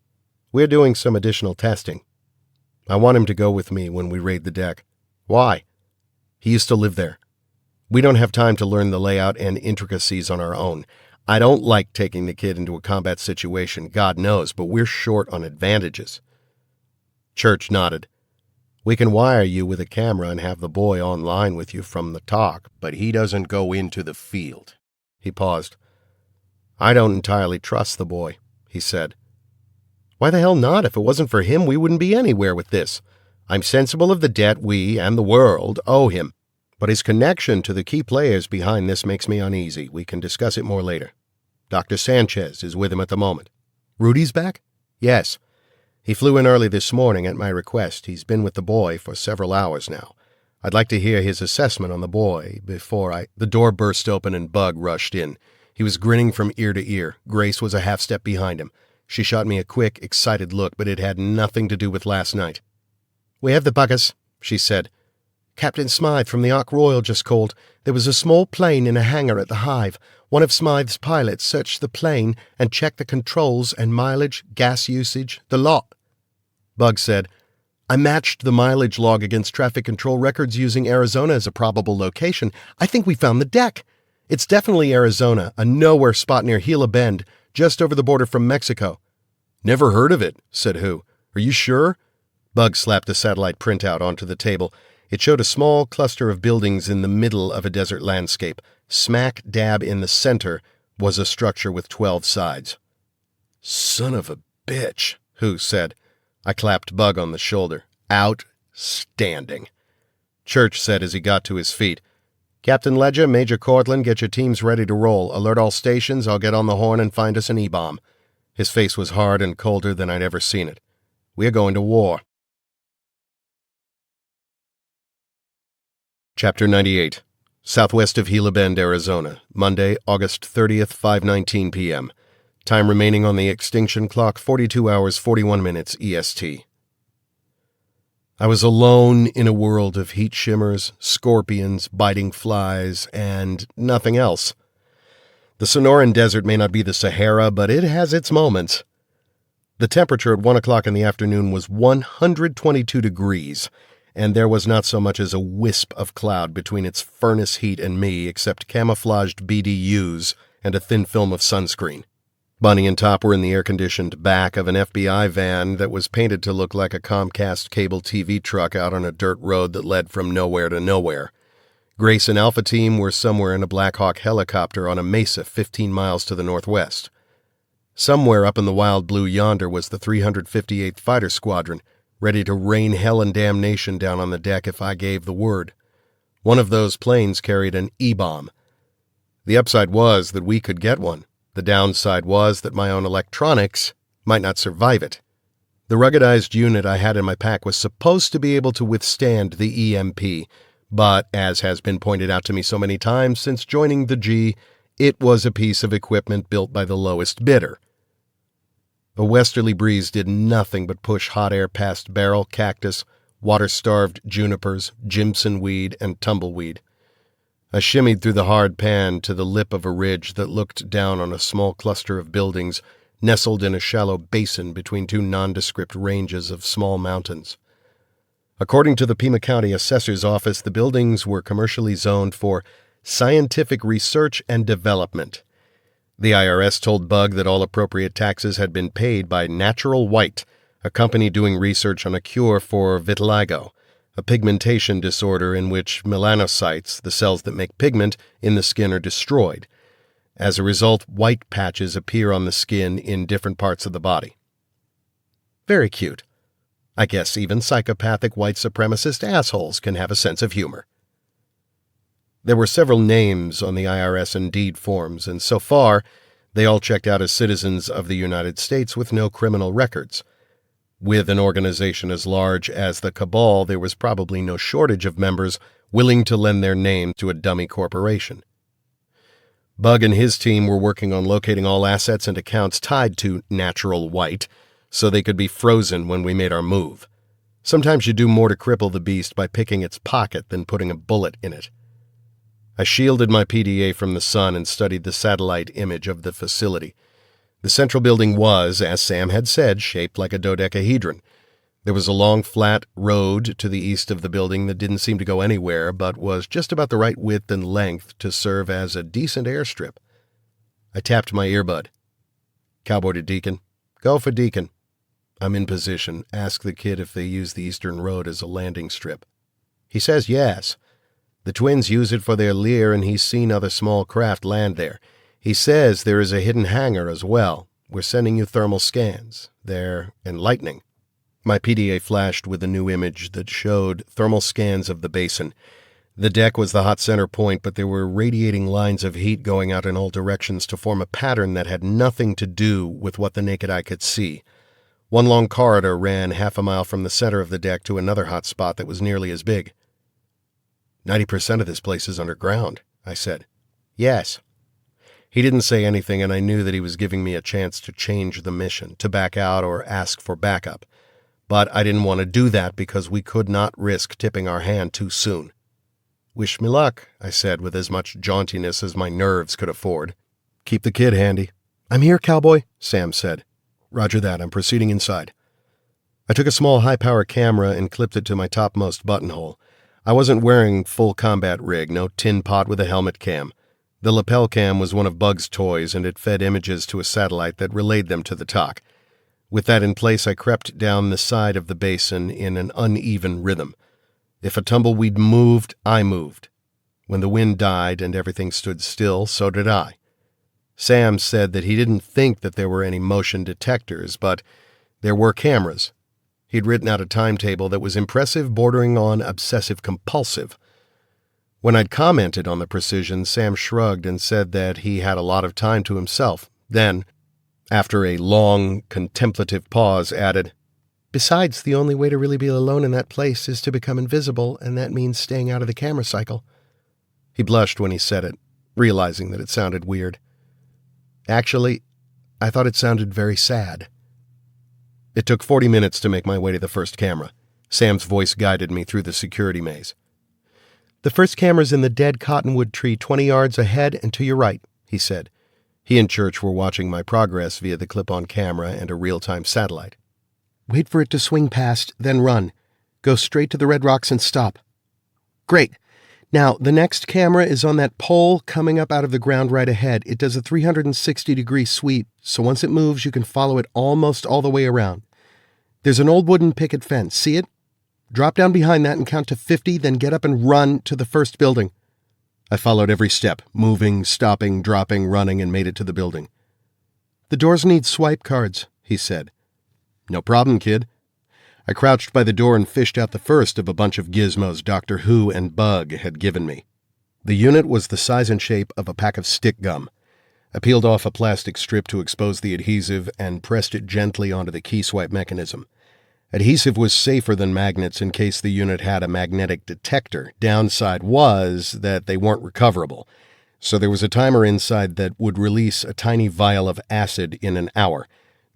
We're doing some additional testing. I want him to go with me when we raid the deck. Why? He used to live there. We don't have time to learn the layout and intricacies on our own. I don't like taking the kid into a combat situation, God knows, but we're short on advantages. Church nodded. We can wire you with a camera and have the boy online with you from the talk, but he doesn't go into the field. He paused. I don't entirely trust the boy, he said. Why the hell not? If it wasn't for him, we wouldn't be anywhere with this. I'm sensible of the debt we, and the world, owe him. But his connection to the key players behind this makes me uneasy. We can discuss it more later. Dr. Sanchez is with him at the moment. Rudy's back? Yes. He flew in early this morning at my request. He's been with the boy for several hours now. I'd like to hear his assessment on the boy before The door burst open and Bug rushed in. He was grinning from ear to ear. Grace was a half step behind him. She shot me a quick, excited look, but it had nothing to do with last night. We have the buggers, she said. Captain Smythe from the Ark Royal just called. There was a small plane in a hangar at the Hive. One of Smythe's pilots searched the plane and checked the controls and mileage, gas usage, the lot. Bug said, I matched the mileage log against traffic control records using Arizona as a probable location. I think we found the deck. It's definitely Arizona, a nowhere spot near Gila Bend, just over the border from Mexico. Never heard of it, said Who. Are you sure? Bug slapped the satellite printout onto the table. It showed a small cluster of buildings in the middle of a desert landscape. Smack dab in the center was a structure with 12 sides. Son of a bitch, Who said. I clapped Bug on the shoulder. Outstanding. Church said as he got to his feet. Captain Ledger, Major Cortland, get your teams ready to roll. Alert all stations. I'll get on the horn and find us an E-bomb. His face was hard and colder than I'd ever seen it. We're going to war. Chapter 98. Southwest of Gila Bend, Arizona. Monday, August 30th, 5:19 p.m. Time remaining on the extinction clock, 42 hours, 41 minutes EST. I was alone in a world of heat shimmers, scorpions, biting flies, and nothing else. The Sonoran Desert may not be the Sahara, but it has its moments. The temperature at 1 o'clock in the afternoon was 122 degrees, and there was not so much as a wisp of cloud between its furnace heat and me except camouflaged BDUs and a thin film of sunscreen. Bunny and Top were in the air-conditioned back of an FBI van that was painted to look like a Comcast cable TV truck out on a dirt road that led from nowhere to nowhere. Grace and Alpha Team were somewhere in a Black Hawk helicopter on a mesa 15 miles to the northwest. Somewhere up in the wild blue yonder was the 358th Fighter Squadron, ready to rain hell and damnation down on the deck if I gave the word. One of those planes carried an E-bomb. The upside was that we could get one. The downside was that my own electronics might not survive it. The ruggedized unit I had in my pack was supposed to be able to withstand the EMP, but as has been pointed out to me so many times since joining the G, it was a piece of equipment built by the lowest bidder. A westerly breeze did nothing but push hot air past beryl, cactus, water-starved junipers, jimson weed, and tumbleweed. I shimmied through the hard pan to the lip of a ridge that looked down on a small cluster of buildings nestled in a shallow basin between two nondescript ranges of small mountains. According to the Pima County Assessor's Office, the buildings were commercially zoned for scientific research and development. The IRS told Bug that all appropriate taxes had been paid by Natural White, a company doing research on a cure for vitiligo, a pigmentation disorder in which melanocytes, the cells that make pigment in the skin, are destroyed. As a result, white patches appear on the skin in different parts of the body. Very cute. I guess even psychopathic white supremacist assholes can have a sense of humor. There were several names on the IRS Indeed forms, and so far, they all checked out as citizens of the United States with no criminal records. With an organization as large as the Cabal, there was probably no shortage of members willing to lend their name to a dummy corporation. Bug and his team were working on locating all assets and accounts tied to Natural White, so they could be frozen when we made our move. Sometimes you do more to cripple the beast by picking its pocket than putting a bullet in it. I shielded my PDA from the sun and studied the satellite image of the facility. The central building was, as Sam had said, shaped like a dodecahedron. There was a long, flat road to the east of the building that didn't seem to go anywhere, but was just about the right width and length to serve as a decent airstrip. I tapped my earbud. Cowboy to Deacon. Go for Deacon. I'm in position. Ask the kid if they use the eastern road as a landing strip. He says yes. The twins use it for their lair, and he's seen other small craft land there. He says there is a hidden hangar as well. We're sending you thermal scans. They're enlightening. My PDA flashed with a new image that showed thermal scans of the basin. The deck was the hot center point, but there were radiating lines of heat going out in all directions to form a pattern that had nothing to do with what the naked eye could see. One long corridor ran half a mile from the center of the deck to another hot spot that was nearly as big. 90% of this place is underground, I said. Yes. He didn't say anything, and I knew that he was giving me a chance to change the mission, to back out or ask for backup. But I didn't want to do that because we could not risk tipping our hand too soon. Wish me luck, I said with as much jauntiness as my nerves could afford. Keep the kid handy. I'm here, cowboy, Sam said. Roger that, I'm proceeding inside. I took a small high-power camera and clipped it to my topmost buttonhole. I wasn't wearing full combat rig, no tin pot with a helmet cam. The lapel cam was one of Bug's toys, and it fed images to a satellite that relayed them to the TOC. With that in place, I crept down the side of the basin in an uneven rhythm. If a tumbleweed moved, I moved. When the wind died and everything stood still, so did I. Sam said that he didn't think that there were any motion detectors, but there were cameras. He'd written out a timetable that was impressive, bordering on obsessive-compulsive. When I'd commented on the precision, Sam shrugged and said that he had a lot of time to himself. Then, after a long, contemplative pause, added, Besides, the only way to really be alone in that place is to become invisible, and that means staying out of the camera cycle. He blushed when he said it, realizing that it sounded weird. Actually, I thought it sounded very sad. It took 40 minutes to make my way to the first camera. Sam's voice guided me through the security maze. The first camera's in the dead cottonwood tree 20 yards ahead and to your right, he said. He and Church were watching my progress via the clip-on camera and a real-time satellite. Wait for it to swing past, then run. Go straight to the red rocks and stop. Great. Now, the next camera is on that pole coming up out of the ground right ahead. It does a 360-degree sweep, so once it moves, you can follow it almost all the way around. There's an old wooden picket fence. See it? Drop down behind that and count to 50, then get up and run to the first building. I followed every step, moving, stopping, dropping, running, and made it to the building. The doors need swipe cards, he said. No problem, kid. I crouched by the door and fished out the first of a bunch of gizmos Doctor Who and Bug had given me. The unit was the size and shape of a pack of stick gum. I peeled off a plastic strip to expose the adhesive and pressed it gently onto the key swipe mechanism. Adhesive was safer than magnets in case the unit had a magnetic detector. Downside was that they weren't recoverable. So there was a timer inside that would release a tiny vial of acid in an hour,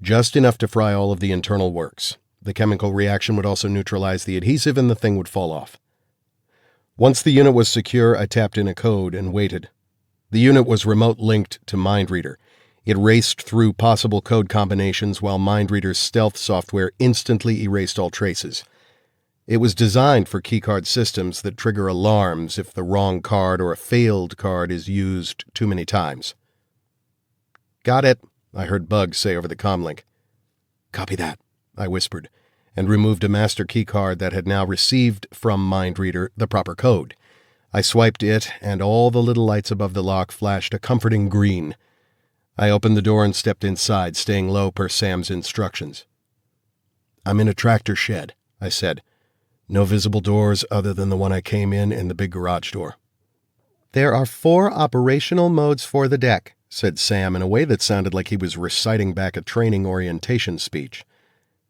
just enough to fry all of the internal works. The chemical reaction would also neutralize the adhesive and the thing would fall off. Once the unit was secure, I tapped in a code and waited. The unit was remote linked to MindReader. It raced through possible code combinations while MindReader's stealth software instantly erased all traces. It was designed for keycard systems that trigger alarms if the wrong card or a failed card is used too many times. "Got it," I heard Bug say over the comlink. "Copy that," I whispered, and removed a master keycard that had now received from MindReader the proper code. I swiped it, and all the little lights above the lock flashed a comforting green. I opened the door and stepped inside, staying low per Sam's instructions. "I'm in a tractor shed," I said. "No visible doors other than the one I came in and the big garage door." "There are 4 operational modes for the deck," said Sam in a way that sounded like he was reciting back a training orientation speech.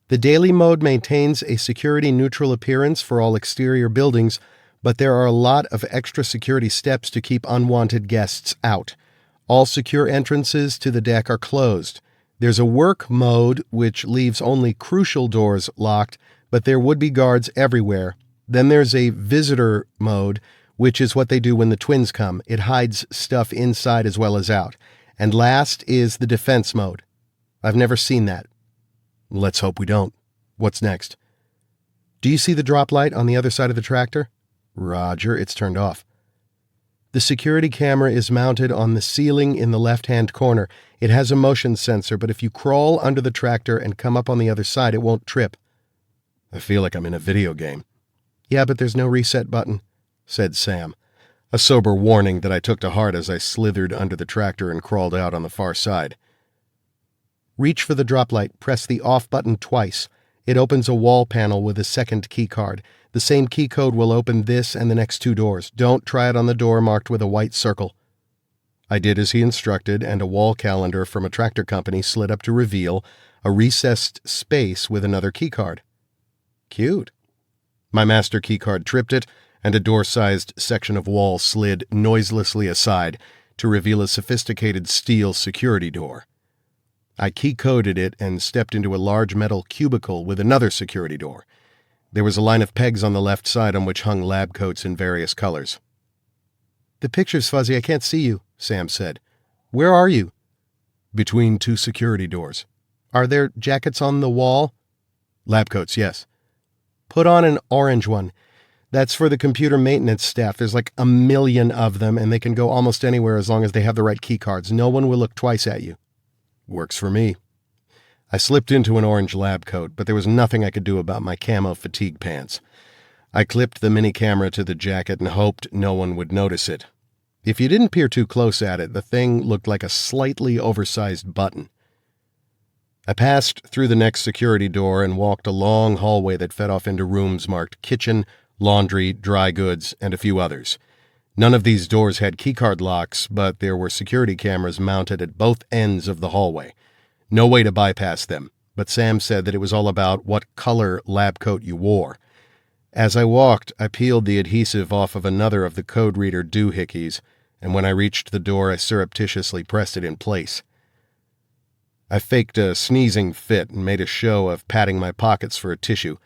"The daily mode maintains a security-neutral appearance for all exterior buildings, but there are a lot of extra security steps to keep unwanted guests out. All secure entrances to the deck are closed. There's a work mode, which leaves only crucial doors locked, but there would be guards everywhere. Then there's a visitor mode, which is what they do when the twins come. It hides stuff inside as well as out. And last is the defense mode. I've never seen that." "Let's hope we don't. What's next?" "Do you see the drop light on the other side of the tractor?" "Roger, it's turned off." "The security camera is mounted on the ceiling in the left-hand corner. It has a motion sensor, but if you crawl under the tractor and come up on the other side, it won't trip." "I feel like I'm in a video game." "Yeah, but there's no reset button," said Sam, a sober warning that I took to heart as I slithered under the tractor and crawled out on the far side. "Reach for the drop light. Press the off button twice. It opens a wall panel with a second key card. The same key code will open this and the next 2 doors. Don't try it on the door marked with a white circle." I did as he instructed, and a wall calendar from a tractor company slid up to reveal a recessed space with another key card. Cute. My master key card tripped it, and a door-sized section of wall slid noiselessly aside to reveal a sophisticated steel security door. I key-coded it and stepped into a large metal cubicle with another security door. There was a line of pegs on the left side on which hung lab coats in various colors. "The picture's fuzzy. I can't see you," Sam said. "Where are you?" "Between 2 security doors." "Are there jackets on the wall?" "Lab coats, yes." "Put on an orange one. That's for the computer maintenance staff. There's like 1,000,000 of them, and they can go almost anywhere as long as they have the right key cards. No one will look twice at you." "Works for me." I slipped into an orange lab coat, but there was nothing I could do about my camo fatigue pants. I clipped the mini camera to the jacket and hoped no one would notice it. If you didn't peer too close at it, the thing looked like a slightly oversized button. I passed through the next security door and walked a long hallway that fed off into rooms marked kitchen, laundry, dry goods, and a few others. None of these doors had keycard locks, but there were security cameras mounted at both ends of the hallway. No way to bypass them, but Sam said that it was all about what color lab coat you wore. As I walked, I peeled the adhesive off of another of the code reader doohickeys, and when I reached the door, I surreptitiously pressed it in place. I faked a sneezing fit and made a show of patting my pockets for a tissue.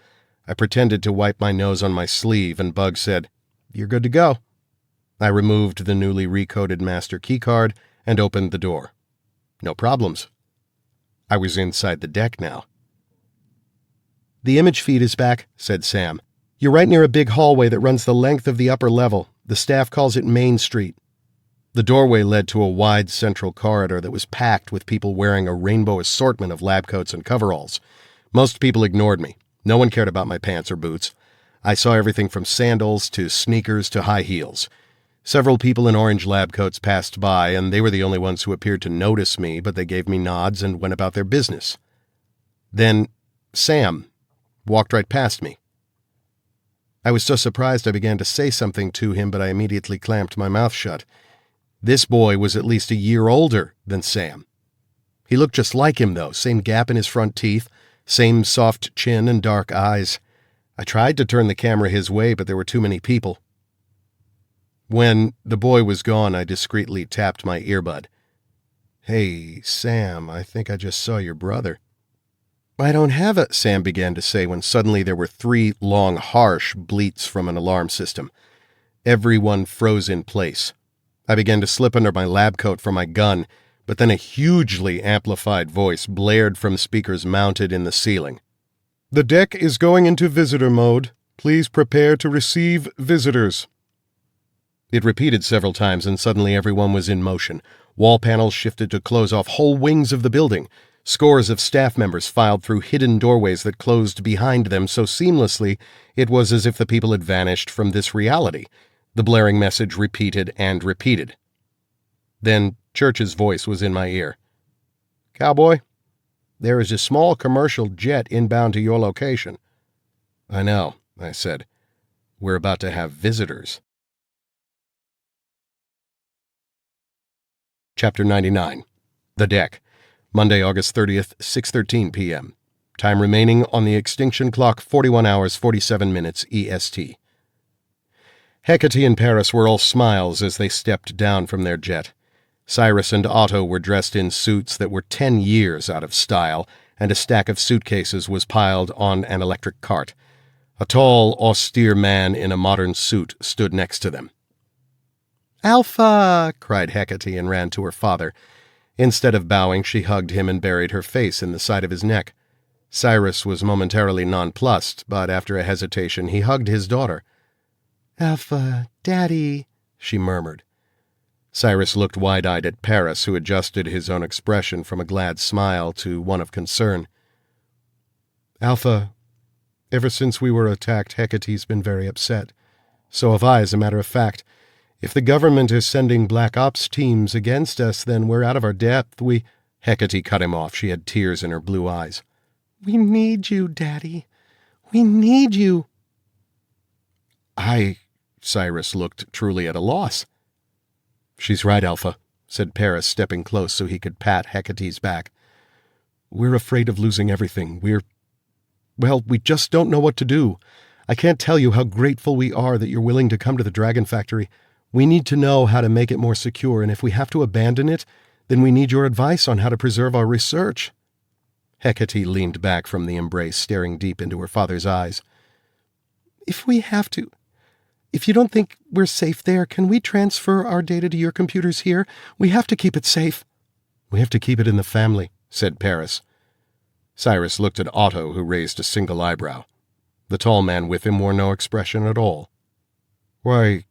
I pretended to wipe my nose on my sleeve, and Bug said, "You're good to go." I removed the newly recoded master keycard and opened the door. No problems. I was inside the deck now. "The image feed is back," said Sam. "You're right near a big hallway that runs the length of the upper level. The staff calls it Main Street." The doorway led to a wide central corridor that was packed with people wearing a rainbow assortment of lab coats and coveralls. Most people ignored me. No one cared about my pants or boots. I saw everything from sandals to sneakers to high heels. Several people in orange lab coats passed by, and they were the only ones who appeared to notice me, but they gave me nods and went about their business. Then Sam walked right past me. I was so surprised I began to say something to him, but I immediately clamped my mouth shut. This boy was at least a year older than Sam. He looked just like him, though, same gap in his front teeth, same soft chin and dark eyes. I tried to turn the camera his way, but there were too many people. When the boy was gone, I discreetly tapped my earbud. "Hey, Sam, I think I just saw your brother." "I don't have it," Sam began to say, when suddenly there were 3 long, harsh bleats from an alarm system. Everyone froze in place. I began to slip under my lab coat for my gun, but then a hugely amplified voice blared from speakers mounted in the ceiling. "The deck is going into visitor mode. Please prepare to receive visitors." It repeated several times, and suddenly everyone was in motion. Wall panels shifted to close off whole wings of the building. Scores of staff members filed through hidden doorways that closed behind them so seamlessly it was as if the people had vanished from this reality. The blaring message repeated and repeated. Then Church's voice was in my ear. "Cowboy, there is a small commercial jet inbound to your location." "I know," I said. "We're about to have visitors." Chapter 99. The Deck. Monday, August 30th, 6:13 p.m. Time remaining on the extinction clock, 41 hours, 47 minutes EST. Hecate and Paris were all smiles as they stepped down from their jet. Cyrus and Otto were dressed in suits that were 10 years out of style, and a stack of suitcases was piled on an electric cart. A tall, austere man in a modern suit stood next to them. "Alpha!" cried Hecate and ran to her father. Instead of bowing, she hugged him and buried her face in the side of his neck. Cyrus was momentarily nonplussed, but after a hesitation he hugged his daughter. "Alpha, Daddy," she murmured. Cyrus looked wide-eyed at Paris, who adjusted his own expression from a glad smile to one of concern. "Alpha, ever since we were attacked, Hecate's been very upset. So have I, as a matter of fact. If the government is sending black ops teams against us, then we're out of our depth. Hecate cut him off. She had tears in her blue eyes. "We need you, Daddy. We need you." Cyrus looked truly at a loss. "She's right, Alpha," said Paris, stepping close so he could pat Hecate's back. "We're afraid of losing everything. We just don't know what to do. I can't tell you how grateful we are that you're willing to come to the Dragon Factory. We need to know how to make it more secure, and if we have to abandon it, then we need your advice on how to preserve our research." Hecate leaned back from the embrace, staring deep into her father's eyes. If you don't think we're safe there, can we transfer our data to your computers here? We have to keep it safe." "We have to keep it in the family," said Paris. Cyrus looked at Otto, who raised a single eyebrow. The tall man with him wore no expression at all. "Why,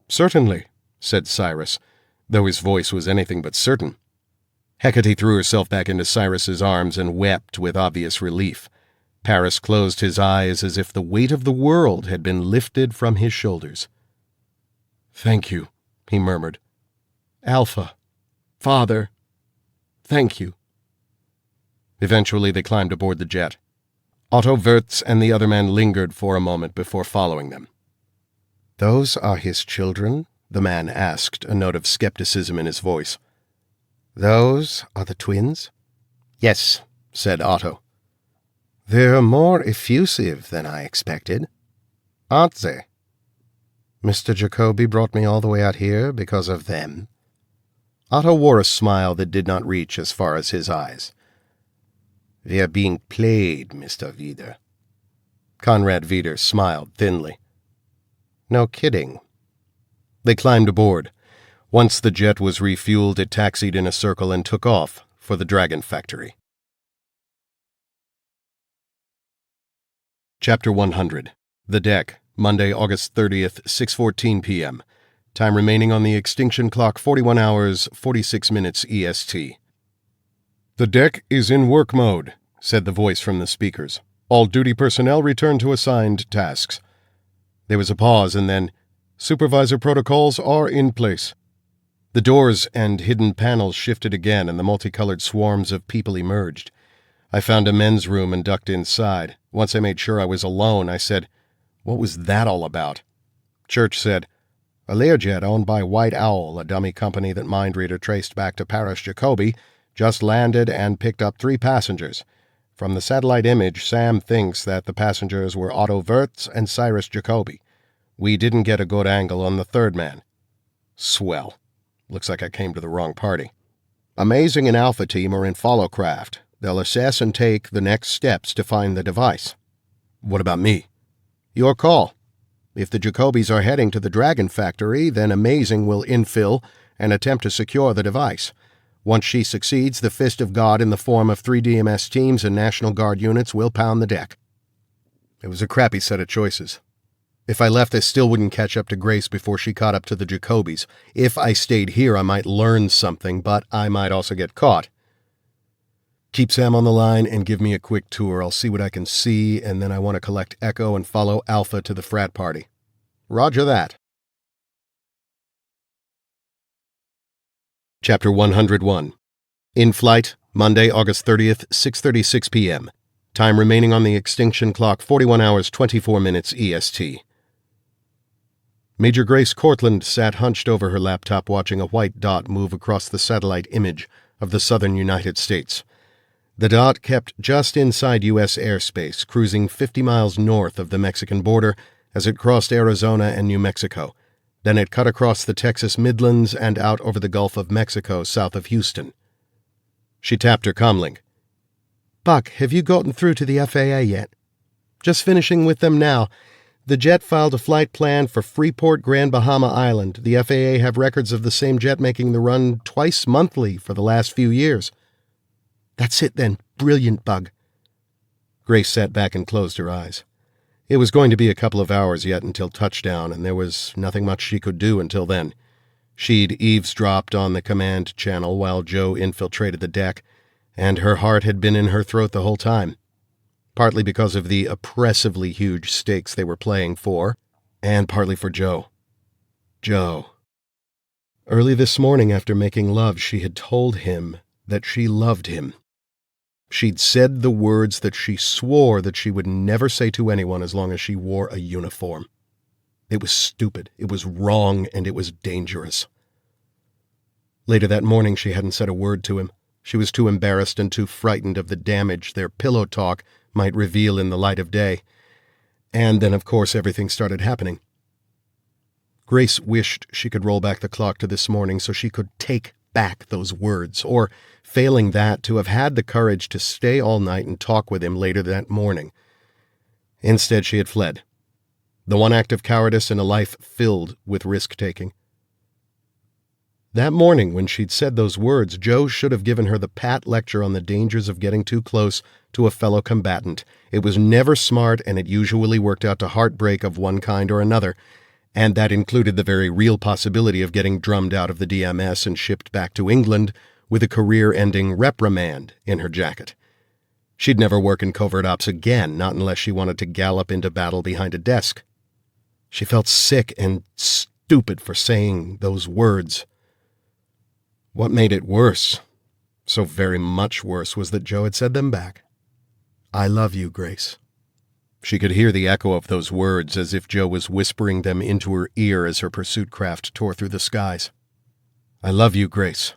certainly," said Cyrus, though his voice was anything but certain. Hecate threw herself back into Cyrus's arms and wept with obvious relief. Paris closed his eyes as if the weight of the world had been lifted from his shoulders. "Thank you," he murmured. "Alpha, Father, thank you." Eventually they climbed aboard the jet. Otto Wirtz and the other man lingered for a moment before following them. "Those are his children?" the man asked, a note of skepticism in his voice. "Those are the twins?" "Yes," said Otto. "They're more effusive than I expected." "Aren't they?" "Mr. Jacoby brought me all the way out here because of them." Otto wore a smile that did not reach as far as his eyes. "We are being played, Mr. Wieder." Conrad Wieder smiled thinly. "No kidding." They climbed aboard. Once the jet was refueled, it taxied in a circle and took off for the Dragon Factory. Chapter 100. The Deck. Monday, August 30th, 6:14 p.m. Time remaining on the extinction clock, 41 hours, 46 minutes EST. "The deck is in work mode," said the voice from the speakers. "All duty personnel return to assigned tasks." There was a pause, and then, "Supervisor protocols are in place." The doors and hidden panels shifted again, and the multicolored swarms of people emerged. I found a men's room and ducked inside. Once I made sure I was alone, I said, "What was that all about?" Church said, A Learjet owned by White Owl, a dummy company that Mindreader traced back to Paris Jacoby, just landed and picked up 3 passengers. From the satellite image, Sam thinks that the passengers were Otto Wirtz and Cyrus Jacoby. We didn't get a good angle on the third man. Swell. Looks like I came to the wrong party. Amazing and Alpha Team are in Followcraft. They'll assess and take the next steps to find the device. What about me? Your call. If the Jacobys are heading to the Dragon Factory, then Amazing will infill and attempt to secure the device. Once she succeeds, the Fist of God in the form of 3 DMS teams and National Guard units will pound the deck. It was a crappy set of choices. If I left, I still wouldn't catch up to Grace before she caught up to the Jacobys. If I stayed here, I might learn something, but I might also get caught. Keep Sam on the line and give me a quick tour. I'll see what I can see, and then I want to collect Echo and follow Alpha to the frat party. Roger that. Chapter 101. In flight, Monday, August 30th, 6:36 p.m. Time remaining on the extinction clock, 41 hours, 24 minutes EST. Major Grace Cortland sat hunched over her laptop watching a white dot move across the satellite image of the southern United States. The dot kept just inside U.S. airspace, cruising 50 miles north of the Mexican border as it crossed Arizona and New Mexico. Then it cut across the Texas Midlands and out over the Gulf of Mexico south of Houston. She tapped her comlink. Buck, have you gotten through to the FAA yet? Just finishing with them now. The jet filed a flight plan for Freeport, Grand Bahama Island. The FAA have records of the same jet making the run twice monthly for the last few years. That's it then. Brilliant, Bug. Grace sat back and closed her eyes. It was going to be a couple of hours yet until touchdown, and there was nothing much she could do until then. She'd eavesdropped on the command channel while Joe infiltrated the deck, and her heart had been in her throat the whole time, partly because of the oppressively huge stakes they were playing for, and partly for Joe. Joe. Early this morning after making love, she had told him that she loved him. She'd said the words that she swore that she would never say to anyone as long as she wore a uniform. It was stupid, it was wrong, and it was dangerous. Later that morning, she hadn't said a word to him. She was too embarrassed and too frightened of the damage their pillow talk might reveal in the light of day. And then, of course, everything started happening. Grace wished she could roll back the clock to this morning so she could take back those words, or, failing that, to have had the courage to stay all night and talk with him later that morning. Instead, she had fled. The one act of cowardice in a life filled with risk-taking. That morning, when she'd said those words, Joe should have given her the pat lecture on the dangers of getting too close to a fellow combatant. It was never smart, and it usually worked out to heartbreak of one kind or another, and that included the very real possibility of getting drummed out of the DMS and shipped back to England with a career-ending reprimand in her jacket. She'd never work in covert ops again, not unless she wanted to gallop into battle behind a desk. She felt sick and stupid for saying those words. What made it worse, so very much worse, was that Joe had said them back. I love you, Grace. She could hear the echo of those words as if Joe was whispering them into her ear as her pursuit craft tore through the skies. I love you, Grace.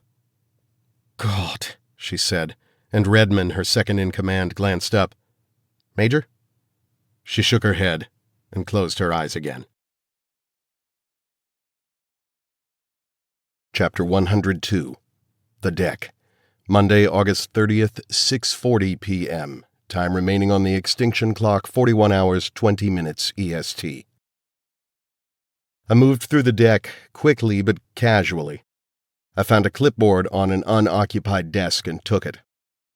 God, she said, and Redmond, her second-in-command, glanced up. Major? She shook her head and closed her eyes again. Chapter 102. The Deck. Monday, August 30th, 6:40 p.m. Time remaining on the extinction clock, 41 hours, 20 minutes EST. I moved through the deck, quickly but casually. I found a clipboard on an unoccupied desk and took it.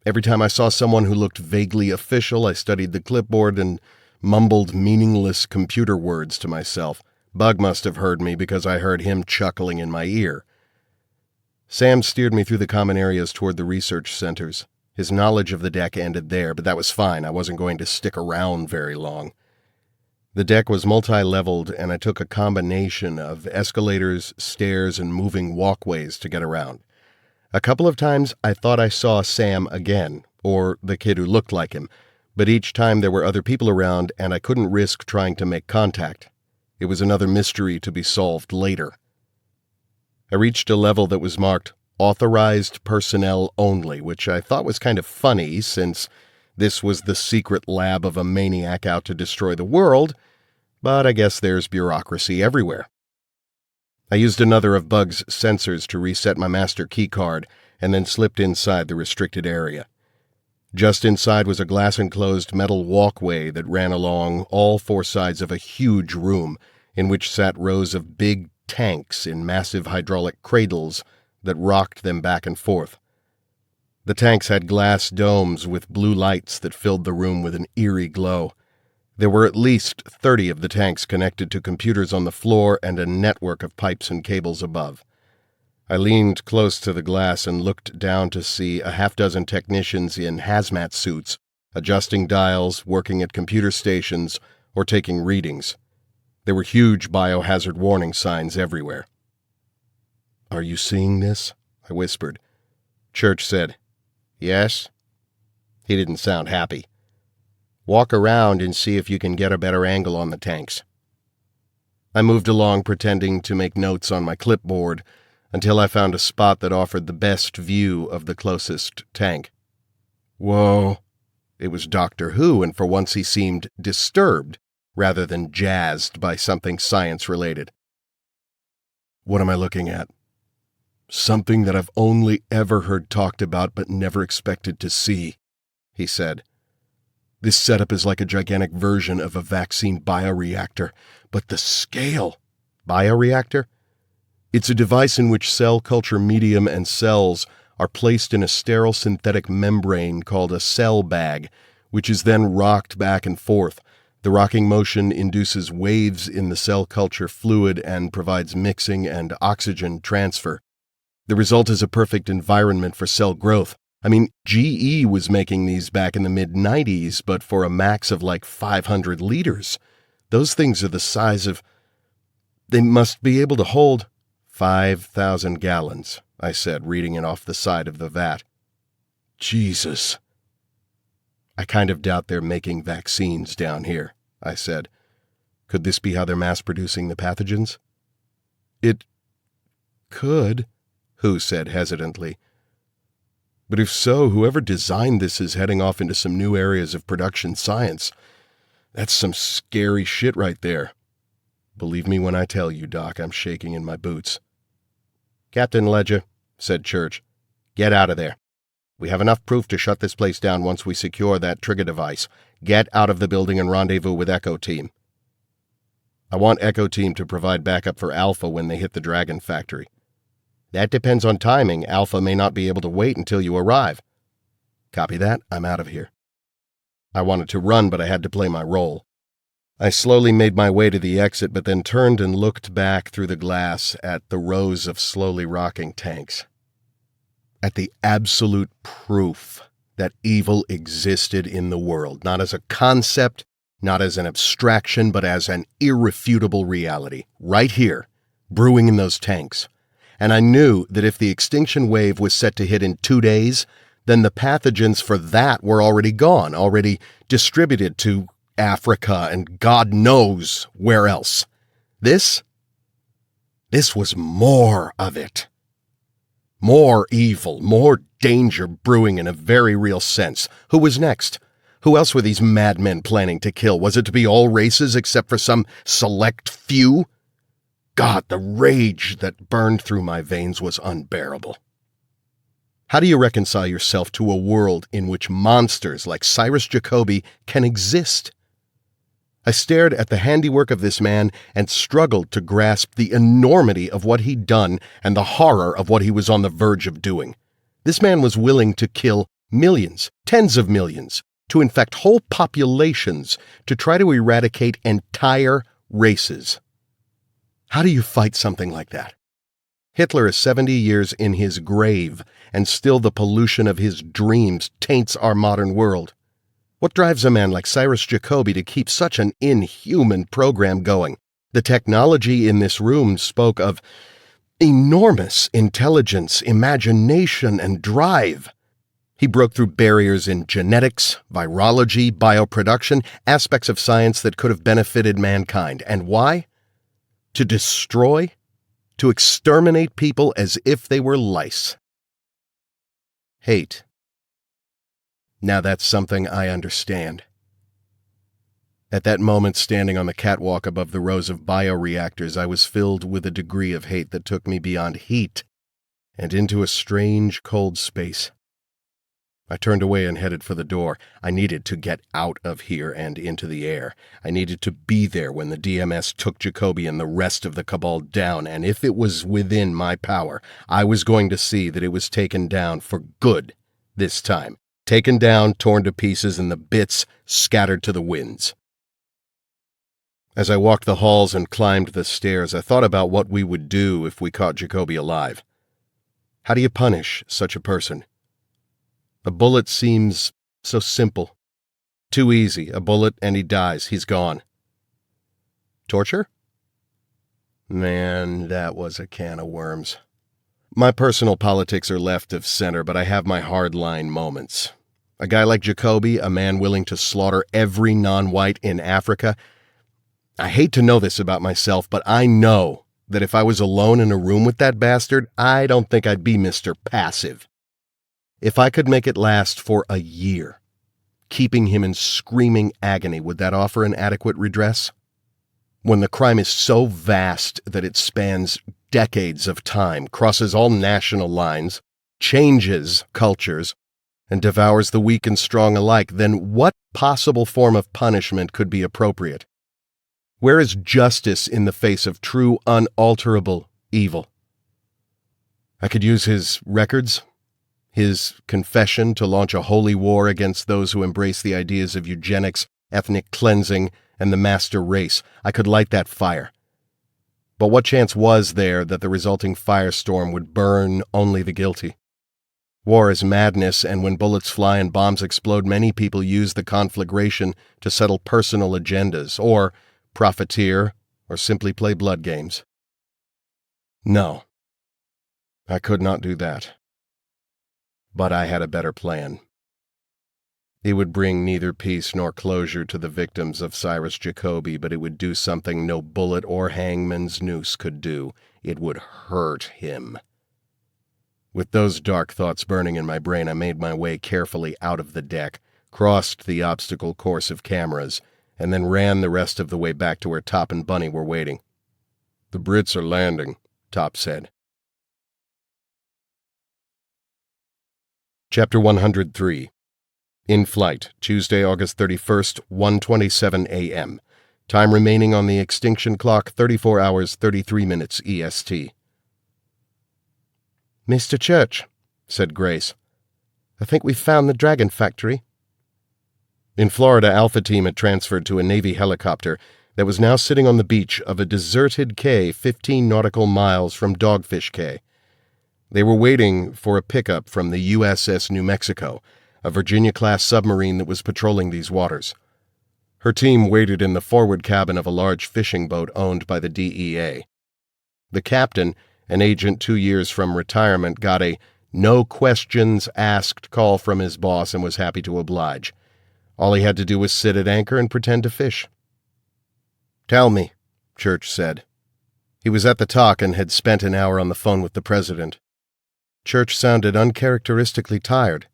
Every time I saw someone who looked vaguely official, I studied the clipboard and mumbled meaningless computer words to myself. Bug must have heard me because I heard him chuckling in my ear. Sam steered me through the common areas toward the research centers. His knowledge of the deck ended there, but that was fine. I wasn't going to stick around very long. The deck was multi-leveled, and I took a combination of escalators, stairs, and moving walkways to get around. A couple of times I thought I saw Sam again, or the kid who looked like him, but each time there were other people around, and I couldn't risk trying to make contact. It was another mystery to be solved later. I reached a level that was marked Authorized Personnel Only, which I thought was kind of funny since this was the secret lab of a maniac out to destroy the world, but I guess there's bureaucracy everywhere. I used another of Bug's sensors to reset my master keycard and then slipped inside the restricted area. Just inside was a glass-enclosed metal walkway that ran along all four sides of a huge room in which sat rows of big tanks in massive hydraulic cradles that rocked them back and forth. The tanks had glass domes with blue lights that filled the room with an eerie glow. There were at least 30 of the tanks connected to computers on the floor and a network of pipes and cables above. I leaned close to the glass and looked down to see a half-dozen technicians in hazmat suits, adjusting dials, working at computer stations, or taking readings. There were huge biohazard warning signs everywhere. "Are you seeing this?" I whispered. Church said, "Yes." He didn't sound happy. "Walk around and see if you can get a better angle on the tanks." I moved along pretending to make notes on my clipboard until I found a spot that offered the best view of the closest tank. Whoa. It was Doctor Who, and for once he seemed disturbed rather than jazzed by something science-related. "What am I looking at?" "Something that I've only ever heard talked about but never expected to see," he said. "This setup is like a gigantic version of a vaccine bioreactor, but the scale—" "Bioreactor?" "It's a device in which cell culture medium and cells are placed in a sterile synthetic membrane called a cell bag, which is then rocked back and forth. The rocking motion induces waves in the cell culture fluid and provides mixing and oxygen transfer. The result is a perfect environment for cell growth. I mean, GE was making these back in the mid-90s, but for a max of like 500 liters. Those things are the size of... They must be able to hold 5,000 gallons, I said, reading it off the side of the vat. Jesus. I kind of doubt they're making vaccines down here, I said. Could this be how they're mass-producing the pathogens? It could, Hu said hesitantly. But if so, whoever designed this is heading off into some new areas of production science. That's some scary shit right there. Believe me when I tell you, Doc, I'm shaking in my boots. Captain Ledger, said Church, get out of there. We have enough proof to shut this place down once we secure that trigger device. Get out of the building and rendezvous with Echo Team. I want Echo Team to provide backup for Alpha when they hit the Dragon Factory. That depends on timing. Alpha may not be able to wait until you arrive. Copy that. I'm out of here. I wanted to run, but I had to play my role. I slowly made my way to the exit, but then turned and looked back through the glass at the rows of slowly rocking tanks. At the absolute proof that evil existed in the world, not as a concept, not as an abstraction, but as an irrefutable reality, right here, brewing in those tanks. And I knew that if the extinction wave was set to hit in 2 days, then the pathogens for that were already gone, already distributed to Africa and God knows where else. This was more of it. More evil, more danger brewing in a very real sense. Who was next? Who else were these madmen planning to kill? Was it to be all races except for some select few? God, the rage that burned through my veins was unbearable. How do you reconcile yourself to a world in which monsters like Cyrus Jacoby can exist? I stared at the handiwork of this man and struggled to grasp the enormity of what he'd done and the horror of what he was on the verge of doing. This man was willing to kill millions, tens of millions, to infect whole populations, to try to eradicate entire races. How do you fight something like that? Hitler is 70 years in his grave, and still the pollution of his dreams taints our modern world. What drives a man like Cyrus Jacoby to keep such an inhuman program going? The technology in this room spoke of enormous intelligence, imagination, and drive. He broke through barriers in genetics, virology, bioproduction, aspects of science that could have benefited mankind. And why? To destroy? To exterminate people as if they were lice. Hate. Now that's something I understand. At that moment, standing on the catwalk above the rows of bioreactors, I was filled with a degree of hate that took me beyond heat and into a strange, cold space. I turned away and headed for the door. I needed to get out of here and into the air. I needed to be there when the DMS took Jacoby and the rest of the cabal down, and if it was within my power, I was going to see that it was taken down for good this time. Taken down, torn to pieces, and the bits scattered to the winds. As I walked the halls and climbed the stairs, I thought about what we would do if we caught Jacoby alive. How do you punish such a person? A bullet seems so simple. Too easy. A bullet and he dies. He's gone. Torture? Man, that was a can of worms. My personal politics are left of center, but I have my hardline moments. A guy like Jacoby, a man willing to slaughter every non-white in Africa. I hate to know this about myself, but I know that if I was alone in a room with that bastard, I don't think I'd be Mr. Passive. If I could make it last for a year, keeping him in screaming agony, would that offer an adequate redress? When the crime is so vast that it spans decades of time, crosses all national lines, changes cultures, and devours the weak and strong alike, then what possible form of punishment could be appropriate? Where is justice in the face of true, unalterable evil? I could use his records, his confession to launch a holy war against those who embrace the ideas of eugenics, ethnic cleansing, and the master race. I could light that fire. But what chance was there that the resulting firestorm would burn only the guilty? War is madness, and when bullets fly and bombs explode, many people use the conflagration to settle personal agendas, or profiteer, or simply play blood games. No, I could not do that. But I had a better plan. It would bring neither peace nor closure to the victims of Cyrus Jacoby, but it would do something no bullet or hangman's noose could do. It would hurt him. With those dark thoughts burning in my brain, I made my way carefully out of the deck, crossed the obstacle course of cameras, and then ran the rest of the way back to where Top and Bunny were waiting. "The Brits are landing," Top said. Chapter 103. In flight, Tuesday, August 31st, 1:27 a.m. Time remaining on the extinction clock, 34 hours, 33 minutes EST. "Mr. Church," said Grace, "I think we've found the Dragon Factory." In Florida, Alpha Team had transferred to a Navy helicopter that was now sitting on the beach of a deserted cay 15 nautical miles from Dogfish Cay. They were waiting for a pickup from the USS New Mexico, a Virginia-class submarine that was patrolling these waters. Her team waited in the forward cabin of a large fishing boat owned by the DEA. The captain, an agent 2 years from retirement, got a no-questions-asked call from his boss and was happy to oblige. All he had to do was sit at anchor and pretend to fish. "Tell me," Church said. He was at the talk and had spent an hour on the phone with the president. Church sounded uncharacteristically tired.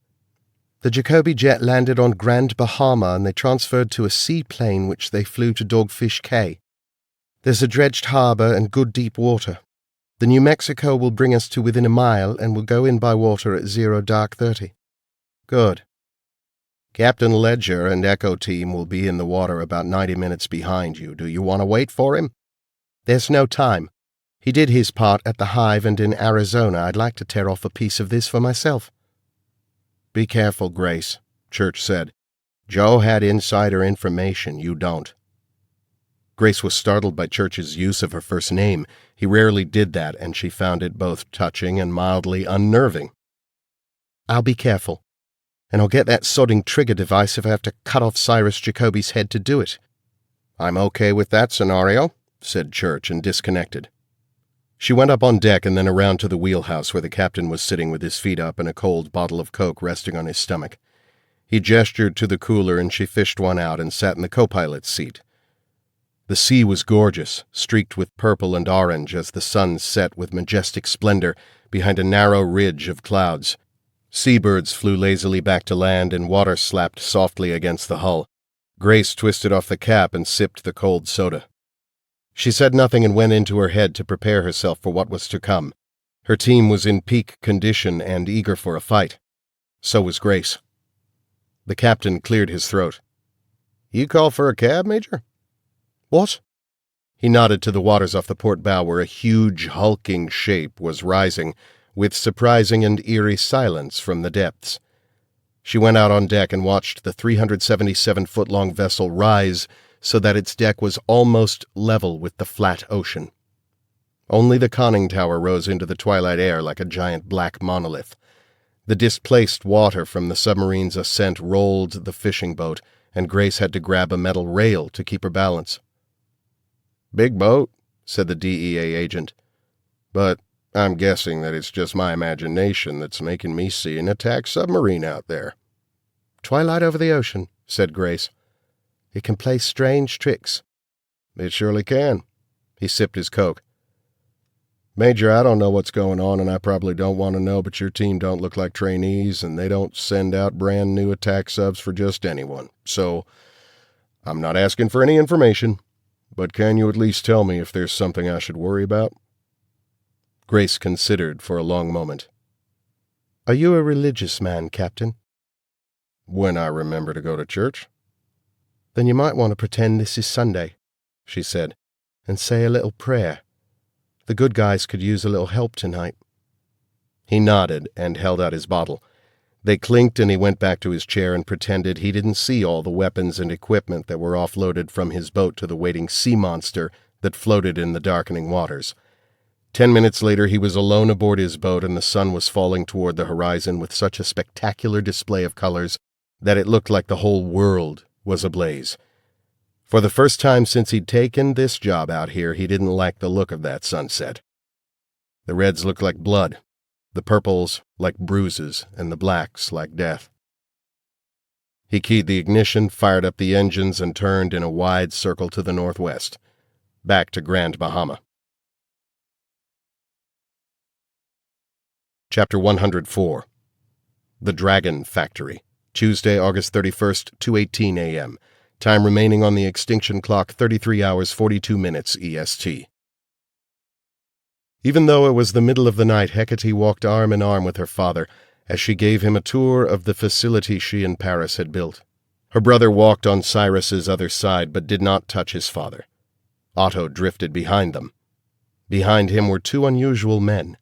"The Jacoby jet landed on Grand Bahama and they transferred to a seaplane which they flew to Dogfish Cay. There's a dredged harbor and good deep water. The New Mexico will bring us to within a mile and will go in by water at 0:30. "Good. Captain Ledger and Echo Team will be in the water about 90 minutes behind you. Do you want to wait for him?" "There's no time. He did his part at the Hive and in Arizona. I'd like to tear off a piece of this for myself." "Be careful, Grace," Church said. "Joe had insider information. You don't." Grace was startled by Church's use of her first name. He rarely did that, and she found it both touching and mildly unnerving. "I'll be careful. And I'll get that sodding trigger device if I have to cut off Cyrus Jacoby's head to do it." "I'm okay with that scenario," said Church, and disconnected. She went up on deck and then around to the wheelhouse where the captain was sitting with his feet up and a cold bottle of Coke resting on his stomach. He gestured to the cooler and she fished one out and sat in the co-pilot's seat. The sea was gorgeous, streaked with purple and orange as the sun set with majestic splendor behind a narrow ridge of clouds. Seabirds flew lazily back to land and water slapped softly against the hull. Grace twisted off the cap and sipped the cold soda. She said nothing and went into her head to prepare herself for what was to come. Her team was in peak condition and eager for a fight. So was Grace. The captain cleared his throat. "You call for a cab, Major?" What? He nodded to the waters off the port bow where a huge, hulking shape was rising, with surprising and eerie silence from the depths. She went out on deck and watched the 377-foot-long vessel rise so that its deck was almost level with the flat ocean. Only the conning tower rose into the twilight air like a giant black monolith. The displaced water from the submarine's ascent rolled the fishing boat, and Grace had to grab a metal rail to keep her balance. "Big boat," said the DEA agent. "But I'm guessing that it's just my imagination that's making me see an attack submarine out there." Twilight over the ocean, said Grace. It can play strange tricks. "It surely can." He sipped his Coke. "Major, I don't know what's going on, and I probably don't want to know, but your team don't look like trainees, and they don't send out brand new attack subs for just anyone. So, I'm not asking for any information, but can you at least tell me if there's something I should worry about?" Grace considered for a long moment. Are you a religious man, Captain? "When I remember to go to church." Then you might want to pretend this is Sunday, she said, and say a little prayer. The good guys could use a little help tonight. He nodded and held out his bottle. They clinked and he went back to his chair and pretended he didn't see all the weapons and equipment that were offloaded from his boat to the waiting sea monster that floated in the darkening waters. 10 minutes later he was alone aboard his boat and the sun was falling toward the horizon with such a spectacular display of colors that it looked like the whole world was ablaze. For the first time since he'd taken this job out here, he didn't like the look of that sunset. The reds looked like blood, the purples like bruises, and the blacks like death. He keyed the ignition, fired up the engines, and turned in a wide circle to the northwest, back to Grand Bahama. Chapter 104. The Dragon Factory, Tuesday, August 31st, 2:18 a.m., time remaining on the extinction clock 33 hours 42 minutes EST. Even though it was the middle of the night, Hecate walked arm in arm with her father as she gave him a tour of the facility she and Paris had built. Her brother walked on Cyrus's other side but did not touch his father. Otto drifted behind them. Behind him were two unusual men.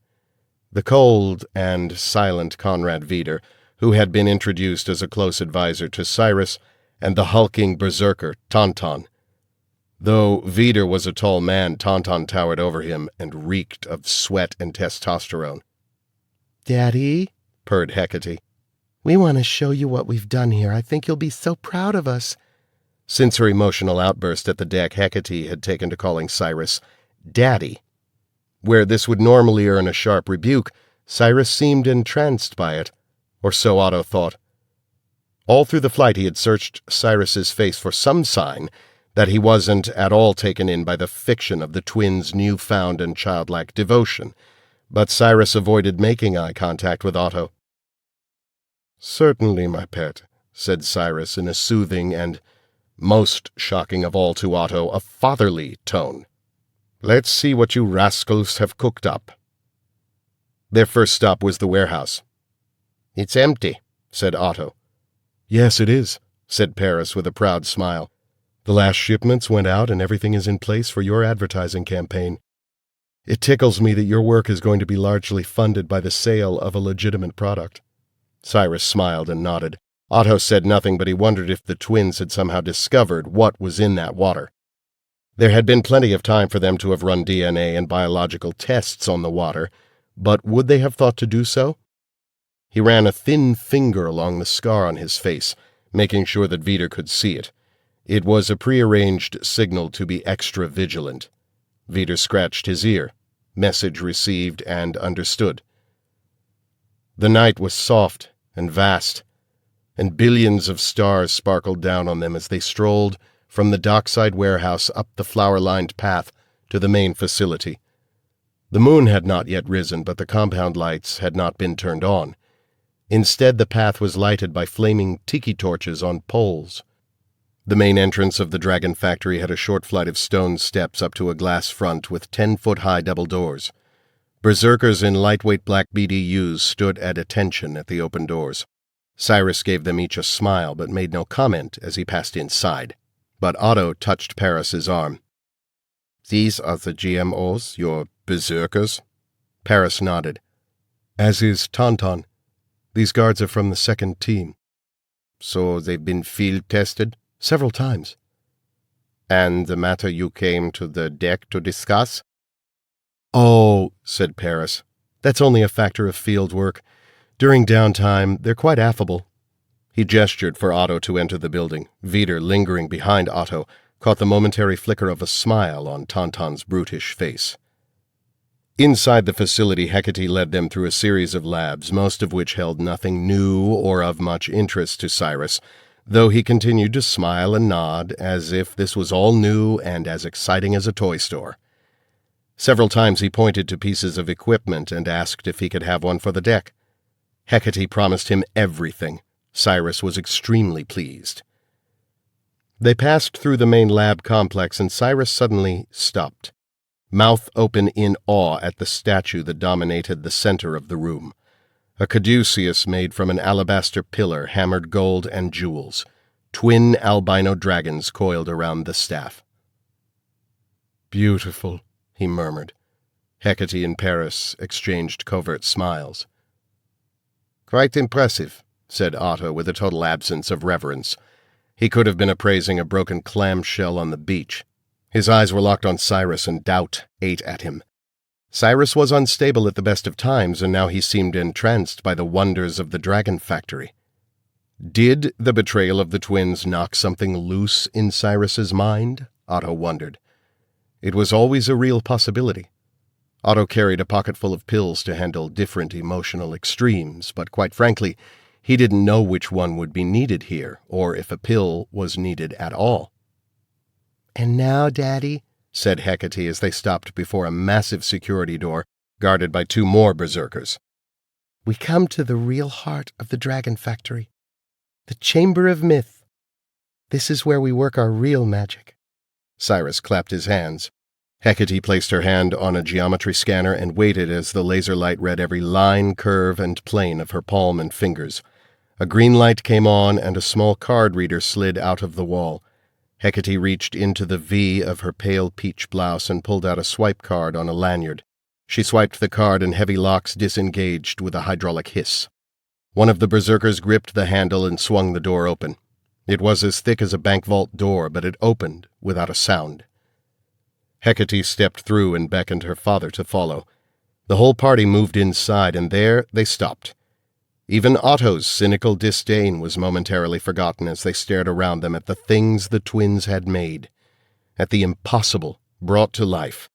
The cold and silent Conrad Wieder, who had been introduced as a close advisor to Cyrus, and the hulking berserker, Tauntaun. Though Wieder was a tall man, Tauntaun towered over him and reeked of sweat and testosterone. Daddy, purred Hecate. We want to show you what we've done here. I think you'll be so proud of us. Since her emotional outburst at the deck, Hecate had taken to calling Cyrus Daddy. Where this would normally earn a sharp rebuke, Cyrus seemed entranced by it, or so Otto thought. All through the flight he had searched Cyrus's face for some sign that he wasn't at all taken in by the fiction of the twins' newfound and childlike devotion, but Cyrus avoided making eye contact with Otto. "Certainly, my pet," said Cyrus in a soothing and, most shocking of all to Otto, a fatherly tone. "Let's see what you rascals have cooked up." Their first stop was the warehouse. "It's empty," said Otto. "Yes, it is," said Paris with a proud smile. "The last shipments went out and everything is in place for your advertising campaign. It tickles me that your work is going to be largely funded by the sale of a legitimate product." Cyrus smiled and nodded. Otto said nothing, but he wondered if the twins had somehow discovered what was in that water. There had been plenty of time for them to have run DNA and biological tests on the water, but would they have thought to do so? He ran a thin finger along the scar on his face, making sure that Vida could see it. It was a prearranged signal to be extra vigilant. Vida scratched his ear. Message received and understood. The night was soft and vast, and billions of stars sparkled down on them as they strolled from the dockside warehouse up the flower-lined path to the main facility. The moon had not yet risen, but the compound lights had not been turned on. Instead, the path was lighted by flaming tiki torches on poles. The main entrance of the Dragon Factory had a short flight of stone steps up to a glass front with 10-foot-high double doors. Berserkers in lightweight black BDUs stood at attention at the open doors. Cyrus gave them each a smile but made no comment as he passed inside. But Otto touched Paris's arm. "These are the GMOs, your berserkers?" Paris nodded. "As is Tauntaun. These guards are from the second team." "So they've been field tested?" "Several times." "And the matter you came to the deck to discuss?" "Oh," said Paris, "that's only a factor of field work. During downtime, they're quite affable." He gestured for Otto to enter the building. Vider, lingering behind Otto, caught the momentary flicker of a smile on Tauntaun's brutish face. Inside the facility, Hecate led them through a series of labs, most of which held nothing new or of much interest to Cyrus, though he continued to smile and nod as if this was all new and as exciting as a toy store. Several times he pointed to pieces of equipment and asked if he could have one for the deck. Hecate promised him everything. Cyrus was extremely pleased. They passed through the main lab complex, and Cyrus suddenly stopped, mouth open in awe at the statue that dominated the center of the room. A caduceus made from an alabaster pillar, hammered gold and jewels. Twin albino dragons coiled around the staff. "Beautiful," he murmured. Hecate and Paris exchanged covert smiles. "Quite impressive," said Otto with a total absence of reverence. He could have been appraising a broken clamshell on the beach. His eyes were locked on Cyrus, and doubt ate at him. Cyrus was unstable at the best of times, and now he seemed entranced by the wonders of the Dragon Factory. Did the betrayal of the twins knock something loose in Cyrus's mind? Otto wondered. It was always a real possibility. Otto carried a pocketful of pills to handle different emotional extremes, but quite frankly, he didn't know which one would be needed here, or if a pill was needed at all. "And now, Daddy," said Hecate as they stopped before a massive security door guarded by 2 more berserkers, "we come to the real heart of the Dragon Factory, the Chamber of Myth. This is where we work our real magic." Cyrus clapped his hands. Hecate placed her hand on a geometry scanner and waited as the laser light read every line, curve, and plane of her palm and fingers. A green light came on, and a small card reader slid out of the wall. Hecate reached into the V of her pale peach blouse and pulled out a swipe card on a lanyard. She swiped the card, and heavy locks disengaged with a hydraulic hiss. One of the berserkers gripped the handle and swung the door open. It was as thick as a bank vault door, but it opened without a sound. Hecate stepped through and beckoned her father to follow. The whole party moved inside, and there they stopped. Even Otto's cynical disdain was momentarily forgotten as they stared around them at the things the twins had made, at the impossible brought to life.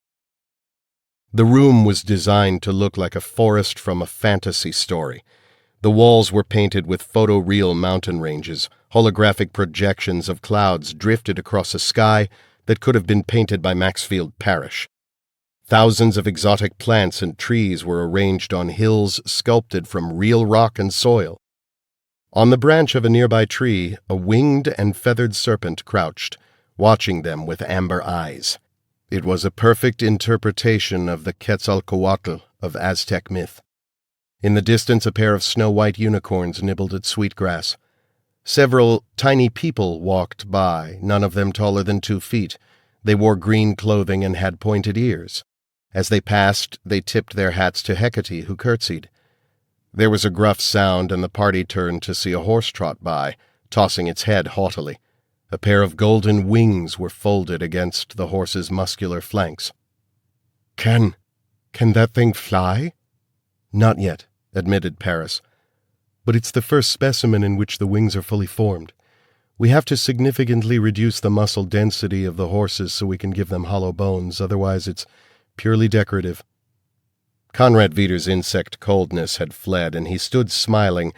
The room was designed to look like a forest from a fantasy story. The walls were painted with photoreal mountain ranges. Holographic projections of clouds drifted across a sky that could have been painted by Maxfield Parrish. Thousands of exotic plants and trees were arranged on hills sculpted from real rock and soil. On the branch of a nearby tree, a winged and feathered serpent crouched, watching them with amber eyes. It was a perfect interpretation of the Quetzalcoatl of Aztec myth. In the distance, a pair of snow-white unicorns nibbled at sweetgrass. Several tiny people walked by, none of them taller than 2 feet. They wore green clothing and had pointed ears. As they passed, they tipped their hats to Hecate, who curtsied. There was a gruff sound, and the party turned to see a horse trot by, tossing its head haughtily. A pair of golden wings were folded against the horse's muscular flanks. Can that thing fly?" "Not yet," admitted Paris. "But it's the first specimen in which the wings are fully formed. We have to significantly reduce the muscle density of the horses so we can give them hollow bones, otherwise it's purely decorative." Conrad Vider's insect coldness had fled, and he stood smiling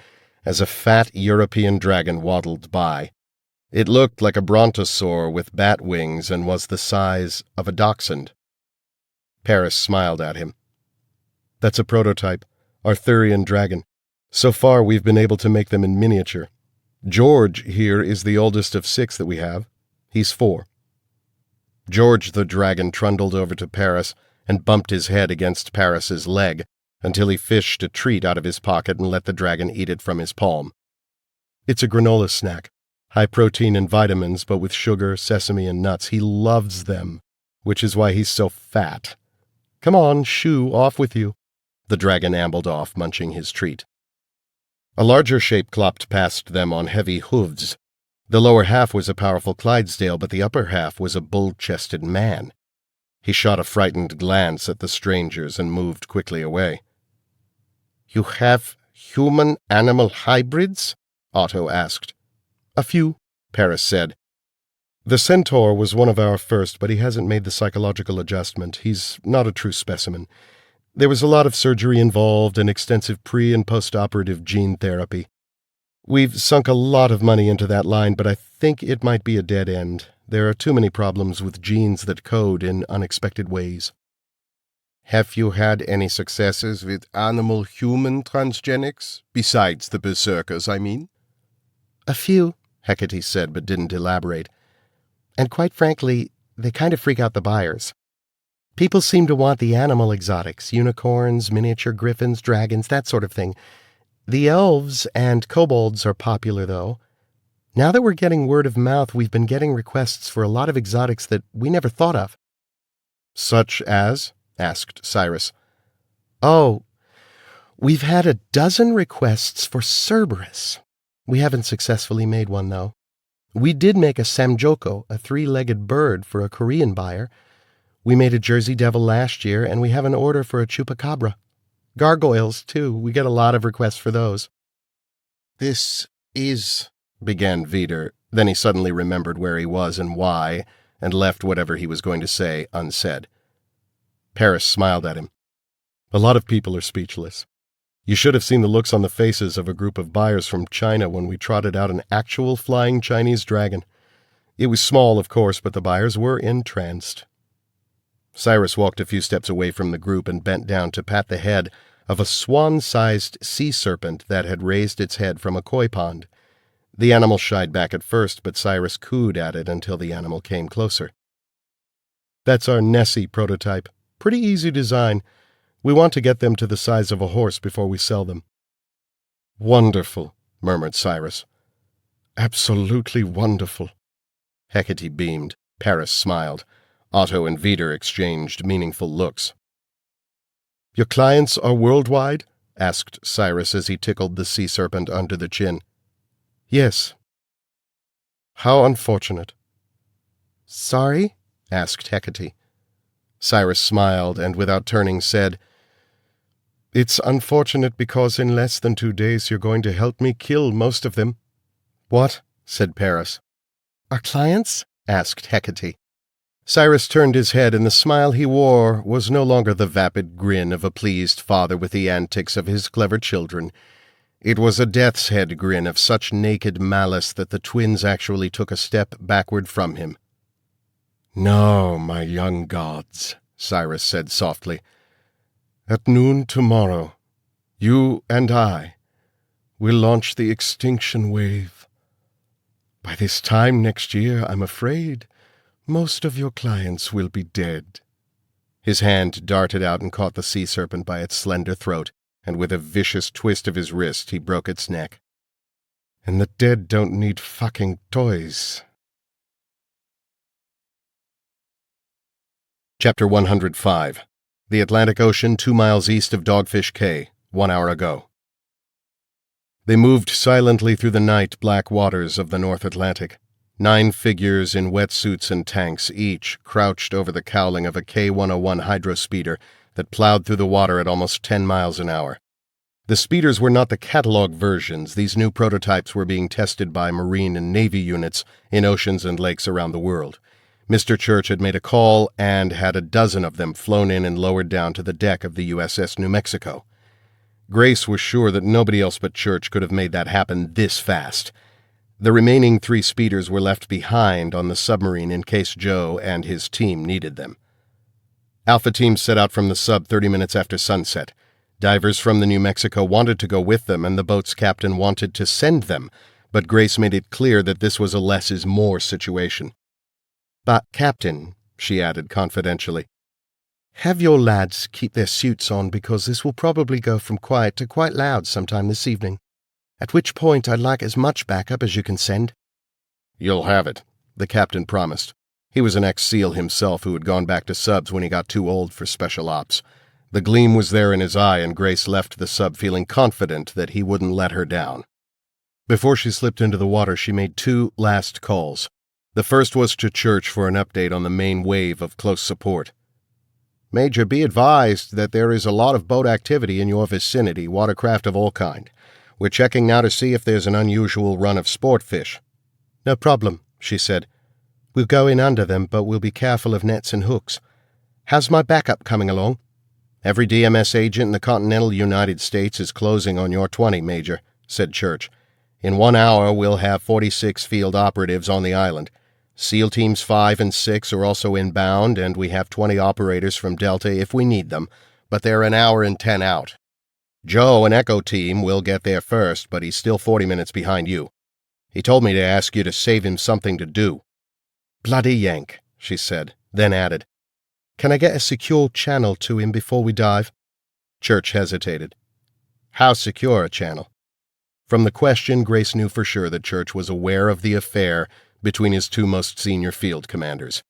as a fat European dragon waddled by. It looked like a brontosaur with bat wings and was the size of a dachshund. Paris smiled at him. That's a prototype, Arthurian dragon. So far we've been able to make them in miniature. George here is the oldest of 6 that we have. He's 4. George the dragon trundled over to Paris and bumped his head against Paris's leg until he fished a treat out of his pocket and let the dragon eat it from his palm. It's a granola snack, high protein and vitamins, but with sugar, sesame, and nuts. He loves them, which is why he's so fat. Come on, shoo, off with you. The dragon ambled off, munching his treat. A larger shape clopped past them on heavy hooves. The lower half was a powerful Clydesdale, but the upper half was a bull-chested man. He shot a frightened glance at the strangers and moved quickly away. "You have human-animal hybrids?" Otto asked. "A few," Paris said. "The centaur was one of our first, but he hasn't made the psychological adjustment. He's not a true specimen. There was a lot of surgery involved and extensive pre- and post-operative gene therapy. We've sunk a lot of money into that line, but I think it might be a dead end. There are too many problems with genes that code in unexpected ways." "Have you had any successes with animal-human transgenics? Besides the berserkers, I mean?" "A few," Hecate said, but didn't elaborate. "And quite frankly, they kind of freak out the buyers. People seem to want the animal exotics, unicorns, miniature griffins, dragons, that sort of thing. The elves and kobolds are popular, though. Now that we're getting word of mouth, we've been getting requests for a lot of exotics that we never thought of." "Such as?" asked Cyrus. "Oh, we've had a dozen requests for Cerberus. We haven't successfully made one, though. We did make a samjoko, a 3-legged bird, for a Korean buyer. We made a Jersey Devil last year, and we have an order for a chupacabra. Gargoyles, too. We get a lot of requests for those." "This is," began Veeder. Then he suddenly remembered where he was and why, and left whatever he was going to say unsaid. Paris smiled at him. "A lot of people are speechless. You should have seen the looks on the faces of a group of buyers from China when we trotted out an actual flying Chinese dragon. It was small, of course, but the buyers were entranced." Cyrus walked a few steps away from the group and bent down to pat the head of a swan-sized sea serpent that had raised its head from a koi pond. The animal shied back at first, but Cyrus cooed at it until the animal came closer. "That's our Nessie prototype. Pretty easy design. We want to get them to the size of a horse before we sell them." "Wonderful," murmured Cyrus. "Absolutely wonderful." Hecate beamed. Paris smiled. Otto and Veeder exchanged meaningful looks. "Your clients are worldwide?" asked Cyrus as he tickled the sea serpent under the chin. "Yes." "How unfortunate." "Sorry?" asked Hecate. Cyrus smiled and, without turning, said, "It's unfortunate because in less than 2 days you're going to help me kill most of them." "What?" said Paris. "Our clients?" asked Hecate. Cyrus turned his head, and the smile he wore was no longer the vapid grin of a pleased father with the antics of his clever children. It was a death's head grin of such naked malice that the twins actually took a step backward from him. "No, my young gods," Cyrus said softly. "At noon tomorrow, you and I will launch the extinction wave. By this time next year, I'm afraid, most of your clients will be dead." His hand darted out and caught the sea serpent by its slender throat, and with a vicious twist of his wrist he broke its neck. "And the dead don't need fucking toys." Chapter 105. The Atlantic Ocean 2 miles east of Dogfish Cay, 1 hour ago. They moved silently through the night-black waters of the North Atlantic. 9 figures in wetsuits and tanks, each crouched over the cowling of a K-101 hydrospeeder that plowed through the water at almost 10 miles an hour. The speeders were not the catalog versions. These new prototypes were being tested by Marine and Navy units in oceans and lakes around the world. Mr. Church had made a call and had a dozen of them flown in and lowered down to the deck of the USS New Mexico. Grace was sure that nobody else but Church could have made that happen this fast. The remaining 3 speeders were left behind on the submarine in case Joe and his team needed them. Alpha Team set out from the sub 30 minutes after sunset. Divers from the New Mexico wanted to go with them, and the boat's captain wanted to send them, but Grace made it clear that this was a less is more situation. "But, Captain," she added confidentially, "have your lads keep their suits on, because this will probably go from quiet to quite loud sometime this evening, at which point I'd like as much backup as you can send." "You'll have it," the captain promised. He was an ex-SEAL himself who had gone back to subs when he got too old for special ops. The gleam was there in his eye, and Grace left the sub feeling confident that he wouldn't let her down. Before she slipped into the water, she made 2 last calls. The first was to Church for an update on the main wave of close support. "Major, be advised that there is a lot of boat activity in your vicinity, watercraft of all kind. We're checking now to see if there's an unusual run of sport fish." "No problem," she said. "We'll go in under them, but we'll be careful of nets and hooks. How's my backup coming along?" "Every DMS agent in the continental United States is closing on your 20, Major," said Church. "In 1 hour, we'll have 46 field operatives on the island. SEAL Teams 5 and 6 are also inbound, and we have 20 operators from Delta if we need them, but they're an hour and 10 out. Joe and Echo Team will get there first, but he's still 40 minutes behind you. He told me to ask you to save him something to do." "Bloody Yank," she said, then added, "Can I get a secure channel to him before we dive?" Church hesitated. "How secure a channel?" From the question, Grace knew for sure that Church was aware of the affair between his 2 most senior field commanders.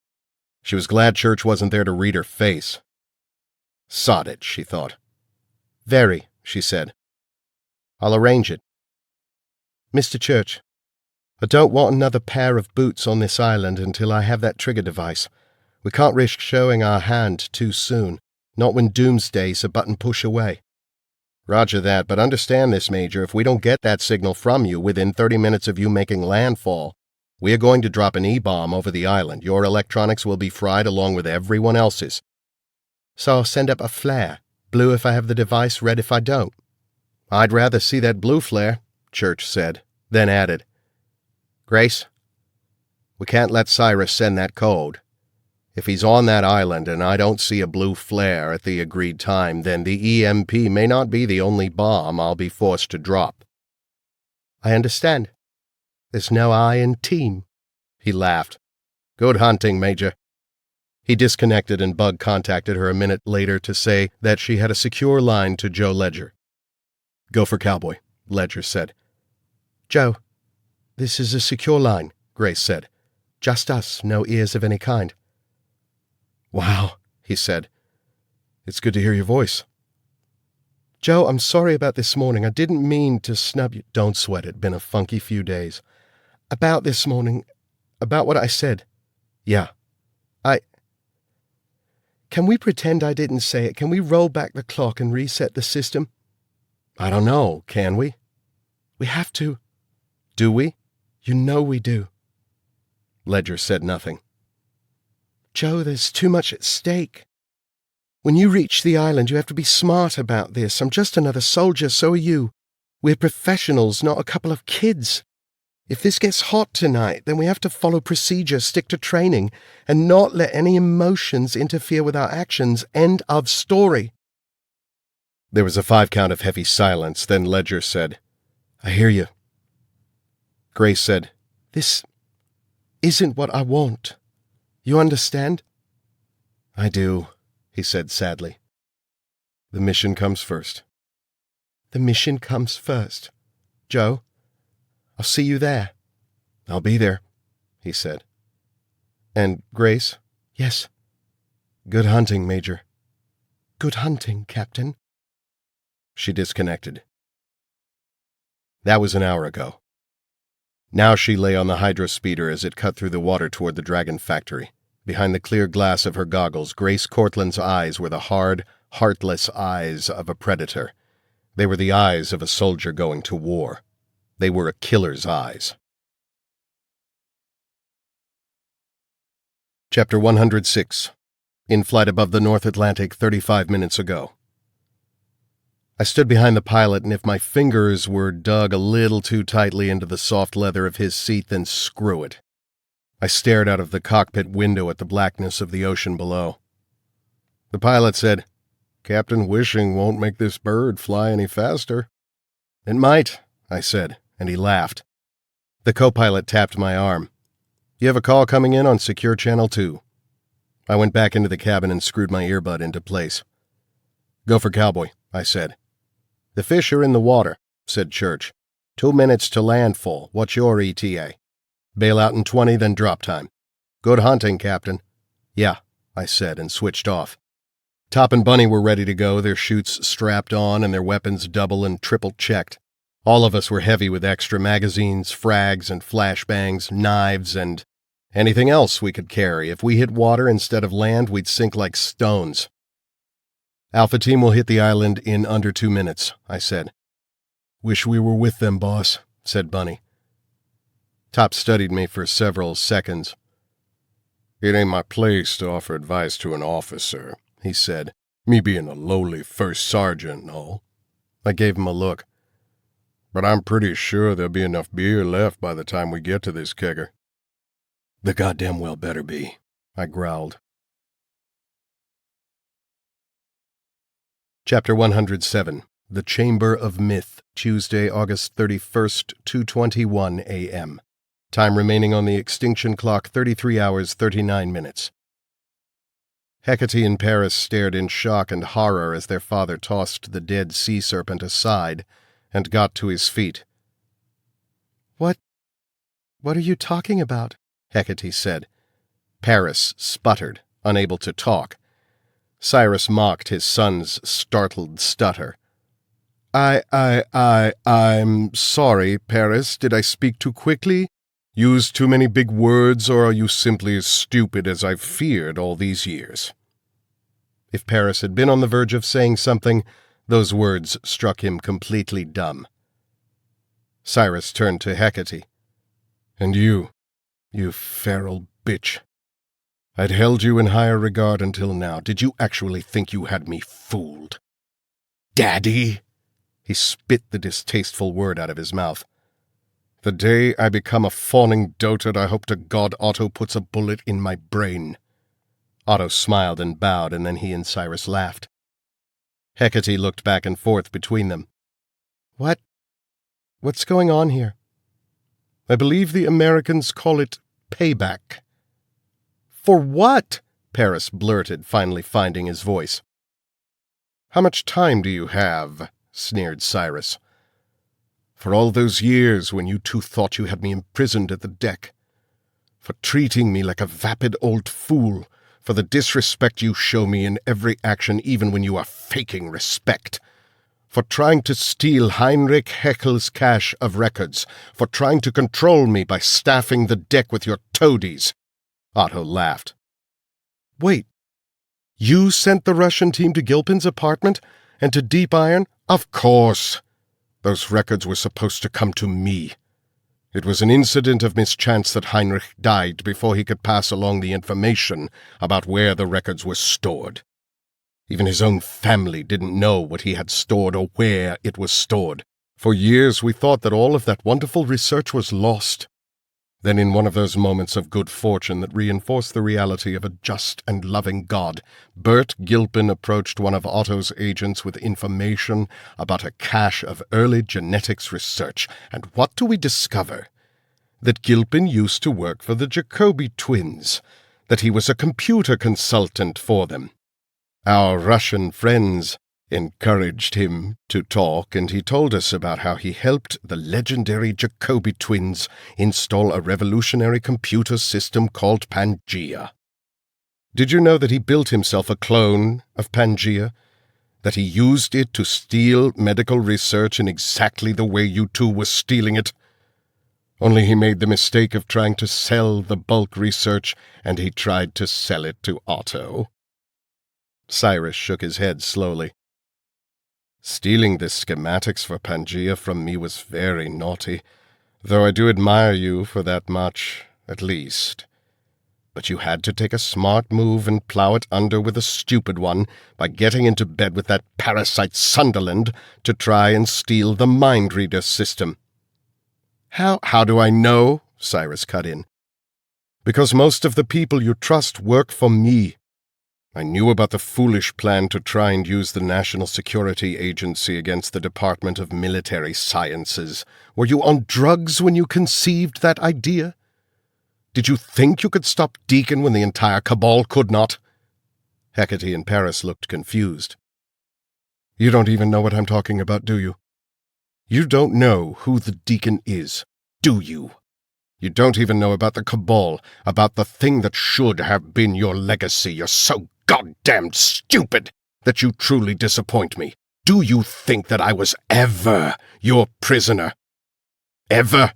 She was glad Church wasn't there to read her face. "Sod it," she thought. "Very," she said. "I'll arrange it." "Mr. Church, I don't want another pair of boots on this island until I have that trigger device. We can't risk showing our hand too soon, not when doomsday's a button push away." "Roger that, but understand this, Major. If we don't get that signal from you within 30 minutes of you making landfall, we are going to drop an E-bomb over the island. Your electronics will be fried along with everyone else's." "So I'll send up a flare, blue if I have the device, red if I don't." "I'd rather see that blue flare," Church said, then added, "Grace, we can't let Cyrus send that code. If he's on that island and I don't see a blue flare at the agreed time, then the EMP may not be the only bomb I'll be forced to drop." "I understand. There's no I in team." He laughed. "Good hunting, Major." He disconnected, and Bug contacted her a minute later to say that she had a secure line to Joe Ledger. "Go for Cowboy," Ledger said. "Joe, this is a secure line," Grace said. "Just us, no ears of any kind." "Wow," he said. "It's good to hear your voice." "Joe, I'm sorry about this morning. I didn't mean to snub you." "Don't sweat it. Been a funky few days." "About this morning, about what I said." "Yeah." Can we pretend I didn't say it? Can we roll back the clock and reset the system?" "I don't know. Can we?" "We have to." "Do we?" "You know we do." Ledger said nothing. "Joe, there's too much at stake. When you reach the island, you have to be smart about this. I'm just another soldier, so are you. We're professionals, not a couple of kids. If this gets hot tonight, then we have to follow procedure, stick to training, and not let any emotions interfere with our actions. End of story." There was a 5 count of heavy silence, then Ledger said, "I hear you." Grace said, "This isn't what I want. You understand?" "I do," he said sadly. "The mission comes first." "The mission comes first. Joe, I'll see you there." "I'll be there," he said. "And Grace?" "Yes." "Good hunting, Major." "Good hunting, Captain." She disconnected. That was an hour ago. Now she lay on the hydrospeeder as it cut through the water toward the Dragon factory. Behind the clear glass of her goggles, Grace Cortland's eyes were the hard, heartless eyes of a predator. They were the eyes of a soldier going to war. They were a killer's eyes. Chapter 106. In flight above the North Atlantic 35 minutes ago. I stood behind the pilot, and if my fingers were dug a little too tightly into the soft leather of his seat, then screw it. I stared out of the cockpit window at the blackness of the ocean below. The pilot said, "Captain, wishing won't make this bird fly any faster." "It might," I said, and he laughed. The co-pilot tapped my arm. "You have a call coming in on Secure Channel 2. I went back into the cabin and screwed my earbud into place. "Go for Cowboy," I said. "The fish are in the water," said Church. 2 minutes to landfall. What's your ETA? "Bail out in 20, then drop time." "Good hunting, Captain." "Yeah," I said, and switched off. Top and Bunny were ready to go, their chutes strapped on and their weapons double and triple checked. All of us were heavy with extra magazines, frags and flashbangs, knives, and anything else we could carry. If we hit water instead of land, we'd sink like stones. "Alpha Team will hit the island in under 2 minutes," I said. "Wish we were with them, boss," said Bunny. Top studied me for several seconds. "It ain't my place to offer advice to an officer," he said, "me being a lowly first sergeant and all." I gave him a look. "But I'm pretty sure there'll be enough beer left by the time we get to this kegger." "The goddamn well better be," I growled. Chapter 107, The Chamber of Myth, Tuesday, August 31st, 2:21 a.m. Time remaining on the extinction clock, 33 hours, 39 minutes. Hecate and Paris stared in shock and horror as their father tossed the dead sea serpent aside and got to his feet. What are you talking about?" Hecate said. Paris sputtered, unable to talk. Cyrus mocked his son's startled stutter. I'm sorry, Paris. Did I speak too quickly? Use too many big words, or are you simply as stupid as I've feared all these years?" If Paris had been on the verge of saying something, those words struck him completely dumb. Cyrus turned to Hecate. "And you feral bitch. I'd held you in higher regard until now. Did you actually think you had me fooled?" "Daddy!" He spit the distasteful word out of his mouth. "The day I become a fawning dotard, I hope to God Otto puts a bullet in my brain." Otto smiled and bowed, and then he and Cyrus laughed. Hecate looked back and forth between them. What's going on here?" "I believe the Americans call it payback." "For what?" Paris blurted, finally finding his voice. "How much time do you have?" sneered Cyrus. "For all those years when you two thought you had me imprisoned at the deck. For treating me like a vapid old fool. For the disrespect you show me in every action, even when you are faking respect. For trying to steal Heinrich Heckel's cache of records. For trying to control me by staffing the deck with your toadies." Otto laughed. "Wait, you sent the Russian team to Gilpin's apartment and to Deep Iron?" "Of course. Those records were supposed to come to me. It was an incident of mischance that Heinrich died before he could pass along the information about where the records were stored. Even his own family didn't know what he had stored or where it was stored. For years we thought that all of that wonderful research was lost. Then in one of those moments of good fortune that reinforced the reality of a just and loving God, Bert Gilpin approached one of Otto's agents with information about a cache of early genetics research. And what do we discover? That Gilpin used to work for the Jacobi twins, that he was a computer consultant for them. Our Russian friends encouraged him to talk, and he told us about how he helped the legendary Jacobi twins install a revolutionary computer system called Pangea. Did you know that he built himself a clone of Pangea? That he used it to steal medical research in exactly the way you two were stealing it? Only he made the mistake of trying to sell the bulk research, and he tried to sell it to Otto. Cyrus shook his head slowly. Stealing the schematics for Pangea from me was very naughty, though I do admire you for that much, at least. But you had to take a smart move and plow it under with a stupid one by getting into bed with that parasite Sunderland to try and steal the mind reader system. How do I know? Cyrus cut in. Because most of the people you trust work for me. I knew about the foolish plan to try and use the National Security Agency against the Department of Military Sciences. Were you on drugs when you conceived that idea? Did you think you could stop Deacon when the entire cabal could not? Hecate and Paris looked confused. You don't even know what I'm talking about, do you? You don't know who the Deacon is, do you? You don't even know about the cabal, about the thing that should have been your legacy. You're so goddamned stupid that you truly disappoint me. Do you think that I was ever your prisoner? Ever?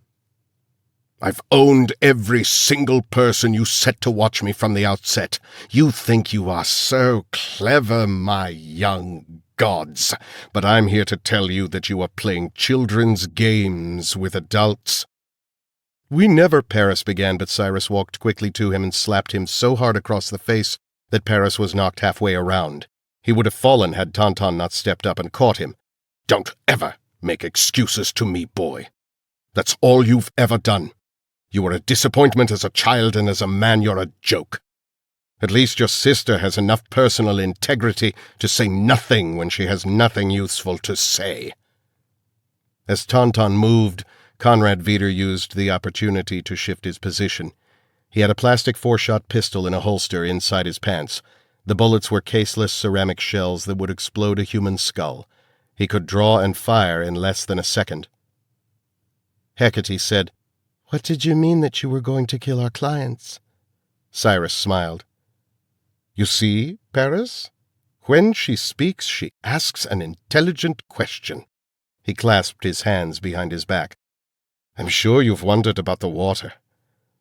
I've owned every single person you set to watch me from the outset. You think you are so clever, my young gods, but I'm here to tell you that you are playing children's games with adults. We never, Paris began, but Cyrus walked quickly to him and slapped him so hard across the face that Paris was knocked halfway around. He would have fallen had Tauntaun not stepped up and caught him. Don't ever make excuses to me, boy. That's all you've ever done. You were a disappointment as a child, and as a man you're a joke. At least your sister has enough personal integrity to say nothing when she has nothing useful to say. As Tauntaun moved, Conrad Veeder used the opportunity to shift his position. He had a plastic 4-shot pistol in a holster inside his pants. The bullets were caseless ceramic shells that would explode a human skull. He could draw and fire in less than a second. Hecate said, "What did you mean that you were going to kill our clients?" Cyrus smiled. You see, Paris? When she speaks, she asks an intelligent question. He clasped his hands behind his back. I'm sure you've wondered about the water,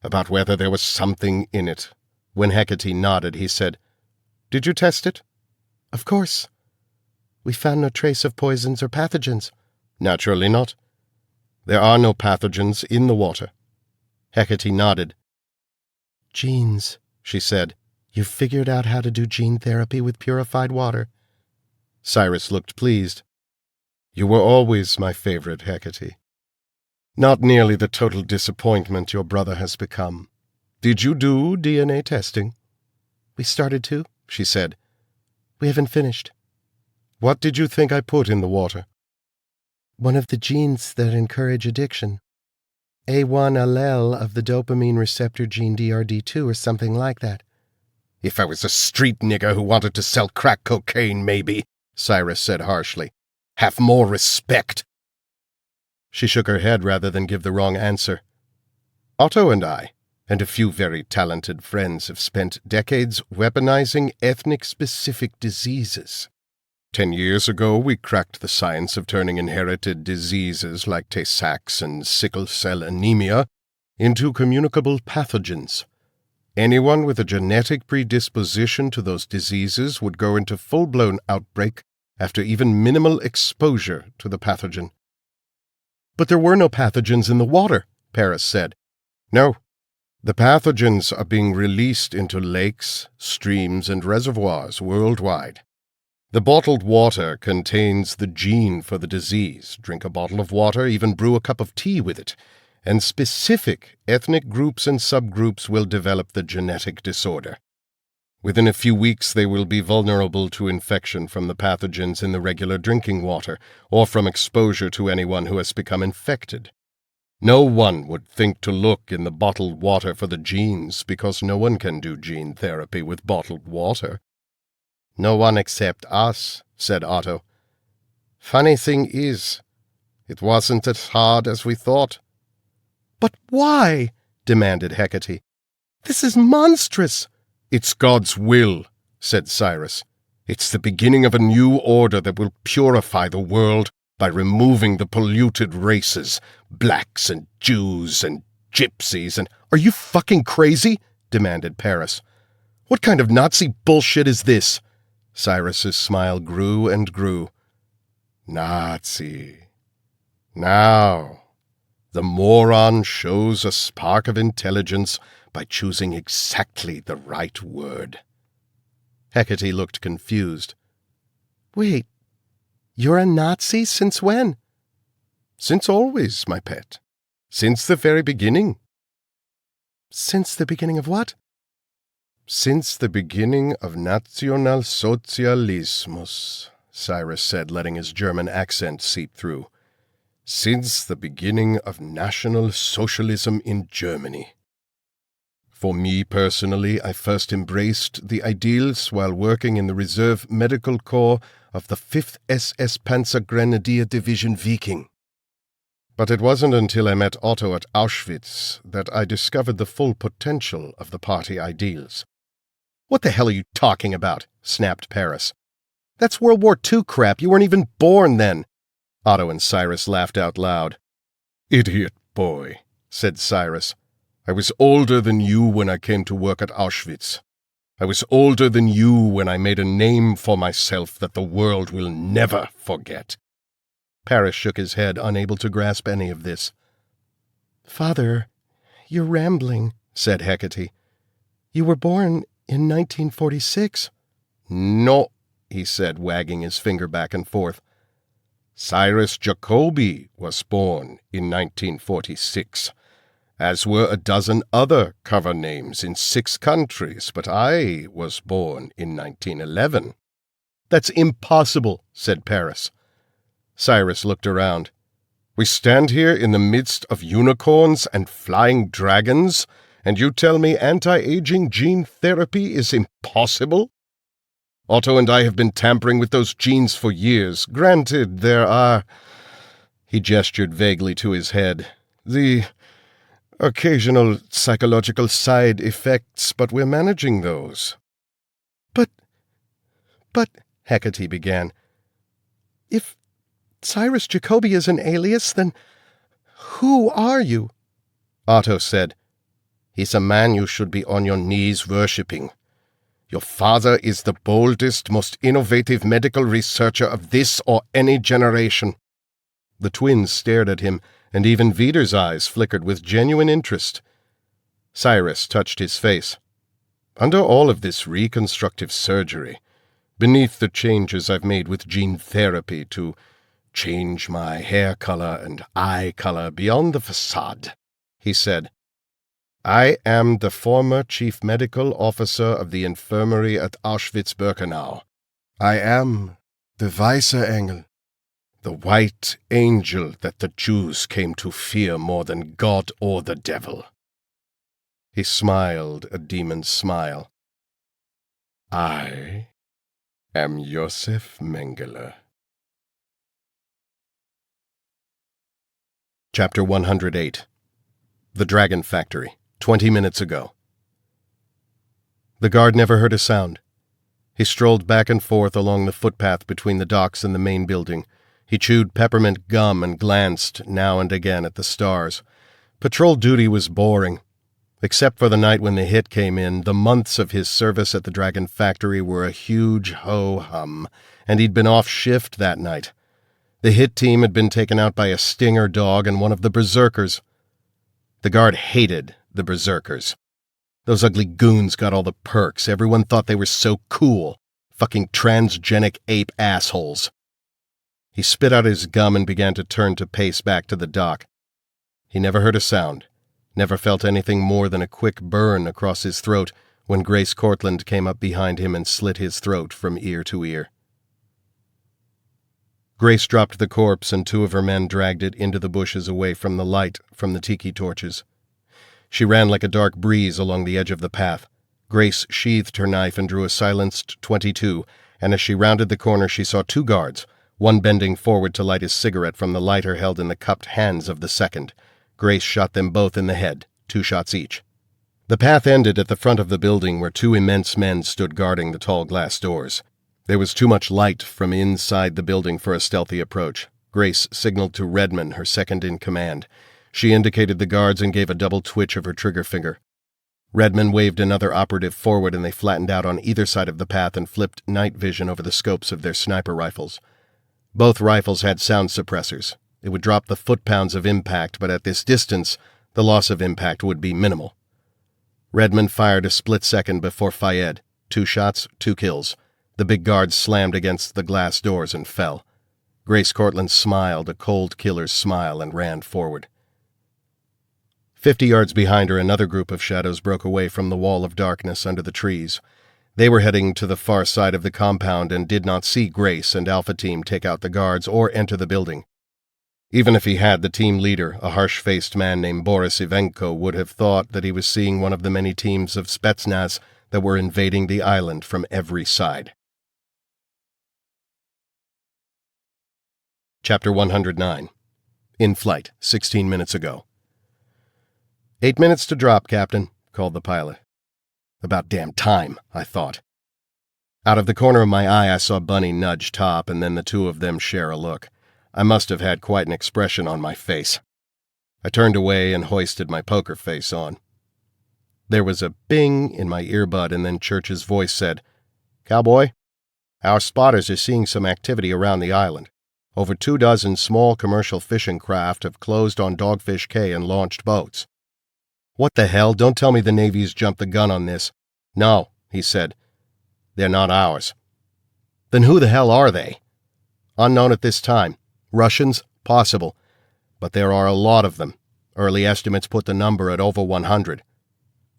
about whether there was something in it. When Hecate nodded, he said, Did you test it? Of course. We found no trace of poisons or pathogens. Naturally not. There are no pathogens in the water. Hecate nodded. Genes, she said. You've figured out how to do gene therapy with purified water. Cyrus looked pleased. You were always my favorite, Hecate. Not nearly the total disappointment your brother has become. Did you do DNA testing? We started to, she said. We haven't finished. What did you think I put in the water? One of the genes that encourage addiction. A1 allele of the dopamine receptor gene DRD2 or something like that. If I was a street nigger who wanted to sell crack cocaine, maybe, Cyrus said harshly. Have more respect. She shook her head rather than give the wrong answer. Otto and I, and a few very talented friends, have spent decades weaponizing ethnic-specific diseases. 10 years ago, we cracked the science of turning inherited diseases like Tay-Sachs and sickle cell anemia into communicable pathogens. Anyone with a genetic predisposition to those diseases would go into full-blown outbreak after even minimal exposure to the pathogen. But there were no pathogens in the water, Paris said. No. The pathogens are being released into lakes, streams, and reservoirs worldwide. The bottled water contains the gene for the disease. Drink a bottle of water, even brew a cup of tea with it, and specific ethnic groups and subgroups will develop the genetic disorder. Within a few weeks, they will be vulnerable to infection from the pathogens in the regular drinking water, or from exposure to anyone who has become infected. No one would think to look in the bottled water for the genes, because no one can do gene therapy with bottled water. No one except us, said Otto. Funny thing is, it wasn't as hard as we thought. But why? Demanded Hecate. This is monstrous. It's God's will, said Cyrus. It's the beginning of a new order that will purify the world by removing the polluted races, blacks and Jews and gypsies and— Are you fucking crazy? Demanded Paris. What kind of Nazi bullshit is this? Cyrus's smile grew and grew. Nazi. Now, The moron shows a spark of intelligence by choosing exactly the right word." Hecate looked confused. Wait, you're a Nazi since when? "Since always, my pet. Since the very beginning." Since the beginning of what? "Since the beginning of Nationalsozialismus," Cyrus said, letting his German accent seep through. "Since the beginning of National Socialism in Germany. For me personally, I first embraced the ideals while working in the Reserve Medical Corps of the 5th SS Panzergrenadier Division Viking. But it wasn't until I met Otto at Auschwitz that I discovered the full potential of the party ideals." "What the hell are you talking about?" snapped Paris. "That's World War II crap. You weren't even born then." Otto and Cyrus laughed out loud. "Idiot boy," said Cyrus. "I was older than you when I came to work at Auschwitz. I was older than you when I made a name for myself that the world will never forget." Paris shook his head, unable to grasp any of this. Father, you're rambling, said Hecate. You were born in 1946. "No," he said, wagging his finger back and forth. "Cyrus Jacobi was born in 1946, as were a dozen other cover names in 6 countries, but I was born in 1911. "That's impossible," said Paris. Cyrus looked around. "We stand here in the midst of unicorns and flying dragons, and you tell me anti-aging gene therapy is impossible? Otto and I have been tampering with those genes for years. Granted, there are—" He gestured vaguely to his head. "The occasional psychological side effects, but we're managing those." But, Hecate began. If Cyrus Jacobi is an alias, then who are you? Otto said, "He's a man you should be on your knees worshipping. Your father is the boldest, most innovative medical researcher of this or any generation." The twins stared at him, and even Vider's eyes flickered with genuine interest. Cyrus touched his face. "Under all of this reconstructive surgery, beneath the changes I've made with gene therapy to change my hair color and eye color beyond the facade," he said, "I am the former chief medical officer of the infirmary at Auschwitz-Birkenau. I am the Weiße Engel, the white angel that the Jews came to fear more than God or the devil." He smiled a demon's smile. "I am Josef Mengele." Chapter 108. The Dragon Factory, 20 minutes ago. The guard never heard a sound. He strolled back and forth along the footpath between the docks and the main building. He chewed peppermint gum and glanced now and again at the stars. Patrol duty was boring. Except for the night when the hit came in, the months of his service at the Dragon Factory were a huge ho-hum, and he'd been off shift that night. The hit team had been taken out by a stinger dog and one of the berserkers. The guard hated the berserkers. Those ugly goons got all the perks. Everyone thought they were so cool. Fucking transgenic ape assholes. He spit out his gum and began to turn to pace back to the dock. He never heard a sound, never felt anything more than a quick burn across his throat when Grace Cortland came up behind him and slit his throat from ear to ear. Grace dropped the corpse, and 2 of her men dragged it into the bushes away from the light from the tiki torches. She ran like a dark breeze along the edge of the path. Grace sheathed her knife and drew a silenced .22, and as she rounded the corner she saw 2 guards, one bending forward to light his cigarette from the lighter held in the cupped hands of the second. Grace shot them both in the head, 2 shots each. The path ended at the front of the building where 2 immense men stood guarding the tall glass doors. There was too much light from inside the building for a stealthy approach. Grace signaled to Redman, her second in command. She indicated the guards and gave a double twitch of her trigger finger. Redman waved another operative forward, and they flattened out on either side of the path and flipped night vision over the scopes of their sniper rifles. Both rifles had sound suppressors. It would drop the foot-pounds of impact, but at this distance, the loss of impact would be minimal. Redmond fired a split second before Fayed. 2 shots, 2 kills. The big guard slammed against the glass doors and fell. Grace Cortland smiled a cold killer's smile and ran forward. 50 yards behind her, another group of shadows broke away from the wall of darkness under the trees. They were heading to the far side of the compound and did not see Grace and Alpha Team take out the guards or enter the building. Even if he had, the team leader, a harsh-faced man named Boris Ivenko, would have thought that he was seeing one of the many teams of Spetsnaz that were invading the island from every side. Chapter 109. In flight, 16 minutes ago. 8 minutes to drop, Captain, called the pilot. About damn time, I thought. Out of the corner of my eye, I saw Bunny nudge Top, and then the two of them share a look. I must have had quite an expression on my face. I turned away and hoisted my poker face on. There was a bing in my earbud, and then Church's voice said, "Cowboy, our spotters are seeing some activity around the island. Over 24 small commercial fishing craft have closed on Dogfish Cay and launched boats." "What the hell? Don't tell me the Navy's jumped the gun on this." "No," he said. "They're not ours." "Then who the hell are they?" "Unknown at this time. Russians? Possible. But there are a lot of them. Early estimates put the number at over 100.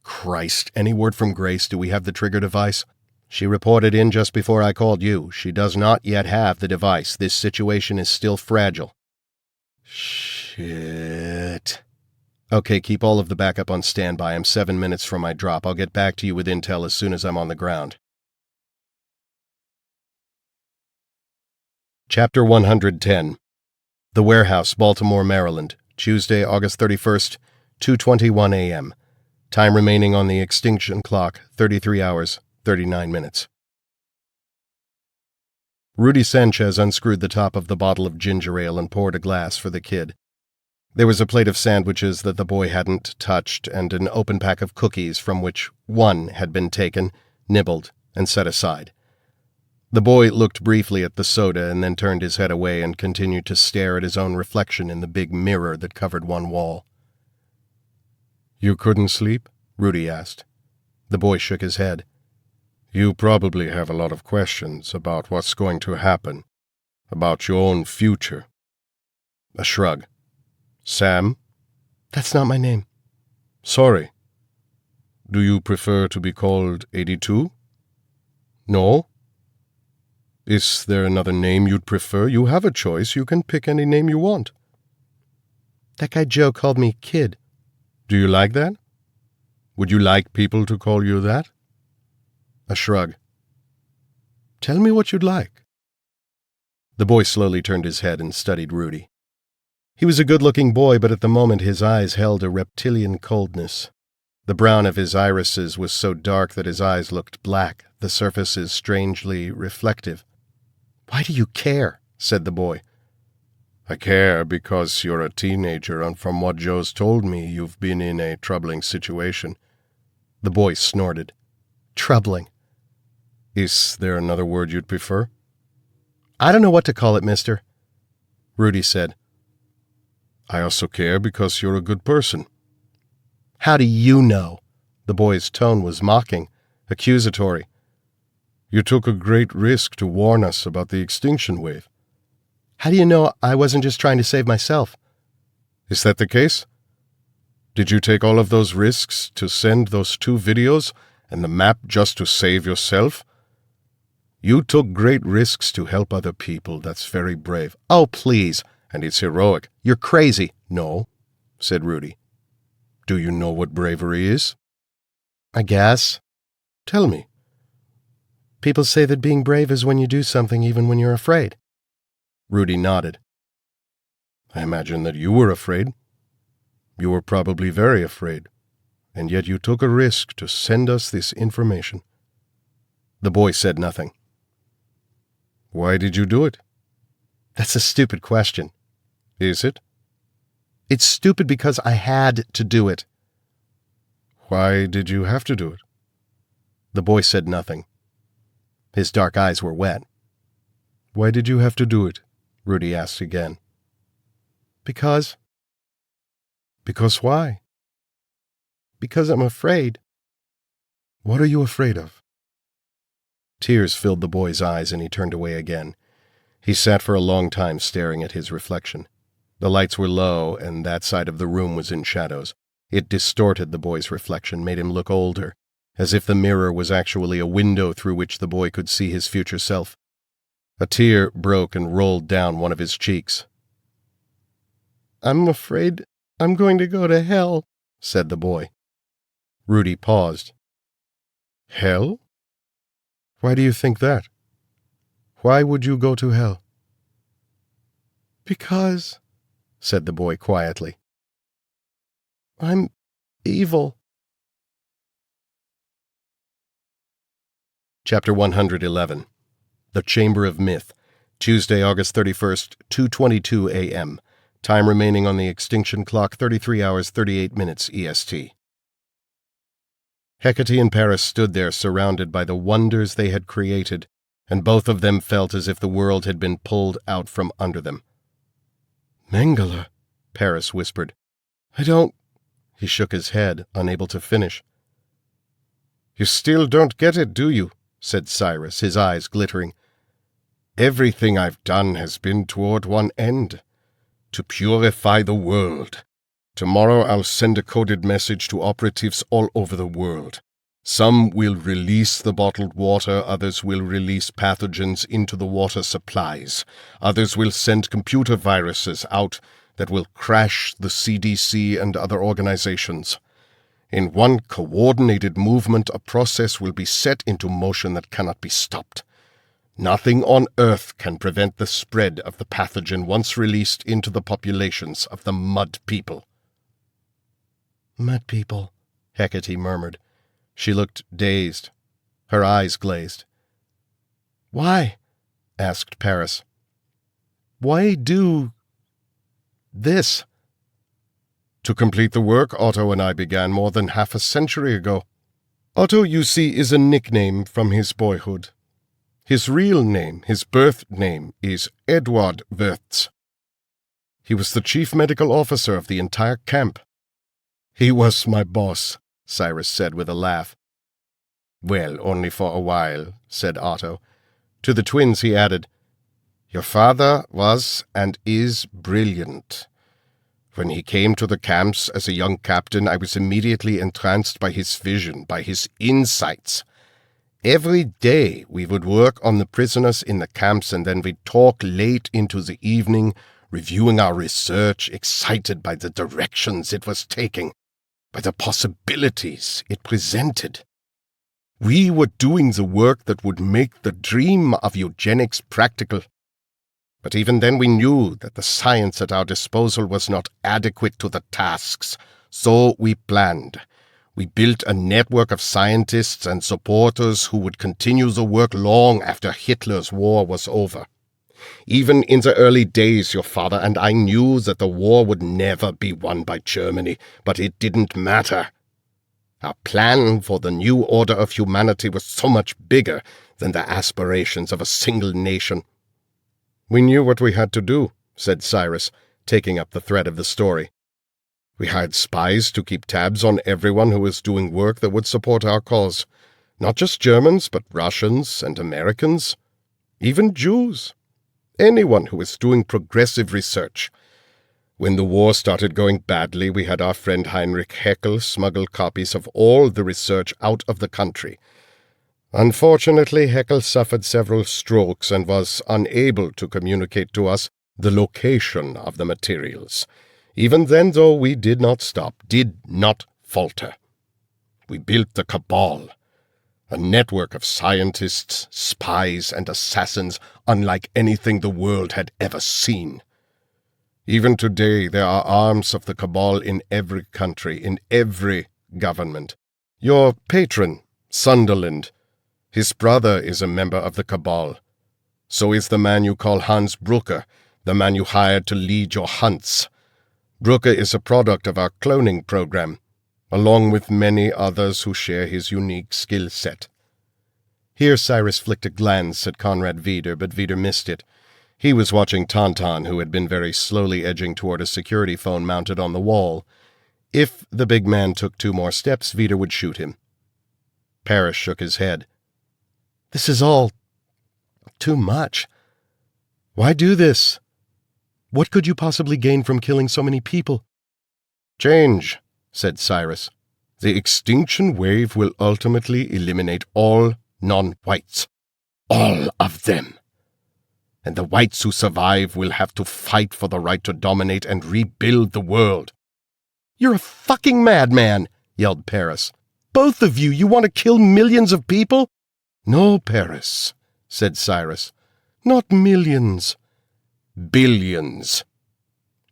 Christ, any word from Grace? Do we have the trigger device? She reported in just before I called you. She does not yet have the device. This situation is still fragile. Shit. Okay, keep all of the backup on standby. I'm 7 minutes from my drop. I'll get back to you with intel as soon as I'm on the ground. Chapter 110. The Warehouse, Baltimore, Maryland, Tuesday, August 31st, 2:21 a.m. Time remaining on the extinction clock, 33 hours, 39 minutes. Rudy Sanchez unscrewed the top of the bottle of ginger ale and poured a glass for the kid. There was a plate of sandwiches that the boy hadn't touched and an open pack of cookies from which one had been taken, nibbled, and set aside. The boy looked briefly at the soda and then turned his head away and continued to stare at his own reflection in the big mirror that covered one wall. "You couldn't sleep?" Rudy asked. The boy shook his head. "You probably have a lot of questions about what's going to happen, about your own future." A shrug. "Sam?" "That's not my name." "Sorry. Do you prefer to be called 82? No? Is there another name you'd prefer? You have a choice. You can pick any name you want." That guy Joe called me Kid. "Do you like that? Would you like people to call you that?" A shrug. "Tell me what you'd like." The boy slowly turned his head and studied Rudy. He was a good-looking boy, but at the moment his eyes held a reptilian coldness. The brown of his irises was so dark that his eyes looked black, the surfaces strangely reflective. "Why do you care?" said the boy. "I care because you're a teenager, and from what Joe's told me, you've been in a troubling situation." The boy snorted. "Troubling." "Is there another word you'd prefer?" "I don't know what to call it, mister." Rudy said, "I also care because you're a good person." "How do you know?" The boy's tone was mocking, accusatory. "You took a great risk to warn us about the extinction wave." "How do you know I wasn't just trying to save myself?" "Is that the case? Did you take all of those risks to send those 2 videos and the map just to save yourself? You took great risks to help other people. That's very brave." "Oh, please." "And it's heroic." "You're crazy." "No," said Rudy. "Do you know what bravery is?" "I guess." "Tell me." "People say that being brave is when you do something even when you're afraid." Rudy nodded. "I imagine that you were afraid. You were probably very afraid, and yet you took a risk to send us this information." The boy said nothing. "Why did you do it?" "That's a stupid question." "Is it?" "It's stupid because I had to do it." "Why did you have to do it?" The boy said nothing. His dark eyes were wet. "Why did you have to do it?" Rudy asked again. Because? Because why? Because I'm afraid. What are you afraid of? Tears filled the boy's eyes, and he turned away again. He sat for a long time staring at his reflection. The lights were low, and that side of the room was in shadows. It distorted the boy's reflection, made him look older, as if the mirror was actually a window through which the boy could see his future self. A tear broke and rolled down one of his cheeks. I'm afraid I'm going to go to hell, said the boy. Rudy paused. Hell? Why do you think that? Why would you go to hell? Because, said the boy quietly, I'm evil. Chapter 111. The Chamber of Myth. Tuesday, August 31st, 2:22 a.m. Time remaining on the extinction clock, 33 hours, 38 minutes EST. Hecate and Paris stood there surrounded by the wonders they had created, and both of them felt as if the world had been pulled out from under them. Mengele, Paris whispered. I don't... He shook his head, unable to finish. You still don't get it, do you? Said Cyrus, his eyes glittering. Everything I've done has been toward one end, to purify the world. Tomorrow I'll send a coded message to operatives all over the world. Some will release the bottled water, others will release pathogens into the water supplies. Others will send computer viruses out that will crash the CDC and other organizations. In one coordinated movement, a process will be set into motion that cannot be stopped. Nothing on Earth can prevent the spread of the pathogen once released into the populations of the Mud People. Mud People, Hecate murmured. She looked dazed. Her eyes glazed. Why? Asked Paris. Why do... this? To complete the work Otto and I began more than half a century ago. Otto, you see, is a nickname from his boyhood. His real name, his birth name, is Edward Wirtz. He was the chief medical officer of the entire camp. He was my boss, Cyrus said with a laugh. Well, only for a while, said Otto. To the twins he added, Your father was and is brilliant. When he came to the camps as a young captain, I was immediately entranced by his vision, by his insights. Every day we would work on the prisoners in the camps, and then we'd talk late into the evening, reviewing our research, excited by the directions it was taking, by the possibilities it presented. We were doing the work that would make the dream of eugenics practical. But even then we knew that the science at our disposal was not adequate to the tasks, so we planned. We built a network of scientists and supporters who would continue the work long after Hitler's war was over. Even in the early days, your father and I knew that the war would never be won by Germany, but it didn't matter. Our plan for the new order of humanity was so much bigger than the aspirations of a single nation. We knew what we had to do, said Cyrus, taking up the thread of the story. We hired spies to keep tabs on everyone who was doing work that would support our cause. Not just Germans, but Russians and Americans, even Jews. Anyone who was doing progressive research. When the war started going badly, we had our friend Heinrich Heckel smuggle copies of all the research out of the country. Unfortunately, Heckel suffered several strokes and was unable to communicate to us the location of the materials. Even then, though, we did not stop, did not falter. We built the Cabal, a network of scientists, spies, and assassins unlike anything the world had ever seen. Even today, there are arms of the Cabal in every country, in every government. Your patron, Sunderland, his brother is a member of the Cabal. So is the man you call Hans Brucker, the man you hired to lead your hunts. Brucker is a product of our cloning program, along with many others who share his unique skill set. Here Cyrus flicked a glance at Conrad Wieder, but Wieder missed it. He was watching Tauntaun, who had been very slowly edging toward a security phone mounted on the wall. If the big man took 2 more steps, Vita would shoot him. Paris shook his head. "This is all too much. Why do this? What could you possibly gain from killing so many people?" "Change," said Cyrus. "The extinction wave will ultimately eliminate all non-whites. All of them. And the whites who survive will have to fight for the right to dominate and rebuild the world." "You're a fucking madman," yelled Paris. "Both of you, you want to kill millions of people?" "No, Paris," said Cyrus. "Not millions. Billions.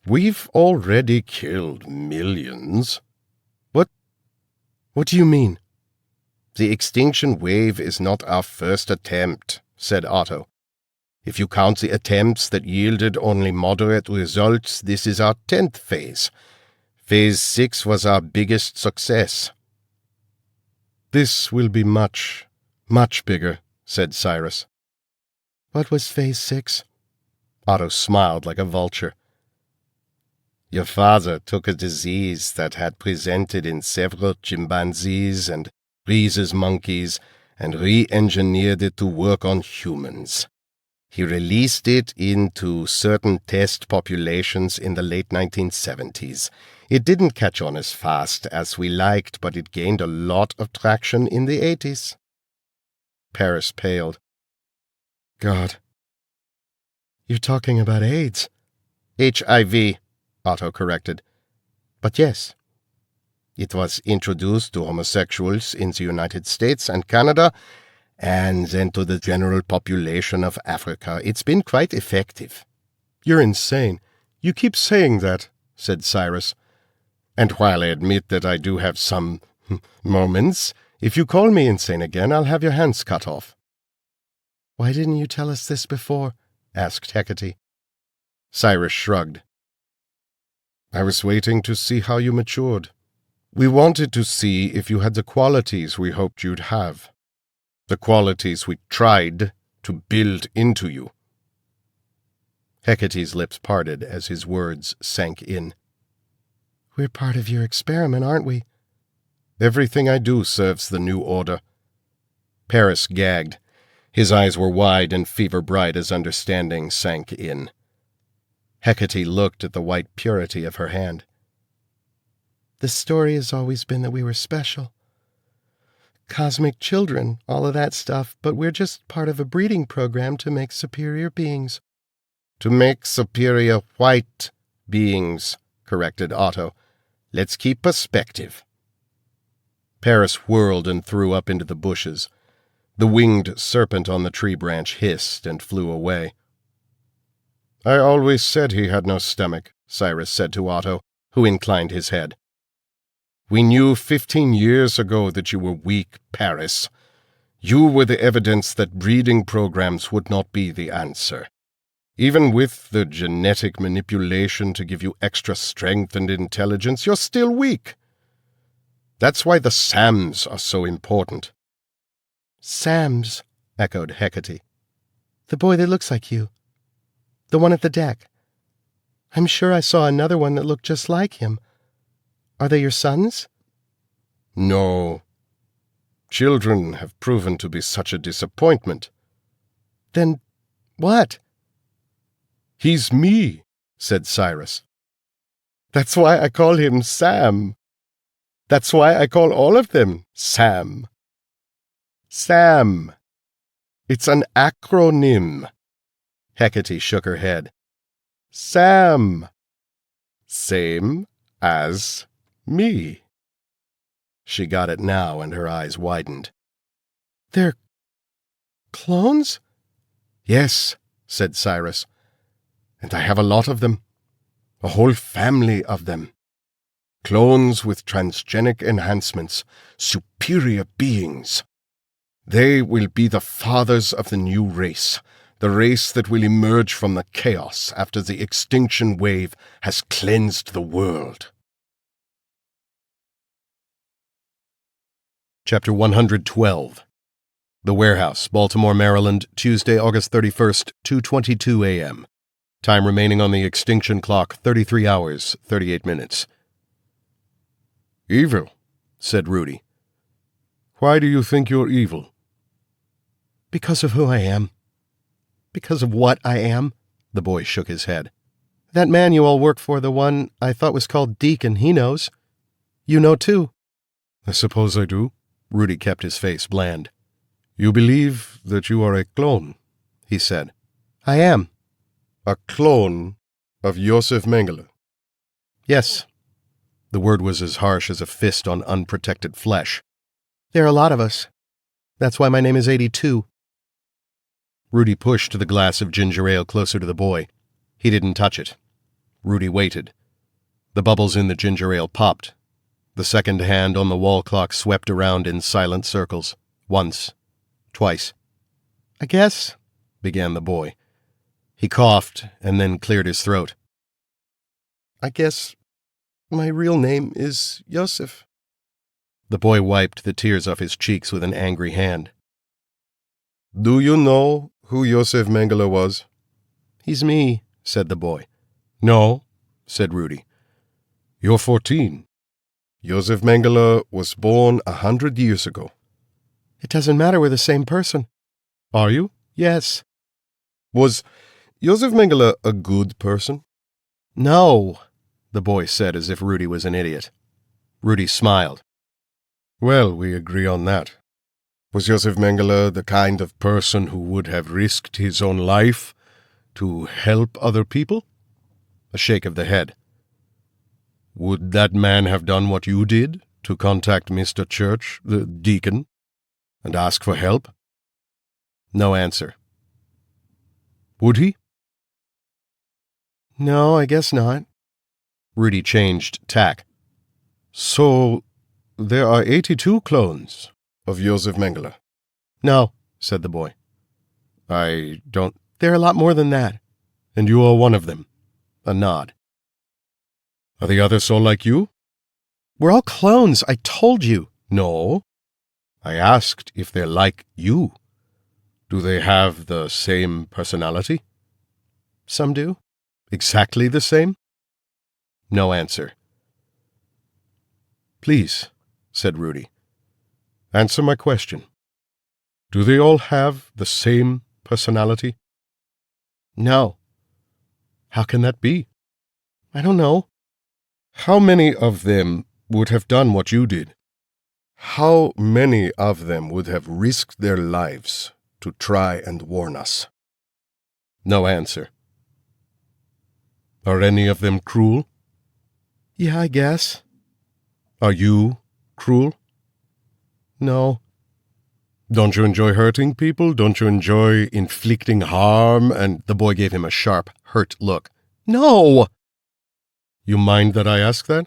We've already killed millions." What do you mean?" "The extinction wave is not our first attempt," said Otto. "If you count the attempts that yielded only moderate results, this is our 10th phase. Phase 6 was our biggest success." "This will be much, much bigger," said Cyrus. "What was Phase 6? Otto smiled like a vulture. "Your father took a disease that had presented in several chimpanzees and rhesus monkeys and re-engineered it to work on humans. He released it into certain test populations in the late 1970s. It didn't catch on as fast as we liked, but it gained a lot of traction in the 80s. Paris paled. "God. You're talking about AIDS." "HIV," Otto corrected. "But yes. It was introduced to homosexuals in the United States and Canada, and then to the general population of Africa. It's been quite effective." "You're insane. You keep saying that," said Cyrus. "And while I admit that I do have some moments, if you call me insane again, I'll have your hands cut off." "Why didn't you tell us this before?" asked Hecate. Cyrus shrugged. "I was waiting to see how you matured. We wanted to see if you had the qualities we hoped you'd have. The qualities we tried to build into you." Hecate's lips parted as his words sank in. "We're part of your experiment, aren't we?" "Everything I do serves the new order." Paris gagged. His eyes were wide and fever-bright as understanding sank in. Hecate looked at the white purity of her hand. "The story has always been that we were special. Cosmic children, all of that stuff, but we're just part of a breeding program to make superior beings." "To make superior white beings," corrected Otto. "Let's keep perspective." Paris whirled and threw up into the bushes. The winged serpent on the tree branch hissed and flew away. "I always said he had no stomach," Cyrus said to Otto, who inclined his head. "We knew 15 years ago that you were weak, Paris. You were the evidence that breeding programs would not be the answer. Even with the genetic manipulation to give you extra strength and intelligence, you're still weak. That's why the SAMs are so important." "SAMs," echoed Hecate. "The boy that looks like you. The one at the deck. I'm sure I saw another one that looked just like him. Are they your sons?" "No. Children have proven to be such a disappointment." "Then what?" "He's me," said Cyrus. "That's why I call him Sam. That's why I call all of them Sam. SAM. It's an acronym." Hecate shook her head. "SAM. Same as me." She got it now, and her eyes widened. "They're clones?" "Yes," said Cyrus. "And I have a lot of them. A whole family of them. Clones with transgenic enhancements, superior beings. They will be the fathers of the new race, the race that will emerge from the chaos after the extinction wave has cleansed the world." Chapter 112. The Warehouse, Baltimore, Maryland, Tuesday, August 31st, 2:22 a.m. Time remaining on the extinction clock, 33 hours, 38 minutes. Evil, said Rudy. Why do you think you're evil? Because of who I am. Because of what I am. The boy shook his head. That man you all work for, the one I thought was called Deacon, he knows. You know, too. I suppose I do. Rudy kept his face bland. You believe that you are a clone, he said. I am. A clone of Josef Mengele. Yes. The word was as harsh as a fist on unprotected flesh. There are a lot of us. That's why my name is 82. Rudy pushed the glass of ginger ale closer to the boy. He didn't touch it. Rudy waited. The bubbles in the ginger ale popped. The second hand on the wall clock swept around in silent circles. Once. Twice. I guess, began the boy. He coughed and then cleared his throat. I guess my real name is Joseph. The boy wiped the tears off his cheeks with an angry hand. Do you know who Josef Mengele was? He's me, said the boy. No, said Rudy. You're 14. Josef Mengele was born 100 years ago. It doesn't matter, we're the same person. Are you? Yes. Was Josef Mengele a good person? No, the boy said as if Rudy was an idiot. Rudy smiled. Well, we agree on that. Was Josef Mengele the kind of person who would have risked his own life to help other people? A shake of the head. Would that man have done what you did, to contact Mr. Church, the deacon, and ask for help? No answer. Would he? No, I guess not. Rudy changed tack. So, there are 82 clones of Josef Mengele. No, said the boy. I don't... There are a lot more than that. And you are one of them. A nod. Are the others all like you? We're all clones, I told you. No. I asked if they're like you. Do they have the same personality? Some do. Exactly the same? No answer. Please, said Rudy. Answer my question. Do they all have the same personality? No. How can that be? I don't know. How many of them would have done what you did? How many of them would have risked their lives to try and warn us? No answer. Are any of them cruel? Yeah, I guess. Are you cruel? No. Don't you enjoy hurting people? Don't you enjoy inflicting harm? And the boy gave him a sharp, hurt look. No! You mind that I ask that?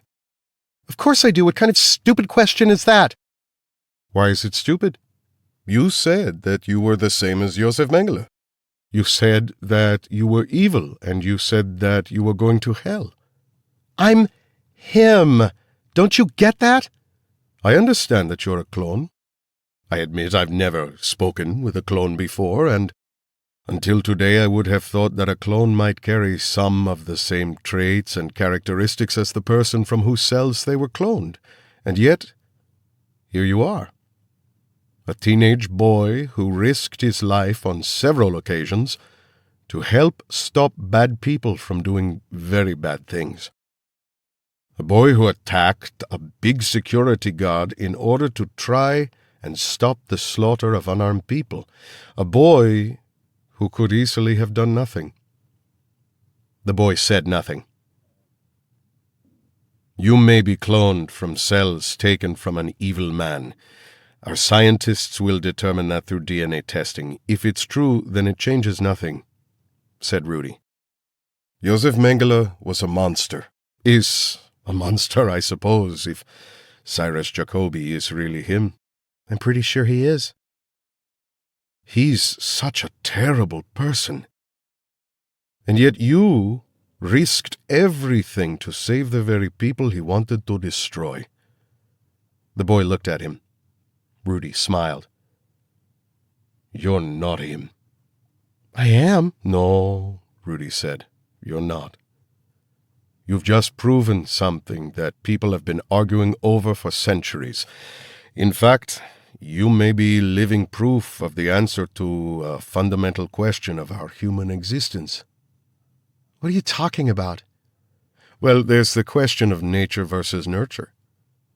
Of course I do. What kind of stupid question is that? Why is it stupid? You said that you were the same as Josef Mengele. You said that you were evil, and you said that you were going to hell. I'm him. Don't you get that? I understand that you're a clone. I admit I've never spoken with a clone before, and until today I would have thought that a clone might carry some of the same traits and characteristics as the person from whose cells they were cloned. And yet, here you are. A teenage boy who risked his life on several occasions to help stop bad people from doing very bad things. A boy who attacked a big security guard in order to try and stop the slaughter of unarmed people. A boy who could easily have done nothing. The boy said nothing. You may be cloned from cells taken from an evil man. Our scientists will determine that through DNA testing. If it's true, then it changes nothing, said Rudy. Josef Mengele was a monster. Is a monster, I suppose, if Cyrus Jacobi is really him. I'm pretty sure he is. He's such a terrible person. And yet you risked everything to save the very people he wanted to destroy. The boy looked at him. Rudy smiled. You're not him. I am. No, Rudy said. You're not. You've just proven something that people have been arguing over for centuries. In fact, you may be living proof of the answer to a fundamental question of our human existence. What are you talking about? Well, there's the question of nature versus nurture.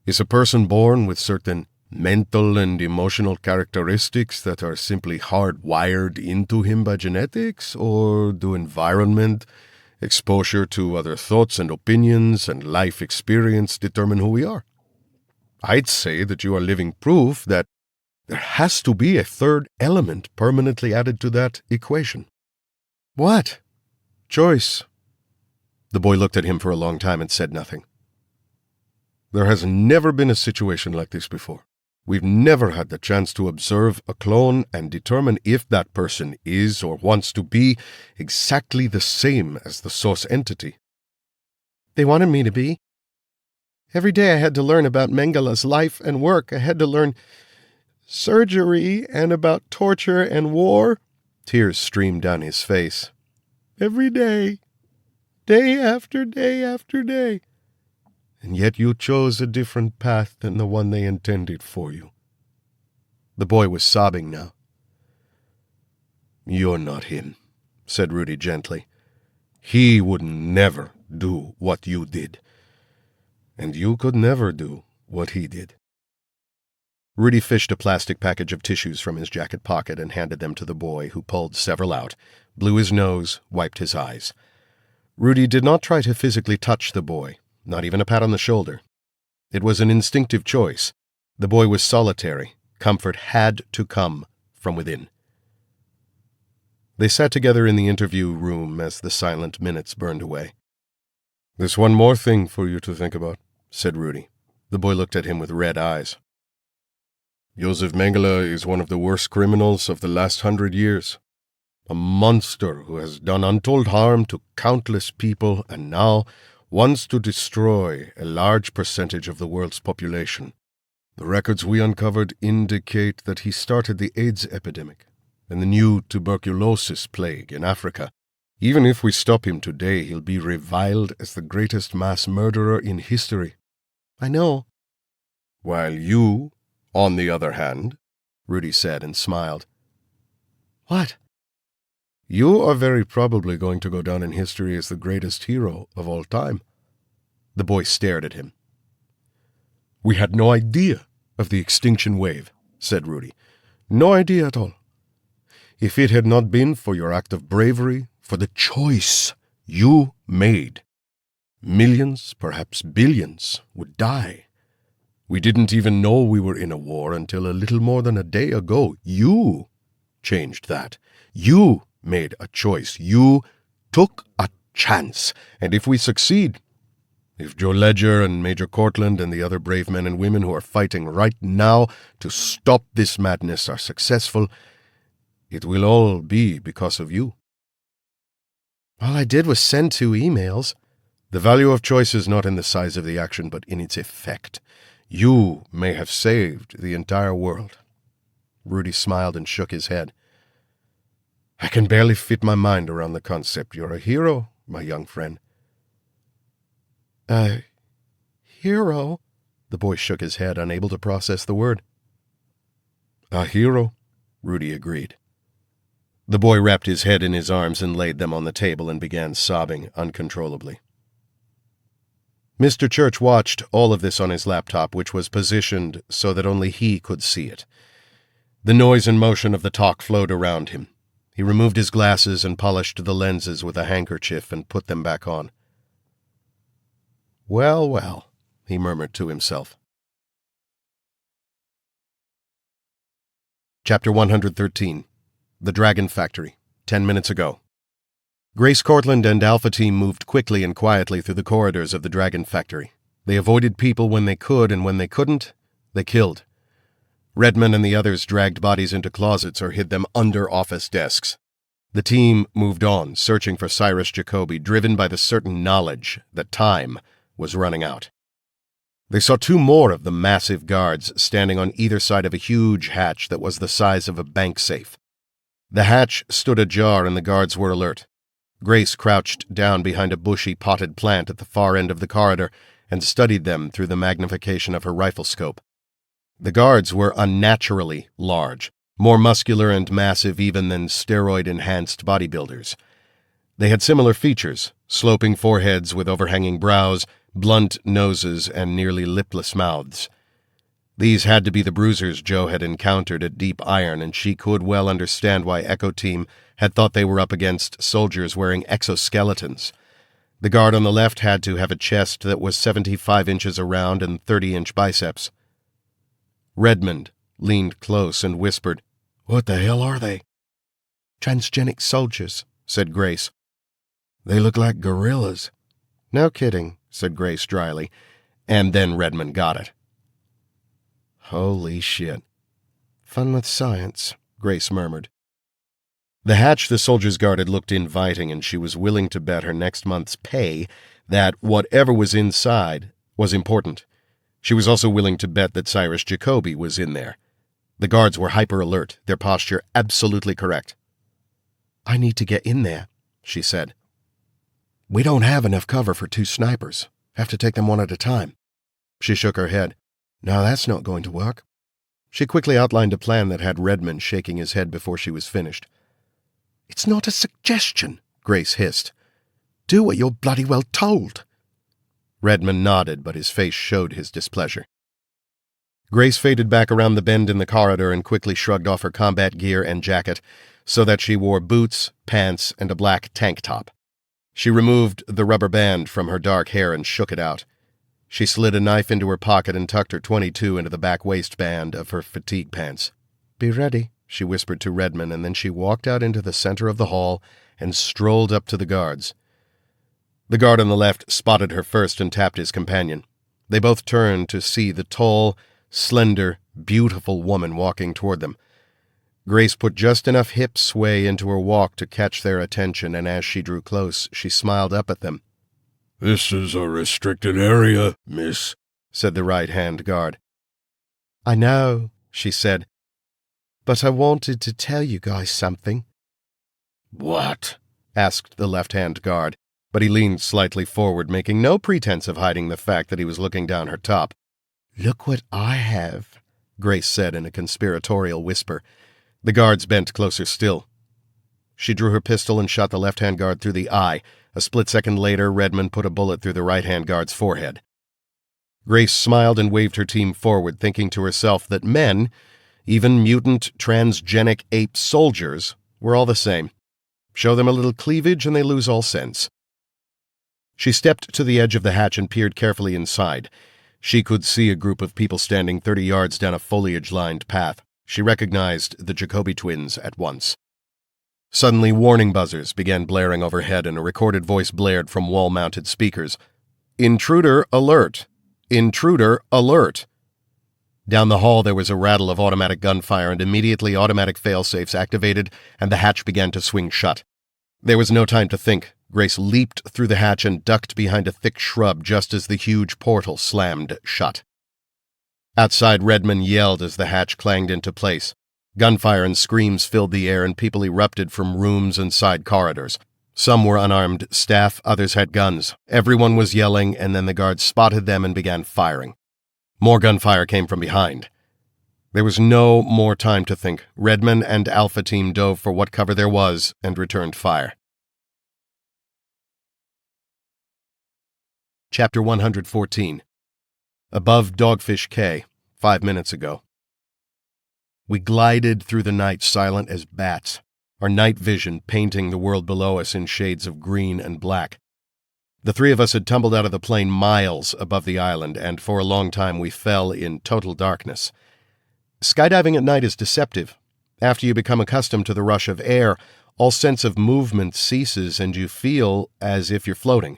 Is a person born with certain mental and emotional characteristics that are simply hardwired into him by genetics, or do environment, exposure to other thoughts and opinions, and life experience determine who we are? I'd say that you are living proof that there has to be a third element permanently added to that equation. What? Choice. The boy looked at him for a long time and said nothing. There has never been a situation like this before. We've never had the chance to observe a clone and determine if that person is or wants to be exactly the same as the source entity. They wanted me to be. Every day I had to learn about Mengele's life and work. I had to learn surgery and about torture and war. Tears streamed down his face. Every day. Day after day after day. And yet you chose a different path than the one they intended for you. The boy was sobbing now. You're not him, said Rudy gently. He would never do what you did. And you could never do what he did. Rudy fished a plastic package of tissues from his jacket pocket and handed them to the boy, who pulled several out, blew his nose, wiped his eyes. Rudy did not try to physically touch the boy, not even a pat on the shoulder. It was an instinctive choice. The boy was solitary. Comfort had to come from within. They sat together in the interview room as the silent minutes burned away. There's one more thing for you to think about, said Rudy. The boy looked at him with red eyes. Josef Mengele is one of the worst criminals of the last 100 years. A monster who has done untold harm to countless people and now wants to destroy a large percentage of the world's population. The records we uncovered indicate that he started the AIDS epidemic and the new tuberculosis plague in Africa. Even if we stop him today, he'll be reviled as the greatest mass murderer in history. I know. While you, on the other hand, Rudy said and smiled. What? You are very probably going to go down in history as the greatest hero of all time. The boy stared at him. We had no idea of the extinction wave, said Rudy. No idea at all. If it had not been for your act of bravery, for the choice you made, millions, perhaps billions, would die. We didn't even know we were in a war until a little more than a day ago. You changed that. You made a choice. You took a chance. And if we succeed, if Joe Ledger and Major Cortland and the other brave men and women who are fighting right now to stop this madness are successful, it will all be because of you. All I did was send 2 emails. The value of choice is not in the size of the action, but in its effect. You may have saved the entire world. Rudy smiled and shook his head. I can barely fit my mind around the concept. You're a hero, my young friend. A hero? The boy shook his head, unable to process the word. A hero, Rudy agreed. The boy wrapped his head in his arms and laid them on the table and began sobbing uncontrollably. Mr. Church watched all of this on his laptop, which was positioned so that only he could see it. The noise and motion of the talk flowed around him. He removed his glasses and polished the lenses with a handkerchief and put them back on. Well, well, he murmured to himself. Chapter 113. The Dragon Factory, 10 minutes ago. Grace Cortland and Alpha Team moved quickly and quietly through the corridors of the Dragon Factory. They avoided people when they could, and when they couldn't, they killed. Redman and the others dragged bodies into closets or hid them under office desks. The team moved on, searching for Cyrus Jacoby, driven by the certain knowledge that time was running out. They saw 2 more of the massive guards standing on either side of a huge hatch that was the size of a bank safe. The hatch stood ajar and the guards were alert. Grace crouched down behind a bushy potted plant at the far end of the corridor and studied them through the magnification of her rifle scope. The guards were unnaturally large, more muscular and massive even than steroid-enhanced bodybuilders. They had similar features, sloping foreheads with overhanging brows, blunt noses, and nearly lipless mouths. These had to be the bruisers Joe had encountered at Deep Iron, and she could well understand why Echo Team had thought they were up against soldiers wearing exoskeletons. The guard on the left had to have a chest that was 75 inches around and 30-inch biceps. Redmond leaned close and whispered, "What the hell are they?" "Transgenic soldiers," said Grace. "They look like gorillas." "No kidding," said Grace dryly, and then Redmond got it. Holy shit. "Fun with science," Grace murmured. The hatch the soldiers guarded looked inviting, and she was willing to bet her next month's pay that whatever was inside was important. She was also willing to bet that Cyrus Jacoby was in there. The guards were hyper-alert, their posture absolutely correct. "I need to get in there," she said. "We don't have enough cover for 2 snipers. Have to take them one at a time." She shook her head. "No, that's not going to work." She quickly outlined a plan that had Redmond shaking his head before she was finished. "It's not a suggestion," Grace hissed. "Do what you're bloody well told." Redmond nodded, but his face showed his displeasure. Grace faded back around the bend in the corridor and quickly shrugged off her combat gear and jacket so that she wore boots, pants, and a black tank top. She removed the rubber band from her dark hair and shook it out. She slid a knife into her pocket and tucked her .22 into the back waistband of her fatigue pants. "Be ready," she whispered to Redmond, and then she walked out into the center of the hall and strolled up to the guards. The guard on the left spotted her first and tapped his companion. They both turned to see the tall, slender, beautiful woman walking toward them. Grace put just enough hip sway into her walk to catch their attention, and as she drew close, she smiled up at them. "This is a restricted area, miss," said the right-hand guard. "I know," she said, "but I wanted to tell you guys something." "What?" asked the left-hand guard, but he leaned slightly forward, making no pretense of hiding the fact that he was looking down her top. "Look what I have," Grace said in a conspiratorial whisper. The guards bent closer still. She drew her pistol and shot the left-hand guard through the eye. A split second later, Redmond put a bullet through the right-hand guard's forehead. Grace smiled and waved her team forward, thinking to herself that men, even mutant transgenic ape soldiers, were all the same. Show them a little cleavage and they lose all sense. She stepped to the edge of the hatch and peered carefully inside. She could see a group of people standing 30 yards down a foliage-lined path. She recognized the Jacoby twins at once. Suddenly, warning buzzers began blaring overhead, and a recorded voice blared from wall-mounted speakers. "Intruder alert! Intruder alert!" Down the hall there was a rattle of automatic gunfire, and immediately automatic fail-safes activated, and the hatch began to swing shut. There was no time to think. Grace leaped through the hatch and ducked behind a thick shrub just as the huge portal slammed shut. Outside, Redmond yelled as the hatch clanged into place. Gunfire and screams filled the air, and people erupted from rooms and side corridors. Some were unarmed staff, others had guns. Everyone was yelling, and then the guards spotted them and began firing. More gunfire came from behind. There was no more time to think. Redmond and Alpha Team dove for what cover there was and returned fire. Chapter 114. Above Dogfish Cay, 5 minutes ago. We glided through the night silent as bats, our night vision painting the world below us in shades of green and black. The 3 of us had tumbled out of the plane miles above the island, and for a long time we fell in total darkness. Skydiving at night is deceptive. After you become accustomed to the rush of air, all sense of movement ceases and you feel as if you're floating.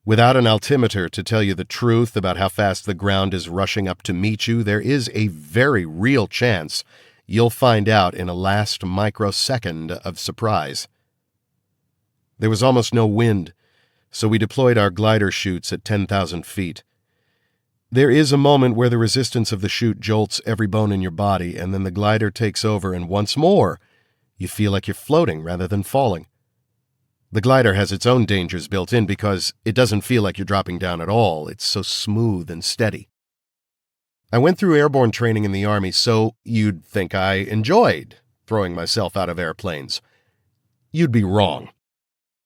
Without an altimeter to tell you the truth about how fast the ground is rushing up to meet you, there is a very real chance you'll find out in a last microsecond of surprise. There was almost no wind, so we deployed our glider chutes at 10,000 feet. There is a moment where the resistance of the chute jolts every bone in your body, and then the glider takes over, and once more, You feel like you're floating rather than falling. The glider has its own dangers built in because it doesn't feel like you're dropping down at all. It's so smooth and steady. I went through airborne training in the Army, so you'd think I enjoyed throwing myself out of airplanes. You'd be wrong.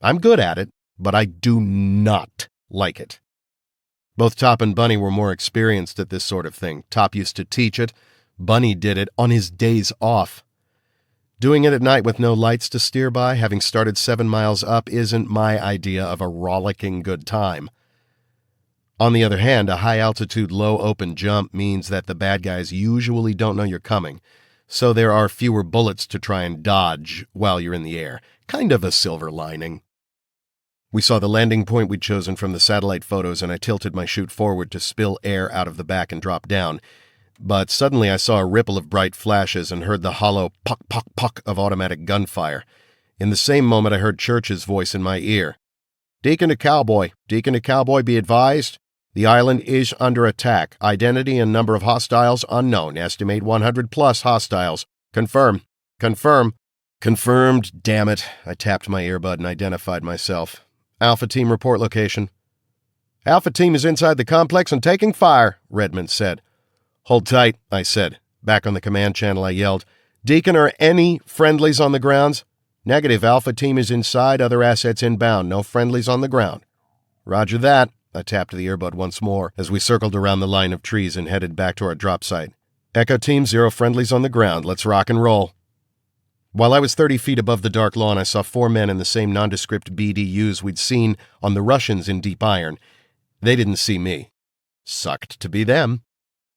I'm good at it, but I do not like it. Both Top and Bunny were more experienced at this sort of thing. Top used to teach it. Bunny did it on his days off. Doing it at night with no lights to steer by, having started 7 miles up, isn't my idea of a rollicking good time. On the other hand, a high-altitude, low-open jump means that the bad guys usually don't know you're coming, so there are fewer bullets to try and dodge while you're in the air. Kind of a silver lining. We saw the landing point we'd chosen from the satellite photos, and I tilted my chute forward to spill air out of the back and drop down. But suddenly I saw a ripple of bright flashes and heard the hollow puck, puck, puck of automatic gunfire. In the same moment I heard Church's voice in my ear. Deacon to Cowboy, be advised. The island is under attack. Identity and number of hostiles unknown. Estimate 100+ hostiles. Confirm. Confirmed, damn it. I tapped my earbud and identified myself. Alpha Team report location. Alpha Team is inside the complex and taking fire, Redmond said. Hold tight, I said. Back on the command channel I yelled, Deacon, are any friendlies on the grounds? Negative, Alpha Team is inside, other assets inbound. No friendlies on the ground. Roger that. I tapped the earbud once more as we circled around the line of trees and headed back to our drop site. Echo Team, 0 friendlies on the ground. Let's rock and roll. While I was 30 feet above the dark lawn, I saw 4 men in the same nondescript BDUs we'd seen on the Russians in Deep Iron. They didn't see me. Sucked to be them.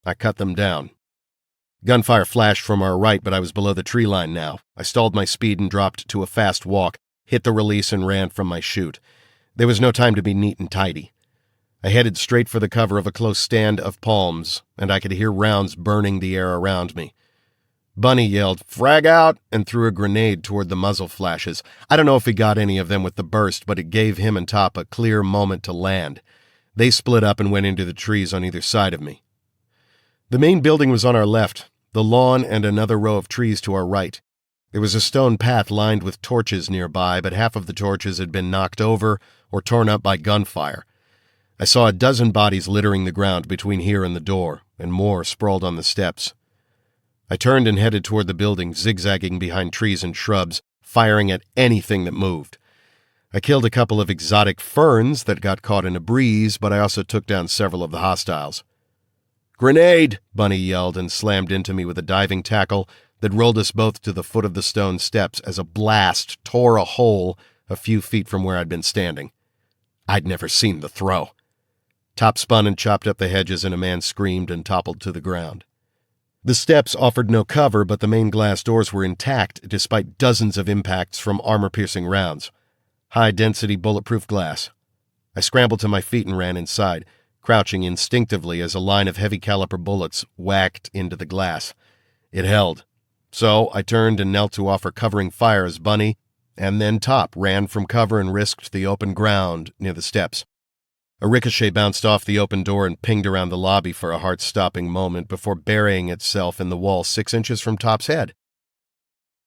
I cut them down. Gunfire flashed from our right, but I was below the tree line now. I stalled my speed and dropped to a fast walk, hit the release and ran from my chute. There was no time to be neat and tidy. I headed straight for the cover of a close stand of palms, and I could hear rounds burning the air around me. Bunny yelled, "Frag out!" and threw a grenade toward the muzzle flashes. I don't know if he got any of them with the burst, but it gave him and Top a clear moment to land. They split up and went into the trees on either side of me. The main building was on our left, the lawn and another row of trees to our right. There was a stone path lined with torches nearby, but half of the torches had been knocked over or torn up by gunfire. I saw a dozen bodies littering the ground between here and the door, and more sprawled on the steps. I turned and headed toward the building, zigzagging behind trees and shrubs, firing at anything that moved. I killed a couple of exotic ferns that got caught in a breeze, but I also took down several of the hostiles. "Grenade!" Bunny yelled and slammed into me with a diving tackle that rolled us both to the foot of the stone steps as a blast tore a hole a few feet from where I'd been standing. I'd never seen the throw. Top spun and chopped up the hedges, and a man screamed and toppled to the ground. The steps offered no cover, but the main glass doors were intact despite dozens of impacts from armor-piercing rounds. High-density bulletproof glass. I scrambled to my feet and ran inside, crouching instinctively as a line of heavy-caliber bullets whacked into the glass. It held. So I turned and knelt to offer covering fire as Bunny, and then Top, ran from cover and risked the open ground near the steps. A ricochet bounced off the open door and pinged around the lobby for a heart-stopping moment before burying itself in the wall 6 inches from Top's head.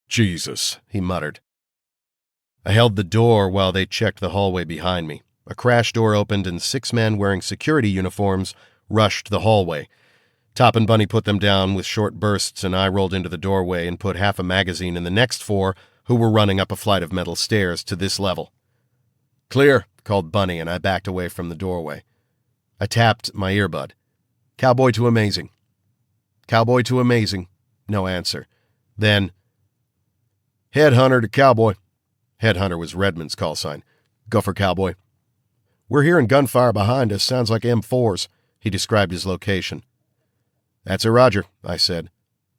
"Jesus," he muttered. I held the door while they checked the hallway behind me. A crash door opened and 6 men wearing security uniforms rushed the hallway. Top and Bunny put them down with short bursts, and I rolled into the doorway and put half a magazine in the next 4 who were running up a flight of metal stairs to this level. "Clear," called Bunny, and I backed away from the doorway. I tapped my earbud. "Cowboy to amazing." "Cowboy to amazing." No answer. Then, "Headhunter to Cowboy." Headhunter was Redmond's call sign. "Go for Cowboy." "We're hearing gunfire behind us. Sounds like M4s. He described his location. "That's a Roger," I said.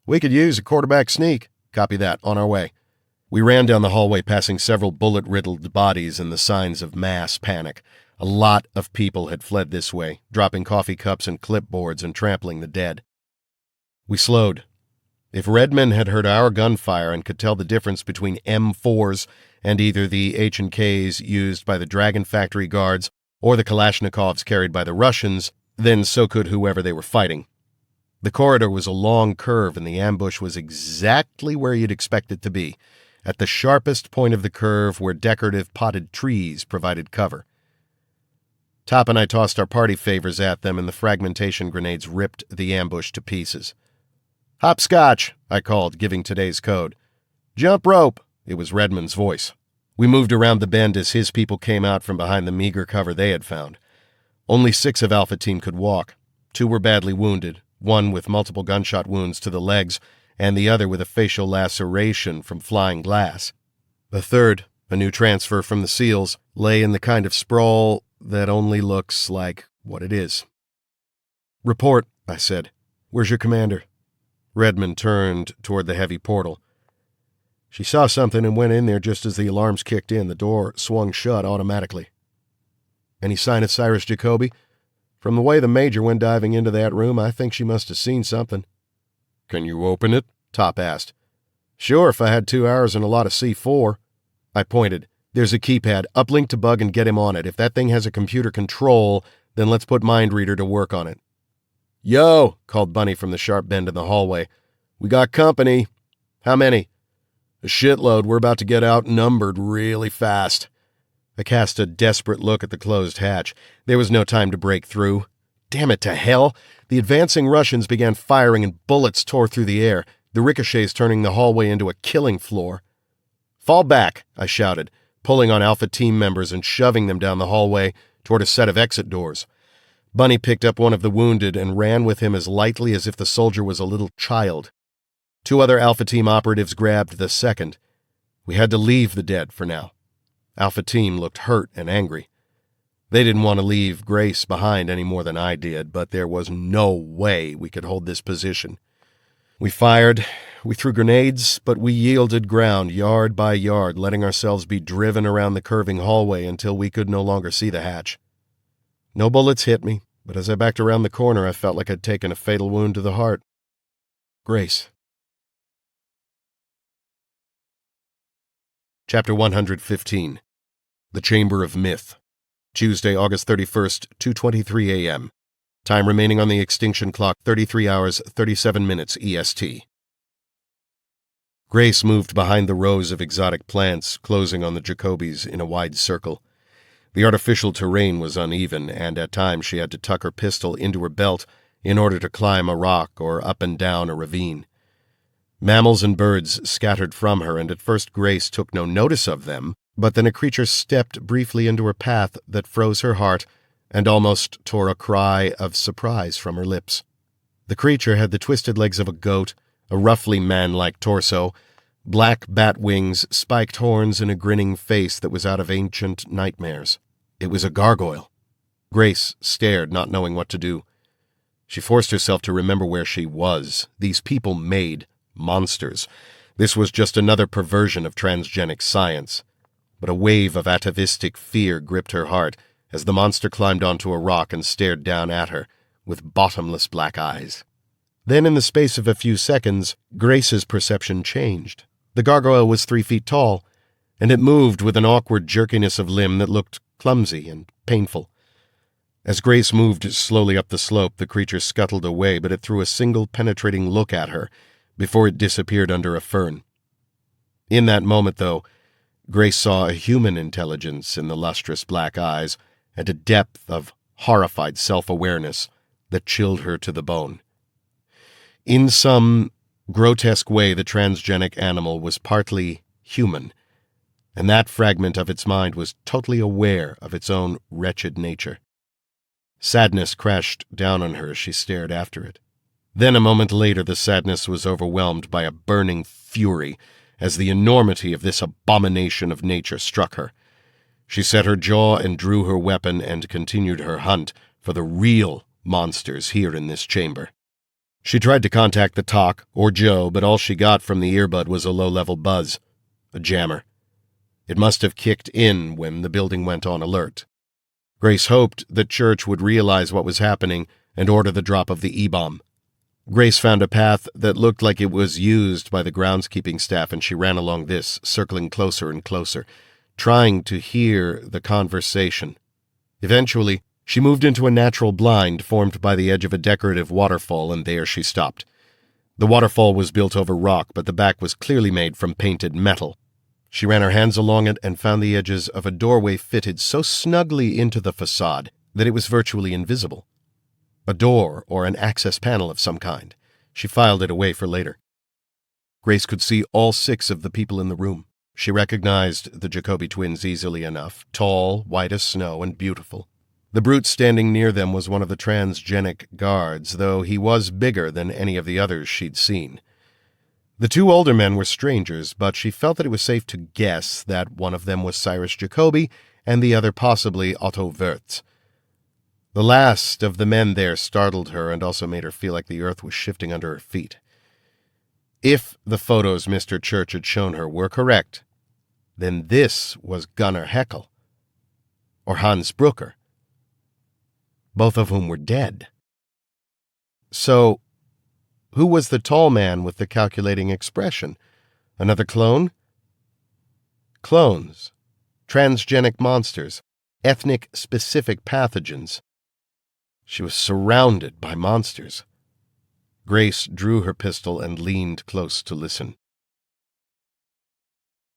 "We could use a quarterback sneak." "Copy that. On our way." We ran down the hallway, passing several bullet-riddled bodies and the signs of mass panic. A lot of people had fled this way, dropping coffee cups and clipboards and trampling the dead. We slowed. If Redmond had heard our gunfire and could tell the difference between M4s and either the H&Ks used by the Dragon Factory guards or the Kalashnikovs carried by the Russians, then so could whoever they were fighting. The corridor was a long curve, and the ambush was exactly where you'd expect it to be. at the sharpest point of the curve where decorative potted trees provided cover. Top and I tossed our party favors at them, and the fragmentation grenades ripped the ambush to pieces. "Hopscotch," I called, giving today's code. "Jump rope," it was Redmond's voice. We moved around the bend as his people came out from behind the meager cover they had found. Only 6 of Alpha Team could walk. 2 were badly wounded, one with multiple gunshot wounds to the legs, and the other with a facial laceration from flying glass. The third, a new transfer from the SEALs, lay in the kind of sprawl that only looks like what it is. "Report," I said. "Where's your commander?" Redmond turned toward the heavy portal. "She saw something and went in there just as the alarms kicked in. The door swung shut automatically." "Any sign of Cyrus Jacoby? From the way the Major went diving into that room, I think she must have seen something." "Can you open it?" Top asked. "Sure, if I had 2 hours and a lot of C4. I pointed. "There's a keypad. Uplink to Bug and get him on it. If that thing has a computer control, then let's put Mindreader to work on it." "Yo," called Bunny from the sharp bend in the hallway. "We got company." "How many?" "A shitload. We're about to get outnumbered really fast." I cast a desperate look at the closed hatch. There was no time to break through. Damn it to hell! The advancing Russians began firing and bullets tore through the air, the ricochets turning the hallway into a killing floor. "Fall back," I shouted, pulling on Alpha Team members and shoving them down the hallway toward a set of exit doors. Bunny picked up one of the wounded and ran with him as lightly as if the soldier was a little child. 2 other Alpha Team operatives grabbed the second. We had to leave the dead for now. Alpha Team looked hurt and angry. They didn't want to leave Grace behind any more than I did, but there was no way we could hold this position. We fired, we threw grenades, but we yielded ground yard by yard, letting ourselves be driven around the curving hallway until we could no longer see the hatch. No bullets hit me, but as I backed around the corner, I felt like I'd taken a fatal wound to the heart. Grace. Chapter 115. The Chamber of Myth. Tuesday, August 31st, 2:23 a.m. Time remaining on the extinction clock, 33 hours, 37 minutes EST. Grace moved behind the rows of exotic plants, closing on the Jacobys in a wide circle. The artificial terrain was uneven, and at times she had to tuck her pistol into her belt in order to climb a rock or up and down a ravine. Mammals and birds scattered from her, and at first Grace took no notice of them, but then a creature stepped briefly into her path that froze her heart and almost tore a cry of surprise from her lips. The creature had the twisted legs of a goat, a roughly man-like torso, black bat wings, spiked horns, and a grinning face that was out of ancient nightmares. It was a gargoyle. Grace stared, not knowing what to do. She forced herself to remember where she was. These people made monsters. This was just another perversion of transgenic science. But a wave of atavistic fear gripped her heart as the monster climbed onto a rock and stared down at her with bottomless black eyes. Then, in the space of a few seconds, Grace's perception changed. The gargoyle was 3 feet tall, and it moved with an awkward jerkiness of limb that looked clumsy and painful. As Grace moved slowly up the slope, the creature scuttled away, but it threw a single penetrating look at her before it disappeared under a fern. In that moment, though, Grace saw a human intelligence in the lustrous black eyes and a depth of horrified self-awareness that chilled her to the bone. In some grotesque way, the transgenic animal was partly human, and that fragment of its mind was totally aware of its own wretched nature. Sadness crashed down on her as she stared after it. Then, a moment later, the sadness was overwhelmed by a burning fury as the enormity of this abomination of nature struck her. She set her jaw and drew her weapon and continued her hunt for the real monsters here in this chamber. She tried to contact the TOC or Joe, but all she got from the earbud was a low-level buzz, a jammer. It must have kicked in when the building went on alert. Grace hoped that Church would realize what was happening and order the drop of the E-bomb. Grace found a path that looked like it was used by the groundskeeping staff, and she ran along this, circling closer and closer, trying to hear the conversation. Eventually, she moved into a natural blind formed by the edge of a decorative waterfall, and there she stopped. The waterfall was built over rock, but the back was clearly made from painted metal. She ran her hands along it and found the edges of a doorway fitted so snugly into the facade that it was virtually invisible. A door or an access panel of some kind. She filed it away for later. Grace could see all 6 of the people in the room. She recognized the Jacoby twins easily enough, tall, white as snow, and beautiful. The brute standing near them was one of the transgenic guards, though he was bigger than any of the others she'd seen. The 2 older men were strangers, but she felt that it was safe to guess that one of them was Cyrus Jacoby and the other possibly Otto Wirth. The last of the men there startled her and also made her feel like the earth was shifting under her feet. If the photos Mr. Church had shown her were correct, then this was Gunnar Heckel, or Hans Brooker, both of whom were dead. So, who was the tall man with the calculating expression? Another clone? Clones, transgenic monsters, ethnic-specific pathogens. She was surrounded by monsters. Grace drew her pistol and leaned close to listen.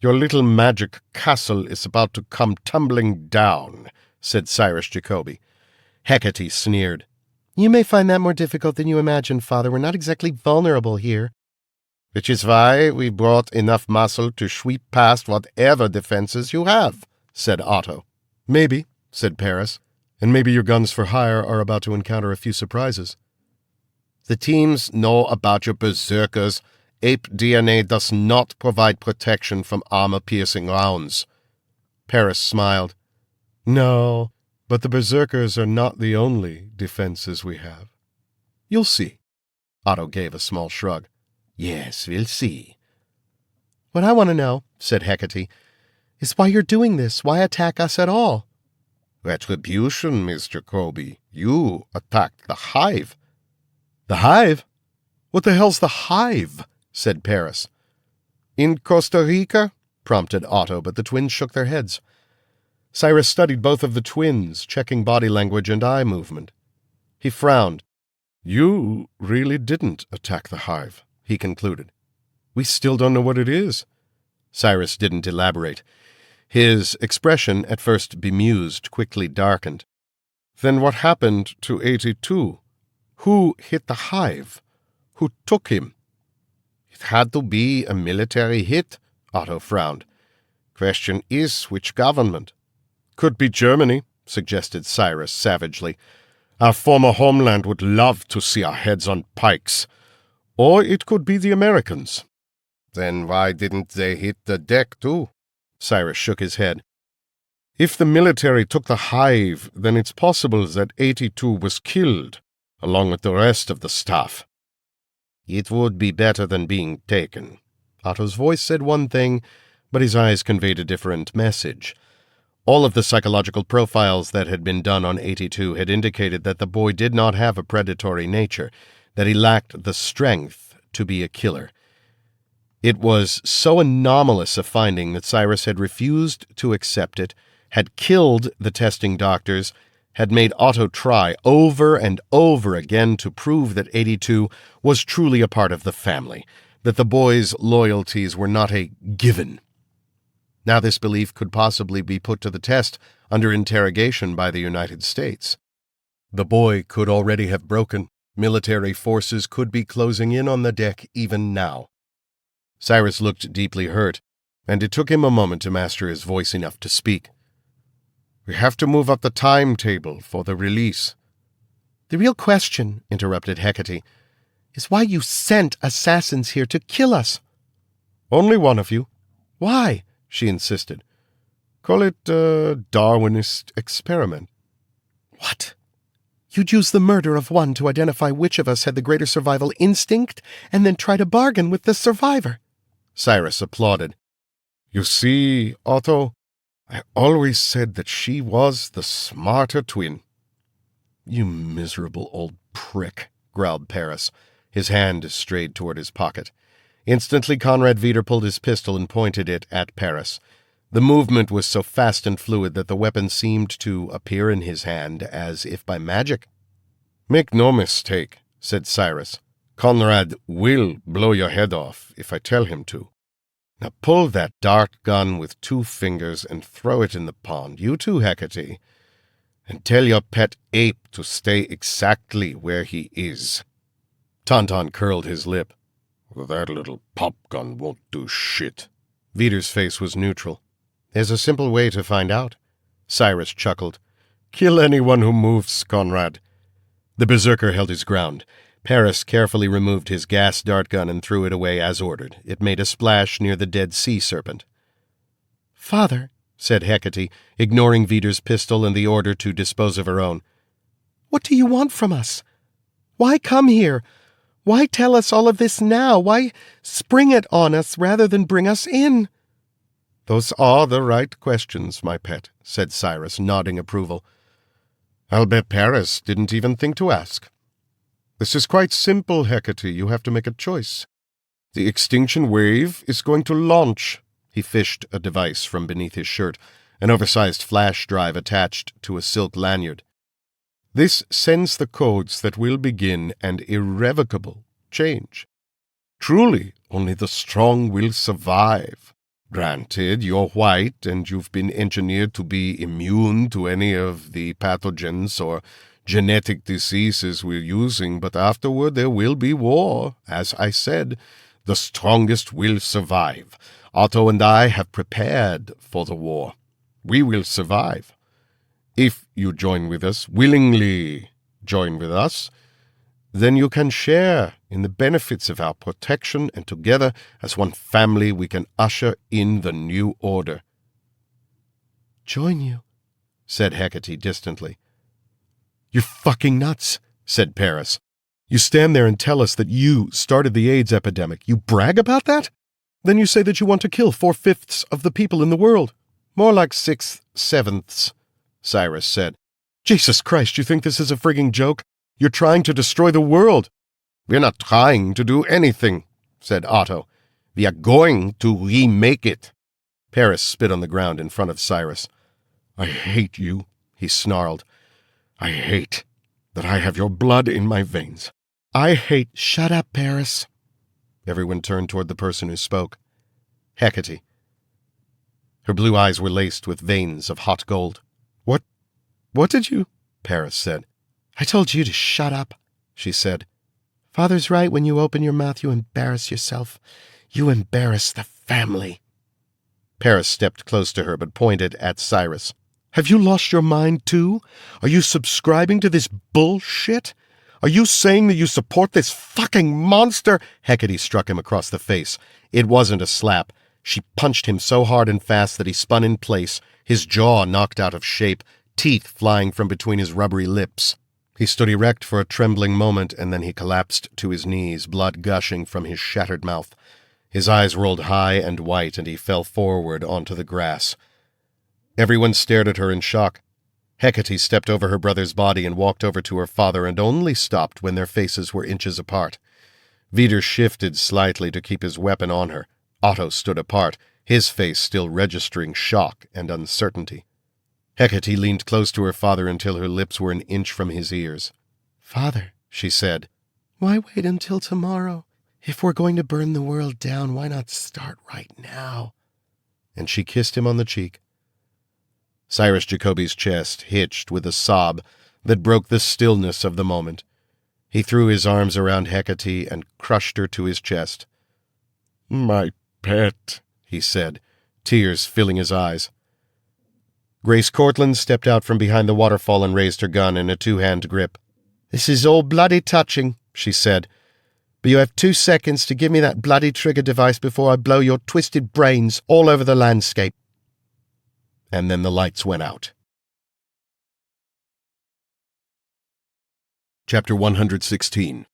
"Your little magic castle is about to come tumbling down," said Cyrus Jacoby. Hecate sneered. "You may find that more difficult than you imagine, Father. We're not exactly vulnerable here." "Which is why we brought enough muscle to sweep past whatever defenses you have," said Otto. "Maybe," said Paris. "And maybe your guns for hire are about to encounter a few surprises." "The teams know about your berserkers. Ape DNA does not provide protection from armor-piercing rounds." Paris smiled. "No, but the berserkers are not the only defenses we have." "You'll see." Otto gave a small shrug. "Yes, we'll see." "What I want to know," said Hecate, "is why you're doing this. Why attack us at all?" "Retribution, Mr. Jacoby. You attacked the Hive." "The Hive? What the hell's the Hive?" said Paris. "In Costa Rica?" prompted Otto, but the twins shook their heads. Cyrus studied both of the twins, checking body language and eye movement. He frowned. "You really didn't attack the Hive," he concluded. "We still don't know what it is." Cyrus didn't elaborate. His expression, at first bemused, quickly darkened. "Then what happened to 82? Who hit the Hive? Who took him?" "It had to be a military hit," Otto frowned. "Question is, which government?" "Could be Germany," suggested Cyrus savagely. "Our former homeland would love to see our heads on pikes. Or it could be the Americans." "Then why didn't they hit the deck, too?" Cyrus shook his head. "If the military took the Hive, then it's possible that 82 was killed, along with the rest of the staff." "It would be better than being taken." Otto's voice said one thing, but his eyes conveyed a different message. All of the psychological profiles that had been done on 82 had indicated that the boy did not have a predatory nature, that he lacked the strength to be a killer. It was so anomalous a finding that Cyrus had refused to accept it, had killed the testing doctors, had made Otto try over and over again to prove that 82 was truly a part of the family, that the boy's loyalties were not a given. Now this belief could possibly be put to the test under interrogation by the United States. The boy could already have broken. Military forces could be closing in on the deck even now. Cyrus looked deeply hurt, and it took him a moment to master his voice enough to speak. "We have to move up the timetable for the release." "The real question," interrupted Hecate, "is why you sent assassins here to kill us." "Only one of you." "Why?" she insisted. "Call it a Darwinist experiment." "What? You'd use the murder of one to identify which of us had the greater survival instinct, and then try to bargain with the survivor?" Cyrus applauded. "You see, Otto, I always said that she was the smarter twin." "You miserable old prick," growled Paris. His hand strayed toward his pocket. Instantly, Conrad Veeder pulled his pistol and pointed it at Paris. The movement was so fast and fluid that the weapon seemed to appear in his hand as if by magic. "Make no mistake," said Cyrus. "Conrad will blow your head off if I tell him to." Now pull that dart gun with 2 fingers and throw it in the pond. You too, Hecate. And tell your pet ape to stay exactly where he is." Tauntaun curled his lip. "That little pop gun won't do shit." Vider's face was neutral. "There's a simple way to find out." Cyrus chuckled. "Kill anyone who moves, Conrad." The berserker held his ground. Paris carefully removed his gas dart gun and threw it away as ordered. It made a splash near the dead sea serpent. "Father," said Hecate, ignoring Vider's pistol and the order to dispose of her own. "what do you want from us? Why come here? Why tell us all of this now? Why spring it on us rather than bring us in?" "Those are the right questions, my pet," said Cyrus, nodding approval. "I'll bet Paris didn't even think to ask. This is quite simple, Hecate. You have to make a choice. The extinction wave is going to launch." He fished a device from beneath his shirt, an oversized flash drive attached to a silk lanyard. "This sends the codes that will begin an irrevocable change. Truly, only the strong will survive. Granted, you're white and you've been engineered to be immune to any of the pathogens or genetic diseases we're using, but afterward there will be war. As I said, the strongest will survive. Otto and I have prepared for the war. We will survive. If you join with us, willingly join with us, then you can share in the benefits of our protection, and together, as one family, we can usher in the new order." "Join you," said Hecate distantly. "You're fucking nuts," said Paris. "You stand there and tell us that you started the AIDS epidemic. You brag about that? Then you say that you want to kill 4/5 of the people in the world." "More like 6/7," Cyrus said. "Jesus Christ, you think this is a frigging joke? You're trying to destroy the world." "We're not trying to do anything," said Otto. "We are going to remake it." Paris spit on the ground in front of Cyrus. "I hate you," he snarled. "I hate that I have your blood in my veins. I hate—" "Shut up, Paris." Everyone turned toward the person who spoke. Hecate. Her blue eyes were laced with veins of hot gold. What did you?" Paris said. "I told you to shut up," she said. "Father's right. When you open your mouth, you embarrass yourself. You embarrass the family." Paris stepped close to her but pointed at Cyrus. "Have you lost your mind, too? Are you subscribing to this bullshit? Are you saying that you support this fucking monster?" Hecate struck him across the face. It wasn't a slap. She punched him so hard and fast that he spun in place, his jaw knocked out of shape, teeth flying from between his rubbery lips. He stood erect for a trembling moment, and then he collapsed to his knees, blood gushing from his shattered mouth. His eyes rolled high and white, and he fell forward onto the grass. Everyone stared at her in shock. Hecate stepped over her brother's body and walked over to her father, and only stopped when their faces were inches apart. Vider shifted slightly to keep his weapon on her. Otto stood apart, his face still registering shock and uncertainty. Hecate leaned close to her father until her lips were an inch from his ears. "Father," she said, "why wait until tomorrow? If we're going to burn the world down, why not start right now?" And she kissed him on the cheek. Cyrus Jacoby's chest hitched with a sob that broke the stillness of the moment. He threw his arms around Hecate and crushed her to his chest. "My pet," he said, tears filling his eyes. Grace Cortland stepped out from behind the waterfall and raised her gun in a two-hand grip. "This is all bloody touching," she said, "but you have 2 seconds to give me that bloody trigger device before I blow your twisted brains all over the landscape." And then the lights went out. Chapter 116.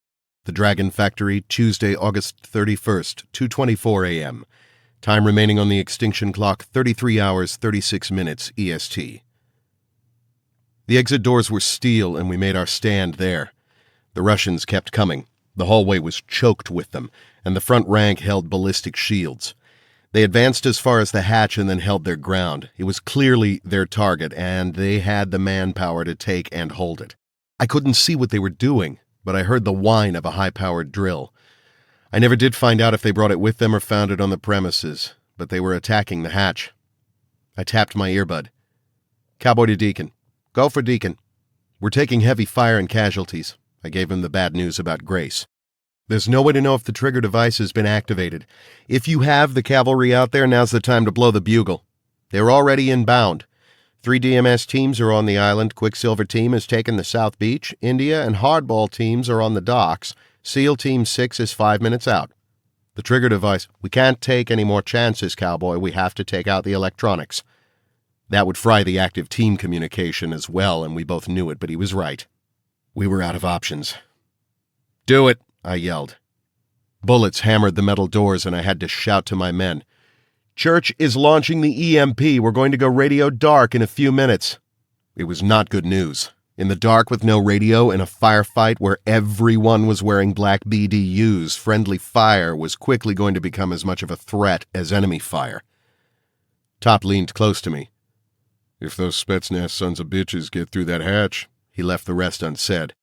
The Dragon Factory, Tuesday, August 31st, 2:24 a.m. Time remaining on the extinction clock, 33 hours, 36 minutes EST. The exit doors were steel, and we made our stand there. The Russians kept coming. The hallway was choked with them, and the front rank held ballistic shields. They advanced as far as the hatch and then held their ground. It was clearly their target, and they had the manpower to take and hold it. I couldn't see what they were doing, but I heard the whine of a high-powered drill. I never did find out if they brought it with them or found it on the premises, but they were attacking the hatch. I tapped my earbud. Cowboy to Deacon. Go for Deacon. We're taking heavy fire and casualties. I gave him the bad news about Grace. There's no way to know if the trigger device has been activated. If you have the cavalry out there, now's the time to blow the bugle. They're already inbound. 3 DMS teams are on the island. Quicksilver team has taken the South Beach. India and Hardball teams are on the docks. SEAL Team 6 is 5 minutes out. The trigger device. We can't take any more chances, Cowboy. We have to take out the electronics. That would fry the active team communication as well, and we both knew it, but he was right. We were out of options. Do it, I yelled. Bullets hammered the metal doors, and I had to shout to my men. Church is launching the EMP. We're going to go radio dark in a few minutes. It was not good news. In the dark with no radio, in a firefight where everyone was wearing black BDUs, friendly fire was quickly going to become as much of a threat as enemy fire. Top leaned close to me. If those Spetsnaz sons of bitches get through that hatch, he left the rest unsaid.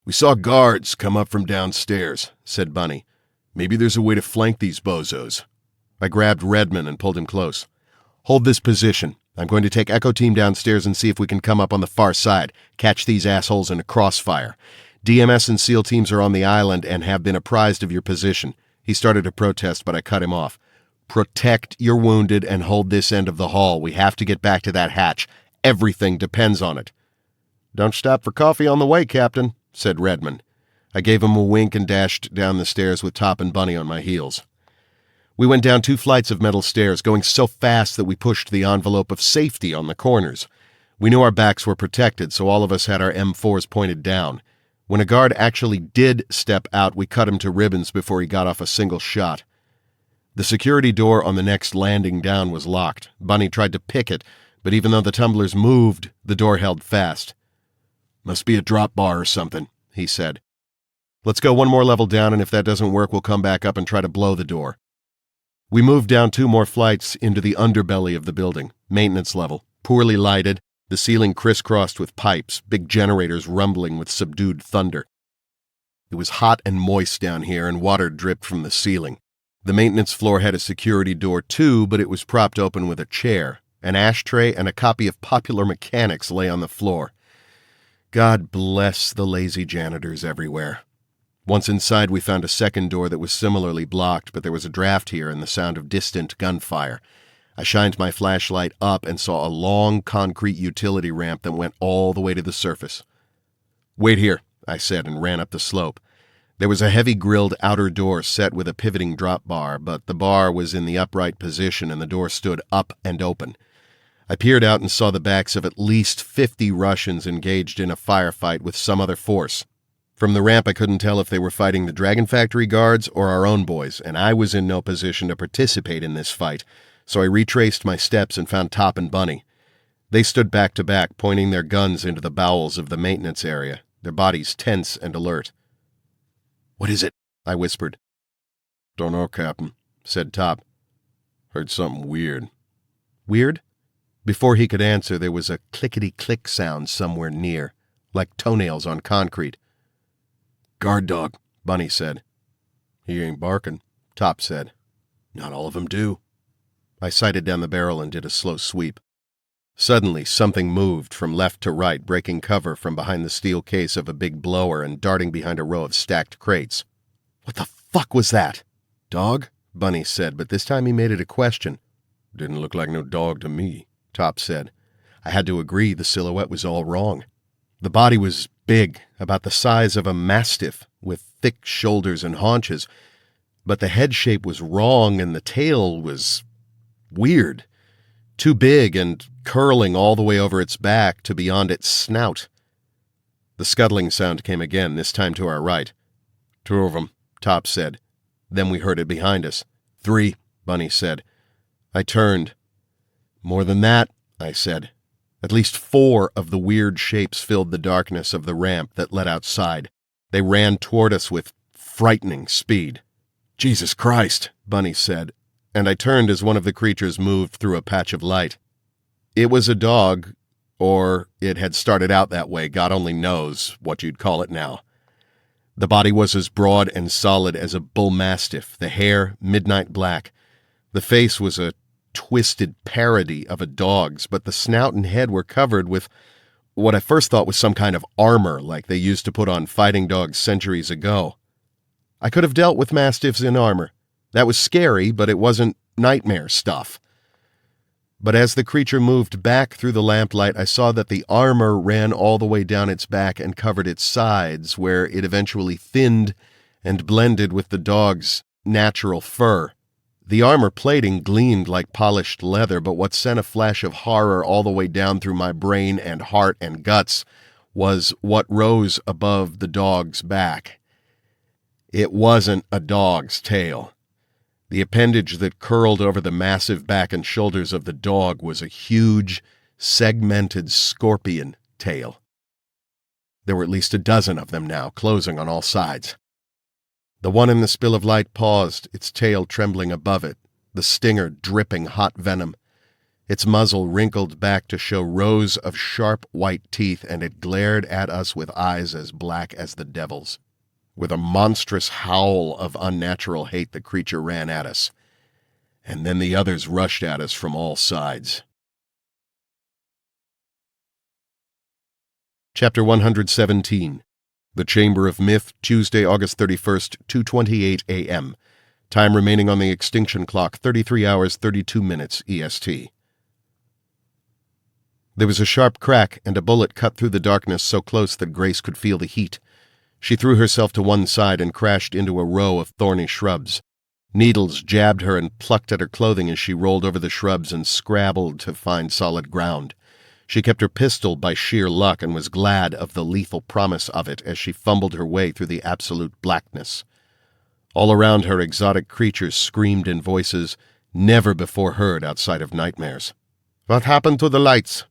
We saw guards come up from downstairs, said Bunny. Maybe there's a way to flank these bozos. I grabbed Redman and pulled him close. Hold this position. I'm going to take Echo Team downstairs and see if we can come up on the far side, catch these assholes in a crossfire. DMS and SEAL teams are on the island and have been apprised of your position. He started to protest, but I cut him off. Protect your wounded and hold this end of the hall. We have to get back to that hatch. Everything depends on it. Don't stop for coffee on the way, Captain, said Redman. I gave him a wink and dashed down the stairs with Top and Bunny on my heels. We went down 2 flights of metal stairs, going so fast that we pushed the envelope of safety on the corners. We knew our backs were protected, so all of us had our M4s pointed down. When a guard actually did step out, we cut him to ribbons before he got off a single shot. The security door on the next landing down was locked. Bunny tried to pick it, but even though the tumblers moved, the door held fast. Must be a drop bar or something, he said. Let's go 1 more level down, and if that doesn't work, we'll come back up and try to blow the door. We moved down 2 more flights into the underbelly of the building, maintenance level, poorly lighted, the ceiling crisscrossed with pipes, big generators rumbling with subdued thunder. It was hot and moist down here, and water dripped from the ceiling. The maintenance floor had a security door too, but it was propped open with a chair. An ashtray and a copy of Popular Mechanics lay on the floor. God bless the lazy janitors everywhere. Once inside, we found a second door that was similarly blocked, but there was a draft here and the sound of distant gunfire. I shined my flashlight up and saw a long concrete utility ramp that went all the way to the surface. Wait here, I said, and ran up the slope. There was a heavy grilled outer door set with a pivoting drop bar, but the bar was in the upright position and the door stood up and open. I peered out and saw the backs of at least 50 Russians engaged in a firefight with some other force. From the ramp, I couldn't tell if they were fighting the Dragon Factory guards or our own boys, and I was in no position to participate in this fight, so I retraced my steps and found Top and Bunny. They stood back to back, pointing their guns into the bowels of the maintenance area, their bodies tense and alert. What is it? I whispered. Don't know, Captain, said Top. Heard something weird. Weird? Before he could answer, there was a clickety-click sound somewhere near, like toenails on concrete. Guard dog, Bunny said. He ain't barking, Top said. Not all of them do. I sighted down the barrel and did a slow sweep. Suddenly, something moved from left to right, breaking cover from behind the steel case of a big blower and darting behind a row of stacked crates. What the fuck was that? Dog? Bunny said, but this time he made it a question. Didn't look like no dog to me, Top said. I had to agree the silhouette was all wrong. The body was big, about the size of a mastiff, with thick shoulders and haunches, but the head shape was wrong and the tail was weird, too big and curling all the way over its back to beyond its snout. The scuttling sound came again, this time to our right. 2 of them, Top said. Then we heard it behind us. 3, Bunny said. I turned. More than that, I said. At least 4 of the weird shapes filled the darkness of the ramp that led outside. They ran toward us with frightening speed. Jesus Christ, Bunny said, and I turned as one of the creatures moved through a patch of light. It was a dog, or it had started out that way, God only knows what you'd call it now. The body was as broad and solid as a bull mastiff, the hair midnight black. The face was a twisted parody of a dog's, but the snout and head were covered with what I first thought was some kind of armor like they used to put on fighting dogs centuries ago. I could have dealt with mastiffs in armor. That was scary, but it wasn't nightmare stuff. But as the creature moved back through the lamplight, I saw that the armor ran all the way down its back and covered its sides, where it eventually thinned and blended with the dog's natural fur. The armor plating gleamed like polished leather, but what sent a flash of horror all the way down through my brain and heart and guts was what rose above the dog's back. It wasn't a dog's tail. The appendage that curled over the massive back and shoulders of the dog was a huge, segmented scorpion tail. There were at least a dozen of them now, closing on all sides. The one in the spill of light paused, its tail trembling above it, the stinger dripping hot venom. Its muzzle wrinkled back to show rows of sharp white teeth, and it glared at us with eyes as black as the devil's. With a monstrous howl of unnatural hate, the creature ran at us. And then the others rushed at us from all sides. Chapter 117. The Chamber of Myth, Tuesday, August 31st, 2:28 a.m. Time remaining on the extinction clock, 33 hours, 32 minutes EST. There was a sharp crack, and a bullet cut through the darkness so close that Grace could feel the heat. She threw herself to one side and crashed into a row of thorny shrubs. Needles jabbed her and plucked at her clothing as she rolled over the shrubs and scrabbled to find solid ground. She kept her pistol by sheer luck and was glad of the lethal promise of it as she fumbled her way through the absolute blackness. All around her, exotic creatures screamed in voices never before heard outside of nightmares. "What happened to the lights?"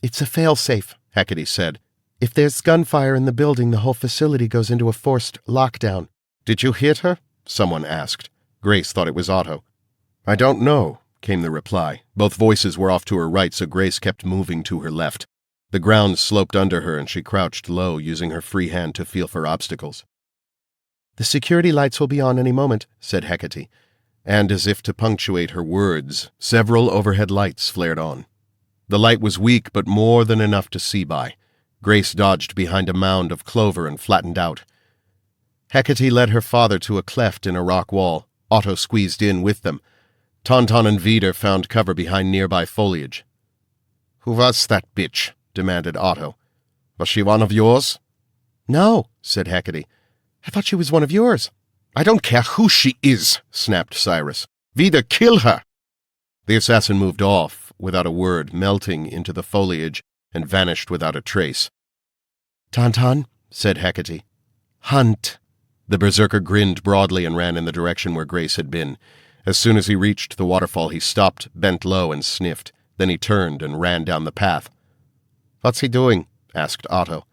"It's a fail-safe," Hecate said. "If there's gunfire in the building, the whole facility goes into a forced lockdown." "Did you hit her?" someone asked. Grace thought it was Otto. "I don't know," came the reply. Both voices were off to her right, so Grace kept moving to her left. The ground sloped under her, and she crouched low, using her free hand to feel for obstacles. "The security lights will be on any moment," said Hecate. And as if to punctuate her words, several overhead lights flared on. The light was weak, but more than enough to see by. Grace dodged behind a mound of clover and flattened out. Hecate led her father to a cleft in a rock wall. Otto squeezed in with them. Tauntaun and Vidar found cover behind nearby foliage. "Who was that bitch?" demanded Otto. "Was she one of yours?" "No," said Hecate. "I thought she was one of yours." "I don't care who she is," snapped Cyrus. "Vidar, kill her!" The assassin moved off, without a word, melting into the foliage, and vanished without a trace. "Tauntaun," said Hecate. "Hunt." The berserker grinned broadly and ran in the direction where Grace had been. As soon as he reached the waterfall, he stopped, bent low, and sniffed. Then he turned and ran down the path. "What's he doing?" asked Otto.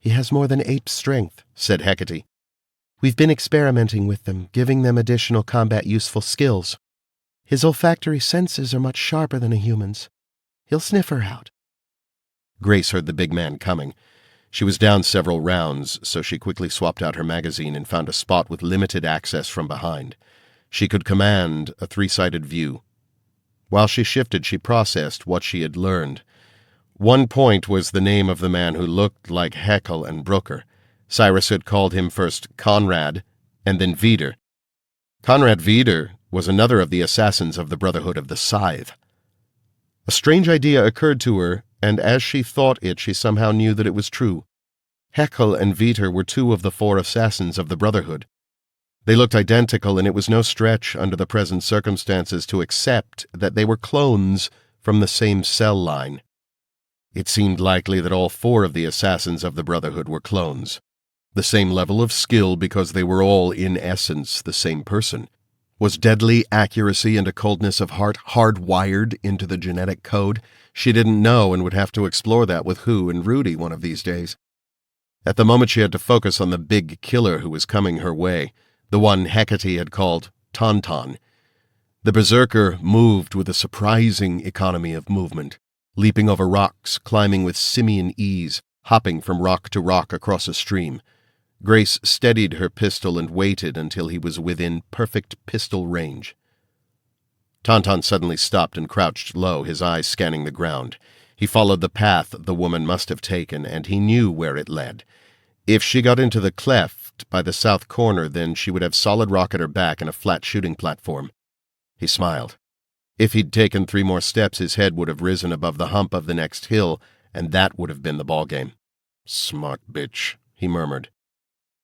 "He has more than ape strength," said Hecate. "We've been experimenting with them, giving them additional combat-useful skills. His olfactory senses are much sharper than a human's. He'll sniff her out." Grace heard the big man coming. She was down several rounds, so she quickly swapped out her magazine and found a spot with limited access from behind. She could command a three-sided view. While she shifted, she processed what she had learned. One point was the name of the man who looked like Heckel and Brooker. Cyrus had called him first Conrad, and then Vidar. Conrad Vidar was another of the assassins of the Brotherhood of the Scythe. A strange idea occurred to her, and as she thought it, she somehow knew that it was true. Heckel and Vidar were two of the 4 assassins of the Brotherhood. They looked identical, and it was no stretch under the present circumstances to accept that they were clones from the same cell line. It seemed likely that all 4 of the assassins of the Brotherhood were clones. The same level of skill because they were all, in essence, the same person. Was deadly accuracy and a coldness of heart hardwired into the genetic code? She didn't know and would have to explore that with Hu and Rudy one of these days. At the moment she had to focus on the big killer who was coming her way, the one Hecate had called Tauntaun. The berserker moved with a surprising economy of movement, leaping over rocks, climbing with simian ease, hopping from rock to rock across a stream. Grace steadied her pistol and waited until he was within perfect pistol range. Tauntaun suddenly stopped and crouched low, his eyes scanning the ground. He followed the path the woman must have taken, and he knew where it led. If she got into the cleft by the south corner, then she would have solid rock at her back and a flat shooting platform. He smiled. If he'd taken 3 more steps, his head would have risen above the hump of the next hill, and that would have been the ballgame. "Smart bitch," he murmured.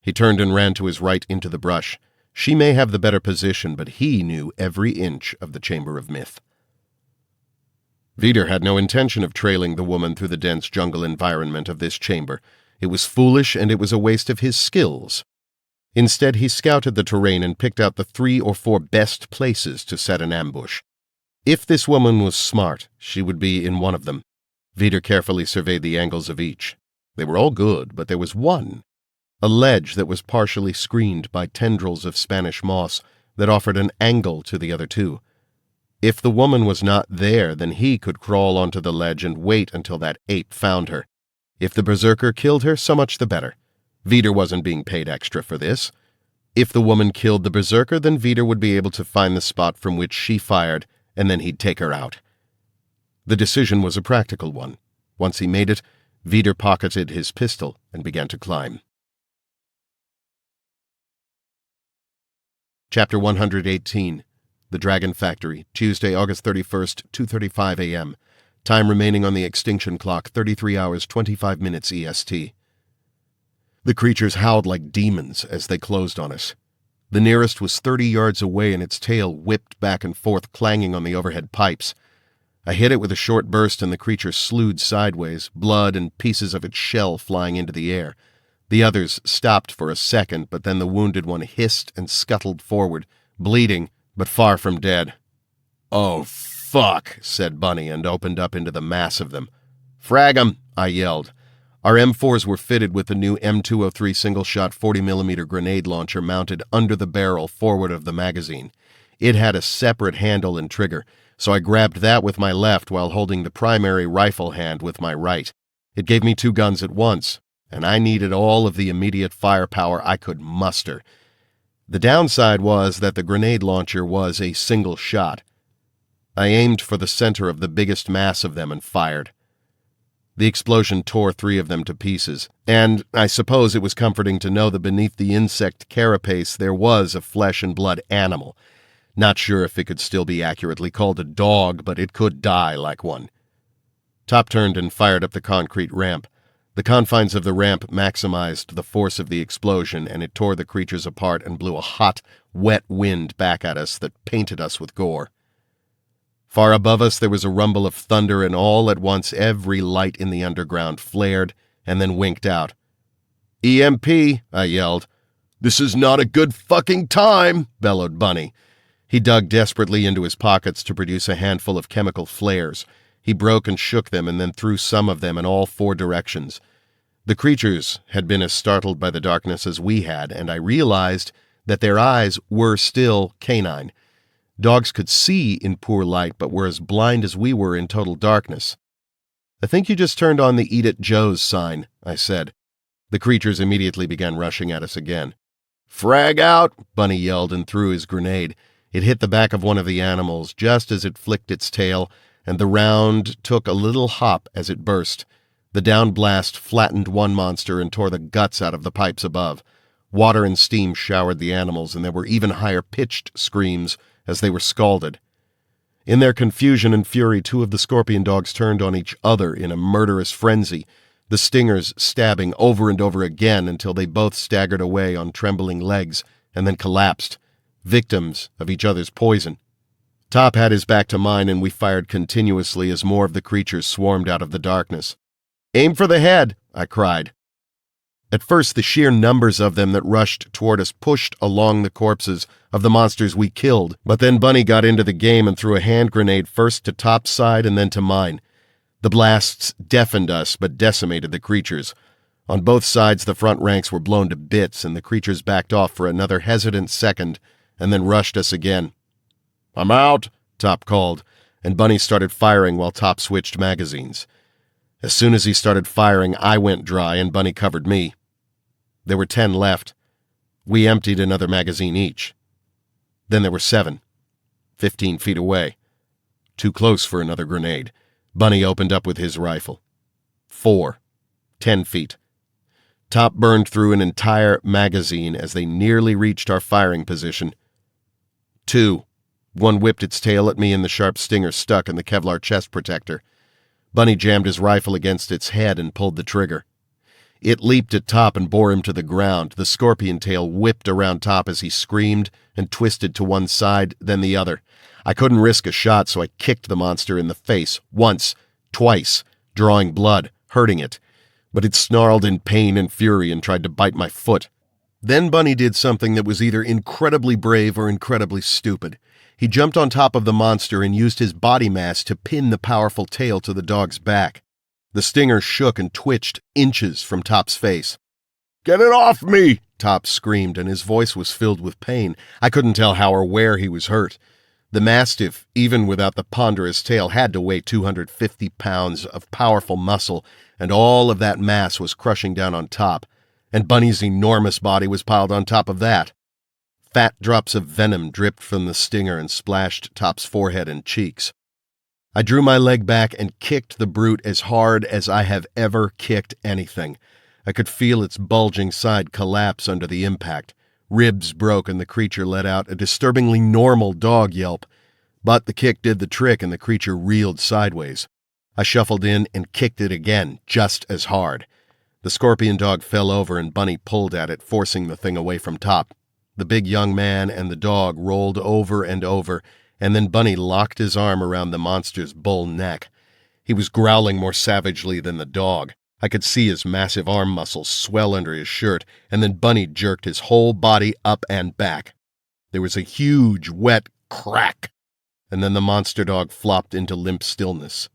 He turned and ran to his right into the brush. She may have the better position, but he knew every inch of the Chamber of Myth. Vider had no intention of trailing the woman through the dense jungle environment of this chamber. It was foolish, and it was a waste of his skills. Instead, he scouted the terrain and picked out the 3 or 4 best places to set an ambush. If this woman was smart, she would be in one of them. Vider carefully surveyed the angles of each. They were all good, but there was one, a ledge that was partially screened by tendrils of Spanish moss that offered an angle to the other 2. If the woman was not there, then he could crawl onto the ledge and wait until that ape found her. If the berserker killed her, so much the better. Vider wasn't being paid extra for this. If the woman killed the berserker, then Vider would be able to find the spot from which she fired, and then he'd take her out. The decision was a practical one. Once he made it, Vider pocketed his pistol and began to climb. Chapter 118. The Dragon Factory, Tuesday, August 31st, 2:35 a.m. Time remaining on the extinction clock, 33 hours, 25 minutes EST. The creatures howled like demons as they closed on us. The nearest was 30 yards away, and its tail whipped back and forth, clanging on the overhead pipes. I hit it with a short burst, and the creature slewed sideways, blood and pieces of its shell flying into the air. The others stopped for a second, but then the wounded one hissed and scuttled forward, bleeding, but far from dead. "Oh, fuck," said Bunny, and opened up into the mass of them. "Frag 'em," I yelled. Our M4s were fitted with the new M203 single-shot 40mm grenade launcher mounted under the barrel forward of the magazine. It had a separate handle and trigger, so I grabbed that with my left while holding the primary rifle hand with my right. It gave me 2 guns at once, and I needed all of the immediate firepower I could muster. The downside was that the grenade launcher was a single shot. I aimed for the center of the biggest mass of them and fired. The explosion tore 3 of them to pieces, and I suppose it was comforting to know that beneath the insect carapace there was a flesh-and-blood animal. Not sure if it could still be accurately called a dog, but it could die like one. Top turned and fired up the concrete ramp. The confines of the ramp maximized the force of the explosion, and it tore the creatures apart and blew a hot, wet wind back at us that painted us with gore. Far above us there was a rumble of thunder, and all at once every light in the underground flared and then winked out. "EMP!" I yelled. "This is not a good fucking time!" bellowed Bunny. He dug desperately into his pockets to produce a handful of chemical flares. He broke and shook them and then threw some of them in all 4 directions. The creatures had been as startled by the darkness as we had, and I realized that their eyes were still canine. Dogs could see in poor light, but were as blind as we were in total darkness. "I think you just turned on the Eat It Joe's sign," I said. The creatures immediately began rushing at us again. "Frag out!" Bunny yelled and threw his grenade. It hit the back of one of the animals just as it flicked its tail, and the round took a little hop as it burst. The down blast flattened one monster and tore the guts out of the pipes above. Water and steam showered the animals, and there were even higher-pitched screams as they were scalded. In their confusion and fury, 2 of the scorpion dogs turned on each other in a murderous frenzy, the stingers stabbing over and over again until they both staggered away on trembling legs and then collapsed, victims of each other's poison. Top had his back to mine, and we fired continuously as more of the creatures swarmed out of the darkness. "Aim for the head!" I cried. At first, the sheer numbers of them that rushed toward us pushed along the corpses of the monsters we killed, but then Bunny got into the game and threw a hand grenade first to Top's side and then to mine. The blasts deafened us but decimated the creatures. On both sides, the front ranks were blown to bits, and the creatures backed off for another hesitant second and then rushed us again. "I'm out," Top called, and Bunny started firing while Top switched magazines. As soon as he started firing, I went dry and Bunny covered me. There were 10 left. We emptied another magazine each. Then there were 7, 15 feet away. Too close for another grenade. Bunny opened up with his rifle. 4, 10 feet. Top burned through an entire magazine as they nearly reached our firing position. 2. One whipped its tail at me and the sharp stinger stuck in the Kevlar chest protector. Bunny jammed his rifle against its head and pulled the trigger. It leaped at Top and bore him to the ground. The scorpion tail whipped around Top as he screamed and twisted to one side, then the other. I couldn't risk a shot, so I kicked the monster in the face, once, twice, drawing blood, hurting it. But it snarled in pain and fury and tried to bite my foot. Then Bunny did something that was either incredibly brave or incredibly stupid. He jumped on top of the monster and used his body mass to pin the powerful tail to the dog's back. The stinger shook and twitched inches from Top's face. "Get it off me!" Top screamed, and his voice was filled with pain. I couldn't tell how or where he was hurt. The mastiff, even without the ponderous tail, had to weigh 250 pounds of powerful muscle, and all of that mass was crushing down on Top, and Bunny's enormous body was piled on top of that. Fat drops of venom dripped from the stinger and splashed Top's forehead and cheeks. I drew my leg back and kicked the brute as hard as I have ever kicked anything. I could feel its bulging side collapse under the impact. Ribs broke and the creature let out a disturbingly normal dog yelp. But the kick did the trick and the creature reeled sideways. I shuffled in and kicked it again, just as hard. The scorpion dog fell over and Bunny pulled at it, forcing the thing away from Top. The big young man and the dog rolled over and over, and then Bunny locked his arm around the monster's bull neck. He was growling more savagely than the dog. I could see his massive arm muscles swell under his shirt, and then Bunny jerked his whole body up and back. There was a huge, wet crack, and then the monster dog flopped into limp stillness.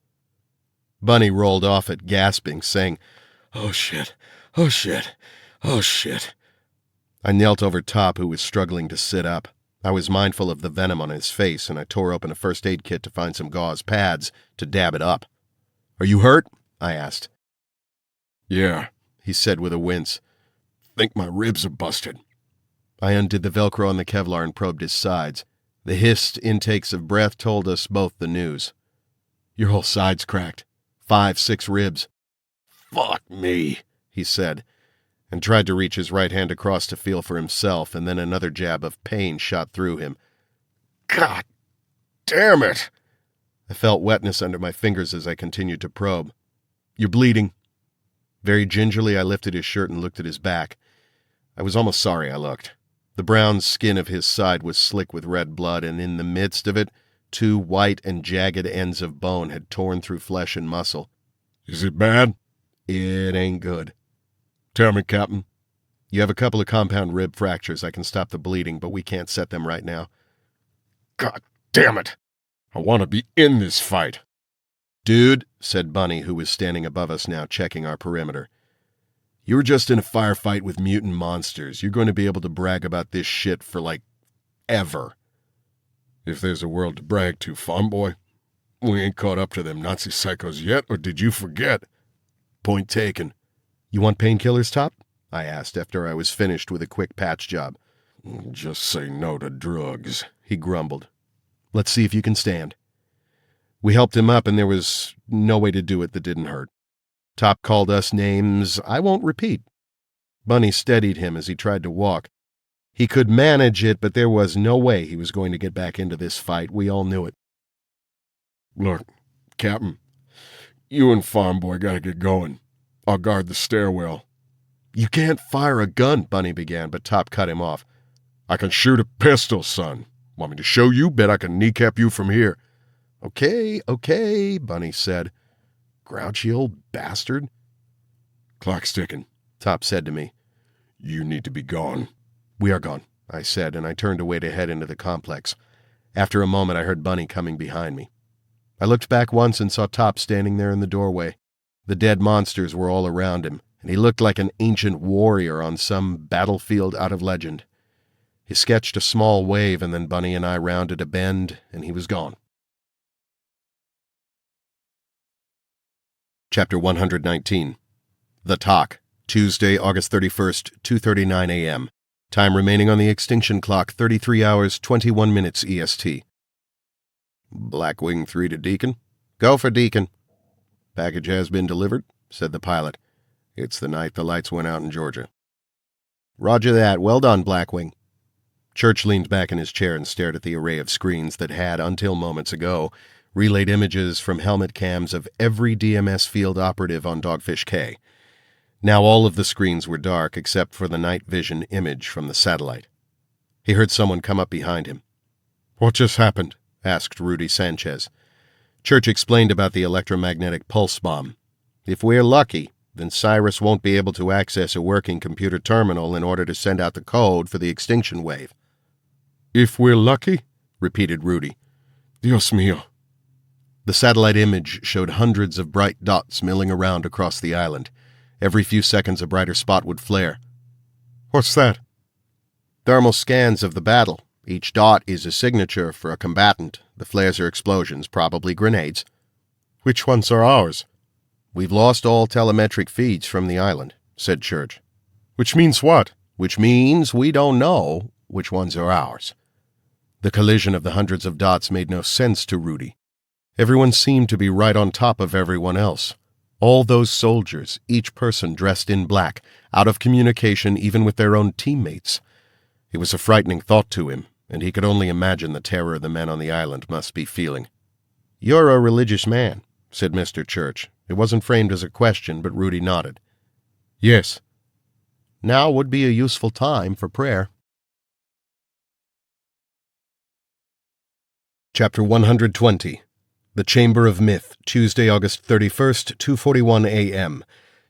Bunny rolled off it, gasping, saying, "Oh shit, oh shit, oh shit." I knelt over Top, who was struggling to sit up. I was mindful of the venom on his face, and I tore open a first aid kit to find some gauze pads to dab it up. "Are you hurt?" I asked. "Yeah," he said with a wince. "Think my ribs are busted." I undid the Velcro on the Kevlar and probed his sides. The hissed intakes of breath told us both the news. "Your whole side's cracked. 5, 6 ribs." "Fuck me," he said, and tried to reach his right hand across to feel for himself, and then another jab of pain shot through him. "God damn it!" I felt wetness under my fingers as I continued to probe. "You're bleeding." Very gingerly I lifted his shirt and looked at his back. I was almost sorry I looked. The brown skin of his side was slick with red blood, and in the midst of it, 2 white and jagged ends of bone had torn through flesh and muscle. "Is it bad?" "It ain't good." "Tell me, Captain." "You have a couple of compound rib fractures. I can stop the bleeding, but we can't set them right now." "God damn it! I want to be in this fight." "Dude," said Bunny, who was standing above us now, checking our perimeter, "you were just in a firefight with mutant monsters. You're going to be able to brag about this shit for, ever." "If there's a world to brag to, farm boy. We ain't caught up to them Nazi psychos yet, or did you forget?" "Point taken." "You want painkillers, Top?" I asked after I was finished with a quick patch job. "Just say no to drugs," he grumbled. "Let's see if you can stand." We helped him up, and there was no way to do it that didn't hurt. Top called us names I won't repeat. Bunny steadied him as he tried to walk. He could manage it, but there was no way he was going to get back into this fight. We all knew it. "Look, Captain, you and farm boy gotta get going. I'll guard the stairwell." "You can't fire a gun," Bunny began, but Top cut him off. "I can shoot a pistol, son. Want me to show you? Bet I can kneecap you from here." Okay, Bunny said. "Grouchy old bastard." "Clock's ticking," Top said to me. "You need to be gone." "We are gone," I said, and I turned away to head into the complex. After a moment, I heard Bunny coming behind me. I looked back once and saw Top standing there in the doorway. The dead monsters were all around him, and he looked like an ancient warrior on some battlefield out of legend. He sketched a small wave, and then Bunny and I rounded a bend, and he was gone. Chapter 119. The Talk. Tuesday, August 31st, 2:39 a.m. Time remaining on the extinction clock, 33 hours, 21 minutes EST. Blackwing 3 to Deacon. Go for Deacon. Package has been delivered, said the pilot. It's the night the lights went out in Georgia. Roger that. Well done, Blackwing. Church leaned back in his chair and stared at the array of screens that had, until moments ago, relayed images from helmet cams of every DMS field operative on Dogfish K. Now all of the screens were dark except for the night vision image from the satellite. He heard someone come up behind him. "What just happened?" asked Rudy Sanchez. Church explained about the electromagnetic pulse bomb. "If we're lucky, then Cyrus won't be able to access a working computer terminal in order to send out the code for the extinction wave." "If we're lucky?" repeated Rudy. "Dios mío." The satellite image showed hundreds of bright dots milling around across the island. Every few seconds a brighter spot would flare. "What's that?" "Thermal scans of the battle. Each dot is a signature for a combatant. The flares are explosions, probably grenades." "Which ones are ours?" "We've lost all telemetric feeds from the island," said Church. "Which means what?" "Which means we don't know which ones are ours." The collision of the hundreds of dots made no sense to Rudy. Everyone seemed to be right on top of everyone else. All those soldiers, each person dressed in black, out of communication even with their own teammates. It was a frightening thought to him, and he could only imagine the terror the men on the island must be feeling. "You're a religious man," said Mr. Church. It wasn't framed as a question, but Rudy nodded. "Yes." "Now would be a useful time for prayer." Chapter 120. The Chamber of Myth, Tuesday, August 31st, 2:41 a.m.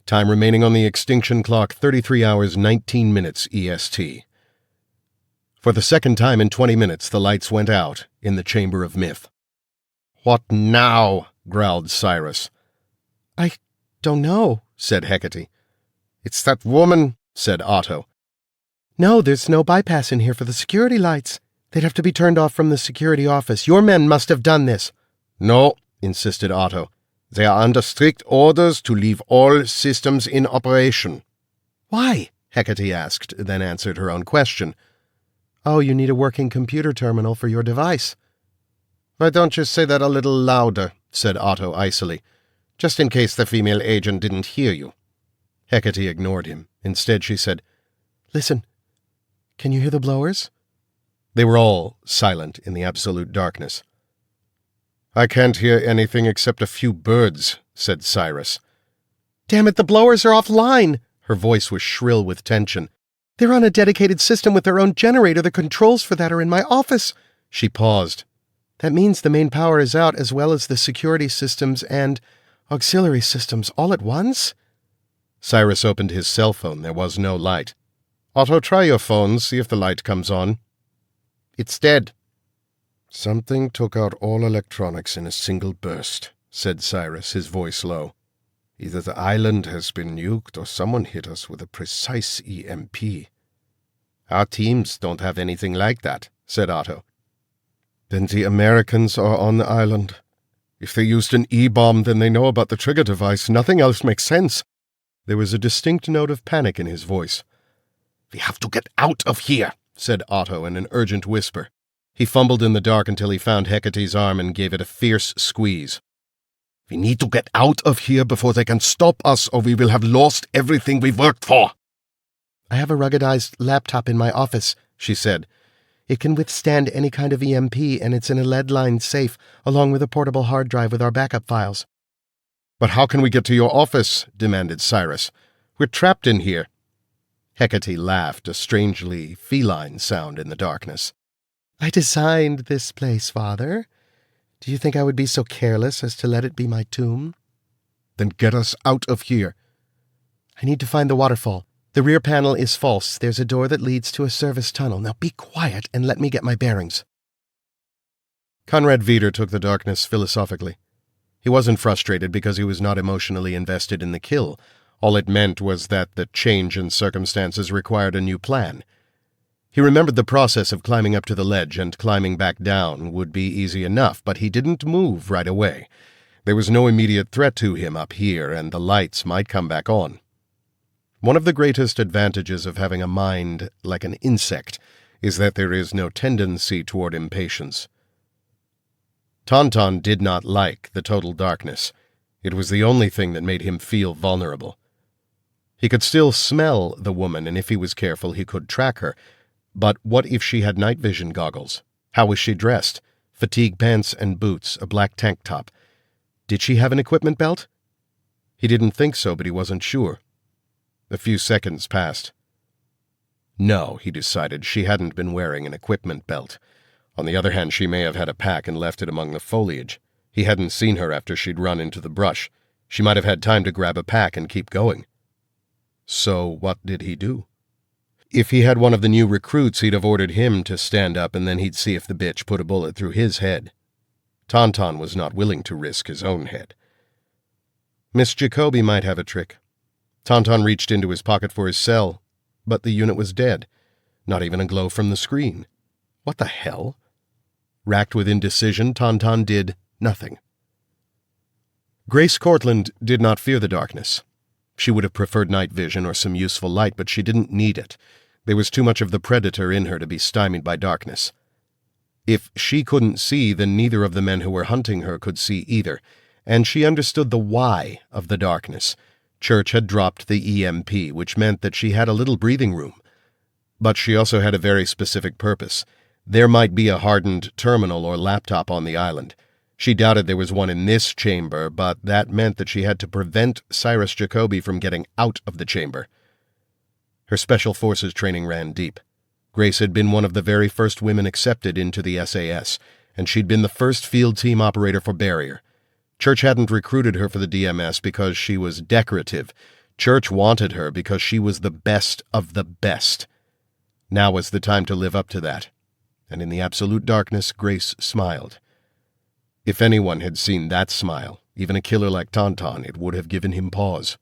Time remaining on the extinction clock, 33 hours, 19 minutes EST. For the second time in 20 minutes, the lights went out in the Chamber of Myth. "What now?" growled Cyrus. "I don't know," said Hecate. "It's that woman," said Otto. "No, there's no bypass in here for the security lights. They'd have to be turned off from the security office. Your men must have done this." "No," insisted Otto. "They are under strict orders to leave all systems in operation." "Why?" Hecate asked, then answered her own question. "Oh, you need a working computer terminal for your device." "Why don't you say that a little louder?" said Otto icily, "just in case the female agent didn't hear you." Hecate ignored him. Instead she said, "Listen, can you hear the blowers?" They were all silent in the absolute darkness. "I can't hear anything except a few birds," said Cyrus. "Damn it, the blowers are offline!" Her voice was shrill with tension. "They're on a dedicated system with their own generator. The controls for that are in my office." She paused. "That means the main power is out, as well as the security systems and auxiliary systems all at once?" Cyrus opened his cell phone. There was no light. "Otto, try your phone, see if the light comes on." "It's dead." "Something took out all electronics in a single burst," said Cyrus, his voice low. "Either the island has been nuked or someone hit us with a precise EMP." "Our teams don't have anything like that," said Otto. "Then the Americans are on the island. If they used an E-bomb, then they know about the trigger device. Nothing else makes sense." There was a distinct note of panic in his voice. "We have to get out of here," said Otto in an urgent whisper. He fumbled in the dark until he found Hecate's arm and gave it a fierce squeeze. "We need to get out of here before they can stop us, or we will have lost everything we've worked for." "I have a ruggedized laptop in my office," she said. "It can withstand any kind of EMP, and it's in a lead-lined safe, along with a portable hard drive with our backup files." "But how can we get to your office?" demanded Cyrus. "We're trapped in here." Hecate laughed, a strangely feline sound in the darkness. "I designed this place, Father. Do you think I would be so careless as to let it be my tomb?" "Then get us out of here." "I need to find the waterfall. The rear panel is false. There's a door that leads to a service tunnel. Now be quiet and let me get my bearings." Conrad Veeder took the darkness philosophically. He wasn't frustrated because he was not emotionally invested in the kill. All it meant was that the change in circumstances required a new plan. He remembered the process of climbing up to the ledge and climbing back down would be easy enough, but he didn't move right away. There was no immediate threat to him up here, and the lights might come back on. One of the greatest advantages of having a mind like an insect is that there is no tendency toward impatience. Tauntaun did not like the total darkness. It was the only thing that made him feel vulnerable. He could still smell the woman, and if he was careful, he could track her. But what if she had night vision goggles? How was she dressed? Fatigue pants and boots, a black tank top. Did she have an equipment belt? He didn't think so, but he wasn't sure. A few seconds passed. No, he decided, she hadn't been wearing an equipment belt. On the other hand, she may have had a pack and left it among the foliage. He hadn't seen her after she'd run into the brush. She might have had time to grab a pack and keep going. So what did he do? If he had one of the new recruits, he'd have ordered him to stand up, and then he'd see if the bitch put a bullet through his head. Tauntaun was not willing to risk his own head. Miss Jacoby might have a trick. Tauntaun reached into his pocket for his cell, but the unit was dead. Not even a glow from the screen. What the hell? Racked with indecision, Tauntaun did nothing. Grace Cortland did not fear the darkness. She would have preferred night vision or some useful light, but she didn't need it. There was too much of the predator in her to be stymied by darkness. If she couldn't see, then neither of the men who were hunting her could see either, and she understood the why of the darkness. Church had dropped the EMP, which meant that she had a little breathing room. But she also had a very specific purpose. There might be a hardened terminal or laptop on the island. She doubted there was one in this chamber, but that meant that she had to prevent Cyrus Jacoby from getting out of the chamber. Her Special Forces training ran deep. Grace had been one of the very first women accepted into the SAS, and she'd been the first field team operator for Barrier. Church hadn't recruited her for the DMS because she was decorative. Church wanted her because she was the best of the best. Now was the time to live up to that. And in the absolute darkness, Grace smiled. If anyone had seen that smile, even a killer like Tauntaun, it would have given him pause.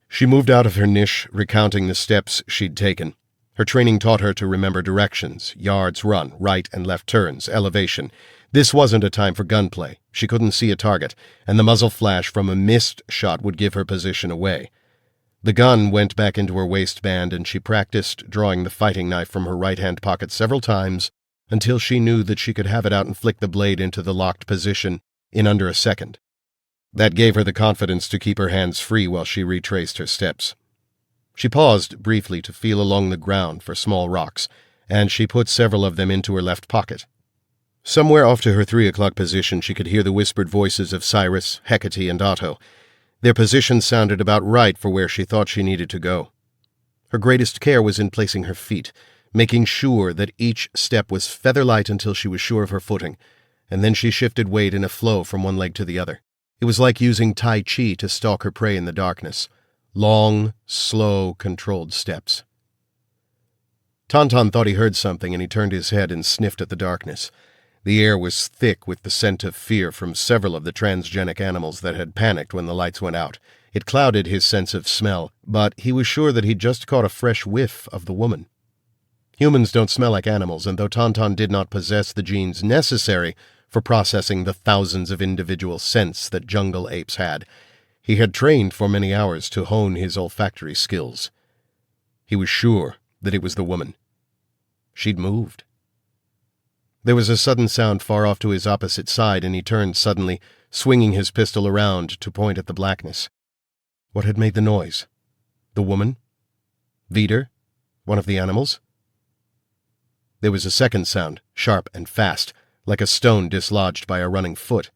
She moved out of her niche, recounting the steps she'd taken. Her training taught her to remember directions, yards run, right and left turns, elevation. This wasn't a time for gunplay. She couldn't see a target, and the muzzle flash from a missed shot would give her position away. The gun went back into her waistband, and she practiced drawing the fighting knife from her right-hand pocket several times until she knew that she could have it out and flick the blade into the locked position in under a second. That gave her the confidence to keep her hands free while she retraced her steps. She paused briefly to feel along the ground for small rocks, and she put several of them into her left pocket. Somewhere off to her 3 o'clock position, she could hear the whispered voices of Cyrus, Hecate, and Otto. Their positions sounded about right for where she thought she needed to go. Her greatest care was in placing her feet, making sure that each step was feather-light until she was sure of her footing, and then she shifted weight in a flow from one leg to the other. It was like using Tai Chi to stalk her prey in the darkness. Long, slow, controlled steps. Tauntaun thought he heard something, and he turned his head and sniffed at the darkness. The air was thick with the scent of fear from several of the transgenic animals that had panicked when the lights went out. It clouded his sense of smell, but he was sure that he'd just caught a fresh whiff of the woman. Humans don't smell like animals, and though Tauntaun did not possess the genes necessary for processing the thousands of individual scents that jungle apes had, he had trained for many hours to hone his olfactory skills. He was sure that it was the woman. She'd moved. There was a sudden sound far off to his opposite side, and he turned suddenly, swinging his pistol around to point at the blackness. What had made the noise? The woman? Vider? One of the animals? There was a second sound, sharp and fast, like a stone dislodged by a running foot.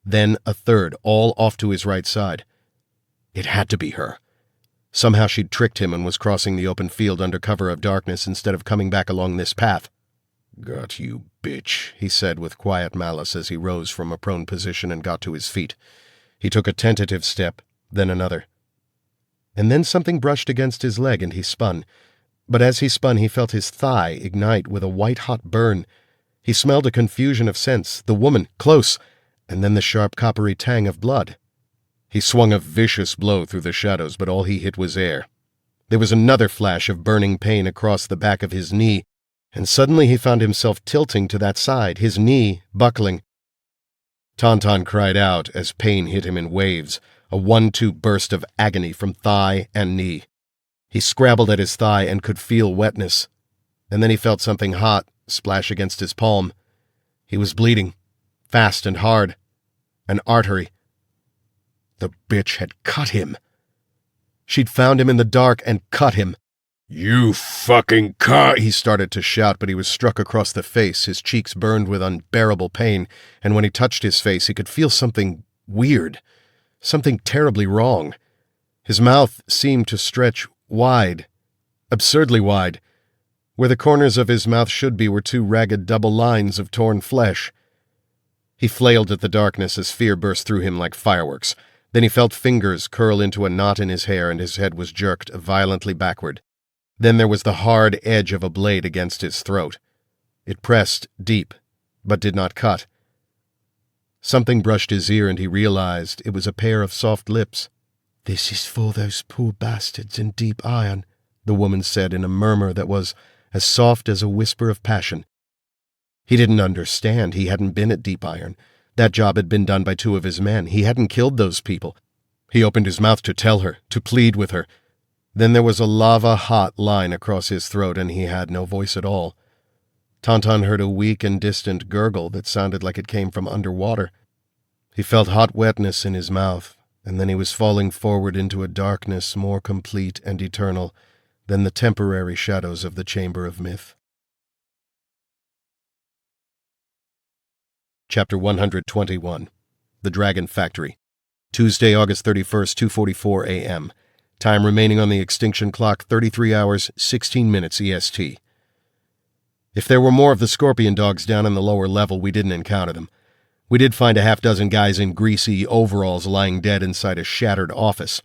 Then a third, all off to his right side. It had to be her. Somehow she'd tricked him and was crossing the open field under cover of darkness instead of coming back along this path. "Got you, bitch," he said with quiet malice as he rose from a prone position and got to his feet. He took a tentative step, then another. And then something brushed against his leg and he spun. But as he spun, he felt his thigh ignite with a white-hot burn. He smelled a confusion of scents, the woman, close, and then the sharp coppery tang of blood. He swung a vicious blow through the shadows, but all he hit was air. There was another flash of burning pain across the back of his knee, and suddenly he found himself tilting to that side, his knee buckling. Tauntaun cried out as pain hit him in waves, a 1-2 burst of agony from thigh and knee. He scrabbled at his thigh and could feel wetness, and then he felt something hot splash against his palm. He was bleeding, fast and hard. An artery. The bitch had cut him. She'd found him in the dark and cut him. "You fucking cut!" He started to shout, but he was struck across the face. His cheeks burned with unbearable pain, and when he touched his face, he could feel something weird, something terribly wrong. His mouth seemed to stretch wide, absurdly wide. Where the corners of his mouth should be were two ragged double lines of torn flesh. He flailed at the darkness as fear burst through him like fireworks. Then he felt fingers curl into a knot in his hair, and his head was jerked violently backward. Then there was the hard edge of a blade against his throat. It pressed deep, but did not cut. Something brushed his ear, and he realized it was a pair of soft lips. "This is for those poor bastards in deep iron," the woman said in a murmur that was as soft as a whisper of passion. He didn't understand. He hadn't been at deep iron. That job had been done by two of his men. He hadn't killed those people. He opened his mouth to tell her, to plead with her. Then there was a lava-hot line across his throat, and he had no voice at all. Tauntaun heard a weak and distant gurgle that sounded like it came from underwater. He felt hot wetness in his mouth, and then he was falling forward into a darkness more complete and eternal than the temporary shadows of the Chamber of Myth. Chapter 121. The Dragon Factory. Tuesday, August 31st, 2:44 a.m. Time remaining on the extinction clock, 33 hours, 16 minutes EST. If there were more of the scorpion dogs down in the lower level, we didn't encounter them. We did find a half-dozen guys in greasy overalls lying dead inside a shattered office.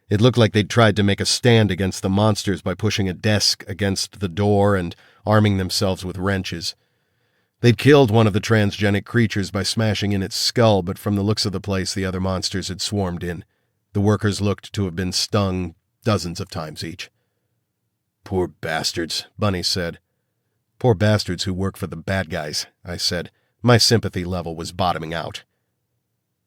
It looked like they'd tried to make a stand against the monsters by pushing a desk against the door and arming themselves with wrenches. They'd killed one of the transgenic creatures by smashing in its skull, but from the looks of the place, the other monsters had swarmed in. The workers looked to have been stung dozens of times each. "Poor bastards," Bunny said. "Poor bastards who work for the bad guys," I said. My sympathy level was bottoming out.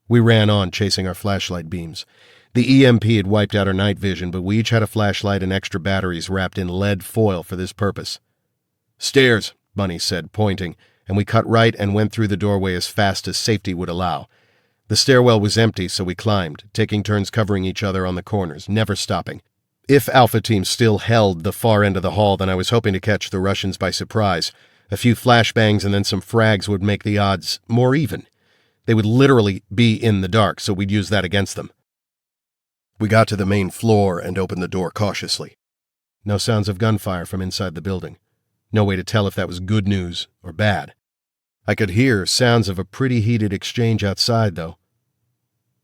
We ran on, chasing our flashlight beams. The EMP had wiped out our night vision, but we each had a flashlight and extra batteries wrapped in lead foil for this purpose. "Stairs," Bunny said, pointing, and we cut right and went through the doorway as fast as safety would allow. The stairwell was empty, so we climbed, taking turns covering each other on the corners, never stopping. If Alpha Team still held the far end of the hall, then I was hoping to catch the Russians by surprise. A few flashbangs and then some frags would make the odds more even. They would literally be in the dark, so we'd use that against them. We got to the main floor and opened the door cautiously. No sounds of gunfire from inside the building. No way to tell if that was good news or bad. I could hear sounds of a pretty heated exchange outside, though.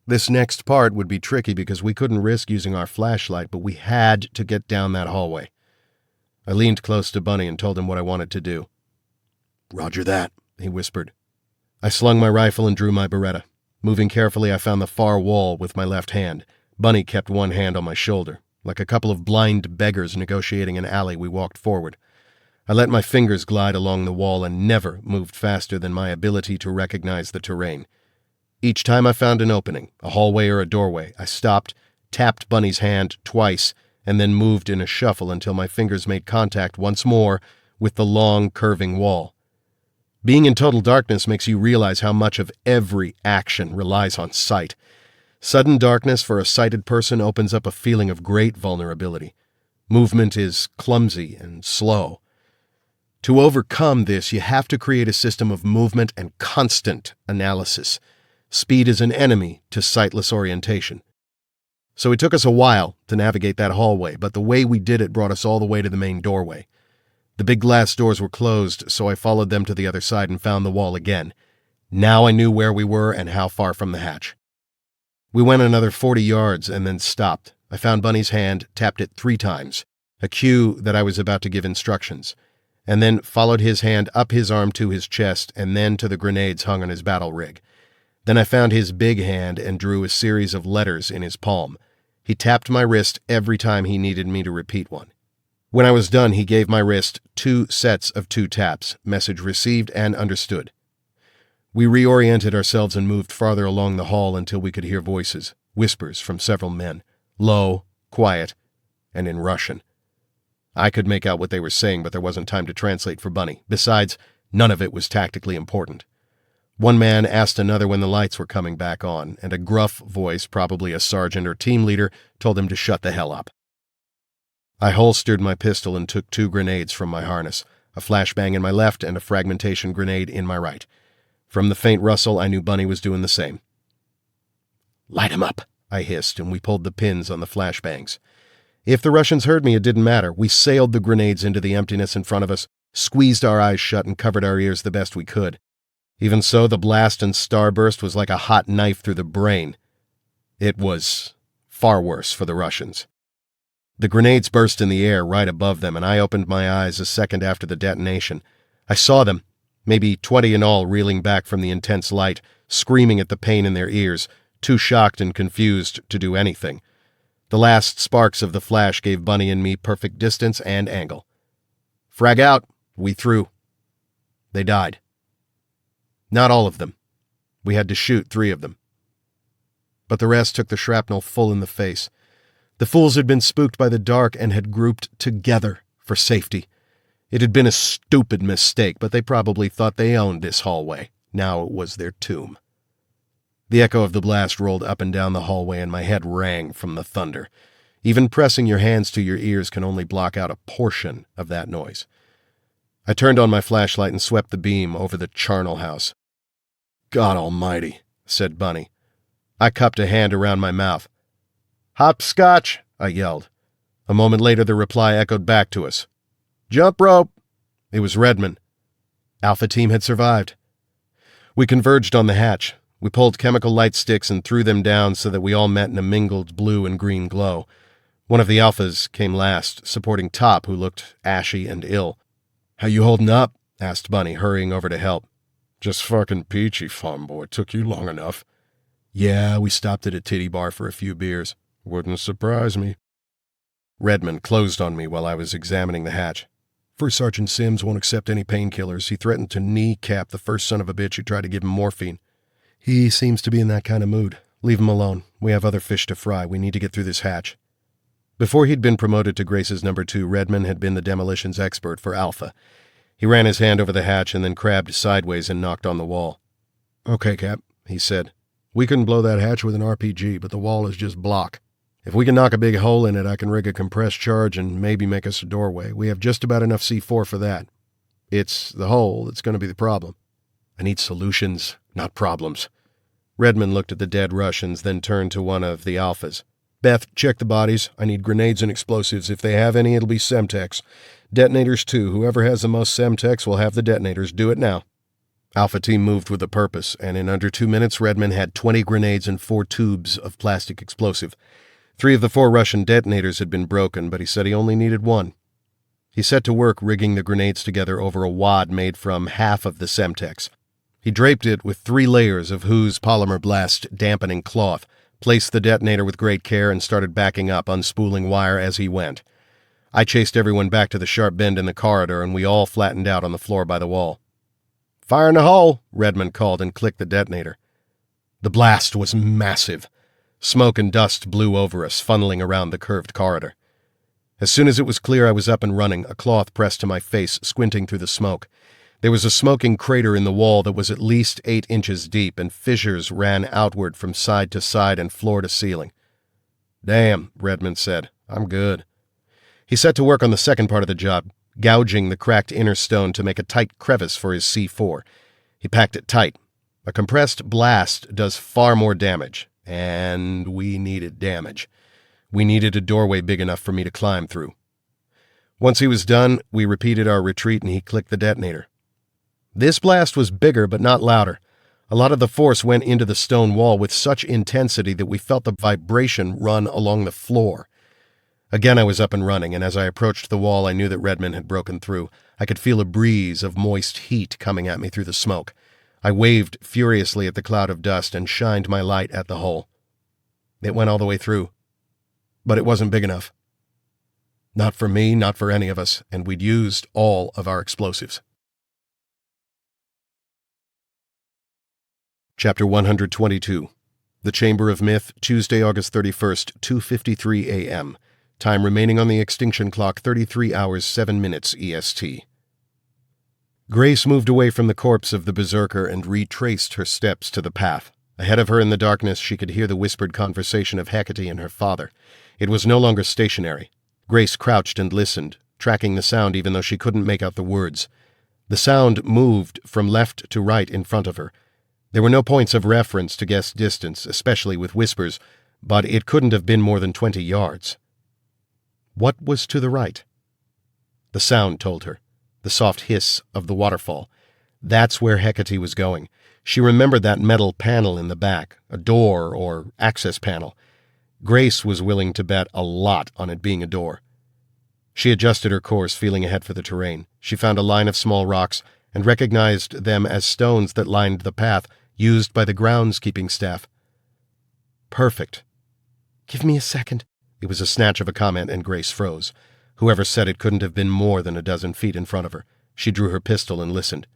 This next part would be tricky because we couldn't risk using our flashlight, but we had to get down that hallway. I leaned close to Bunny and told him what I wanted to do. "Roger that," he whispered. I slung my rifle and drew my Beretta. Moving carefully, I found the far wall with my left hand. Bunny kept one hand on my shoulder. Like a couple of blind beggars negotiating an alley, we walked forward. I let my fingers glide along the wall and never moved faster than my ability to recognize the terrain. Each time I found an opening, a hallway or a doorway, I stopped, tapped Bunny's hand twice, and then moved in a shuffle until my fingers made contact once more with the long, curving wall. Being in total darkness makes you realize how much of every action relies on sight. Sudden darkness for a sighted person opens up a feeling of great vulnerability. Movement is clumsy and slow. To overcome this, you have to create a system of movement and constant analysis. Speed is an enemy to sightless orientation. So it took us a while to navigate that hallway, but the way we did it brought us all the way to the main doorway. The big glass doors were closed, so I followed them to the other side and found the wall again. Now I knew where we were and how far from the hatch. We went another 40 yards and then stopped. I found Bunny's hand, tapped it 3 times, a cue that I was about to give instructions, and then followed his hand up his arm to his chest and then to the grenades hung on his battle rig. Then I found his big hand and drew a series of letters in his palm. He tapped my wrist every time he needed me to repeat one. When I was done, he gave my wrist 2 sets of 2 taps, message received and understood. We reoriented ourselves and moved farther along the hall until we could hear voices, whispers from several men, low, quiet, and in Russian. I could make out what they were saying, but there wasn't time to translate for Bunny. Besides, none of it was tactically important. One man asked another when the lights were coming back on, and a gruff voice, probably a sergeant or team leader, told him to shut the hell up. I holstered my pistol and took 2 grenades from my harness, a flashbang in my left and a fragmentation grenade in my right. From the faint rustle, I knew Bunny was doing the same. "Light 'em up," I hissed, and we pulled the pins on the flashbangs. If the Russians heard me, it didn't matter. We sailed the grenades into the emptiness in front of us, squeezed our eyes shut, and covered our ears the best we could. Even so, the blast and starburst was like a hot knife through the brain. It was far worse for the Russians. The grenades burst in the air right above them, and I opened my eyes a second after the detonation. I saw them, maybe 20 in all, reeling back from the intense light, screaming at the pain in their ears, too shocked and confused to do anything. The last sparks of the flash gave Bunny and me perfect distance and angle. "Frag out," we threw. They died. Not all of them. We had to shoot 3 of them. But the rest took the shrapnel full in the face. The fools had been spooked by the dark and had grouped together for safety. It had been a stupid mistake, but they probably thought they owned this hallway. Now it was their tomb. The echo of the blast rolled up and down the hallway, and my head rang from the thunder. Even pressing your hands to your ears can only block out a portion of that noise. I turned on my flashlight and swept the beam over the charnel house. "God almighty," said Bunny. I cupped a hand around my mouth. "Hopscotch," I yelled. A moment later, the reply echoed back to us. "Jump rope." It was Redmond. Alpha Team had survived. We converged on the hatch. We pulled chemical light sticks and threw them down so that we all met in a mingled blue and green glow. One of the Alphas came last, supporting Top, who looked ashy and ill. "How you holding up?" asked Bunny, hurrying over to help. "Just fucking peachy, farm boy. Took you long enough." "Yeah, we stopped at a titty bar for a few beers." "Wouldn't surprise me." Redmond closed on me while I was examining the hatch. "First Sergeant Sims won't accept any painkillers. He threatened to kneecap the first son of a bitch who tried to give him morphine. He seems to be in that kind of mood. Leave him alone. We have other fish to fry. We need to get through this hatch." Before he'd been promoted to Grace's number 2, Redmond had been the demolitions expert for Alpha. He ran his hand over the hatch and then crabbed sideways and knocked on the wall. "Okay, Cap," he said. "We couldn't blow that hatch with an RPG, but the wall is just block. If we can knock a big hole in it, I can rig a compressed charge and maybe make us a doorway. We have just about enough C4 for that. It's the hole that's going to be the problem. I need solutions, not problems." Redmond looked at the dead Russians, then turned to one of the Alphas. "Beth, check the bodies. I need grenades and explosives. If they have any, it'll be Semtex. Detonators, too. Whoever has the most Semtex will have the detonators. Do it now." Alpha Team moved with a purpose, and in under 2 minutes, Redmond had 20 grenades and 4 tubes of plastic explosive. 3 of the 4 Russian detonators had been broken, but he said he only needed 1. He set to work rigging the grenades together over a wad made from half of the Semtex. He draped it with 3 layers of Who's polymer blast dampening cloth, placed the detonator with great care, and started backing up, unspooling wire as he went. I chased everyone back to the sharp bend in the corridor, and we all flattened out on the floor by the wall. "Fire in the hole," Redmond called and clicked the detonator. The blast was massive. Smoke and dust blew over us, funneling around the curved corridor. As soon as it was clear I was up and running, a cloth pressed to my face, squinting through the smoke. There was a smoking crater in the wall that was at least 8 inches deep, and fissures ran outward from side to side and floor to ceiling. "Damn," Redmond said. "I'm good." He set to work on the second part of the job, gouging the cracked inner stone to make a tight crevice for his C4. He packed it tight. A compressed blast does far more damage, and we needed damage. We needed a doorway big enough for me to climb through. Once he was done, we repeated our retreat and he clicked the detonator. This blast was bigger but not louder. A lot of the force went into the stone wall with such intensity that we felt the vibration run along the floor. Again I was up and running, and as I approached the wall I knew that Redmond had broken through. I could feel a breeze of moist heat coming at me through the smoke. I waved furiously at the cloud of dust and shined my light at the hole. It went all the way through. But it wasn't big enough. Not for me, not for any of us, and we'd used all of our explosives. Chapter 122. The Chamber of Myth, Tuesday, August 31st, 2:53 a.m. Time remaining on the extinction clock 33 hours 7 minutes EST. Grace moved away from the corpse of the berserker and retraced her steps to the path. Ahead of her in the darkness she could hear the whispered conversation of Hecate and her father. It was no longer stationary. Grace crouched and listened, tracking the sound even though she couldn't make out the words. The sound moved from left to right in front of her. There were no points of reference to guess distance, especially with whispers, but it couldn't have been more than 20 yards. What was to the right? The sound told her, the soft hiss of the waterfall. That's where Hecate was going. She remembered that metal panel in the back, a door or access panel. Grace was willing to bet a lot on it being a door. She adjusted her course, feeling ahead for the terrain. She found a line of small rocks and recognized them as stones that lined the path used by the groundskeeping staff. Perfect. Give me a second. It was a snatch of a comment, and Grace froze. Whoever said it couldn't have been more than a dozen feet in front of her. She drew her pistol and listened.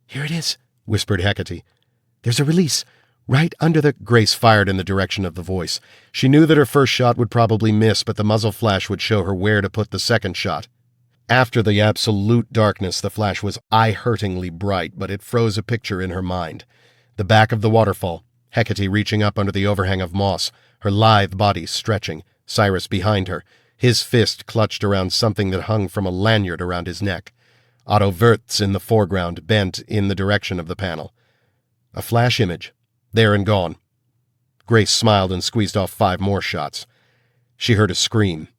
Here it is, whispered Hecate. There's a release. Right under the... Grace fired in the direction of the voice. She knew that her first shot would probably miss, but the muzzle flash would show her where to put the second shot. After the absolute darkness, the flash was eye-hurtingly bright, but it froze a picture in her mind. The back of the waterfall, Hecate reaching up under the overhang of moss, her lithe body stretching, Cyrus behind her, his fist clutched around something that hung from a lanyard around his neck. Otto Wirtz in the foreground, bent in the direction of the panel. A flash image. There and gone. Grace smiled and squeezed off 5 more shots. She heard a scream.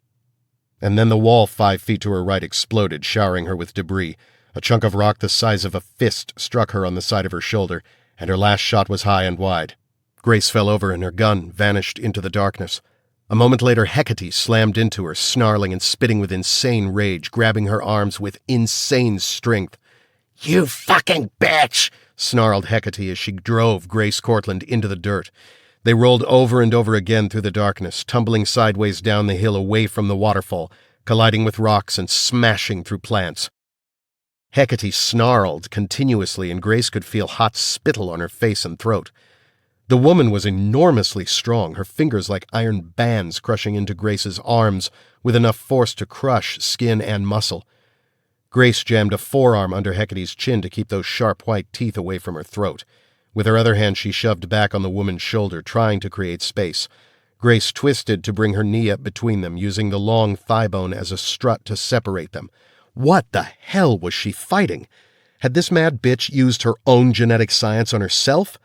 And then the wall 5 feet to her right exploded, showering her with debris. A chunk of rock the size of a fist struck her on the side of her shoulder, and her last shot was high and wide. Grace fell over and her gun vanished into the darkness. A moment later, Hecate slammed into her, snarling and spitting with insane rage, grabbing her arms with insane strength. "You fucking bitch!" snarled Hecate as she drove Grace Cortland into the dirt. They rolled over and over again through the darkness, tumbling sideways down the hill away from the waterfall, colliding with rocks and smashing through plants. Hecate snarled continuously, and Grace could feel hot spittle on her face and throat. The woman was enormously strong, her fingers like iron bands crushing into Grace's arms with enough force to crush skin and muscle. Grace jammed a forearm under Hecate's chin to keep those sharp white teeth away from her throat. With her other hand she shoved back on the woman's shoulder, trying to create space. Grace twisted to bring her knee up between them, using the long thigh bone as a strut to separate them. What the hell was she fighting? Had this mad bitch used her own genetic science on herself?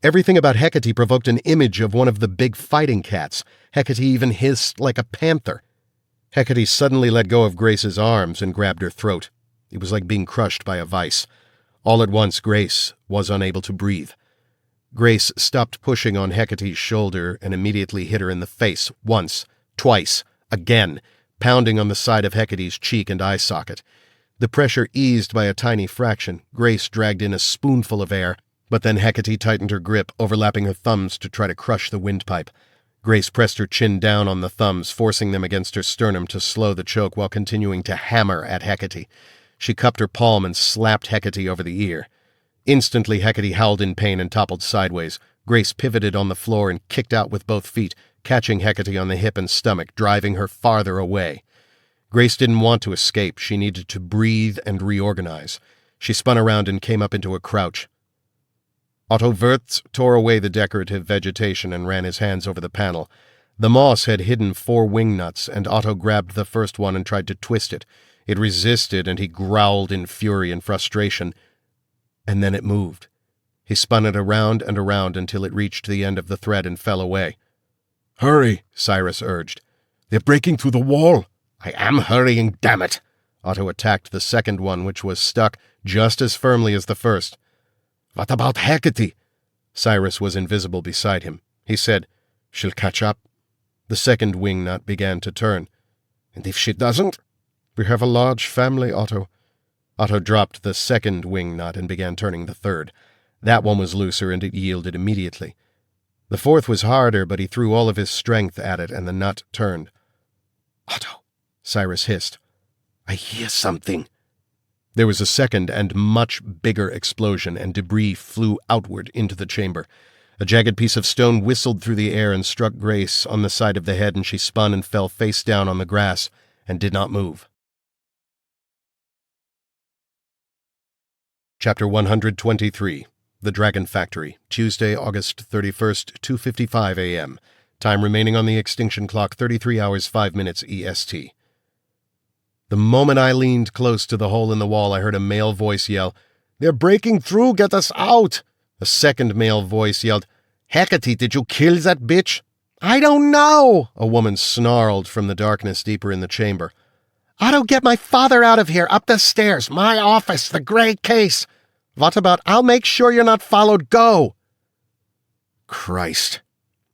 Everything about Hecate provoked an image of one of the big fighting cats. Hecate even hissed like a panther. Hecate suddenly let go of Grace's arms and grabbed her throat. It was like being crushed by a vice. All at once, Grace was unable to breathe. Grace stopped pushing on Hecate's shoulder and immediately hit her in the face, once, twice, again, pounding on the side of Hecate's cheek and eye socket. The pressure eased by a tiny fraction. Grace dragged in a spoonful of air, but then Hecate tightened her grip, overlapping her thumbs to try to crush the windpipe. Grace pressed her chin down on the thumbs, forcing them against her sternum to slow the choke while continuing to hammer at Hecate. She cupped her palm and slapped Hecate over the ear. Instantly, Hecate howled in pain and toppled sideways. Grace pivoted on the floor and kicked out with both feet, catching Hecate on the hip and stomach, driving her farther away. Grace didn't want to escape. She needed to breathe and reorganize. She spun around and came up into a crouch. Otto Wirtz tore away the decorative vegetation and ran his hands over the panel. The moss had hidden 4 wing nuts, and Otto grabbed the first one and tried to twist it. It resisted, and he growled in fury and frustration. And then it moved. He spun it around and around until it reached the end of the thread and fell away. "Hurry," Cyrus urged. "They're breaking through the wall." "I am hurrying, damn it!" Otto attacked the second one, which was stuck just as firmly as the first. "What about Hecate?" Cyrus was invisible beside him. He said, "She'll catch up." The second wing nut began to turn. "And if she doesn't?" "We have a large family, Otto." Otto dropped the second wing nut and began turning the third. That one was looser, and it yielded immediately. The fourth was harder, but he threw all of his strength at it, and the nut turned. "Otto," Cyrus hissed, "I hear something." There was a second and much bigger explosion, and debris flew outward into the chamber. A jagged piece of stone whistled through the air and struck Grace on the side of the head, and she spun and fell face down on the grass and did not move. Chapter 123. The Dragon Factory, Tuesday, August 31st, 2:55 a.m. Time remaining on the extinction clock, 33 hours 5 minutes EST. The moment I leaned close to the hole in the wall, I heard a male voice yell, "They're breaking through! Get us out!" A second male voice yelled, "Hecate, did you kill that bitch?" "I don't know," a woman snarled from the darkness deeper in the chamber. "Otto, get my father out of here, up the stairs, my office, the gray case. What about, I'll make sure you're not followed, go!" Christ.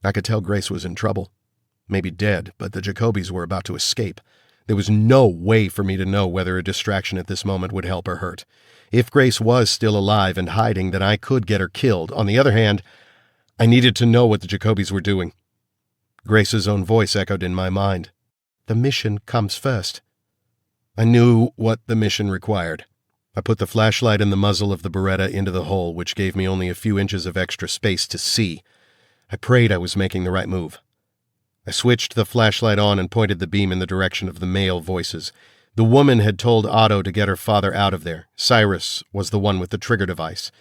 I could tell Grace was in trouble. Maybe dead, but the Jacobys were about to escape. There was no way for me to know whether a distraction at this moment would help or hurt. If Grace was still alive and hiding, then I could get her killed. On the other hand, I needed to know what the Jacobys were doing. Grace's own voice echoed in my mind. "The mission comes first." I knew what the mission required. I put the flashlight in the muzzle of the Beretta into the hole, which gave me only a few inches of extra space to see. I prayed I was making the right move. I switched the flashlight on and pointed the beam in the direction of the male voices. The woman had told Otto to get her father out of there. Cyrus was the one with the trigger device.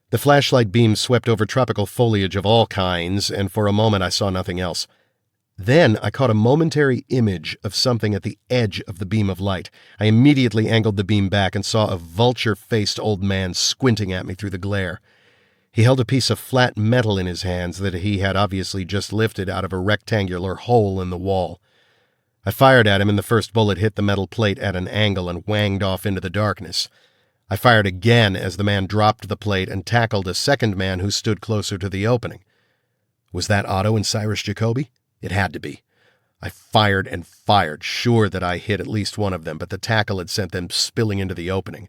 The flashlight beam swept over tropical foliage of all kinds, and for a moment I saw nothing else. Then I caught a momentary image of something at the edge of the beam of light. I immediately angled the beam back and saw a vulture-faced old man squinting at me through the glare. He held a piece of flat metal in his hands that he had obviously just lifted out of a rectangular hole in the wall. I fired at him, and the first bullet hit the metal plate at an angle and wanged off into the darkness. I fired again as the man dropped the plate and tackled a second man who stood closer to the opening. Was that Otto and Cyrus Jacoby? It had to be. I fired and fired, sure that I hit at least one of them, but the tackle had sent them spilling into the opening.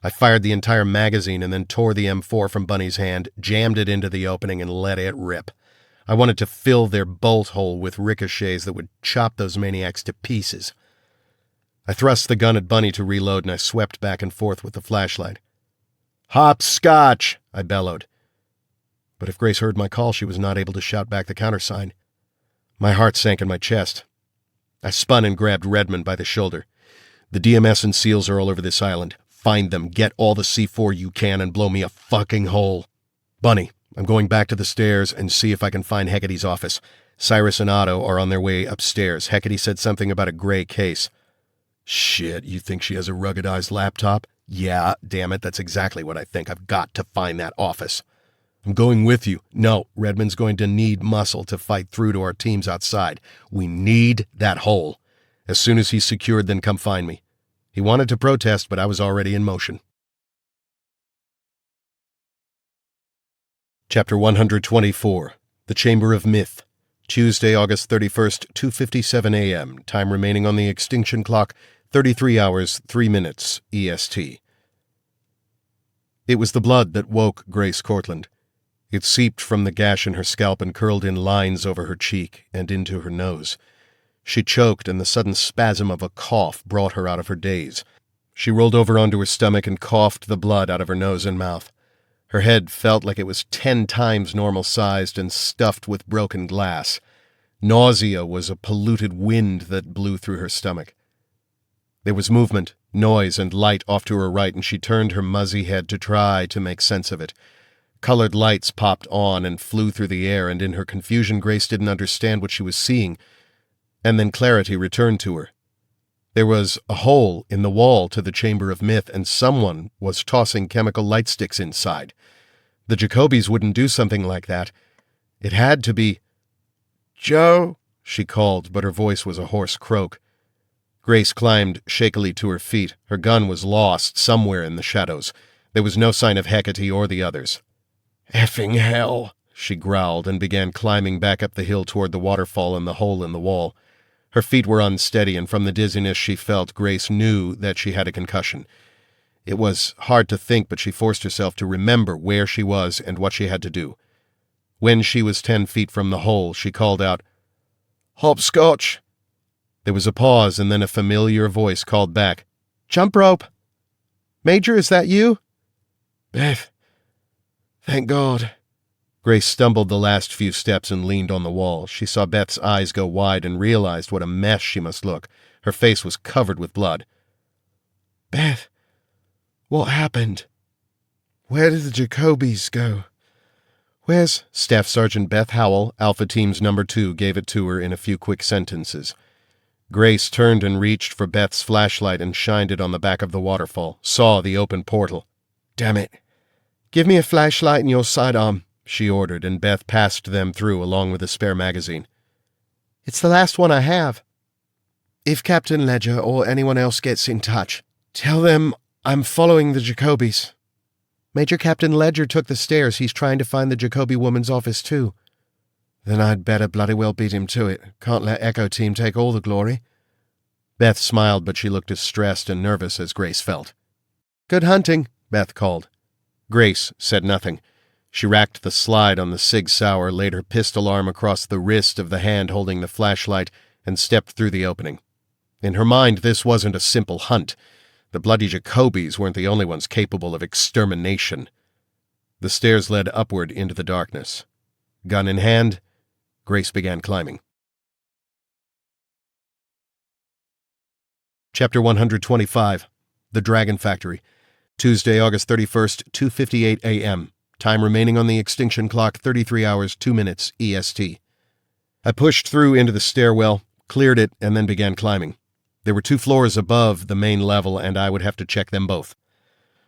I fired the entire magazine and then tore the M4 from Bunny's hand, jammed it into the opening, and let it rip. I wanted to fill their bolt hole with ricochets that would chop those maniacs to pieces. I thrust the gun at Bunny to reload, and I swept back and forth with the flashlight. "Hopscotch!" I bellowed. But if Grace heard my call, she was not able to shout back the countersign. My heart sank in my chest. I spun and grabbed Redmond by the shoulder. "The DMS and SEALs are all over this island. Find them, get all the C4 you can, and blow me a fucking hole. Bunny, I'm going back to the stairs and see if I can find Hecate's office. Cyrus and Otto are on their way upstairs. Hecate said something about a gray case." "Shit, you think she has a ruggedized laptop?" "Yeah, damn it, that's exactly what I think. I've got to find that office." "I'm going with you." "No, Redmond's going to need muscle to fight through to our teams outside. We need that hole. As soon as he's secured, then come find me." He wanted to protest, but I was already in motion. Chapter 124. The Chamber of Myth, Tuesday, August 31st, 2:57 a.m. Time remaining on the extinction clock, 33 hours 3 minutes EST. It was the blood that woke Grace Cortland. It seeped from the gash in her scalp and curled in lines over her cheek and into her nose. She choked, and the sudden spasm of a cough brought her out of her daze. She rolled over onto her stomach and coughed the blood out of her nose and mouth. Her head felt like it was 10 times normal-sized and stuffed with broken glass. Nausea was a polluted wind that blew through her stomach. There was movement, noise, and light off to her right, and she turned her muzzy head to try to make sense of it. Colored lights popped on and flew through the air, and in her confusion Grace didn't understand what she was seeing. And then clarity returned to her. There was a hole in the wall to the Chamber of Myth, and someone was tossing chemical light sticks inside. The Jacobys wouldn't do something like that. It had to be... "Joe," she called, but her voice was a hoarse croak. Grace climbed shakily to her feet. Her gun was lost somewhere in the shadows. There was no sign of Hecate or the others. "Effing hell," she growled, and began climbing back up the hill toward the waterfall and the hole in the wall. Her feet were unsteady, and from the dizziness she felt, Grace knew that she had a concussion. It was hard to think, but she forced herself to remember where she was and what she had to do. When she was 10 feet from the hole, she called out, "Hopscotch!" There was a pause, and then a familiar voice called back, "Jump rope!" "Major, is that you?" "Beth, thank God." Grace stumbled the last few steps and leaned on the wall. She saw Beth's eyes go wide and realized what a mess she must look. Her face was covered with blood. Beth, what happened? Where did the Jacobys go? Where's... Staff Sergeant Beth Howell, Alpha Team's number 2, gave it to her in a few quick sentences. Grace turned and reached for Beth's flashlight and shined it on the back of the waterfall, saw the open portal. Damn it. Give me a flashlight and your sidearm, she ordered, and Beth passed them through along with a spare magazine. It's the last one I have. If Captain Ledger or anyone else gets in touch, tell them I'm following the Jacobys. Major Captain Ledger took the stairs. He's trying to find the Jacoby woman's office, too. Then I'd better bloody well beat him to it. Can't let Echo Team take all the glory. Beth smiled, but she looked as stressed and nervous as Grace felt. Good hunting, Beth called. Grace said nothing. She racked the slide on the Sig Sauer, laid her pistol arm across the wrist of the hand holding the flashlight, and stepped through the opening. In her mind, this wasn't a simple hunt. The bloody Jacobys weren't the only ones capable of extermination. The stairs led upward into the darkness. Gun in hand, Grace began climbing. Chapter 125. The Dragon Factory. Tuesday, August 31st, 2:58 a.m. Time remaining on the extinction clock, 33 hours, 2 minutes, EST. I pushed through into the stairwell, cleared it, and then began climbing. There were 2 floors above the main level, and I would have to check them both.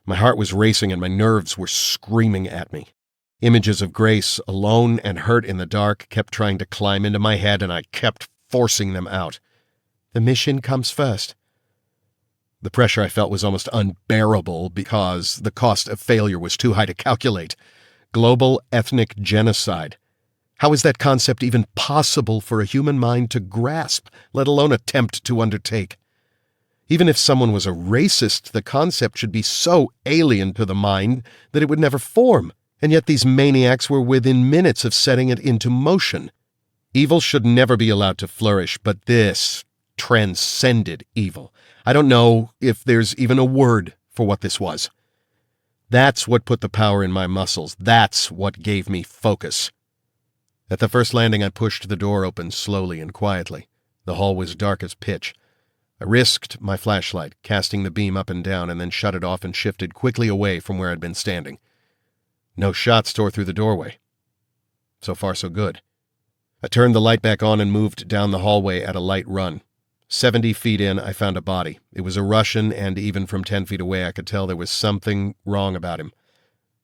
My heart was racing and my nerves were screaming at me. Images of Grace, alone and hurt in the dark, kept trying to climb into my head, and I kept forcing them out. The mission comes first. The pressure I felt was almost unbearable because the cost of failure was too high to calculate. Global ethnic genocide. How is that concept even possible for a human mind to grasp, let alone attempt to undertake? Even if someone was a racist, the concept should be so alien to the mind that it would never form, and yet these maniacs were within minutes of setting it into motion. Evil should never be allowed to flourish, but this transcended evil. I don't know if there's even a word for what this was. That's what put the power in my muscles. That's what gave me focus. At the first landing, I pushed the door open slowly and quietly. The hall was dark as pitch. I risked my flashlight, casting the beam up and down, and then shut it off and shifted quickly away from where I'd been standing. No shots tore through the doorway. So far, so good. I turned the light back on and moved down the hallway at a light run. 70 feet in, I found a body. It was a Russian, and even from 10 feet away, I could tell there was something wrong about him.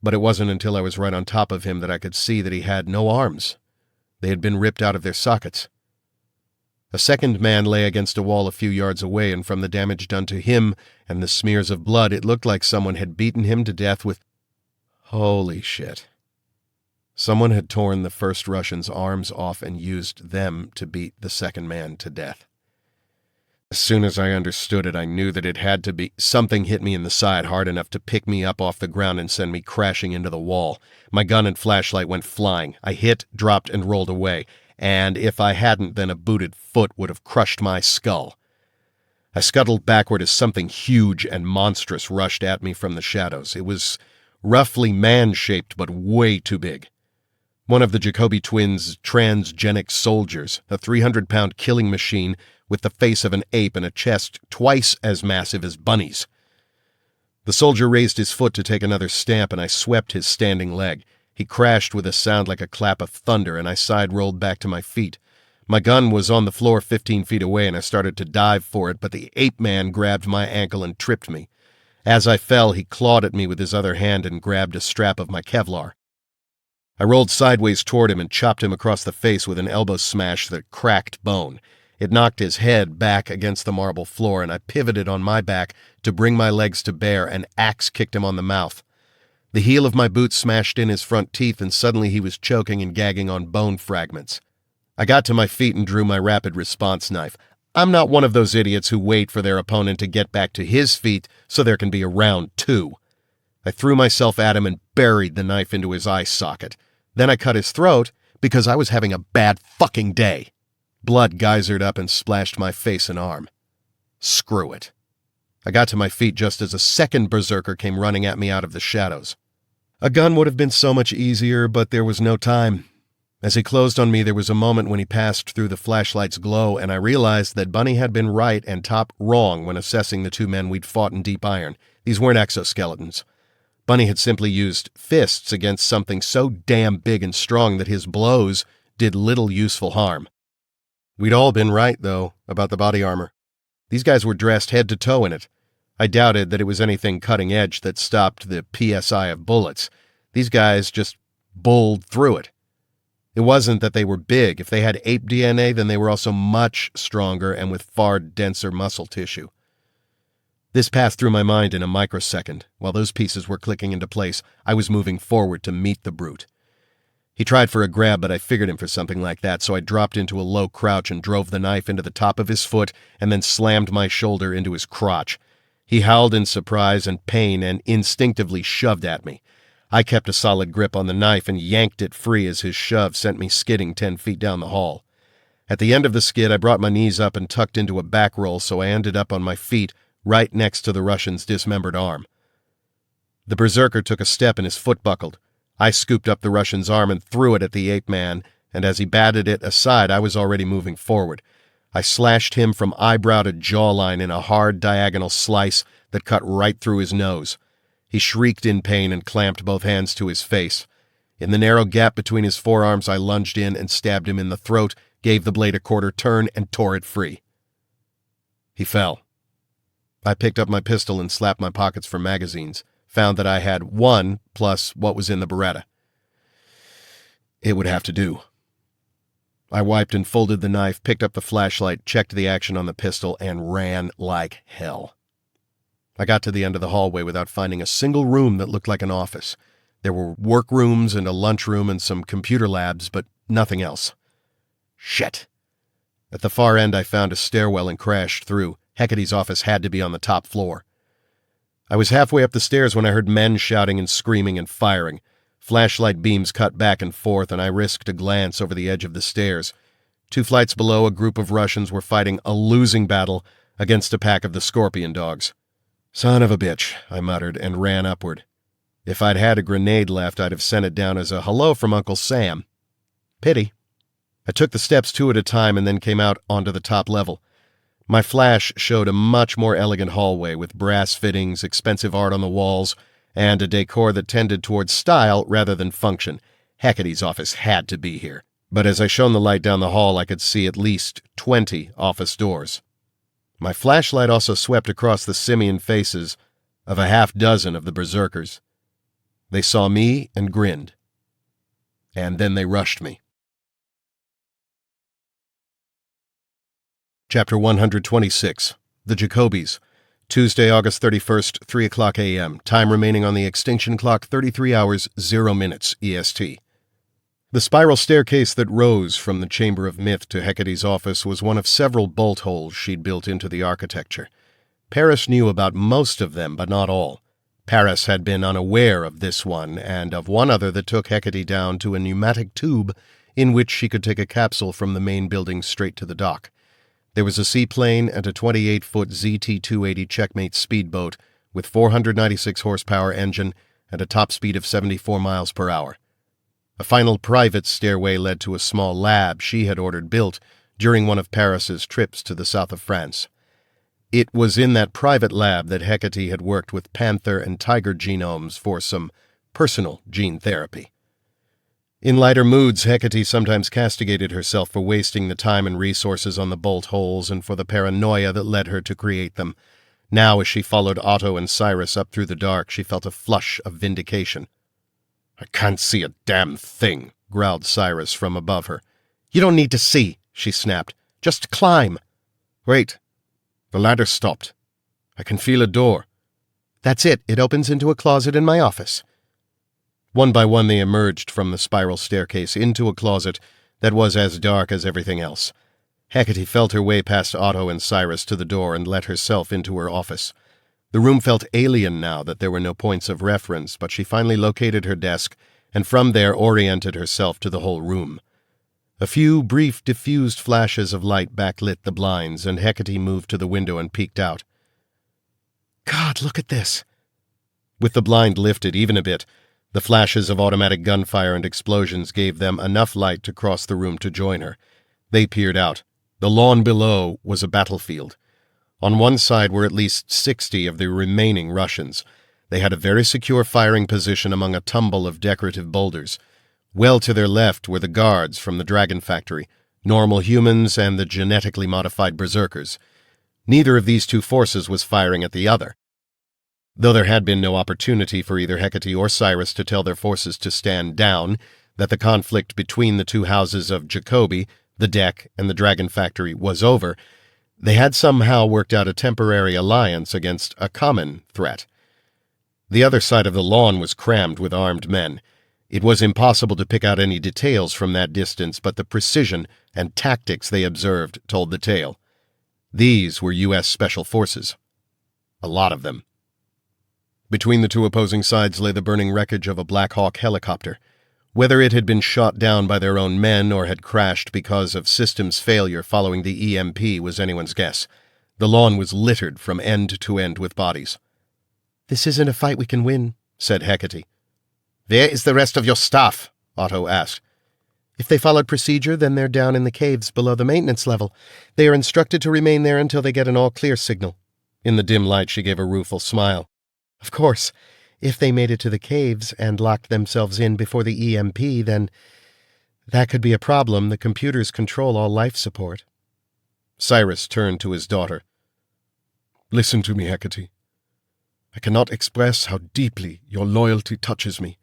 But it wasn't until I was right on top of him that I could see that he had no arms. They had been ripped out of their sockets. A second man lay against a wall a few yards away, and from the damage done to him and the smears of blood, it looked like someone had beaten him to death with... Holy shit. Someone had torn the first Russian's arms off and used them to beat the second man to death. As soon as I understood it, I knew that it had to be. Something hit me in the side hard enough to pick me up off the ground and send me crashing into the wall. My gun and flashlight went flying. I hit, dropped, and rolled away, and if I hadn't, then a booted foot would have crushed my skull. I scuttled backward as something huge and monstrous rushed at me from the shadows. It was roughly man-shaped, but way too big. One of the Jacoby twins' transgenic soldiers, a 300-pound killing machine with the face of an ape and a chest twice as massive as Bunny's. The soldier raised his foot to take another stamp, and I swept his standing leg. He crashed with a sound like a clap of thunder, and I side-rolled back to my feet. My gun was on the floor 15 feet away, and I started to dive for it, but the ape-man grabbed my ankle and tripped me. As I fell, he clawed at me with his other hand and grabbed a strap of my Kevlar. I rolled sideways toward him and chopped him across the face with an elbow smash that cracked bone. It knocked his head back against the marble floor, and I pivoted on my back to bring my legs to bear and axe-kicked him on the mouth. The heel of my boot smashed in his front teeth, and suddenly he was choking and gagging on bone fragments. I got to my feet and drew my rapid response knife. I'm not one of those idiots who wait for their opponent to get back to his feet so there can be a round two. I threw myself at him and buried the knife into his eye socket. Then I cut his throat because I was having a bad fucking day. Blood geysered up and splashed my face and arm. Screw it. I got to my feet just as a second berserker came running at me out of the shadows. A gun would have been so much easier, but there was no time. As he closed on me, there was a moment when he passed through the flashlight's glow, and I realized that Bunny had been right and Top wrong when assessing the two men we'd fought in Deep Iron. These weren't exoskeletons. Bunny had simply used fists against something so damn big and strong that his blows did little useful harm. We'd all been right, though, about the body armor. These guys were dressed head to toe in it. I doubted that it was anything cutting edge that stopped the PSI of bullets. These guys just bulled through it. It wasn't that they were big. If they had ape DNA, then they were also much stronger and with far denser muscle tissue. This passed through my mind in a microsecond. While those pieces were clicking into place, I was moving forward to meet the brute. He tried for a grab, but I figured him for something like that, so I dropped into a low crouch and drove the knife into the top of his foot and then slammed my shoulder into his crotch. He howled in surprise and pain and instinctively shoved at me. I kept a solid grip on the knife and yanked it free as his shove sent me skidding 10 feet down the hall. At the end of the skid, I brought my knees up and tucked into a back roll, so I ended up on my feet right next to the Russian's dismembered arm. The berserker took a step and his foot buckled. I scooped up the Russian's arm and threw it at the ape man, and as he batted it aside, I was already moving forward. I slashed him from eyebrow to jawline in a hard diagonal slice that cut right through his nose. He shrieked in pain and clamped both hands to his face. In the narrow gap between his forearms, I lunged in and stabbed him in the throat, gave the blade a quarter turn, and tore it free. He fell. I picked up my pistol and slapped my pockets for magazines, found that I had one plus what was in the Beretta. It would have to do. I wiped and folded the knife, picked up the flashlight, checked the action on the pistol, and ran like hell. I got to the end of the hallway without finding a single room that looked like an office. There were workrooms and a lunchroom and some computer labs, but nothing else. Shit. At the far end, I found a stairwell and crashed through. Hecate's office had to be on the top floor. I was halfway up the stairs when I heard men shouting and screaming and firing. Flashlight beams cut back and forth, and I risked a glance over the edge of the stairs. 2 flights below, a group of Russians were fighting a losing battle against a pack of the Scorpion dogs. Son of a bitch, I muttered, and ran upward. If I'd had a grenade left, I'd have sent it down as a hello from Uncle Sam. Pity. I took the steps 2 at a time and then came out onto the top level. My flash showed a much more elegant hallway with brass fittings, expensive art on the walls, and a decor that tended towards style rather than function. Hecate's office had to be here. But as I shone the light down the hall, I could see at least 20 office doors. My flashlight also swept across the simian faces of a half-dozen of the berserkers. They saw me and grinned. And then they rushed me. Chapter 126. The Jacobies. Tuesday, August 31st, 3 o'clock a.m. Time remaining on the extinction clock, 33 hours, 0 minutes, EST. The spiral staircase that rose from the Chamber of Myth to Hecate's office was one of several bolt holes she'd built into the architecture. Paris knew about most of them, but not all. Paris had been unaware of this one, and of one other that took Hecate down to a pneumatic tube in which she could take a capsule from the main building straight to the dock. There was a seaplane and a 28-foot ZT-280 Checkmate speedboat with 496 horsepower engine and a top speed of 74 miles per hour. A final private stairway led to a small lab she had ordered built during one of Paris's trips to the south of France. It was in that private lab that Hecate had worked with panther and tiger genomes for some personal gene therapy. In lighter moods, Hecate sometimes castigated herself for wasting the time and resources on the bolt holes and for the paranoia that led her to create them. Now, as she followed Otto and Cyrus up through the dark, she felt a flush of vindication. "I can't see a damn thing," growled Cyrus from above her. "You don't need to see," she snapped. "Just climb." "Wait. The ladder stopped. I can feel a door." "That's it. It opens into a closet in my office." One by one they emerged from the spiral staircase into a closet that was as dark as everything else. Hecate felt her way past Otto and Cyrus to the door and let herself into her office. The room felt alien now that there were no points of reference, but she finally located her desk and from there oriented herself to the whole room. A few brief, diffused flashes of light backlit the blinds, and Hecate moved to the window and peeked out. "God, look at this!" With the blind lifted even a bit, The flashes of automatic gunfire and explosions gave them enough light to cross the room to join her. They peered out. The lawn below was a battlefield. On one side were at least 60 of the remaining Russians. They had a very secure firing position among a tumble of decorative boulders. Well to their left were the guards from the Dragon Factory, normal humans and the genetically modified berserkers. Neither of these two forces was firing at the other. Though there had been no opportunity for either Hecate or Cyrus to tell their forces to stand down, that the conflict between the two houses of Jacobi, the Deck, and the Dragon Factory was over, they had somehow worked out a temporary alliance against a common threat. The other side of the lawn was crammed with armed men. It was impossible to pick out any details from that distance, but the precision and tactics they observed told the tale. These were U.S. Special Forces. A lot of them. Between the two opposing sides lay the burning wreckage of a Black Hawk helicopter. Whether it had been shot down by their own men or had crashed because of systems failure following the EMP was anyone's guess. The lawn was littered from end to end with bodies. "This isn't a fight we can win," said Hecate. "Where is the rest of your staff?" Otto asked. "If they followed procedure, then they're down in the caves below the maintenance level. They are instructed to remain there until they get an all-clear signal." In the dim light she gave a rueful smile. "Of course, if they made it to the caves and locked themselves in before the EMP, then that could be a problem. The computers control all life support." Cyrus turned to his daughter. "Listen to me, Hecate. I cannot express how deeply your loyalty touches me.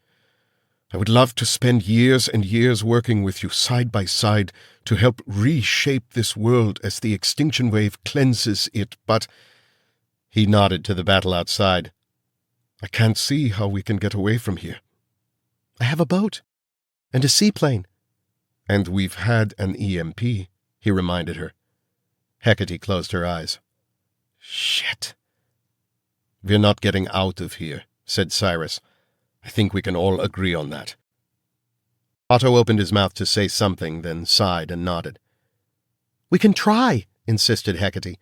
I would love to spend years and years working with you side by side to help reshape this world as the extinction wave cleanses it, but—" He nodded to the battle outside. "I can't see how we can get away from here." "I have a boat. And a seaplane." "And we've had an EMP," he reminded her. Hecate closed her eyes. "Shit." "We're not getting out of here," said Cyrus. "I think we can all agree on that." Otto opened his mouth to say something, then sighed and nodded. "We can try," insisted Hecate.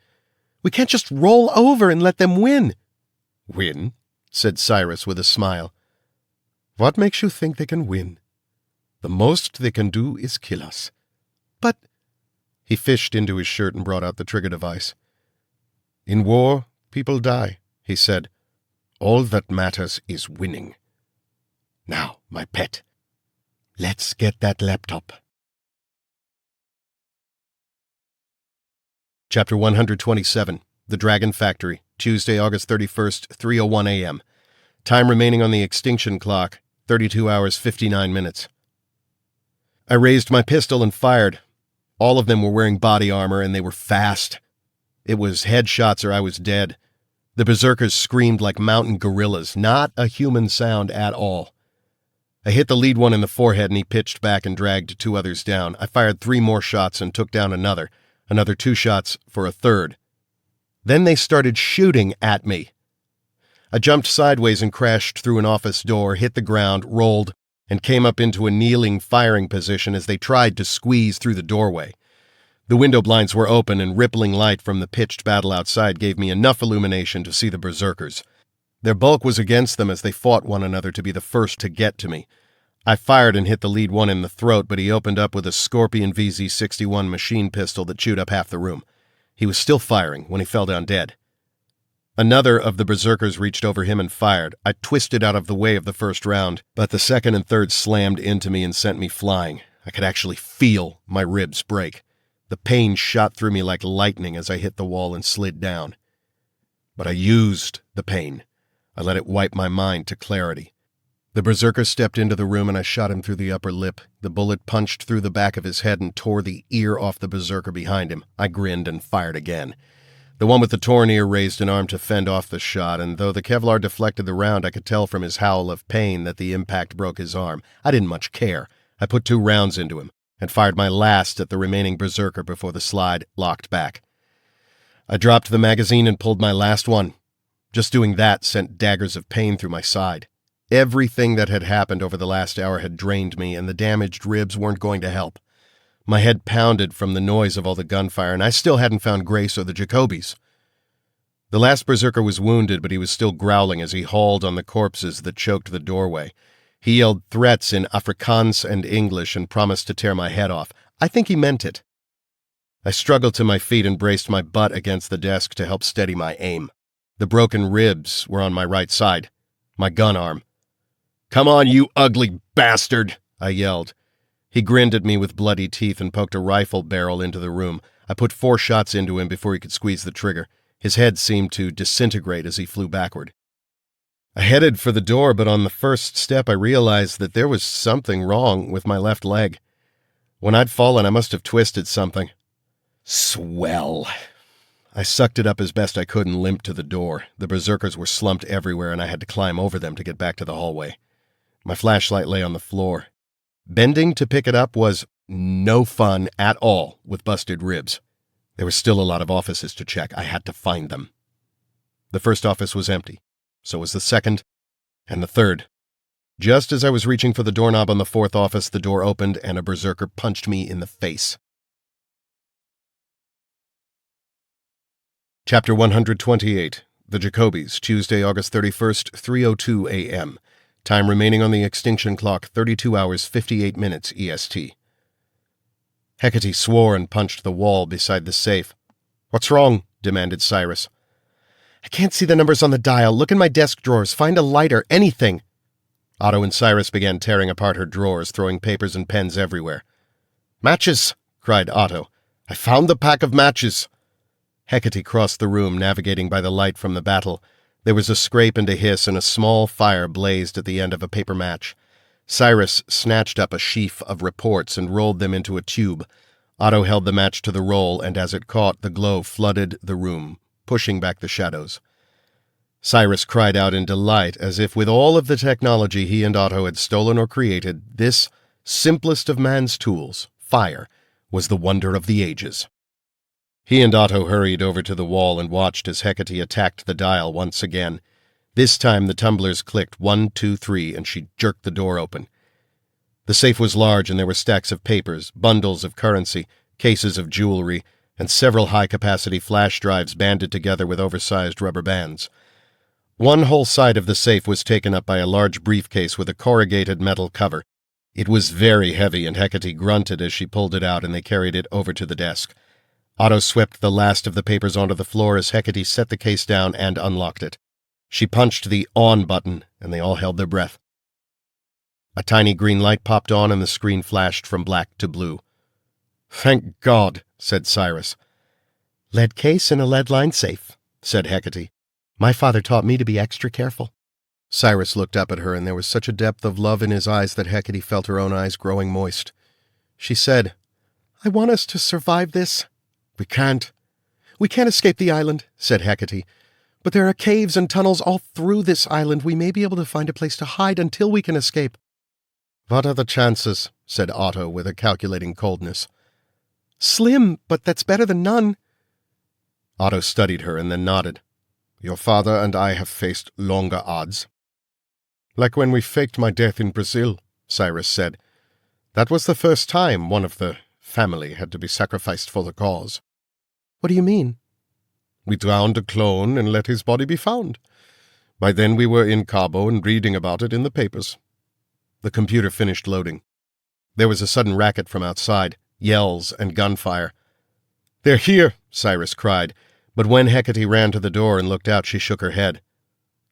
"We can't just roll over and let them win." "Win?" said Cyrus with a smile. "What makes you think they can win? The most they can do is kill us." "But—" He fished into his shirt and brought out the trigger device. "In war, people die," he said. "All that matters is winning. Now, my pet, let's get that laptop." Chapter 127, The Dragon Factory, Tuesday, August 31st, 3:01 a.m. Time remaining on the extinction clock, 32 hours, 59 minutes. I raised my pistol and fired. All of them were wearing body armor, and they were fast. It was headshots or I was dead. The berserkers screamed like mountain gorillas, not a human sound at all. I hit the lead one in the forehead, and he pitched back and dragged 2 others down. I fired 3 more shots and took down another 2 shots for a third. Then they started shooting at me. I jumped sideways and crashed through an office door, hit the ground, rolled, and came up into a kneeling firing position as they tried to squeeze through the doorway. The window blinds were open, and rippling light from the pitched battle outside gave me enough illumination to see the berserkers. Their bulk was against them as they fought one another to be the first to get to me. I fired and hit the lead one in the throat, but he opened up with a Scorpion VZ-61 machine pistol that chewed up half the room. He was still firing when he fell down dead. Another of the berserkers reached over him and fired. I twisted out of the way of the first round, but the second and third slammed into me and sent me flying. I could actually feel my ribs break. The pain shot through me like lightning as I hit the wall and slid down. But I used the pain. I let it wipe my mind to clarity. The berserker stepped into the room and I shot him through the upper lip. The bullet punched through the back of his head and tore the ear off the berserker behind him. I grinned and fired again. The one with the torn ear raised an arm to fend off the shot, and though the Kevlar deflected the round, I could tell from his howl of pain that the impact broke his arm. I didn't much care. I put 2 rounds into him and fired my last at the remaining berserker before the slide locked back. I dropped the magazine and pulled my last one. Just doing that sent daggers of pain through my side. Everything that had happened over the last hour had drained me, and the damaged ribs weren't going to help. My head pounded from the noise of all the gunfire, and I still hadn't found Grace or the Jacobis. The last berserker was wounded, but he was still growling as he hauled on the corpses that choked the doorway. He yelled threats in Afrikaans and English and promised to tear my head off. I think he meant it. I struggled to my feet and braced my butt against the desk to help steady my aim. The broken ribs were on my right side, my gun arm. "Come on, you ugly bastard," I yelled. He grinned at me with bloody teeth and poked a rifle barrel into the room. I put 4 shots into him before he could squeeze the trigger. His head seemed to disintegrate as he flew backward. I headed for the door, but on the first step I realized that there was something wrong with my left leg. When I'd fallen, I must have twisted something. Swell. I sucked it up as best I could and limped to the door. The berserkers were slumped everywhere, and I had to climb over them to get back to the hallway. My flashlight lay on the floor. Bending to pick it up was no fun at all with busted ribs. There were still a lot of offices to check. I had to find them. The first office was empty. So was the second, and the third. Just as I was reaching for the doorknob on the 4th office, the door opened and a berserker punched me in the face. Chapter 128. The Jacobys, Tuesday, August 31st, 3:02 a.m. Time remaining on the extinction clock, 32 hours, 58 minutes EST. Hecate swore and punched the wall beside the safe. "What's wrong?" demanded Cyrus. "I can't see the numbers on the dial. Look in my desk drawers. Find a lighter. Anything." Otto and Cyrus began tearing apart her drawers, throwing papers and pens everywhere. "Matches!" cried Otto. "I found the pack of matches!" Hecate crossed the room, navigating by the light from the battle. There was a scrape and a hiss, and a small fire blazed at the end of a paper match. Cyrus snatched up a sheaf of reports and rolled them into a tube. Otto held the match to the roll, and as it caught, the glow flooded the room, pushing back the shadows. Cyrus cried out in delight, as if with all of the technology he and Otto had stolen or created, this simplest of man's tools, fire, was the wonder of the ages. He and Otto hurried over to the wall and watched as Hecate attacked the dial once again. This time the tumblers clicked 1, 2, 3, and she jerked the door open. The safe was large, and there were stacks of papers, bundles of currency, cases of jewelry, and several high-capacity flash drives banded together with oversized rubber bands. One whole side of the safe was taken up by a large briefcase with a corrugated metal cover. It was very heavy, and Hecate grunted as she pulled it out, and they carried it over to the desk. Otto swept the last of the papers onto the floor as Hecate set the case down and unlocked it. She punched the on button, and they all held their breath. A tiny green light popped on, and the screen flashed from black to blue. "Thank God," said Cyrus. "Lead case in a lead-lined safe," said Hecate. "My father taught me to be extra careful." Cyrus looked up at her, and there was such a depth of love in his eyes that Hecate felt her own eyes growing moist. She said, "I want us to survive this." "We can't." "We can't escape the island," said Hecate. "But there are caves and tunnels all through this island. We may be able to find a place to hide until we can escape." "What are the chances?" said Otto with a calculating coldness. "Slim, but that's better than none." Otto studied her and then nodded. "Your father and I have faced longer odds." "Like when we faked my death in Brazil," Cyrus said. "That was the first time one of the family had to be sacrificed for the cause." "What do you mean?" "We drowned a clone and let his body be found. By then we were in Cabo and reading about it in the papers." The computer finished loading. There was a sudden racket from outside, yells and gunfire. "They're here!" Cyrus cried, but when Hecate ran to the door and looked out, she shook her head.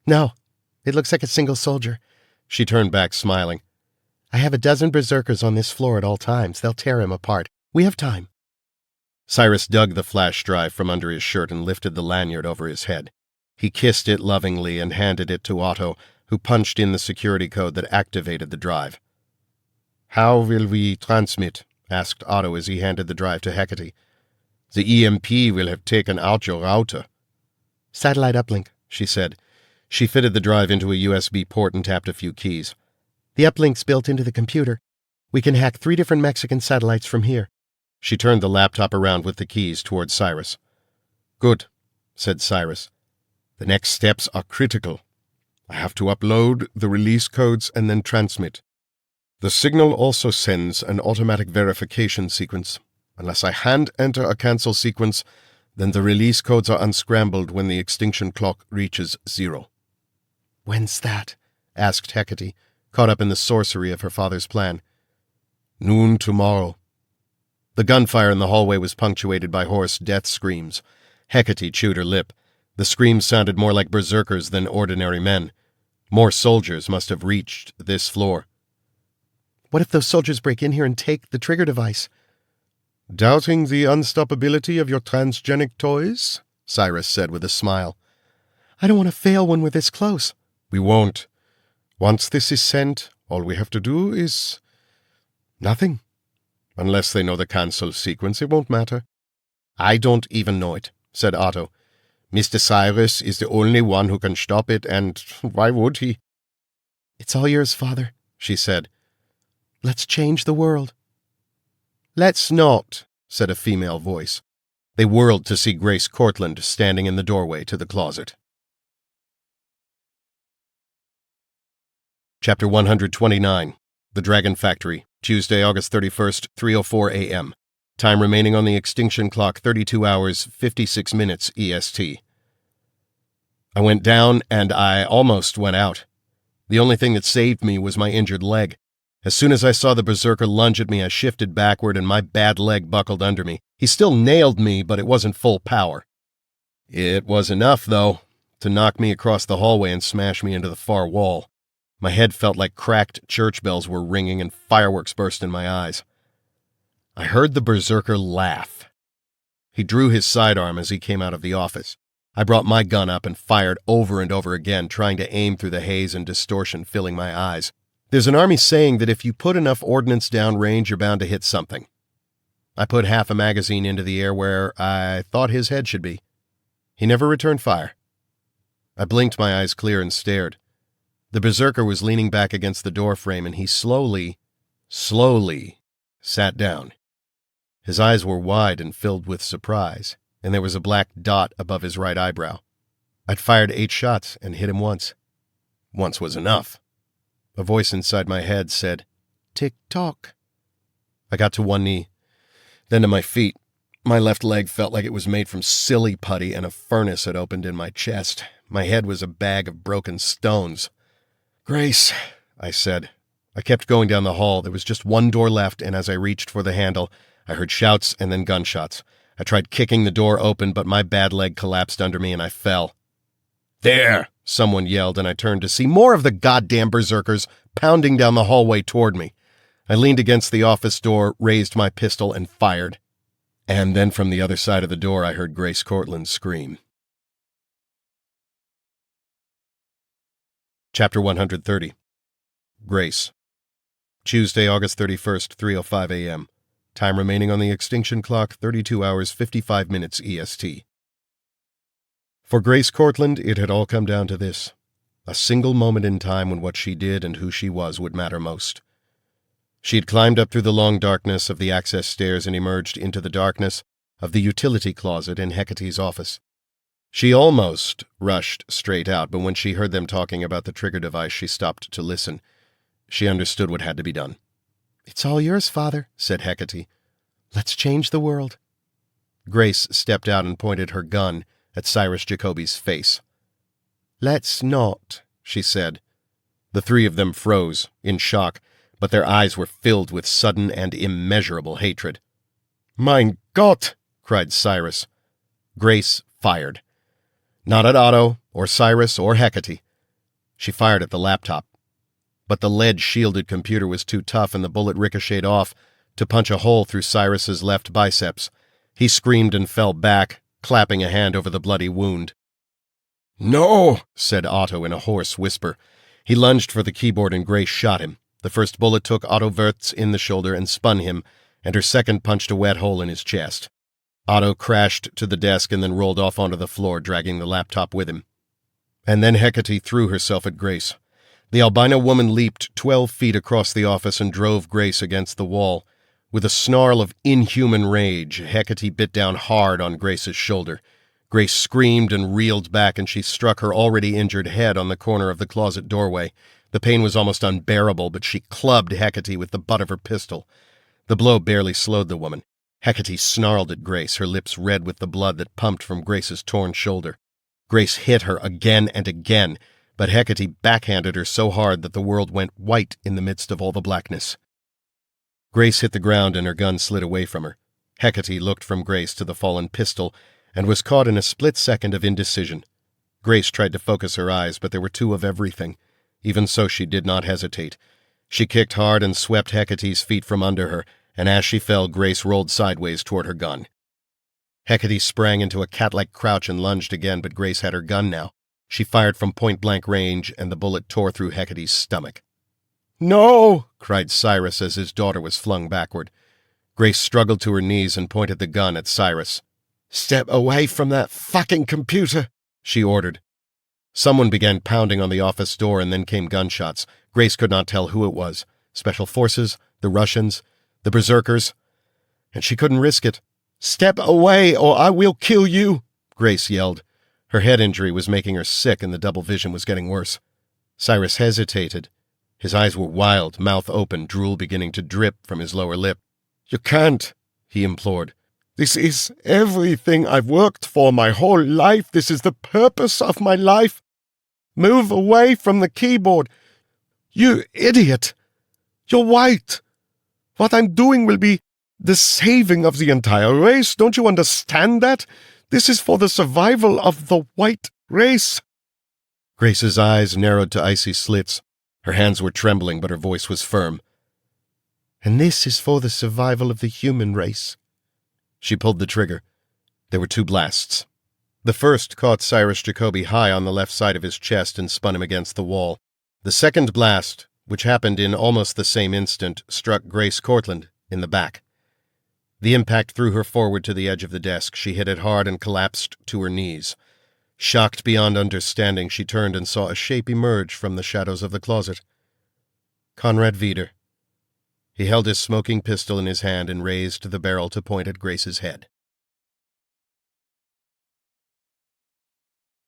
"No, it looks like a single soldier." She turned back, smiling. "I have a dozen berserkers on this floor at all times. They'll tear him apart. We have time." Cyrus dug the flash drive from under his shirt and lifted the lanyard over his head. He kissed it lovingly and handed it to Otto, who punched in the security code that activated the drive. "How will we transmit?" asked Otto as he handed the drive to Hecate. "The EMP will have taken out your router." "Satellite uplink," she said. She fitted the drive into a USB port and tapped a few keys. "The uplink's built into the computer. We can hack 3 different Mexican satellites from here." She turned the laptop around with the keys toward Cyrus. "Good," said Cyrus. "The next steps are critical. I have to upload the release codes and then transmit. The signal also sends an automatic verification sequence. Unless I hand-enter a cancel sequence, then the release codes are unscrambled when the extinction clock reaches 0. "When's that?" asked Hecate. caught up in the sorcery of her father's plan. "Noon tomorrow." The gunfire in the hallway was punctuated by hoarse death screams. Hecate chewed her lip. The screams sounded more like berserkers than ordinary men. More soldiers must have reached this floor. What if those soldiers break in here and take the trigger device? "Doubting the unstoppability of your transgenic toys?" Cyrus said with a smile. I don't want to fail when we're this close. "We won't. Once this is sent, all we have to do is nothing. Unless they know the cancel sequence, it won't matter." "I don't even know it," said Otto. "Mr. Cyrus is the only one who can stop it, and why would he?" It's all yours, Father, she said. Let's change the world. "Let's not," said a female voice. They whirled to see Grace Cortland standing in the doorway to the closet. Chapter 129. The Dragon Factory, Tuesday, August 31st, 3:04 a.m. Time remaining on the extinction clock, 32 hours, 56 minutes EST. I went down, and I almost went out. The only thing that saved me was my injured leg. As soon as I saw the berserker lunge at me, I shifted backward, and my bad leg buckled under me. He still nailed me, but it wasn't full power. It was enough, though, to knock me across the hallway and smash me into the far wall. My head felt like cracked church bells were ringing, and fireworks burst in my eyes. I heard the berserker laugh. He drew his sidearm as he came out of the office. I brought my gun up and fired over and over again, trying to aim through the haze and distortion filling my eyes. There's an army saying that if you put enough ordnance down range, you're bound to hit something. I put half a magazine into the air where I thought his head should be. He never returned fire. I blinked my eyes clear and stared. The berserker was leaning back against the door frame, and he slowly sat down. His eyes were wide and filled with surprise, and there was a black dot above his right eyebrow. I'd fired 8 shots and hit him once. Once was enough. A voice inside my head said, "Tick-tock." I got to one knee, then to my feet. My left leg felt like it was made from silly putty, and a furnace had opened in my chest. My head was a bag of broken stones. "Grace," I said. I kept going down the hall. There was just one door left, and as I reached for the handle, I heard shouts and then gunshots. I tried kicking the door open, but my bad leg collapsed under me and I fell. "There!" someone yelled, and I turned to see more of the goddamn berserkers pounding down the hallway toward me. I leaned against the office door, raised my pistol, and fired. And then from the other side of the door, I heard Grace Cortland scream. Chapter 130. Grace. Tuesday, August 31st, 3:05 a.m. Time remaining on the extinction clock, 32 hours, 55 minutes EST. For Grace Cortland, it had all come down to this. A single moment in time when what she did and who she was would matter most. She had climbed up through the long darkness of the access stairs and emerged into the darkness of the utility closet in Hecate's office. She almost rushed straight out, but when she heard them talking about the trigger device, she stopped to listen. She understood what had to be done. It's all yours, Father, said Hecate. Let's change the world. Grace stepped out and pointed her gun at Cyrus Jacoby's face. "Let's not," she said. The 3 of them froze, in shock, but their eyes were filled with sudden and immeasurable hatred. "Mein Gott!" cried Cyrus. Grace fired. Not at Otto, or Cyrus, or Hecate. She fired at the laptop. But the lead-shielded computer was too tough, and the bullet ricocheted off to punch a hole through Cyrus's left biceps. He screamed and fell back, clapping a hand over the bloody wound. "No," said Otto in a hoarse whisper. He lunged for the keyboard, and Grace shot him. The first bullet took Otto Wirtz in the shoulder and spun him, and her second punched a wet hole in his chest. Otto crashed to the desk and then rolled off onto the floor, dragging the laptop with him. And then Hecate threw herself at Grace. The albino woman leaped 12 feet across the office and drove Grace against the wall. With a snarl of inhuman rage, Hecate bit down hard on Grace's shoulder. Grace screamed and reeled back, and she struck her already injured head on the corner of the closet doorway. The pain was almost unbearable, but she clubbed Hecate with the butt of her pistol. The blow barely slowed the woman. Hecate snarled at Grace, her lips red with the blood that pumped from Grace's torn shoulder. Grace hit her again and again, but Hecate backhanded her so hard that the world went white in the midst of all the blackness. Grace hit the ground and her gun slid away from her. Hecate looked from Grace to the fallen pistol and was caught in a split second of indecision. Grace tried to focus her eyes, but there were two of everything. Even so, she did not hesitate. She kicked hard and swept Hecate's feet from under her, and as she fell, Grace rolled sideways toward her gun. Hecate sprang into a cat-like crouch and lunged again, but Grace had her gun now. She fired from point-blank range, and the bullet tore through Hecate's stomach. "No!" cried Cyrus as his daughter was flung backward. Grace struggled to her knees and pointed the gun at Cyrus. "Step away from that fucking computer," she ordered. Someone began pounding on the office door, and then came gunshots. Grace could not tell who it was. Special Forces, the Russians, the Berserkers. And she couldn't risk it. "Step away, or I will kill you," Grace yelled. Her head injury was making her sick, and the double vision was getting worse. Cyrus hesitated. His eyes were wild, mouth open, drool beginning to drip from his lower lip. "You can't," he implored. "This is everything I've worked for my whole life. This is the purpose of my life. Move away from the keyboard. You idiot! You're white. What I'm doing will be the saving of the entire race. Don't you understand that? This is for the survival of the white race." Grace's eyes narrowed to icy slits. Her hands were trembling, but her voice was firm. "And this is for the survival of the human race." She pulled the trigger. There were two blasts. The first caught Cyrus Jacoby high on the left side of his chest and spun him against the wall. The second blast, which happened in almost the same instant, struck Grace Cortland in the back. The impact threw her forward to the edge of the desk. She hit it hard and collapsed to her knees. Shocked beyond understanding, she turned and saw a shape emerge from the shadows of the closet. Conrad Veeder. He held his smoking pistol in his hand and raised the barrel to point at Grace's head.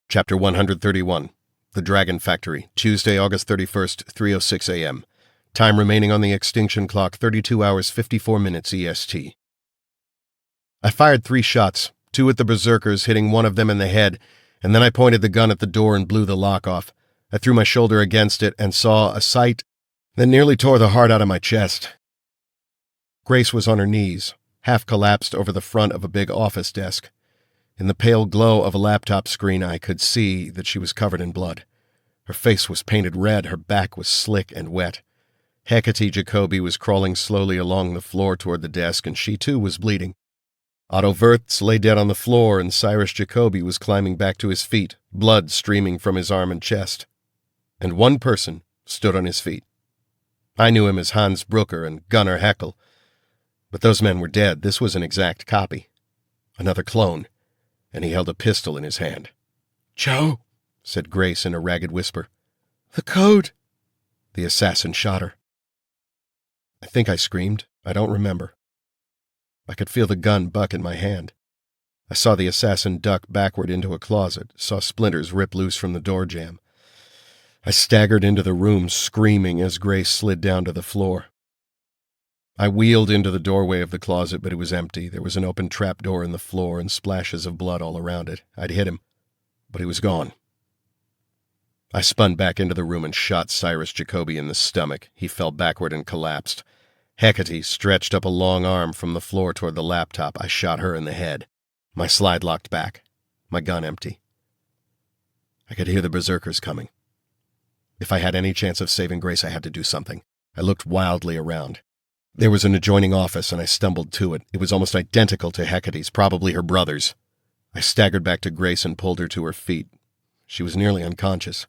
Chapter 131. The Dragon Factory, Tuesday, August 31st, 3:06 a.m. Time remaining on the extinction clock, 32 hours 54 minutes EST. I fired 3 shots, 2 at the Berserkers, hitting one of them in the head, and then I pointed the gun at the door and blew the lock off. I threw my shoulder against it and saw a sight that nearly tore the heart out of my chest. Grace was on her knees, half collapsed over the front of a big office desk. In the pale glow of a laptop screen, I could see that she was covered in blood. Her face was painted red, her back was slick and wet. Hecate Jacoby was crawling slowly along the floor toward the desk, and she too was bleeding. Otto Wirtz lay dead on the floor, and Cyrus Jacoby was climbing back to his feet, blood streaming from his arm and chest. And one person stood on his feet. I knew him as Hans Brooker and Gunnar Heckel. But those men were dead. This was an exact copy. Another clone. And he held a pistol in his hand. "Joe," said Grace in a ragged whisper. "The code." The assassin shot her. I think I screamed. I don't remember. I could feel the gun buck in my hand. I saw the assassin duck backward into a closet, saw splinters rip loose from the door jamb. I staggered into the room, screaming as Grace slid down to the floor. I wheeled into the doorway of the closet, but it was empty. There was an open trapdoor in the floor and splashes of blood all around it. I'd hit him, but he was gone. I spun back into the room and shot Cyrus Jacoby in the stomach. He fell backward and collapsed. Hecate stretched up a long arm from the floor toward the laptop. I shot her in the head. My slide locked back, my gun empty. I could hear the Berserkers coming. If I had any chance of saving Grace, I had to do something. I looked wildly around. There was an adjoining office, and I stumbled to it. It was almost identical to Hecate's, probably her brother's. I staggered back to Grace and pulled her to her feet. She was nearly unconscious.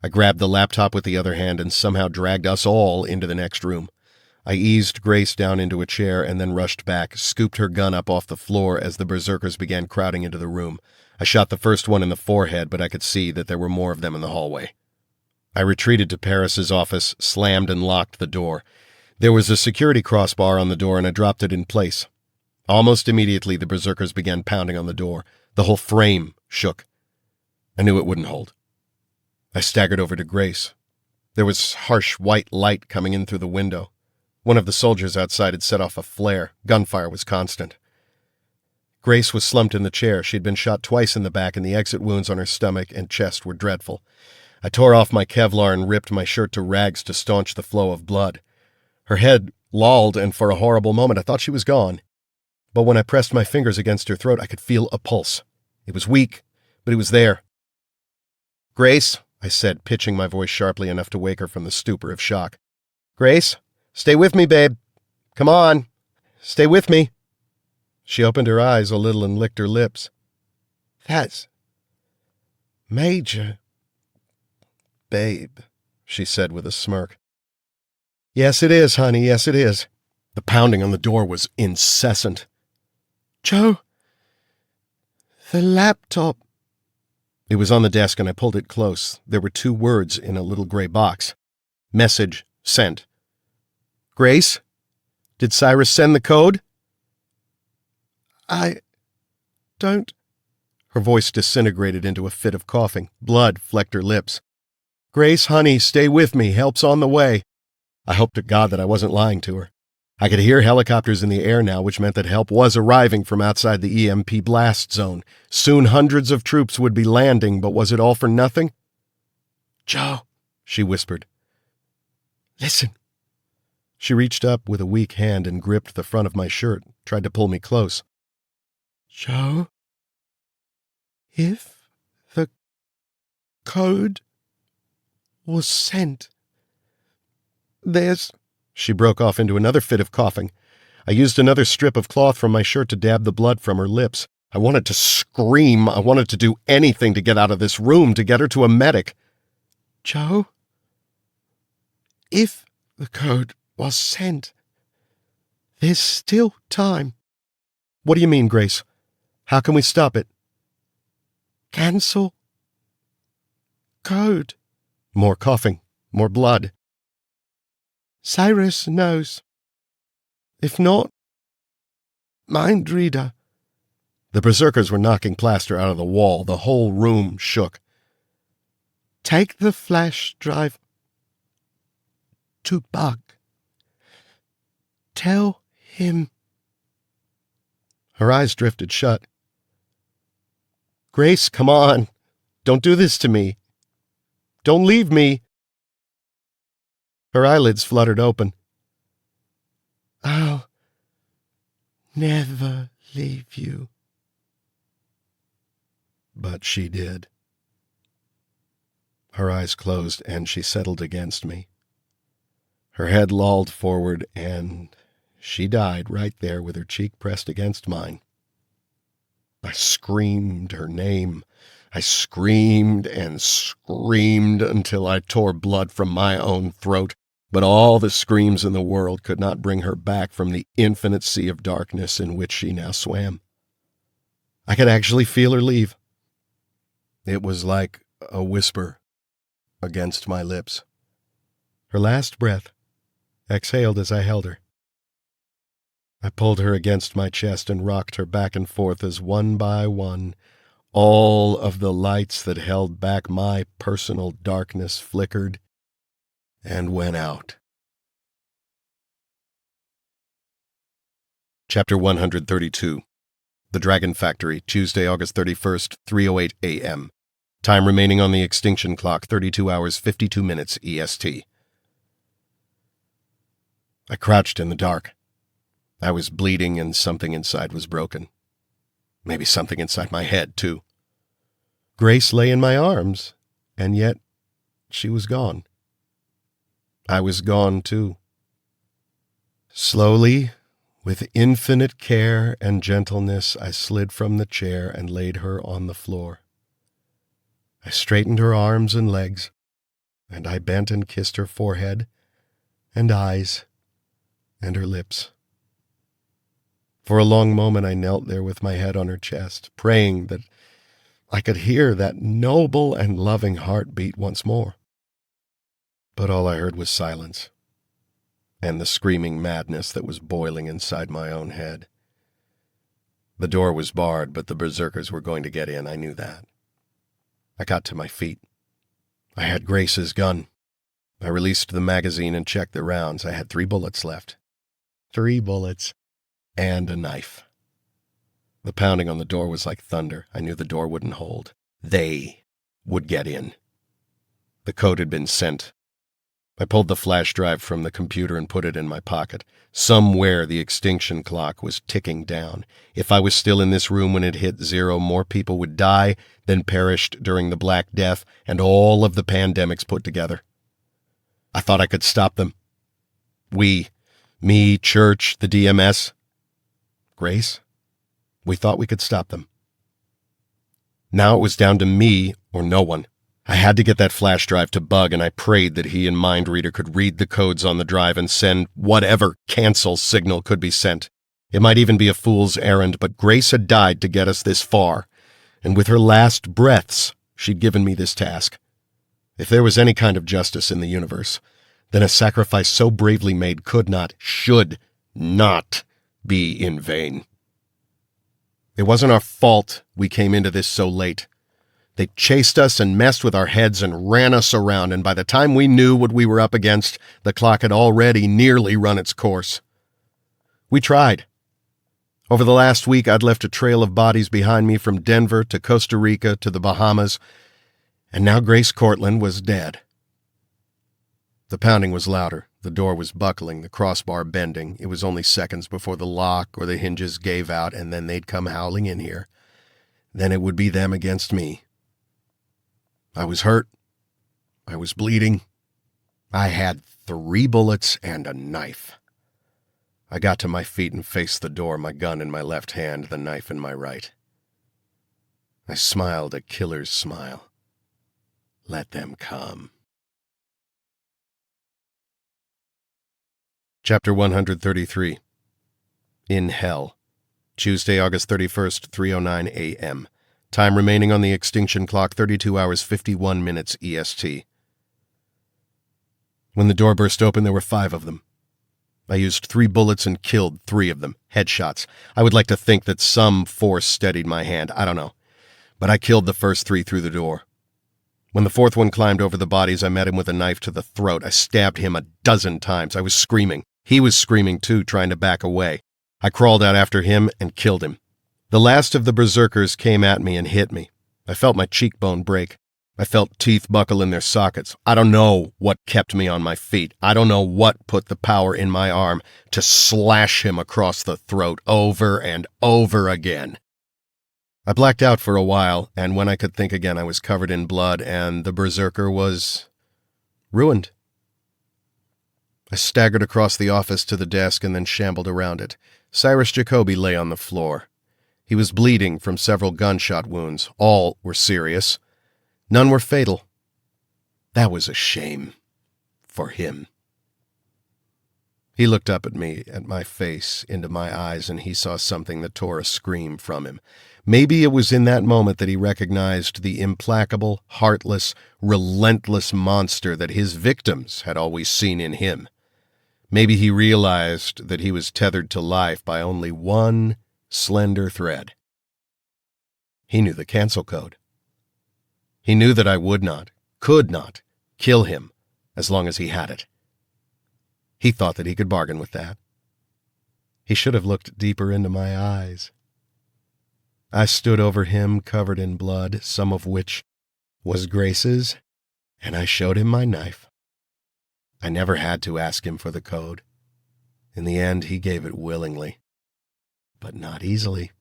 I grabbed the laptop with the other hand and somehow dragged us all into the next room. I eased Grace down into a chair and then rushed back, scooped her gun up off the floor as the Berserkers began crowding into the room. I shot the first one in the forehead, but I could see that there were more of them in the hallway. I retreated to Paris's office, slammed and locked the door. There was a security crossbar on the door, and I dropped it in place. Almost immediately, the Berserkers began pounding on the door. The whole frame shook. I knew it wouldn't hold. I staggered over to Grace. There was harsh white light coming in through the window. One of the soldiers outside had set off a flare. Gunfire was constant. Grace was slumped in the chair. She had been shot twice in the back, and the exit wounds on her stomach and chest were dreadful. I tore off my Kevlar and ripped my shirt to rags to staunch the flow of blood. Her head lolled, and for a horrible moment I thought she was gone. But when I pressed my fingers against her throat, I could feel a pulse. It was weak, but it was there. "Grace," I said, pitching my voice sharply enough to wake her from the stupor of shock. "Grace, stay with me, babe. Come on, stay with me." She opened her eyes a little and licked her lips. "That's Major, babe," she said with a smirk. "Yes, it is, honey, yes, it is." The pounding on the door was incessant. "Joe, the laptop." It was on the desk, and I pulled it close. There were 2 words in a little gray box. Message sent. "Grace, did Cyrus send the code?" "I don't." Her voice disintegrated into a fit of coughing. Blood flecked her lips. "Grace, honey, stay with me. Help's on the way." I hoped to God that I wasn't lying to her. I could hear helicopters in the air now, which meant that help was arriving from outside the EMP blast zone. Soon hundreds of troops would be landing, but was it all for nothing? "Joe," she whispered. "listen." She reached up with a weak hand and gripped the front of my shirt, tried to pull me close. "Joe, if the code was sent, there's—" She broke off into another fit of coughing. I used another strip of cloth from my shirt to dab the blood from her lips. I wanted to scream. I wanted to do anything to get out of this room, to get her to a medic. "Joe, if the code was sent, there's still time." "What do you mean, Grace? How can we stop it?" "Cancel code." More coughing, more blood. "Cyrus knows. If not, mind reader." The berserkers were knocking plaster out of the wall. The whole room shook. "Take the flash drive to Bug. Tell him." Her eyes drifted shut. "Grace, come on. Don't do this to me. Don't leave me." Her eyelids fluttered open. "I'll never leave you." But she did. Her eyes closed, and she settled against me. Her head lolled forward, and she died right there with her cheek pressed against mine. I screamed her name. I screamed and screamed until I tore blood from my own throat, but all the screams in the world could not bring her back from the infinite sea of darkness in which she now swam. I could actually feel her leave. It was like a whisper against my lips. Her last breath exhaled as I held her. I pulled her against my chest and rocked her back and forth as one by one all of the lights that held back my personal darkness flickered and went out. Chapter 132. The Dragon Factory, Tuesday, August 31st, 3:08 a.m. Time remaining on the extinction clock, 32 hours, 52 minutes EST. I crouched in the dark. I was bleeding and something inside was broken. Maybe something inside my head, too. Grace lay in my arms, and yet she was gone. I was gone, too. Slowly, with infinite care and gentleness, I slid from the chair and laid her on the floor. I straightened her arms and legs, and I bent and kissed her forehead and eyes and her lips. For a long moment I knelt there with my head on her chest, praying that I could hear that noble and loving heart beat once more. But all I heard was silence, and the screaming madness that was boiling inside my own head. The door was barred, but the berserkers were going to get in, I knew that. I got to my feet. I had Grace's gun. I released the magazine and checked the rounds. I had 3 bullets left. 3 bullets. And a knife. The pounding on the door was like thunder. I knew the door wouldn't hold. They would get in. The code had been sent. I pulled the flash drive from the computer and put it in my pocket. Somewhere the extinction clock was ticking down. If I was still in this room when it hit 0, more people would die than perished during the Black Death and all of the pandemics put together. I thought I could stop them. Me, church, the DMS. Grace, we thought we could stop them. Now it was down to me or no one. I had to get that flash drive to Bug, and I prayed that he and Mindreader could read the codes on the drive and send whatever cancel signal could be sent. It might even be a fool's errand, but Grace had died to get us this far, and with her last breaths, she'd given me this task. If there was any kind of justice in the universe, then a sacrifice so bravely made could not, should not be in vain. It wasn't our fault we came into this so late. They chased us and messed with our heads and ran us around, and by the time we knew what we were up against, the clock had already nearly run its course. We tried. Over the last week, I'd left a trail of bodies behind me from Denver to Costa Rica to the Bahamas, and now Grace Cortland was dead. The pounding was louder. The door was buckling, the crossbar bending. It was only seconds before the lock or the hinges gave out, and then they'd come howling in here. Then it would be them against me. I was hurt. I was bleeding. I had 3 bullets and a knife. I got to my feet and faced the door, my gun in my left hand, the knife in my right. I smiled a killer's smile. Let them come. Chapter 133. In Hell. Tuesday, August 31st, 3:09 a.m. Time remaining on the extinction clock, 32 hours, 51 minutes EST. When the door burst open, there were 5 of them. I used 3 bullets and killed 3 of them. Headshots. I would like to think that some force steadied my hand. I don't know. But I killed the first 3 through the door. When the 4th one climbed over the bodies, I met him with a knife to the throat. I stabbed him 12 times. I was screaming. He was screaming too, trying to back away. I crawled out after him and killed him. The last of the berserkers came at me and hit me. I felt my cheekbone break. I felt teeth buckle in their sockets. I don't know what kept me on my feet. I don't know what put the power in my arm to slash him across the throat over and over again. I blacked out for a while, and when I could think again, I was covered in blood, and the berserker was ruined. I staggered across the office to the desk and then shambled around it. Cyrus Jacoby lay on the floor. He was bleeding from several gunshot wounds. All were serious. None were fatal. That was a shame. For him. He looked up at me, at my face, into my eyes, and he saw something that tore a scream from him. Maybe it was in that moment that he recognized the implacable, heartless, relentless monster that his victims had always seen in him. Maybe he realized that he was tethered to life by only one slender thread. He knew the cancel code. He knew that I would not, could not, kill him as long as he had it. He thought that he could bargain with that. He should have looked deeper into my eyes. I stood over him covered in blood, some of which was Grace's, and I showed him my knife. I never had to ask him for the code. In the end, he gave it willingly, but not easily.